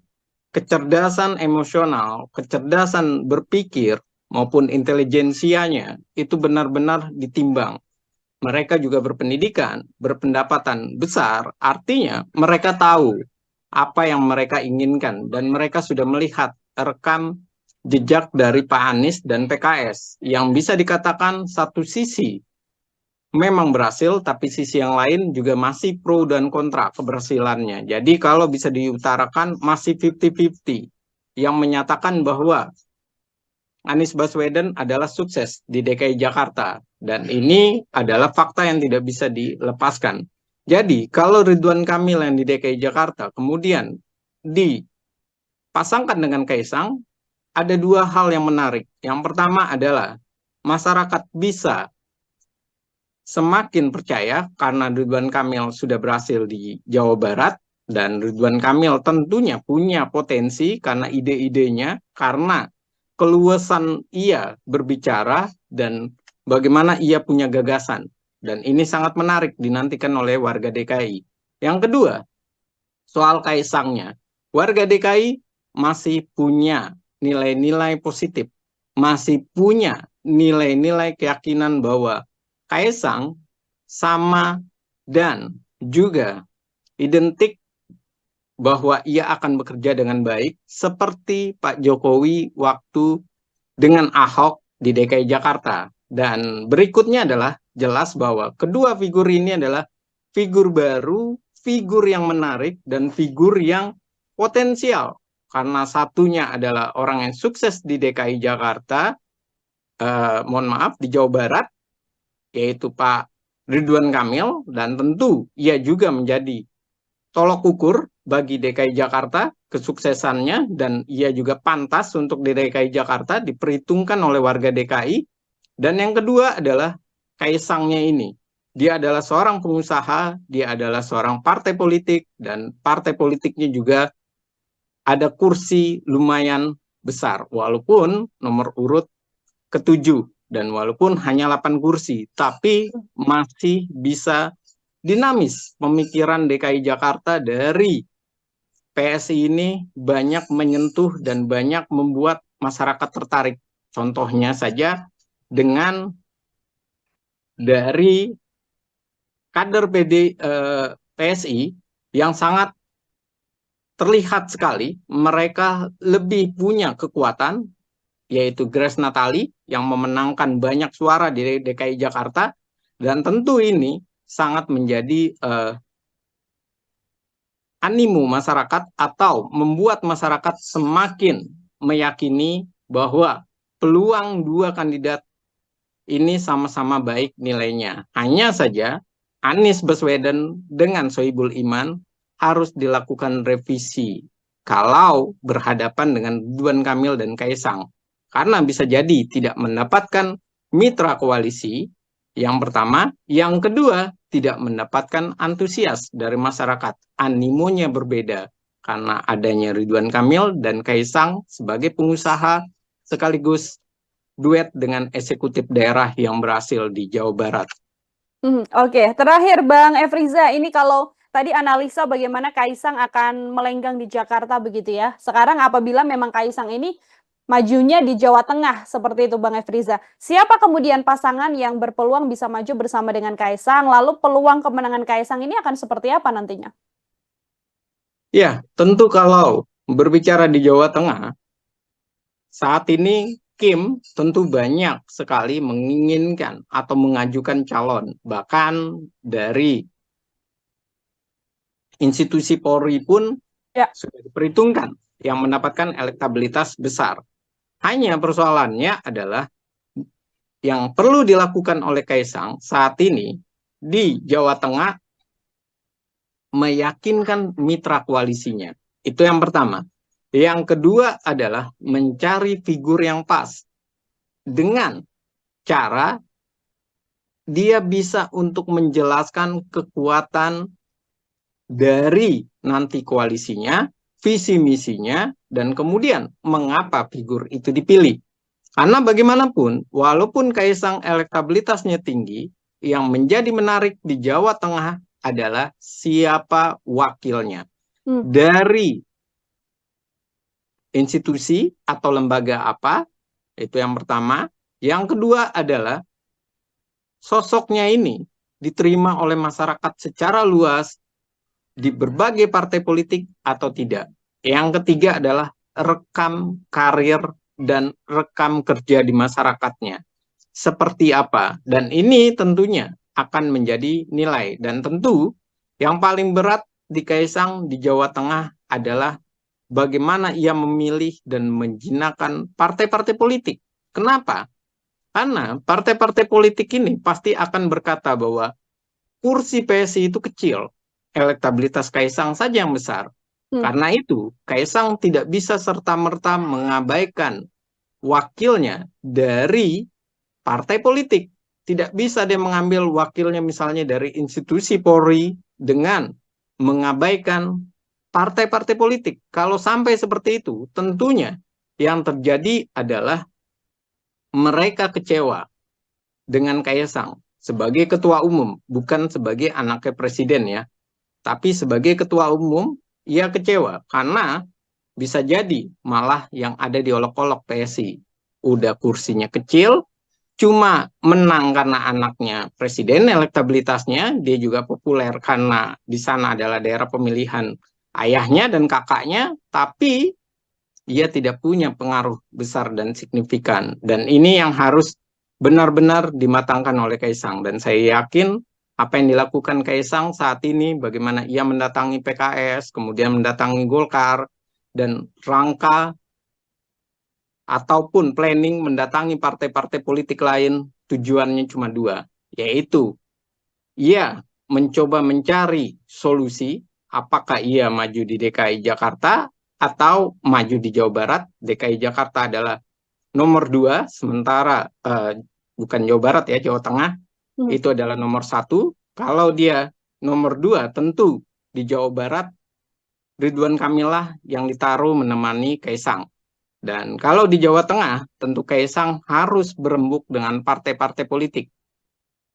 kecerdasan emosional, kecerdasan berpikir, maupun intelijensianya itu benar-benar ditimbang. Mereka juga berpendidikan, berpendapatan besar, artinya mereka tahu apa yang mereka inginkan, dan mereka sudah melihat rekam jejak dari Pak Anies dan PKS, yang bisa dikatakan satu sisi memang berhasil, tapi sisi yang lain juga masih pro dan kontra keberhasilannya. Jadi kalau bisa diutarakan masih 50-50, yang menyatakan bahwa Anies Baswedan adalah sukses di DKI Jakarta, dan ini adalah fakta yang tidak bisa dilepaskan. Jadi kalau Ridwan Kamil yang di DKI Jakarta kemudian dipasangkan dengan Kaisang, ada dua hal yang menarik. Yang pertama adalah masyarakat bisa semakin percaya karena Ridwan Kamil sudah berhasil di Jawa Barat, dan Ridwan Kamil tentunya punya potensi karena ide-idenya, karena keluasan ia berbicara, dan bagaimana ia punya gagasan. Dan ini sangat menarik dinantikan oleh warga DKI. Yang kedua, soal Kaisangnya. Warga DKI masih punya nilai-nilai positif, masih punya nilai-nilai keyakinan bahwa Kaisang sama dan juga identik bahwa ia akan bekerja dengan baik seperti Pak Jokowi waktu dengan Ahok di DKI Jakarta. Dan berikutnya adalah jelas bahwa kedua figur ini adalah figur baru, figur yang menarik, dan figur yang potensial. Karena satunya adalah orang yang sukses di DKI Jakarta, di Jawa Barat, yaitu Pak Ridwan Kamil, dan tentu ia juga menjadi tolok ukur bagi DKI Jakarta kesuksesannya, dan ia juga pantas untuk di DKI Jakarta diperhitungkan oleh warga DKI. Dan yang kedua adalah Kaisangnya ini. Dia adalah seorang pengusaha, dia adalah seorang partai politik, dan partai politiknya juga ada kursi lumayan besar, walaupun nomor urut ke-7, dan walaupun hanya 8 kursi, tapi masih bisa dinamis. Pemikiran DKI Jakarta dari PSI ini banyak menyentuh dan banyak membuat masyarakat tertarik. Contohnya saja dengan dari kader PSI yang sangat terlihat sekali mereka lebih punya kekuatan, yaitu Grace Natali yang memenangkan banyak suara di DKI Jakarta, dan tentu ini sangat menjadi animo masyarakat atau membuat masyarakat semakin meyakini bahwa peluang dua kandidat ini sama-sama baik nilainya. Hanya saja Anies Baswedan dengan Sohibul Iman harus dilakukan revisi kalau berhadapan dengan Ridwan Kamil dan Kaisang. Karena bisa jadi tidak mendapatkan mitra koalisi, yang pertama. Yang kedua, tidak mendapatkan antusias dari masyarakat. Animonya berbeda karena adanya Ridwan Kamil dan Kaisang sebagai pengusaha sekaligus duet dengan eksekutif daerah yang berhasil di Jawa Barat. Oke, terakhir Bang Efriza, ini kalau tadi analisa bagaimana Kaisang akan melenggang di Jakarta begitu ya. Sekarang apabila memang Kaisang ini majunya di Jawa Tengah seperti itu Bang Efriza, siapa kemudian pasangan yang berpeluang bisa maju bersama dengan Kaisang, lalu peluang kemenangan Kaisang ini akan seperti apa nantinya? Ya, tentu kalau berbicara di Jawa Tengah, saat ini Kim tentu banyak sekali menginginkan atau mengajukan calon, bahkan dari institusi Polri pun sudah diperhitungkan yang mendapatkan elektabilitas besar. Hanya persoalannya adalah yang perlu dilakukan oleh Kaisang saat ini di Jawa Tengah meyakinkan mitra koalisinya. Itu yang pertama. Yang kedua adalah mencari figur yang pas dengan cara dia bisa untuk menjelaskan kekuatan dari nanti koalisinya, visi misinya, dan kemudian mengapa figur itu dipilih. Karena bagaimanapun, walaupun Kaisang elektabilitasnya tinggi, yang menjadi menarik di Jawa Tengah adalah siapa wakilnya. Dari institusi atau lembaga apa, itu yang pertama. Yang kedua adalah sosoknya ini diterima oleh masyarakat secara luas di berbagai partai politik atau tidak. Yang ketiga adalah rekam karir dan rekam kerja di masyarakatnya. Seperti apa? Dan ini tentunya akan menjadi nilai. Dan tentu yang paling berat di Kaisang di Jawa Tengah adalah bagaimana ia memilih dan menjinakkan partai-partai politik. Kenapa? Karena partai-partai politik ini pasti akan berkata bahwa kursi PSI itu kecil, elektabilitas Kaisang saja yang besar. Karena itu, Kaisang tidak bisa serta-merta mengabaikan wakilnya dari partai politik. Tidak bisa dia mengambil wakilnya misalnya dari institusi Polri dengan mengabaikan partai-partai politik. Kalau sampai seperti itu, tentunya yang terjadi adalah mereka kecewa dengan Kaisang sebagai ketua umum, bukan sebagai anaknya presiden ya. Tapi sebagai ketua umum, ia kecewa karena bisa jadi malah yang ada di olok-olok PSI. Udah kursinya kecil, cuma menang karena anaknya presiden, elektabilitasnya, dia juga populer karena di sana adalah daerah pemilihan ayahnya dan kakaknya, tapi ia tidak punya pengaruh besar dan signifikan. Dan ini yang harus benar-benar dimatangkan oleh Kaisang. Dan saya yakin apa yang dilakukan Kaisang saat ini, bagaimana ia mendatangi PKS, kemudian mendatangi Golkar, dan rangka ataupun planning mendatangi partai-partai politik lain, tujuannya cuma dua, yaitu ia mencoba mencari solusi, apakah ia maju di DKI Jakarta atau maju di Jawa Barat. DKI Jakarta adalah nomor 2, sementara bukan Jawa Barat ya, Jawa Tengah itu adalah nomor 1. Kalau dia nomor 2, tentu di Jawa Barat Ridwan Kamil yang ditaruh menemani Kaisang. Dan kalau di Jawa Tengah, tentu Kaisang harus berembuk dengan partai-partai politik.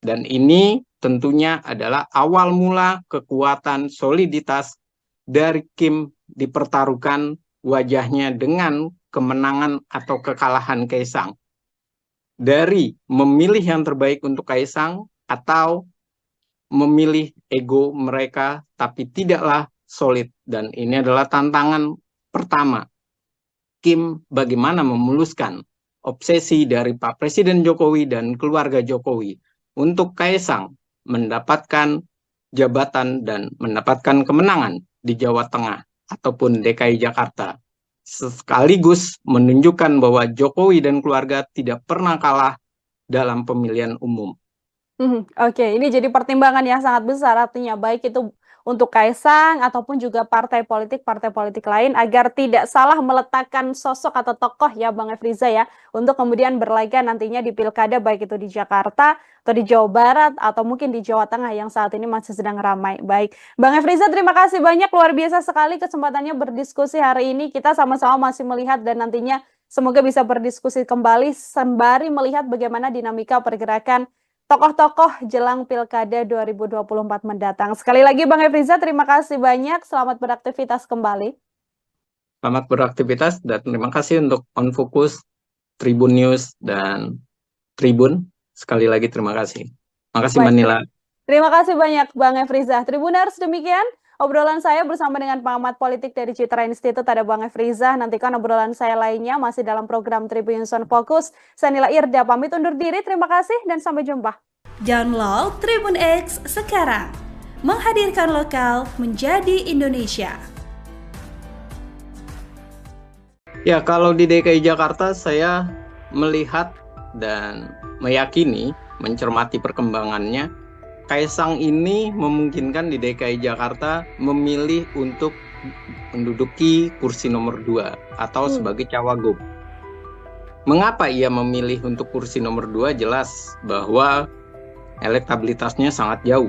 Dan ini tentunya adalah awal mula kekuatan soliditas dari Kim dipertaruhkan wajahnya dengan kemenangan atau kekalahan Kaisang. Dari memilih yang terbaik untuk Kaisang atau memilih ego mereka tapi tidaklah solid. Dan ini adalah tantangan pertama Kim bagaimana memuluskan obsesi dari Pak Presiden Jokowi dan keluarga Jokowi untuk Kaisang mendapatkan jabatan dan mendapatkan kemenangan di Jawa Tengah ataupun DKI Jakarta. Sekaligus menunjukkan bahwa Jokowi dan keluarga tidak pernah kalah dalam pemilihan umum. Oke, ini jadi pertimbangan yang sangat besar, artinya baik itu untuk Kaisang ataupun juga partai politik lain agar tidak salah meletakkan sosok atau tokoh ya Bang Efriza ya, untuk kemudian berlaga nantinya di pilkada baik itu di Jakarta atau di Jawa Barat atau mungkin di Jawa Tengah yang saat ini masih sedang ramai. Baik, Bang Efriza, terima kasih banyak, luar biasa sekali kesempatannya berdiskusi hari ini. Kita sama-sama masih melihat dan nantinya semoga bisa berdiskusi kembali sembari melihat bagaimana dinamika pergerakan tokoh-tokoh jelang Pilkada 2024 mendatang. Sekali lagi Bang Efriza, terima kasih banyak. Selamat beraktivitas kembali. Selamat beraktivitas dan terima kasih untuk On Focus, Tribun News, dan Tribun. Sekali lagi terima kasih. Terima kasih Mbak Nila. Terima kasih banyak Bang Efriza. Tribuners, demikian obrolan saya bersama dengan pengamat politik dari Citra Institute, ada Bang Efriza. Nantikan obrolan saya lainnya masih dalam program Tribun On Focus. Saya Nila Irda pamit undur diri. Terima kasih dan sampai jumpa. Download Tribun X sekarang. Menghadirkan lokal menjadi Indonesia. Ya, kalau di DKI Jakarta saya melihat dan meyakini, mencermati perkembangannya, Kaisang ini memungkinkan di DKI Jakarta memilih untuk menduduki kursi nomor 2 atau sebagai cawagup. Mengapa ia memilih untuk kursi nomor 2? Jelas bahwa elektabilitasnya sangat jauh.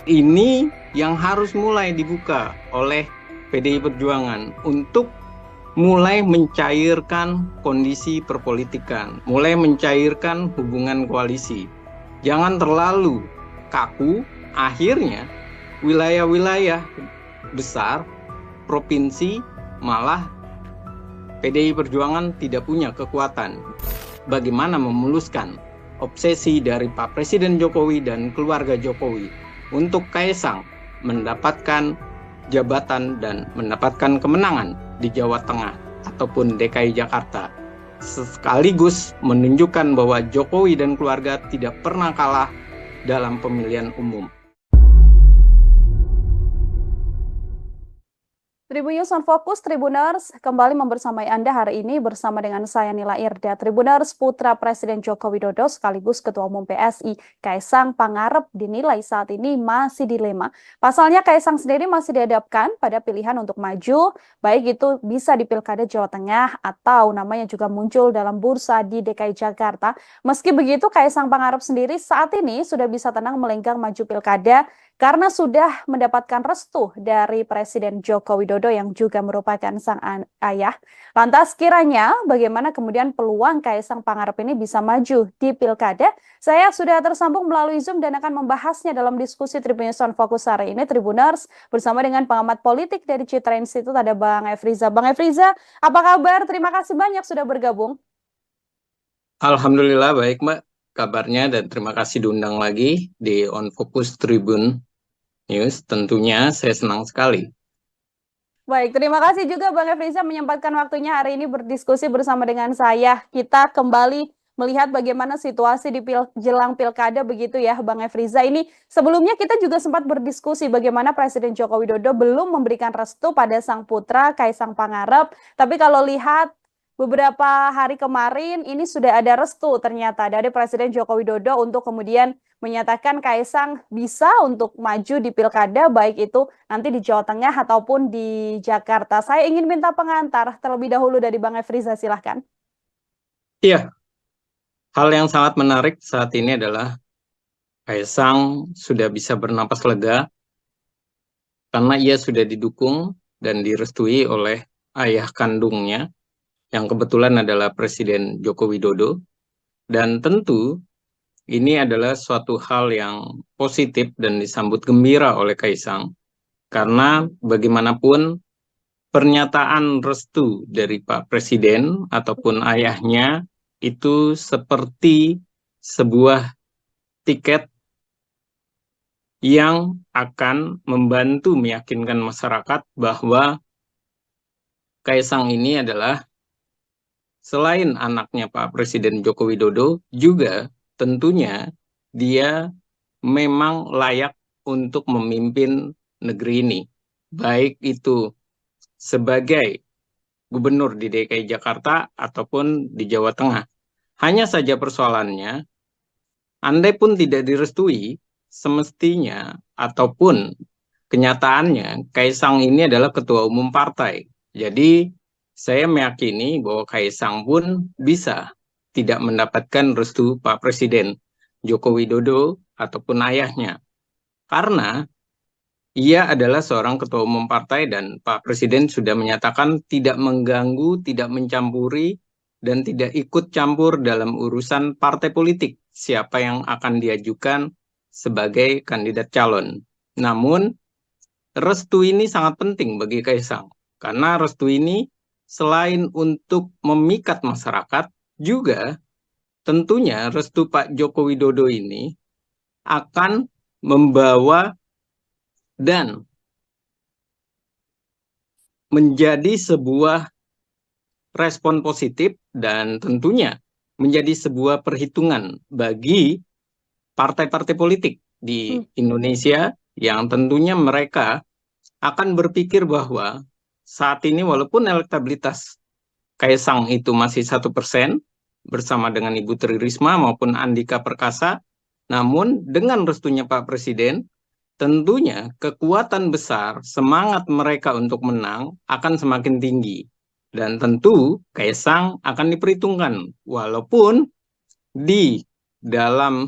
Ini yang harus mulai dibuka oleh PDI Perjuangan untuk mulai mencairkan kondisi perpolitikan, mulai mencairkan hubungan koalisi. Jangan terlalu kaku, akhirnya wilayah-wilayah besar, provinsi, malah PDI Perjuangan tidak punya kekuatan. Bagaimana memuluskan obsesi dari Pak Presiden Jokowi dan keluarga Jokowi untuk Kaisang mendapatkan jabatan dan mendapatkan kemenangan di Jawa Tengah ataupun DKI Jakarta, sekaligus menunjukkan bahwa Jokowi dan keluarga tidak pernah kalah dalam pemilihan umum. Tribun News on Fokus, Tribuners, kembali membersamai Anda hari ini bersama dengan saya Nila Irda. Tribuners, putra Presiden Joko Widodo sekaligus Ketua Umum PSI, Kaisang Pangarep dinilai saat ini masih dilema. Pasalnya Kaisang sendiri masih dihadapkan pada pilihan untuk maju, baik itu bisa di Pilkada Jawa Tengah atau namanya juga muncul dalam bursa di DKI Jakarta. Meski begitu, Kaisang Pangarep sendiri saat ini sudah bisa tenang melenggang maju Pilkada karena sudah mendapatkan restu dari Presiden Joko Widodo yang juga merupakan sang ayah. Lantas kiranya bagaimana kemudian peluang Kaisang Pangarep ini bisa maju di Pilkada? Saya sudah tersambung melalui Zoom dan akan membahasnya dalam diskusi Tribun News on Fokus hari ini, Tribuners, bersama dengan pengamat politik dari Citra Institute, ada Bang Efriza. Bang Efriza, apa kabar? Terima kasih banyak sudah bergabung. Alhamdulillah baik Mbak kabarnya, dan terima kasih diundang lagi di On Focus Tribun News. Tentunya saya senang sekali. Baik, terima kasih juga Bang Efriza menyempatkan waktunya hari ini berdiskusi bersama dengan saya. Kita kembali melihat bagaimana situasi di jelang Pilkada begitu ya Bang Efriza. Ini sebelumnya kita juga sempat berdiskusi bagaimana Presiden Joko Widodo belum memberikan restu pada sang putra Kaisang Pangarep. Tapi kalau lihat beberapa hari kemarin ini sudah ada restu ternyata dari Presiden Joko Widodo untuk kemudian menyatakan Kaisang bisa untuk maju di Pilkada, baik itu nanti di Jawa Tengah ataupun di Jakarta. Saya ingin minta pengantar terlebih dahulu dari Bang Efriza, silahkan. Iya, hal yang sangat menarik saat ini adalah Kaisang sudah bisa bernapas lega karena ia sudah didukung dan direstui oleh ayah kandungnya, yang kebetulan adalah Presiden Joko Widodo. Dan tentu ini adalah suatu hal yang positif dan disambut gembira oleh Kaisang. Karena bagaimanapun pernyataan restu dari Pak Presiden ataupun ayahnya itu seperti sebuah tiket yang akan membantu meyakinkan masyarakat bahwa Kaisang ini adalah selain anaknya Pak Presiden Joko Widodo, juga tentunya dia memang layak untuk memimpin negeri ini. Baik itu sebagai gubernur di DKI Jakarta ataupun di Jawa Tengah. Hanya saja persoalannya, andai pun tidak direstui, semestinya ataupun kenyataannya Kaisang ini adalah ketua umum partai. Jadi saya meyakini bahwa Kaisang pun bisa tidak mendapatkan restu Pak Presiden Joko Widodo ataupun ayahnya. Karena ia adalah seorang ketua umum partai dan Pak Presiden sudah menyatakan tidak mengganggu, tidak mencampuri, dan tidak ikut campur dalam urusan partai politik siapa yang akan diajukan sebagai kandidat calon. Namun, restu ini sangat penting bagi Kaisang. Karena restu ini selain untuk memikat masyarakat, juga tentunya restu Pak Joko Widodo ini akan membawa dan menjadi sebuah respon positif dan tentunya menjadi sebuah perhitungan bagi partai-partai politik di Indonesia yang tentunya mereka akan berpikir bahwa saat ini walaupun elektabilitas Kaisang itu masih 1% bersama dengan Ibu Tri Risma maupun Andika Perkasa, Namun dengan restunya Pak Presiden, tentunya kekuatan besar, semangat mereka untuk menang akan semakin tinggi. Dan tentu Kaisang akan diperhitungkan, walaupun di dalam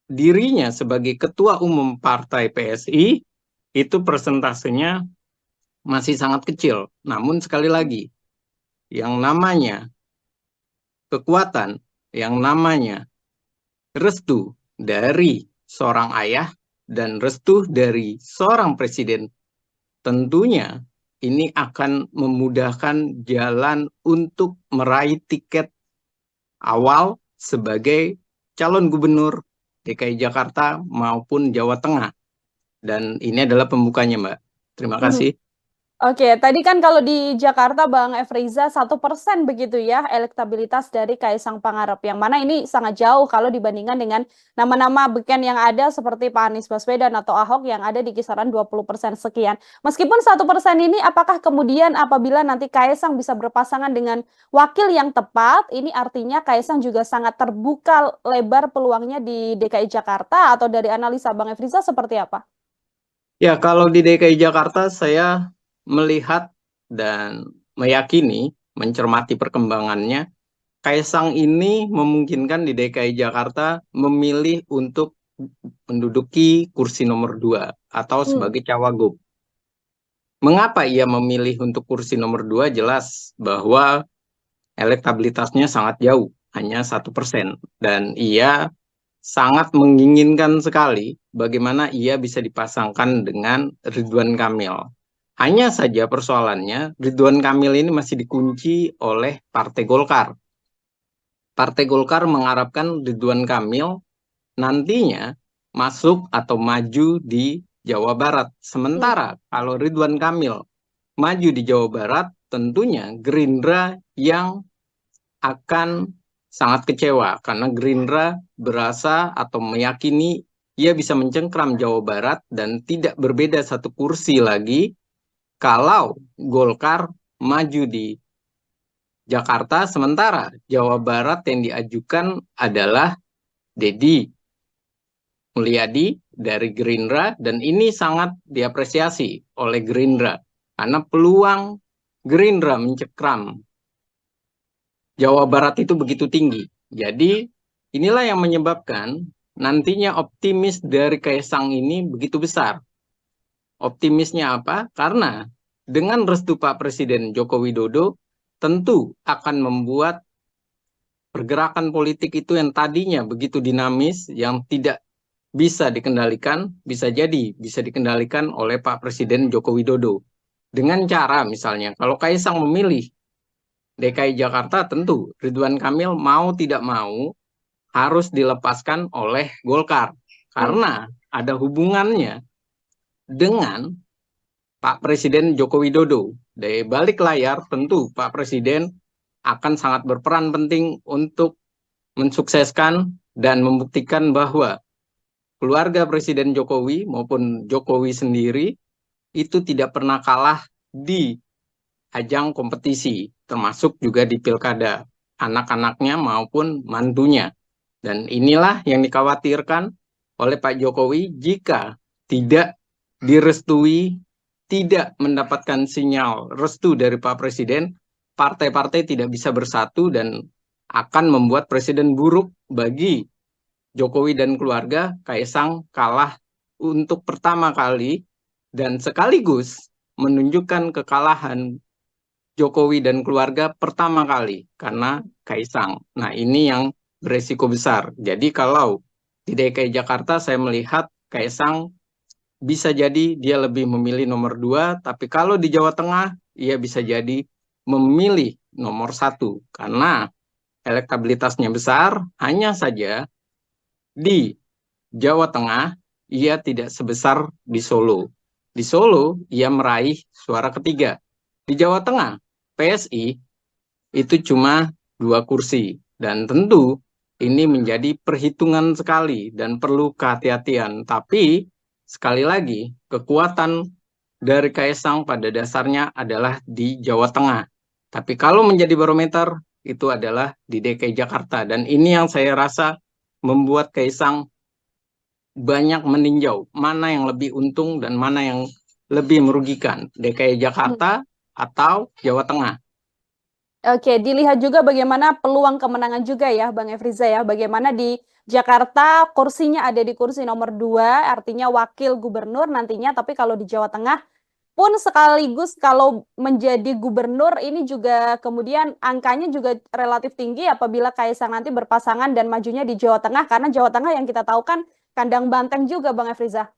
dirinya sebagai ketua umum partai PSI, itu persentasenya masih sangat kecil. Namun sekali lagi, yang namanya kekuatan, yang namanya restu dari seorang ayah dan restu dari seorang presiden, tentunya ini akan memudahkan jalan untuk meraih tiket awal sebagai calon gubernur DKI Jakarta maupun Jawa Tengah. Dan ini adalah pembukanya, Mbak. Terima kasih. Oke, tadi kan kalau di Jakarta Bang Efriza 1% begitu ya elektabilitas dari Kaisang Pangarep, yang mana ini sangat jauh kalau dibandingkan dengan nama-nama beken yang ada seperti Pak Anies Baswedan atau Ahok yang ada di kisaran 20% sekian. Meskipun 1% ini, apakah kemudian apabila nanti Kaisang bisa berpasangan dengan wakil yang tepat, ini artinya Kaisang juga sangat terbuka lebar peluangnya di DKI Jakarta, atau dari analisa Bang Efriza seperti apa? Ya, kalau di DKI Jakarta saya melihat dan meyakini, mencermati perkembangannya, Kaisang ini memungkinkan di DKI Jakarta memilih untuk menduduki kursi nomor 2 atau sebagai cawagup. Mengapa ia memilih untuk kursi nomor 2? Jelas bahwa elektabilitasnya sangat jauh, hanya 1%. Dan ia sangat menginginkan sekali bagaimana ia bisa dipasangkan dengan Ridwan Kamil. Hanya saja persoalannya, Ridwan Kamil ini masih dikunci oleh Partai Golkar. Partai Golkar mengharapkan Ridwan Kamil nantinya masuk atau maju di Jawa Barat. Sementara kalau Ridwan Kamil maju di Jawa Barat, tentunya Gerindra yang akan sangat kecewa karena Gerindra berasa atau meyakini ia bisa mencengkram Jawa Barat dan tidak berbeda satu kursi lagi kalau Golkar maju di Jakarta, sementara Jawa Barat yang diajukan adalah Deddy Mulyadi dari Gerindra, dan ini sangat diapresiasi oleh Gerindra karena peluang Gerindra mencengkram Jawa Barat itu begitu tinggi. Jadi inilah yang menyebabkan nantinya optimis dari Kaisang ini begitu besar. Optimisnya apa? Karena dengan restu Pak Presiden Joko Widodo tentu akan membuat pergerakan politik itu yang tadinya begitu dinamis, yang tidak bisa dikendalikan, bisa jadi bisa dikendalikan oleh Pak Presiden Joko Widodo. Dengan cara misalnya, kalau Kaisang memilih DKI Jakarta, tentu Ridwan Kamil mau tidak mau harus dilepaskan oleh Golkar. Karena ada hubungannya dengan Pak Presiden Joko Widodo. Dari balik layar tentu Pak Presiden akan sangat berperan penting untuk mensukseskan dan membuktikan bahwa keluarga Presiden Jokowi maupun Jokowi sendiri itu tidak pernah kalah di ajang kompetisi, termasuk juga di pilkada, anak-anaknya maupun mantunya. Dan inilah yang dikhawatirkan oleh Pak Jokowi jika tidak direstui, tidak mendapatkan sinyal restu dari Pak Presiden, partai-partai tidak bisa bersatu dan akan membuat presiden buruk bagi Jokowi dan keluarga. Kaisang kalah untuk pertama kali dan sekaligus menunjukkan kekalahan Jokowi dan keluarga pertama kali karena Kaisang. Nah, ini yang beresiko besar. Jadi kalau di DKI Jakarta saya melihat Kaisang bisa jadi dia lebih memilih nomor 2, tapi kalau di Jawa Tengah ia bisa jadi memilih nomor 1 karena elektabilitasnya besar. Hanya saja di Jawa Tengah ia tidak sebesar di Solo. Di Solo ia meraih suara ketiga. Di Jawa Tengah PSI itu cuma 2 kursi, dan tentu ini menjadi perhitungan sekali dan perlu kehati-hatian. Tapi sekali lagi, kekuatan dari Kaisang pada dasarnya adalah di Jawa Tengah. Tapi kalau menjadi barometer, itu adalah di DKI Jakarta. Dan ini yang saya rasa membuat Kaisang banyak meninjau mana yang lebih untung dan mana yang lebih merugikan, DKI Jakarta atau Jawa Tengah. Oke, dilihat juga bagaimana peluang kemenangan juga ya, Bang Efriza ya. Bagaimana di Jakarta kursinya ada di kursi nomor 2, artinya wakil gubernur nantinya. Tapi kalau di Jawa Tengah pun sekaligus kalau menjadi gubernur ini juga kemudian angkanya juga relatif tinggi apabila Kaisang nanti berpasangan dan majunya di Jawa Tengah. Karena Jawa Tengah yang kita tahu kan kandang banteng juga, Bang Efriza.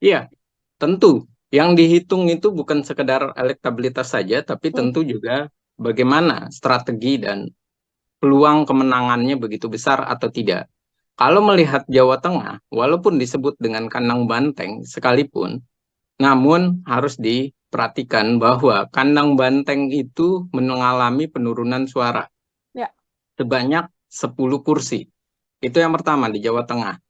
Iya, tentu. Yang dihitung itu bukan sekedar elektabilitas saja, tapi tentu juga bagaimana strategi dan peluang kemenangannya begitu besar atau tidak. Kalau melihat Jawa Tengah, walaupun disebut dengan kandang banteng sekalipun, namun harus diperhatikan bahwa kandang banteng itu mengalami penurunan suara Ya. sebanyak 10 kursi. Itu yang pertama di Jawa Tengah.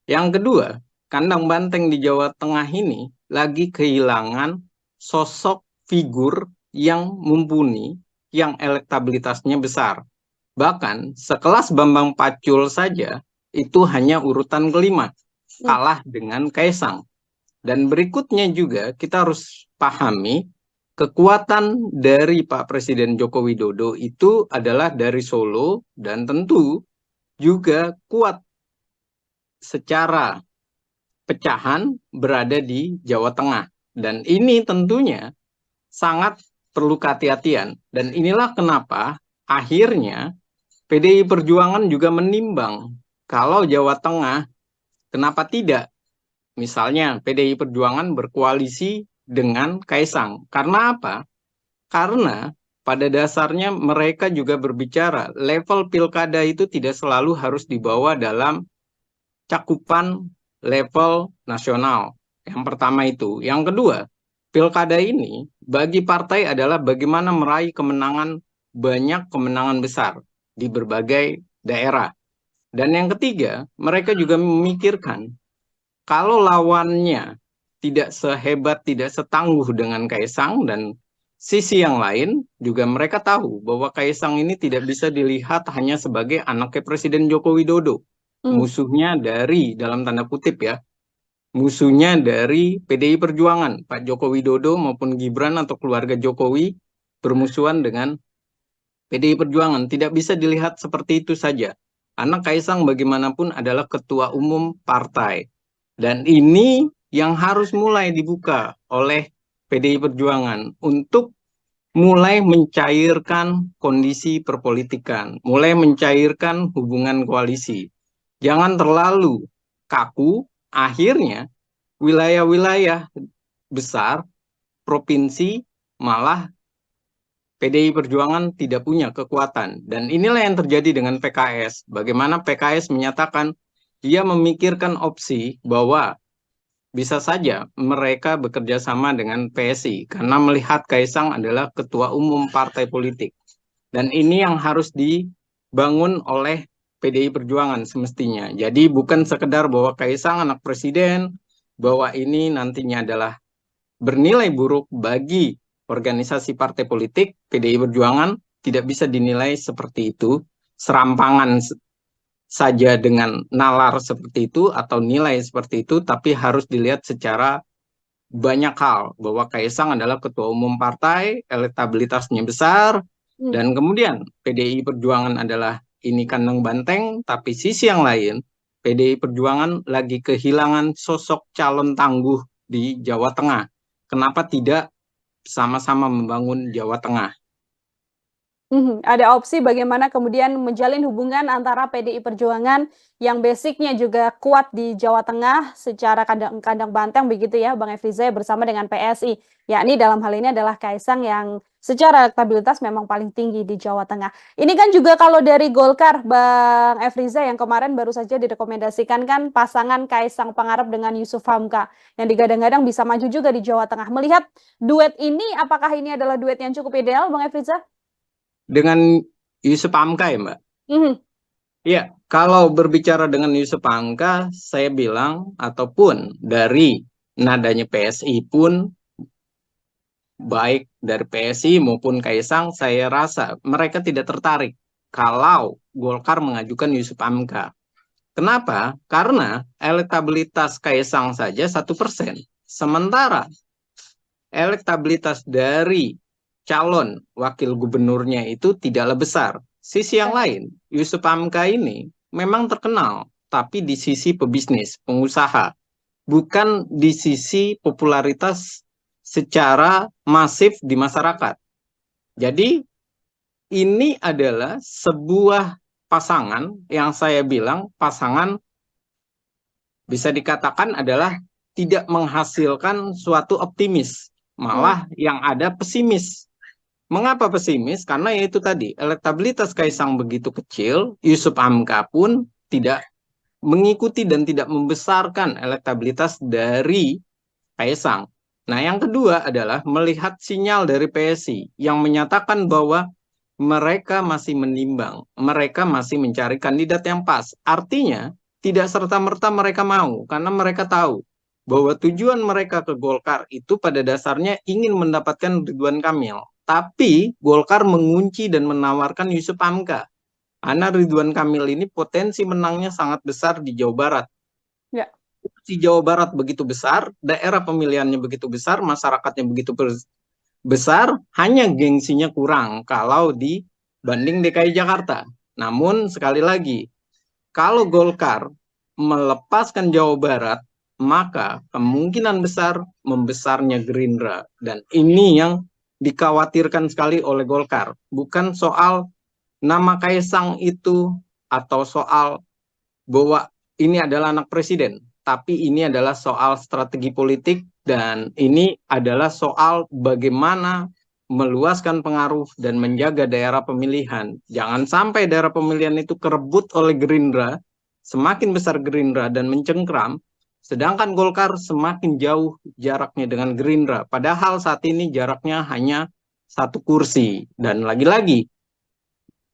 Yang kedua, kandang banteng di Jawa Tengah ini lagi kehilangan sosok figur yang mumpuni, yang elektabilitasnya besar. Bahkan sekelas Bambang Pacul saja itu hanya urutan kelima, kalah dengan Kaisang. Dan berikutnya juga kita harus pahami kekuatan dari Pak Presiden Joko Widodo itu adalah dari Solo dan tentu juga kuat secara pecahan berada di Jawa Tengah. Dan ini tentunya sangat perlu kehati-hatian. Dan inilah kenapa akhirnya PDI Perjuangan juga menimbang kalau Jawa Tengah, kenapa tidak? Misalnya PDI Perjuangan berkoalisi dengan Kaisang. Karena apa? Karena pada dasarnya mereka juga berbicara level pilkada itu tidak selalu harus dibawa dalam cakupan level nasional. Yang pertama itu. Yang kedua, pilkada ini bagi partai adalah bagaimana meraih kemenangan, banyak kemenangan besar di berbagai daerah. Dan yang ketiga, mereka juga memikirkan kalau lawannya tidak sehebat, tidak setangguh dengan Kaisang, dan sisi yang lain juga mereka tahu bahwa Kaisang ini tidak bisa dilihat hanya sebagai anaknya Presiden Joko Widodo. Musuhnya dari, dalam tanda kutip ya, musuhnya dari PDI Perjuangan, Pak Joko Widodo maupun Gibran atau keluarga Jokowi bermusuhan dengan PDI Perjuangan. Tidak bisa dilihat seperti itu saja. Karena Kaisang bagaimanapun adalah ketua umum partai. Dan ini yang harus mulai dibuka oleh PDI Perjuangan untuk mulai mencairkan kondisi perpolitikan, mulai mencairkan hubungan koalisi. Jangan terlalu kaku, akhirnya wilayah-wilayah besar, provinsi, malah PDI Perjuangan tidak punya kekuatan. Dan inilah yang terjadi dengan PKS. Bagaimana PKS menyatakan dia memikirkan opsi bahwa bisa saja mereka bekerja sama dengan PSI karena melihat Kaisang adalah ketua umum partai politik. Dan ini yang harus dibangun oleh PDI Perjuangan semestinya. Jadi bukan sekedar bahwa Kaisang anak presiden, bahwa ini nantinya adalah bernilai buruk bagi organisasi partai politik. PDI Perjuangan tidak bisa dinilai seperti itu, serampangan saja dengan nalar seperti itu atau nilai seperti itu, tapi harus dilihat secara banyak hal, bahwa Kaisang adalah ketua umum partai, elektabilitasnya besar, dan kemudian PDI Perjuangan adalah ini kandang banteng, tapi sisi yang lain, PDI Perjuangan lagi kehilangan sosok calon tangguh di Jawa Tengah. Kenapa tidak sama-sama membangun Jawa Tengah? Ada opsi bagaimana kemudian menjalin hubungan antara PDI Perjuangan yang basicnya juga kuat di Jawa Tengah secara kandang banteng begitu ya Bang Efriza bersama dengan PSI. Yakni dalam hal ini adalah Kaisang yang secara elektabilitas memang paling tinggi di Jawa Tengah. Ini kan juga kalau dari Golkar Bang Efriza yang kemarin baru saja direkomendasikan kan pasangan Kaisang Pangarep dengan Yusuf Hamka yang digadang-gadang bisa maju juga di Jawa Tengah. Melihat duet ini apakah ini adalah duet yang cukup ideal Bang Efriza? Dengan Yusuf Hamka ya Mbak? Ya, kalau berbicara dengan Yusuf Hamka, saya bilang, ataupun dari nadanya PSI pun, baik dari PSI maupun Kaisang, saya rasa mereka tidak tertarik kalau Golkar mengajukan Yusuf Hamka. Kenapa? Karena elektabilitas Kaisang saja 1%. Sementara elektabilitas dari calon wakil gubernurnya itu tidaklah besar. Sisi yang lain, Yusuf Hamka ini memang terkenal, tapi di sisi pebisnis, pengusaha, bukan di sisi popularitas secara masif di masyarakat. Jadi ini adalah sebuah pasangan yang saya bilang pasangan bisa dikatakan adalah tidak menghasilkan suatu optimis, malah yang ada pesimis. Mengapa pesimis? Karena itu tadi, elektabilitas Kaisang begitu kecil, Yusuf Hamka pun tidak mengikuti dan tidak membesarkan elektabilitas dari Kaisang. Nah, yang kedua adalah melihat sinyal dari PSI yang menyatakan bahwa mereka masih menimbang, mereka masih mencari kandidat yang pas. Artinya, tidak serta-merta mereka mau, karena mereka tahu bahwa tujuan mereka ke Golkar itu pada dasarnya ingin mendapatkan Ridwan Kamil. Tapi Golkar mengunci dan menawarkan Yusuf Hamka. Karena Ridwan Kamil ini potensi menangnya sangat besar di Jawa Barat. Ya. Di Jawa Barat begitu besar, daerah pemilihannya begitu besar, masyarakatnya begitu besar, hanya gengsinya kurang kalau dibanding DKI Jakarta. Namun sekali lagi, kalau Golkar melepaskan Jawa Barat, maka kemungkinan besar membesarnya Gerindra. Dan ini yang dikhawatirkan sekali oleh Golkar. Bukan soal nama Kaisang itu atau soal bahwa ini adalah anak presiden, tapi ini adalah soal strategi politik. Dan ini adalah soal bagaimana meluaskan pengaruh dan menjaga daerah pemilihan. Jangan sampai daerah pemilihan itu kerebut oleh Gerindra, semakin besar Gerindra dan mencengkram, sedangkan Golkar semakin jauh jaraknya dengan Gerindra. Padahal saat ini jaraknya hanya 1 kursi. Dan lagi-lagi,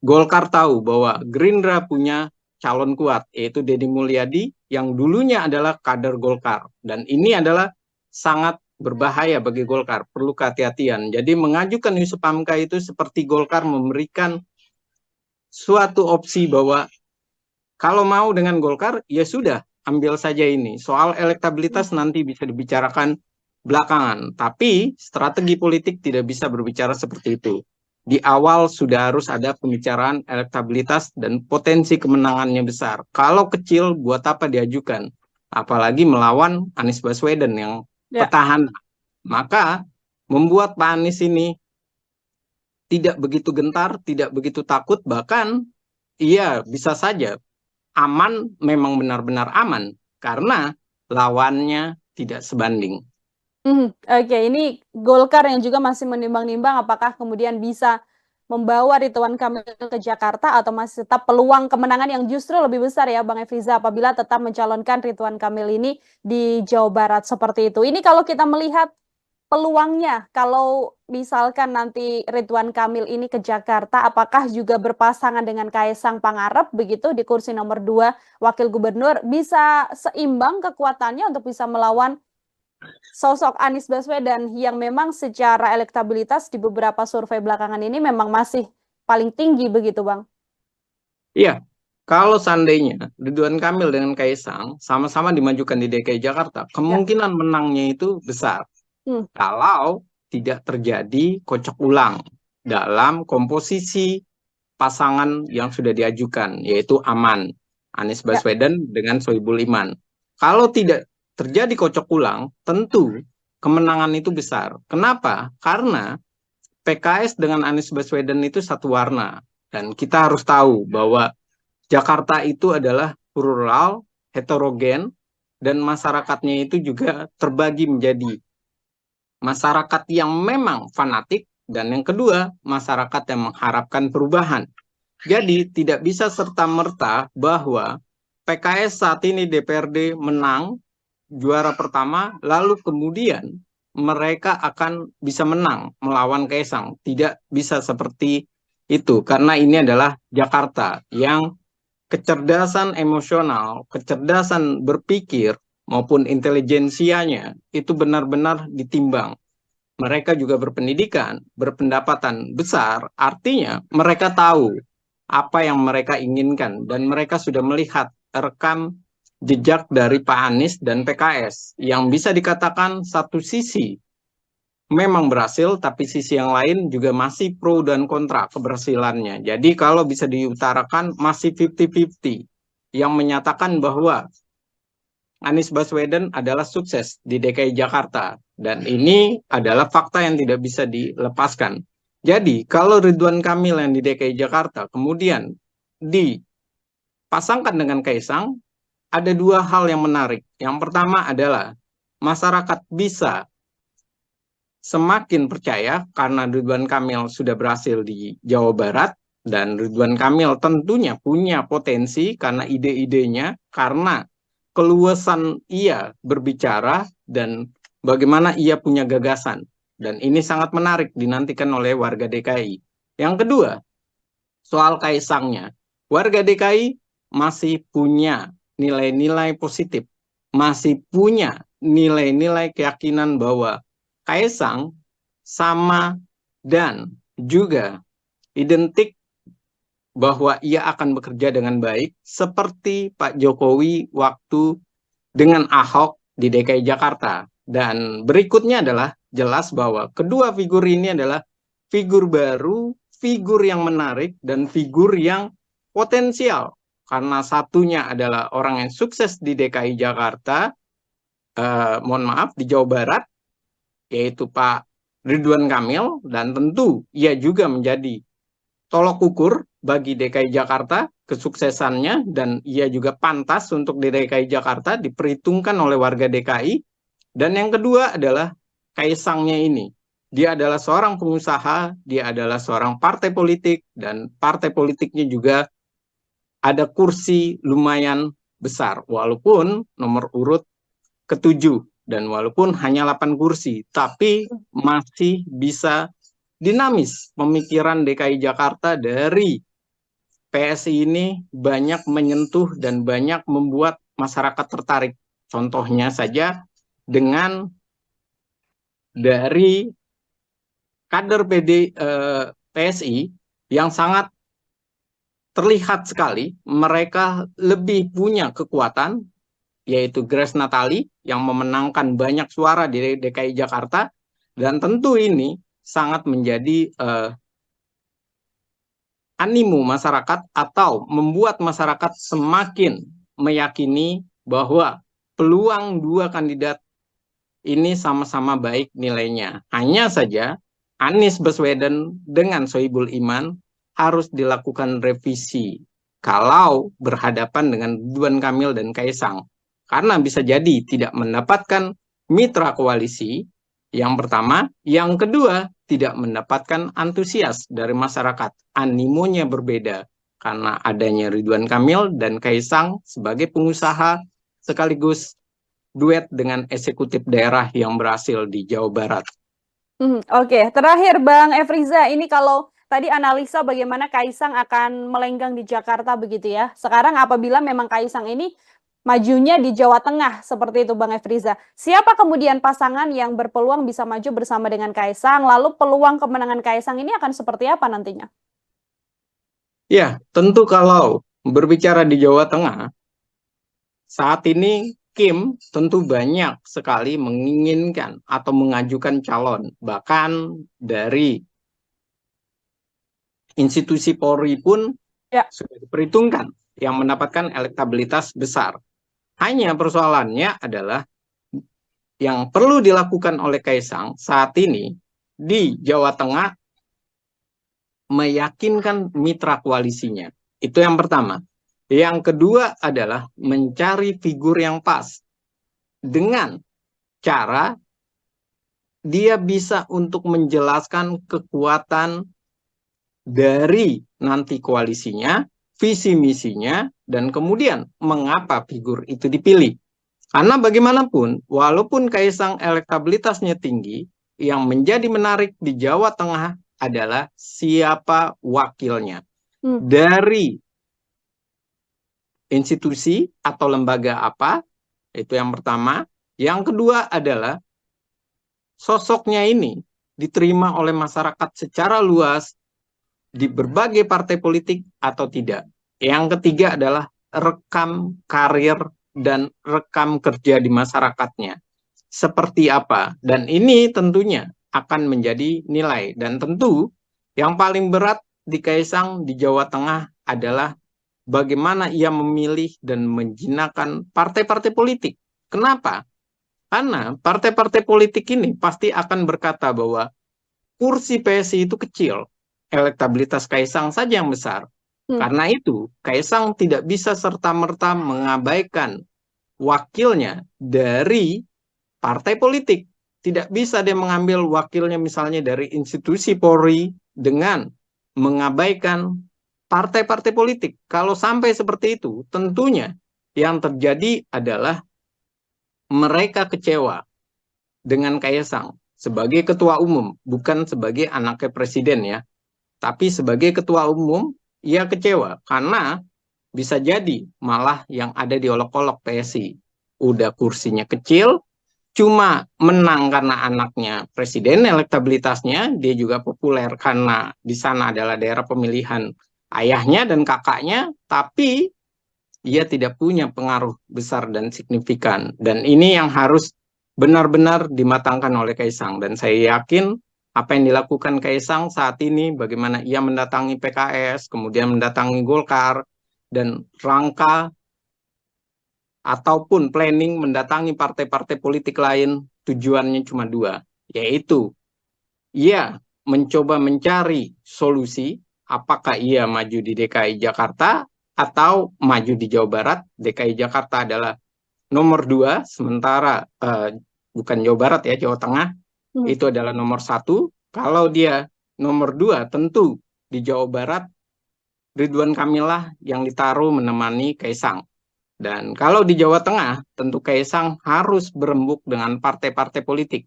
Golkar tahu bahwa Gerindra punya calon kuat, yaitu Deddy Mulyadi, yang dulunya adalah kader Golkar. Dan ini adalah sangat berbahaya bagi Golkar, perlu kehati-hatian. Jadi mengajukan Yusuf Hamka itu seperti Golkar memberikan suatu opsi bahwa kalau mau dengan Golkar, ya sudah, ambil saja ini. Soal elektabilitas nanti bisa dibicarakan belakangan, tapi strategi politik tidak bisa berbicara seperti itu. Di awal sudah harus ada pembicaraan elektabilitas dan potensi kemenangannya besar. Kalau kecil, buat apa diajukan? Apalagi melawan Anies Baswedan yang petahana. Maka membuat Pak Anies ini tidak begitu gentar, tidak begitu takut, bahkan iya bisa saja aman, memang benar-benar aman, karena lawannya tidak sebanding. Oke, ini Golkar yang juga masih menimbang-nimbang apakah kemudian bisa membawa Ridwan Kamil ke Jakarta atau masih tetap peluang kemenangan yang justru lebih besar ya Bang Efriza apabila tetap mencalonkan Ridwan Kamil ini di Jawa Barat seperti itu. Ini kalau kita melihat peluangnya, kalau misalkan nanti Ridwan Kamil ini ke Jakarta, apakah juga berpasangan dengan Kaisang Pangarep begitu di kursi nomor 2 Wakil Gubernur, bisa seimbang kekuatannya untuk bisa melawan sosok Anies Baswedan yang memang secara elektabilitas di beberapa survei belakangan ini memang masih paling tinggi begitu Bang? Iya, kalau seandainya Ridwan Kamil dengan Kaisang sama-sama dimajukan di DKI Jakarta, kemungkinan menangnya itu besar. Kalau tidak terjadi kocok ulang dalam komposisi pasangan yang sudah diajukan, yaitu aman, Anies Baswedan dengan Sohibul Iman. Kalau tidak terjadi kocok ulang, tentu kemenangan itu besar. Kenapa? Karena PKS dengan Anies Baswedan itu satu warna. Dan kita harus tahu bahwa Jakarta itu adalah plural, heterogen, dan masyarakatnya itu juga terbagi menjadi masyarakat yang memang fanatik, dan yang kedua, masyarakat yang mengharapkan perubahan. Jadi tidak bisa serta-merta bahwa PKS saat ini DPRD menang, juara pertama, lalu kemudian mereka akan bisa menang melawan Kaisang. Tidak bisa seperti itu, karena ini adalah Jakarta yang kecerdasan emosional, kecerdasan berpikir, maupun intelijensianya itu benar-benar ditimbang. Mereka juga berpendidikan, berpendapatan besar, artinya mereka tahu apa yang mereka inginkan, dan mereka sudah melihat rekam jejak dari Pak Anies dan PKS yang bisa dikatakan satu sisi memang berhasil, tapi sisi yang lain juga masih pro dan kontra keberhasilannya. Jadi kalau bisa diutarakan masih 50-50 yang menyatakan bahwa Anies Baswedan adalah sukses di DKI Jakarta. Dan ini adalah fakta yang tidak bisa dilepaskan. Jadi kalau Ridwan Kamil yang di DKI Jakarta kemudian dipasangkan dengan Kaisang, ada dua hal yang menarik. Yang pertama adalah masyarakat bisa semakin percaya karena Ridwan Kamil sudah berhasil di Jawa Barat, dan Ridwan Kamil tentunya punya potensi karena ide-idenya, karena keluasan ia berbicara, dan bagaimana ia punya gagasan. Dan ini sangat menarik dinantikan oleh warga DKI. Yang kedua, soal Kaisangnya. Warga DKI masih punya nilai-nilai positif, masih punya nilai-nilai keyakinan bahwa Kaisang sama dan juga identik bahwa ia akan bekerja dengan baik seperti Pak Jokowi waktu dengan Ahok di DKI Jakarta. Dan berikutnya adalah jelas bahwa kedua figur ini adalah figur baru, figur yang menarik, dan figur yang potensial. Karena satunya adalah orang yang sukses di DKI Jakarta, di Jawa Barat, yaitu Pak Ridwan Kamil, dan tentu ia juga menjadi tolok ukur bagi DKI Jakarta kesuksesannya, dan ia juga pantas untuk di DKI Jakarta diperhitungkan oleh warga DKI. Dan yang kedua adalah Kaisangnya ini. Dia adalah seorang pengusaha, dia adalah seorang partai politik, dan partai politiknya juga ada kursi lumayan besar, walaupun nomor urut ke-7, dan walaupun hanya 8 kursi, tapi masih bisa dinamis. Pemikiran DKI Jakarta dari PSI ini banyak menyentuh dan banyak membuat masyarakat tertarik. Contohnya saja dengan dari kader PSI yang sangat terlihat sekali mereka lebih punya kekuatan, yaitu Grace Natali yang memenangkan banyak suara di DKI Jakarta, dan tentu ini sangat menjadi animo masyarakat atau membuat masyarakat semakin meyakini bahwa peluang dua kandidat ini sama-sama baik nilainya. Hanya saja Anies Baswedan dengan Sohibul Iman harus dilakukan revisi kalau berhadapan dengan Ridwan Kamil dan Kaisang. Karena bisa jadi tidak mendapatkan mitra koalisi, yang pertama. Yang kedua, tidak mendapatkan antusias dari masyarakat. Animonya berbeda karena adanya Ridwan Kamil dan Kaisang sebagai pengusaha sekaligus duet dengan eksekutif daerah yang berhasil di Jawa Barat. Oke, terakhir Bang Efriza, ini kalau tadi analisa bagaimana Kaisang akan melenggang di Jakarta begitu ya. Sekarang apabila memang Kaisang ini majunya di Jawa Tengah seperti itu Bang Efriza, siapa kemudian pasangan yang berpeluang bisa maju bersama dengan Kaisang? Lalu peluang kemenangan Kaisang ini akan seperti apa nantinya? Ya, tentu kalau berbicara di Jawa Tengah, saat ini Kim tentu banyak sekali menginginkan atau mengajukan calon, bahkan dari institusi Polri pun sudah diperhitungkan yang mendapatkan elektabilitas besar. Hanya persoalannya adalah yang perlu dilakukan oleh Kaisang saat ini di Jawa Tengah meyakinkan mitra koalisinya. Itu yang pertama. Yang kedua adalah mencari figur yang pas dengan cara dia bisa untuk menjelaskan kekuatan dari nanti koalisinya, visi misinya, dan kemudian mengapa figur itu dipilih. Karena bagaimanapun, walaupun Kaisang elektabilitasnya tinggi, yang menjadi menarik di Jawa Tengah adalah siapa wakilnya. Dari institusi atau lembaga apa, itu yang pertama. Yang kedua adalah sosoknya ini diterima oleh masyarakat secara luas di berbagai partai politik atau tidak. Yang ketiga adalah rekam karir dan rekam kerja di masyarakatnya seperti apa. Dan ini tentunya akan menjadi nilai. Dan tentu yang paling berat di Kaisang di Jawa Tengah adalah bagaimana ia memilih dan menjinakkan partai-partai politik. Kenapa? Karena partai-partai politik ini pasti akan berkata bahwa kursi PSI itu kecil, elektabilitas Kaisang saja yang besar. Karena itu, Kaisang tidak bisa serta-merta mengabaikan wakilnya dari partai politik. Tidak bisa dia mengambil wakilnya misalnya dari institusi Polri dengan mengabaikan partai-partai politik. Kalau sampai seperti itu, tentunya yang terjadi adalah mereka kecewa dengan Kaisang sebagai ketua umum, bukan sebagai anaknya presiden ya, tapi sebagai ketua umum. Ia kecewa karena bisa jadi malah yang ada di olok-olok PSI. Udah kursinya kecil, cuma menang karena anaknya presiden, elektabilitasnya, dia juga populer karena di sana adalah daerah pemilihan ayahnya dan kakaknya, tapi ia tidak punya pengaruh besar dan signifikan. Dan ini yang harus benar-benar dimatangkan oleh Kaisang. Dan saya yakin apa yang dilakukan Kaisang saat ini, bagaimana ia mendatangi PKS, kemudian mendatangi Golkar, dan rangka ataupun planning mendatangi partai-partai politik lain, tujuannya cuma dua, yaitu ia mencoba mencari solusi, apakah ia maju di DKI Jakarta atau maju di Jawa Barat. DKI Jakarta adalah nomor 2, sementara bukan Jawa Barat ya, Jawa Tengah itu adalah nomor 1. Kalau dia nomor 2, tentu di Jawa Barat Ridwan Kamil lah yang ditaruh menemani Kaisang. Dan kalau di Jawa Tengah, tentu Kaisang harus berembuk dengan partai-partai politik.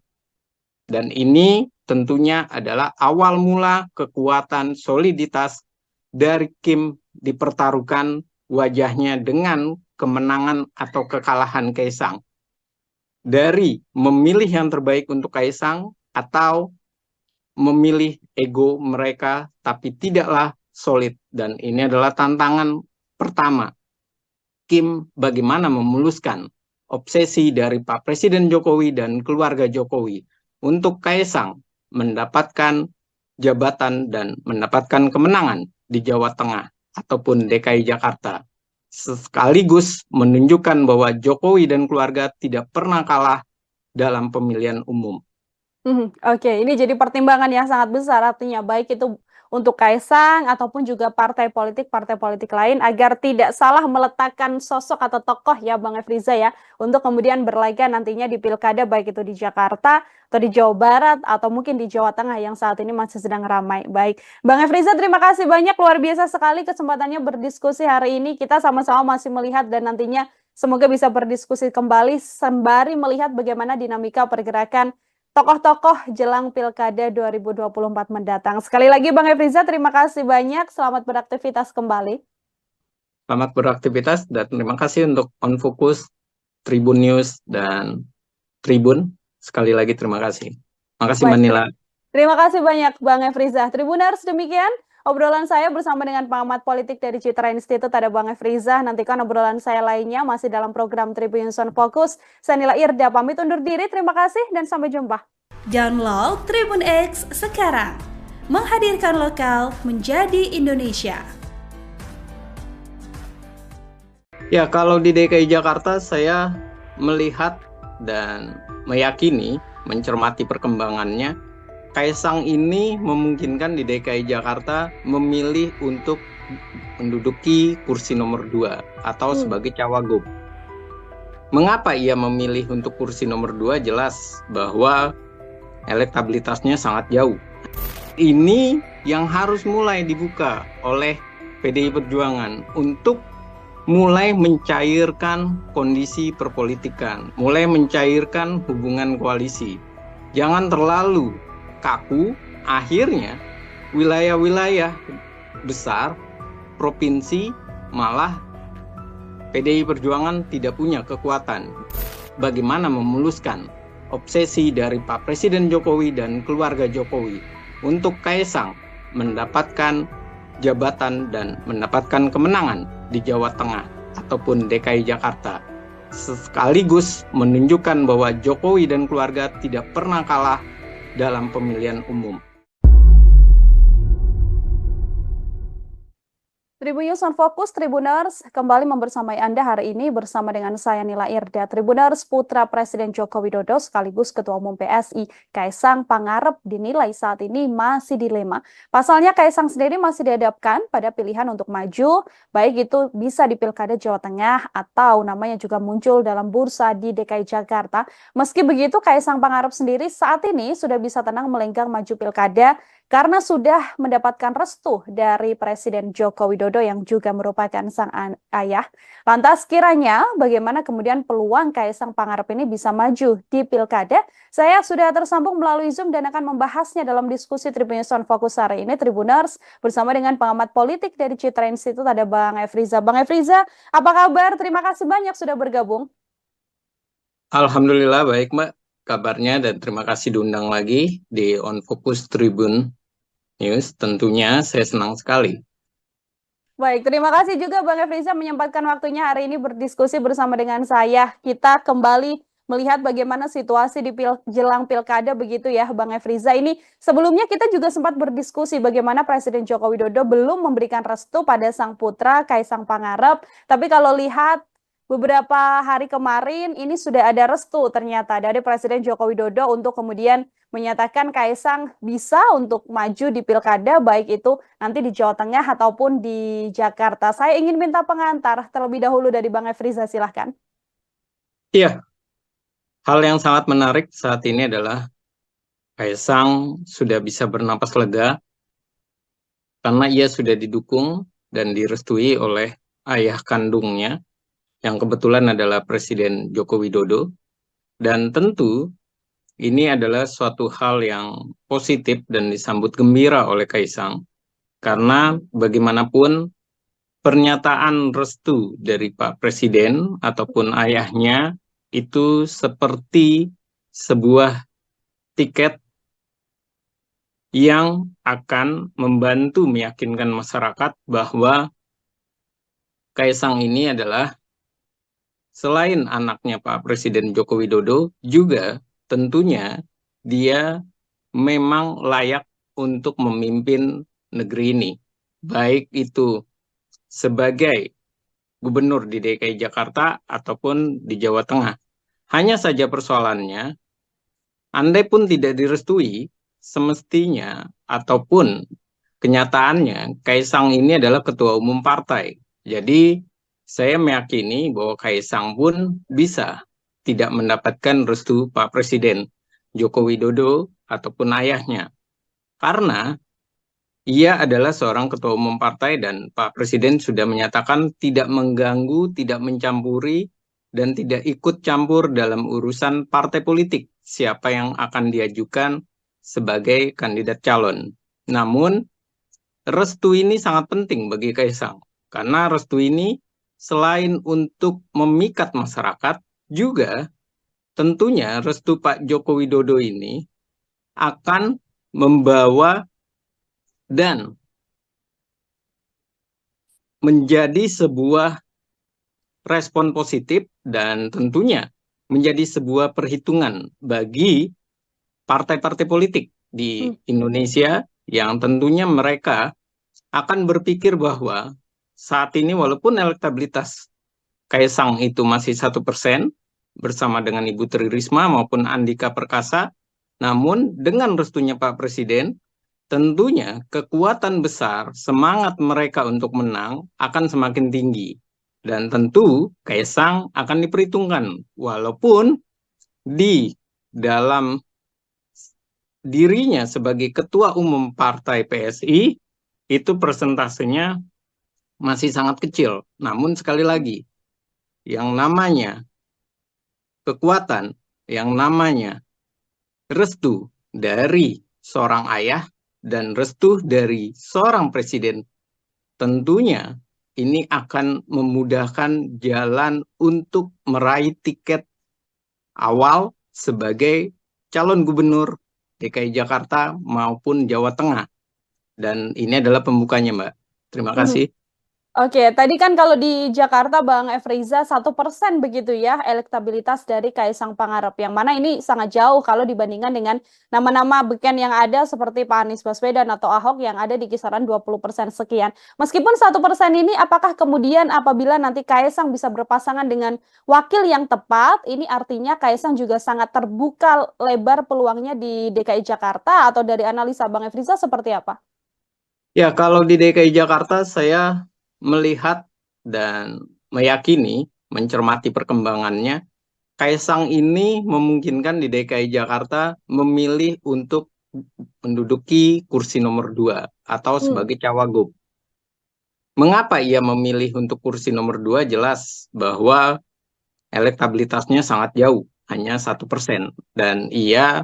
Dan ini tentunya adalah awal mula kekuatan soliditas dari Kim dipertaruhkan wajahnya dengan kemenangan atau kekalahan Kaisang. Dari memilih yang terbaik untuk Kaisang atau memilih ego mereka tapi tidaklah solid. Dan ini adalah tantangan pertama Kim, bagaimana memuluskan obsesi dari Pak Presiden Jokowi dan keluarga Jokowi untuk Kaisang mendapatkan jabatan dan mendapatkan kemenangan di Jawa Tengah ataupun DKI Jakarta, sekaligus menunjukkan bahwa Jokowi dan keluarga tidak pernah kalah dalam pemilihan umum. Oke, ini jadi pertimbangan yang sangat besar, artinya baik itu untuk Kaisang ataupun juga partai politik lain agar tidak salah meletakkan sosok atau tokoh ya Bang Efriza ya, untuk kemudian berlaga nantinya di pilkada baik itu di Jakarta atau di Jawa Barat atau mungkin di Jawa Tengah yang saat ini masih sedang ramai. Baik, Bang Efriza, terima kasih banyak, luar biasa sekali kesempatannya berdiskusi hari ini. Kita sama-sama masih melihat dan nantinya semoga bisa berdiskusi kembali sembari melihat bagaimana dinamika pergerakan tokoh-tokoh jelang Pilkada 2024 mendatang. Sekali lagi Bang Efriza, terima kasih banyak. Selamat beraktivitas kembali. Selamat beraktivitas dan terima kasih untuk On Focus, Tribun News, dan Tribun. Sekali lagi terima kasih. Terima kasih Mbak Nila. Terima kasih banyak Bang Efriza. Tribuners, demikian obrolan saya bersama dengan pengamat politik dari Citra Institute, ada Bang Efriza. Nantikan obrolan saya lainnya masih dalam program Tribun News On Focus. Saya Nila Irda, pamit undur diri. Terima kasih dan sampai jumpa. Download Tribun X sekarang. Menghadirkan lokal menjadi Indonesia. Ya, kalau di DKI Jakarta saya melihat dan meyakini, mencermati perkembangannya, Kaisang ini memungkinkan di DKI Jakarta memilih untuk menduduki kursi nomor 2 atau sebagai cawagup. Mengapa ia memilih untuk kursi nomor 2? Jelas bahwa elektabilitasnya sangat jauh. Ini yang harus mulai dibuka oleh PDI Perjuangan untuk mulai mencairkan kondisi perpolitikan, mulai mencairkan hubungan koalisi. Jangan terlalu kaku, akhirnya wilayah-wilayah besar, provinsi, malah PDI Perjuangan tidak punya kekuatan. Bagaimana memuluskan obsesi dari Pak Presiden Jokowi dan keluarga Jokowi untuk Kaisang mendapatkan jabatan dan mendapatkan kemenangan di Jawa Tengah ataupun DKI Jakarta, sekaligus menunjukkan bahwa Jokowi dan keluarga tidak pernah kalah dalam pemilihan umum. Tribun News on Fokus, Tribuners, kembali membersamai Anda hari ini bersama dengan saya Nila Irda. Tribuners, putra Presiden Joko Widodo sekaligus Ketua Umum PSI, Kaisang Pangarep dinilai saat ini masih dilema. Pasalnya Kaisang sendiri masih dihadapkan pada pilihan untuk maju, baik itu bisa di Pilkada Jawa Tengah atau namanya juga muncul dalam bursa di DKI Jakarta. Meski begitu, Kaisang Pangarep sendiri saat ini sudah bisa tenang melenggang maju Pilkada karena sudah mendapatkan restu dari Presiden Joko Widodo yang juga merupakan sang ayah. Lantas kiranya bagaimana kemudian peluang Kaisang Pangarep ini bisa maju di Pilkada? Saya sudah tersambung melalui Zoom dan akan membahasnya dalam diskusi Tribun News on Fokus hari ini, Tribuners, bersama dengan pengamat politik dari Citra Institute, ada Bang Efriza. Bang Efriza, apa kabar? Terima kasih banyak sudah bergabung. Alhamdulillah baik Mbak kabarnya, dan terima kasih diundang lagi di On Focus Tribun News. Tentunya saya senang sekali. Baik, terima kasih juga Bang Efriza menyempatkan waktunya hari ini berdiskusi bersama dengan saya. Kita kembali melihat bagaimana situasi di jelang Pilkada begitu ya Bang Efriza. Ini sebelumnya kita juga sempat berdiskusi bagaimana Presiden Joko Widodo belum memberikan restu pada sang putra Kaisang Pangarep. Tapi kalau lihat beberapa hari kemarin ini sudah ada restu ternyata dari Presiden Joko Widodo untuk kemudian menyatakan Kaisang bisa untuk maju di Pilkada, baik itu nanti di Jawa Tengah ataupun di Jakarta. Saya ingin minta pengantar terlebih dahulu dari Bang Efriza, silahkan. Iya, hal yang sangat menarik saat ini adalah Kaisang sudah bisa bernapas lega karena ia sudah didukung dan direstui oleh ayah kandungnya, yang kebetulan adalah Presiden Joko Widodo. Dan tentu ini adalah suatu hal yang positif dan disambut gembira oleh Kaisang. Karena bagaimanapun pernyataan restu dari Pak Presiden ataupun ayahnya itu seperti sebuah tiket yang akan membantu meyakinkan masyarakat bahwa Kaisang ini adalah selain anaknya Pak Presiden Joko Widodo, juga tentunya dia memang layak untuk memimpin negeri ini. Baik itu sebagai gubernur di DKI Jakarta ataupun di Jawa Tengah. Hanya saja persoalannya, andai pun tidak direstui, semestinya ataupun kenyataannya Kaisang ini adalah ketua umum partai. Jadi saya meyakini bahwa Kaisang pun bisa tidak mendapatkan restu Pak Presiden Joko Widodo ataupun ayahnya. Karena ia adalah seorang ketua umum partai dan Pak Presiden sudah menyatakan tidak mengganggu, tidak mencampuri, dan tidak ikut campur dalam urusan partai politik siapa yang akan diajukan sebagai kandidat calon. Namun, restu ini sangat penting bagi Kaisang. Karena restu ini selain untuk memikat masyarakat, juga tentunya restu Pak Joko Widodo ini akan membawa dan menjadi sebuah respon positif dan tentunya menjadi sebuah perhitungan bagi partai-partai politik di Indonesia yang tentunya mereka akan berpikir bahwa saat ini walaupun elektabilitas Kaisang itu masih 1% bersama dengan Ibu Tri Risma maupun Andika Perkasa, namun dengan restunya Pak Presiden, tentunya kekuatan besar, semangat mereka untuk menang akan semakin tinggi. Dan tentu Kaisang akan diperhitungkan, walaupun di dalam dirinya sebagai ketua umum partai PSI, itu persentasenya masih sangat kecil. Namun sekali lagi, yang namanya kekuatan, yang namanya restu dari seorang ayah dan restu dari seorang presiden, tentunya ini akan memudahkan jalan untuk meraih tiket awal sebagai calon gubernur DKI Jakarta maupun Jawa Tengah. Dan ini adalah pembukanya, Mbak. Terima kasih. Oke, tadi kan kalau di Jakarta Bang Efriza 1% begitu ya elektabilitas dari Kaisang Pangarep. Yang mana ini sangat jauh kalau dibandingkan dengan nama-nama beken yang ada seperti Pak Anies Baswedan atau Ahok yang ada di kisaran 20% sekian. Meskipun 1% ini apakah kemudian apabila nanti Kaisang bisa berpasangan dengan wakil yang tepat, ini artinya Kaisang juga sangat terbuka lebar peluangnya di DKI Jakarta atau dari analisa Bang Efriza seperti apa? Ya, kalau di DKI Jakarta saya melihat dan meyakini, mencermati perkembangannya, Kaisang ini memungkinkan di DKI Jakarta memilih untuk menduduki kursi nomor 2 atau Hmm. sebagai cawagup. Mengapa ia memilih untuk kursi nomor 2? Jelas bahwa elektabilitasnya sangat jauh, hanya 1%. Dan ia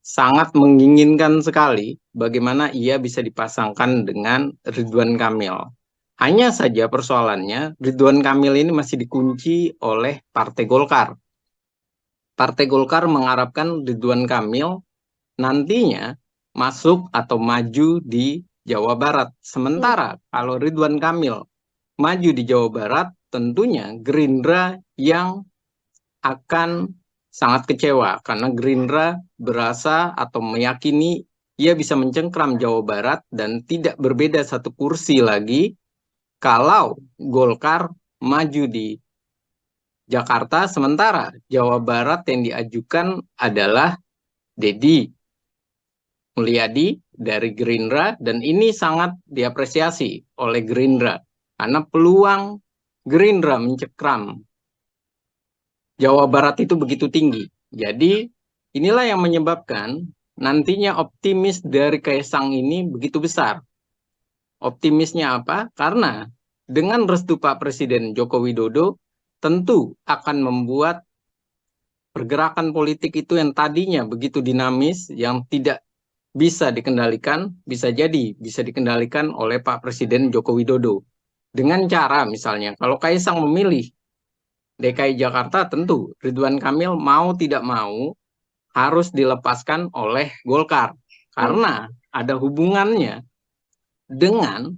sangat menginginkan sekali bagaimana ia bisa dipasangkan dengan Ridwan Kamil. Hanya saja persoalannya, Ridwan Kamil ini masih dikunci oleh Partai Golkar. Partai Golkar mengharapkan Ridwan Kamil nantinya masuk atau maju di Jawa Barat. Sementara kalau Ridwan Kamil maju di Jawa Barat, tentunya Gerindra yang akan sangat kecewa karena Gerindra berasa atau meyakini ia bisa mencengkram Jawa Barat dan tidak berbeda satu kursi lagi kalau Golkar maju di Jakarta, sementara Jawa Barat yang diajukan adalah Dedi Mulyadi dari Gerindra, dan ini sangat diapresiasi oleh Gerindra karena peluang Gerindra mencekram Jawa Barat itu begitu tinggi. Jadi inilah yang menyebabkan nantinya optimis dari Kaisang ini begitu besar. Optimisnya apa? Karena dengan restu Pak Presiden Joko Widodo tentu akan membuat pergerakan politik itu yang tadinya begitu dinamis, yang tidak bisa dikendalikan, bisa jadi bisa dikendalikan oleh Pak Presiden Joko Widodo. Dengan cara misalnya, kalau Kaisang memilih DKI Jakarta, tentu Ridwan Kamil mau tidak mau harus dilepaskan oleh Golkar. Karena ada hubungannya dengan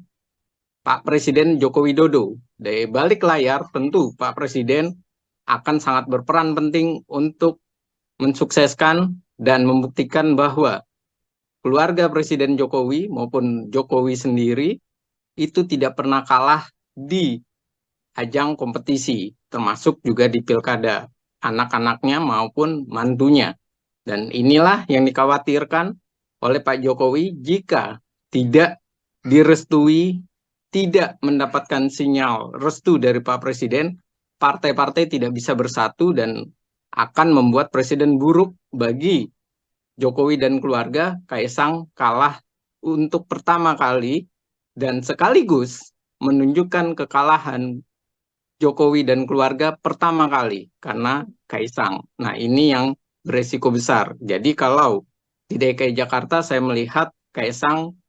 Pak Presiden Joko Widodo. Dari balik layar tentu Pak Presiden akan sangat berperan penting untuk mensukseskan dan membuktikan bahwa keluarga Presiden Jokowi maupun Jokowi sendiri itu tidak pernah kalah di ajang kompetisi, termasuk juga di pilkada, anak-anaknya maupun mantunya. Dan inilah yang dikhawatirkan oleh Pak Jokowi jika tidak direstui, tidak mendapatkan sinyal restu dari Pak Presiden, partai-partai tidak bisa bersatu dan akan membuat presiden buruk bagi Jokowi dan keluarga. Kaisang kalah untuk pertama kali dan sekaligus menunjukkan kekalahan Jokowi dan keluarga pertama kali karena Kaisang. Nah, ini yang beresiko besar. Jadi kalau di DKI Jakarta saya melihat Kaisang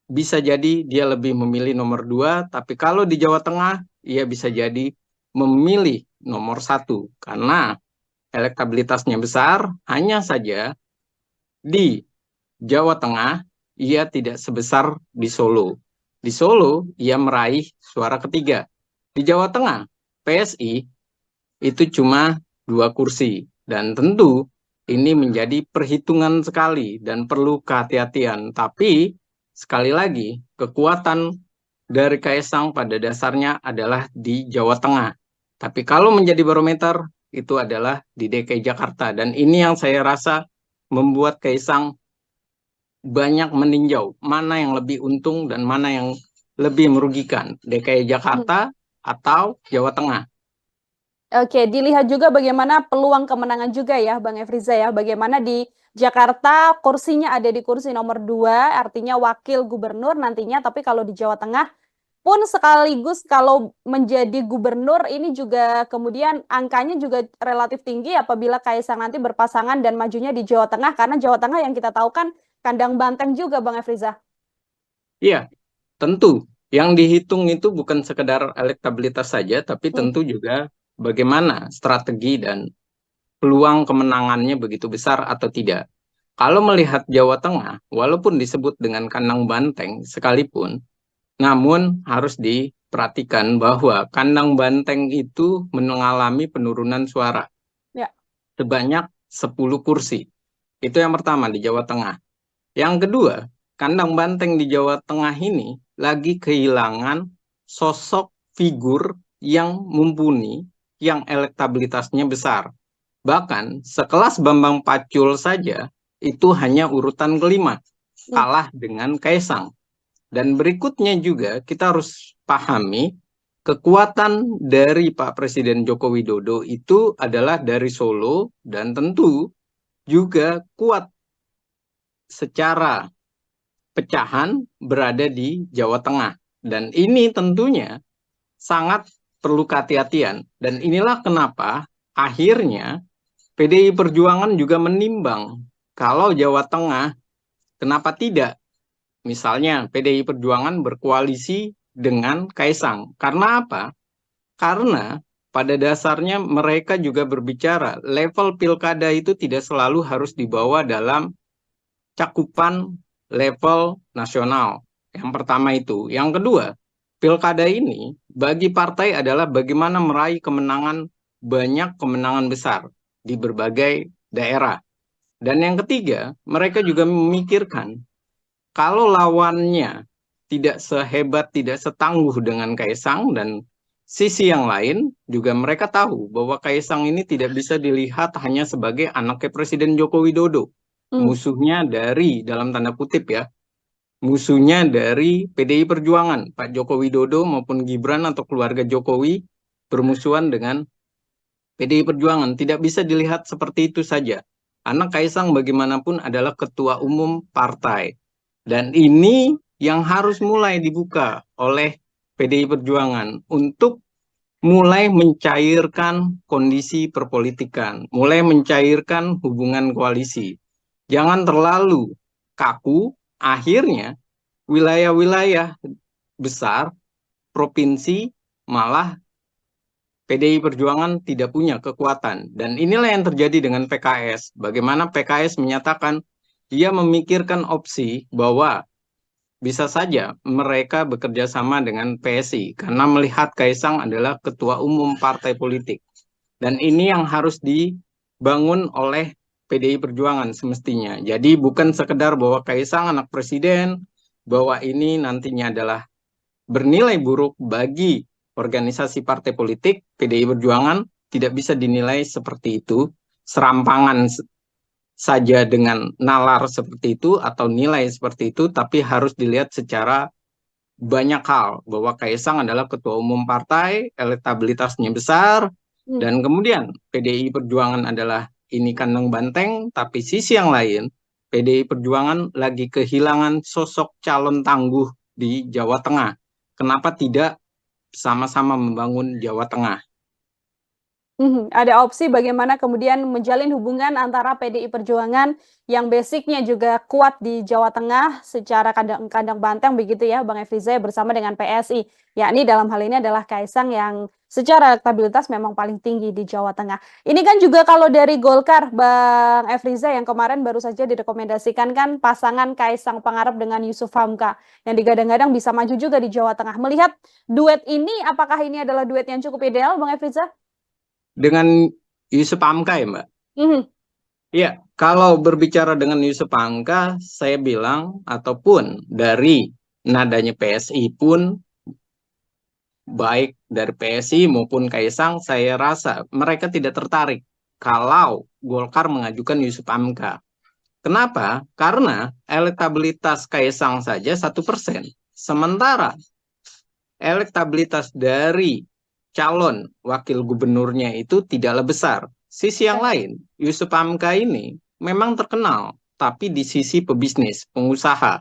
bisa jadi dia lebih memilih nomor 2, tapi kalau di Jawa Tengah ia bisa jadi memilih nomor 1 karena elektabilitasnya besar. Hanya saja di Jawa Tengah ia tidak sebesar di Solo. Di Solo ia meraih suara ketiga. Di Jawa Tengah PSI itu cuma 2 kursi, dan tentu ini menjadi perhitungan sekali dan perlu kehati-hatian. Tapi sekali lagi, kekuatan dari Kaisang pada dasarnya adalah di Jawa Tengah. Tapi kalau menjadi barometer, itu adalah di DKI Jakarta. Dan ini yang saya rasa membuat Kaisang banyak meninjau mana yang lebih untung dan mana yang lebih merugikan, DKI Jakarta atau Jawa Tengah. Oke, dilihat juga bagaimana peluang kemenangan juga ya, Bang Efriza ya. Bagaimana di Jakarta kursinya ada di kursi nomor 2, artinya wakil gubernur nantinya. Tapi kalau di Jawa Tengah pun sekaligus kalau menjadi gubernur ini juga kemudian angkanya juga relatif tinggi apabila Kaisang nanti berpasangan dan majunya di Jawa Tengah. Karena Jawa Tengah yang kita tahu kan kandang banteng juga, Bang Efriza. Iya, tentu. Yang dihitung itu bukan sekedar elektabilitas saja, tapi tentu juga bagaimana strategi dan peluang kemenangannya begitu besar atau tidak. Kalau melihat Jawa Tengah, walaupun disebut dengan kandang banteng sekalipun, namun harus perhatikan bahwa kandang banteng itu mengalami penurunan suara Ya. sebanyak 10 kursi. Itu yang pertama di Jawa Tengah. Yang kedua, kandang banteng di Jawa Tengah ini lagi kehilangan sosok figur yang mumpuni, yang elektabilitasnya besar. Bahkan sekelas Bambang Pacul saja itu hanya urutan kelima, kalah dengan Kaisang. Dan berikutnya juga kita harus pahami kekuatan dari Pak Presiden Joko Widodo itu adalah dari Solo dan tentu juga kuat secara pecahan berada di Jawa Tengah. Dan ini tentunya sangat perlu kehati-hatian. Dan inilah kenapa akhirnya PDI Perjuangan juga menimbang kalau Jawa Tengah, kenapa tidak? Misalnya PDI Perjuangan berkoalisi dengan Kaisang. Karena apa? Karena pada dasarnya mereka juga berbicara level pilkada itu tidak selalu harus dibawa dalam cakupan level nasional. Yang pertama itu. Yang kedua, pilkada ini bagi partai adalah bagaimana meraih kemenangan, banyak kemenangan besar di berbagai daerah. Dan yang ketiga, mereka juga memikirkan kalau lawannya tidak sehebat, tidak setangguh dengan Kaisang, dan sisi yang lain juga mereka tahu bahwa Kaisang ini tidak bisa dilihat hanya sebagai anaknya Presiden Joko Widodo. Musuhnya dari, dalam tanda kutip ya, musuhnya dari PDI Perjuangan, Pak Joko Widodo maupun Gibran atau keluarga Jokowi bermusuhan dengan PDI Perjuangan. Tidak bisa dilihat seperti itu saja. Anak Kaisang bagaimanapun adalah ketua umum partai. Dan ini yang harus mulai dibuka oleh PDI Perjuangan untuk mulai mencairkan kondisi perpolitikan, mulai mencairkan hubungan koalisi. Jangan terlalu kaku, akhirnya wilayah-wilayah besar, provinsi, malah PDI Perjuangan tidak punya kekuatan. Dan inilah yang terjadi dengan PKS. Bagaimana PKS menyatakan dia memikirkan opsi bahwa bisa saja mereka bekerja sama dengan PSI karena melihat Kaisang adalah ketua umum partai politik. Dan ini yang harus dibangun oleh PDI Perjuangan semestinya. Jadi bukan sekedar bahwa Kaisang anak presiden, bahwa ini nantinya adalah bernilai buruk bagi organisasi partai politik. PDI Perjuangan tidak bisa dinilai seperti itu, serampangan saja dengan nalar seperti itu atau nilai seperti itu, tapi harus dilihat secara banyak hal, bahwa Kaisang adalah ketua umum partai, elektabilitasnya besar, dan kemudian PDI Perjuangan adalah ini kandang banteng, tapi sisi yang lain, PDI Perjuangan lagi kehilangan sosok calon tangguh di Jawa Tengah. Kenapa tidak sama-sama membangun Jawa Tengah? Ada opsi bagaimana kemudian menjalin hubungan antara PDI Perjuangan yang basicnya juga kuat di Jawa Tengah secara kandang banteng begitu ya Bang Efriza, bersama dengan PSI, yakni dalam hal ini adalah Kaisang yang secara elektabilitas memang paling tinggi di Jawa Tengah. Ini kan juga kalau dari Golkar Bang Efriza yang kemarin baru saja direkomendasikan kan pasangan Kaisang Pangarep dengan Yusuf Hamka yang digadang-gadang bisa maju juga di Jawa Tengah. Melihat duet ini, apakah ini adalah duet yang cukup ideal Bang Efriza? Dengan Yusuf Hamka ya Mbak? Ya, kalau berbicara dengan Yusuf Hamka, saya bilang, ataupun dari nadanya PSI pun, baik dari PSI maupun Kaisang, saya rasa mereka tidak tertarik kalau Golkar mengajukan Yusuf Hamka. Kenapa? Karena elektabilitas Kaisang saja 1%. Sementara elektabilitas dari calon wakil gubernurnya itu tidaklah besar. Sisi yang lain, Yusuf Hamka ini memang terkenal, tapi di sisi pebisnis, pengusaha,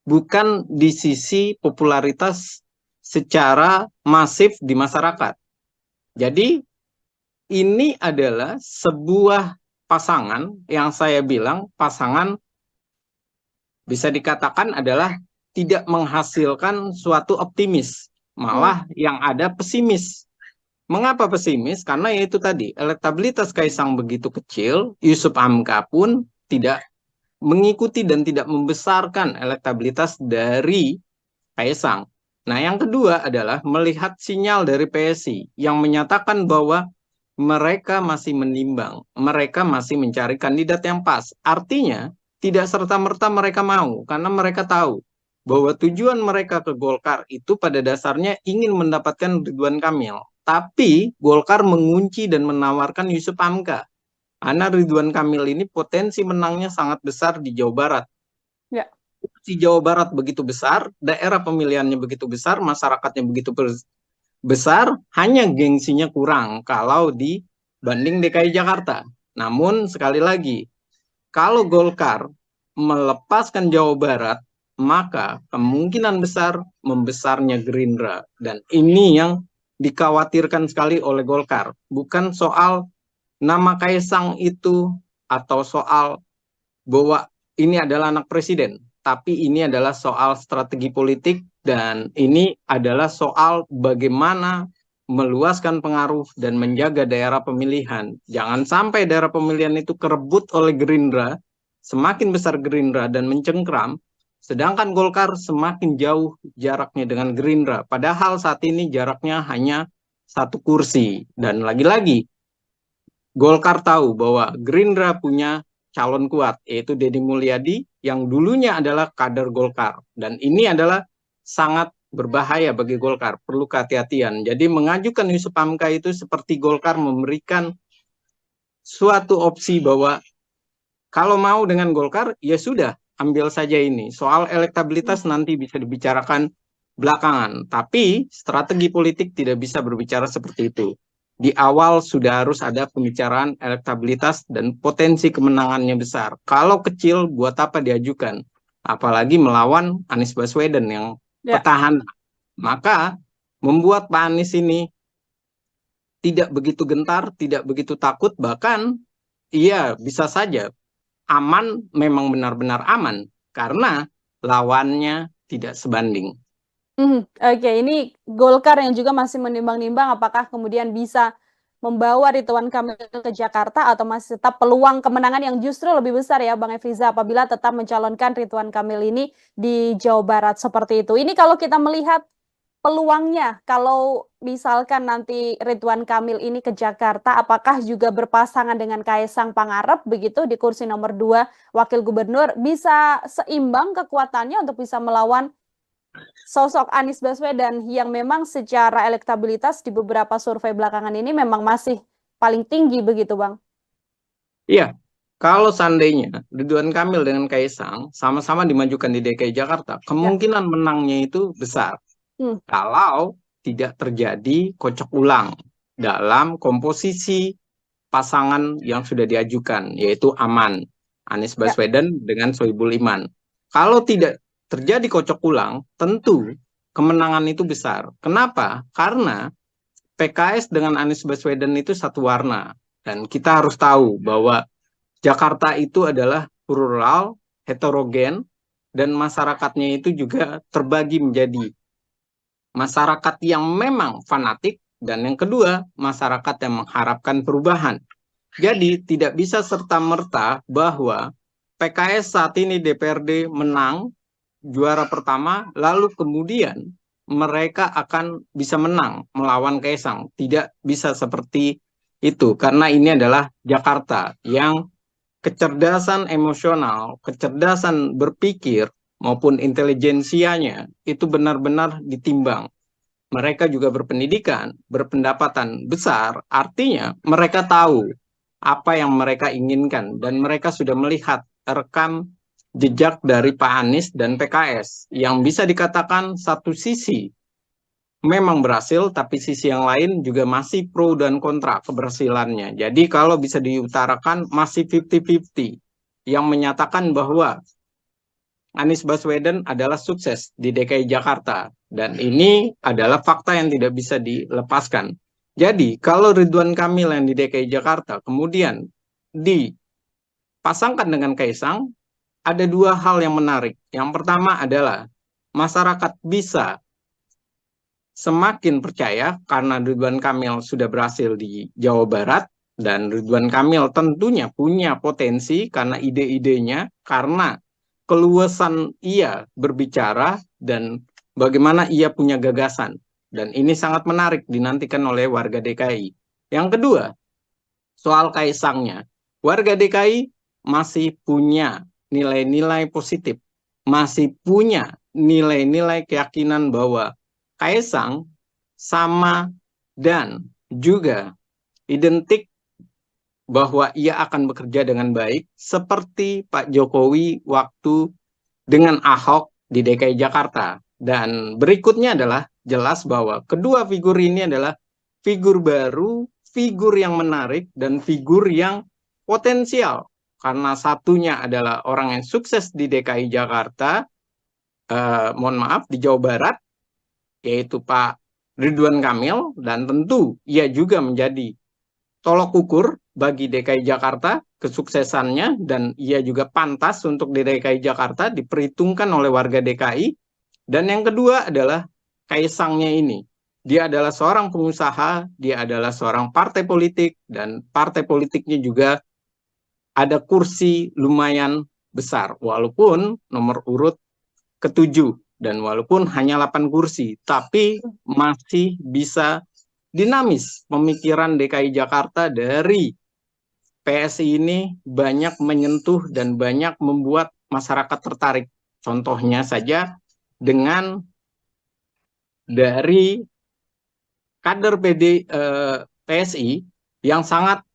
bukan di sisi popularitas secara masif di masyarakat. Jadi ini adalah sebuah pasangan yang saya bilang pasangan bisa dikatakan adalah tidak menghasilkan suatu optimis, malah yang ada pesimis. Mengapa pesimis? Karena itu tadi, elektabilitas Kaisang begitu kecil, Yusuf Hamka pun tidak mengikuti dan tidak membesarkan elektabilitas dari Kaisang. Nah, yang kedua adalah melihat sinyal dari PSI yang menyatakan bahwa mereka masih menimbang, mereka masih mencari kandidat yang pas. Artinya, tidak serta-merta mereka mau, karena mereka tahu bahwa tujuan mereka ke Golkar itu pada dasarnya ingin mendapatkan Ridwan Kamil. Tapi Golkar mengunci dan menawarkan Yusuf Hamka. Karena Ridwan Kamil ini potensi menangnya sangat besar di Jawa Barat. Ya. Di Jawa Barat begitu besar, daerah pemilihannya begitu besar, masyarakatnya begitu besar, hanya gengsinya kurang kalau dibanding DKI Jakarta. Namun sekali lagi, kalau Golkar melepaskan Jawa Barat, maka kemungkinan besar membesarnya Gerindra. Dan ini yang dikhawatirkan sekali oleh Golkar. Bukan soal nama Kaisang itu atau soal bahwa ini adalah anak presiden, tapi ini adalah soal strategi politik dan ini adalah soal bagaimana meluaskan pengaruh dan menjaga daerah pemilihan. Jangan sampai daerah pemilihan itu kerebut oleh Gerindra, semakin besar Gerindra dan mencengkram, sedangkan Golkar semakin jauh jaraknya dengan Gerindra. Padahal saat ini jaraknya hanya 1 kursi. Dan lagi-lagi, Golkar tahu bahwa Gerindra punya calon kuat, yaitu Deddy Mulyadi, yang dulunya adalah kader Golkar. Dan ini adalah sangat berbahaya bagi Golkar, perlu kehati-hatian. Jadi mengajukan Yusuf Hamka itu seperti Golkar memberikan suatu opsi bahwa kalau mau dengan Golkar, ya sudah, ambil saja ini. Soal elektabilitas nanti bisa dibicarakan belakangan. Tapi strategi politik tidak bisa berbicara seperti itu. Di awal sudah harus ada pembicaraan elektabilitas dan potensi kemenangannya besar. Kalau kecil, buat apa diajukan? Apalagi melawan Anies Baswedan yang petahana. Maka membuat Pak Anies ini tidak begitu gentar, tidak begitu takut, bahkan iya bisa saja aman, memang benar-benar aman, karena lawannya tidak sebanding. Oke, ini Golkar yang juga masih menimbang-nimbang apakah kemudian bisa membawa Ridwan Kamil ke Jakarta atau masih tetap peluang kemenangan yang justru lebih besar ya Bang Efriza apabila tetap mencalonkan Ridwan Kamil ini di Jawa Barat seperti itu. Ini kalau kita melihat peluangnya, kalau misalkan nanti Ridwan Kamil ini ke Jakarta, apakah juga berpasangan dengan Kaisang Pangarep begitu di kursi nomor 2 Wakil Gubernur, bisa seimbang kekuatannya untuk bisa melawan sosok Anies Baswedan yang memang secara elektabilitas di beberapa survei belakangan ini memang masih paling tinggi begitu Bang? Iya, kalau seandainya Ridwan Kamil dengan Kaisang sama-sama dimajukan di DKI Jakarta, kemungkinan menangnya itu besar. Kalau tidak terjadi kocok ulang dalam komposisi pasangan yang sudah diajukan, yaitu aman, Anies Baswedan dengan Sohibul Iman. Kalau tidak terjadi kocok ulang, tentu kemenangan itu besar. Kenapa? Karena PKS dengan Anies Baswedan itu satu warna. Dan kita harus tahu bahwa Jakarta itu adalah plural, heterogen, dan masyarakatnya itu juga terbagi menjadi masyarakat yang memang fanatik, dan yang kedua, masyarakat yang mengharapkan perubahan. Jadi tidak bisa serta-merta bahwa PKS saat ini DPRD menang, juara pertama, lalu kemudian mereka akan bisa menang melawan Kaisang. Tidak bisa seperti itu, karena ini adalah Jakarta yang kecerdasan emosional, kecerdasan berpikir, maupun intelijensianya itu benar-benar ditimbang. Mereka juga berpendidikan, berpendapatan besar, artinya mereka tahu apa yang mereka inginkan, dan mereka sudah melihat rekam jejak dari Pak Anies dan PKS yang bisa dikatakan satu sisi memang berhasil, tapi sisi yang lain juga masih pro dan kontra keberhasilannya. Jadi kalau bisa diutarakan masih 50-50, yang menyatakan bahwa Anies Baswedan adalah sukses di DKI Jakarta, dan ini adalah fakta yang tidak bisa dilepaskan. Jadi kalau Ridwan Kamil yang di DKI Jakarta kemudian dipasangkan dengan Kaisang, ada dua hal yang menarik. Yang pertama adalah masyarakat bisa semakin percaya karena Ridwan Kamil sudah berhasil di Jawa Barat, dan Ridwan Kamil tentunya punya potensi karena ide-idenya, karena keluasan ia berbicara dan bagaimana ia punya gagasan. Dan ini sangat menarik dinantikan oleh warga DKI. Yang kedua, soal Kaisangnya. Warga DKI masih punya nilai-nilai positif, masih punya nilai-nilai keyakinan bahwa Kaisang sama dan juga identik bahwa ia akan bekerja dengan baik seperti Pak Jokowi waktu dengan Ahok di DKI Jakarta. Dan berikutnya adalah jelas bahwa kedua figur ini adalah figur baru, figur yang menarik, dan figur yang potensial. Karena satunya adalah orang yang sukses di DKI Jakarta, mohon maaf, di Jawa Barat, yaitu Pak Ridwan Kamil, dan tentu ia juga menjadi tolok ukur bagi DKI Jakarta kesuksesannya, dan ia juga pantas untuk di DKI Jakarta diperhitungkan oleh warga DKI. Dan yang kedua adalah Kaisangnya ini. Dia adalah seorang pengusaha, dia adalah seorang partai politik, dan partai politiknya juga ada kursi lumayan besar, walaupun nomor urut ke-7. Dan walaupun hanya 8 kursi, tapi masih bisa dinamis pemikiran DKI Jakarta dari PSI ini banyak menyentuh dan banyak membuat masyarakat tertarik. Contohnya saja dengan dari kader PSI yang sangat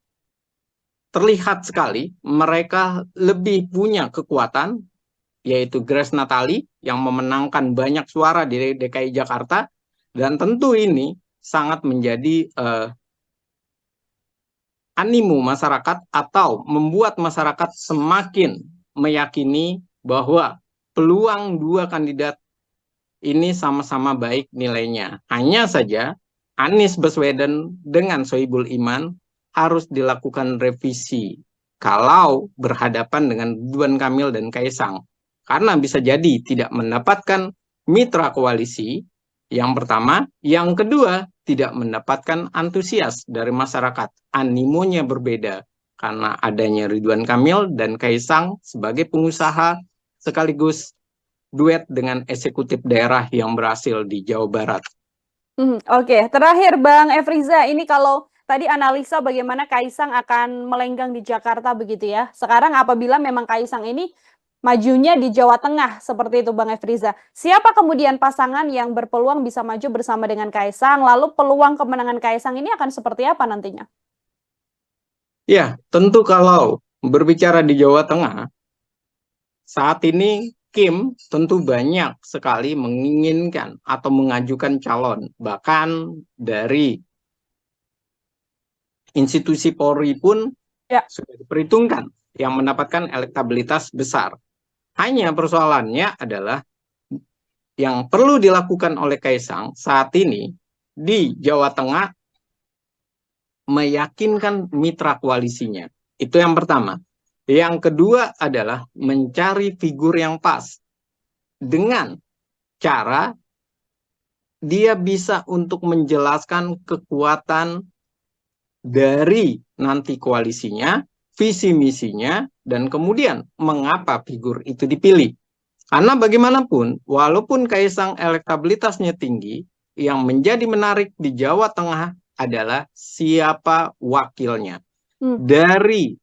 terlihat sekali mereka lebih punya kekuatan, yaitu Grace Natali yang memenangkan banyak suara di DKI Jakarta, dan tentu ini sangat menjadi animo masyarakat atau membuat masyarakat semakin meyakini bahwa peluang dua kandidat ini sama-sama baik nilainya. Hanya saja Anies Baswedan dengan Sohibul Iman harus dilakukan revisi kalau berhadapan dengan Ridwan Kamil dan Kaisang. Karena bisa jadi tidak mendapatkan mitra koalisi, yang pertama. Yang kedua, tidak mendapatkan antusias dari masyarakat. Animonya berbeda karena adanya Ridwan Kamil dan Kaisang sebagai pengusaha sekaligus duet dengan eksekutif daerah yang berhasil di Jawa Barat. Oke, terakhir Bang Efriza, ini kalau tadi analisa bagaimana Kaisang akan melenggang di Jakarta begitu ya. Sekarang apabila memang Kaisang ini majunya di Jawa Tengah seperti itu Bang Efriza, siapa kemudian pasangan yang berpeluang bisa maju bersama dengan Kaisang? Lalu peluang kemenangan Kaisang ini akan seperti apa nantinya? Ya, tentu kalau berbicara di Jawa Tengah, saat ini Kim tentu banyak sekali menginginkan atau mengajukan calon. Bahkan dari institusi Polri pun sudah diperhitungkan yang mendapatkan elektabilitas besar. Hanya persoalannya adalah yang perlu dilakukan oleh Kaisang saat ini di Jawa Tengah meyakinkan mitra koalisinya. Itu yang pertama. Yang kedua adalah mencari figur yang pas dengan cara dia bisa untuk menjelaskan kekuatan dari nanti koalisinya, visi misinya, dan kemudian mengapa figur itu dipilih. Karena bagaimanapun, walaupun Kaisang elektabilitasnya tinggi, yang menjadi menarik di Jawa Tengah adalah siapa wakilnya. Dari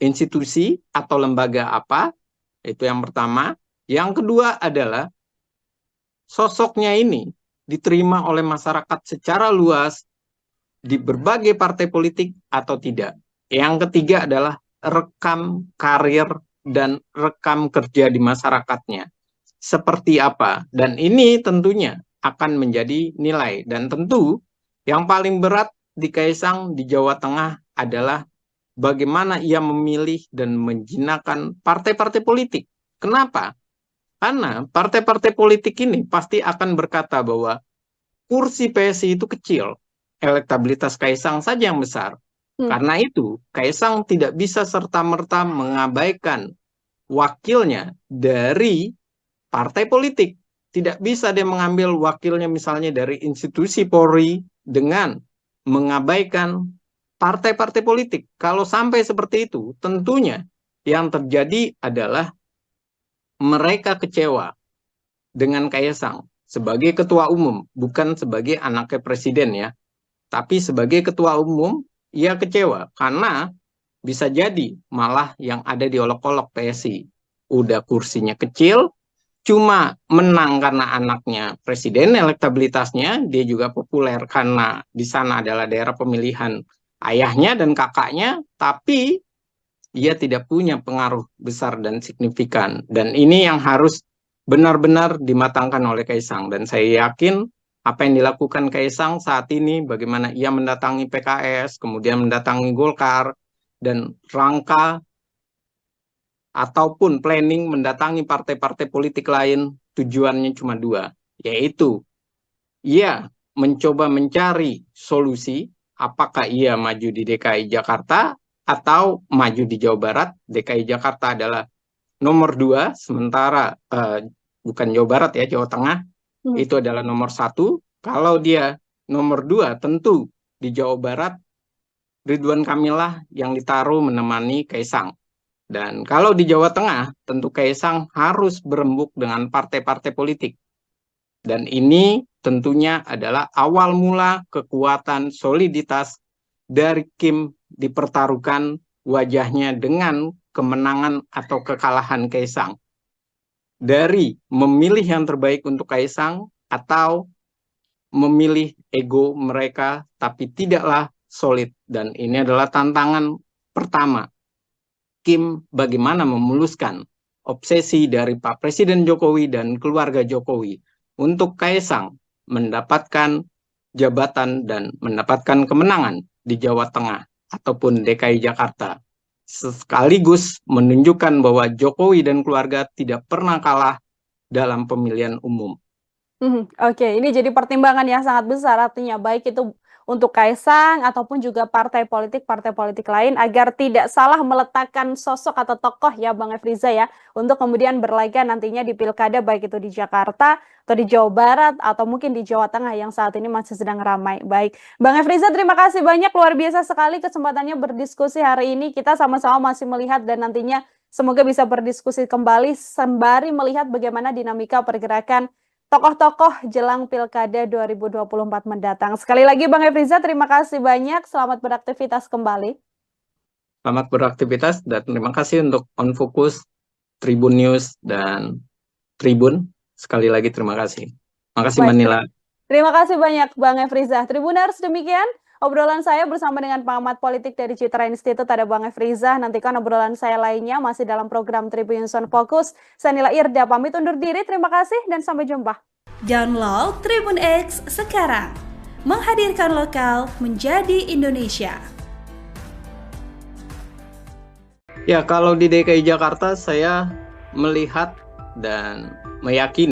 institusi atau lembaga apa, itu yang pertama. Yang kedua adalah sosoknya ini diterima oleh masyarakat secara luas di berbagai partai politik atau tidak. Yang ketiga adalah rekam karir dan rekam kerja di masyarakatnya. Seperti apa? Dan ini tentunya akan menjadi nilai. Dan tentu yang paling berat di Kaisang di Jawa Tengah adalah bagaimana ia memilih dan menjinakkan partai-partai politik. Kenapa? Karena partai-partai politik ini pasti akan berkata bahwa kursi PSI itu kecil, elektabilitas Kaisang saja yang besar. Karena itu, Kaisang tidak bisa serta-merta mengabaikan wakilnya dari partai politik. Tidak bisa dia mengambil wakilnya misalnya dari institusi Polri dengan mengabaikan partai-partai politik. Kalau sampai seperti itu, tentunya yang terjadi adalah mereka kecewa. dengan Kaisang sebagai ketua umum, bukan sebagai anaknya presiden ya. Tapi sebagai ketua umum, ia kecewa karena bisa jadi malah yang ada diolok-olok PSI. Udah kursinya kecil, cuma menang karena anaknya presiden, elektabilitasnya, dia juga populer karena di sana adalah daerah pemilihan ayahnya dan kakaknya, tapi ia tidak punya pengaruh besar dan signifikan. Dan ini yang harus benar-benar dimatangkan oleh Kaisang. Dan saya yakin apa yang dilakukan Kaisang saat ini, bagaimana ia mendatangi PKS, kemudian mendatangi Golkar, dan rangka ataupun planning mendatangi partai-partai politik lain, tujuannya cuma dua, yaitu ia mencoba mencari solusi apakah ia maju di DKI Jakarta atau maju di Jawa Barat. DKI Jakarta adalah nomor 2, sementara bukan Jawa Barat ya, Jawa Tengah itu adalah nomor 1. Kalau dia nomor 2, tentu di Jawa Barat Ridwan Kamil yang ditaruh menemani Kaisang. Dan kalau di Jawa Tengah, tentu Kaisang harus berembuk dengan partai-partai politik. Dan ini tentunya adalah awal mula kekuatan soliditas dari Kim dipertaruhkan wajahnya dengan kemenangan atau kekalahan Kaisang. Dari memilih yang terbaik untuk Kaisang atau memilih ego mereka tapi tidaklah solid. Dan ini adalah tantangan pertama Kim bagaimana memuluskan obsesi dari Pak Presiden Jokowi dan keluarga Jokowi untuk Kaisang mendapatkan jabatan dan mendapatkan kemenangan di Jawa Tengah ataupun DKI Jakarta. Sekaligus menunjukkan bahwa Jokowi dan keluarga tidak pernah kalah dalam pemilihan umum. Oke, ini jadi pertimbangan yang sangat besar, artinya baik itu untuk Kaisang ataupun juga partai politik lain agar tidak salah meletakkan sosok atau tokoh ya Bang Efriza ya, untuk kemudian berlaga nantinya di pilkada baik itu di Jakarta atau di Jawa Barat atau mungkin di Jawa Tengah yang saat ini masih sedang ramai. Baik, Bang Efriza terima kasih banyak, luar biasa sekali kesempatannya berdiskusi hari ini. Kita sama-sama masih melihat dan nantinya semoga bisa berdiskusi kembali sembari melihat bagaimana dinamika pergerakan tokoh-tokoh jelang Pilkada 2024 mendatang. Sekali lagi Bang Efriza, terima kasih banyak. Selamat beraktivitas kembali. Selamat beraktivitas dan terima kasih untuk On Focus, Tribun News, dan Tribun. Sekali lagi terima kasih. Terima kasih Mbak Nila. Terima kasih banyak Bang Efriza. Tribuners, demikian obrolan saya bersama dengan pengamat politik dari Citra Institute, ada Bang Efriza. Nantikan obrolan saya lainnya masih dalam program Tribun News On Focus. Saya Nila Irda pamit undur diri. Terima kasih dan sampai jumpa. Download Tribun X sekarang. Menghadirkan lokal menjadi Indonesia. Ya, kalau di DKI Jakarta saya melihat dan meyakini